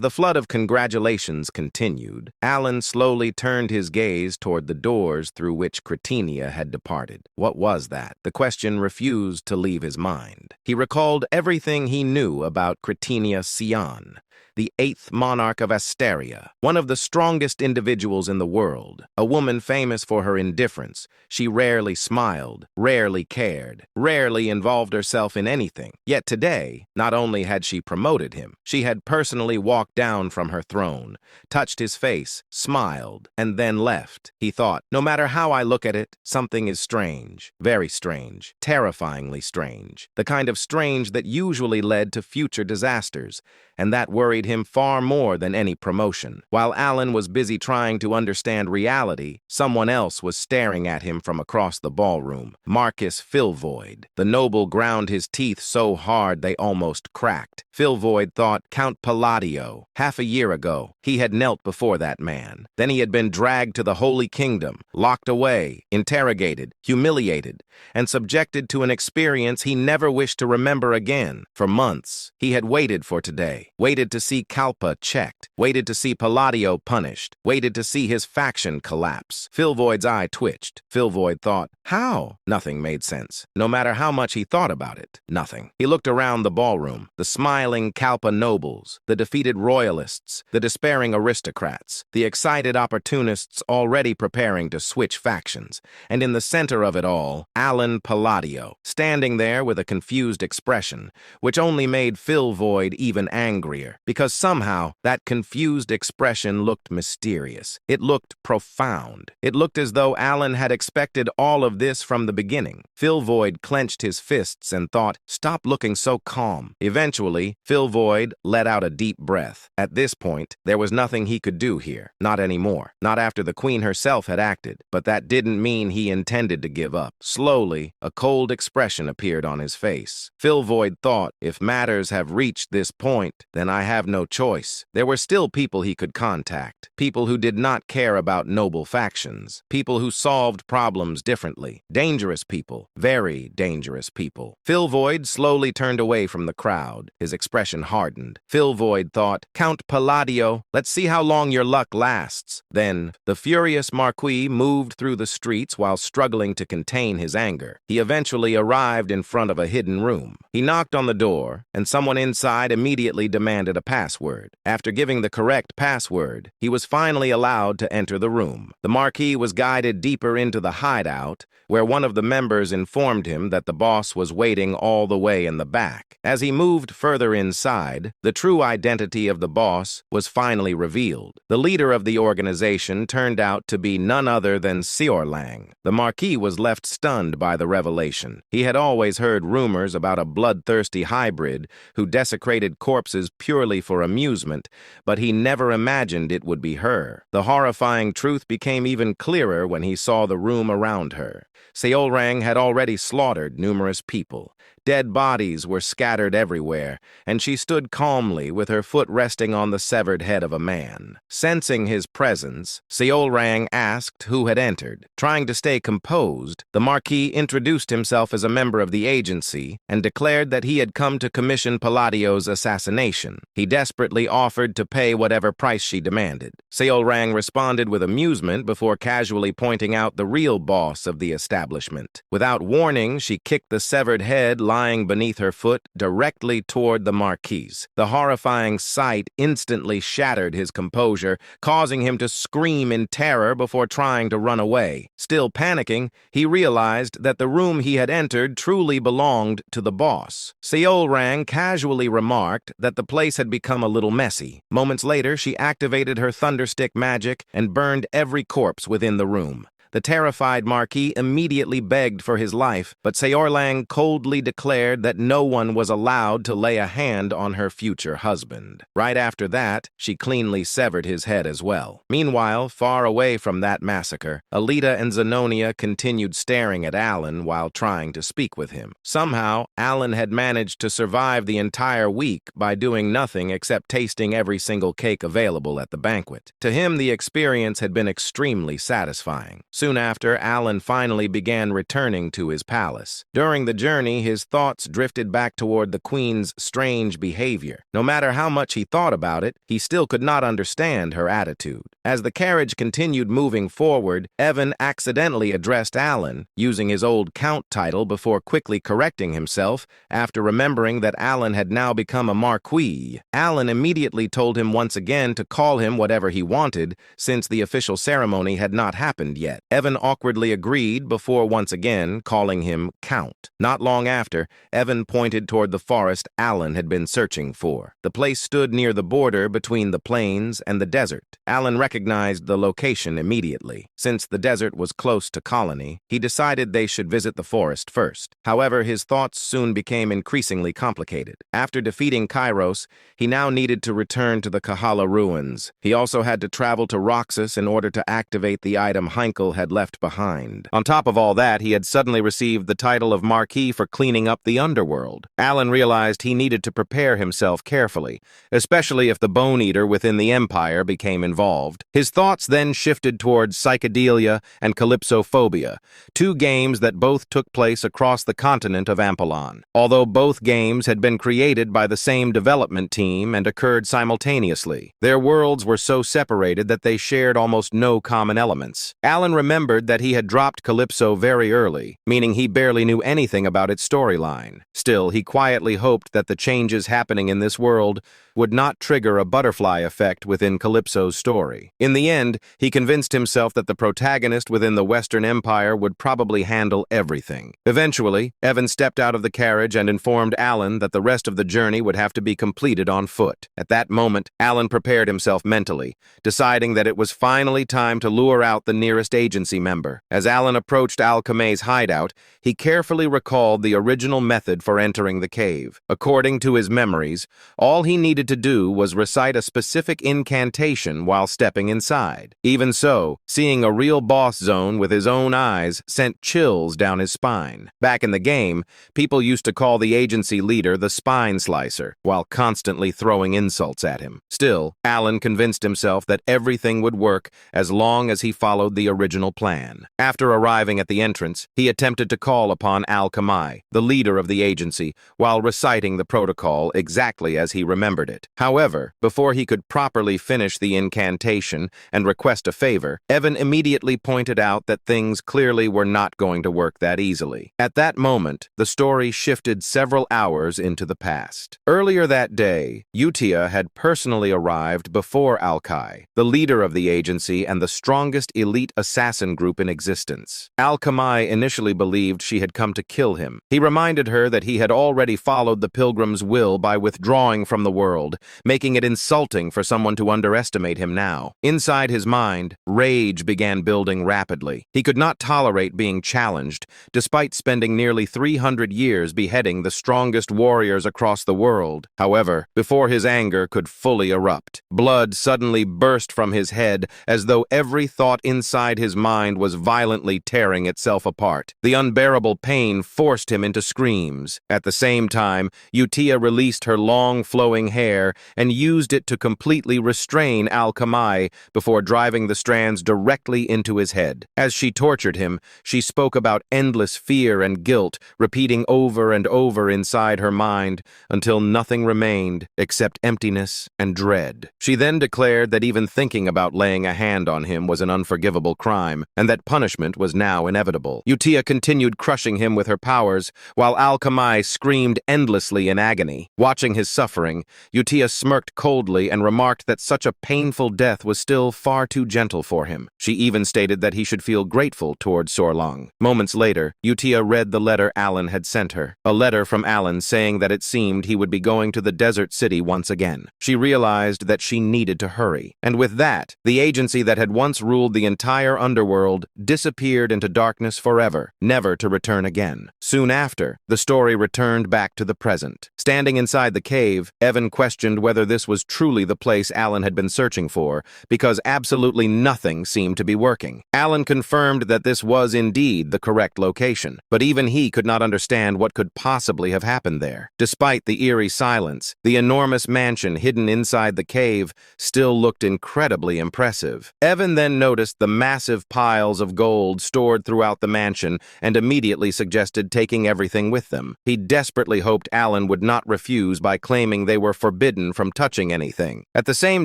the flood of congratulations continued, Alan slowly turned his gaze toward the doors through which Cretinia had departed. What was that? The question refused to leave his mind. He recalled everything he knew about Cretinia Sion. the 8th monarch of Asteria, one of the strongest individuals in the world, a woman famous for her indifference. She rarely smiled, rarely cared, rarely involved herself in anything. Yet today, not only had she promoted him, she had personally walked down from her throne, touched his face, smiled, and then left. He thought, no matter how I look at it, something is strange, very strange, terrifyingly strange, the kind of strange that usually led to future disasters, and that worried him far more than any promotion. While Alan was busy trying to understand reality, someone else was staring at him from across the ballroom. Marcus Filvoid. The noble ground his teeth so hard they almost cracked. Filvoid thought Count Palladio. Half a year ago, he had knelt before that man. Then he had been dragged to the Holy Kingdom, locked away, interrogated, humiliated, and subjected to an experience he never wished to remember again. For months, he had waited for today, waited to see Kalpa checked, waited to see Palladio punished, waited to see his faction collapse. Filvoid's eye twitched. Filvoid thought, how? Nothing made sense. No matter how much he thought about it, nothing. He looked around the ballroom, the smiling Kalpa nobles, the defeated royalists, the despairing aristocrats, the excited opportunists already preparing to switch factions, and in the center of it all, Alan Palladio, standing there with a confused expression, which only made Filvoid even angrier, because somehow that confused expression looked mysterious. It looked profound. It looked as though Alan had expected all of this from the beginning. Filvoid clenched his fists and thought, stop looking so calm. Eventually, Filvoid let out a deep breath. At this point, there was nothing he could do here. Not anymore. Not after the queen herself had acted. But that didn't mean he intended to give up. Slowly, a cold expression appeared on his face. Filvoid thought, if matters have reached this point, then I have no choice. There were still people he could contact. People who did not care about noble factions. People who solved problems differently. Dangerous people. Very dangerous people. Filvoid slowly turned away from the crowd. His expression hardened. Filvoid thought, Count Palladio, let's see how long your luck lasts. Then, the furious Marquis moved through the streets while struggling to contain his anger. He eventually arrived in front of a hidden room. He knocked on the door, and someone inside immediately demanded a password. After giving the correct password, he was finally allowed to enter the room. The Marquis was guided deeper into the hideout, where one of the members informed him that the boss was waiting all the way in the back. As he moved further inside, the true identity of the boss was finally revealed. The leader of the organization turned out to be none other than Seorlang. The Marquis was left stunned by the revelation. He had always heard rumors about a bloodthirsty hybrid who desecrated corpses purely for amusement, but he never imagined it would be her. The horrifying truth became even clearer when he saw the room around her. Seorlang had already slaughtered numerous people. Dead bodies were scattered everywhere, and she stood calmly with her foot resting on the severed head of a man. Sensing his presence, Seorlang asked who had entered. Trying to stay composed, the Marquis introduced himself as a member of the agency and declared that he had come to commission Palladio's assassination. He desperately offered to pay whatever price she demanded. Seorlang responded with amusement before casually pointing out the real boss of the establishment. Without warning, she kicked the severed head lying beneath her foot directly toward the Marquis. The horrifying sight instantly shattered his composure, causing him to scream in terror before trying to run away. Still panicking, he realized that the room he had entered truly belonged to the boss. Seorlang casually remarked that the place had become a little messy. Moments later, she activated her thunderstick magic and burned every corpse within the room. The terrified Marquis immediately begged for his life, but Seorlang coldly declared that no one was allowed to lay a hand on her future husband. Right after that, she cleanly severed his head as well. Meanwhile, far away from that massacre, Alita and Zenonia continued staring at Alan while trying to speak with him. Somehow, Alan had managed to survive the entire week by doing nothing except tasting every single cake available at the banquet. To him, the experience had been extremely satisfying. Soon after, Alan finally began returning to his palace. During the journey, his thoughts drifted back toward the queen's strange behavior. No matter how much he thought about it, he still could not understand her attitude. As the carriage continued moving forward, Evan accidentally addressed Alan, using his old count title before quickly correcting himself after remembering that Alan had now become a marquis. Alan immediately told him once again to call him whatever he wanted, since the official ceremony had not happened yet. Evan awkwardly agreed before once again calling him Count. Not long after, Evan pointed toward the forest Alan had been searching for. The place stood near the border between the plains and the desert. Alan recognized the location immediately. Since the desert was close to Colony, he decided they should visit the forest first. However, his thoughts soon became increasingly complicated. After defeating Kairos, he now needed to return to the Kahala ruins. He also had to travel to Roxas in order to activate the item Heinkel had left behind. On top of all that, he had suddenly received the title of Marquis for cleaning up the underworld. Alan realized he needed to prepare himself carefully, especially if the Bone Eater within the Empire became involved. His thoughts then shifted towards Psychedelia and Calypsophobia, two games that both took place across the continent of Ampelon. Although both games had been created by the same development team and occurred simultaneously, their worlds were so separated that they shared almost no common elements. Alan remembered that he had dropped Calypso very early, meaning he barely knew anything about its storyline. Still, he quietly hoped that the changes happening in this world would not trigger a butterfly effect within Calypso's story. In the end, he convinced himself that the protagonist within the Western Empire would probably handle everything. Eventually, Evan stepped out of the carriage and informed Alan that the rest of the journey would have to be completed on foot. At that moment, Alan prepared himself mentally, deciding that it was finally time to lure out the nearest agency member. As Alan approached Alchemy's hideout, he carefully recalled the original method for entering the cave. According to his memories, all he needed to do was recite a specific incantation while stepping inside. Even so, seeing a real boss zone with his own eyes sent chills down his spine. Back in the game, people used to call the agency leader the Spine Slicer, while constantly throwing insults at him. Still, Alan convinced himself that everything would work as long as he followed the original plan. After arriving at the entrance, he attempted to call upon Alchemy, the leader of the agency, while reciting the protocol exactly as he remembered it. However, before he could properly finish the incantation and request a favor, Evan immediately pointed out that things clearly were not going to work that easily. At that moment, the story shifted several hours into the past. Earlier that day, Utia had personally arrived before Alkai, the leader of the agency and the strongest elite assassin group in existence. Alchemy initially believed she had come to kill him. He reminded her that he had already followed the Pilgrim's will by withdrawing from the world, making it insulting for someone to underestimate him now. Inside his mind, rage began building rapidly. He could not tolerate being challenged, despite spending nearly 300 years beheading the strongest warriors across the world. However, before his anger could fully erupt, blood suddenly burst from his head as though every thought inside his mind was violently tearing itself apart. The unbearable pain forced him into screams. At the same time, Utia released her long flowing hair and used it to completely restrain Alchemy before driving the strands directly into his head. As she tortured him, she spoke about endless fear and guilt, repeating over and over inside her mind until nothing remained except emptiness and dread. She then declared that even thinking about laying a hand on him was an unforgivable crime, and that punishment was now inevitable. Utia continued crushing him with her powers, while Alchemy screamed endlessly in agony. Watching his suffering, Utia smirked coldly and remarked that such a painful death was still far too gentle for him. She even stated that he should feel grateful toward Sorlong. Moments later, Utia read the letter Alan had sent her. A letter from Alan saying that it seemed he would be going to the desert city once again. She realized that she needed to hurry. And with that, the agency that had once ruled the entire underworld disappeared into darkness forever, never to return again. Soon after, the story returned back to the present. Standing inside the cave, Evan questioned questioned whether this was truly the place Alan had been searching for, because absolutely nothing seemed to be working. Alan confirmed that this was indeed the correct location, but even he could not understand what could possibly have happened there. Despite the eerie silence, the enormous mansion hidden inside the cave still looked incredibly impressive. Evan then noticed the massive piles of gold stored throughout the mansion and immediately suggested taking everything with them. He desperately hoped Alan would not refuse by claiming they were forbidden from touching anything. At the same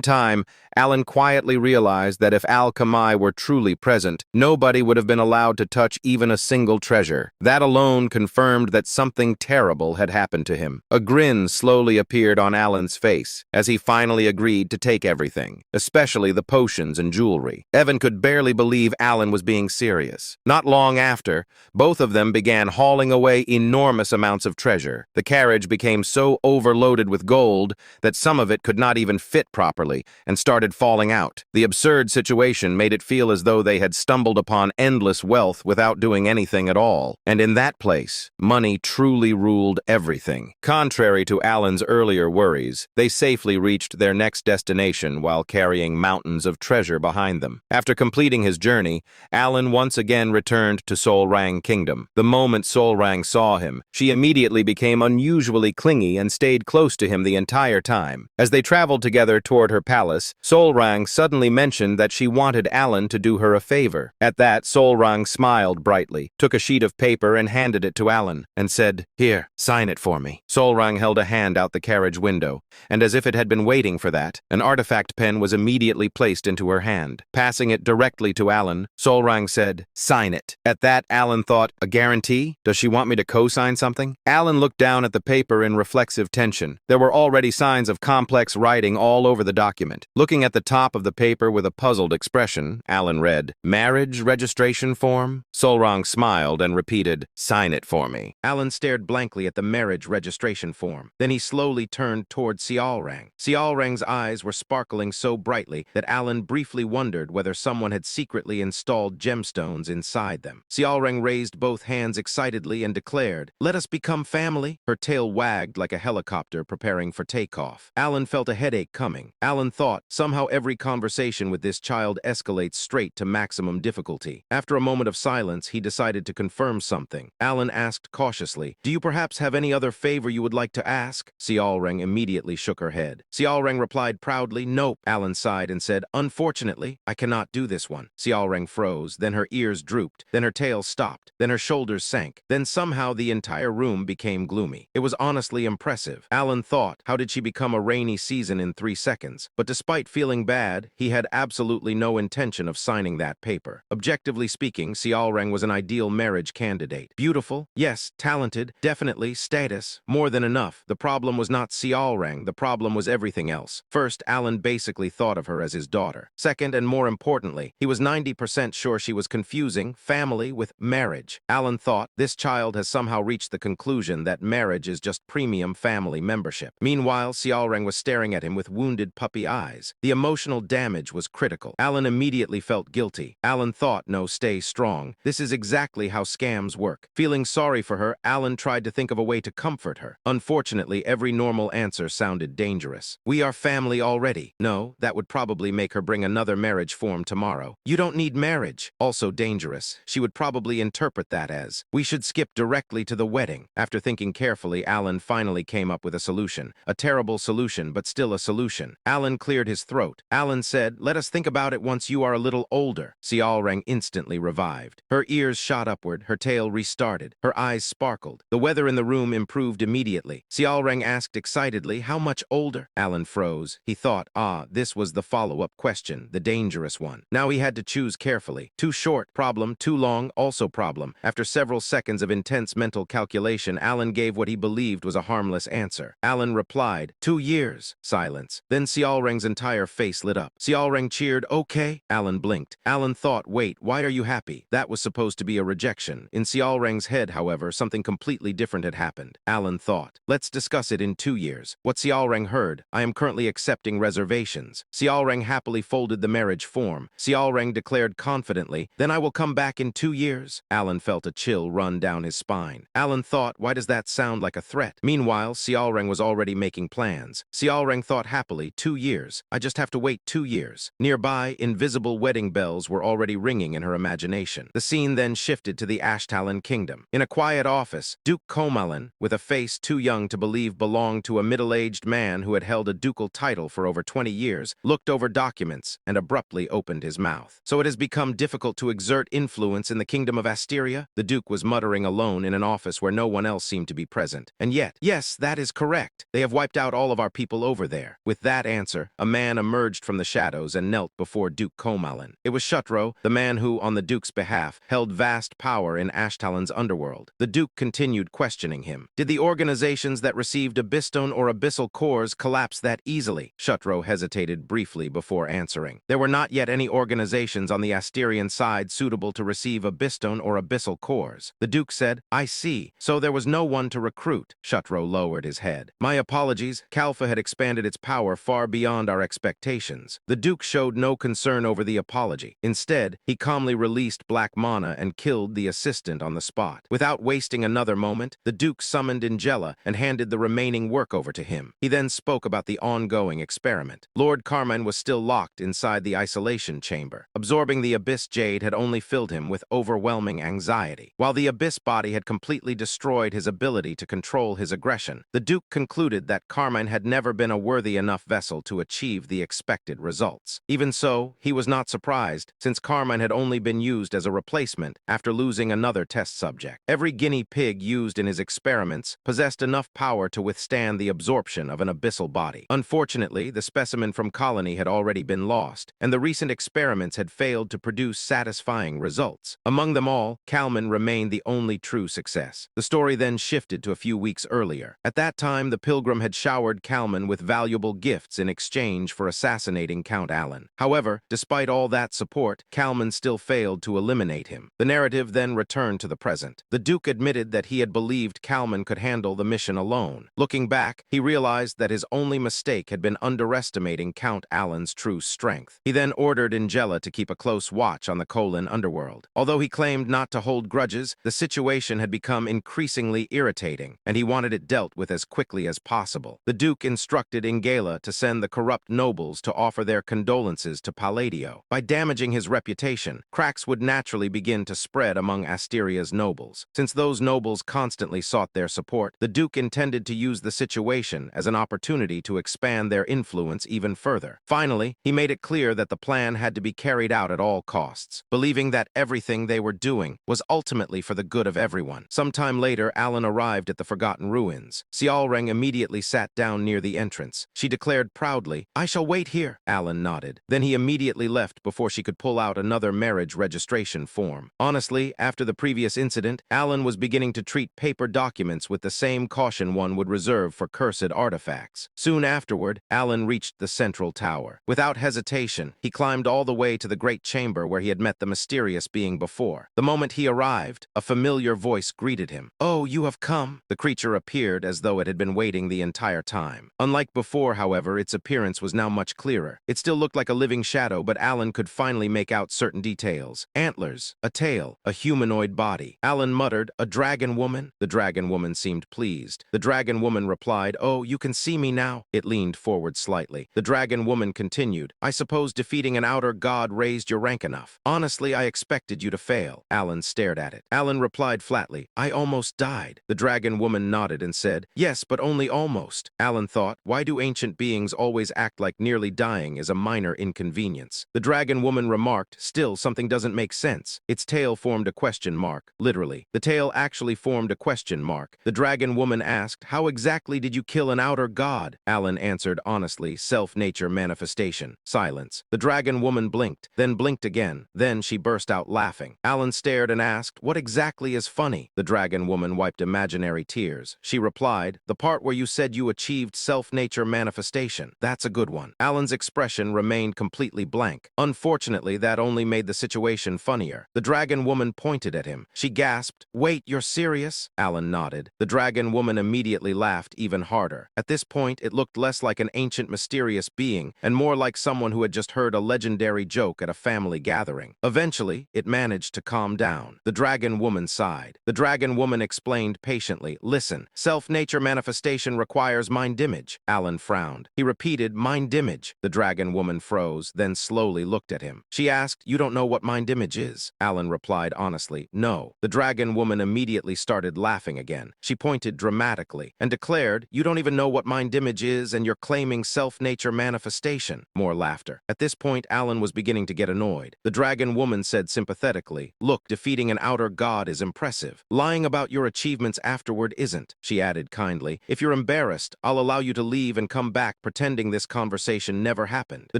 time, Alan quietly realized that if Al-Kamai were truly present, nobody would have been allowed to touch even a single treasure. That alone confirmed that something terrible had happened to him. A grin slowly appeared on Alan's face as he finally agreed to take everything, especially the potions and jewelry. Evan could barely believe Alan was being serious. Not long after, both of them began hauling away enormous amounts of treasure. The carriage became so overloaded with gold that some of it could not even fit properly and started falling out. The absurd situation made it feel as though they had stumbled upon endless wealth without doing anything at all. And in that place, money truly ruled everything. Contrary to Alan's earlier worries, they safely reached their next destination while carrying mountains of treasure behind them. After completing his journey, Alan once again returned to Solrang Kingdom. The moment Solrang saw him, she immediately became unusually clingy and stayed close to him the entire time. As they traveled together toward her palace, Solrang suddenly mentioned that she wanted Alan to do her a favor. At that, Solrang smiled brightly, took a sheet of paper and handed it to Alan, and said, "Here, sign it for me." Solrang held a hand out the carriage window, and as if it had been waiting for that, an artifact pen was immediately placed into her hand. Passing it directly to Alan, Solrang said, "Sign it." At that, Alan thought, "A guarantee? Does she want me to co-sign something?" Alan looked down at the paper in reflexive tension. There were already signs of complex writing all over the document. Looking at the top of the paper with a puzzled expression, Alan read, "Marriage registration form?" Solrang smiled and repeated, "Sign it for me." Alan stared blankly at the marriage registration form. Then he slowly turned toward Xiaorang. Xiaorang's eyes were sparkling so brightly that Alan briefly wondered whether someone had secretly installed gemstones inside them. Xiaorang raised both hands excitedly and declared, "Let us become family." Her tail wagged like a helicopter preparing for takeoff. Alan felt a headache coming. Alan thought, somehow every conversation with this child escalates straight to maximum difficulty. After a moment of silence, he decided to confirm something. Alan asked cautiously, "Do you perhaps have any other favor you would like to ask?" Xiaorang immediately shook her head. Xiaorang replied proudly, "Nope." Alan sighed and said, "Unfortunately, I cannot do this one." Xiaorang froze, then her ears drooped, then her tail stopped, then her shoulders sank, then somehow the entire room became gloomy. It was honestly impressive. Alan thought, how did she become a rainy season in 3 seconds? But despite feeling bad, he had absolutely no intention of signing that paper. Objectively speaking, Xiaorang was an ideal marriage candidate. Beautiful, yes. Talented, definitely. Status, more than enough. The problem was not Xiaorang, the problem was everything else. First, Alan basically thought of her as his daughter. Second, and more importantly, he was 90% sure she was confusing family with marriage. Alan thought, this child has somehow reached the conclusion that marriage is just premium family membership. Meanwhile, Xiaorang was staring at him with wounded puppy eyes. The emotional damage was critical. Alan immediately felt guilty. Alan thought, no, stay strong. This is exactly how scams work. Feeling sorry for her, Alan tried to think of a way to comfort her. Unfortunately, every normal answer sounded dangerous. "We are family already." No, that would probably make her bring another marriage form tomorrow. "You don't need marriage." Also dangerous. She would probably interpret that as, "We should skip directly to the wedding." After thinking carefully, Alan finally came up with a solution. A terrible solution, but still a solution. Alan cleared his throat. Alan said, "Let us think about it once you are a little older." Xiaorang instantly revived. Her ears shot upward, her tail restarted, her eyes sparkled. The weather in the room improved immediately. Xiaorang asked excitedly, "How much older?" Alan froze. He thought, this was the follow-up question, the dangerous one. Now he had to choose carefully. Too short, problem. Too long, also problem. After several seconds of intense mental calculation, Alan gave what he believed was a harmless answer. Alan replied, 2 years. Silence. Then Xiaorang's entire face lit up. Xiaorang cheered, "Okay." Alan blinked. Alan thought, wait, why are you happy? That was supposed to be a rejection. In Xiaorang's head, however, something completely different had happened. Alan thought, let's discuss it in 2 years. What Xiaorang heard, I am currently accepting reservations. Xiaorang happily folded the marriage form. Xiaorang declared confidently, then I will come back in 2 years. Alan felt a chill run down his spine. Alan thought, why does that sound like a threat? Meanwhile, Xiaorang was already making plans. Xiaoreng thought happily, 2 years. I just have to wait 2 years. Nearby, invisible wedding bells were already ringing in her imagination. The scene then shifted to the Ashtalon kingdom. In a quiet office, Duke Komalin, with a face too young to believe belonged to a middle-aged man who had held a ducal title for over 20 years, looked over documents and abruptly opened his mouth. So it has become difficult to exert influence in the kingdom of Asteria? The Duke was muttering alone in an office where no one else seemed to be present. And yet, yes, that is correct. They have wiped out all of our people over there. With that answer, a man emerged from the shadows and knelt before Duke Komalin. It was Shutro, the man who, on the Duke's behalf, held vast power in Ashtalon's underworld. The Duke continued questioning him. Did the organizations that received Abysston or Abyssal cores collapse that easily? Shutro hesitated briefly before answering. There were not yet any organizations on the Asterian side suitable to receive Abysston or Abyssal cores. The Duke said, I see. So there was no one to recruit. Shutro lowered his head. My apologies. Kalfa had expanded its power far beyond our expectations. The Duke showed no concern over the apology. Instead, he calmly released Black Mana and killed the assistant on the spot. Without wasting another moment, the Duke summoned Ingela and handed the remaining work over to him. He then spoke about the ongoing experiment. Lord Carmine was still locked inside the isolation chamber. Absorbing the Abyss Jade had only filled him with overwhelming anxiety. While the Abyss body had completely destroyed his ability to control his aggression, the Duke concluded that Carmine had never been a worthy enough vessel to achieve the expected results. Even so, he was not surprised, since Carmine had only been used as a replacement after losing another test subject. Every guinea pig used in his experiments possessed enough power to withstand the absorption of an abyssal body. Unfortunately, the specimen from Colony had already been lost, and the recent experiments had failed to produce satisfying results. Among them all, Kalman remained the only true success. The story then shifted to a few weeks earlier. At that time, the Pilgrim had showered Kalman with valuable gifts in exchange for assassinating Count Alan. However, despite all that support, Kalman still failed to eliminate him. The narrative then returned to the present. The Duke admitted that he had believed Kalman could handle the mission alone. Looking back, he realized that his only mistake had been underestimating Count Alan's true strength. He then ordered Ingela to keep a close watch on the Kolin underworld. Although he claimed not to hold grudges, the situation had become increasingly irritating, and he wanted it dealt with as quickly as possible. The Duke instructed Ingela to send the corrupt nobles to offer their condolences to Palladio. By damaging his reputation, cracks would naturally begin to spread among Asteria's nobles. Since those nobles constantly sought their support, the Duke intended to use the situation as an opportunity to expand their influence even further. Finally, he made it clear that the plan had to be carried out at all costs, believing that everything they were doing was ultimately for the good of everyone. Sometime later, Alan arrived at the Forgotten Ruins. Xiaoreng immediately sat down near the entrance. She declared proudly, I shall wait here. Alan nodded. Then he immediately left before she could pull out another marriage registration form. Honestly, after the previous incident, Alan was beginning to treat paper documents with the same caution one would reserve for cursed artifacts. Soon afterward, Alan reached the central tower. Without hesitation, he climbed all the way to the great chamber where he had met the mysterious being before. The moment he arrived, a familiar voice greeted him. Oh, you have come. The creature appeared as though it had been waiting the entire time. Unlike before, however, its appearance was now much clearer. It still looked like a living shadow, but Alan could finally make out certain details. Antlers, a tail, a humanoid body. Alan muttered, a dragon woman? The dragon woman seemed pleased. The dragon woman replied, oh, you can see me now. It leaned forward slightly. The dragon woman continued, I suppose defeating an outer god raised your rank enough. Honestly, I expected you to fail. Alan stared at it. Alan replied flatly, I almost died. The dragon woman nodded and said, yes, but only almost. Alan thought, why do ancient beings always act like nearly dying is a minor inconvenience? The dragon woman remarked, still something doesn't make sense. Its tail formed a question mark, literally. The tail actually formed a question mark. The dragon woman asked, how exactly did you kill an outer god? Alan answered honestly, self-nature manifestation. Silence. The dragon woman blinked, then blinked again. Then she burst out laughing. Alan stared and asked, what exactly is funny? The dragon woman wiped imaginary tears. She replied, the part where you said you achieved self-nature manifestation. That's a good one. Alan's expression remained completely blank. Unfortunately, that only made the situation funnier. The dragon woman pointed at him. She gasped, wait, you're serious? Alan nodded. The dragon woman immediately laughed even harder. At this point, it looked less like an ancient mysterious being and more like someone who had just heard a legendary joke at a family gathering. Eventually, it managed to calm down. The dragon woman sighed. The dragon woman explained patiently, listen, self-nature manifestation requires requires mind image. Alan frowned. He repeated, mind image. The dragon woman froze, then slowly looked at him. She asked, you don't know what mind image is? Alan replied honestly, no. The dragon woman immediately started laughing again. She pointed dramatically and declared, you don't even know what mind image is and you're claiming self-nature manifestation. More laughter. At this point, Alan was beginning to get annoyed. The dragon woman said sympathetically, look, defeating an outer god is impressive. Lying about your achievements afterward isn't. She added kindly, if you're embarrassed, I'll allow you to leave and come back pretending this conversation never happened. The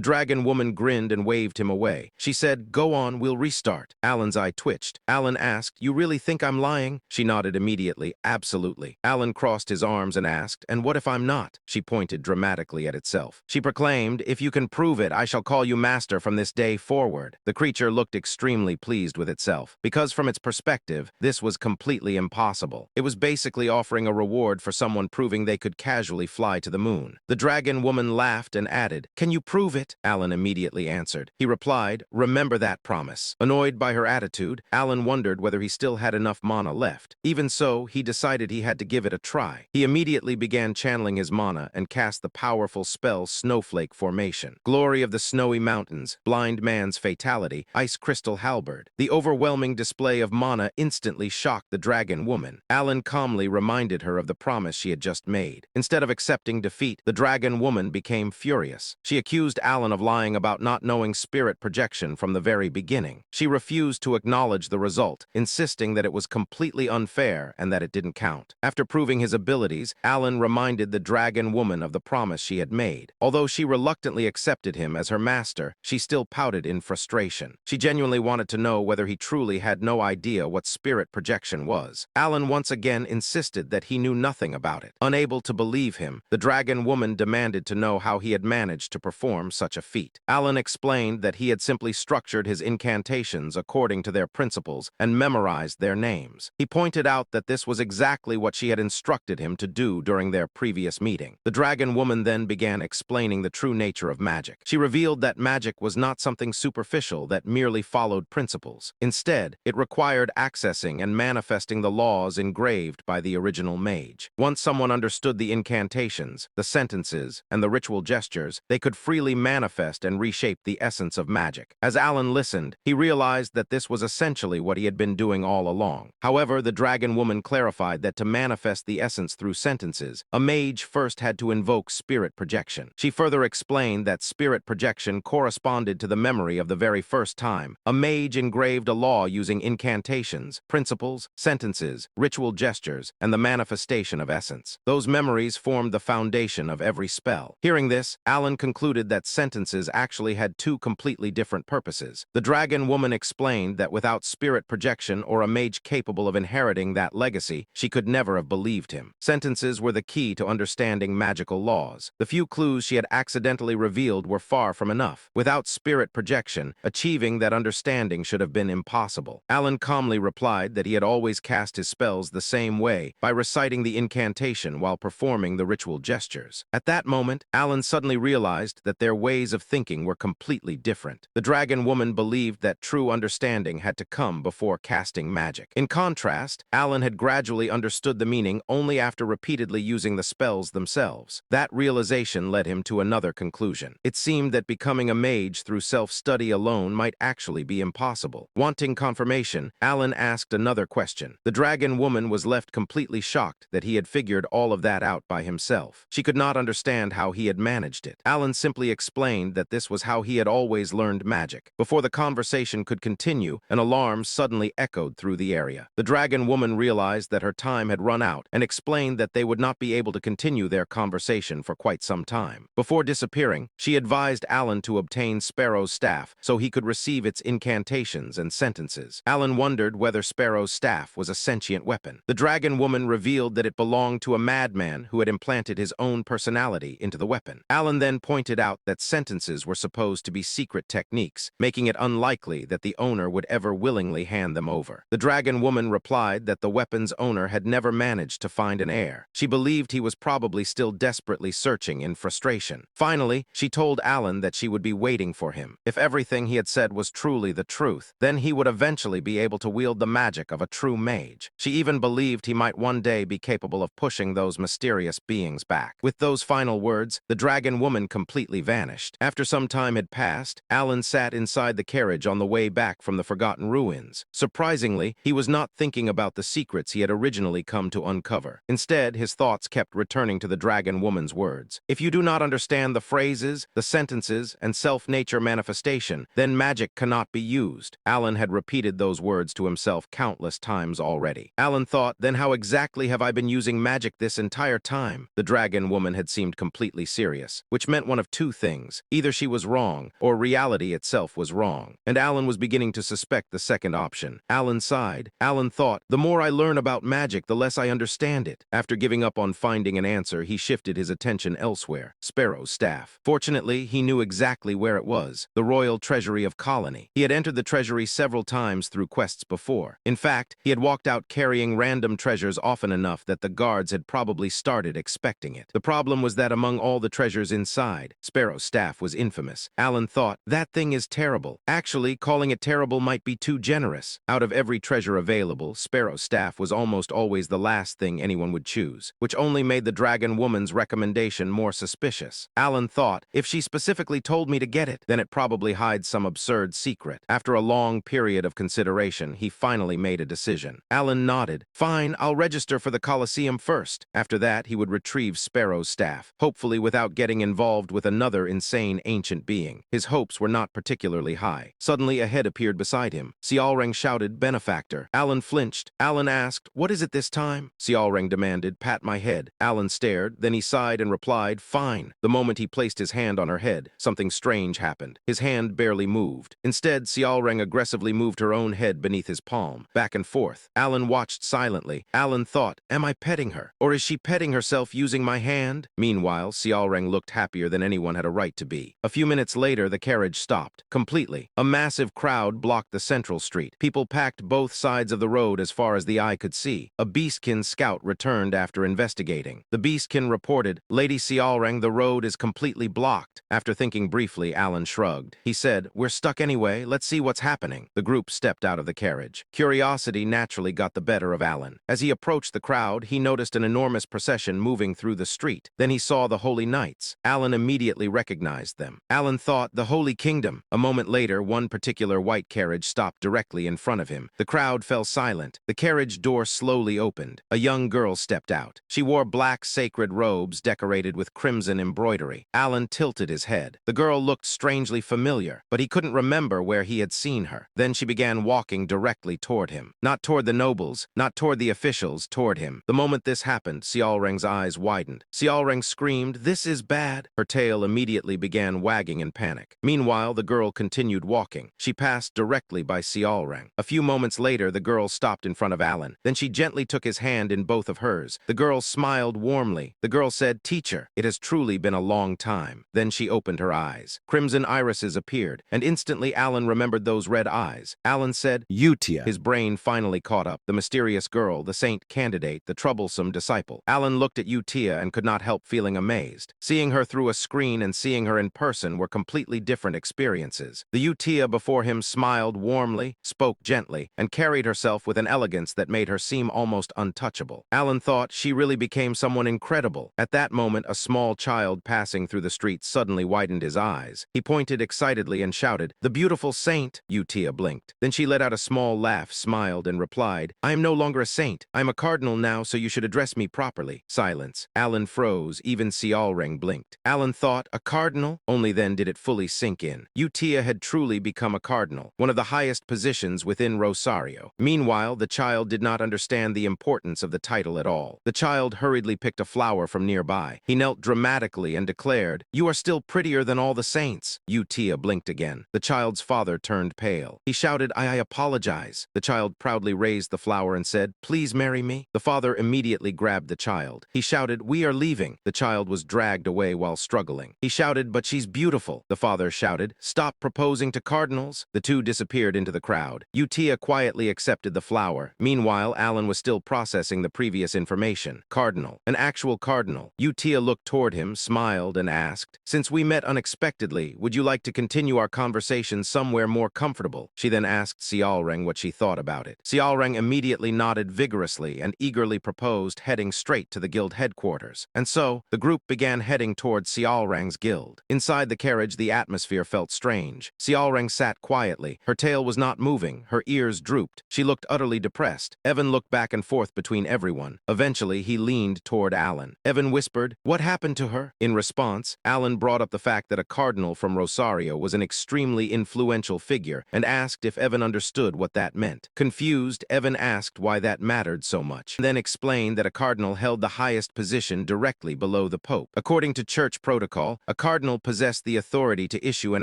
dragon woman grinned and waved him away. She said, go on, we'll restart. Alan's eye twitched. Alan asked, you really think I'm lying? She nodded immediately, absolutely. Alan crossed his arms and asked, and what if I'm not? She pointed dramatically at itself. She proclaimed, if you can prove it, I shall call you master from this day forward. The creature looked extremely pleased with itself, because from its perspective, this was completely impossible. It was basically offering a reward for someone proving they could casually fly to the moon. The dragon woman laughed and added, can you prove it? Alan immediately answered. He replied, remember that promise. Annoyed by her attitude, Alan wondered whether he still had enough mana left. Even so, he decided he had to give it a try. He immediately began channeling his mana and cast the powerful spell Snowflake Formation. Glory of the Snowy Mountains, Blind Man's Fatality, Ice Crystal Halberd. The overwhelming display of mana instantly shocked the dragon woman. Alan calmly reminded her of the promise she had just made. Instead of accepting defeat, the dragon woman became furious. She accused Alan of lying about not knowing spirit projection from the very beginning. She refused to acknowledge the result, insisting that it was completely unfair and that it didn't count. After proving his abilities, Alan reminded the dragon woman of the promise she had made. Although she reluctantly accepted him as her master, she still pouted in frustration. She genuinely wanted to know whether he truly had no idea what spirit projection was. Alan once again insisted that he knew nothing about it. Unable to believe him, the dragon woman demanded to know how he had managed to perform such a feat. Alan explained that he had simply structured his incantations according to their principles and memorized their names. He pointed out that this was exactly what she had instructed him to do during their previous meeting. The dragon woman then began explaining the true nature of magic. She revealed that magic was not something superficial that merely followed principles. Instead, it required accessing and manifesting the laws engraved by the original mage. Once someone understood the incantations, the sentences, and the ritual gestures, they could freely manifest and reshape the essence of magic. As Alan listened, he realized that this was essentially what he had been doing all along. However, the dragon woman clarified that to manifest the essence through sentences, a mage first had to invoke spirit projection. She further explained that spirit projection corresponded to the memory of the very first time a mage engraved a law using incantations, principles, sentences, ritual gestures, and the manifestation of essence. Those memories formed the foundation of every spell. Hearing this, Alan concluded that sentences actually had two completely different purposes. The dragon woman explained that without spirit projection or a mage capable of inheriting that legacy, she could never have believed him. Sentences were the key to understanding magical laws. The few clues she had accidentally revealed were far from enough. Without spirit projection, achieving that understanding should have been impossible. Alan calmly replied that he had always cast his spells the same way, by reciting the incantation while performing the ritual gestures. At that moment, Alan suddenly realized that their ways of thinking were completely different. The dragon woman believed that true understanding had to come before casting magic. In contrast, Alan had gradually understood the meaning only after repeatedly using the spells themselves. That realization led him to another conclusion. It seemed that becoming a mage through self-study alone might actually be impossible. Wanting confirmation, Alan asked another question. The dragon woman was left completely shocked that he had figured all of that out by himself. She could not understand how he had managed it. Alan simply explained that this was how he had always learned magic. Before the conversation could continue, an alarm suddenly echoed through the area. The dragon woman realized that her time had run out and explained that they would not be able to continue their conversation for quite some time. Before disappearing, she advised Alan to obtain Sparrow's staff so he could receive its incantations and sentences. Alan wondered whether Sparrow's staff was a sentient weapon. The dragon woman revealed that it belonged to a madman who had implanted his own personality into the weapon. Alan then pointed out that sentences were supposed to be secret techniques, making it unlikely that the owner would ever willingly hand them over. The dragon woman replied that the weapon's owner had never managed to find an heir. She believed he was probably still desperately searching in frustration. Finally, she told Alan that she would be waiting for him. If everything he had said was truly the truth, then he would eventually be able to wield the magic of a true mage. She even believed he might one day be capable of pushing those mysterious mysterious beings back. With those final words, the dragon woman completely vanished. After some time had passed, Alan sat inside the carriage on the way back from the forgotten ruins. Surprisingly, he was not thinking about the secrets he had originally come to uncover. Instead, his thoughts kept returning to the dragon woman's words. If you do not understand the phrases, the sentences, and self-nature manifestation, then magic cannot be used. Alan had repeated those words to himself countless times already. Alan thought, then how exactly have I been using magic this entire time? The dragon woman had seemed completely serious, which meant one of two things. Either she was wrong, or reality itself was wrong. And Alan was beginning to suspect the second option. Alan sighed. Alan thought, the more I learn about magic, the less I understand it. After giving up on finding an answer, he shifted his attention elsewhere. Sparrow's staff. Fortunately, he knew exactly where it was. The royal treasury of Colony. He had entered the treasury several times through quests before. In fact, he had walked out carrying random treasures often enough that the guards had probably started expecting it. The problem was that among all the treasures inside, Sparrow's staff was infamous. Alan thought, that thing is terrible. Actually, calling it terrible might be too generous. Out of every treasure available, Sparrow's staff was almost always the last thing anyone would choose, which only made the dragon woman's recommendation more suspicious. Alan thought, if she specifically told me to get it, then it probably hides some absurd secret. After a long period of consideration, he finally made a decision. Alan nodded. Fine, I'll register for the Colosseum first. After that, he would retrieve Sparrow's staff, hopefully without getting involved with another insane ancient being. His hopes were not particularly high. Suddenly, a head appeared beside him. Sialreng shouted, benefactor. Alan flinched. Alan asked, what is it this time? Sialreng demanded, pat my head. Alan stared, then he sighed and replied, fine. The moment he placed his hand on her head, something strange happened. His hand barely moved. Instead, Sialreng aggressively moved her own head beneath his palm, back and forth. Alan watched silently. Alan thought, am I petting her? Or is she petting herself using my hand? Meanwhile, Sialreng looked happier than anyone had a right to be. A few minutes later, the carriage stopped. Completely. A massive crowd blocked the central street. People packed both sides of the road as far as the eye could see. A beastkin scout returned after investigating. The beastkin reported, Lady Sialreng, the road is completely blocked. After thinking briefly, Alan shrugged. He said, we're stuck anyway, let's see what's happening. The group stepped out of the carriage. Curiosity naturally got the better of Alan. As he approached the crowd, he noticed an enormous procession moving through the street. Then he saw the Holy Knights. Alan immediately recognized them. Alan thought, the Holy Kingdom. A moment later, one particular white carriage stopped directly in front of him. The crowd fell silent. The carriage door slowly opened. A young girl stepped out. She wore black sacred robes decorated with crimson embroidery. Alan tilted his head. The girl looked strangely familiar, but he couldn't remember where he had seen her. Then she began walking directly toward him. Not toward the nobles, not toward the officials, toward him. The moment this happened, Sialreng's eyes widened. Sialreng screamed, this is bad. Her tail immediately began wagging in panic. Meanwhile, the girl continued walking. She passed directly by Sialreng. A few moments later, the girl stopped in front of Alan. Then she gently took his hand in both of hers. The girl smiled warmly. The girl said, teacher, it has truly been a long time. Then she opened her eyes. Crimson irises appeared, and instantly Alan remembered those red eyes. Alan said, Utia. His brain finally caught up. The mysterious girl, the saint candidate, the troublesome disciple. Alan looked at Utia and could not help feeling amazed. Seeing her through a screen and seeing her in person were completely different experiences. The Utia before him smiled warmly, spoke gently, and carried herself with an elegance that made her seem almost untouchable. Alan thought she really became someone incredible. At that moment, a small child passing through the street suddenly widened his eyes. He pointed excitedly and shouted, the beautiful saint! Utia blinked. Then she let out a small laugh, smiled, and replied, I am no longer a saint. I'm a cardinal now, so you should address me properly. Silence. Alan froze. Even Sialreng blinked. Alan thought, a cardinal? Only then did it fully sink in. Utia had truly become a cardinal, one of the highest positions within Rosario. Meanwhile, the child did not understand the importance of the title at all. The child hurriedly picked a flower from nearby. He knelt dramatically and declared, you are still prettier than all the saints. Utia blinked again. The child's father turned pale. He shouted, I apologize. The child proudly raised the flower and said, please marry me. The father immediately grabbed the child. He shouted, we are leaving. The child was dragged away while struggling. He shouted, but she's beautiful. The father shouted, stop proposing to cardinals. The two disappeared into the crowd. Utia quietly accepted the flower. Meanwhile, Alan was still processing the previous information. Cardinal. An actual cardinal. Utia looked toward him, smiled, and asked, since we met unexpectedly, would you like to continue our conversation somewhere more comfortable? She then asked Sialreng what she thought about it. Sialreng immediately nodded vigorously and eagerly proposed heading straight to the guild headquarters. And so, the group began heading toward Xiaorang's guild. Inside the carriage, the atmosphere felt strange. Xiaorang sat quietly. Her tail was not moving. Her ears drooped. She looked utterly depressed. Evan looked back and forth between everyone. Eventually, he leaned toward Alan. Evan whispered, "What happened to her?" In response, Alan brought up the fact that a cardinal from Rosario was an extremely influential figure and asked if Evan understood what that meant. Confused, Evan asked why that mattered so much, then explained that a cardinal held the highest position directly below the pope. According to church protocol, a cardinal possessed the authority to issue an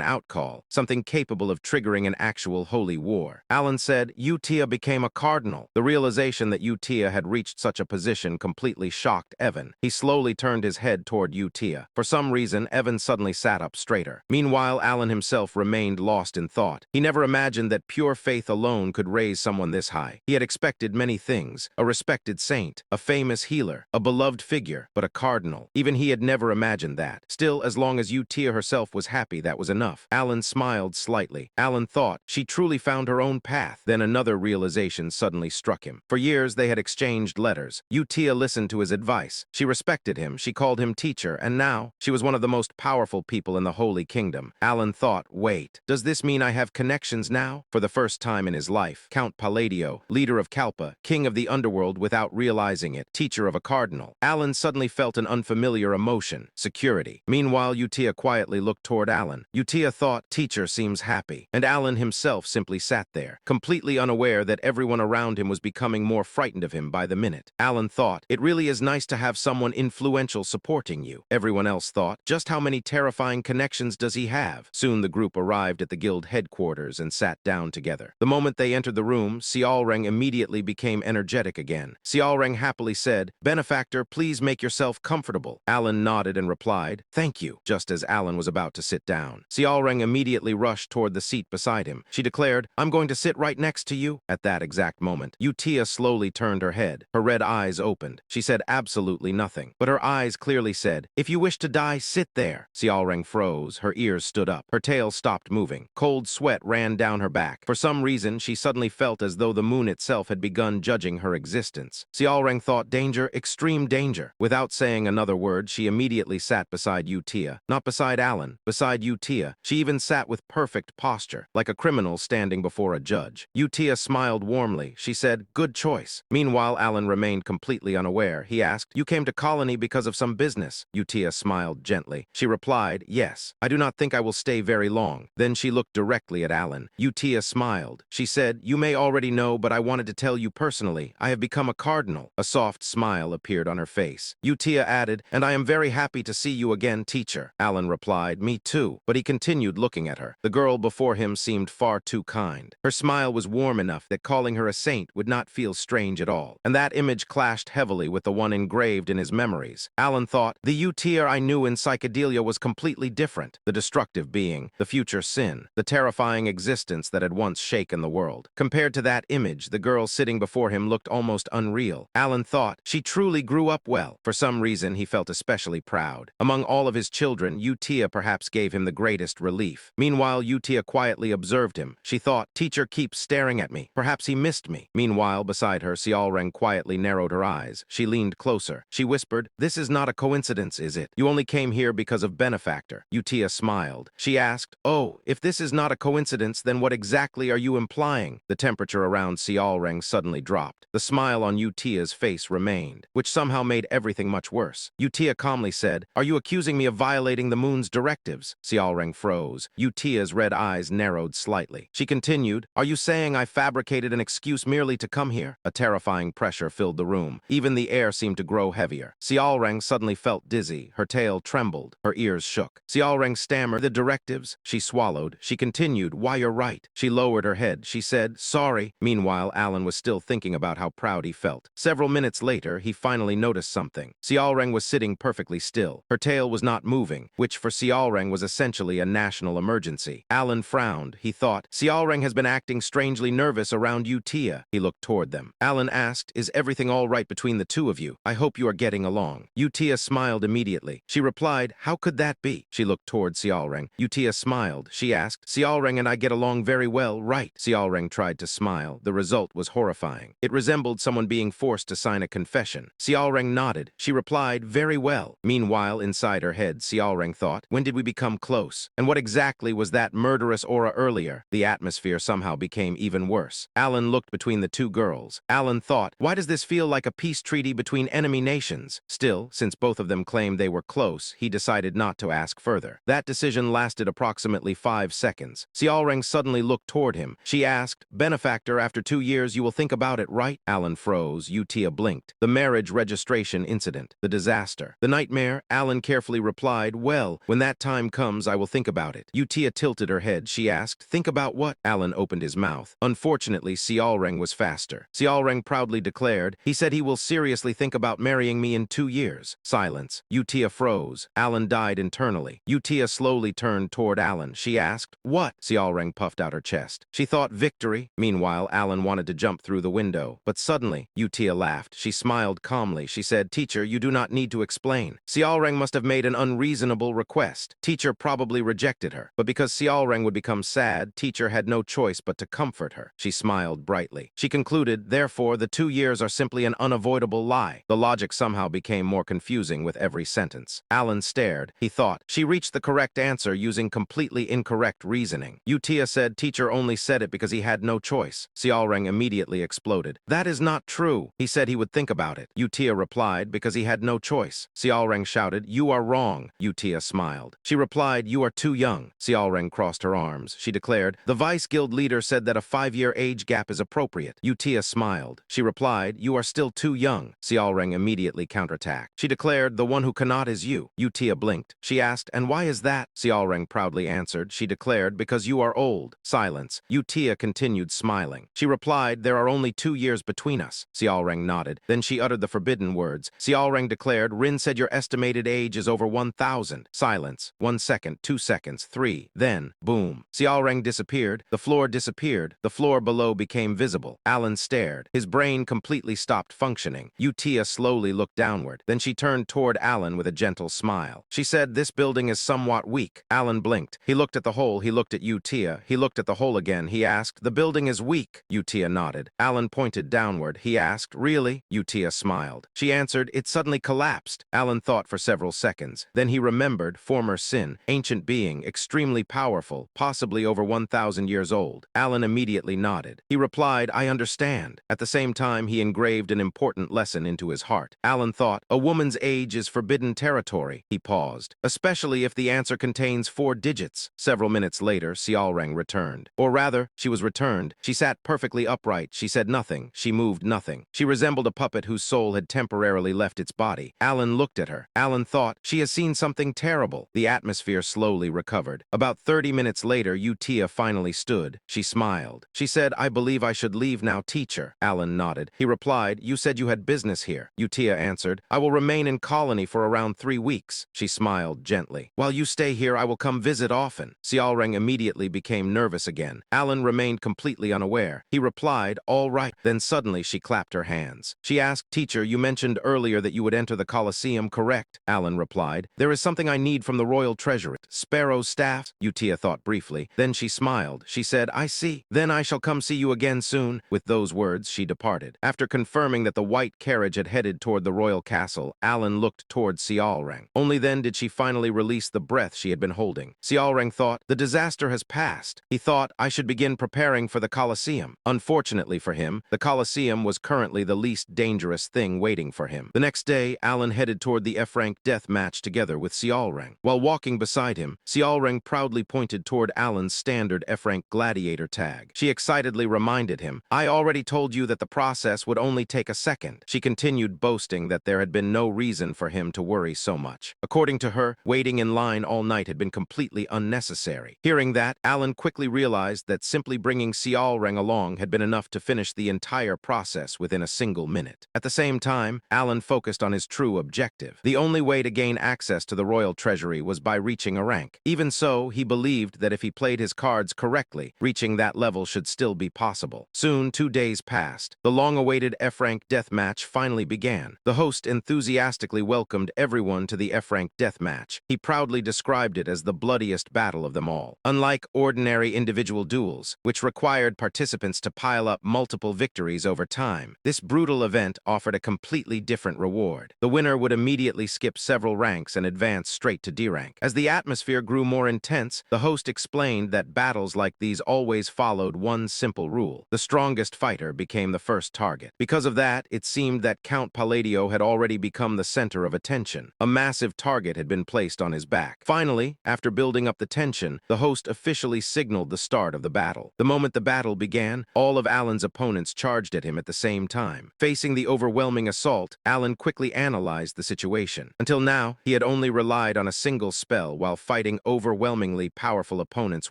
outcall, something capable of triggering an actual holy war. Alan said, Utia became a cardinal. The realization that Utia had reached such a position completely shocked Evan. He slowly turned his head toward Utia. For some reason, Evan suddenly sat up straighter. Meanwhile, Alan himself remained lost in thought. He never imagined that pure faith alone could raise someone this high. He had expected many things: a respected saint, a famous healer, a beloved figure, but a cardinal. Even he had never imagined that. Still, as long as Utia herself was happy, that was enough. Alan smiled slightly. Alan thought she truly found her own path. Then another realization suddenly struck him. For years, they had exchanged letters. Utia listened to his advice. She respected him. She called him teacher, and now she was one of the most powerful people in the Holy Kingdom. Alan thought, wait, does this mean I have connections now? For the first time in his life, Count Palladio, leader of Kalpa, king of the underworld without realizing it, teacher of a cardinal. Alan suddenly felt an unfamiliar emotion: security. Meanwhile, Utia quietly looked toward Alan. Utia thought, teacher seems happy. And Alan himself simply sat there, completely unaware that everyone around him was becoming more frightened of him by the minute. Alan thought, it really is nice to have someone influential supporting you. Everyone else thought, just how many terrifying connections does he have? Soon the group arrived at the guild headquarters and sat down together. The moment they entered the room, Xiaorang immediately became energetic again. Xiaorang happily said, Benefactor, please make yourself comfortable. Alan nodded and replied, thank you. Just as Alan was about to sit down, Xiaorang immediately rushed toward the seat beside him. She declared, I'm going to sit right next to you. At that exact moment, Utia slowly turned her head. Her red eyes opened. She said absolutely nothing, but her eyes clearly said, if you wish to die, sit there. Xiaorang froze. Her ears stood up. Her tail stopped moving. Cold sweat ran down her back. For some reason, she suddenly felt as though the moon itself had begun judging her existence. Xiaorang thought, danger, extreme danger. Without saying another word, she immediately sat beside Utia. Not beside Alan, beside Utia. She even sat with perfect posture, like a criminal standing before a judge. Utia smiled warmly. She said, good choice. Meanwhile, Alan remained completely unaware. He asked, you came to Colony because of some business? Utia smiled gently. She replied, yes. I do not think I will stay very long. Then she looked directly at Alan. Utia smiled. She said, you may already know, but I wanted to tell you personally. I have become a cardinal. A soft smile appeared on her face. Utia added, and I am very happy to see you again, teacher. Alan replied, me too. But he continued looking at her. The girl before him seemed far too kind. Her smile was warm enough that calling her a saint would not feel strange at all. And that image clashed heavily with the one engraved in his memories. Alan thought, the Utia I knew in psychedelia was completely different. The destructive being, the future sin, the terrifying existence that had once shaken the world. Compared to that image, the girl sitting before him looked almost unreal. Alan thought, she truly grew up well. For some reason, he felt especially proud. Among all of his children, Utia perhaps gave him the greatest relief. Meanwhile, Utia quietly observed him. She thought, teacher keeps staring at me. Perhaps he missed me. Meanwhile, beside her, Xiaorang quietly narrowed her eyes. She leaned closer. She whispered, this is not a coincidence, is it? You only came here because of Benefactor. Utia smiled. She asked, oh, if this is not a coincidence, then what exactly are you implying? The temperature around Xiaorang suddenly dropped. The smile on Utia's face remained, which somehow made everything much worse. Utia calmly said, are you accusing me of violating the moon's directives? Xiaorang froze. Utia's red eyes narrowed slightly. She continued, are you saying I fabricated an excuse merely to come here? A terrifying pressure filled the room. Even the air seemed to grow heavier. Xiaorang suddenly felt dizzy. Her tail trembled. Her ears shook. Xiaorang stammered, the directives? She swallowed. She continued, why, you're right. She lowered her head. She said, sorry. Meanwhile, Alan was still thinking about how proud he felt. Several minutes later, he finally noticed something. Xiaorang was sitting perfectly still. Her tail was not moving, which for Xiaorang was essentially a national emergency. Alan frowned. He thought, Xiaorang has been acting strangely nervous around Utia. He looked toward them. Alan asked, is everything all right between the two of you? I hope you are getting along. Utia smiled immediately. She replied, how could that be? She looked toward Xiaorang. Utia smiled. She asked, Xiaorang and I get along very well, right? Xiaorang tried to smile. The result was horrifying. It resembled someone being forced to sign a confession. Xiaorang Xiaoreng nodded. She replied, very well. Meanwhile, inside her head, Xiaoreng thought, when did we become close? And what exactly was that murderous aura earlier? The atmosphere somehow became even worse. Alan looked between the two girls. Alan thought, why does this feel like a peace treaty between enemy nations? Still, since both of them claimed they were close, he decided not to ask further. That decision lasted approximately 5 seconds. Xiaoreng suddenly looked toward him. She asked, benefactor, after 2 years you will think about it, right? Alan froze. Utia blinked. The marriage registration incident. The disaster. The nightmare? Alan carefully replied, well, when that time comes, I will think about it. Utia tilted her head. She asked, think about what? Alan opened his mouth. Unfortunately, Xiaoreng was faster. Xiaoreng proudly declared, he said he will seriously think about marrying me in 2 years. Silence. Utia froze. Alan died internally. Utia slowly turned toward Alan. She asked, what? Xiaoreng puffed out her chest. She thought victory. Meanwhile, Alan wanted to jump through the window. But suddenly, Utia laughed. She smiled calmly. She said, teacher, you do not need to explain. Xiaoreng must have made an unreasonable request. Teacher probably rejected her. But because Xiaoreng would become sad, teacher had no choice but to comfort her. She smiled brightly. She concluded, therefore, the 2 years are simply an unavoidable lie. The logic somehow became more confusing with every sentence. Alan stared. He thought, she reached the correct answer using completely incorrect reasoning. Utia said teacher only said it because he had no choice. Xiaoreng immediately exploded. That is not true. He said he would think about it. Utia replied, because he had no choice. Xiaoreng shouted, you are wrong. Utia smiled. She replied, you are too young. Xiaoreng crossed her arms. She declared, the vice guild leader said that a 5-year age gap is appropriate. Utia smiled. She replied, you are still too young. Xiaoreng immediately counterattacked. She declared, the one who cannot is you. Utia blinked. She asked, and why is that? Xiaoreng proudly answered. She declared, because you are old. Silence. Utia continued smiling. She replied, there are only 2 years between us. Xiaoreng nodded. Then she uttered the forbidden words. Xiaoreng declared, Rin said your estimated age is over 1,000. Silence. 1 second, 2 seconds, 3. Then, boom. Xiaoreng disappeared. The floor disappeared. The floor below became visible. Alan stared. His brain completely stopped functioning. Utia slowly looked downward. Then she turned toward Alan with a gentle smile. She said, this building is somewhat weak. Alan blinked. He looked at the hole. He looked at Utia. He looked at the hole again. He asked, the building is weak. Utia nodded. Alan pointed downward. He asked, really? Utia smiled. She answered, it suddenly collapsed. Alan thought for several seconds. Then he remembered former sin, ancient being, extremely powerful, possibly over 1,000 years old. Alan immediately nodded. He replied, I understand. At the same time, he engraved an important lesson into his heart. Alan thought, a woman's age is forbidden territory. He paused, especially if the answer contains 4 digits. Several minutes later, Xiaoreng returned. Or rather, she was returned. She sat perfectly upright. She said nothing. She moved nothing. She resembled a puppet whose soul had temporarily left its body. Alan looked at her. Alan thought, she has seen something terrible. The atmosphere slowly recovered. About 30 minutes later, Utia finally stood. She smiled. She said, I believe I should leave now, teacher. Alan nodded. He replied, you said you had business here. Utia answered, I will remain in colony for around 3 weeks. She smiled gently. While you stay here, I will come visit often. Xiaoreng immediately became nervous again. Alan remained completely unaware. He replied, all right. Then suddenly she clapped her hands. She asked, teacher, you mentioned earlier that you would enter the Colosseum, correct? Alan replied, there is something I need from the royal treasury. Sparrow's staff? Utia thought briefly. Then she smiled. She said, I see. Then I shall come see you again soon. With those words, she departed. After confirming that the white carriage had headed toward the royal castle, Alan looked toward Xiaoreng. Only then did she finally release the breath she had been holding. Xiaoreng thought, the disaster has passed. He thought, I should begin preparing for the Colosseum. Unfortunately for him, the Colosseum was currently the least dangerous thing waiting for him. The next day, Alan headed toward the F-rank death match together with Xiaoreng. While walking beside him, Xiaoreng proudly pointed toward Alan's standard F-rank gladiator tag. She excitedly reminded him, I already told you that the process would only take a second. She continued boasting that there had been no reason for him to worry so much. According to her, waiting in line all night had been completely unnecessary. Hearing that, Alan quickly realized that simply bringing Xiaoreng along had been enough to finish the entire process within a single minute. At the same time, Alan focused on his true objective. The only way to gain access to the royal treasury was by reaching a rank. Even so, he believed that if he played his cards correctly, reaching that level should still be possible. Soon, 2 days passed. The long-awaited F-rank death match finally began. The host enthusiastically welcomed everyone to the F-rank death match. He proudly described it as the bloodiest battle of them all. Unlike ordinary individual duels, which required participants to pile up multiple victories over time, this brutal event offered a complete completely different reward. The winner would immediately skip several ranks and advance straight to D rank. As the atmosphere grew more intense, the host explained that battles like these always followed one simple rule. The strongest fighter became the first target. Because of that, it seemed that Count Palladio had already become the center of attention. A massive target had been placed on his back. Finally, after building up the tension, the host officially signaled the start of the battle. The moment the battle began, all of Alan's opponents charged at him at the same time. Facing the overwhelming assault, Alan quickly analyzed the situation. Until now, he had only relied on a single spell while fighting overwhelmingly powerful opponents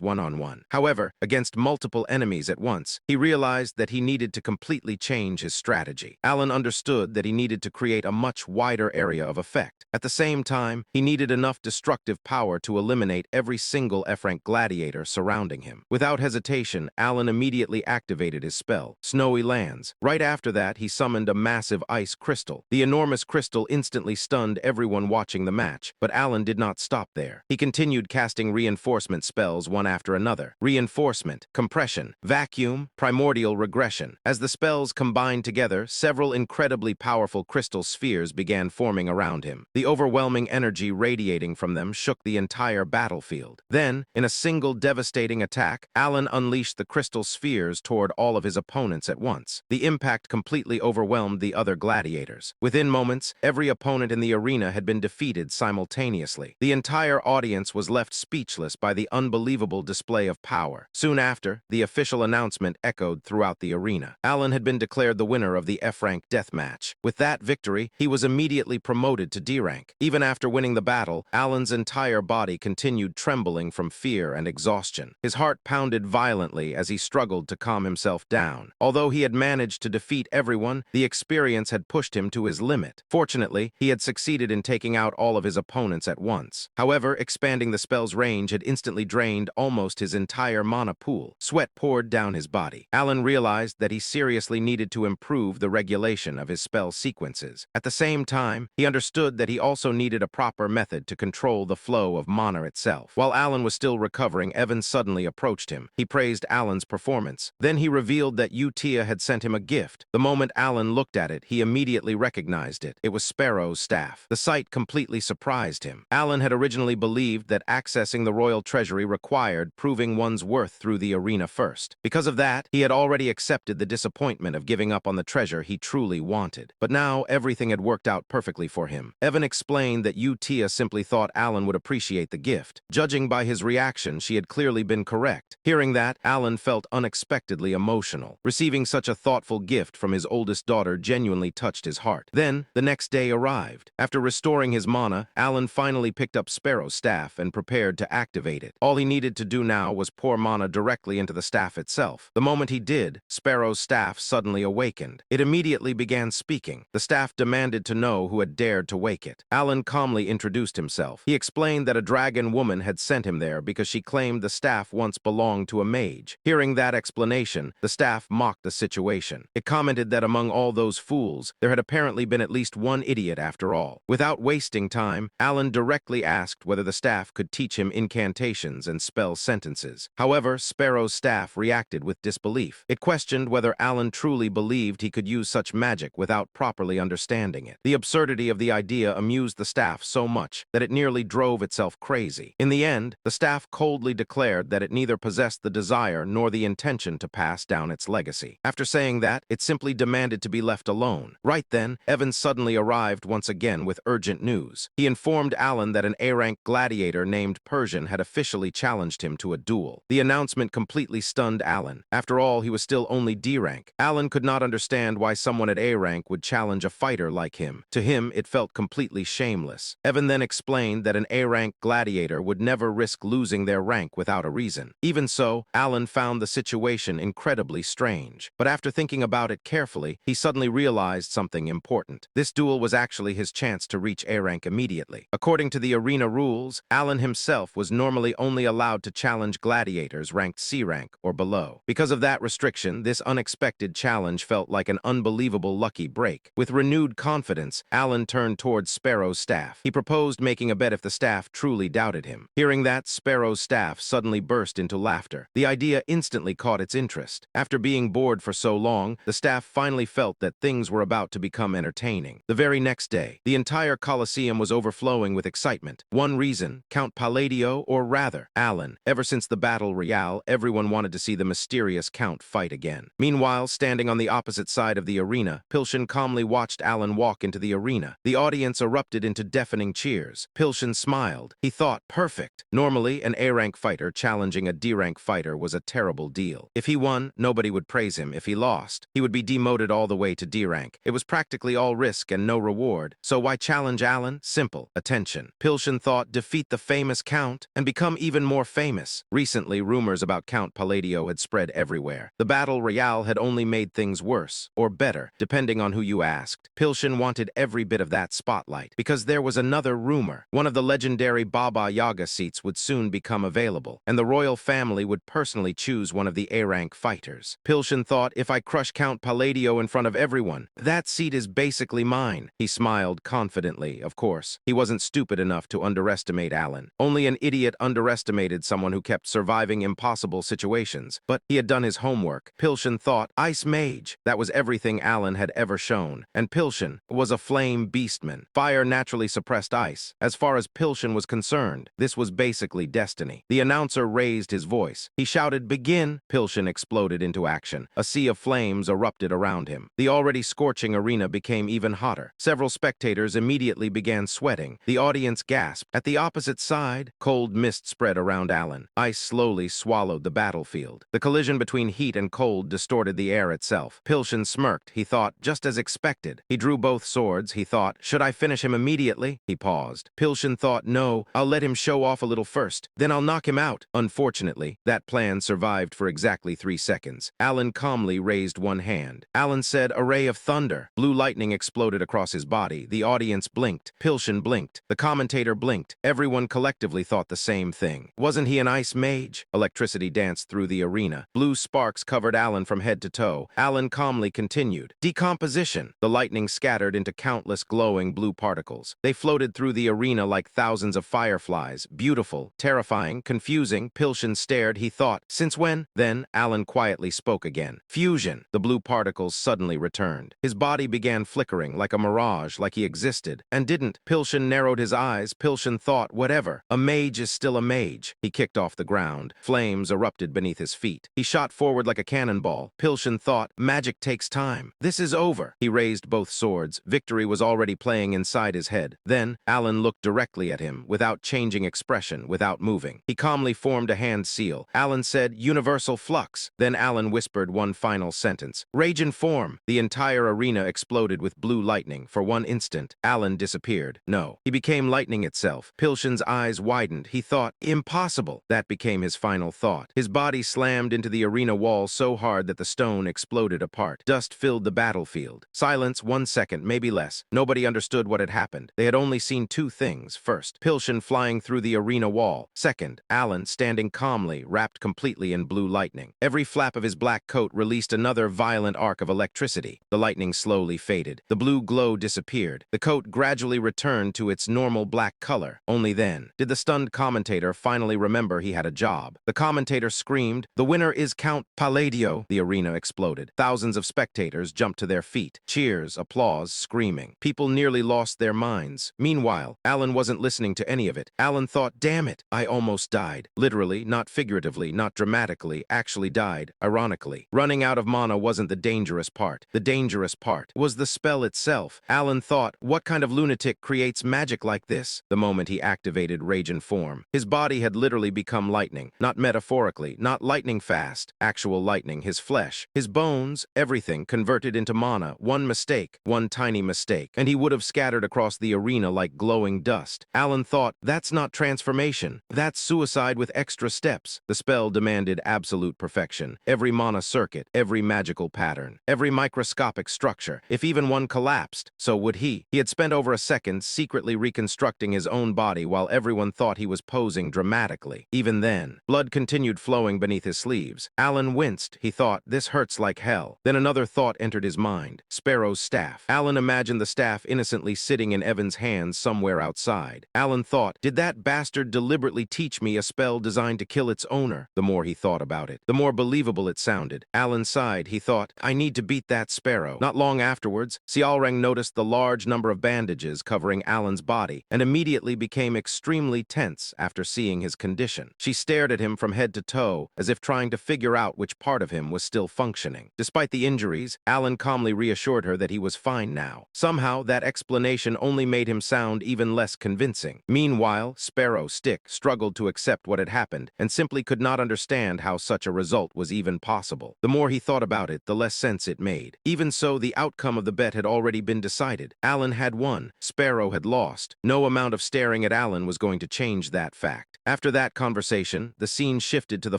one-on-one. However, against multiple enemies at once, he realized that he needed to completely change his strategy. Alan understood that he needed to create a much wider area of effect. At the same time, he needed enough destructive power to eliminate every single F-rank gladiator surrounding him. Without hesitation, Alan immediately activated his spell, Snowy Lands. Right after that, he summoned a massive ice crystal. The enormous crystal instantly stunned everyone watching the match, but Alan did not stop there. He continued casting reinforcement spells one after another. Reinforcement, compression, vacuum, primordial regression. As the spells combined together, several incredibly powerful crystal spheres began forming around him. The overwhelming energy radiating from them shook the entire battlefield. Then, in a single devastating attack, Alan unleashed the crystal spheres toward all of his opponents at once. The impact completely overwhelmed the other gladiators. Within moments, every opponent in the arena had been defeated simultaneously. The entire audience was left speechless by the unbelievable display of power. Soon after, the official announcement echoed throughout the arena. Alan had been declared the winner of the F-rank death match. With that victory, he was immediately promoted to D rank. Even after winning the battle, Alan's entire body continued trembling from fear and exhaustion. His heart pounded violently as he struggled to calm himself down. Although he had managed to defeat everyone, the experience had pushed him to his limit. Fortunately, he had succeeded in taking out all of his opponents at once. However, expanding the spell's range had instantly drained almost his entire mana pool. Sweat poured down his body. Alan realized that he seriously needed to improve the regulation of his spell sequences. At the same time, he understood that he also needed a proper method to control the flow of mana itself. While Alan was still recovering, Evan suddenly approached him. He praised Alan's performance. Then he revealed that Utia had sent him a gift. The moment Alan looked at it, he immediately recognized it. It was Sparrow's staff. The sight completely surprised him. Alan had originally believed that accessing the royal treasury required proving one's worth through the arena first. Because of that, he had already accepted the disappointment of giving up on the treasure he truly wanted. But now, everything had worked out perfectly for him. Evan explained that Utia simply thought Alan would appreciate the gift. Judging by his reaction, she had clearly been correct. Hearing that, Alan felt unexpectedly emotional. Receiving such a thoughtful gift from his oldest daughter genuinely touched his heart. Then, the next day arrived. After restoring his mana, Alan finally picked up Sparrow's staff and prepared to activate it. All he needed to do now was pour mana directly into the staff itself. The moment he did, Sparrow's staff suddenly awakened. It immediately began speaking. The staff demanded to know who had dared to wake it. Alan calmly introduced himself. He explained that a dragon woman had sent him there because she claimed the staff once belonged to a mage. Hearing that explanation, the staff mocked the situation. It commented that among all those fools, there had apparently been at least one idiot after all. Without wasting time, Alan directly asked whether the staff could teach him incantations and spell sentences. However, Sparrow's staff reacted with disbelief. It questioned whether Alan truly believed he could use such magic without properly understanding it. The absurdity of the idea amused the staff so much that it nearly drove itself crazy. In the end, the staff coldly declared that it neither possessed the desire nor the intention to pass down its legacy. After saying that, it simply demanded to be left alone. Right then, Evan suddenly arrived once again with urgent news. He informed Alan that an A-rank gladiator named Persian had officially challenged him to a duel. The announcement completely stunned Alan. After all, he was still only D-rank. Alan could not understand why someone at A-rank would challenge a fighter like him. To him, it felt completely shameless. Evan then explained that an A-rank gladiator would never risk losing their rank without a reason. Even so, Alan found the situation incredibly strange. But after thinking about it carefully, he suddenly realized something important. This duel was actually his chance to reach A-rank immediately. According to the arena rules, Alan himself was normally only allowed to challenge gladiators ranked C-rank or below. Because of that restriction, this unexpected challenge felt like an unbelievable lucky break. With renewed confidence, Alan turned towards Sparrow's staff. He proposed making a bet if the staff truly doubted him. Hearing that, Sparrow's staff suddenly burst into laughter. The idea instantly caught its interest. After being bored for so long, the staff finally felt that things were about about to become entertaining. The very next day, the entire Colosseum was overflowing with excitement. One reason, Count Palladio, or rather, Alan. Ever since the Battle Royale, everyone wanted to see the mysterious Count fight again. Meanwhile, standing on the opposite side of the arena, Pilchen calmly watched Alan walk into the arena. The audience erupted into deafening cheers. Pilchen smiled. He thought, perfect. Normally, an A-rank fighter challenging a D-rank fighter was a terrible deal. If he won, nobody would praise him. If he lost, he would be demoted all the way to D-rank. It was practically all risk and no reward. So why challenge Alan? Simple. Attention. Pilchen thought, defeat the famous Count and become even more famous. Recently, rumors about Count Palladio had spread everywhere. The Battle Royale had only made things worse, or better, depending on who you asked. Pilchen wanted every bit of that spotlight, because there was another rumor. One of the legendary Baba Yaga seats would soon become available, and the royal family would personally choose one of the A-rank fighters. Pilchen thought, if I crush Count Palladio in front of everyone, that seat is basically mine. He smiled confidently, of course. He wasn't stupid enough to underestimate Alan. Only an idiot underestimated someone who kept surviving impossible situations. But he had done his homework. Pilchen thought, Ice Mage. That was everything Alan had ever shown. And Pilchen was a flame beastman. Fire naturally suppressed ice. As far as Pilchen was concerned, this was basically destiny. The announcer raised his voice. He shouted, begin. Pilchen exploded into action. A sea of flames erupted around him. The already scorching arena became even hotter. Several spectators immediately began sweating. The audience gasped. At the opposite side, cold mist spread around Alan. Ice slowly swallowed the battlefield. The collision between heat and cold distorted the air itself. Pilchen smirked. He thought, just as expected. He drew both swords. He thought, should I finish him immediately? He paused. Pilchen thought, no, I'll let him show off a little first. Then I'll knock him out. Unfortunately, that plan survived for exactly 3 seconds. Alan calmly raised one hand. Alan said, a ray of thunder. Blue lightning exploded across his body. The audience blinked. Pilchen blinked. The commentator blinked. Everyone collectively thought the same thing. Wasn't he an ice mage? Electricity danced through the arena. Blue sparks covered Alan from head to toe. Alan calmly continued. Decomposition. The lightning scattered into countless glowing blue particles. They floated through the arena like thousands of fireflies. Beautiful, terrifying, confusing. Pilchen stared. He thought, since when? Then Alan quietly spoke again. Fusion. The blue particles suddenly returned. His body began flickering like a mirage, like he existed, and didn't. Pilchen narrowed his eyes. Pilchen thought, whatever. A mage is still a mage. He kicked off the ground. Flames erupted beneath his feet. He shot forward like a cannonball. Pilchen thought, magic takes time. This is over. He raised both swords. Victory was already playing inside his head. Then, Alan looked directly at him, without changing expression, without moving. He calmly formed a hand seal. Alan said, universal flux. Then Alan whispered one final sentence. Rage in form. The entire arena exploded with blue lightning. For one instant, Alan disappeared. No. He became lightning itself. Pilchen's eyes widened. He thought, impossible. That became his final thought. His body slammed into the arena wall so hard that the stone exploded apart. Dust filled the battlefield. Silence, 1 second, maybe less. Nobody understood what had happened. They had only seen two things. First, Pilchen flying through the arena wall. Second, Alan standing calmly, wrapped completely in blue lightning. Every flap of his black coat released another violent arc of electricity. The lightning slowly faded. The blue glow disappeared. The coat gradually returned to its normal black color. Only then did the stunned commentator finally remember he had a job. The commentator screamed, the winner is Count Palladio. The arena exploded. Thousands of spectators jumped to their feet. Cheers, applause, screaming. People nearly lost their minds. Meanwhile, Alan wasn't listening to any of it. Alan thought, damn it, I almost died. Literally, not figuratively, not dramatically, actually died, ironically. Running out of mana wasn't the dangerous part. The dangerous part was the spell itself. Alan thought, what kind of lunatic creates magic like this? The moment he activated Rage in Form, his body had literally become lightning. Not metaphorically, not lightning fast. Actual lightning, his flesh, his bones, everything converted into mana. One mistake, one tiny mistake, and he would have scattered across the arena like glowing dust. Alan thought, that's not transformation. That's suicide with extra steps. The spell demanded absolute perfection. Every mana circuit, every magical pattern, every microscopic structure. If even one collapsed, so would he. He had spent over a second secretly reconstructing his own body while everyone thought he was posing dramatically. Even then, blood continued flowing beneath his sleeves. Alan winced. He thought, this hurts like hell. Then another thought entered his mind. Sparrow's staff. Alan imagined the staff innocently sitting in Evan's hands somewhere outside. Alan thought, did that bastard deliberately teach me a spell designed to kill its owner? The more he thought about it, the more believable it sounded. Alan sighed. He thought, I need to beat that sparrow. Not long long afterwards, Xiaoreng noticed the large number of bandages covering Alan's body and immediately became extremely tense after seeing his condition. She stared at him from head to toe, as if trying to figure out which part of him was still functioning. Despite the injuries, Alan calmly reassured her that he was fine now. Somehow, that explanation only made him sound even less convincing. Meanwhile, Sparrow Stick struggled to accept what had happened and simply could not understand how such a result was even possible. The more he thought about it, the less sense it made. Even so, the outcome of the bet had already been decided. Alan had won. Sparrow had lost. No amount of staring at Alan was going to change that fact. After that conversation, the scene shifted to the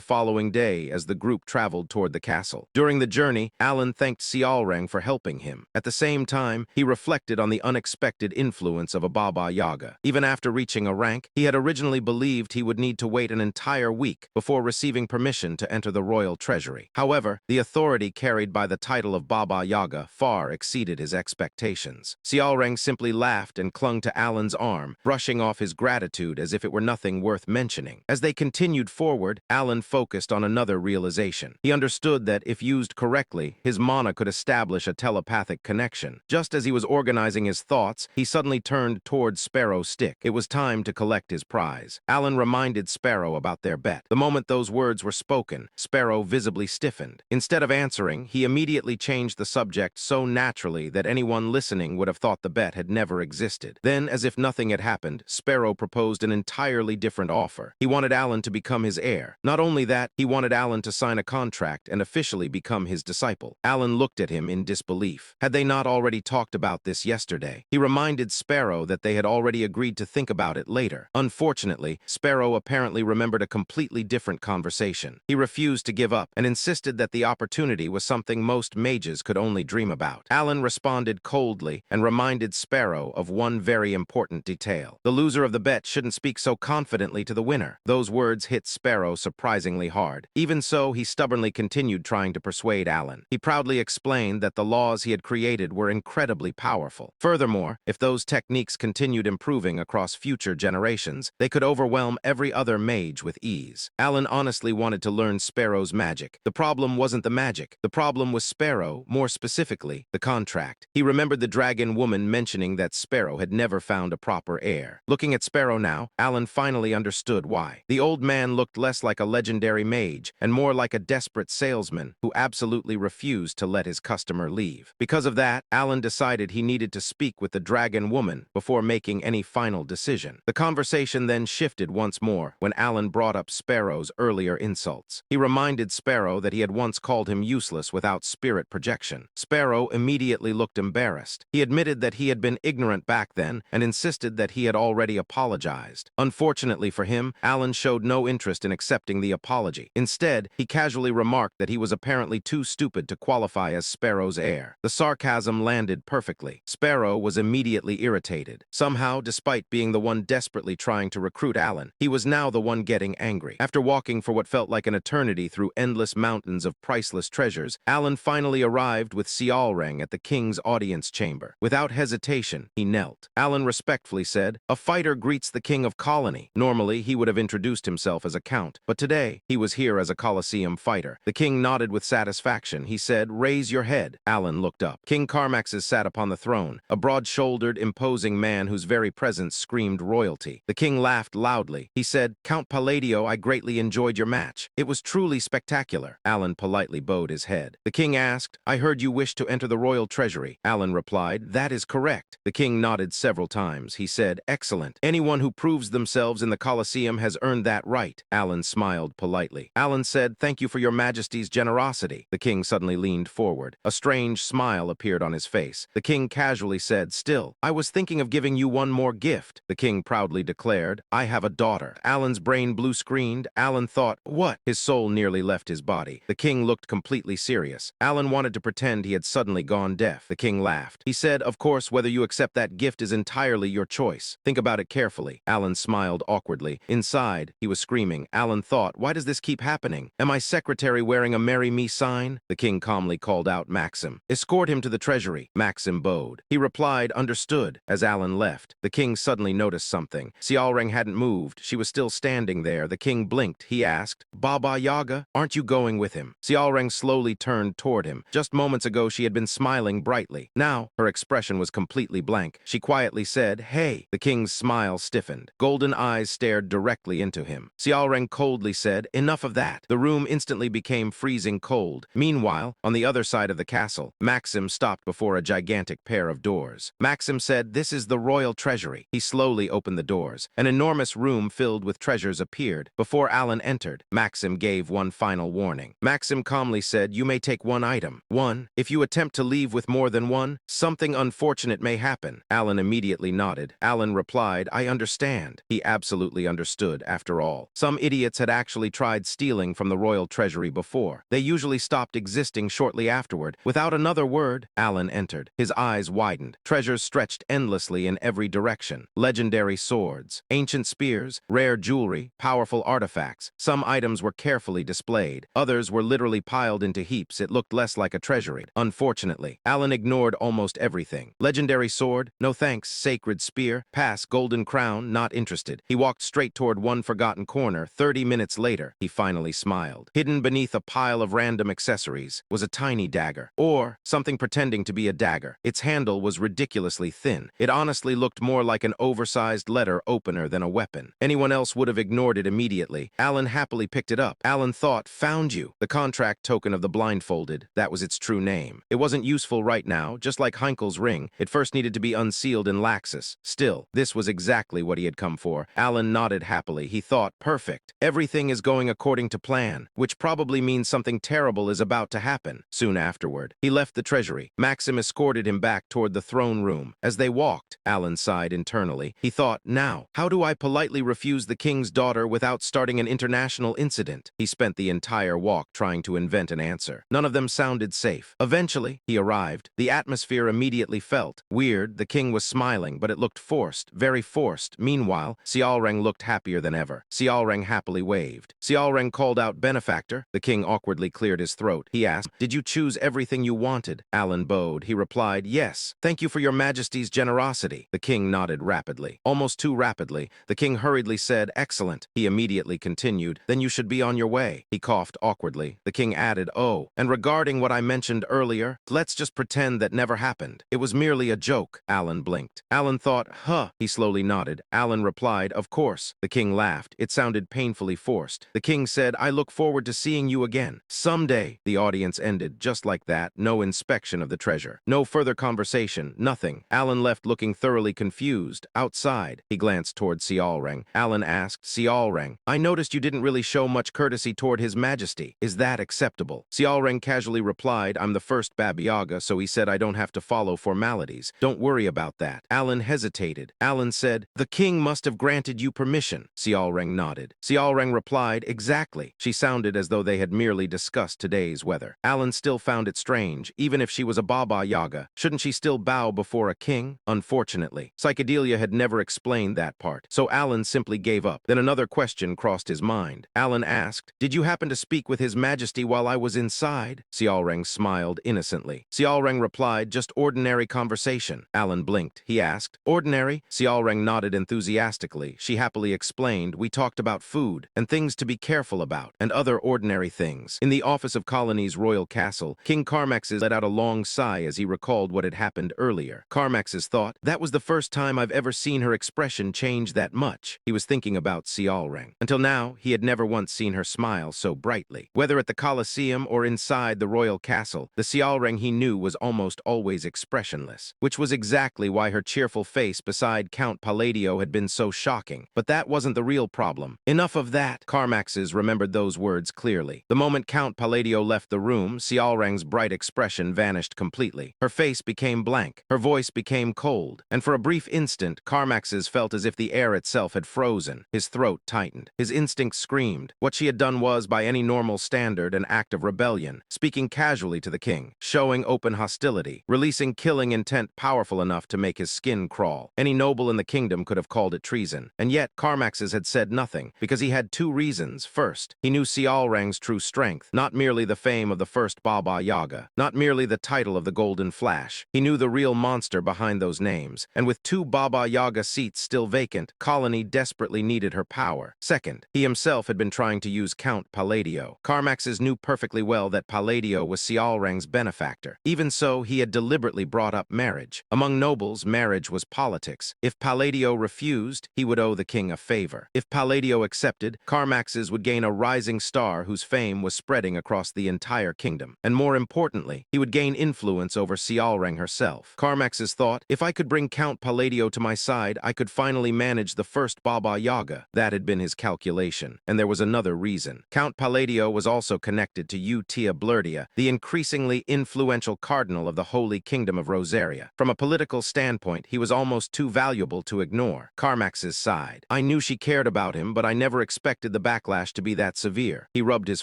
following day as the group traveled toward the castle. During the journey, Alan thanked Xiaoreng for helping him. At the same time, he reflected on the unexpected influence of a Baba Yaga. Even after reaching a rank, he had originally believed he would need to wait an entire week before receiving permission to enter the royal treasury. However, the authority carried by the title of Baba Yaga far exceeded his expectations. Xiaoreng simply laughed and clung to Alan's arm, brushing off his gratitude as if it were nothing worth mentioning. As they continued forward, Alan focused on another realization. He understood that if used correctly, his mana could establish a telepathic connection. Just as he was organizing his thoughts, he suddenly turned towards Sparrow Stick. It was time to collect his prize. Alan reminded Sparrow about their bet. The moment those words were spoken, Sparrow visibly stiffened. Instead of answering, he immediately changed the subject so naturally that anyone listening would have thought the bet had never existed. Then, as if nothing had happened, Sparrow proposed an entirely different offer. He wanted Alan to become his heir. Not only that, he wanted Alan to sign a contract and officially become his disciple. Alan looked at him in disbelief. Had they not already talked about this yesterday? He reminded Sparrow that they had already agreed to think about it later. Unfortunately, Sparrow apparently remembered a completely different conversation. He refused to give up and insisted that the opportunity was something most mages could only dream about. Alan responded coldly and reminded Sparrow of one very important detail. The loser of the bet shouldn't speak so confidently to the winner. Those words hit Sparrow surprisingly hard. Even so, he stubbornly continued trying to persuade Alan. He proudly explained that the laws he had created were incredibly powerful. Furthermore, if those techniques continued improving across future generations, they could overwhelm every other mage with ease. Alan honestly wanted to learn Sparrow's magic. The problem wasn't the magic. The problem was Sparrow, more specifically, the contract. He remembered the dragon woman mentioning that Sparrow had never found a proper heir. Looking at Sparrow now, Alan finally understood why. The old man looked less like a legendary mage and more like a desperate salesman who absolutely refused to let his customer leave. Because of that, Alan decided he needed to speak with the dragon woman before making any final decision. The conversation then shifted once more when Alan brought up Sparrow's earlier insults. He reminded Sparrow that he had once called him useless without spirit projection. Sparrow immediately looked embarrassed. He admitted that he had been ignorant back then and insisted that he had already apologized. Unfortunately for him, Alan showed no interest in accepting the apology. Instead, he casually remarked that he was apparently too stupid to qualify as Sparrow's heir. The sarcasm landed perfectly. Sparrow was immediately irritated. Somehow, despite being the one desperately trying to recruit Alan, he was now the one getting angry. After walking for what felt like an eternity through endless mountains of priceless treasures, Alan finally arrived with Xiaoreng at the king's audience chamber. Without hesitation, he knelt. Alan respectfully said, "A fighter greets the king of colony." Normally, he would have introduced himself as a count, but today, he was here as a Colosseum fighter. The king nodded with satisfaction. He said, "Raise your head." Alan looked up. King Carmaxes sat upon the throne, a broad-shouldered, imposing man whose very presence screamed royalty. The king laughed loudly. He said, "Count Palladio, I greatly enjoyed your match. It was truly spectacular." Alan politely bowed his head. The king asked, "I heard you wish to enter the royal treasury." Alan replied, "That is correct." The king nodded several times. He said, "Excellent. Anyone who proves themselves in the Colosseum has earned that right." Alan smiled politely. Alan said, "Thank you for your majesty's generosity." The king suddenly leaned forward. A strange smile appeared on his face. The king casually said, "Still, I was thinking of giving you one more gift." The king proudly declared, "I have a daughter." Alan's brain blue-screened. Alan thought, "What?" His soul nearly left his body. The king looked completely serious. Alan wanted to pretend he had suddenly gone deaf. The king laughed. He said, "Of course, whether you accept that gift is entirely your choice. Think about it carefully." Alan smiled awkwardly. frantically. Inside, he was screaming. Alan thought, why does this keep happening? Am I secretary wearing a marry me sign? The king calmly called out Maxim. Escort him to the treasury. Maxim bowed. He replied, understood. As Alan left, the king suddenly noticed something. Xiaoreng hadn't moved. She was still standing there. The king blinked. He asked, Baba Yaga, aren't you going with him? Xiaoreng slowly turned toward him. Just moments ago, she had been smiling brightly. Now, her expression was completely blank. She quietly said, hey. The king's smile stiffened. Golden eyes stared directly into him. Xiaoreng coldly said, enough of that. The room instantly became freezing cold. Meanwhile, on the other side of the castle, Maxim stopped before a gigantic pair of doors. Maxim said, this is the royal treasury. He slowly opened the doors. An enormous room filled with treasures appeared. Before Alan entered, Maxim gave one final warning. Maxim calmly said, you may take one item. One, if you attempt to leave with more than one, something unfortunate may happen. Alan immediately nodded. Alan replied, I understand. He absolutely understood, after all. Some idiots had actually tried stealing from the royal treasury before. They usually stopped existing shortly afterward. Without another word, Alan entered. His eyes widened. Treasures stretched endlessly in every direction. Legendary swords, ancient spears, rare jewelry, powerful artifacts. Some items were carefully displayed. Others were literally piled into heaps. It looked less like a treasury. Unfortunately, Alan ignored almost everything. Legendary sword? No thanks. Sacred spear? Pass. Golden crown? Not interested. He walked straight toward one forgotten corner. 30 minutes later, he finally smiled. Hidden beneath a pile of random accessories was a tiny dagger, or something pretending to be a dagger. Its handle was ridiculously thin. It honestly looked more like an oversized letter opener than a weapon. Anyone else would have ignored it immediately. Alan happily picked it up. Alan thought, found you. The contract token of the blindfolded. That was its true name. It wasn't useful right now, just like Heinkel's ring. It first needed to be unsealed in Laxus. Still, this was exactly what he had come for. Alan nodded happily. He thought, perfect. Everything is going according to plan, which probably means something terrible is about to happen. Soon afterward, he left the treasury. Maxim escorted him back toward the throne room. As they walked, Alan sighed internally. He thought, now, how do I politely refuse the king's daughter without starting an international incident? He spent the entire walk trying to invent an answer. None of them sounded safe. Eventually, he arrived. The atmosphere immediately felt weird. The king was smiling, but it looked forced, very forced. Meanwhile, Xiaoreng looked happier than ever. Xiaoreng happily waved. Xiaoreng called out, benefactor. The king awkwardly cleared his throat. He asked, did you choose everything you wanted? Alan bowed. He replied, yes. Thank you for your majesty's generosity. The king nodded rapidly. Almost too rapidly. The king hurriedly said, excellent. He immediately continued, then you should be on your way. He coughed awkwardly. The king added, oh, and regarding what I mentioned earlier, let's just pretend that never happened. It was merely a joke. Alan blinked. Alan thought, huh. He slowly nodded. Alan replied, of course. The king laughed. It sounded painfully forced. The king said, I look forward to seeing you again. Someday. The audience ended just like that. No inspection of the treasure. No further conversation. Nothing. Alan left looking thoroughly confused. Outside, he glanced toward Xiaoreng. Alan asked, Xiaoreng, I noticed you didn't really show much courtesy toward His Majesty. Is that acceptable? Xiaoreng casually replied, I'm the first Baba Yaga, so he said I don't have to follow formalities. Don't worry about that. Alan hesitated. Alan said, the king must have granted you permission. Xiaoreng nodded. Xiaoreng replied, exactly. She sounded as though they had merely discussed today's weather. Alan still found it strange. Even if she was a Baba Yaga, shouldn't she still bow before a king? Unfortunately, Psychedelia had never explained that part, so Alan simply gave up. Then another question crossed his mind. Alan asked, did you happen to speak with His Majesty while I was inside? Xiaoreng smiled innocently. Xiaoreng replied, just ordinary conversation. Alan blinked. He asked, ordinary? Xiaoreng nodded enthusiastically. She happily explained, we talked about food and things to be careful about and other ordinary things. In the office of Colony's royal castle, King Carmax's let out a long sigh as he recalled what had happened earlier. Carmax's thought, that was the first time I've ever seen her expression change that much. He was thinking about Xiaoreng. Until now, he had never once seen her smile so brightly. Whether at the Colosseum or inside the royal castle, the Xiaoreng he knew was almost always expressionless, which was exactly why her cheerful face beside Count Palladio had been so shocking. But that wasn't the real problem. Enough of that. Carmax's remembered those words clearly. The moment Count Palladio left the room, Xiaoreng's bright expression vanished completely. Her face became blank. Her voice became cold. And for a brief instant, Carmax's felt as if the air itself had frozen. His throat tightened. His instincts screamed. What she had done was, by any normal standard, an act of rebellion, speaking casually to the king, showing open hostility, releasing killing intent powerful enough to make his skin crawl. Any noble in the kingdom could have called it treason. And yet, Carmax's had said nothing, because he had two reasons. First, he knew Xiaorang's true strength, not merely the fame of the first Baba Yaga, not merely the title of the Golden Flash. He knew the real monster behind those names, and with two Baba Yaga seats still vacant, Colony desperately needed her power. Second, he himself had been trying to use Count Palladio. Carmax's knew perfectly well that Palladio was Xiaorang's benefactor. Even so, he had deliberately brought up marriage. Among nobles, marriage was politics. If Palladio refused, he would owe the king a favor. If Palladio accepted, Carmax's would gain a rising star whose fame was spreading across the entire kingdom. And more importantly, he would gain influence over Xiaorang herself. Carmax's thought, if I could bring Count Palladio to my side, I could finally manage the first Baba Yaga. That had been his calculation. And there was another reason. Count Palladio was also connected to Utia Blurdia, the increasingly influential cardinal of the Holy Kingdom of Rosaria. From a political standpoint, he was almost too valuable to ignore. Carmax's sighed. I knew she cared about him, but I never expected the backlash to be that severe. He rubbed his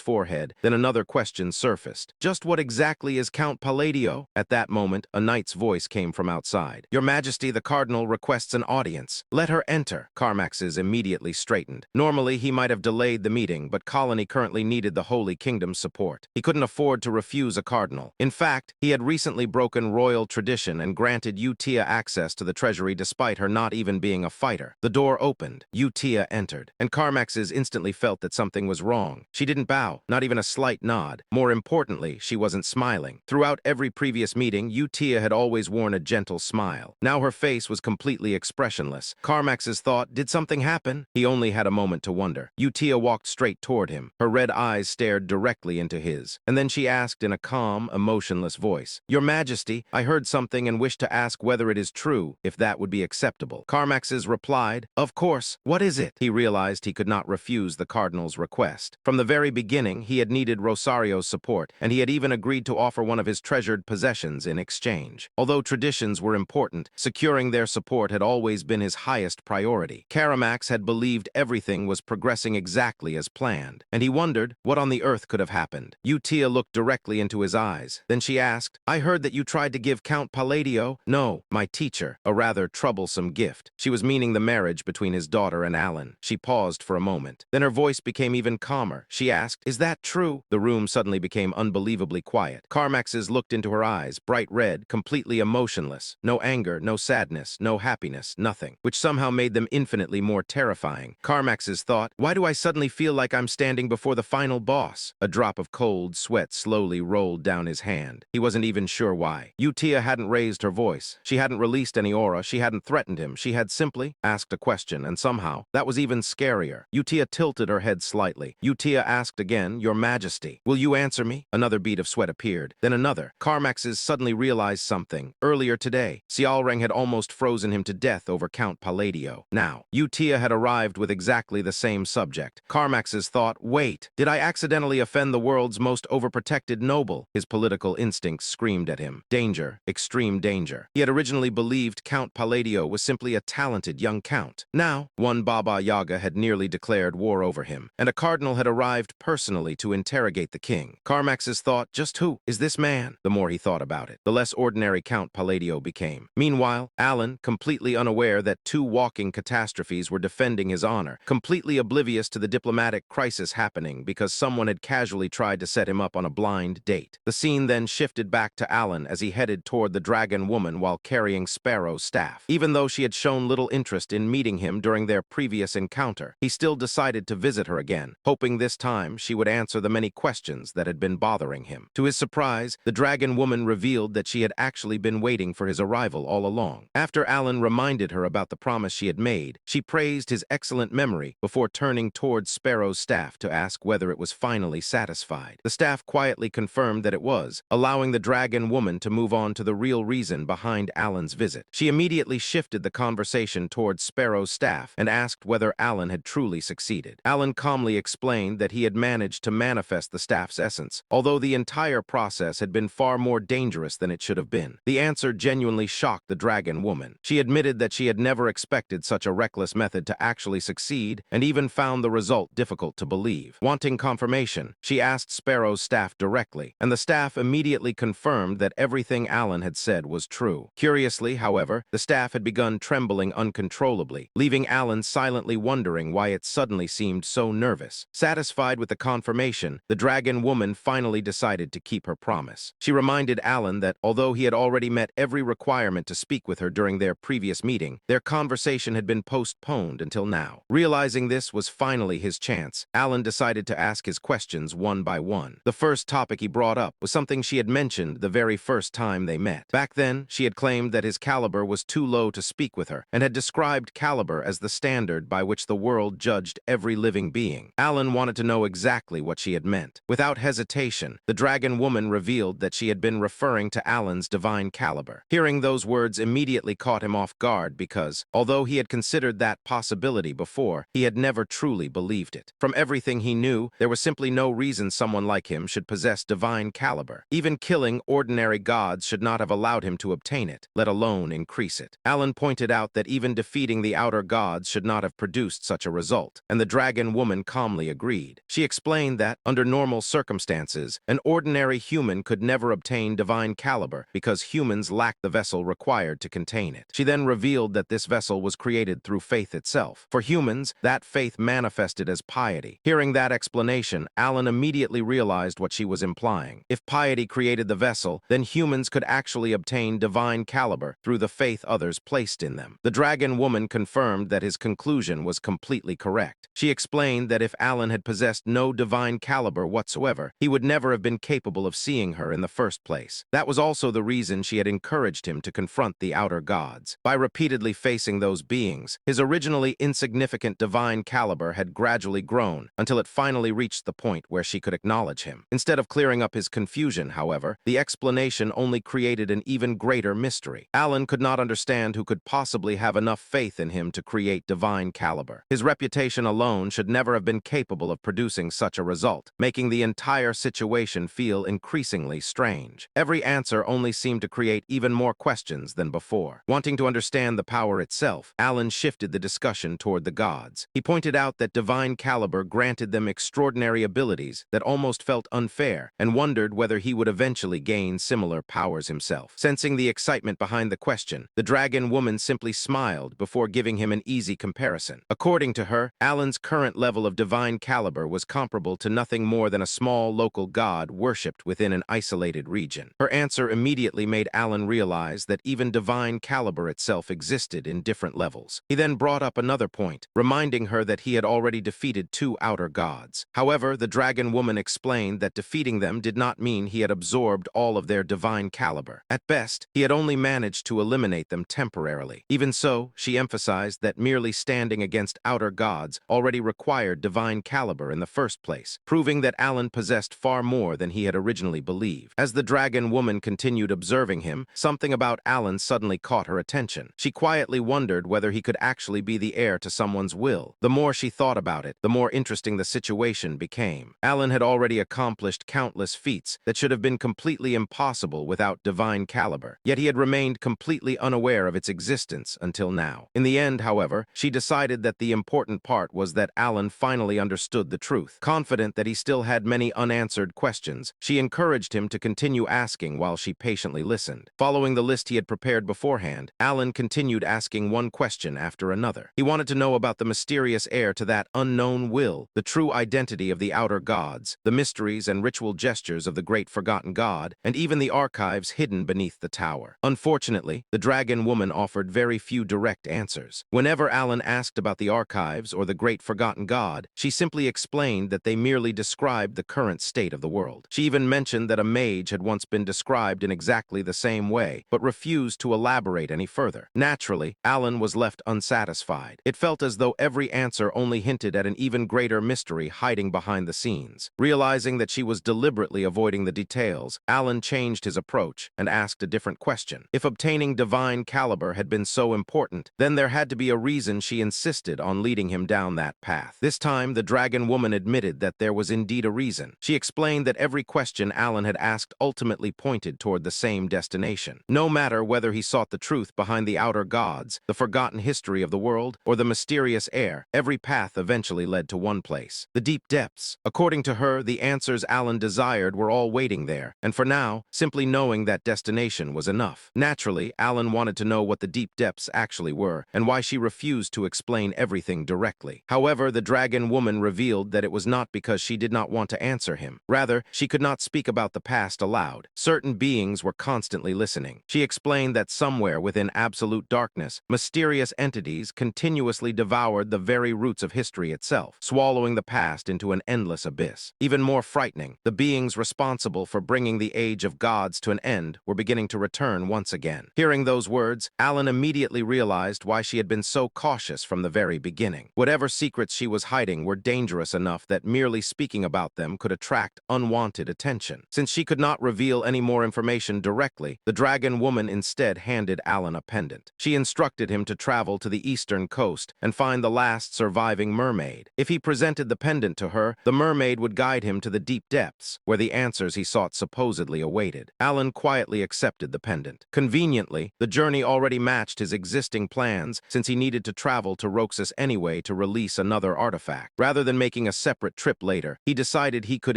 forehead. Then another question surfaced. Just what exactly is Count Palladio? At that moment, a knight's voice came from outside. Your Majesty, the Cardinal requests an audience. Let her enter. Carmax's immediately straightened. Normally, he might have delayed the meeting, but Colony currently needed the Holy Kingdom's support. He couldn't afford to refuse a cardinal. In fact, he had recently broken royal tradition and granted Utia access to the treasury despite her not even being a fighter. The door opened. Utia entered, and Carmax's instantly felt that something was wrong. She didn't bow, not even a slight nod. More importantly, she wasn't smiling. Throughout every previous meeting, Utia had always worn a gentle smile. Now her face was completely expressionless. Carmax's thought, did something happen? He only had a moment to wonder. Utia walked straight toward him. Her red eyes stared directly into his. And then she asked in a calm, emotionless voice, Your Majesty, I heard something and wish to ask whether it is true, if that would be acceptable. Carmax's replied, Of course, what is it? He realized he could not refuse the cardinal's request. From the very beginning, he had needed Rosario's support, and he had even agreed to offer one of his treasured possessions in exchange. Although traditions were important, securing their support had always been his highest priority. Carmax had believed everything was progressing exactly as planned, and he wondered what on the earth could have happened. Utia looked directly into his eyes. Then she asked, I heard that you tried to give Count Palladio, no, my teacher, a rather troublesome gift. She was meaning the marriage between his daughter and Alan. She paused for a moment. Then her voice became even calmer. She asked, Is that true? The room suddenly became unbelievably quiet. Carmax's looked into her eyes, bright red, completely emotionless. No anger, no sadness, no happiness, nothing, which somehow made them infinitely more terrifying. Carmax's thought, why do I suddenly feel like I'm standing before the final boss? A drop of cold sweat slowly rolled down his hand. He wasn't even sure why. Utia hadn't raised her voice. She hadn't released any aura. She hadn't threatened him. She had simply asked a question, and somehow, that was even scarier. Utia tilted her head slightly. Utia asked again, Your Majesty, will you answer me? Another bead of sweat appeared, then another. Carmax's suddenly realized something. Earlier today, Xiaorang had almost frozen him to death over Count Palladio. Now, Utia had arrived with exactly the same subject. Carmax's thought, wait, did I accidentally offend the world's most overprotected noble? His political instincts screamed at him. Danger, extreme danger. He had originally believed Count Palladio was simply a talented young count. Now, one Baba Yaga had nearly declared war over him, and a cardinal had arrived personally to interrogate the king. Carmax's thought, just who is this man? The more he thought about it, the less ordinary Count Palladio became. Meanwhile, Alan, completely unaware that two walking catastrophes were defending his honor, completely oblivious to the diplomatic crisis happening because someone had casually tried to set him up on a blind date. The scene then shifted back to Alan as he headed toward the dragon woman while carrying Sparrow's staff. Even though she had shown little interest in meeting him during their previous encounter, he still decided to visit her again, hoping this time she would answer the many questions that had been bothering him. To his surprise, the dragon woman revealed that she had actually been waiting for his arrival all along. After Alan reminded her about the promise she had made, she praised his excellent memory before turning towards Sparrow's staff to ask whether it was finally satisfied. The staff quietly confirmed that it was, allowing the dragon woman to move on to the real reason behind Alan's visit. She immediately shifted the conversation towards Sparrow's staff and asked whether Alan had truly succeeded. Alan calmly explained that he had managed to manifest the staff's essence, although the entire process had been far more dangerous than it should have been. The answer genuinely shocked the dragon woman. She admitted that she had never expected such a reckless method to actually succeed and even found the result difficult to believe. Wanting confirmation, she asked Sparrow's staff directly, and the staff immediately confirmed that everything Alan had said was true. Curiously, however, the staff had begun trembling uncontrollably, leaving Alan Alan silently wondering why it suddenly seemed so nervous. Satisfied with the confirmation, the dragon woman finally decided to keep her promise. She reminded Alan that although he had already met every requirement to speak with her during their previous meeting, their conversation had been postponed until now. Realizing this was finally his chance, Alan decided to ask his questions one by one. The first topic he brought up was something she had mentioned the very first time they met. Back then, she had claimed that his caliber was too low to speak with her, and had described caliber as the standard by which the world judged every living being. Alan wanted to know exactly what she had meant. Without hesitation, the dragon woman revealed that she had been referring to Alan's divine caliber. Hearing those words immediately caught him off guard because, although he had considered that possibility before, he had never truly believed it. From everything he knew, there was simply no reason someone like him should possess divine caliber. Even killing ordinary gods should not have allowed him to obtain it, let alone increase it. Alan pointed out that even defeating the outer gods should not have produced such a result, and the dragon woman calmly agreed. She explained that, under normal circumstances, an ordinary human could never obtain divine caliber because humans lack the vessel required to contain it. She then revealed that this vessel was created through faith itself. For humans, that faith manifested as piety. Hearing that explanation, Alan immediately realized what she was implying. If piety created the vessel, then humans could actually obtain divine caliber through the faith others placed in them. The dragon woman confirmed that his conclusion was completely correct. She explained that if Alan had possessed no divine caliber whatsoever, he would never have been capable of seeing her in the first place. That was also the reason she had encouraged him to confront the outer gods. By repeatedly facing those beings, his originally insignificant divine caliber had gradually grown until it finally reached the point where she could acknowledge him. Instead of clearing up his confusion, however, the explanation only created an even greater mystery. Alan could not understand who could possibly have enough faith in him to create divine caliber. His reputation alone should never have been capable of producing such a result, making the entire situation feel increasingly strange. Every answer only seemed to create even more questions than before. Wanting to understand the power itself, Alan shifted the discussion toward the gods. He pointed out that divine caliber granted them extraordinary abilities that almost felt unfair, and wondered whether he would eventually gain similar powers himself. Sensing the excitement behind the question, the dragon woman simply smiled before giving him an easy comparison. According to her, Alan's current level of divine caliber was comparable to nothing more than a small local god worshipped within an isolated region. Her answer immediately made Alan realize that even divine caliber itself existed in different levels. He then brought up another point, reminding her that he had already defeated two outer gods. However, the dragon woman explained that defeating them did not mean he had absorbed all of their divine caliber. At best, he had only managed to eliminate them temporarily. Even so, she emphasized that merely standing against outer gods already required divine caliber in the first place, proving that Alan possessed far more than he had originally believed. As the dragon woman continued observing him, something about Alan suddenly caught her attention. She quietly wondered whether he could actually be the heir to someone's will. The more she thought about it, the more interesting the situation became. Alan had already accomplished countless feats that should have been completely impossible without divine caliber, yet he had remained completely unaware of its existence until now. In the end, however, she decided that the important part was that Alan finally understood the truth. Confident that he still had many unanswered questions, she encouraged him to continue asking while she patiently listened. Following the list he had prepared beforehand, Alan continued asking one question after another. He wanted to know about the mysterious heir to that unknown will, the true identity of the outer gods, the mysteries and ritual gestures of the great forgotten god, and even the archives hidden beneath the tower. Unfortunately, the dragon woman offered very few direct answers. Whenever Alan asked about the archives or the great forgotten god, she simply explained that they merely described the current state of the world. She even mentioned that a mage had once been described in exactly the same way, but refused to elaborate any further. Naturally, Alan was left unsatisfied. It felt as though every answer only hinted at an even greater mystery hiding behind the scenes. Realizing that she was deliberately avoiding the details, Alan changed his approach and asked a different question. If obtaining divine caliber had been so important, then there had to be a reason she insisted on leading him down that path. This time, the dragon woman admitted that there was indeed a reason. She explained that every question Alan had asked ultimately pointed toward the same destination. No matter whether he sought the truth behind the outer gods, the forgotten history of the world, or the mysterious heir, every path eventually led to one place: the deep depths. According to her, the answers Alan desired were all waiting there, and for now, simply knowing that destination was enough. Naturally, Alan wanted to know what the deep depths actually were, and why she refused refused to explain everything directly. However, the dragon woman revealed that it was not because she did not want to answer him. Rather, she could not speak about the past aloud. Certain beings were constantly listening. She explained that somewhere within absolute darkness, mysterious entities continuously devoured the very roots of history itself, swallowing the past into an endless abyss. Even more frightening, the beings responsible for bringing the age of gods to an end were beginning to return once again. Hearing those words, Alan immediately realized why she had been so cautious from the very beginning. Whatever secrets she was hiding were dangerous enough that merely speaking about them could attract unwanted attention. Since she could not reveal any more information directly, the dragon woman instead handed Alan a pendant. She instructed him to travel to the eastern coast and find the last surviving mermaid. If he presented the pendant to her, the mermaid would guide him to the deep depths, where the answers he sought supposedly awaited. Alan quietly accepted the pendant. Conveniently, the journey already matched his existing plans, since he needed to travel to Roxas anyway to release another artifact. Rather than making a separate trip later, he decided he could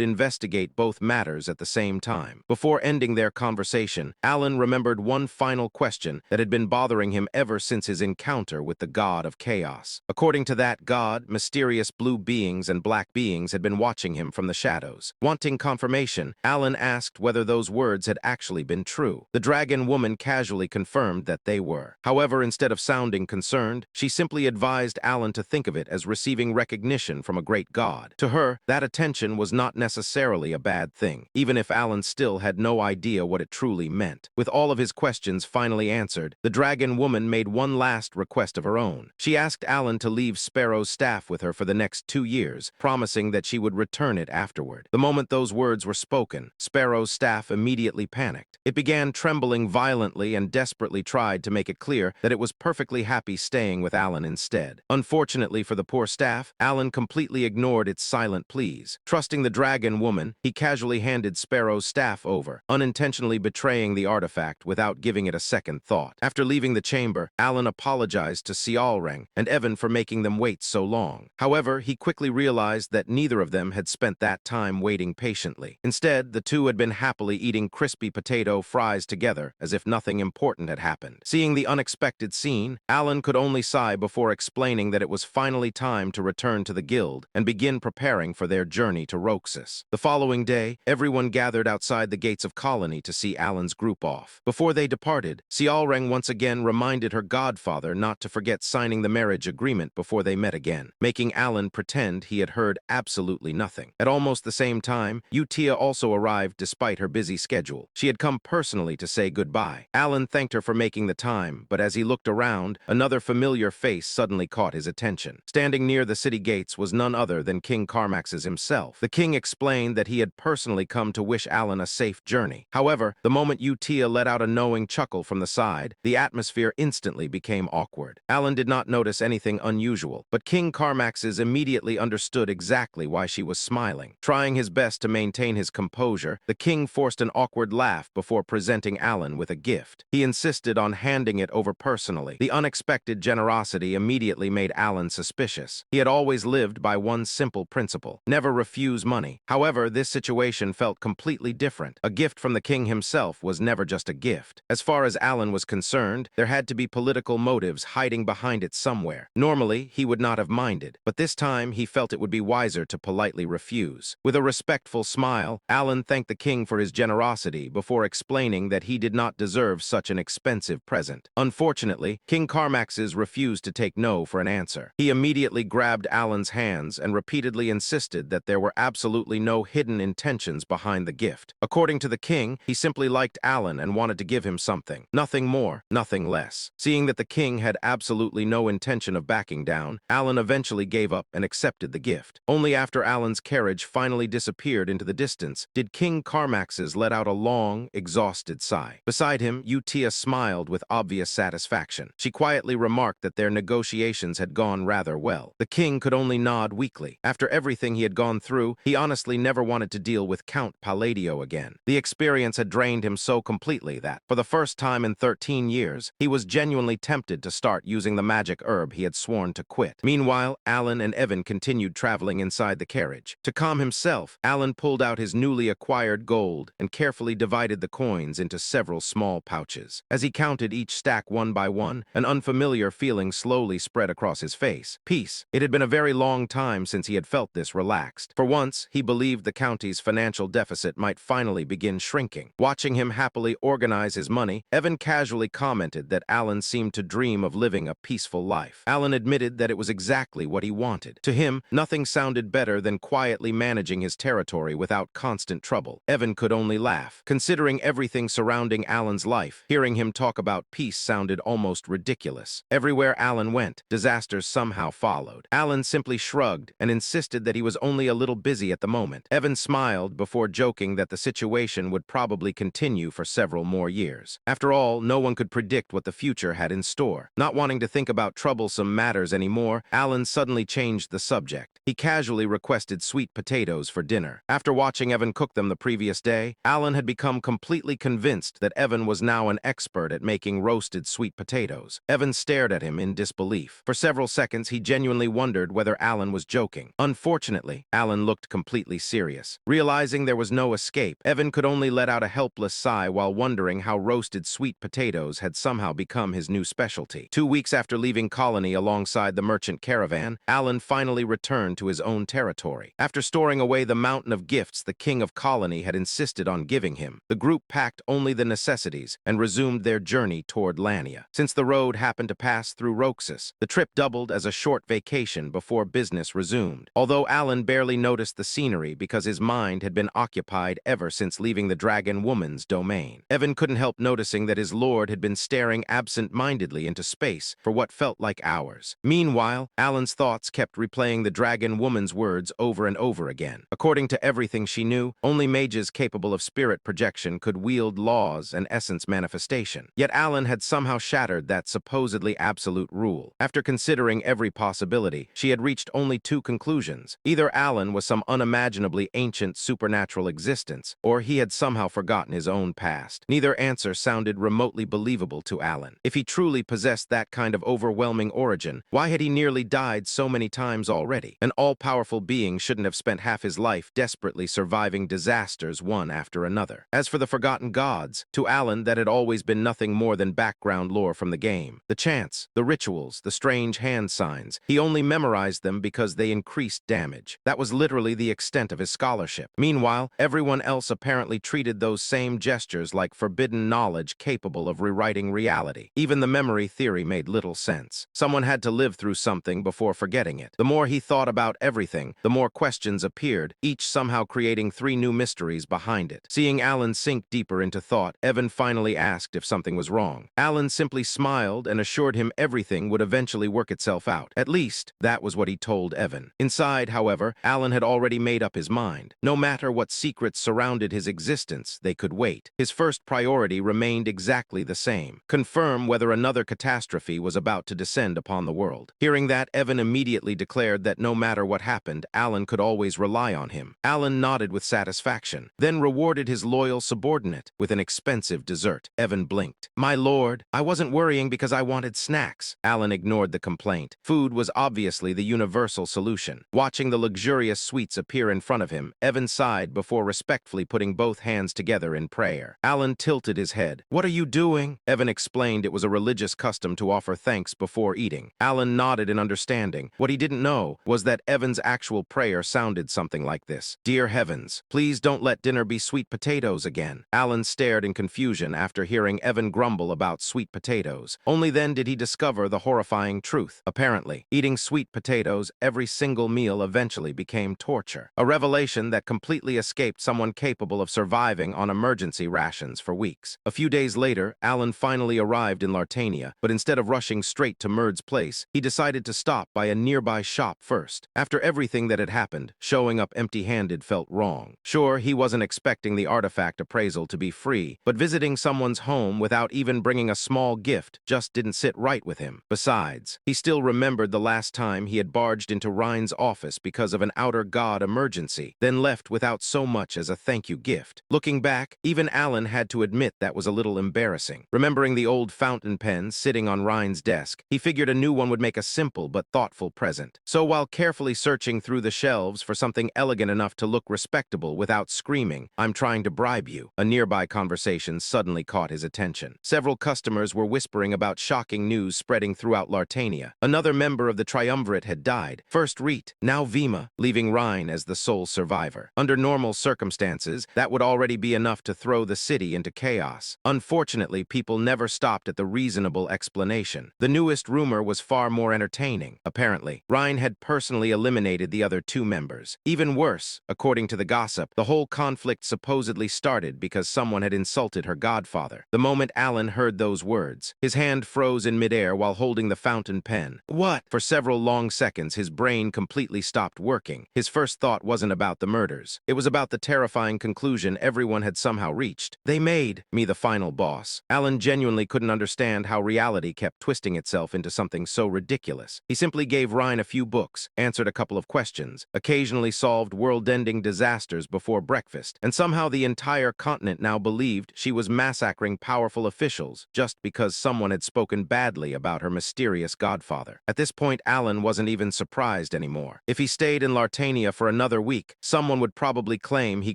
investigate both matters at the same time. Before ending their conversation, Alan remembered one final question that had been bothering him ever since his encounter with the god of chaos. According to that god, mysterious blue beings and black beings had been watching him from the shadows. Wanting confirmation, Alan asked whether those words had actually been true. The dragon woman casually confirmed that they were. However, instead of sounding concerned, she simply advised Alan to think of it as receiving recognition from a great god. To her, that attention was not necessarily a bad thing, even if Alan still had no idea what it truly meant. With all of his questions finally answered, the dragon woman made one last request of her own. She asked Alan to leave Sparrow's staff with her for the next 2 years, promising that she would return it afterward. The moment those words were spoken, Sparrow's staff immediately panicked. It began trembling violently and desperately tried to make it clear that it was perfectly happy staying with Alan instead. Unfortunately for the poor staff, Alan completely ignored its silent pleas. Trusting the dragon woman, he casually handed Sparrow's staff over, unintentionally betraying the artifact without giving it a second thought. After leaving the chamber, Alan apologized to Sialreng and Evan for making them wait so long. However, he quickly realized that neither of them had spent that time waiting patiently. Instead, the two had been happily eating crispy potato fries together as if nothing important had happened. Seeing the unexpected scene, Alan could only sigh before explaining that it was finally time to return to the guild and begin preparing for their journey to Roxas. The following day, everyone gathered outside the gates of Colony to see Alan's group off. Before they departed, Sialreng once again reminded her godfather not to forget signing the marriage agreement before they met again, making Alan pretend he had heard absolutely nothing. At almost the same time, Utia also arrived despite her busy schedule. She had come personally to say goodbye. Alan thanked her for making the time, but as he looked around, another familiar face suddenly caught his attention. Standing near the city gates was none other than King Carmax's himself. The king explained that he had personally come to wish Alan a safe journey. However, the moment Utia let out a knowing chuckle from the side, the atmosphere instantly became awkward. Alan did not notice anything unusual, but King Carmax's immediately understood exactly why she was smiling. Trying his best to maintain his composure, the king forced an awkward laugh before presenting Alan with a gift. He insisted on handing it over personally. The unexpected generosity immediately made Alan suspicious. He had always lived by one simple principle: never refuse money. However, this situation felt completely different. A gift from the king himself was never just a gift. As far as Alan was concerned, there had to be political motives hiding behind it somewhere. Normally, he would not have minded, but this time he felt it would be wiser to politely refuse. With a respectful smile, Alan thanked the king for his generosity before explaining that he did not deserve such an expensive present. Unfortunately, King Carmax's refused to take no for an answer. He immediately grabbed Alan's hands and repeatedly insisted that there were absolutely no hidden intentions behind the gift. According to the king, he simply liked Alan and wanted to give him something. Nothing more, nothing less. Seeing that the king had absolutely no intention of backing down, Alan eventually gave up and accepted the gift. Only after Alan's carriage finally disappeared into the distance did King Carmax's let out a long, exhausted sigh. Beside him, Utia smiled with obvious satisfaction. She quietly remarked that their negotiations had gone rather well. The king could only nod weakly. After everything he had gone through, he honestly never wanted to deal with Count Palladio again. The experience had drained him so completely that, for the first time in 13 years, he was genuinely tempted to start using the magic herb he had sworn to quit. Meanwhile, Alan and Evan continued traveling inside the carriage. To calm himself, Alan pulled out his newly acquired gold and carefully divided the coins into several small pouches. As he counted each stack one by one, an unfamiliar feeling slowly spread across his face. Peace. It had been a very long time since he had felt this relaxed. For once, he believed the county's financial deficit might finally begin shrinking. Watching him happily organize his money, Evan casually commented that Alan seemed to dream of living a peaceful life. Alan admitted that it was exactly what he wanted. To him, nothing sounded better than quietly managing his territory without constant trouble. Evan could only laugh. Considering everything surrounding Alan's life, hearing him talk about peace sounded almost ridiculous. Everywhere Alan went, disasters somehow followed. Alan simply shrugged and insisted that he was only a little busy at the moment. Evan smiled before joking that the situation would probably continue for several more years. After all, no one could predict what the future had in store. Not wanting to think about troublesome matters anymore, Alan suddenly changed the subject. He casually requested sweet potatoes for dinner. After watching Evan cook them the previous day, Alan had become completely convinced that Evan was now an expert at making roasted sweet potatoes. Evan stared at him in disbelief. For several seconds, he genuinely wondered whether Alan was joking. Unfortunately, Alan looked completely serious. Realizing there was no escape, Evan could only let out a helpless sigh while wondering how roasted sweet potatoes had somehow become his new specialty. 2 weeks after leaving Colony alongside the merchant caravan, Alan finally returned to his own territory. After storing away the mountain of gifts the king of Colony had insisted on giving him, the group packed only the necessities and resumed their journey toward Lania. Since the road happened to pass through Roxas, the trip doubled as a short vacation before business resumed. Although Alan barely noticed the scenery because his mind had been occupied ever since leaving the dragon woman's domain, Evan couldn't help noticing that his lord had been staring absent-mindedly into space for what felt like hours. Meanwhile, Alan's thoughts kept replaying the dragon woman's words over and over again. According to everything she knew, only mages capable of spirit projection could wield laws and essence manifestation. Yet Alan had somehow shattered that supposedly absolute rule. After considering every possibility, she had reached only 2 conclusions. Either Alan was some unimaginably ancient supernatural existence, or he had somehow forgotten his own past. Neither answer sounded remotely believable to Alan. If he truly possessed that kind of overwhelming origin, why had he nearly died so many times already? An all-powerful being shouldn't have spent half his life desperately surviving disasters one after another. As for the forgotten gods, to Alan that had always been nothing more than background lore from the game. The chants, the rituals, the strange hand signs, he only memorized them because they increased damage. That was literally the extent of his scholarship. Meanwhile, everyone else apparently treated those same gestures like forbidden knowledge capable of rewriting reality. Even the memory theory made little sense. Someone had to live through something before forgetting it. The more he thought about everything, the more questions appeared, each somehow creating 3 new mysteries behind it. Seeing Alan sink deeper into thought, Evan finally asked if something was wrong. Alan simply smiled and assured him everything would eventually work itself out. At least, that was what he told Evan. Inside, however, Alan had already made up his mind. No matter what secrets surrounded his existence, they could wait. His first priority remained exactly the same: confirm whether another catastrophe was about to descend upon the world. Hearing that, Evan immediately declared that no matter what happened, Alan could always rely on him. Alan nodded with satisfaction, then rewarded his loyal subordinate with an expensive dessert. Evan blinked. "My lord, I wasn't worrying because I wanted snacks." Alan ignored the complaint. Food was obviously the universal solution. Watching the luxurious sweets appear in front of him, Evan sighed before respectfully putting both hands together in prayer. Alan tilted his head. "What are you doing?" Evan explained it was a religious custom to offer thanks before eating. Alan nodded in understanding. What he didn't know was that Evan's actual prayer sounded something like this: "Dear heavens, please don't let dinner be sweet potatoes again." Alan stared in confusion after hearing Evan grumble about sweet potatoes. Only then did he discover the horrifying truth. Apparently, eating sweet potatoes every single meal eventually became torture. A revelation that completely escaped someone capable of surviving on emergency rations for weeks. A few days later, Alan finally arrived in Lartania, but instead of rushing straight to Murd's place, he decided to stop by a nearby shop first. After everything that had happened, showing up empty-handed felt wrong. Sure, he wasn't expecting the artifact appraisal to be free, but visiting someone's home without even bringing a small gift just didn't sit right with him. Besides, he still remembered the last time he had barged into Rhine's office because of an outer god emergency, then left without so much as a thank you gift. Looking back, even Alan had to admit that was a little embarrassing. Remembering the old fountain pen sitting on Rhine's desk, he figured a new one would make a simple but thoughtful present. So while carefully carefully searching through the shelves for something elegant enough to look respectable without screaming, "I'm trying to bribe you." A nearby conversation suddenly caught his attention. Several customers were whispering about shocking news spreading throughout Lartania. Another member of the triumvirate had died, first Reet, now Vima, leaving Rhine as the sole survivor. Under normal circumstances, that would already be enough to throw the city into chaos. Unfortunately, people never stopped at the reasonable explanation. The newest rumor was far more entertaining. Apparently, Rhine had personally eliminated the other two members. Even worse, according to the gossip, the whole conflict supposedly started because someone had insulted her godfather. The moment Alan heard those words, his hand froze in midair while holding the fountain pen. What? For several long seconds, his brain completely stopped working. His first thought wasn't about the murders. It was about the terrifying conclusion everyone had somehow reached. They made me the final boss. Alan genuinely couldn't understand how reality kept twisting itself into something so ridiculous. He simply gave Rhine a few books, answered a couple of questions, occasionally solved world-ending disasters before breakfast, and somehow the entire continent now believed she was massacring powerful officials just because someone had spoken badly about her mysterious godfather. At this point, Alan wasn't even surprised anymore. If he stayed in Lartania for another week, someone would probably claim he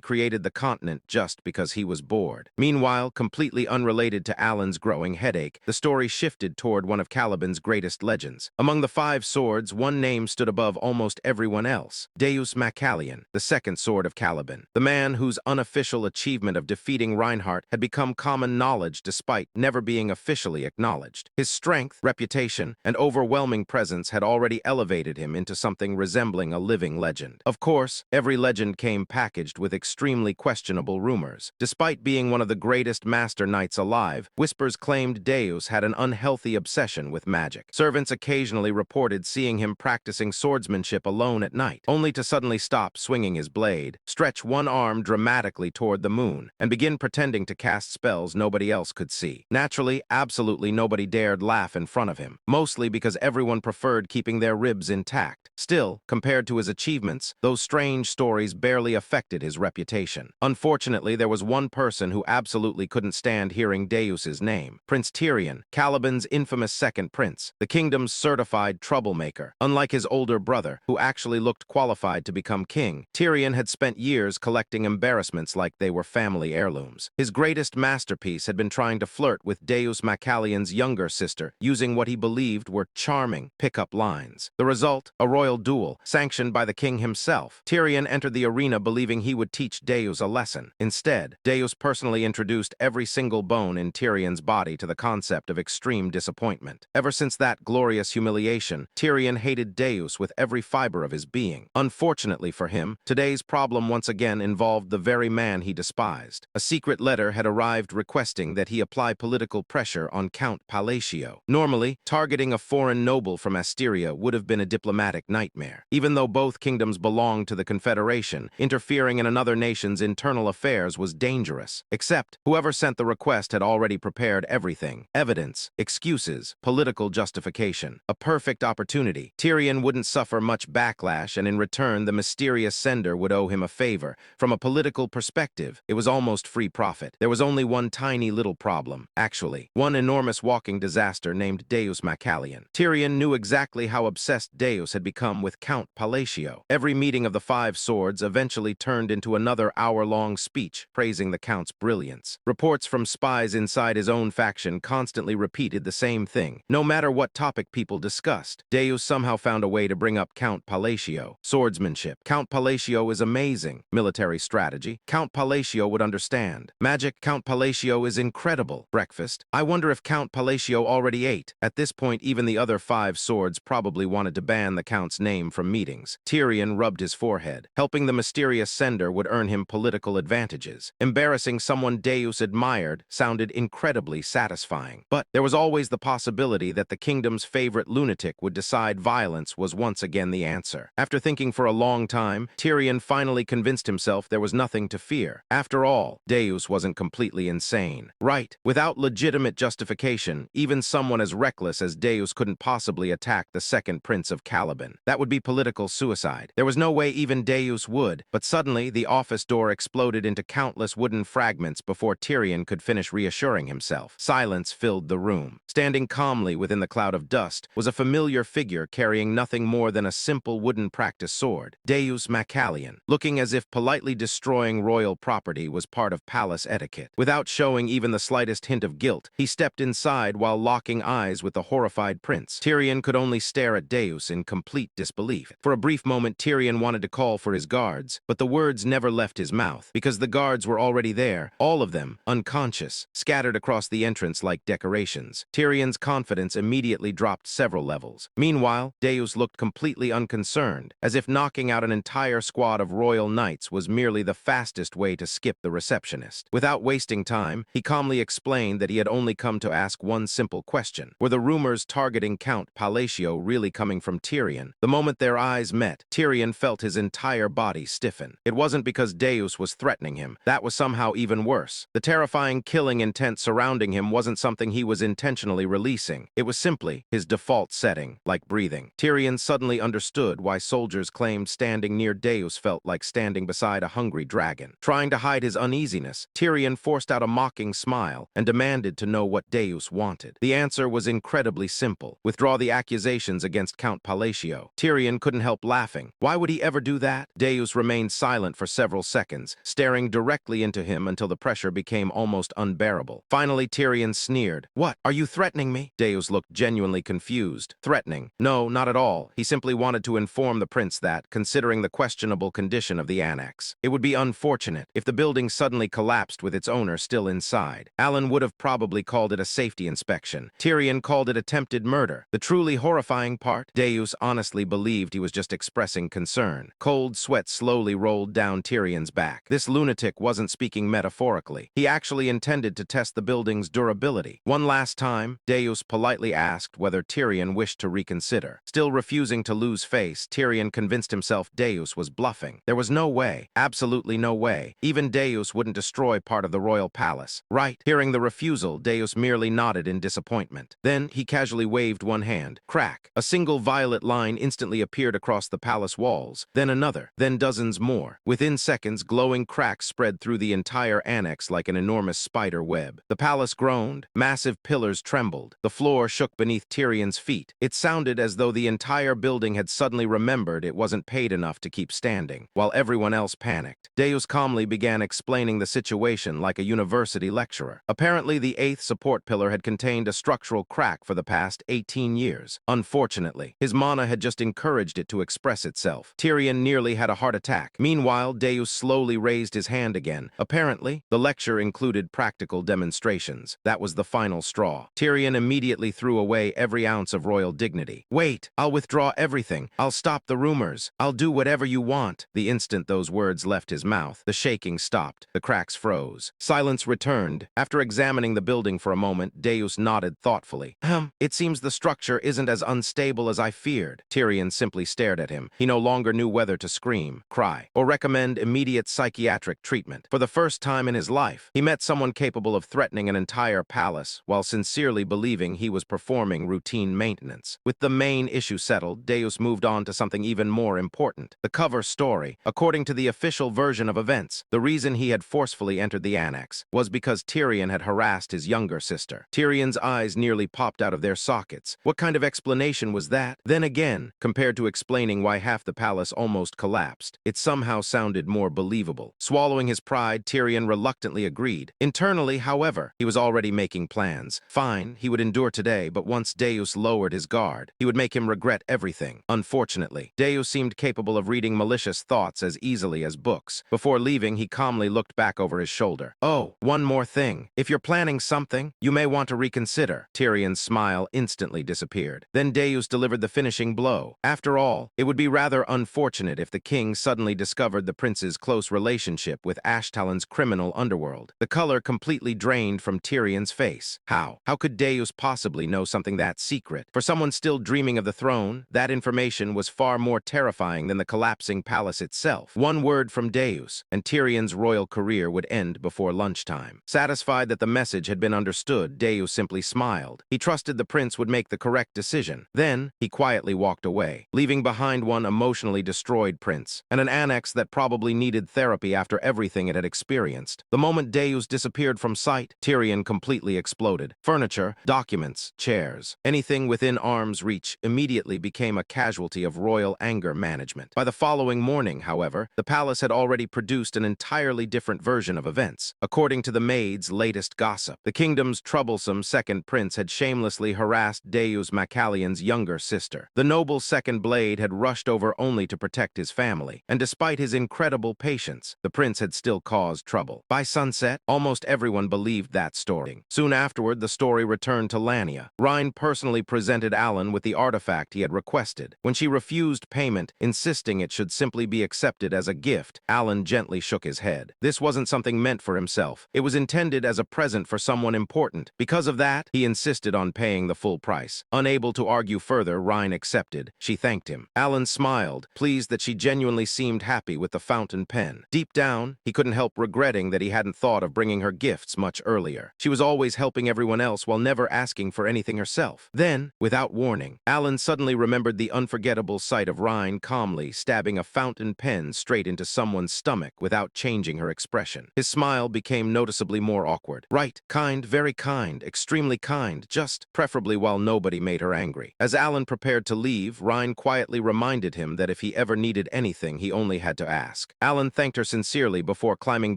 created the continent just because he was bored. Meanwhile, completely unrelated to Alan's growing headache, the story shifted toward one of Caliban's greatest legends. Among the five swords, one name stood above almost everyone else: Deus Macalian, the second sword of Caliban, the man whose unofficial achievement of defeating Reinhardt had become common knowledge despite never being officially acknowledged. His strength, reputation, and overwhelming presence had already elevated him into something resembling a living legend. Of course, every legend came packaged with extremely questionable rumors. Despite being one of the greatest master knights alive, whispers claimed Deus had an unhealthy obsession with magic. Servants occasionally reported seeing him practicing swordsmanship alone at night, only to suddenly stop swinging his blade, stretch one arm dramatically toward the moon, and begin pretending to cast spells nobody else could see. Naturally, absolutely nobody dared laugh in front of him, mostly because everyone preferred keeping their ribs intact. Still, compared to his achievements, those strange stories barely affected his reputation. Unfortunately, there was one person who absolutely couldn't stand hearing Deus's name: Prince Tyrion, Caliban's infamous second prince, the kingdom's certified troublemaker. Unlike his older brother, who actually looked qualified to become king, Tyrion had spent years collecting embarrassments like they were family heirlooms. His greatest masterpiece had been trying to flirt with Deus Macalian's younger sister, using what he believed were charming pickup lines. The result, a royal duel, sanctioned by the king himself. Tyrion entered the arena believing he would teach Deus a lesson. Instead, Deus personally introduced every single bone in Tyrion's body to the concept of extreme disappointment. Ever since that glorious humiliation, Tyrion hated Deus with every fiber of his being. Unfortunately for him, today's problem once again involved the very man he despised. A secret letter had arrived requesting that he apply political pressure on Count Palatio. Normally, targeting a foreign noble from Asteria would have been a diplomatic nightmare. Even though both kingdoms belonged to the Confederation, interfering in another nation's internal affairs was dangerous. Except, whoever sent the request had already prepared everything: evidence, excuses, political justification. A perfect opportunity. Tyrion wouldn't suffer much backlash, and in return, the mysterious sender would owe him a favor. From a political perspective, it was almost free profit. There was only one tiny little problem. Actually, one enormous walking disaster named Deus Macalian. Tyrion knew exactly how obsessed Deus had become with Count Palatio. Every meeting of the five swords eventually turned into another hour-long speech praising the Count's brilliance. Reports from spies inside his own faction constantly repeated the same thing. No matter what topic people discussed, Deus somehow found a way to bring up Count Palatio. Swordsmanship. Count Palatio is amazing. Military strategy. Count Palatio would understand. Magic. Count Palatio is incredible. Breakfast. I wonder if Count Palatio already ate. At this point, even the other five swords probably wanted to ban the Count's name from meetings. Tyrion rubbed his forehead. Helping the mysterious sender would earn him political advantages. Embarrassing someone Deus admired sounded incredibly satisfying. But there was always the possibility that the kingdom's favorite lunatic would decide violence was once again the answer. After thinking for a long time, Tyrion finally convinced himself there was nothing to fear. After all, Deus wasn't completely insane. Right, without legitimate justification, even someone as reckless as Deus couldn't possibly attack the second prince of Caliban. That would be political suicide. There was no way even Deus would, but suddenly the office door exploded into countless wooden fragments before Tyrion could finish reassuring himself. Silence filled the room. Standing calmly within the cloud of dust was a familiar figure carrying nothing more than a simple wooden practice sword, Deus Macallion, looking as if politely destroying royal property was part of palace etiquette. Without showing even the slightest hint of guilt, he stepped inside while locking eyes with the horrified prince. Tyrion could only stare at Deus in complete disbelief. For a brief moment, Tyrion wanted to call for his guards, but the words never left his mouth, because the guards were already there, all of them, unconscious, scattered across the entrance like decorations. Tyrion's confidence immediately dropped several levels. Meanwhile, Deus looked completely unconcerned, as if knocking out an entire squad of royal knights was merely the fastest way to skip the receptionist. Without wasting time, he calmly explained that he had only come to ask one simple question. Were the rumors targeting Count Palacio really coming from Tyrion? The moment their eyes met, Tyrion felt his entire body stiffen. It wasn't because Deus was threatening him. That was somehow even worse. The terrifying killing intent surrounding him wasn't something he was intentionally releasing. It was simply his default setting, like breathing. Tyrion suddenly understood why soldiers claimed standing near Deus felt like standing beside a hungry dragon. Trying to hide his uneasiness, Tyrion forced out a mocking smile and demanded to know what Deus wanted. The answer was incredibly simple: withdraw the accusations against Count Palacio. Tyrion couldn't help laughing. Why would he ever do that? Deus remained silent for several seconds, staring directly into him until the pressure became almost unbearable. Finally, Tyrion sneered. "What? Are you threatening me?" Deus looked genuinely confused. Threatening? No, not at all. He simply wanted to inform the prince that, considering the questionable condition of the annex, it would be unfortunate if the building suddenly collapsed with its owner still inside. Alan would have probably called it a safety inspection. Tyrion called it attempted murder. The truly horrifying part? Deus honestly believed he was just expressing concern. Cold sweat slowly rolled down Tyrion's back. This lunatic wasn't speaking metaphorically. He actually intended to test the building's durability. One last time, Deus politely asked whether Tyrion wished to reconsider. Still refusing to lose face, Tyrion convinced himself Deus was bluffing. There was no way, absolutely no way. Even Deus wouldn't destroy part of the royal palace. Right. Hearing the refusal, Deus merely nodded in disappointment. Then he casually waved one hand. Crack. A single violet line instantly appeared across the palace walls. Then another. Then dozens more. Within seconds, glowing cracks spread through the entire annex like an enormous spider web. The palace groaned. Massive pillars trembled. The floor shook beneath Tyrion's feet. It sounded as though the entire building had suddenly remembered it wasn't paid enough to keep standing, while everyone else panicked. Deus calmly began explaining the situation like a university lecturer. Apparently, the 8th support pillar had contained a structural crack for the past 18 years. Unfortunately, his mana had just encouraged it to express itself. Tyrion nearly had a heart attack. Meanwhile, Deus slowly raised his hand again. Apparently, the lecture included practical demonstrations. That was the final straw. Tyrion immediately threw away every ounce of royal dignity. "Wait, I'll withdraw everything. I'll stop the rumors. I'll do whatever you want." The instant those words left his mouth, the shaking stopped. The cracks froze. Silence returned. After examining the building for a moment, Deus nodded thoughtfully. It seems the structure isn't as unstable as I feared." Tyrion simply stared at him. He no longer knew whether to scream, cry, or recommend immediate psychiatric treatment. For the first time in his life, he met someone capable of threatening an entire palace while sincerely believing he was performing routine maintenance. With the main issue settled, Deus moved on to something even more important. The cover story. According to the official version of events, the reason he had forcefully entered the annex was because Tyrion had harassed his younger sister. Tyrion's eyes nearly popped out of their sockets. What kind of explanation was that? Then again, compared to explaining why half the palace almost collapsed, it somehow sounded more believable. Swallowing his pride, Tyrion reluctantly agreed. Internally, however, he was already making plans. Fine, he would endure today, but once Deus lowered his guard, he would make him regret everything. Unfortunately, Deus seemed capable of reading malicious thoughts as easily as books. Before leaving, he calmly looked back over his shoulder. "Oh, one more thing. If you're planning something, you may want to reconsider." Tyrion's smile instantly disappeared. Then Deus delivered the finishing blow. After all, it would be rather unfortunate if the king suddenly discovered the prince's close relationship with Ashtalon's criminal underworld. The color completely drained from Tyrion's face. How? How could Deus possibly know something that secret? For someone still dreaming of the throne, that information was far more terrifying than the collapsing palace itself. One word from Deus, and Tyrion's royal career would end before lunchtime. Satisfied that the message had been understood, Deus simply smiled. He trusted the prince would make the correct decision. Then, he quietly walked away, leaving behind one emotionally destroyed prince, and an annex that probably needed therapy after everything it had experienced. The moment Deus disappeared from sight, Tyrion completely exploded. Furniture, documents, chairs, anything within arm's reach immediately became a casualty of royal anger management. By the following morning, however, the palace had already produced an entirely different version of events. According to the maid's latest gossip, the kingdom's troublesome second prince had shamelessly harassed Deus Macallion's younger sister. The noble second blade had rushed over only to protect his family, and despite his incredible patience, the prince had still caused trouble. By sunset, almost everyone believed that story. Soon afterward, the story returned to Lania. Rhine personally presented Alan with the artifact he had requested. When she refused payment, insisting it should simply be accepted as a gift, Alan gently shook his head. This wasn't something meant for himself. It was intended as a present for someone important. Because of that, he insisted on paying the full price. Unable to argue further, Rhine accepted. She thanked him. Alan smiled, pleased that she genuinely seemed happy with the fountain pen. Deep down, he couldn't help regretting that he hadn't thought of bringing her gifts much earlier. She was always helping everyone else while never asking for anything herself. Then, without warning, Alan suddenly remembered the unforgettable sight of Rhine calmly stabbing a fountain pen straight into someone's stomach without changing her expression. His smile became noticeably more awkward. Right, kind, very kind, extremely kind, just preferably while nobody made her angry. As Alan prepared to leave, Rhine quietly reminded him that if he ever needed anything, he only had to ask. Alan thanked her sincerely before climbing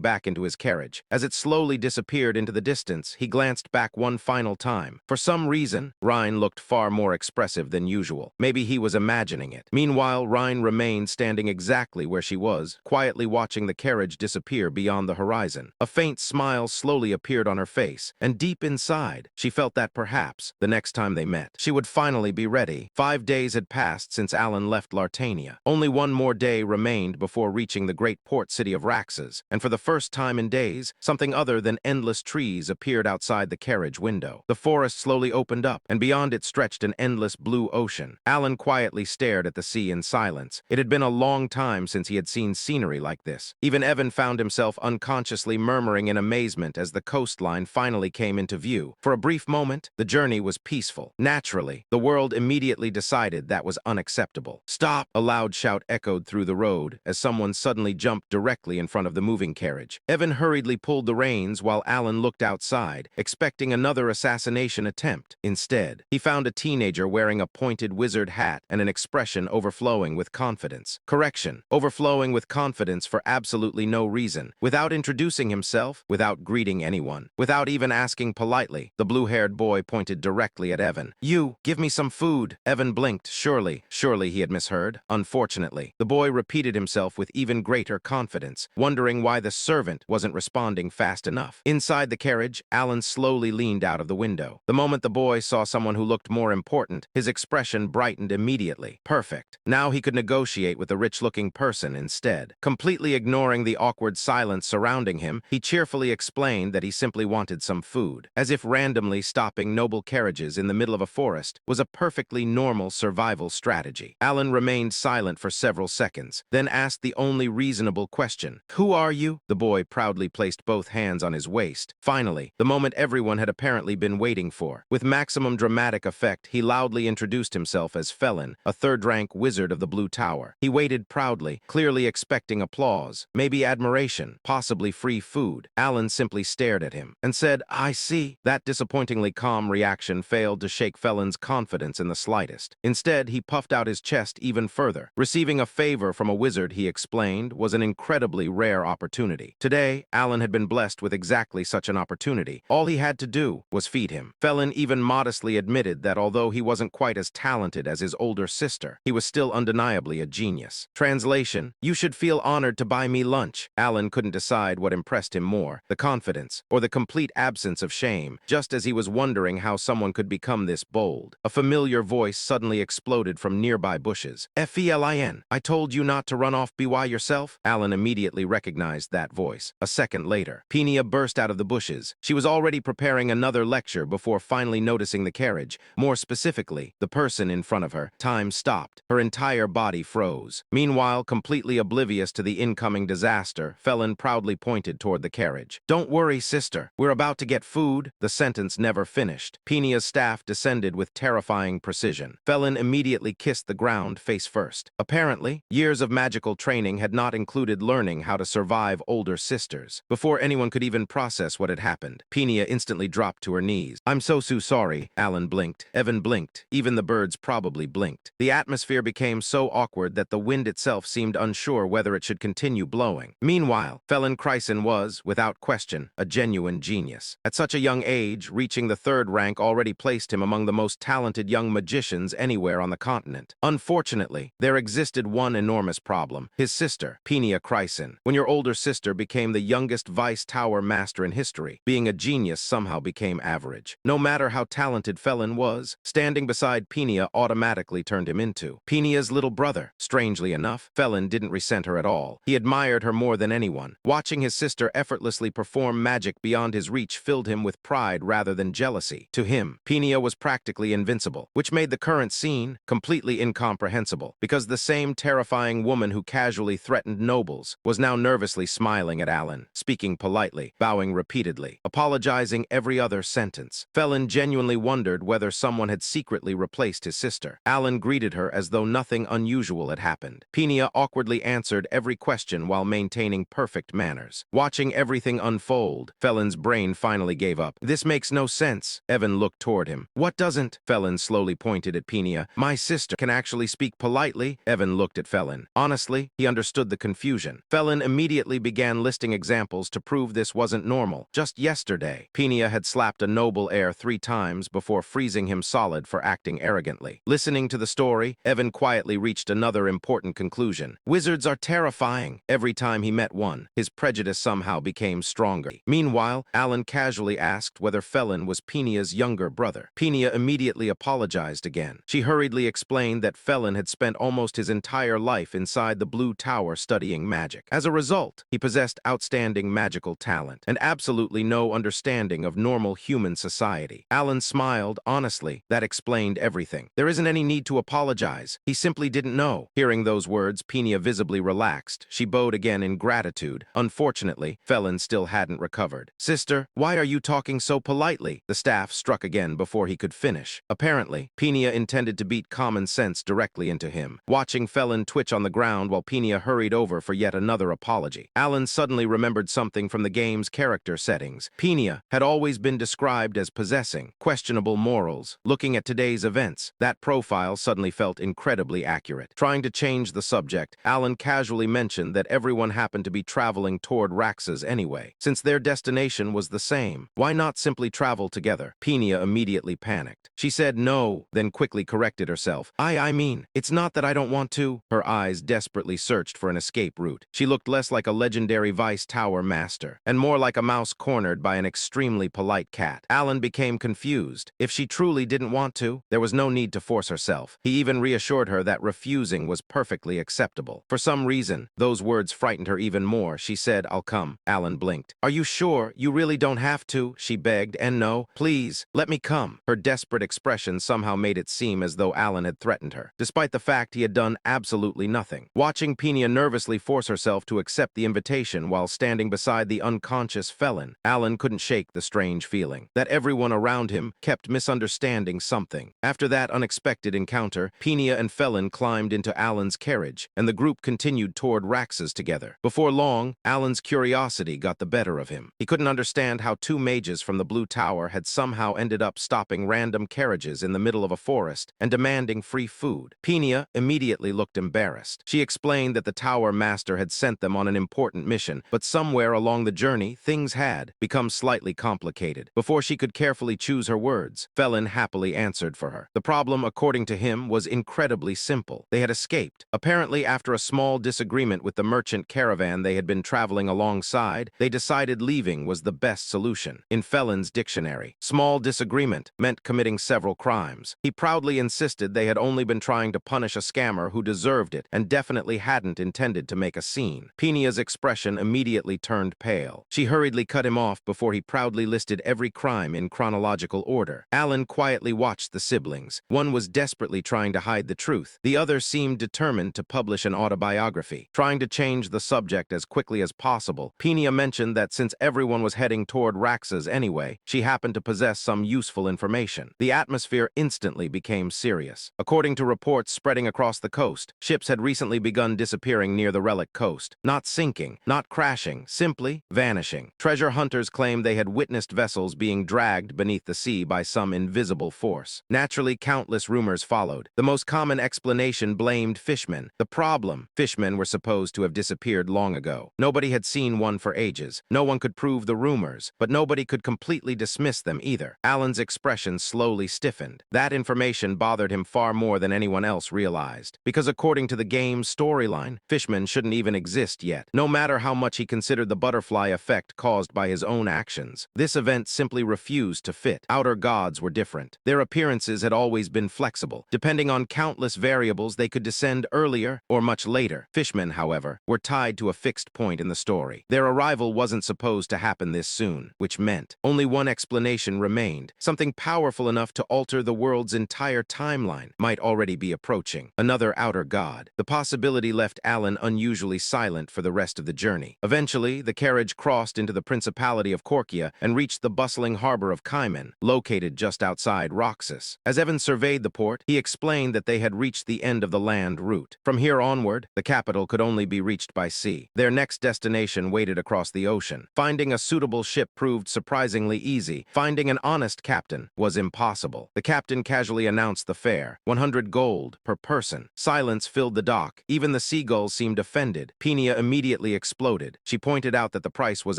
back into his carriage. As it slowly disappeared into the distance, he glanced back one final time. For some reason, Rhine looked far more expressive than usual. Maybe he was imagining it. Meanwhile, Rhine remained standing exactly where she was, quietly watching the carriage disappear beyond the horizon. A faint smile slowly appeared on her face, and deep inside, she felt that perhaps, the next time they met, she would finally be ready. 5 days had passed since Alan left Lartania. Only one more day remained before reaching the great port city of Raxus, and for the first time in days, something other than endless trees appeared outside the carriage window. The forest slowly opened up, and beyond it stretched an endless blue ocean. Alan quietly stared at the sea in silence. It had been a long time since he had seen scenery like this. Even Evan found himself unconsciously murmuring in amazement as the coastline finally came into view. For a brief moment, the journey was peaceful. Naturally, the world immediately decided that was unacceptable. Stop! A loud shout echoed through the road as someone suddenly jumped directly in front of the moving carriage. Evan hurriedly pulled the reins while Alan looked outside, expecting another assassination attempt. Instead, he found a teenager wearing a pointed wizard hat and an expression overflowing with confidence. Correction, overflowing with confidence for absolutely no reason. Without introducing himself, without greeting anyone, without even asking politely, the blue-haired boy pointed directly at Evan. "You, give me some food." Evan blinked. Surely he had misheard. Unfortunately, the boy repeated himself with even greater confidence, wondering why the servant wasn't responding fast enough. Inside the carriage, Alan slowly leaned out of the window. The moment the boy saw someone who looked more important, his expression brightened immediately. Perfect. Now he could negotiate with the rich-looking person instead. Completely ignoring the awkward silence surrounding him, he cheerfully explained that he simply wanted some food. As if randomly stopping noble carriages in the middle of a forest was a perfectly normal survival strategy. Alan remained silent for several seconds, then asked the only reasonable question. "Who are you?" The boy proudly placed both hands on his waist. Finally, the moment everyone had apparently been waiting for. With maximum dramatic effect, he loudly introduced himself as Felon, a third-rank wizard of the Blue Tower. He waited proudly, clearly expecting applause, maybe admiration, possibly free food. Alan simply stared at him and said, "I see." That disappointingly calm reaction failed to shake Felon's confidence in the slightest. Instead, he puffed out his chest even further. Receiving a favor from a wizard, he explained, was an incredibly rare opportunity. Today, Alan had been blessed with exactly such an opportunity. All he had to do was feed him. Felon even modestly admitted that although he wasn't quite as talented as his older sister, he was still undeniably a genius. Translation: "You should feel honored to buy me lunch." Alan couldn't decide what impressed him more, the confidence or the complete absence of shame, just as he was wondering how someone could become this bold. A familiar voice suddenly exploded from nearby bushes. "Felin, I told you not to run off by yourself." Alan immediately recognized that voice. A second later, Peenia burst out of the bushes. She was already preparing another lecture before finally noticing the carriage, more specifically, the person in front of her. Time stopped. Her entire body froze. Meanwhile, completely oblivious to the incoming disaster, Felon proudly pointed toward the carriage. "Don't worry, sister. We're about to get food." The sentence never finished. Peenia's staff descended with terrifying precision. Felon immediately kissed the ground face first. Apparently, years of magical training had not included learning how to survive older sisters. Before anyone could even process what had happened, Peenia instantly dropped to her knees. "I'm so sorry." Alan blinked. Evan blinked. Even the birds probably blinked. blinked. The atmosphere became so awkward that the wind itself seemed unsure whether it should continue blowing. Meanwhile, Felin Chryson was, without question, a genuine genius. At such a young age, reaching the third rank already placed him among the most talented young magicians anywhere on the continent. Unfortunately, there existed one enormous problem: his sister, Penia Chryson. When your older sister became the youngest Vice Tower master in history, being a genius somehow became average. No matter how talented Felin was, standing beside Penia automatically turned him into Penia's little brother. Strangely enough, Felin didn't resent her at all. He admired her more than anyone. Watching his sister effortlessly perform magic beyond his reach filled him with pride rather than jealousy. To him, Penia was practically invincible, which made the current scene completely incomprehensible, because the same terrifying woman who casually threatened nobles was now nervously smiling at Alan, speaking politely, bowing repeatedly, apologizing every other sentence. Felin genuinely wondered whether someone had secretly replaced his sister. Alan greeted her as though nothing unusual had happened. Penia awkwardly answered every question while maintaining perfect manners. Watching everything unfold, Felin's brain finally gave up. This makes no sense. Evan looked toward him. What doesn't? Felin slowly pointed at Penia. My sister can actually speak politely? Evan looked at Felin. Honestly, he understood the confusion. Felin immediately began listing examples to prove this wasn't normal. Just yesterday, Penia had slapped a noble heir 3 times before freezing him solid for acting arrogantly. Listening to the story, Evan quietly reached another important conclusion. Wizards are terrifying. Every time he met one, his prejudice somehow became stronger. Meanwhile, Alan casually asked whether Felin was Penia's younger brother. Penia immediately apologized again. She hurriedly explained that Felin had spent almost his entire life inside the Blue Tower studying magic. As a result, he possessed outstanding magical talent and absolutely no understanding of normal human society. Alan smiled. Honestly, that explained everything. There isn't any need to apologize. He simply didn't know. Hearing those words, Penia visibly relaxed. She bowed again in gratitude. Unfortunately, Felin still hadn't recovered. Sister, why are you talking so politely? The staff struck again before he could finish. Apparently, Penia intended to beat common sense directly into him. Watching Felin twitch on the ground while Penia hurried over for yet another apology, Alan suddenly remembered something from the game's character settings. Penia had always been described as possessing questionable morals. Looking at today's events, that profile suddenly felt incredibly accurate. Trying to change the subject, Alan casually mentioned that everyone happened to be traveling toward Raxas anyway. Since their destination was the same, why not simply travel together? Penia immediately panicked. She said no, then quickly corrected herself. I mean, it's not that I don't want to. Her eyes desperately searched for an escape route. She looked less like a legendary Vice Tower master, and more like a mouse cornered by an extremely polite cat. Alan became confused. If she truly didn't want to, there was no need to force herself. He even reassured her that refusing was perfectly acceptable. For some reason, those words frightened her even more. She said, I'll come. Alan blinked. Are you sure? You really don't have to? She begged. And no, please, let me come. Her desperate expression somehow made it seem as though Alan had threatened her, despite the fact he had done absolutely nothing. Watching Penia nervously force herself to accept the invitation while standing beside the unconscious Felin, Alan couldn't shake the strange feeling that everyone around him kept misunderstanding something. After that unexpected encounter, Penia and Felin climbed into Alan's carriage, and the group continued toward Raxas together. Before long, Alan's curiosity got the better of him. He couldn't understand how 2 mages from the Blue Tower had somehow ended up stopping random carriages in the middle of a forest and demanding free food. Penia immediately looked embarrassed. She explained that the Tower Master had sent them on an important mission, but somewhere along the journey, things had become slightly complicated. Before she could carefully choose her words, Felin happily answered for her. The problem, according to him, was incredibly simple. They had escaped. Apparently, after a small disagreement with the merchant caravan they had been traveling alongside, they decided leaving was the best solution. In Felin's dictionary, small disagreement meant committing several crimes. He proudly insisted they had only been trying to punish a scammer who deserved it and definitely hadn't intended to make a scene. Penia's expression immediately turned pale. She hurriedly cut him off before he proudly listed every crime in chronological order. Alan quietly watched the siblings. One was desperately trying to hide the truth. The other seemed determined to publish an autobiography. Trying to change the subject as quickly as possible, Penia mentioned that since everyone was heading toward Raxas anyway, she happened to possess some useful information. The atmosphere instantly became serious. According to reports spreading across the coast, ships had recently begun disappearing near the relic coast. Not sinking, not crashing, simply vanishing. Treasure hunters claimed they had witnessed vessels being dragged beneath the sea by some invisible force. Naturally, countless rumors followed. followed. The most common explanation blamed fishmen. The problem: fishmen were supposed to have disappeared long ago. Nobody had seen one for ages. No one could prove the rumors, but nobody could completely dismiss them either. Alan's expression slowly stiffened. That information bothered him far more than anyone else realized. Because according to the game's storyline, fishmen shouldn't even exist yet, no matter how much he considered the butterfly effect caused by his own actions. This event simply refused to fit. Outer gods were different. Their appearances had always been flexible. Depending on countless variables, they could descend earlier or much later. Fishmen, however, were tied to a fixed point in the story. Their arrival wasn't supposed to happen this soon, which meant only one explanation remained. Something powerful enough to alter the world's entire timeline might already be approaching. Another outer god. The possibility left Alan unusually silent for the rest of the journey. Eventually, the carriage crossed into the Principality of Korkia and reached the bustling harbor of Kaiman, located just outside Roxas. As Evan surveyed the port, he explained that they had reached the end of the land route. From here onward, the capital could only be reached by sea. Their next destination waited across the ocean. Finding a suitable ship proved surprisingly easy. Finding an honest captain was impossible. The captain casually announced the fare: 100 gold per person. Silence filled the dock. Even the seagulls seemed offended. Peenia immediately exploded. She pointed out that the price was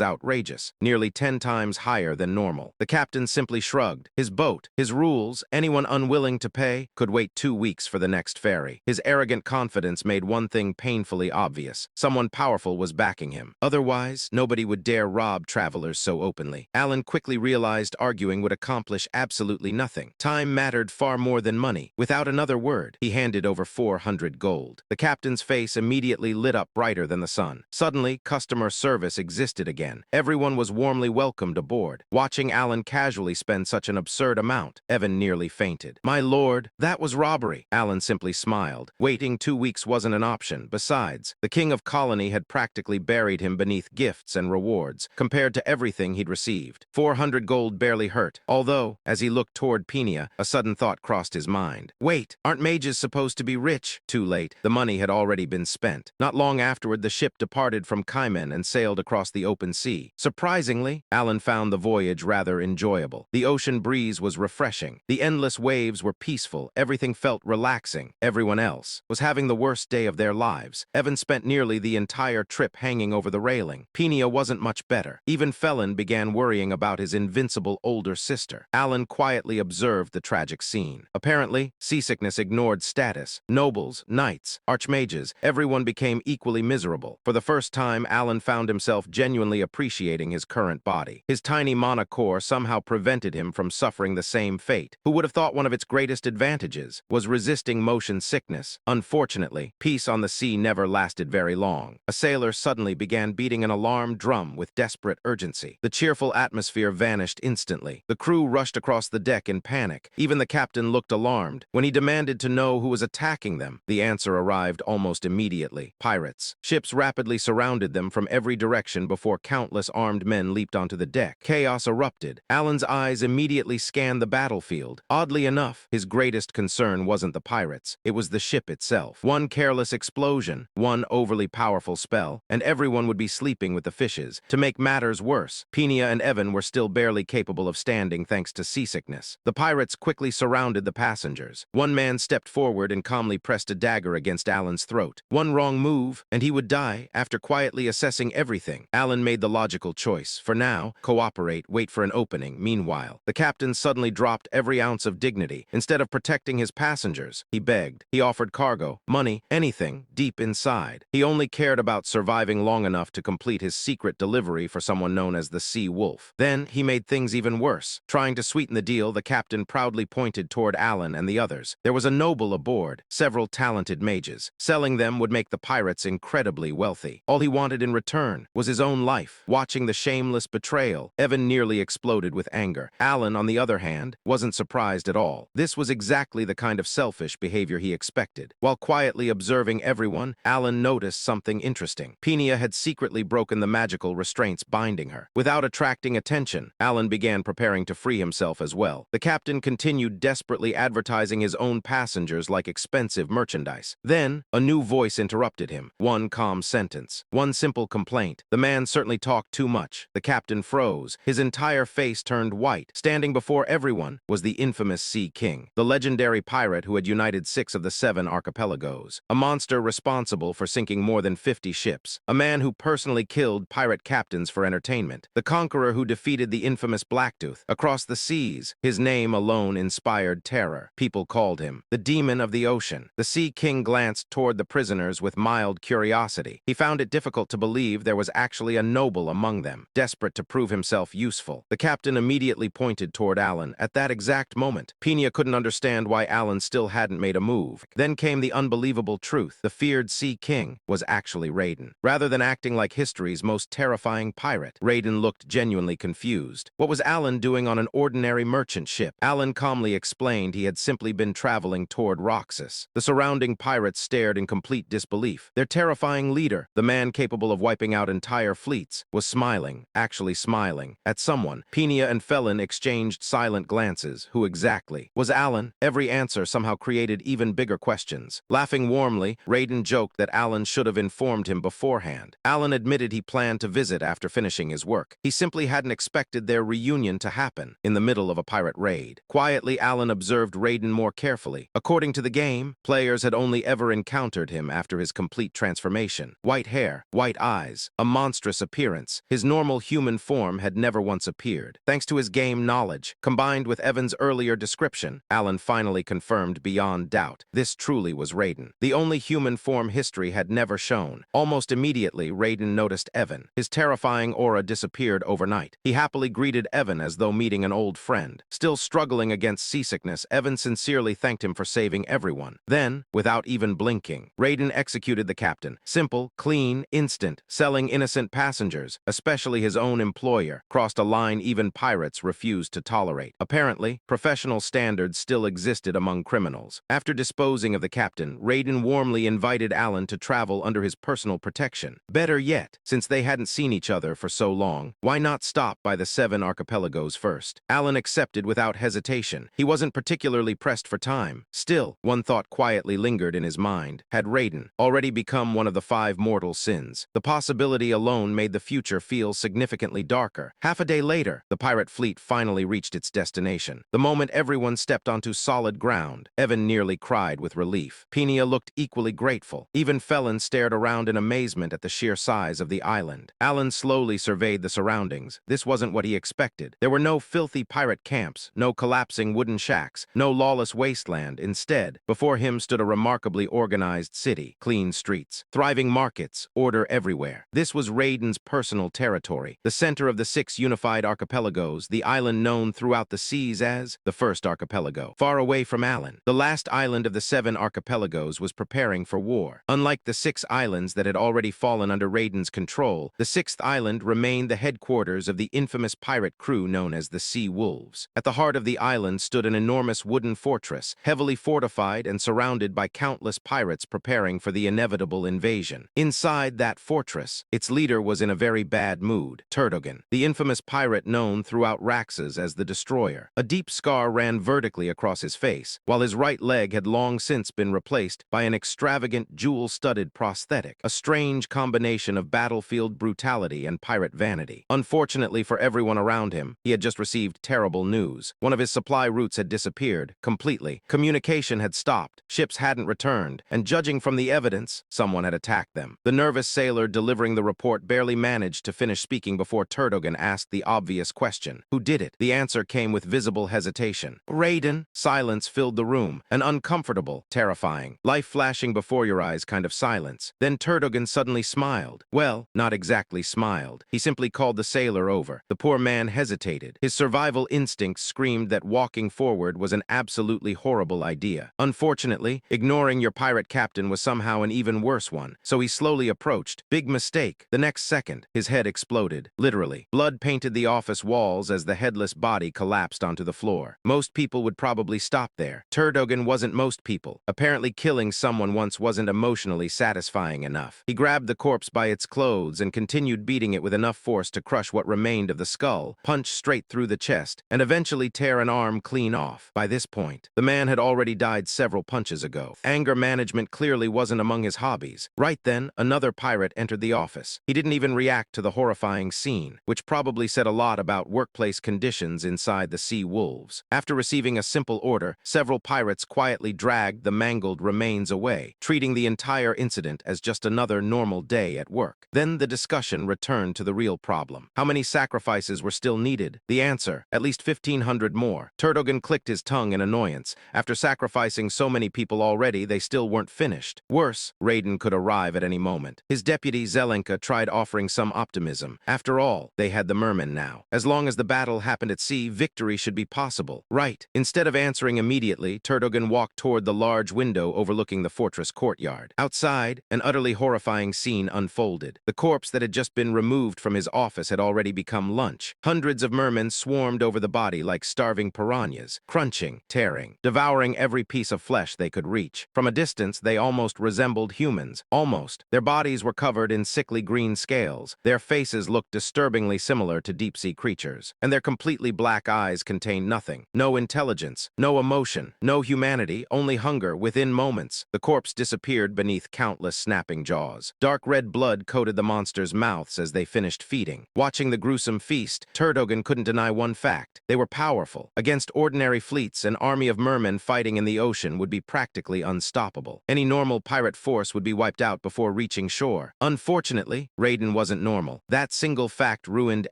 outrageous, nearly 10 times higher than normal. The captain simply shrugged. His boat, his rules, anyone unwilling to pay could wait 2 weeks for the next ferry. His arrogant confidence made one thing painfully obvious: someone powerful was backing him. Otherwise, nobody would dare rob travelers so openly. Alan quickly realized arguing would accomplish absolutely nothing. Time mattered far more than money. Without another word, he handed over 400 gold. The captain's face immediately lit up brighter than the sun. Suddenly, customer service existed again. Everyone was warmly welcomed aboard. Watching Alan casually spend such an absurd amount, Evan nearly fainted. "My lord, that was robbery." Alan simply smiled. Waiting 2 weeks wasn't an option. Besides, the king of Colony had practically buried him beneath gifts and rewards, compared to everything he'd received. 400 gold barely hurt, although, as he looked toward Peenia, a sudden thought crossed his mind. Wait, aren't mages supposed to be rich? Too late. The money had already been spent. Not long afterward, the ship departed from Kaiman and sailed across the open sea. Surprisingly, Alan found the voyage rather enjoyable. The ocean breeze was refreshing. The endless waves were peaceful. Everything felt relaxing. Everyone else was having the worst day of their lives. Evan spent nearly the entire trip hanging over the railing. Peenia wasn't much better. Even Felon began worrying about his invincible older sister. Alan quietly observed the tragic scene. Apparently, seasickness ignored status. Nobles, knights, archmages, everyone became equally miserable. For the first time, Alan found himself genuinely appreciating his current body. His tiny mana core somehow prevented him from suffering the same fate. Who would have thought one of its greatest advantages was resisting motion sickness? Unfortunately, peace on the sea never lasted very long. A sailor suddenly began beating an alarm drum with desperate urgency. The cheerful atmosphere vanished instantly. The crew rushed across the deck in panic. Even the captain looked alarmed. When he demanded to know who was attacking them, the answer arrived almost immediately: pirates. Ships rapidly surrounded them from every direction before countless armed men leaped onto the deck. Chaos erupted. Alan's eyes immediately scanned the battlefield. Oddly enough, his greatest concern wasn't the pirates. It was the ship itself. One careless explosion, one overly powerful spell, and everyone would be sleeping with the fishes. To make matters worse, Peenia and Evan were still barely capable of standing thanks to seasickness. The pirates quickly surrounded the passengers. One man stepped forward and calmly pressed a dagger against Alan's throat. One wrong move, and he would die. After quietly assessing everything, Alan made the logical choice. For now, cooperate, wait for an opening. Meanwhile, the captain suddenly dropped every ounce of dignity. Instead of protecting his passengers, he begged. He offered cargo, money, anything, deep inside. He only cared about surviving long enough to complete his secret delivery for someone known as the Sea Wolf. Then, he made things even worse. Trying to sweeten the deal, the captain proudly pointed toward Alan and the others. There was a noble aboard, several talented mages. Selling them would make the pirates incredibly wealthy. All he wanted in return was his own life. Watching the shameless betrayal, Evan nearly exploded with anger. Alan, on the other hand, wasn't surprised at all. This was exactly the kind of selfish behavior he expected. While quietly observing everyone, Alan noticed something interesting. Peenia had secretly broken the magical restraints binding her. Without attracting attention, Alan began preparing to free himself as well. The captain continued desperately advertising his own passengers like expensive merchandise. Then, a new voice interrupted him. One calm sentence. One simple complaint. The man certainly talked too much. The captain froze. His entire face turned white. Standing before everyone was the infamous Sea King. The legendary legendary pirate who had united 6 of the 7 archipelagos, a monster responsible for sinking more than 50 ships, a man who personally killed pirate captains for entertainment, the conqueror who defeated the infamous Blacktooth across the seas. His name alone inspired terror. People called him the demon of the ocean. The Sea King glanced toward the prisoners with mild curiosity. He found it difficult to believe there was actually a noble among them, desperate to prove himself useful. The captain immediately pointed toward Alan. At that exact moment, Pina couldn't understand why Alan still hadn't made a move. Then came the unbelievable truth. The feared Sea King was actually Raiden. Rather than acting like history's most terrifying pirate, Raiden looked genuinely confused. What was Alan doing on an ordinary merchant ship? Alan calmly explained he had simply been traveling toward Roxas. The surrounding pirates stared in complete disbelief. Their terrifying leader, the man capable of wiping out entire fleets, was smiling, actually smiling, at someone. Pina and Felon exchanged silent glances. Who exactly was Alan? Every answer somehow created even bigger questions. Laughing warmly, Raiden joked that Alan should have informed him beforehand. Alan admitted he planned to visit after finishing his work. He simply hadn't expected their reunion to happen in the middle of a pirate raid. Quietly, Alan observed Raiden more carefully. According to the game, players had only ever encountered him after his complete transformation. White hair, white eyes, a monstrous appearance. His normal human form had never once appeared. Thanks to his game knowledge, combined with Evan's earlier description, Alan finally confirmed beyond doubt. This truly was Raiden, the only human form history had never shown. Almost immediately, Raiden noticed Evan. His terrifying aura disappeared overnight. He happily greeted Evan as though meeting an old friend. Still struggling against seasickness, Evan sincerely thanked him for saving everyone. Then, without even blinking, Raiden executed the captain. Simple, clean, instant, selling innocent passengers, especially his own employer, crossed a line even pirates refused to tolerate. Apparently, professional standards still existed among criminals. After disposing of the captain, Raiden warmly invited Alan to travel under his personal protection. Better yet, since they hadn't seen each other for so long, why not stop by the 7 archipelagos first? Alan accepted without hesitation. He wasn't particularly pressed for time. Still, one thought quietly lingered in his mind. Had Raiden already become one of the 5 mortal sins? The possibility alone made the future feel significantly darker. Half a day later, the pirate fleet finally reached its destination. The moment everyone stepped onto solid ground, Evan nearly cried with relief. Pina looked equally grateful. Even Felon stared around in amazement at the sheer size of the island. Alan slowly surveyed the surroundings. This wasn't what he expected. There were no filthy pirate camps, no collapsing wooden shacks, no lawless wasteland. Instead, before him stood a remarkably organized city, clean streets, thriving markets, order everywhere. This was Raiden's personal territory, the center of the 6 unified archipelagos, the island known throughout the seas as the First Archipelago. Far away from Alan, the last island of the 7 archipelagos was preparing for war. Unlike the 6 islands that had already fallen under Raiden's control, the 6th island remained the headquarters of the infamous pirate crew known as the Sea Wolves. At the heart of the island stood an enormous wooden fortress, heavily fortified and surrounded by countless pirates preparing for the inevitable invasion. Inside that fortress, its leader was in a very bad mood, Turdogan, the infamous pirate known throughout Raxas as the Destroyer. A deep scar ran vertically across his face, while his right leg had long since been replaced by an extravagant jewel-studded prosthetic, a strange combination of battlefield brutality and pirate vanity. Unfortunately for everyone around him, he had just received terrible news. One of his supply routes had disappeared completely. Communication had stopped, ships hadn't returned, and judging from the evidence, someone had attacked them. The nervous sailor delivering the report barely managed to finish speaking before Turdogan asked the obvious question. Who did it? The answer came with visible hesitation. Raiden. Silence filled the room, an uncomfortable, terrifying, life flashing before your eyes kind of silence. Then Turdogan suddenly smiled. Well, not exactly smiled. He simply called the sailor over. The poor man hesitated. His survival instincts screamed that walking forward was an absolutely horrible idea. Unfortunately, ignoring your pirate captain was somehow an even worse one, so he slowly approached. Big mistake. The next second, his head exploded. Literally. Blood painted the office walls as the headless body collapsed onto the floor. Most people would probably stop there. Turdogan wasn't most people. Apparently killing someone once wasn't emotionally satisfying enough. He grabbed the corpse by its clothes and continued beating it with enough force to crush what remained of the skull, punch straight through the chest, and eventually tear an arm clean off. By this point, the man had already died several punches ago. Anger management clearly wasn't among his hobbies. Right then, another pirate entered the office. He didn't even react to the horrifying scene, which probably said a lot about workplace conditions inside the Sea Wolves. After receiving a simple order, several pirates quietly dragged the mangled remains away, treating the entire incident as just another normal day at work. Then the discussion returned to the real problem. How many sacrifices were still needed? The answer, at least 1,500 more. Turdogan clicked his tongue in annoyance. After sacrificing so many people already, they still weren't finished. Worse, Raiden could arrive at any moment. His deputy Zelenka tried offering some optimism. After all, they had the mermen now. As long as the battle happened at sea, victory should be possible. Right. Instead of answering immediately, Turdogan walked toward the large window overlooking the fortress courtyard. Outside, an utterly horrifying scene unfolded. The corpse that had just been removed from his office had already become lunch. Hundreds of mermen swarmed over the body like starving piranhas, crunching, tearing, devouring every piece of flesh they could reach. From a distance, they almost resembled humans. Almost. Their bodies were covered in sickly green scales. Their faces looked disturbingly similar to deep-sea creatures. And their completely black eyes contained nothing. No intelligence, no emotion, no humanity, only hunger. Within moments, the corpse disappeared beneath countless snapping jaws. Dark red blood coated the monsters' mouths as they finished feeding. Watching the gruesome feast, Turdogan couldn't deny one fact. They were powerful. Against ordinary fleets, an army of mermen fighting in the ocean would be practically unstoppable. Any normal pirate force would be wiped out before reaching shore. Unfortunately, Raiden wasn't normal. That single fact ruined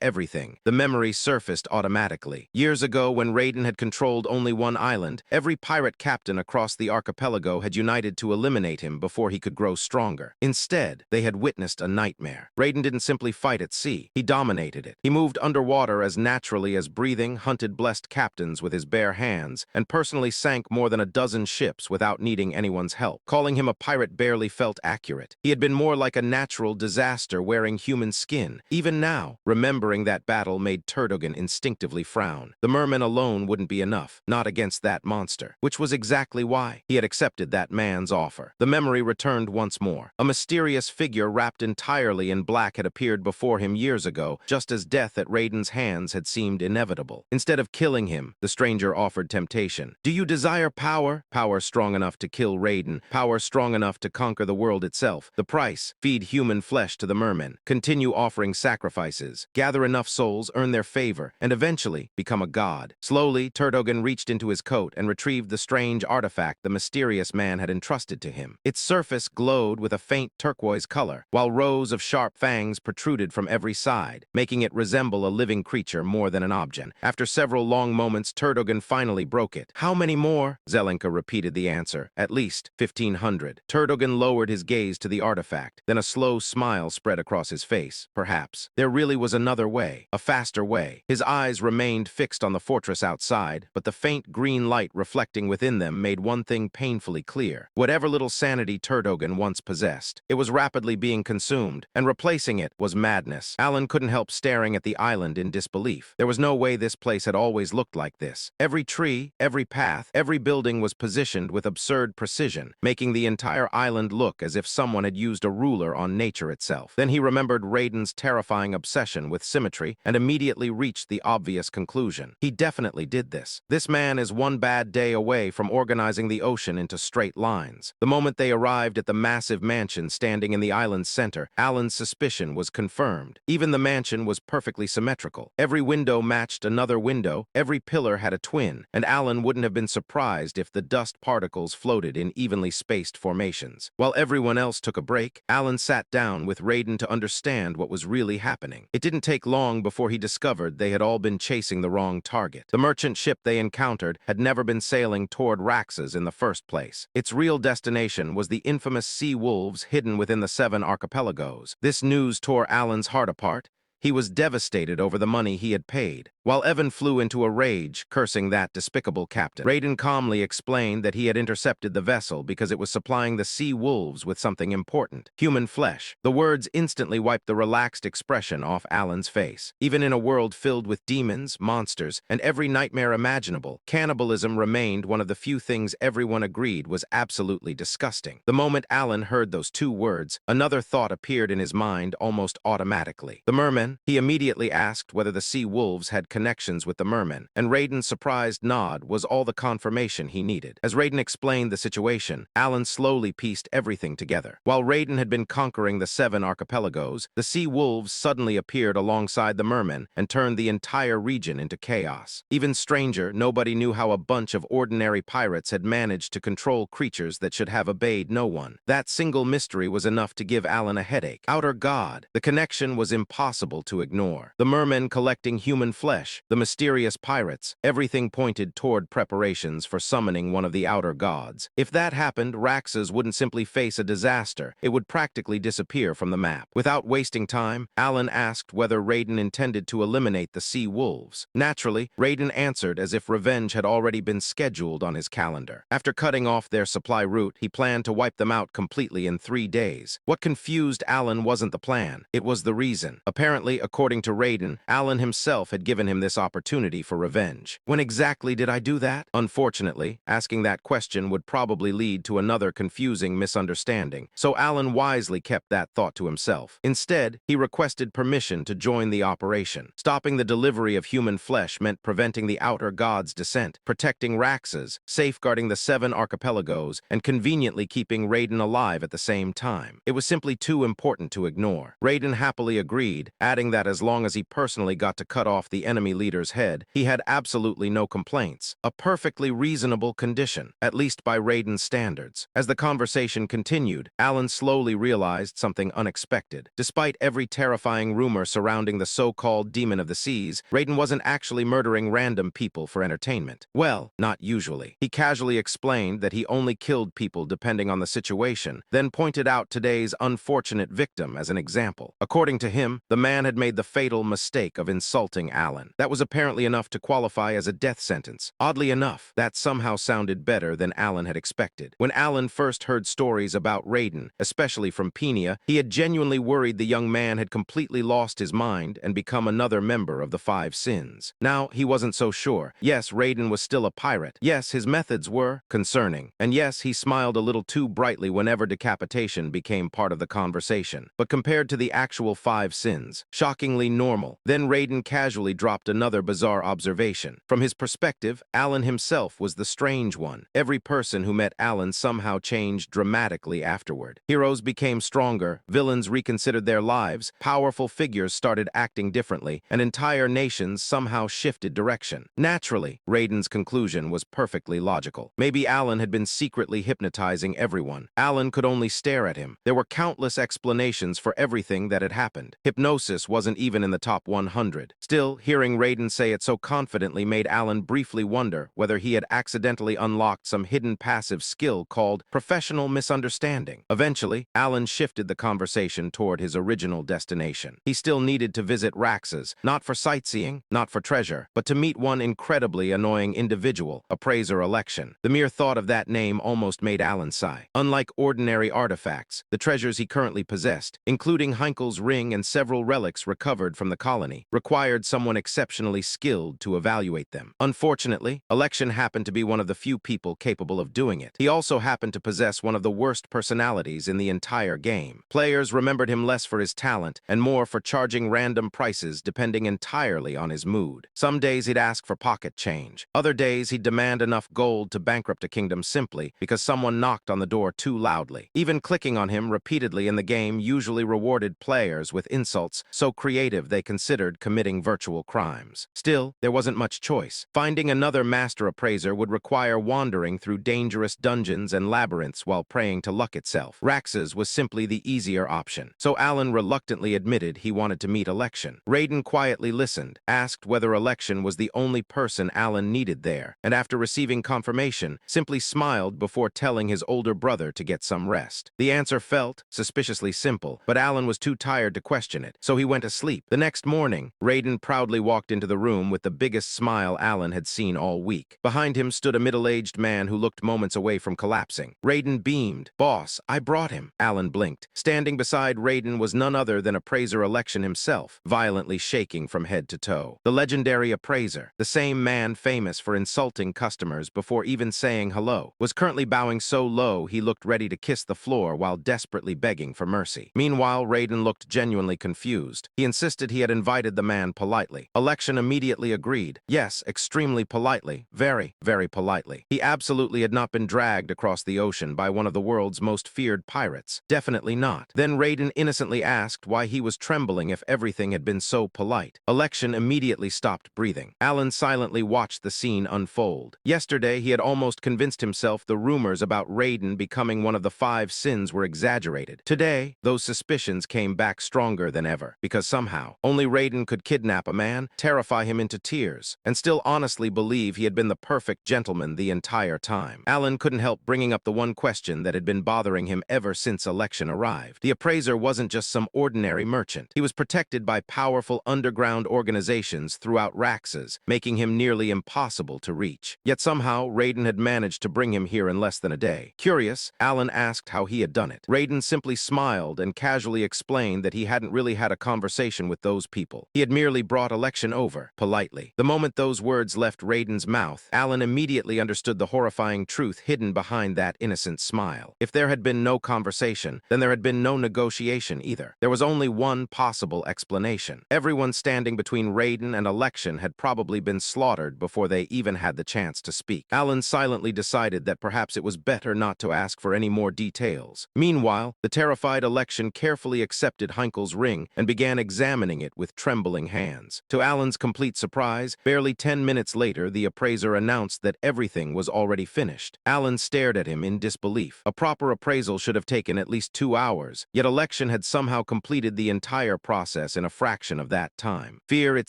everything. The memory surfaced automatically. Years ago, when Raiden had controlled only one island, every pirate captain across the archipelago had united to eliminate him before he could grow stronger. Instead, they had witnessed a nightmare. Raiden didn't simply fight at sea. He dominated it. He moved underwater as naturally as breathing, hunted blessed captains with his bare hands, and personally sank more than a dozen ships without needing anyone's help. Calling him a pirate barely felt accurate. He had been more like a natural disaster wearing human skin. Even now, remembering that battle made Turdogan instinctively frown. The merman alone wouldn't be enough, not against that monster, which was exactly why he had accepted that man's offer. The memory returned once more. A mysterious figure wrapped entirely in black had appeared before him years ago, just as death at Raiden's hands had seemed inevitable. Instead of killing him, the stranger offered temptation. Do you desire power? Power strong enough to kill Raiden, power strong enough to conquer the world itself. The price, feed human flesh to the mermen, continue offering sacrifices, gather enough souls, earn their favor, and eventually become a god. Slowly, Turdogan reached into his coat and retrieved the strange artifact the mysterious man had entrusted to him. Its surface glowed with a faint turquoise color, while rows of sharp fangs protruded from every side, making it resemble a living creature more than an object. After several long moments, Turdogan finally broke it. How many more? Zelenka repeated the answer. At least 1,500. Turdogan lowered his gaze to the artifact. Then a slow smile spread across his face. Perhaps there really was another way, a faster way. His eyes remained fixed on the fortress outside, but the faint green light reflecting within them made one thing painfully clear. Whatever little sanity Turdogan once possessed, it was rapidly being consumed, and replacing it was madness. Alan couldn't help staring at the island in disbelief. There was no way this place had always looked like this. Every tree, every path, every building was positioned with absurd precision, making the entire island look as if someone had used a ruler on nature itself. Then he remembered Raiden's terrifying obsession with symmetry and immediately reached the obvious conclusion. He definitely did this. This man is one bad day away from organizing the ocean into straight lines. The moment they arrived at the massive mansion standing in the island's center, Alan's suspicion was confirmed. Even the mansion was perfectly symmetrical. Every window matched another window, every pillar had a twin, and Alan wouldn't have been surprised if the dust particles floated in evenly spaced formations. While everyone else took a break, Alan sat down with Raiden to understand what was really happening. It didn't take long before he discovered they had all been chasing the wrong target. The merchant ship they encountered had never been sailing toward Raxas in the first place. Its real destination was the infamous sea wolves hidden within the 7 archipelagos. This news tore Alan's heart apart. He was devastated over the money he had paid. While Evan flew into a rage, cursing that despicable captain, Raiden calmly explained that he had intercepted the vessel because it was supplying the sea wolves with something important: human flesh. The words instantly wiped the relaxed expression off Alan's face. Even in a world filled with demons, monsters, and every nightmare imaginable, cannibalism remained one of the few things everyone agreed was absolutely disgusting. The moment Alan heard those 2 words, another thought appeared in his mind almost automatically. The mermen, mermen? He immediately asked whether the sea wolves had connections with the mermen, and Raiden's surprised nod was all the confirmation he needed. As Raiden explained the situation, Alan slowly pieced everything together. While Raiden had been conquering the 7 archipelagos, the sea wolves suddenly appeared alongside the mermen and turned the entire region into chaos. Even stranger, nobody knew how a bunch of ordinary pirates had managed to control creatures that should have obeyed no one. That single mystery was enough to give Alan a headache. Outer God. The connection was impossible to ignore. The mermen collecting human flesh, the mysterious pirates, everything pointed toward preparations for summoning one of the outer gods. If that happened, Raxus wouldn't simply face a disaster, it would practically disappear from the map. Without wasting time, Alan asked whether Raiden intended to eliminate the sea wolves. Naturally, Raiden answered as if revenge had already been scheduled on his calendar. After cutting off their supply route, he planned to wipe them out completely in 3 days. What confused Alan wasn't the plan, it was the reason. Apparently, according to Raiden, Alan himself had given him this opportunity for revenge. When exactly did I do that? Unfortunately, asking that question would probably lead to another confusing misunderstanding, so Alan wisely kept that thought to himself. Instead, he requested permission to join the operation. Stopping the delivery of human flesh meant preventing the outer god's descent, protecting Raxus, safeguarding the 7 archipelagos, and conveniently keeping Raiden alive at the same time. It was simply too important to ignore. Raiden happily agreed, adding that as long as he personally got to cut off the enemy leader's head, he had absolutely no complaints. A perfectly reasonable condition, at least by Raiden's standards. As the conversation continued, Alan slowly realized something unexpected. Despite every terrifying rumor surrounding the so-called demon of the seas, Raiden wasn't actually murdering random people for entertainment. Well, not usually. He casually explained that he only killed people depending on the situation, then pointed out today's unfortunate victim as an example. According to him, the man had made the fatal mistake of insulting Alan. That was apparently enough to qualify as a death sentence. Oddly enough, that somehow sounded better than Alan had expected. When Alan first heard stories about Raiden, especially from Peña, he had genuinely worried the young man had completely lost his mind and become another member of the 5 sins. Now, he wasn't so sure. Yes, Raiden was still a pirate. Yes, his methods were concerning. And yes, he smiled a little too brightly whenever decapitation became part of the conversation. But compared to the actual 5 sins, shockingly normal. Then Raiden casually dropped another bizarre observation. From his perspective, Alan himself was the strange one. Every person who met Alan somehow changed dramatically afterward. Heroes became stronger, villains reconsidered their lives, powerful figures started acting differently, and entire nations somehow shifted direction. Naturally, Raiden's conclusion was perfectly logical. Maybe Alan had been secretly hypnotizing everyone. Alan could only stare at him. There were countless explanations for everything that had happened. Hypnosis wasn't even in the top 100. Still, hearing Raiden say it so confidently made Alan briefly wonder whether he had accidentally unlocked some hidden passive skill called professional misunderstanding. Eventually, Alan shifted the conversation toward his original destination. He still needed to visit Raxus, not for sightseeing, not for treasure, but to meet one incredibly annoying individual, Appraiser Election. The mere thought of that name almost made Alan sigh. Unlike ordinary artifacts, the treasures he currently possessed, including Heinkel's ring and several relics recovered from the colony, required someone exceptionally skilled to evaluate them. Unfortunately, Election happened to be one of the few people capable of doing it. He also happened to possess one of the worst personalities in the entire game. Players remembered him less for his talent and more for charging random prices depending entirely on his mood. Some days he'd ask for pocket change. Other days he'd demand enough gold to bankrupt a kingdom simply because someone knocked on the door too loudly. Even clicking on him repeatedly in the game usually rewarded players with insults so creative they considered committing virtual crimes. Still, there wasn't much choice. Finding another master appraiser would require wandering through dangerous dungeons and labyrinths while praying to luck itself. Raxus was simply the easier option, so Alan reluctantly admitted he wanted to meet Election. Raiden quietly listened, asked whether Election was the only person Alan needed there, and after receiving confirmation, simply smiled before telling his older brother to get some rest. The answer felt suspiciously simple, but Alan was too tired to question it, so he went to sleep. The next morning, Raiden proudly walked into the room with the biggest smile Alan had seen all week. Behind him stood a middle-aged man who looked moments away from collapsing. Raiden beamed. "Boss, I brought him." Alan blinked. Standing beside Raiden was none other than Appraiser Election himself, violently shaking from head to toe. The legendary appraiser, the same man famous for insulting customers before even saying hello, was currently bowing so low he looked ready to kiss the floor while desperately begging for mercy. Meanwhile, Raiden looked genuinely confused. refused. He insisted he had invited the man politely. Election immediately agreed. Yes, extremely politely. Very, very politely. He absolutely had not been dragged across the ocean by one of the world's most feared pirates. Definitely not. Then Raiden innocently asked why he was trembling if everything had been so polite. Election immediately stopped breathing. Alan silently watched the scene unfold. Yesterday, he had almost convinced himself the rumors about Raiden becoming one of the 5 sins were exaggerated. Today, those suspicions came back stronger than ever, because somehow, only Raiden could kidnap a man, terrify him into tears, and still honestly believe he had been the perfect gentleman the entire time. Alan couldn't help bringing up the one question that had been bothering him ever since Election arrived. The appraiser wasn't just some ordinary merchant. He was protected by powerful underground organizations throughout Raxas, making him nearly impossible to reach. Yet somehow, Raiden had managed to bring him here in less than a day. Curious, Alan asked how he had done it. Raiden simply smiled and casually explained that he hadn't really had a conversation with those people. He had merely brought Election over, politely. The moment those words left Raiden's mouth, Alan immediately understood the horrifying truth hidden behind that innocent smile. If there had been no conversation, then there had been no negotiation either. There was only one possible explanation. Everyone standing between Raiden and Election had probably been slaughtered before they even had the chance to speak. Alan silently decided that perhaps it was better not to ask for any more details. Meanwhile, the terrified Election carefully accepted Heinkel's ring and began examining it with trembling hands. To Alan's complete surprise, barely 10 minutes later, the appraiser announced that everything was already finished. Alan stared at him in disbelief. A proper appraisal should have taken at least 2 hours, yet Election had somehow completed the entire process in a fraction of that time. Fear, it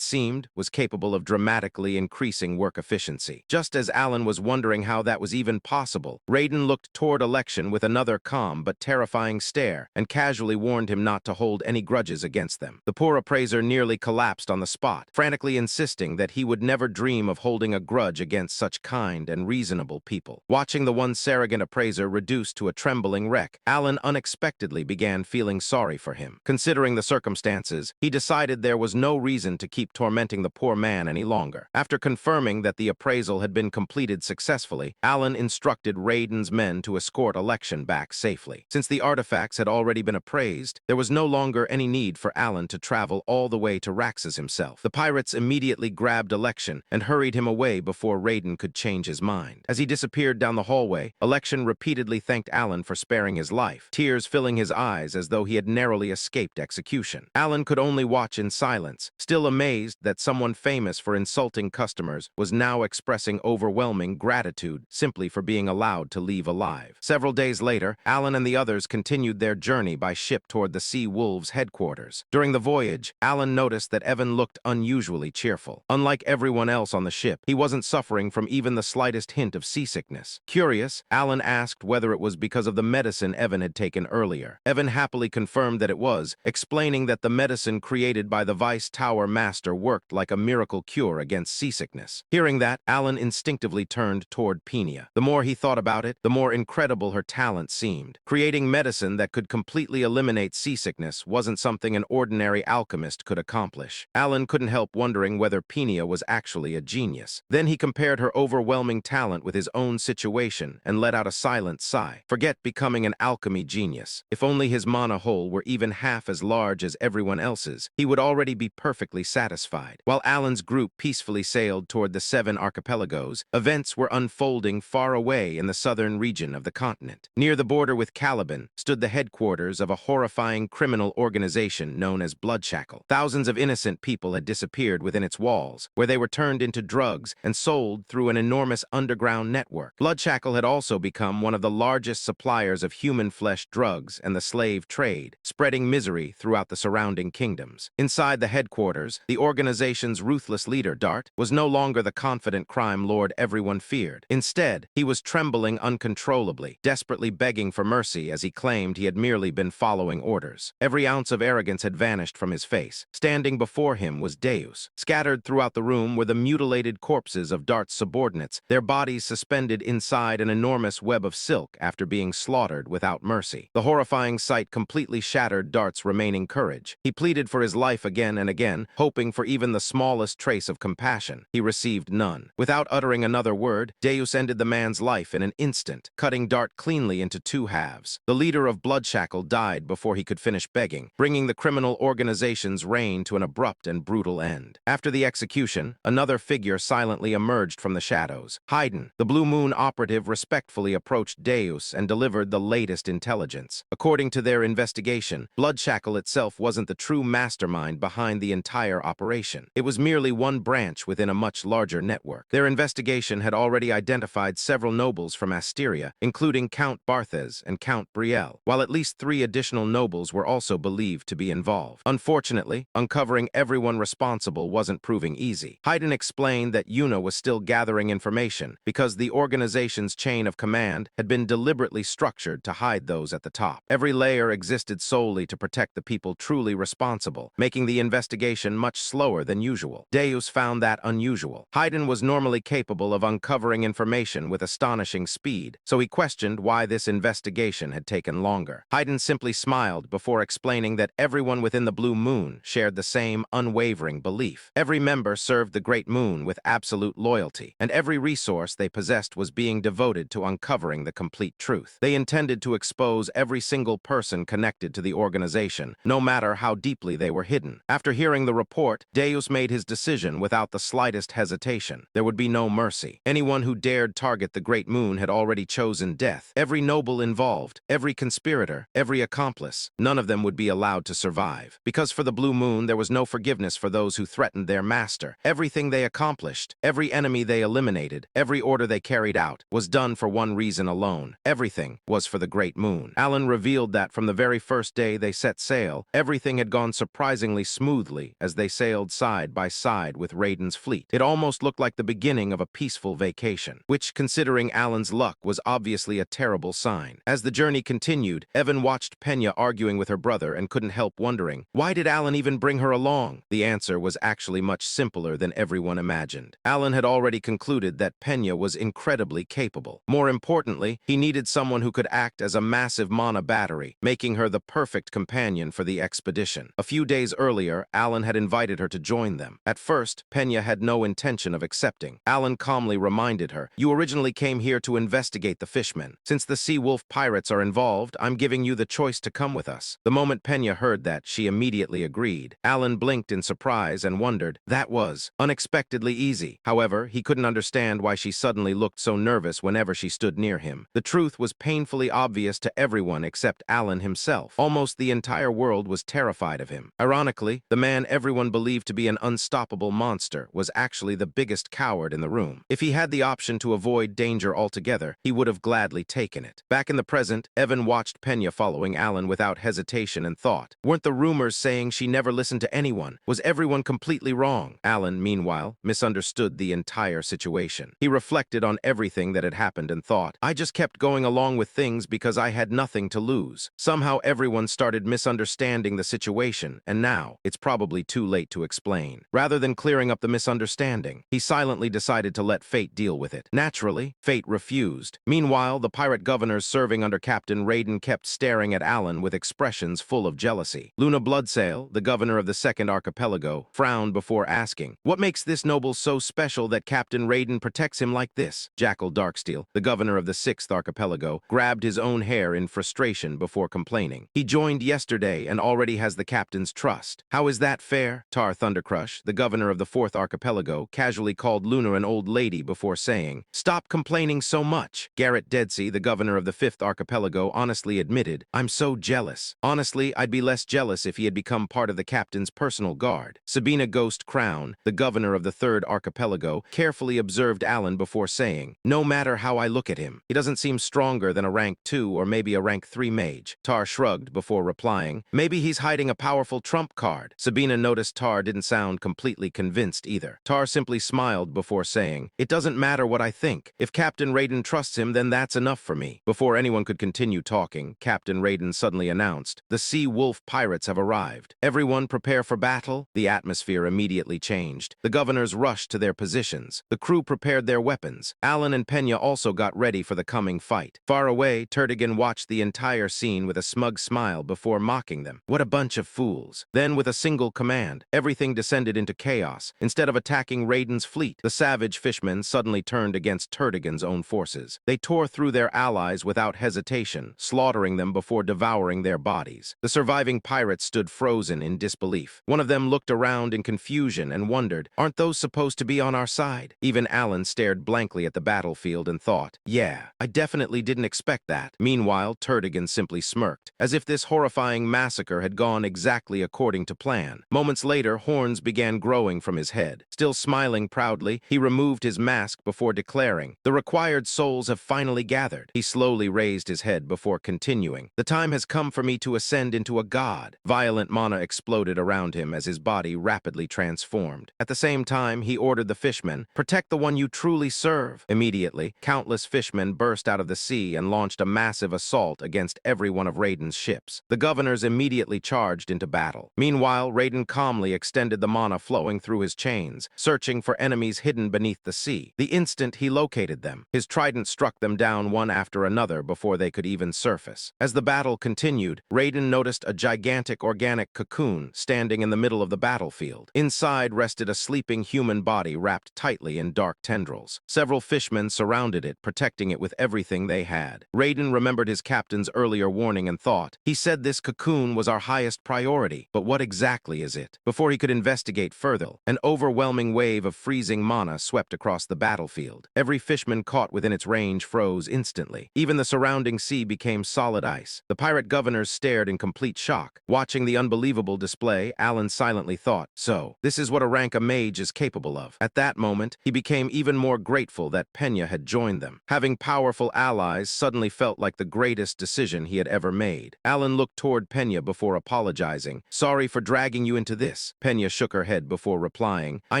seemed, was capable of dramatically increasing work efficiency. Just as Alan was wondering how that was even possible, Raiden looked toward Election with another calm but terrifying stare and casually warned him not to hold any grudges against them. The poor appraiser nearly collapsed on the spot, frantically insisting that he would never dream of holding a grudge against such kind and reasonable people. Watching the once arrogant appraiser reduced to a trembling wreck, Alan unexpectedly began feeling sorry for him. Considering the circumstances, he decided there was no reason to keep tormenting the poor man any longer. After confirming that the appraisal had been completed successfully, Alan instructed Raiden's men to escort Election back safely. Since the artifacts had already been appraised, there was no longer any need for Alan to travel all the way to Raxas himself. The pirates immediately grabbed Election and hurried him away before Raiden could change his mind. As he disappeared down the hallway, Election repeatedly thanked Alan for sparing his life, tears filling his eyes as though he had narrowly escaped execution. Alan could only watch in silence, still amazed that someone famous for insulting customers was now expressing overwhelming gratitude simply for being allowed to leave alive. Several days later, Alan and the others continued their journey by ship toward the Sea Wolves' headquarters. During the voyage, Alan noticed that Evan looked unusually cheerful. Unlike everyone else on the ship, he wasn't suffering from even the slightest hint of seasickness. Curious, Alan asked whether it was because of the medicine Evan had taken earlier. Evan happily confirmed that it was, explaining that the medicine created by the Vice Tower Master worked like a miracle cure against seasickness. Hearing that, Alan instinctively turned toward Peenia. The more he thought about it, the more incredible her talent seemed. Creating medicine that could completely eliminate seasickness wasn't something an ordinary alchemist could accomplish. Alan couldn't help wondering whether Peenia was actually a genius. Then he compared her overwhelming talent with his own situation and let out a silent sigh. Forget becoming an alchemy genius. If only his mana hole were even half as large as everyone else's, he would already be perfectly satisfied. While Alan's group peacefully sailed toward the 7 archipelagos, events were unfolding far away in the southern region of the continent. Near the border with Caliban stood the headquarters of a horrifying criminal organization known as Bloodshackle. Thousands of innocent people had disappeared within its walls, where they were turned into drugs and sold through an enormous underground network. Bloodshackle had also become one of the largest suppliers of human flesh drugs and the slave trade, spreading misery throughout the surrounding kingdoms. Inside the headquarters, the organization's ruthless leader, Dart, was no longer the confident crime lord everyone feared. Instead, he was trembling uncontrollably, desperately begging for mercy as he claimed he had merely been following orders. Every ounce of arrogance had vanished from his face. Standing before him was Deus. Scattered throughout the room were the mutilated corpses of Dart's subordinates, their bodies suspended inside an enormous web of silk after being slaughtered without mercy. The horrifying sight completely shattered Dart's remaining courage. He pleaded for his life again and again, hoping for even the smallest trace of compassion. He received none. Without uttering another word, Deus ended the man's life in an instant, cutting Dart cleanly into 2 halves. The leader of Bloodshackle died before he could finish begging, bringing the criminal organization's reign to an abrupt and brutal end. After the execution, another figure silently emerged from the shadows. Haydn, the Blue Moon operative, respectfully approached Deus and delivered the latest intelligence. According to their investigation, Bloodshackle itself wasn't the true mastermind behind the entire operation. It was merely one branch within a much larger network. Their investigation had already identified several nobles from Asteria, including Count Barthez and Count Brielle, while at least 3 additional nobles were also believed to be involved. Unfortunately, uncovering everyone responsible wasn't proving easy. Haydn explained that Yuna was still gathering information because the organization's chain of command had been deliberately structured to hide those at the top. Every layer existed solely to protect the people truly responsible, making the investigation much slower than usual. Deus found that unusual. Haydn was normally capable of uncovering information with astonishing speed, so he questioned why this investigation had taken longer. Haydn simply smiled before explaining that everyone within the Blue Moon shared the same unwavering belief. Every member served the Great Moon with absolute loyalty, and every resource they possessed was being devoted to uncovering the complete truth. They intended to expose every single person connected to the organization, no matter how deeply they were hidden. After hearing the report, Deus made his decision without the slightest hesitation. There would be no mercy. Anyone who dared target the Great Moon had already chosen death. Every noble involved, every conspirator, every accomplice, none of them would be allowed to survive. Because for the Blue Moon, there was no forgiveness for those who threatened their master. Everything they accomplished, every enemy they eliminated, every order they carried out, was done for one reason alone. Everything was for the Great Moon. Alan revealed that from the very first day they set sail, everything had gone surprisingly smoothly as they sailed side by side with Raiden's fleet. It almost looked like the beginning of a peaceful vacation, which, considering Alan's luck, was obviously a terrible sign. As the journey continued, Evan watched Penya arguing with her brother and couldn't help wondering, why did Alan even bring her along? The answer was actually much simpler than everyone imagined. Alan had already concluded that Penya was incredibly capable. More importantly, he needed someone who could act as a massive mana battery, making her the perfect companion for the expedition. A few days earlier, Alan had invited her to join them. At first, Penya had no intention of accepting. Alan calmly reminded her, "You originally came here to investigate the fishmen. Since the Sea Wolf pirates are involved, I'm giving you the choice to come with us." The moment Penya heard that, she immediately agreed. Alan blinked in surprise and wondered. That was unexpectedly easy. However, he couldn't understand why she suddenly looked so nervous whenever she stood near him. The truth was painfully obvious to everyone except Alan himself. Almost the entire world was terrified of him. Ironically, the man everyone believed to be an unstoppable monster was actually the biggest coward in the room. If he had the option to avoid danger altogether, he would have gladly taken it. Back in the present, Evan watched Penya following Alan without hesitation and thought, weren't the rumors saying she never listened to anyone? Was everyone completely wrong? Alan, meanwhile, misunderstood the entire situation. He reflected on everything that had happened and thought, I just kept going along with things because I had nothing to lose. Somehow everyone started misunderstanding the situation, and now it's probably too late to explain. Rather than clearing up the misunderstanding, he silently decided to let fate deal with it. Naturally, fate refused. Meanwhile, the pirate governors serving under Captain Raiden kept staring at Alan with expressions full of jealousy. Luna Bloodsail, the governor of the second archipelago, frowned before asking, what makes this noble so special that Captain Raiden protects him like this? Jackal Darksteel, the governor of the sixth archipelago, grabbed his own hair in frustration before complaining. He joined yesterday and already has the captain's trust. How is that fair? Tar Thundercrush, the governor of the fourth archipelago, casually called Luna an old lady before saying, stop complaining so much. Garrett Deadsea, the governor of the fifth archipelago, honestly admitted, I'm so jealous. Honestly, I'd be less jealous if he had become part of the captain's personal guard. Sabina Ghost Crown, the governor of the third archipelago, carefully observed Alan before saying, no matter how I look at him, he doesn't seem stronger than a rank 2 or maybe a rank 3 mage. Tar shrugged before replying, maybe he's hiding a powerful trump card. Sabina noticed Tar didn't sound completely convinced either. Tar simply smiled before saying, it doesn't matter what I think. If Captain Raiden trusts him, then that's enough for me. Before anyone could continue talking, Captain Raiden suddenly announced, the Sea Wolf pirates have arrived. Everyone prepare for battle? The atmosphere immediately changed. The governors rushed to their positions. The crew prepared their weapons. Alan and Penya also got ready for the coming fight. Far away, Turtigan watched the entire scene with a smug smile before mocking them. What a bunch of fools. Then, with a single command, everything descended into chaos. Instead of attacking Raiden's fleet, the savage fishmen suddenly turned against Turtigan's own forces. They tore through their allies without hesitation, slaughtering them before devouring their bodies. The surviving pirates pirates stood frozen in disbelief. One of them looked around in confusion and wondered, aren't those supposed to be on our side? Even Alan stared blankly at the battlefield and thought, yeah, I definitely didn't expect that. Meanwhile, Turdigan simply smirked, as if this horrifying massacre had gone exactly according to plan. Moments later, horns began growing from his head. Still smiling proudly, he removed his mask before declaring, the required souls have finally gathered. He slowly raised his head before continuing, the time has come for me to ascend into a god. Violent mana exploded around him as his body rapidly transformed. At the same time, he ordered the fishmen, protect the one you truly serve. Immediately, countless fishmen burst out of the sea and launched a massive assault against every one of Raiden's ships. The governors immediately charged into battle. Meanwhile, Raiden calmly extended the mana flowing through his chains, searching for enemies hidden beneath the sea. The instant he located them, his trident struck them down one after another before they could even surface. As the battle continued, Raiden noticed a gigantic organic cocoon standing in the middle of the battlefield. Inside rested a sleeping human body wrapped tightly in dark tendrils. Several fishmen surrounded it, protecting it with everything they had. Raiden remembered his captain's earlier warning and thought, he said this cocoon was our highest priority, but what exactly is it? Before he could investigate further, an overwhelming wave of freezing mana swept across the battlefield. Every fishman caught within its range froze instantly. Even the surrounding sea became solid ice. The pirate governors stared in complete shock. Watching the unbelievable display, Alan silently thought, so, this is what a rank a mage is capable of. At that moment, he became even more grateful that Pena had joined them. Having powerful allies suddenly felt like the greatest decision he had ever made. Alan looked toward Pena before apologizing. Sorry for dragging you into this. Pena shook her head before replying, I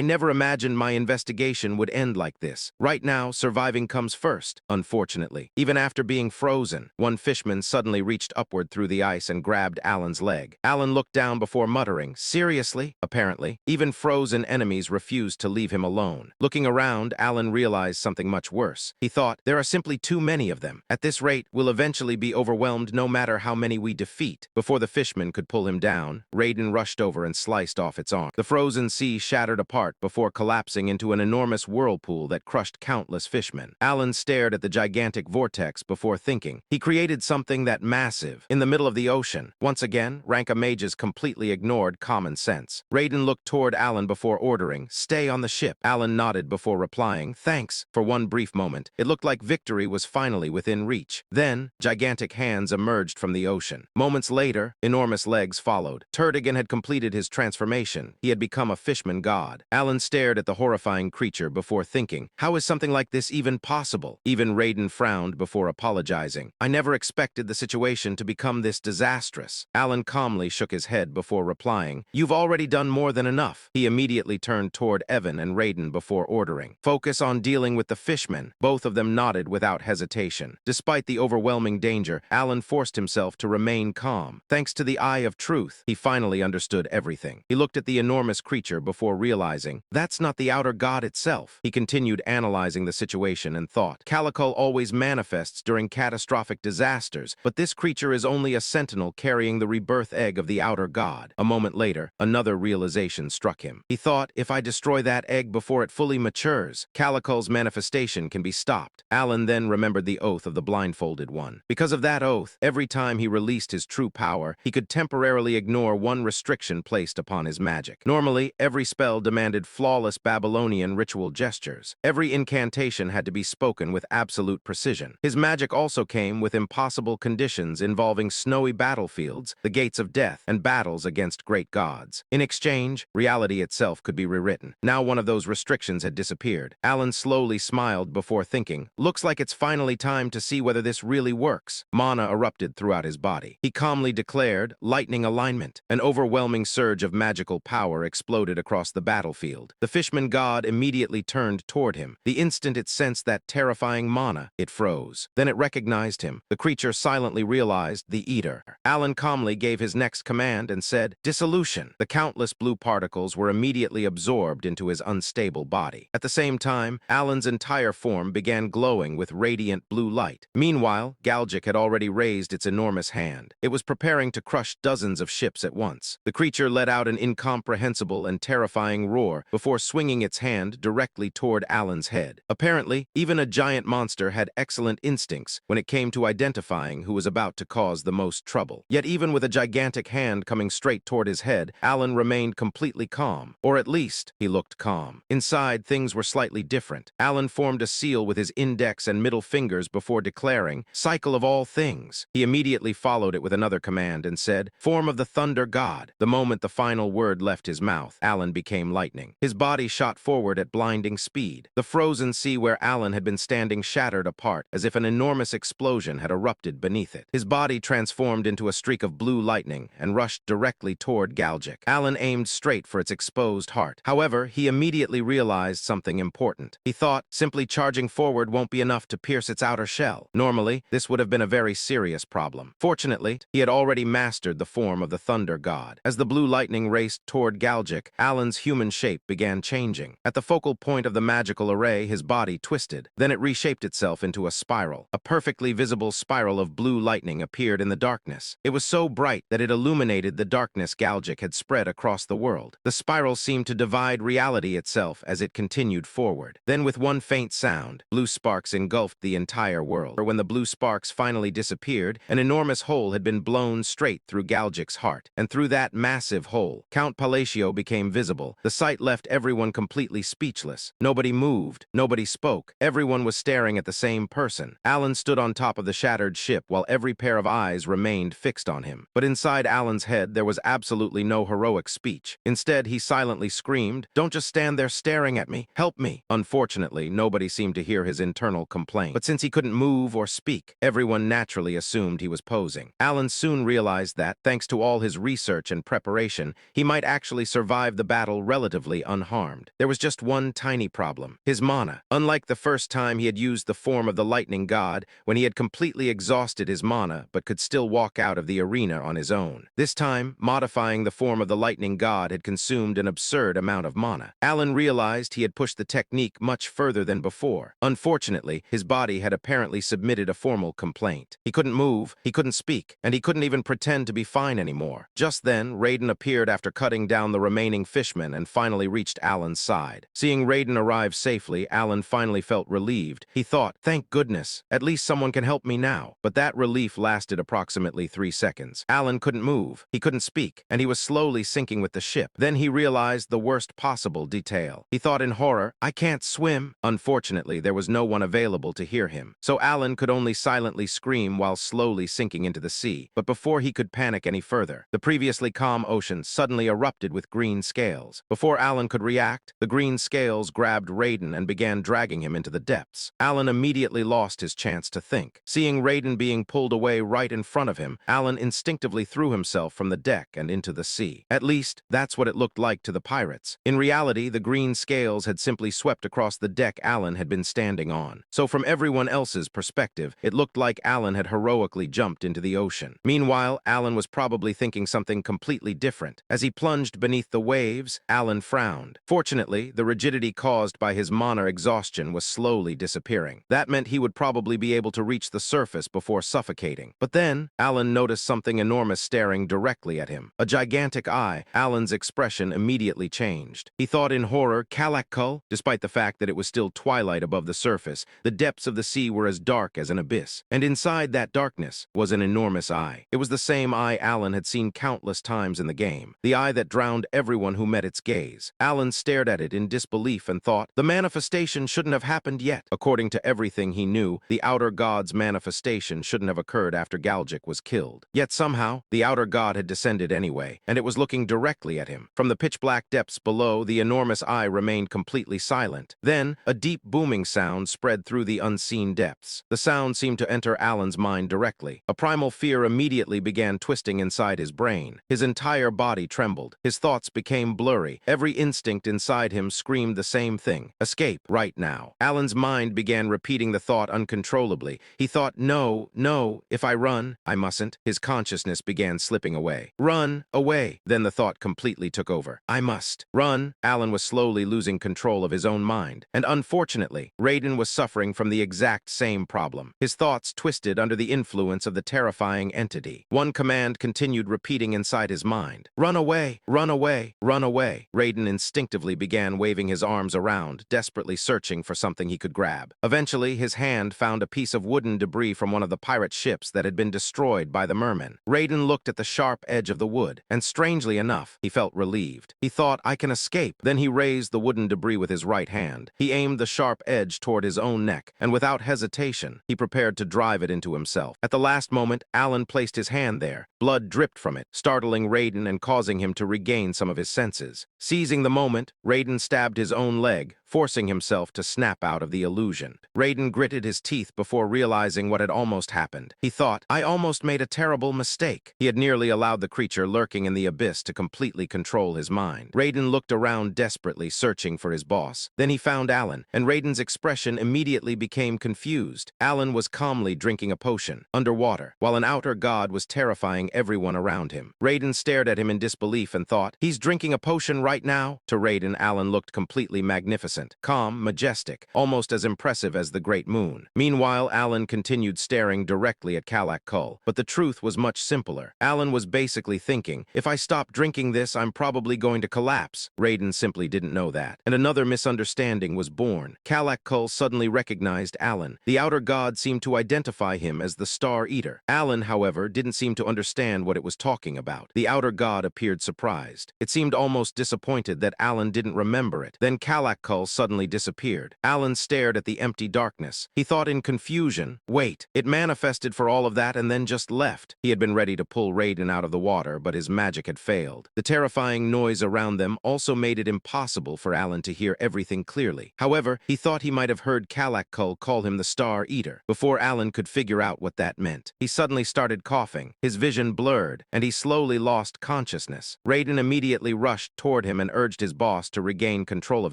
never imagined my investigation would end like this. Right now, surviving comes first, unfortunately. Even after being frozen, one fishman suddenly reached upward through the ice and grabbed Alan's leg. Alan looked down before muttering, seriously? Apparently, even frozen enemies refused to leave him alone. Looking around, Alan realized something much worse. He thought, there are simply too many of them. At this rate, we'll eventually be overwhelmed no matter how many we defeat. Before the fishman could pull him down, Raiden rushed over and sliced off its arm. The frozen sea shattered apart before collapsing into an enormous whirlpool that crushed countless fishmen. Alan stared at the gigantic vortex before thinking. He created something that massive, in the middle of the ocean. Once again, Ranka mages completely ignored common sense. Raiden looked toward Alan before ordering, stay on the ship. Alan nodded before replying, thanks. For one brief moment, it looked like victory was finally within reach. Then, gigantic hands emerged from the ocean. Moments later, enormous legs followed. Turdigan had completed his transformation. He had become a fishman god. Alan stared at the horrifying creature before thinking, how is something like this even possible? Even Raiden frowned before apologizing. I never expected the situation to become this disastrous. Alan calmly shook his head before replying, you've already done more than enough. He immediately turned toward Evan and Raiden before ordering, focus on dealing with the fishmen. Both of them nodded without hesitation. Despite the overwhelming danger, Alan forced himself to remain calm. Thanks to the eye of truth, he finally understood everything. He looked at the enormous creature before realizing, that's not the outer god itself. He continued analyzing the situation and thought, Calico always manifests during catastrophic disasters, but this creature is only a sentinel carrying the rebirth egg of the outer god. A moment later, another realization struck him. He thought, if I destroy that egg before it fully matures, Calico's manifestation can be stopped. Alan then remembered the oath of the blindfolded one. Because of that oath, every time he released his true power, he could temporarily ignore one restriction placed upon his magic. Normally, every spell demanded flawless Babylonian ritual gestures. Every incantation had to be spoken with absolute precision. His magic also came with impossible conditions involving snowy battlefields, the gates of death, and battles against great gods. In exchange, reality itself could be rewritten. Now one of those restrictions had disappeared. Alan slowly smiled before thinking, looks like it's finally time to see whether this really works. Mana erupted throughout his body. He calmly declared, lightning alignment. An overwhelming surge of magical power exploded across the battlefield. The fishman god immediately turned toward him. The instant it sensed that terrifying mana, it froze. Then it recognized him. The creature silently realized the Eater. Alan calmly gave his next command and said, dissolution. The countless blue particles were immediately absorbed into his unstable body. At the same time, Alan's entire form began glowing with radiant blue light. Meanwhile, Galgic had already raised its enormous hand. It was preparing to crush dozens of ships at once. The creature let out an incomprehensible and terrifying roar before swinging its hand directly toward Alan's head. Apparently, even a giant monster had excellent instincts when it came to identifying who was about to cause the most trouble. Yet even with a gigantic gigantic hand coming straight toward his head, Alan remained completely calm. Or at least, he looked calm. Inside, things were slightly different. Alan formed a seal with his index and middle fingers before declaring, "Cycle of all things." He immediately followed it with another command and said, "Form of the thunder god." The moment the final word left his mouth, Alan became lightning. His body shot forward at blinding speed. The frozen sea where Alan had been standing shattered apart, as if an enormous explosion had erupted beneath it. His body transformed into a streak of blue lightning and rushed directly toward Galgic. Alan aimed straight for its exposed heart. However, he immediately realized something important. He thought, simply charging forward won't be enough to pierce its outer shell. Normally, this would have been a very serious problem. Fortunately, he had already mastered the form of the thunder god. As the blue lightning raced toward Galgic, Alan's human shape began changing. At the focal point of the magical array, his body twisted. Then it reshaped itself into a spiral. A perfectly visible spiral of blue lightning appeared in the darkness. It was so bright that it illuminated the darkness Galgic had spread across the world. The spiral seemed to divide reality itself as it continued forward. Then with one faint sound, blue sparks engulfed the entire world. When the blue sparks finally disappeared, an enormous hole had been blown straight through Galgic's heart. And through that massive hole, Count Palacio became visible. The sight left everyone completely speechless. Nobody moved. Nobody spoke. Everyone was staring at the same person. Alan stood on top of the shattered ship while every pair of eyes remained fixed on him. But inside Alan's head, there was absolutely no heroic speech. Instead, he silently screamed, "Don't just stand there staring at me. Help me." Unfortunately, nobody seemed to hear his internal complaint. But since he couldn't move or speak, everyone naturally assumed he was posing. Alan soon realized that, thanks to all his research and preparation, he might actually survive the battle relatively unharmed. There was just one tiny problem: his mana. Unlike the first time he had used the form of the lightning god, when he had completely exhausted his mana but could still walk out of the arena on his own. This time, modifying the form of the lightning god had consumed an absurd amount of mana. Alan realized he had pushed the technique much further than before. Unfortunately, his body had apparently submitted a formal complaint. He couldn't move, he couldn't speak, and he couldn't even pretend to be fine anymore. Just then, Raiden appeared after cutting down the remaining fishmen and finally reached Alan's side. Seeing Raiden arrive safely, Alan finally felt relieved. He thought, "Thank goodness, at least someone can help me now." But that relief lasted approximately 3 seconds. Alan couldn't move, he couldn't speak, and he was slowly sinking with the ship. Then he realized the worst possible detail. He thought in horror, "I can't swim." Unfortunately, there was no one available to hear him, so Alan could only silently scream while slowly sinking into the sea. But before he could panic any further, the previously calm ocean suddenly erupted with green scales. Before Alan could react, the green scales grabbed Raiden and began dragging him into the depths. Alan immediately lost his chance to think. Seeing Raiden being pulled away right in front of him, Alan instinctively threw himself from the deck and into the sea. At least, that's what it looked like to the pirates. In reality, the green scales had simply swept across the deck Alan had been standing on. So from everyone else's perspective, it looked like Alan had heroically jumped into the ocean. Meanwhile, Alan was probably thinking something completely different. As he plunged beneath the waves, Alan frowned. Fortunately, the rigidity caused by his mana exhaustion was slowly disappearing. That meant he would probably be able to reach the surface before suffocating. But then, Alan noticed something enormous staring directly at him. A gigantic eye. Alan's expression immediately changed. He thought in horror, "Kalakul?" Despite the fact that it was still twilight above the surface, the depths of the sea were as dark as an abyss. And inside that darkness was an enormous eye. It was the same eye Alan had seen countless times in the game. The eye that drowned everyone who met its gaze. Alan stared at it in disbelief and thought, the manifestation shouldn't have happened yet. According to everything he knew, the outer god's manifestation shouldn't have occurred after Galgic was killed. Yet somehow, the outer god had descended anyway, and it was looking directly at him. From the pitch-black depths below, the enormous eye remained completely silent. Then, a deep booming sound spread through the unseen depths. The sound seemed to enter Alan's mind directly. A primal fear immediately began twisting inside his brain. His entire body trembled. His thoughts became blurry. Every instinct inside him screamed the same thing: escape, right now. Alan's mind began repeating the thought uncontrollably. He thought, no, if I run, I mustn't. His consciousness began slipping away. Run, away. Then the thought completely took over. I must. Run. Alan was slowly losing control of his own mind. And unfortunately, Raiden was suffering from the exact same problem. His thoughts twisted under the influence of the terrifying entity. One command continued repeating inside his mind. Run away, run away, run away. Raiden instinctively began waving his arms around, desperately searching for something he could grab. Eventually, his hand found a piece of wooden debris from one of the pirate ships that had been destroyed by the mermen. Raiden looked looked at the sharp edge of the wood, and strangely enough, he felt relieved. He thought, I can escape. Then he raised the wooden debris with his right hand. He aimed the sharp edge toward his own neck, and without hesitation, he prepared to drive it into himself. At the last moment, Alan placed his hand there. Blood dripped from it, startling Raiden and causing him to regain some of his senses. Seizing the moment, Raiden stabbed his own leg, forcing himself to snap out of the illusion. Raiden gritted his teeth before realizing what had almost happened. He thought, I almost made a terrible mistake. He had nearly allowed the creature lurking in the abyss to completely control his mind. Raiden looked around desperately, searching for his boss. Then he found Alan, and Raiden's expression immediately became confused. Alan was calmly drinking a potion, underwater, while an outer god was terrifying everyone around him. Raiden stared at him in disbelief and thought, he's drinking a potion right now? To Raiden, Alan looked completely magnificent, calm, majestic, almost as impressive as the great moon. Meanwhile, Alan continued staring directly at Kalak-Kul, but the truth was much simpler. Alan was basically thinking, if I stop drinking this, I'm probably going to collapse. Raiden simply didn't know that, and another misunderstanding was born. Kalak-Kul suddenly recognized Alan. The outer god seemed to identify him as the Star Eater. Alan, however, didn't seem to understand what it was talking about. The outer god appeared surprised. It seemed almost disappointed that Alan didn't remember it. Then Kalak-Kul suddenly disappeared. Alan stared at the empty darkness. He thought in confusion, wait, it manifested for all of that and then just left. He had been ready to pull Raiden out of the water, but his magic had failed. The terrifying noise around them also made it impossible for Alan to hear everything clearly. However, he thought he might have heard Kalak-Kul call him the Star Eater. Before Alan could figure out what that meant, he suddenly started coughing. His vision blurred, and he slowly lost consciousness. Raiden immediately rushed toward him and urged his boss to regain control of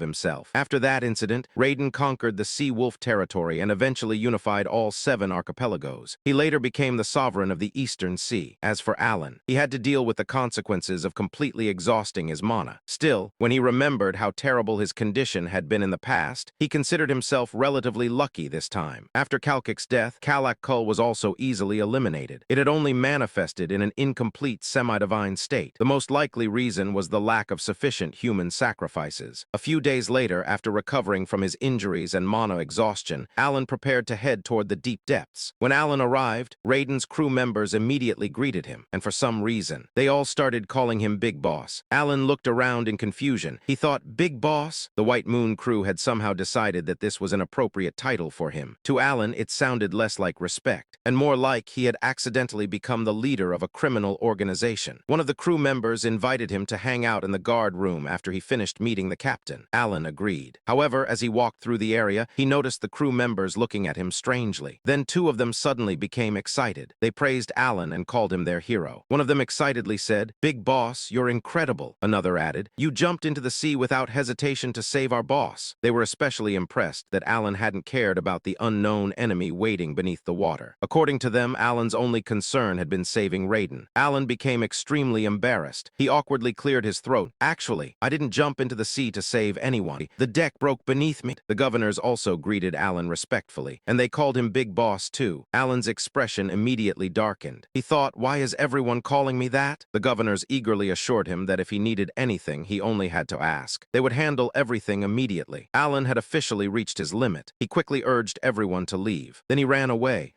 himself. After that incident, Raiden conquered the Sea Wolf territory and eventually unified all 7 archipelagos. He later became the sovereign of the Eastern Sea. As for Alan, he had to deal with the consequences of completely exhausting his mana. Still, when he remembered how terrible his condition had been in the past, he considered himself relatively lucky this time. After Kalkik's death, Kalak-Kul was also easily eliminated. It had only manifested in an incomplete semi-divine state. The most likely reason was the lack of sufficient human sacrifices. A few days later, after recovering from his injuries and mana exhaustion, Alan prepared to head toward the deep depths. When Alan arrived, Raiden's crew members immediately greeted him, and for some reason, they all started calling him Big Boss. Alan looked around in confusion. He thought, Big Boss? The White Moon crew had somehow decided that this was an appropriate title for him. To Alan, it sounded less like respect, and more like he had accidentally become the leader of a criminal organization. One of the crew members invited him to hang out in the guard room after he finished meeting the captain. Alan agreed. However, as he walked through the area, he noticed the crew members looking at him strangely. Then 2 of them suddenly became excited. They praised Alan and called him their hero. One of them excitedly said, Big Boss, you're incredible. Another added, you jumped into the sea without hesitation to save our boss. They were especially impressed that Alan hadn't cared about the unknown enemy waiting beneath the water. According to them, Alan's only concern had been saving Raiden. Alan became extremely embarrassed. He awkwardly cleared his throat. Actually, I didn't jump into the sea to save anyone. The deck broke beneath me. The governors also greeted Alan respectfully, and they called him Big Boss too. Alan's expression immediately darkened. He thought, why is everyone calling me that? The governors eagerly assured him that if he needed anything, he only had to ask. They would handle everything immediately. Alan had officially reached his limit. He quickly urged everyone to leave. Then he ran away,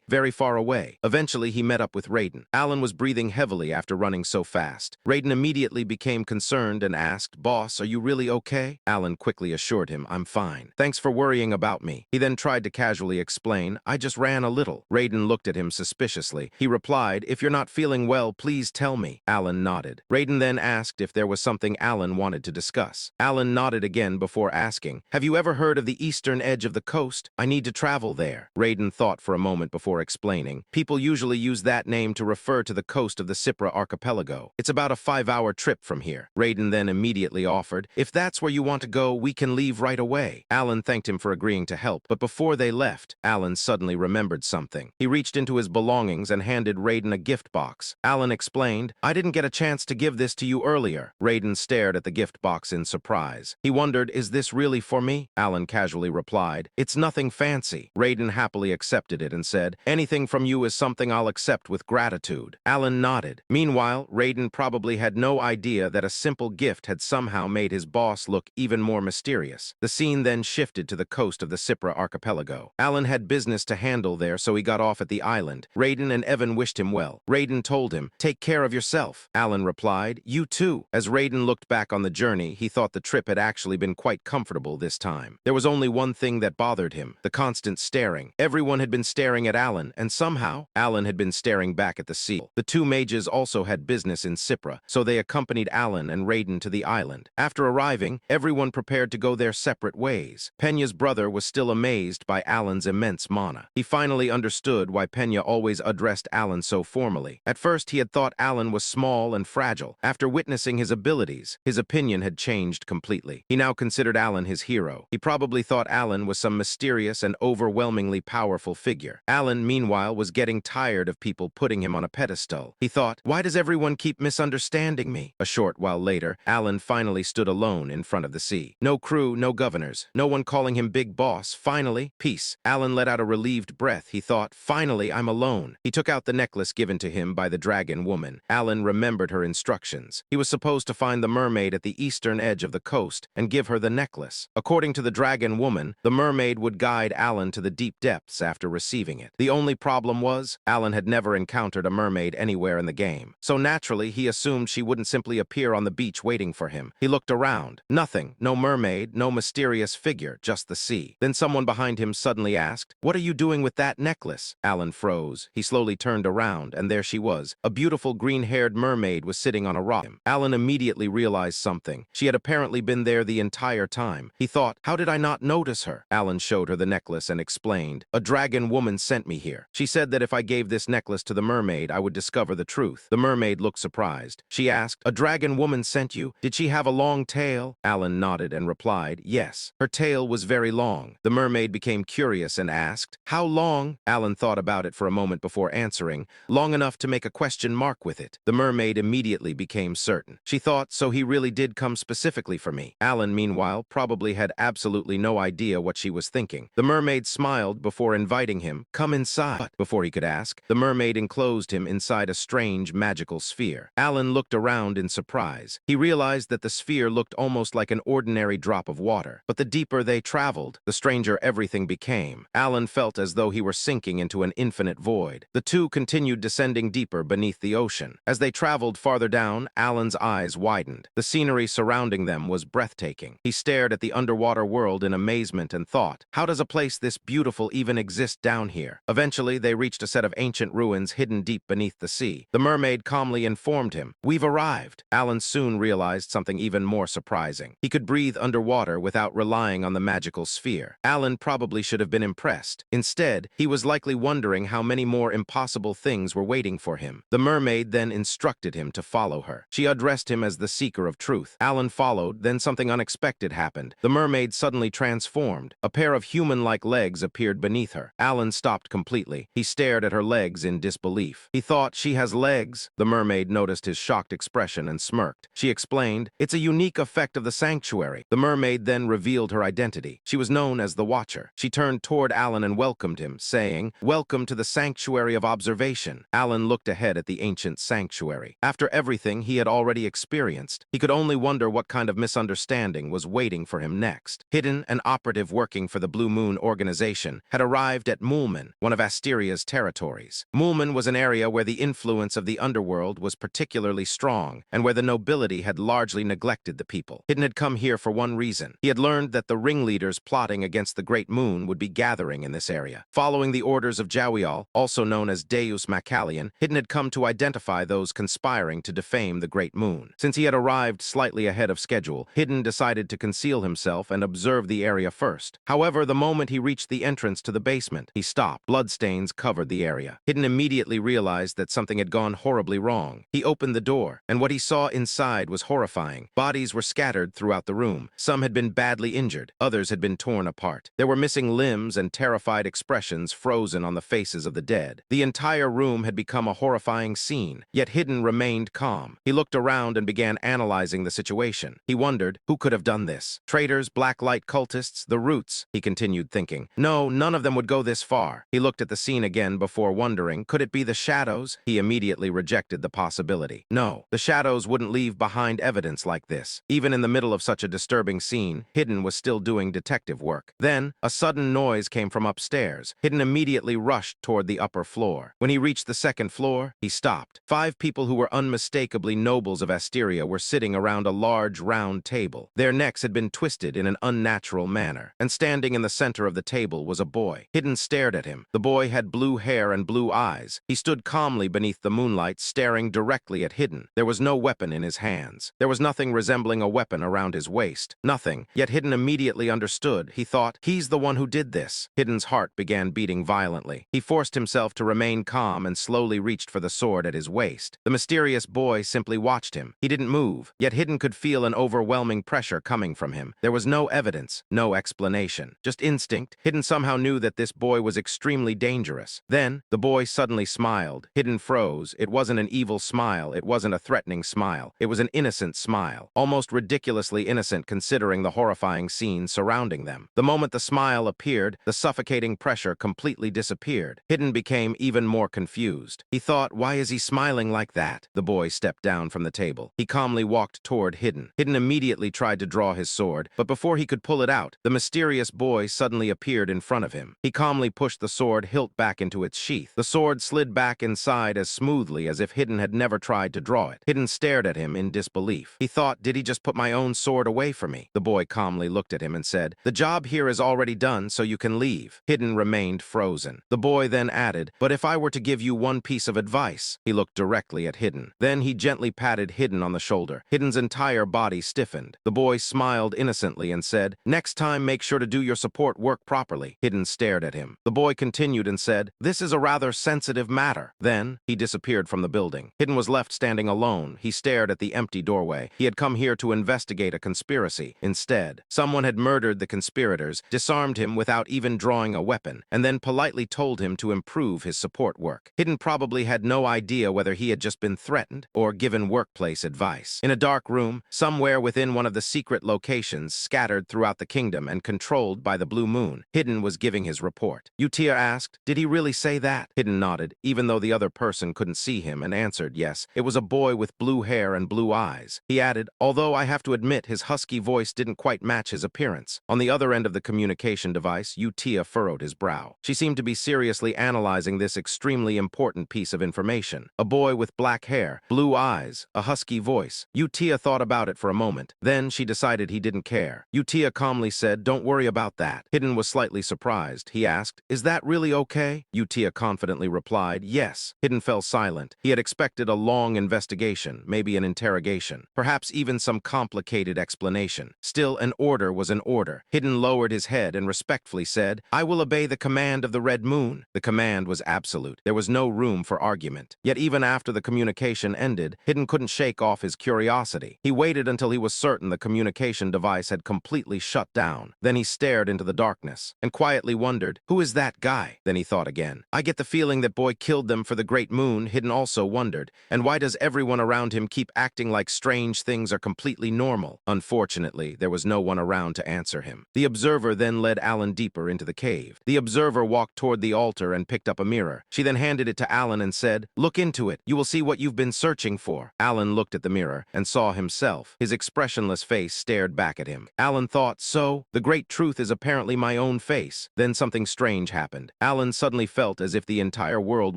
very far away. Eventually, he met up with Raiden. Alan was breathing heavily after running so fast. Raiden immediately became concerned and asked, Boss, are you really okay? Alan quickly assured him, I'm fine. Thanks for worrying about me. He then tried to casually explain, I just ran a little. Raiden looked at him suspiciously. He replied, if you're not feeling well, please tell me. Alan nodded. Raiden then asked if there was something Alan wanted to discuss. Alan nodded again before asking, have you ever heard of the eastern edge of the coast? I need to travel there. Raiden thought for a moment before explaining. People usually use that name to refer to the coast of the Cipra archipelago. It's about a 5-hour trip from here. Raiden then immediately offered, if that's where you want to go, we can leave right away. Alan thanked him for agreeing to help, but before they left, Alan suddenly remembered something. He reached into his belongings and handed Raiden a gift box. Alan explained, I didn't get a chance to give this to you earlier. Raiden stared at the gift box in surprise. He wondered, is this really for me? Alan casually replied, it's nothing fancy. Raiden happily accepted it and said, anything from you is something I'll accept with gratitude. Alan nodded. Meanwhile, Raiden probably had no idea that a simple gift had somehow made his boss look even more mysterious. The scene then shifted to the coast of the Cypra archipelago. Alan had business to handle there, so he got off at the island. Raiden and Evan wished him well. Raiden told him, "Take care of yourself." Alan replied, "You too." As Raiden looked back on the journey, he thought the trip had actually been quite comfortable this time. There was only one thing that bothered him, the constant staring. Everyone had been staring at Alan, and somehow, Alan had been staring back at the sea. The two mages also had business in Cypra, so they accompanied Alan and Raiden to the island. After arriving, everyone prepared to go their separate ways. Penya's brother was still amazed by Alan's immense mana. He finally understood why Penya always addressed Alan so formally. At first, he had thought Alan was small and fragile. After witnessing his abilities, his opinion had changed completely. He now considered Alan his hero. He probably thought Alan was some mysterious and overwhelmingly powerful figure. Alan, meanwhile, was getting tired of people putting him on a pedestal. He thought, "Why does everyone keep misunderstanding me?" A short while later, Alan finally stood alone in front of the sea. No crew, no governors, no one calling him big boss. Finally, peace. Alan let out a relieved breath. He thought, "Finally, I'm alone." He took out the necklace given to him by the dragon woman. Alan remembered her instructions. He was supposed to find the mermaid at the eastern edge of the coast and give her the necklace. According to the dragon woman, the mermaid would guide Alan to the deep depths after receiving it. The only problem was, Alan had never encountered a mermaid anywhere in the game. So naturally, he assumed she wouldn't simply appear on the beach waiting for him. He looked around. Nothing. No mermaid, no mysterious figure, just the sea. Then someone behind him suddenly asked, "What are you doing with that necklace?" Alan froze. He slowly turned around, and there she was. A beautiful green-haired mermaid was sitting on a rock. Alan immediately realized something. She had apparently been there the entire time. He thought, "How did I not notice her?" Alan showed her the necklace and explained, "A dragon woman sent me here. She said that if I gave this necklace to the mermaid, I would discover the truth." The mermaid looked surprised. She asked, "A dragon woman sent you? Did she have a long tail?" Alan nodded and replied, "Yes. Her tail was very long." The mermaid became curious and asked, "How long?" Alan thought about it for a moment before answering, "Long enough to make a question mark with it." The mermaid immediately became certain. She thought, "So he really did come specifically for me." Alan, meanwhile, probably had absolutely no idea what she was thinking. The mermaid smiled before inviting him, "Come inside." But before he could ask, the mermaid enclosed him inside a strange magical sphere. Alan looked around in surprise. He realized that the sphere looked almost like an ordinary drop of water. But the deeper they traveled, the stranger everything became. Alan felt as though he were sinking into an infinite void. The two continued descending deeper beneath the ocean. As they traveled farther down, Alan's eyes widened. The scenery surrounding them was breathtaking. He stared at the underwater world in amazement and thought, "How does a place this beautiful even exist down here?" Eventually, they reached a set of ancient ruins hidden deep beneath the sea. The mermaid calmly informed him, "We've arrived." Alan soon realized something even more surprising. He could breathe underwater without relying on the magical sphere. Alan probably should have been impressed. Instead, he was likely wondering how many more impossible things were waiting for him. The mermaid then instructed him to follow her. She addressed him as the seeker of truth. Alan followed, then something unexpected happened. The mermaid suddenly transformed. A pair of human-like legs appeared beneath her. Alan stopped completely. He stared at her legs in disbelief. He thought, "She has legs?" The mermaid noticed his shocked expression and smirked. She explained, "It's a unique effect of the sanctuary." The mermaid then revealed her identity. She was known as the Watcher. She turned toward Alan and welcomed him, saying, "Welcome to the Sanctuary of Observation." Alan looked ahead at the ancient sanctuary. After everything he had already experienced, he could only wonder what kind of misunderstanding was waiting for him next. Hidden, an operative working for the Blue Moon organization, had arrived at Mulman, one of Asteria's territories. Mulman was an area where the influence of the underworld was particularly strong, and where the nobility had largely neglected the people. Hidden had come here for one reason. He had learned that the ringleaders plotting against the Great Moon would be gathering in this area. Following the orders of Yahello, also known as Deus Macallion, Hidden had come to identify those conspiring to defame the Great Moon. Since he had arrived slightly ahead of schedule, Hidden decided to conceal himself and observe the area first. However, the moment he reached the entrance to the basement, he stopped. Bloodstains covered the area. Hidden immediately realized that something had gone horribly wrong. He opened the door, and what he saw inside was horrifying. Bodies were scattered throughout the room. Some had been badly injured. Others had been torn apart. There were missing limbs and terrified expressions frozen on the faces of the dead. The entire room had become a horrifying scene, yet Hidden remained calm. He looked around and began analyzing the situation. He wondered, who could have done this? Traitors, blacklight cultists, the Roots, he continued thinking. No, none of them would go this far. He looked at the scene again before wondering, could it be the shadows? He immediately rejected the possibility. No, the shadows wouldn't leave behind evidence like this. Even in the middle of such a disturbing scene, Hidden was still doing detective work. Then, a sudden noise came from upstairs. Hidden immediately rushed toward the upper floor. When he reached the second floor, he stopped. 5 people who were unmistakably nobles of Asteria were sitting around a large round table. Their necks had been twisted in an unnatural manner, and standing in the center of the table was a boy. Hidden stared at him. The boy had blue hair and blue eyes. He stood calmly beneath the moonlight, staring directly at Hidden. There was no weapon in his hands. There was nothing resembling a weapon around his waist. Nothing. Yet Hidden immediately understood. He thought, he's the one who did this. Hidden's heart began beating violently. He forced himself to remain calm and slowly reached for the sword at his waist. The mysterious boy simply watched him. He didn't move, yet Hidden could feel an overwhelming pressure coming from him. There was no evidence, no explanation, just instinct. Hidden somehow knew that this boy was extremely dangerous. Then, the boy suddenly smiled. Hidden froze. It wasn't an evil smile. It wasn't a threatening smile. It was an innocent smile, almost ridiculously innocent considering the horrifying scene surrounding them. The moment the smile appeared, the suffocating pressure completely disappeared. Hidden became even more confused. He thought, why is he smiling like that? The boy stepped down from the table. He calmly walked toward Hidden. Hidden immediately tried to draw his sword, but before he could pull it out, the mysterious boy suddenly appeared in front of him. He calmly pushed the sword hilt back into its sheath. The sword slid back inside as smoothly as if Hidden had never tried to draw it. Hidden stared at him in disbelief. He thought, did he just put my own sword away from me? The boy calmly looked at him and said, the job here is already done, so you can leave. Hidden remained frozen. The boy then added, but if I were to give you one piece of advice? He looked directly at Hidden. Then he gently patted Hidden on the shoulder. Hidden's entire body stiffened. The boy smiled innocently and said, next time make sure to do your support work properly. Hidden stared at him. The boy continued and said, this is a rather sensitive matter. Then, he disappeared from the building. Hidden was left standing alone. He stared at the empty doorway. He had come here to investigate a conspiracy. Instead, someone had murdered the conspirators, disarmed him without even drawing a weapon, and then politely told him to improve his support work. Hidden probably had no idea whether he had just been threatened or given workplace advice. In a dark room, somewhere within one of the secret locations scattered throughout the kingdom and controlled by the blue moon, Hidden was giving his report. Utia asked, did he really say that? Hidden nodded, even though the other person couldn't see him, and answered yes. It was a boy with blue hair and blue eyes. He added, although I have to admit his husky voice didn't quite match his appearance. On the other end of the communication device, Utia furrowed his brow. She seemed to be seriously analyzing this extremely important piece of information. A boy with black hair, blue eyes, a husky voice. Utia thought about it for a moment. Then she decided he didn't care. Utia calmly said, don't worry about that. Hidden was slightly surprised. He asked, is that really okay? Utia confidently replied, yes. Hidden fell silent. He had expected a long investigation, maybe an interrogation, perhaps even some complicated explanation. Still, an order was an order. Hidden lowered his head and respectfully said, I will obey the command of the Red Moon. The command was absolute. There was no room for argument. Yet even after the communication ended, Hidden couldn't shake off his curiosity. He waited until he was certain the communication device had completely shut down. Then he stared into the darkness and quietly wondered, who is that guy? Then he thought again, I get the feeling that boy killed them for the Great Moon. Hidden also wondered, and why does everyone around him keep acting like strange things are completely normal? Unfortunately, there was no one around to answer him. The observer then led Alan deeper into the cave. The observer walked toward the altar and picked up a mirror. She then handed it to Alan and said, look into it. You will see what you've been searching for. Alan looked at the mirror and saw himself. His expressionless face stared back at him. Alan thought, so, the great truth is apparently my own face. Then something strange happened. Alan suddenly felt as if the entire world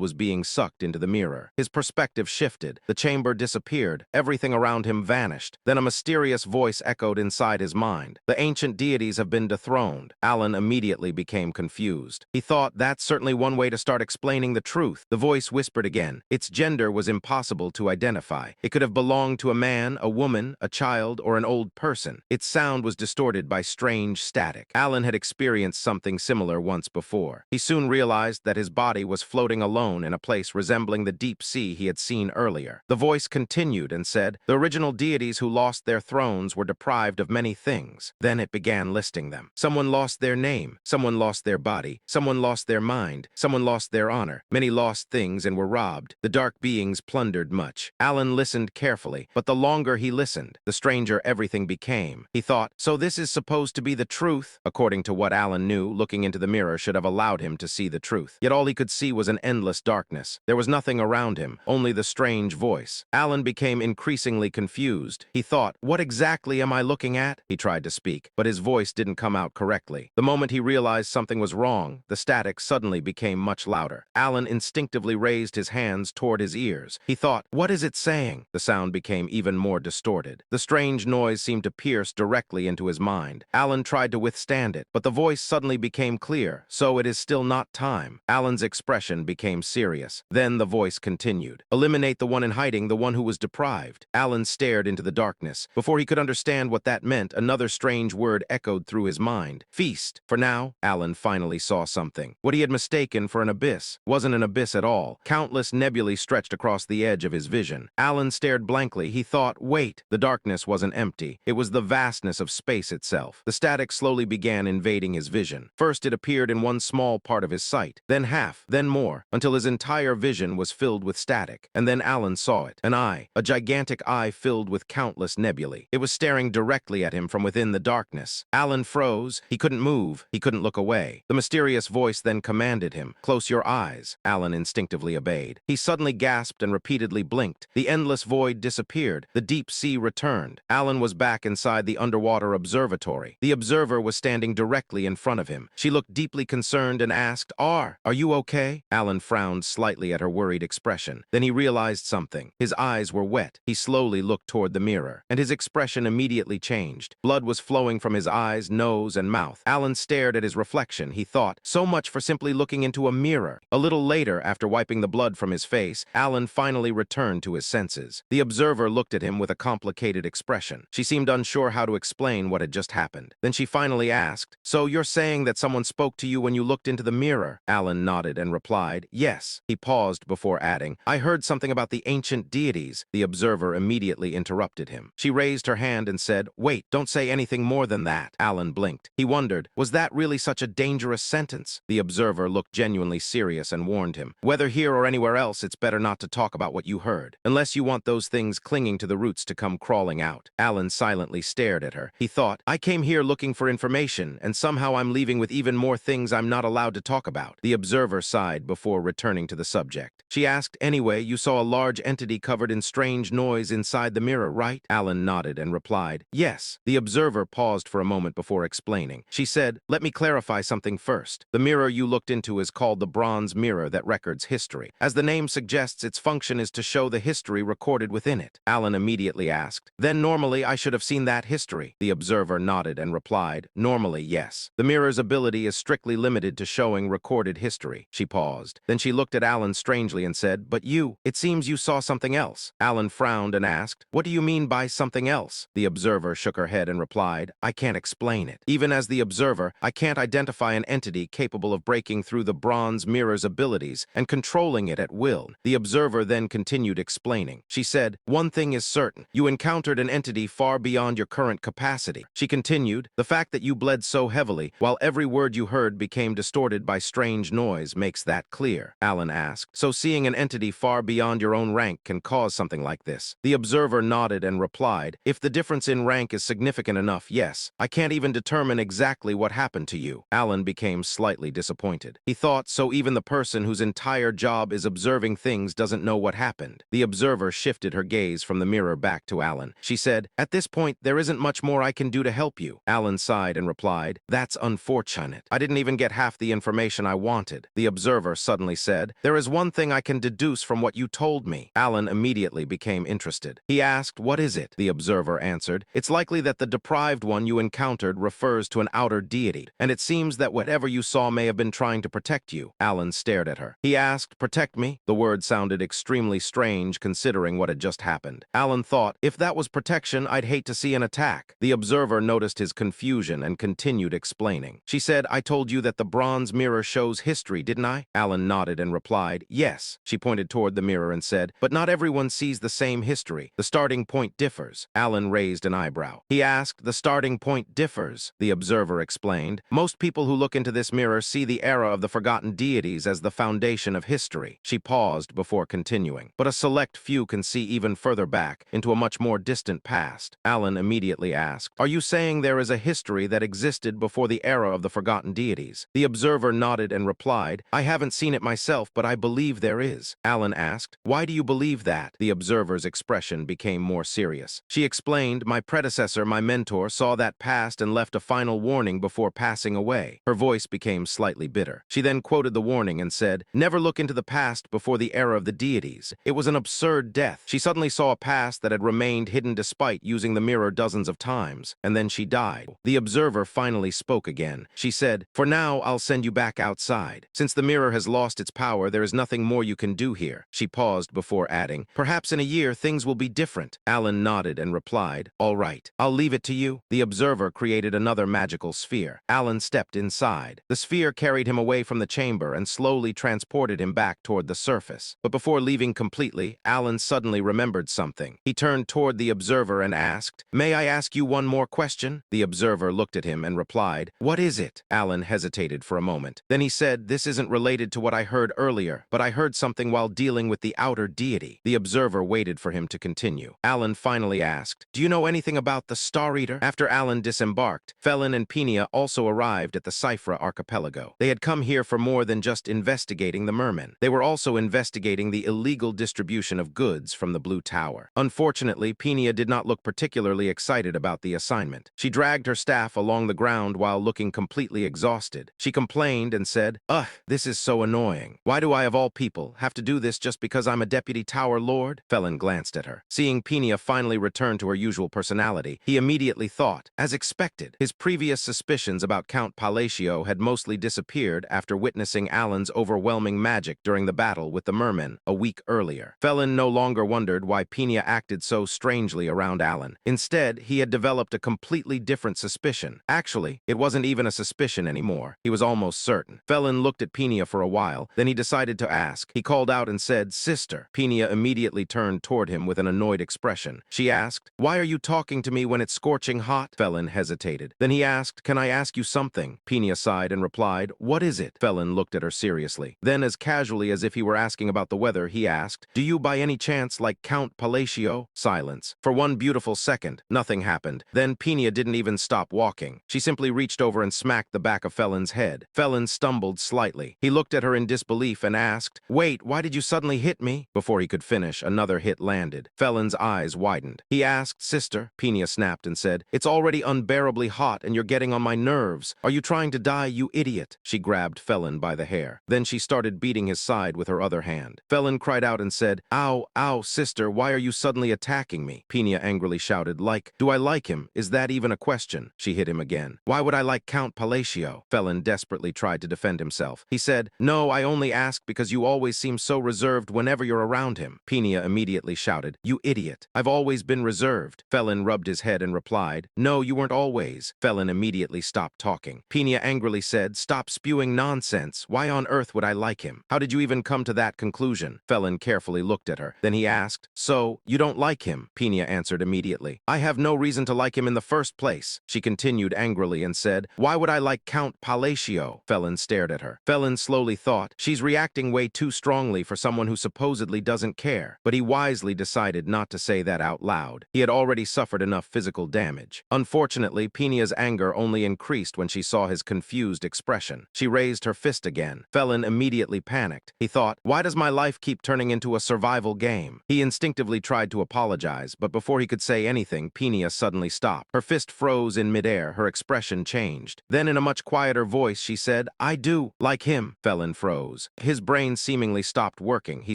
was being sucked into the mirror. His perspective shifted. The chamber disappeared. Everything around him vanished. Then a mysterious voice echoed inside his mind. The ancient deities have been dethroned. Alan immediately became confused. He thought, that's certainly one way to start explaining the truth. The voice whispered again. Its gender was impossible to identify. It could have belonged to a man, a woman, a child, or an old person. Its sound was distorted by strange static. Alan had experienced something similar once before. He soon realized that his body was floating alone in a place resembling the deep sea he had seen earlier. The voice continued and said, the original deities who lost their thrones were deprived of many things. Then it began listing them. Someone lost their name. Someone lost their body. Someone lost their mind. Someone lost their honor. Many lost things and were robbed. The dark beings plundered much. Alan listened carefully, but the longer he listened, the stranger everything became. He thought, so this is supposed to be the truth? According to what Alan knew, looking into the mirror should have allowed him to see the truth. Yet all he could see was an endless darkness. There was nothing around him, only the strange voice. Alan became increasingly increasingly confused. He thought, what exactly am I looking at? He tried to speak, but his voice didn't come out correctly. The moment he realized something was wrong, the static suddenly became much louder. Alan instinctively raised his hands toward his ears. He thought, what is it saying? The sound became even more distorted. The strange noise seemed to pierce directly into his mind. Alan tried to withstand it, but the voice suddenly became clear. So it is still not time. Alan's expression became serious. Then the voice continued. Eliminate the one in hiding, the one who was deprived. Alan stared into the darkness. Before he could understand what that meant, another strange word echoed through his mind. Feast. For now, Alan finally saw something. What he had mistaken for an abyss wasn't an abyss at all. Countless nebulae stretched across the edge of his vision. Alan stared blankly. He thought, wait. The darkness wasn't empty. It was the vastness of space itself. The static slowly began invading his vision. First, it appeared in one small part of his sight, then half, then more, until his entire vision was filled with static. And then Alan saw it. An eye, a gigantic eye filled with countless nebulae. It was staring directly at him from within the darkness. Alan froze. He couldn't move. He couldn't look away. The mysterious voice then commanded him, close your eyes. Alan instinctively obeyed. He suddenly gasped and repeatedly blinked. The endless void disappeared. The deep sea returned. Alan was back inside the underwater observatory. The observer was standing directly in front of him. She looked deeply concerned and asked, are you okay? Alan frowned slightly at her worried expression. Then he realized something. His eyes were wet. He slowly looked toward the mirror, and his expression immediately changed. Blood was flowing from his eyes, nose, and mouth. Alan stared at his reflection. He thought, so much for simply looking into a mirror. A little later, after wiping the blood from his face, Alan finally returned to his senses. The observer looked at him with a complicated expression. She seemed unsure how to explain what had just happened. Then she finally asked, so you're saying that someone spoke to you when you looked into the mirror? Alan nodded and replied, yes. He paused before adding, I heard something about the ancient deities. The observer immediately interrupted him. She raised her hand and said, wait, don't say anything more than that. Alan blinked. He wondered, was that really such a dangerous sentence? The observer looked genuinely serious and warned him, whether here or anywhere else, it's better not to talk about what you heard, unless you want those things clinging to the roots to come crawling out. Alan silently stared at her. He thought, I came here looking for information, and somehow I'm leaving with even more things I'm not allowed to talk about. The observer sighed before returning to the subject. She asked, anyway, you saw a large entity covered in strange noise inside the mirror, right? Alan nodded and replied, yes. The observer paused for a moment before explaining. She said, let me clarify something first. The mirror you looked into is called the bronze mirror that records history. As the name suggests, its function is to show the history recorded within it. Alan immediately asked, then normally I should have seen that history. The observer nodded and replied, normally, yes. The mirror's ability is strictly limited to showing recorded history. She paused. Then she looked at Alan strangely and said, but it seems you saw something else. Alan frowned and asked, what do you mean by something else? The observer shook her head and replied, I can't explain it. Even as the observer, I can't identify an entity capable of breaking through the bronze mirror's abilities and controlling it at will. The observer then continued explaining. She said, one thing is certain. You encountered an entity far beyond your current capacity. She continued, the fact that you bled so heavily, while every word you heard became distorted by strange noise, makes that clear. Alan asked, so seeing an entity far beyond your own rank can cause something like this? The observer nodded and replied, if the difference in rank is significant enough, yes. I can't even determine exactly what happened to you. Alan became slightly disappointed. He thought, so even the person whose entire job is observing things doesn't know what happened. The observer shifted her gaze from the mirror back to Alan. She said, at this point, there isn't much more I can do to help you. Alan sighed and replied, that's unfortunate. I didn't even get half the information I wanted. The observer suddenly said, there is one thing I can deduce from what you told me. Alan immediately became interested. He asked, what is it? The observer answered, it's likely that the deprived one you encountered refers to an outer deity, and it seems that whatever you saw may have been trying to protect you. Alan stared at her. He asked, protect me? The word sounded extremely strange considering what had just happened. Alan thought, if that was protection, I'd hate to see an attack. The observer noticed his confusion and continued explaining. She said, I told you that the bronze mirror shows history, didn't I? Alan nodded and replied, yes. She pointed toward the mirror and said, but not everyone sees the same history. The starting point differs. Alan raised an eyebrow. He asked, the starting point differs? The observer explained, most people who look into this mirror see the era of the forgotten deities as the foundation of history. She paused before continuing, but a select few can see even further back into a much more distant past. Alan immediately asked, are you saying there is a history that existed before the era of the forgotten deities? The observer nodded and replied, I haven't seen it myself, but I believe there is. Alan asked, why do you believe that? The observer's expression expression became more serious. She explained, my predecessor, my mentor, saw that past and left a final warning before passing away. Her voice became slightly bitter. She then quoted the warning and said, never look into the past before the era of the deities. It was an absurd death. She suddenly saw a past that had remained hidden despite using the mirror dozens of times, and then she died. The observer finally spoke again. She said, for now, I'll send you back outside. Since the mirror has lost its power, there is nothing more you can do here. She paused before adding, perhaps in a year things will be different. Alan nodded and replied, all right, I'll leave it to you. The observer created another magical sphere. Alan stepped inside. The sphere carried him away from the chamber and slowly transported him back toward the surface. But before leaving completely, Alan suddenly remembered something. He turned toward the observer and asked, may I ask you one more question? The observer looked at him and replied, what is it? Alan hesitated for a moment. Then he said, this isn't related to what I heard earlier, but I heard something while dealing with the outer deity. The observer waited for him to continue. Alan finally asked, do you know anything about the Star Eater? After Alan disembarked, Felin and Penia also arrived at the Cyphra archipelago. They had come here for more than just investigating the mermen. They were also investigating the illegal distribution of goods from the Blue Tower. Unfortunately, Penia did not look particularly excited about the assignment. She dragged her staff along the ground while looking completely exhausted. She complained and said, ugh, this is so annoying. Why do I, of all people, have to do this just because I'm a deputy tower lord? Felin glanced at her. Seeing Penia finally return to her usual personality, he immediately thought, as expected, his previous suspicions about Count Palacio had mostly disappeared after witnessing Alan's overwhelming magic during the battle with the mermen a week earlier. Felin no longer wondered why Penia acted so strangely around Alan. Instead, he had developed a completely different suspicion. Actually, it wasn't even a suspicion anymore. He was almost certain. Felin looked at Penia for a while, then he decided to ask. He called out and said, sister. Penia immediately turned toward him with an annoyed expression. She asked, why are you talking to me when it's scorching hot? Felin hesitated. Then he asked, can I ask you something? Penia sighed and replied, what is it? Felin looked at her seriously. Then, as casually as if he were asking about the weather, he asked, do you by any chance like Count Palacio? Silence. For one beautiful second, nothing happened. Then Penia didn't even stop walking. She simply reached over and smacked the back of Felin's head. Felin stumbled slightly. He looked at her in disbelief and asked, wait, why did you suddenly hit me? Before he could finish, another hit landed. Felin's eyes widened. He asked, sister? Penia snapped and said, it's already unbearably hot and you're getting on my nerves. Are you trying to die, you idiot? She grabbed Felin by the hair. Then she started beating his side with her other hand. Felin cried out and said, ow, ow, sister, why are you suddenly attacking me? Penia angrily shouted, do I like him? Is that even a question? She hit him again. Why would I like Count Palacio? Felin desperately tried to defend himself. He said, no, I only ask because you always seem so reserved whenever you're around him. Penia immediately shouted, you idiot. I've always been reserved. Felin rubbed his head and replied, no, you weren't always. Felin immediately stopped talking. Penia angrily said, stop spewing nonsense. Why on earth would I like him? How did you even come to that conclusion? Felin carefully looked at her. Then he asked, so, you don't like him? Penia answered immediately, I have no reason to like him in the first place. She continued angrily and said, why would I like Count Palacio? Felin stared at her. Felin slowly thought, she's reacting way too strongly for someone who supposedly doesn't care. But he wisely decided not to say that out loud. He had already suffered enough physical damage. Unfortunately, Penia's anger only increased when she saw his confused expression. She raised her fist again. Felin immediately panicked. He thought, why does my life keep turning into a survival game? He instinctively tried to apologize, but before he could say anything, Penia suddenly stopped. Her fist froze in midair. Her expression changed. Then in a much quieter voice, she said, I do like him. Felin froze. His brain seemingly stopped working. He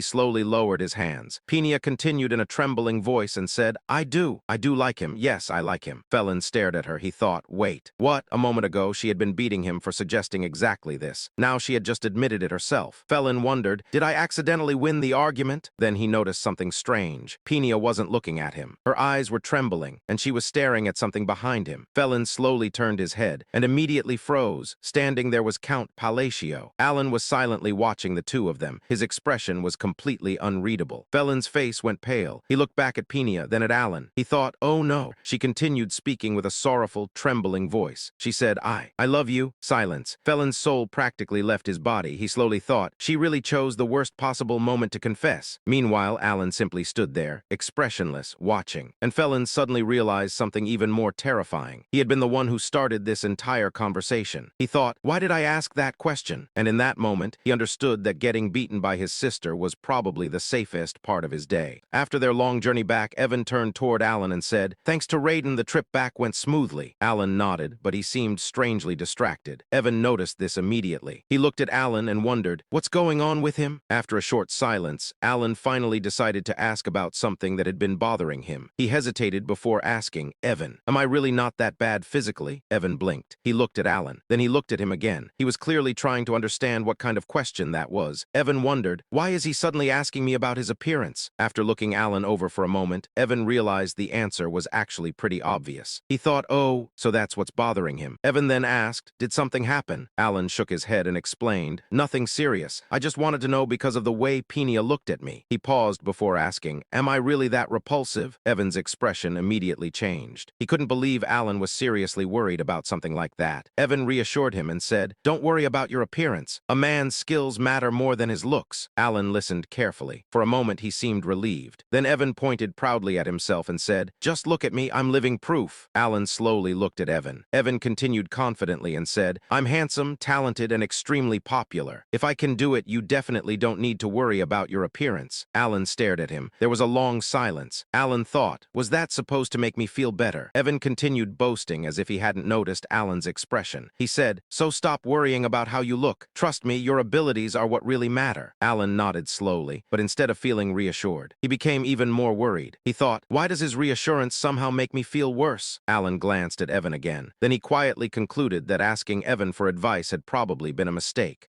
slowly lowered his hands. Penia continued in a trembling voice and said, I do like him. Yes, I like him. Felin stared at her. He thought, wait, what? A moment ago, she had been beating him for suggesting exactly this. Now she had just admitted it herself. Felin wondered, did I accidentally win the argument? Then he noticed something strange. Penia wasn't looking at him. Her eyes were trembling, and she was staring at something behind him. Felin slowly turned his head and immediately froze. Standing there was Count Palacio. Alan was silently watching the two of them. His expression was completely unreadable. Felin's face went pale. He looked back at Penia, then at Alan. He thought, oh no. She continued speaking with a sorrowful, trembling voice. She said, I love you. Silence. Felin's soul practically left his body. He slowly thought, she really chose the worst possible moment to confess. Meanwhile, Alan simply stood there, expressionless, watching. And Felin suddenly realized something even more terrifying. He had been the one who started this entire conversation. He thought, why did I ask that question? And in that moment, he understood that getting beaten by his sister was probably the safest part of his day. After their long journey back, Evan turned toward Alan and said, "Thanks to Raiden, the trip back went smoothly." Alan nodded, but he seemed strangely distracted. Evan noticed this immediately. He looked at Alan and wondered, what's going on with him? After a short silence, Alan finally decided to ask about something that had been bothering him. He hesitated before asking, "Evan, am I really not that bad physically?" Evan blinked. He looked at Alan. Then he looked at him again. He was clearly trying to understand what kind of question that was. Evan wondered, why is he suddenly asking me about his appearance? After looking Alan over for a moment, Evan realized the answer was actually pretty obvious. He thought, oh, so that's what's bothering him. Evan then asked, did something happen? Alan shook his head and explained, nothing serious. I just wanted to know because of the way Peenia looked at me. He paused before asking, am I really that repulsive? Evan's expression immediately changed. He couldn't believe Alan was seriously worried about something like that. Evan reassured him and said, don't worry about your appearance. A man's skills matter more than his looks. Alan listened carefully. For a moment, he seemed relieved. Then Evan pointed proudly at himself and said, just look at me, I'm living proof. Alan slowly looked at Evan. Evan continued confidently and said, I'm handsome, talented, and extremely popular. If I can do it, you definitely don't need to worry about your appearance. Alan stared at him. There was a long silence. Alan thought, was that supposed to make me feel better? Evan continued boasting as if he hadn't noticed Alan's expression. He said, so stop worrying about how you look. Trust me, your abilities are what really matter. Alan nodded slowly, but instead of feeling reassured, he became even more worried. He thought, why does his reassurance somehow make me feel worse? Alan glanced at Evan again. Then he quietly concluded that asking Evan for advice had probably been a mistake.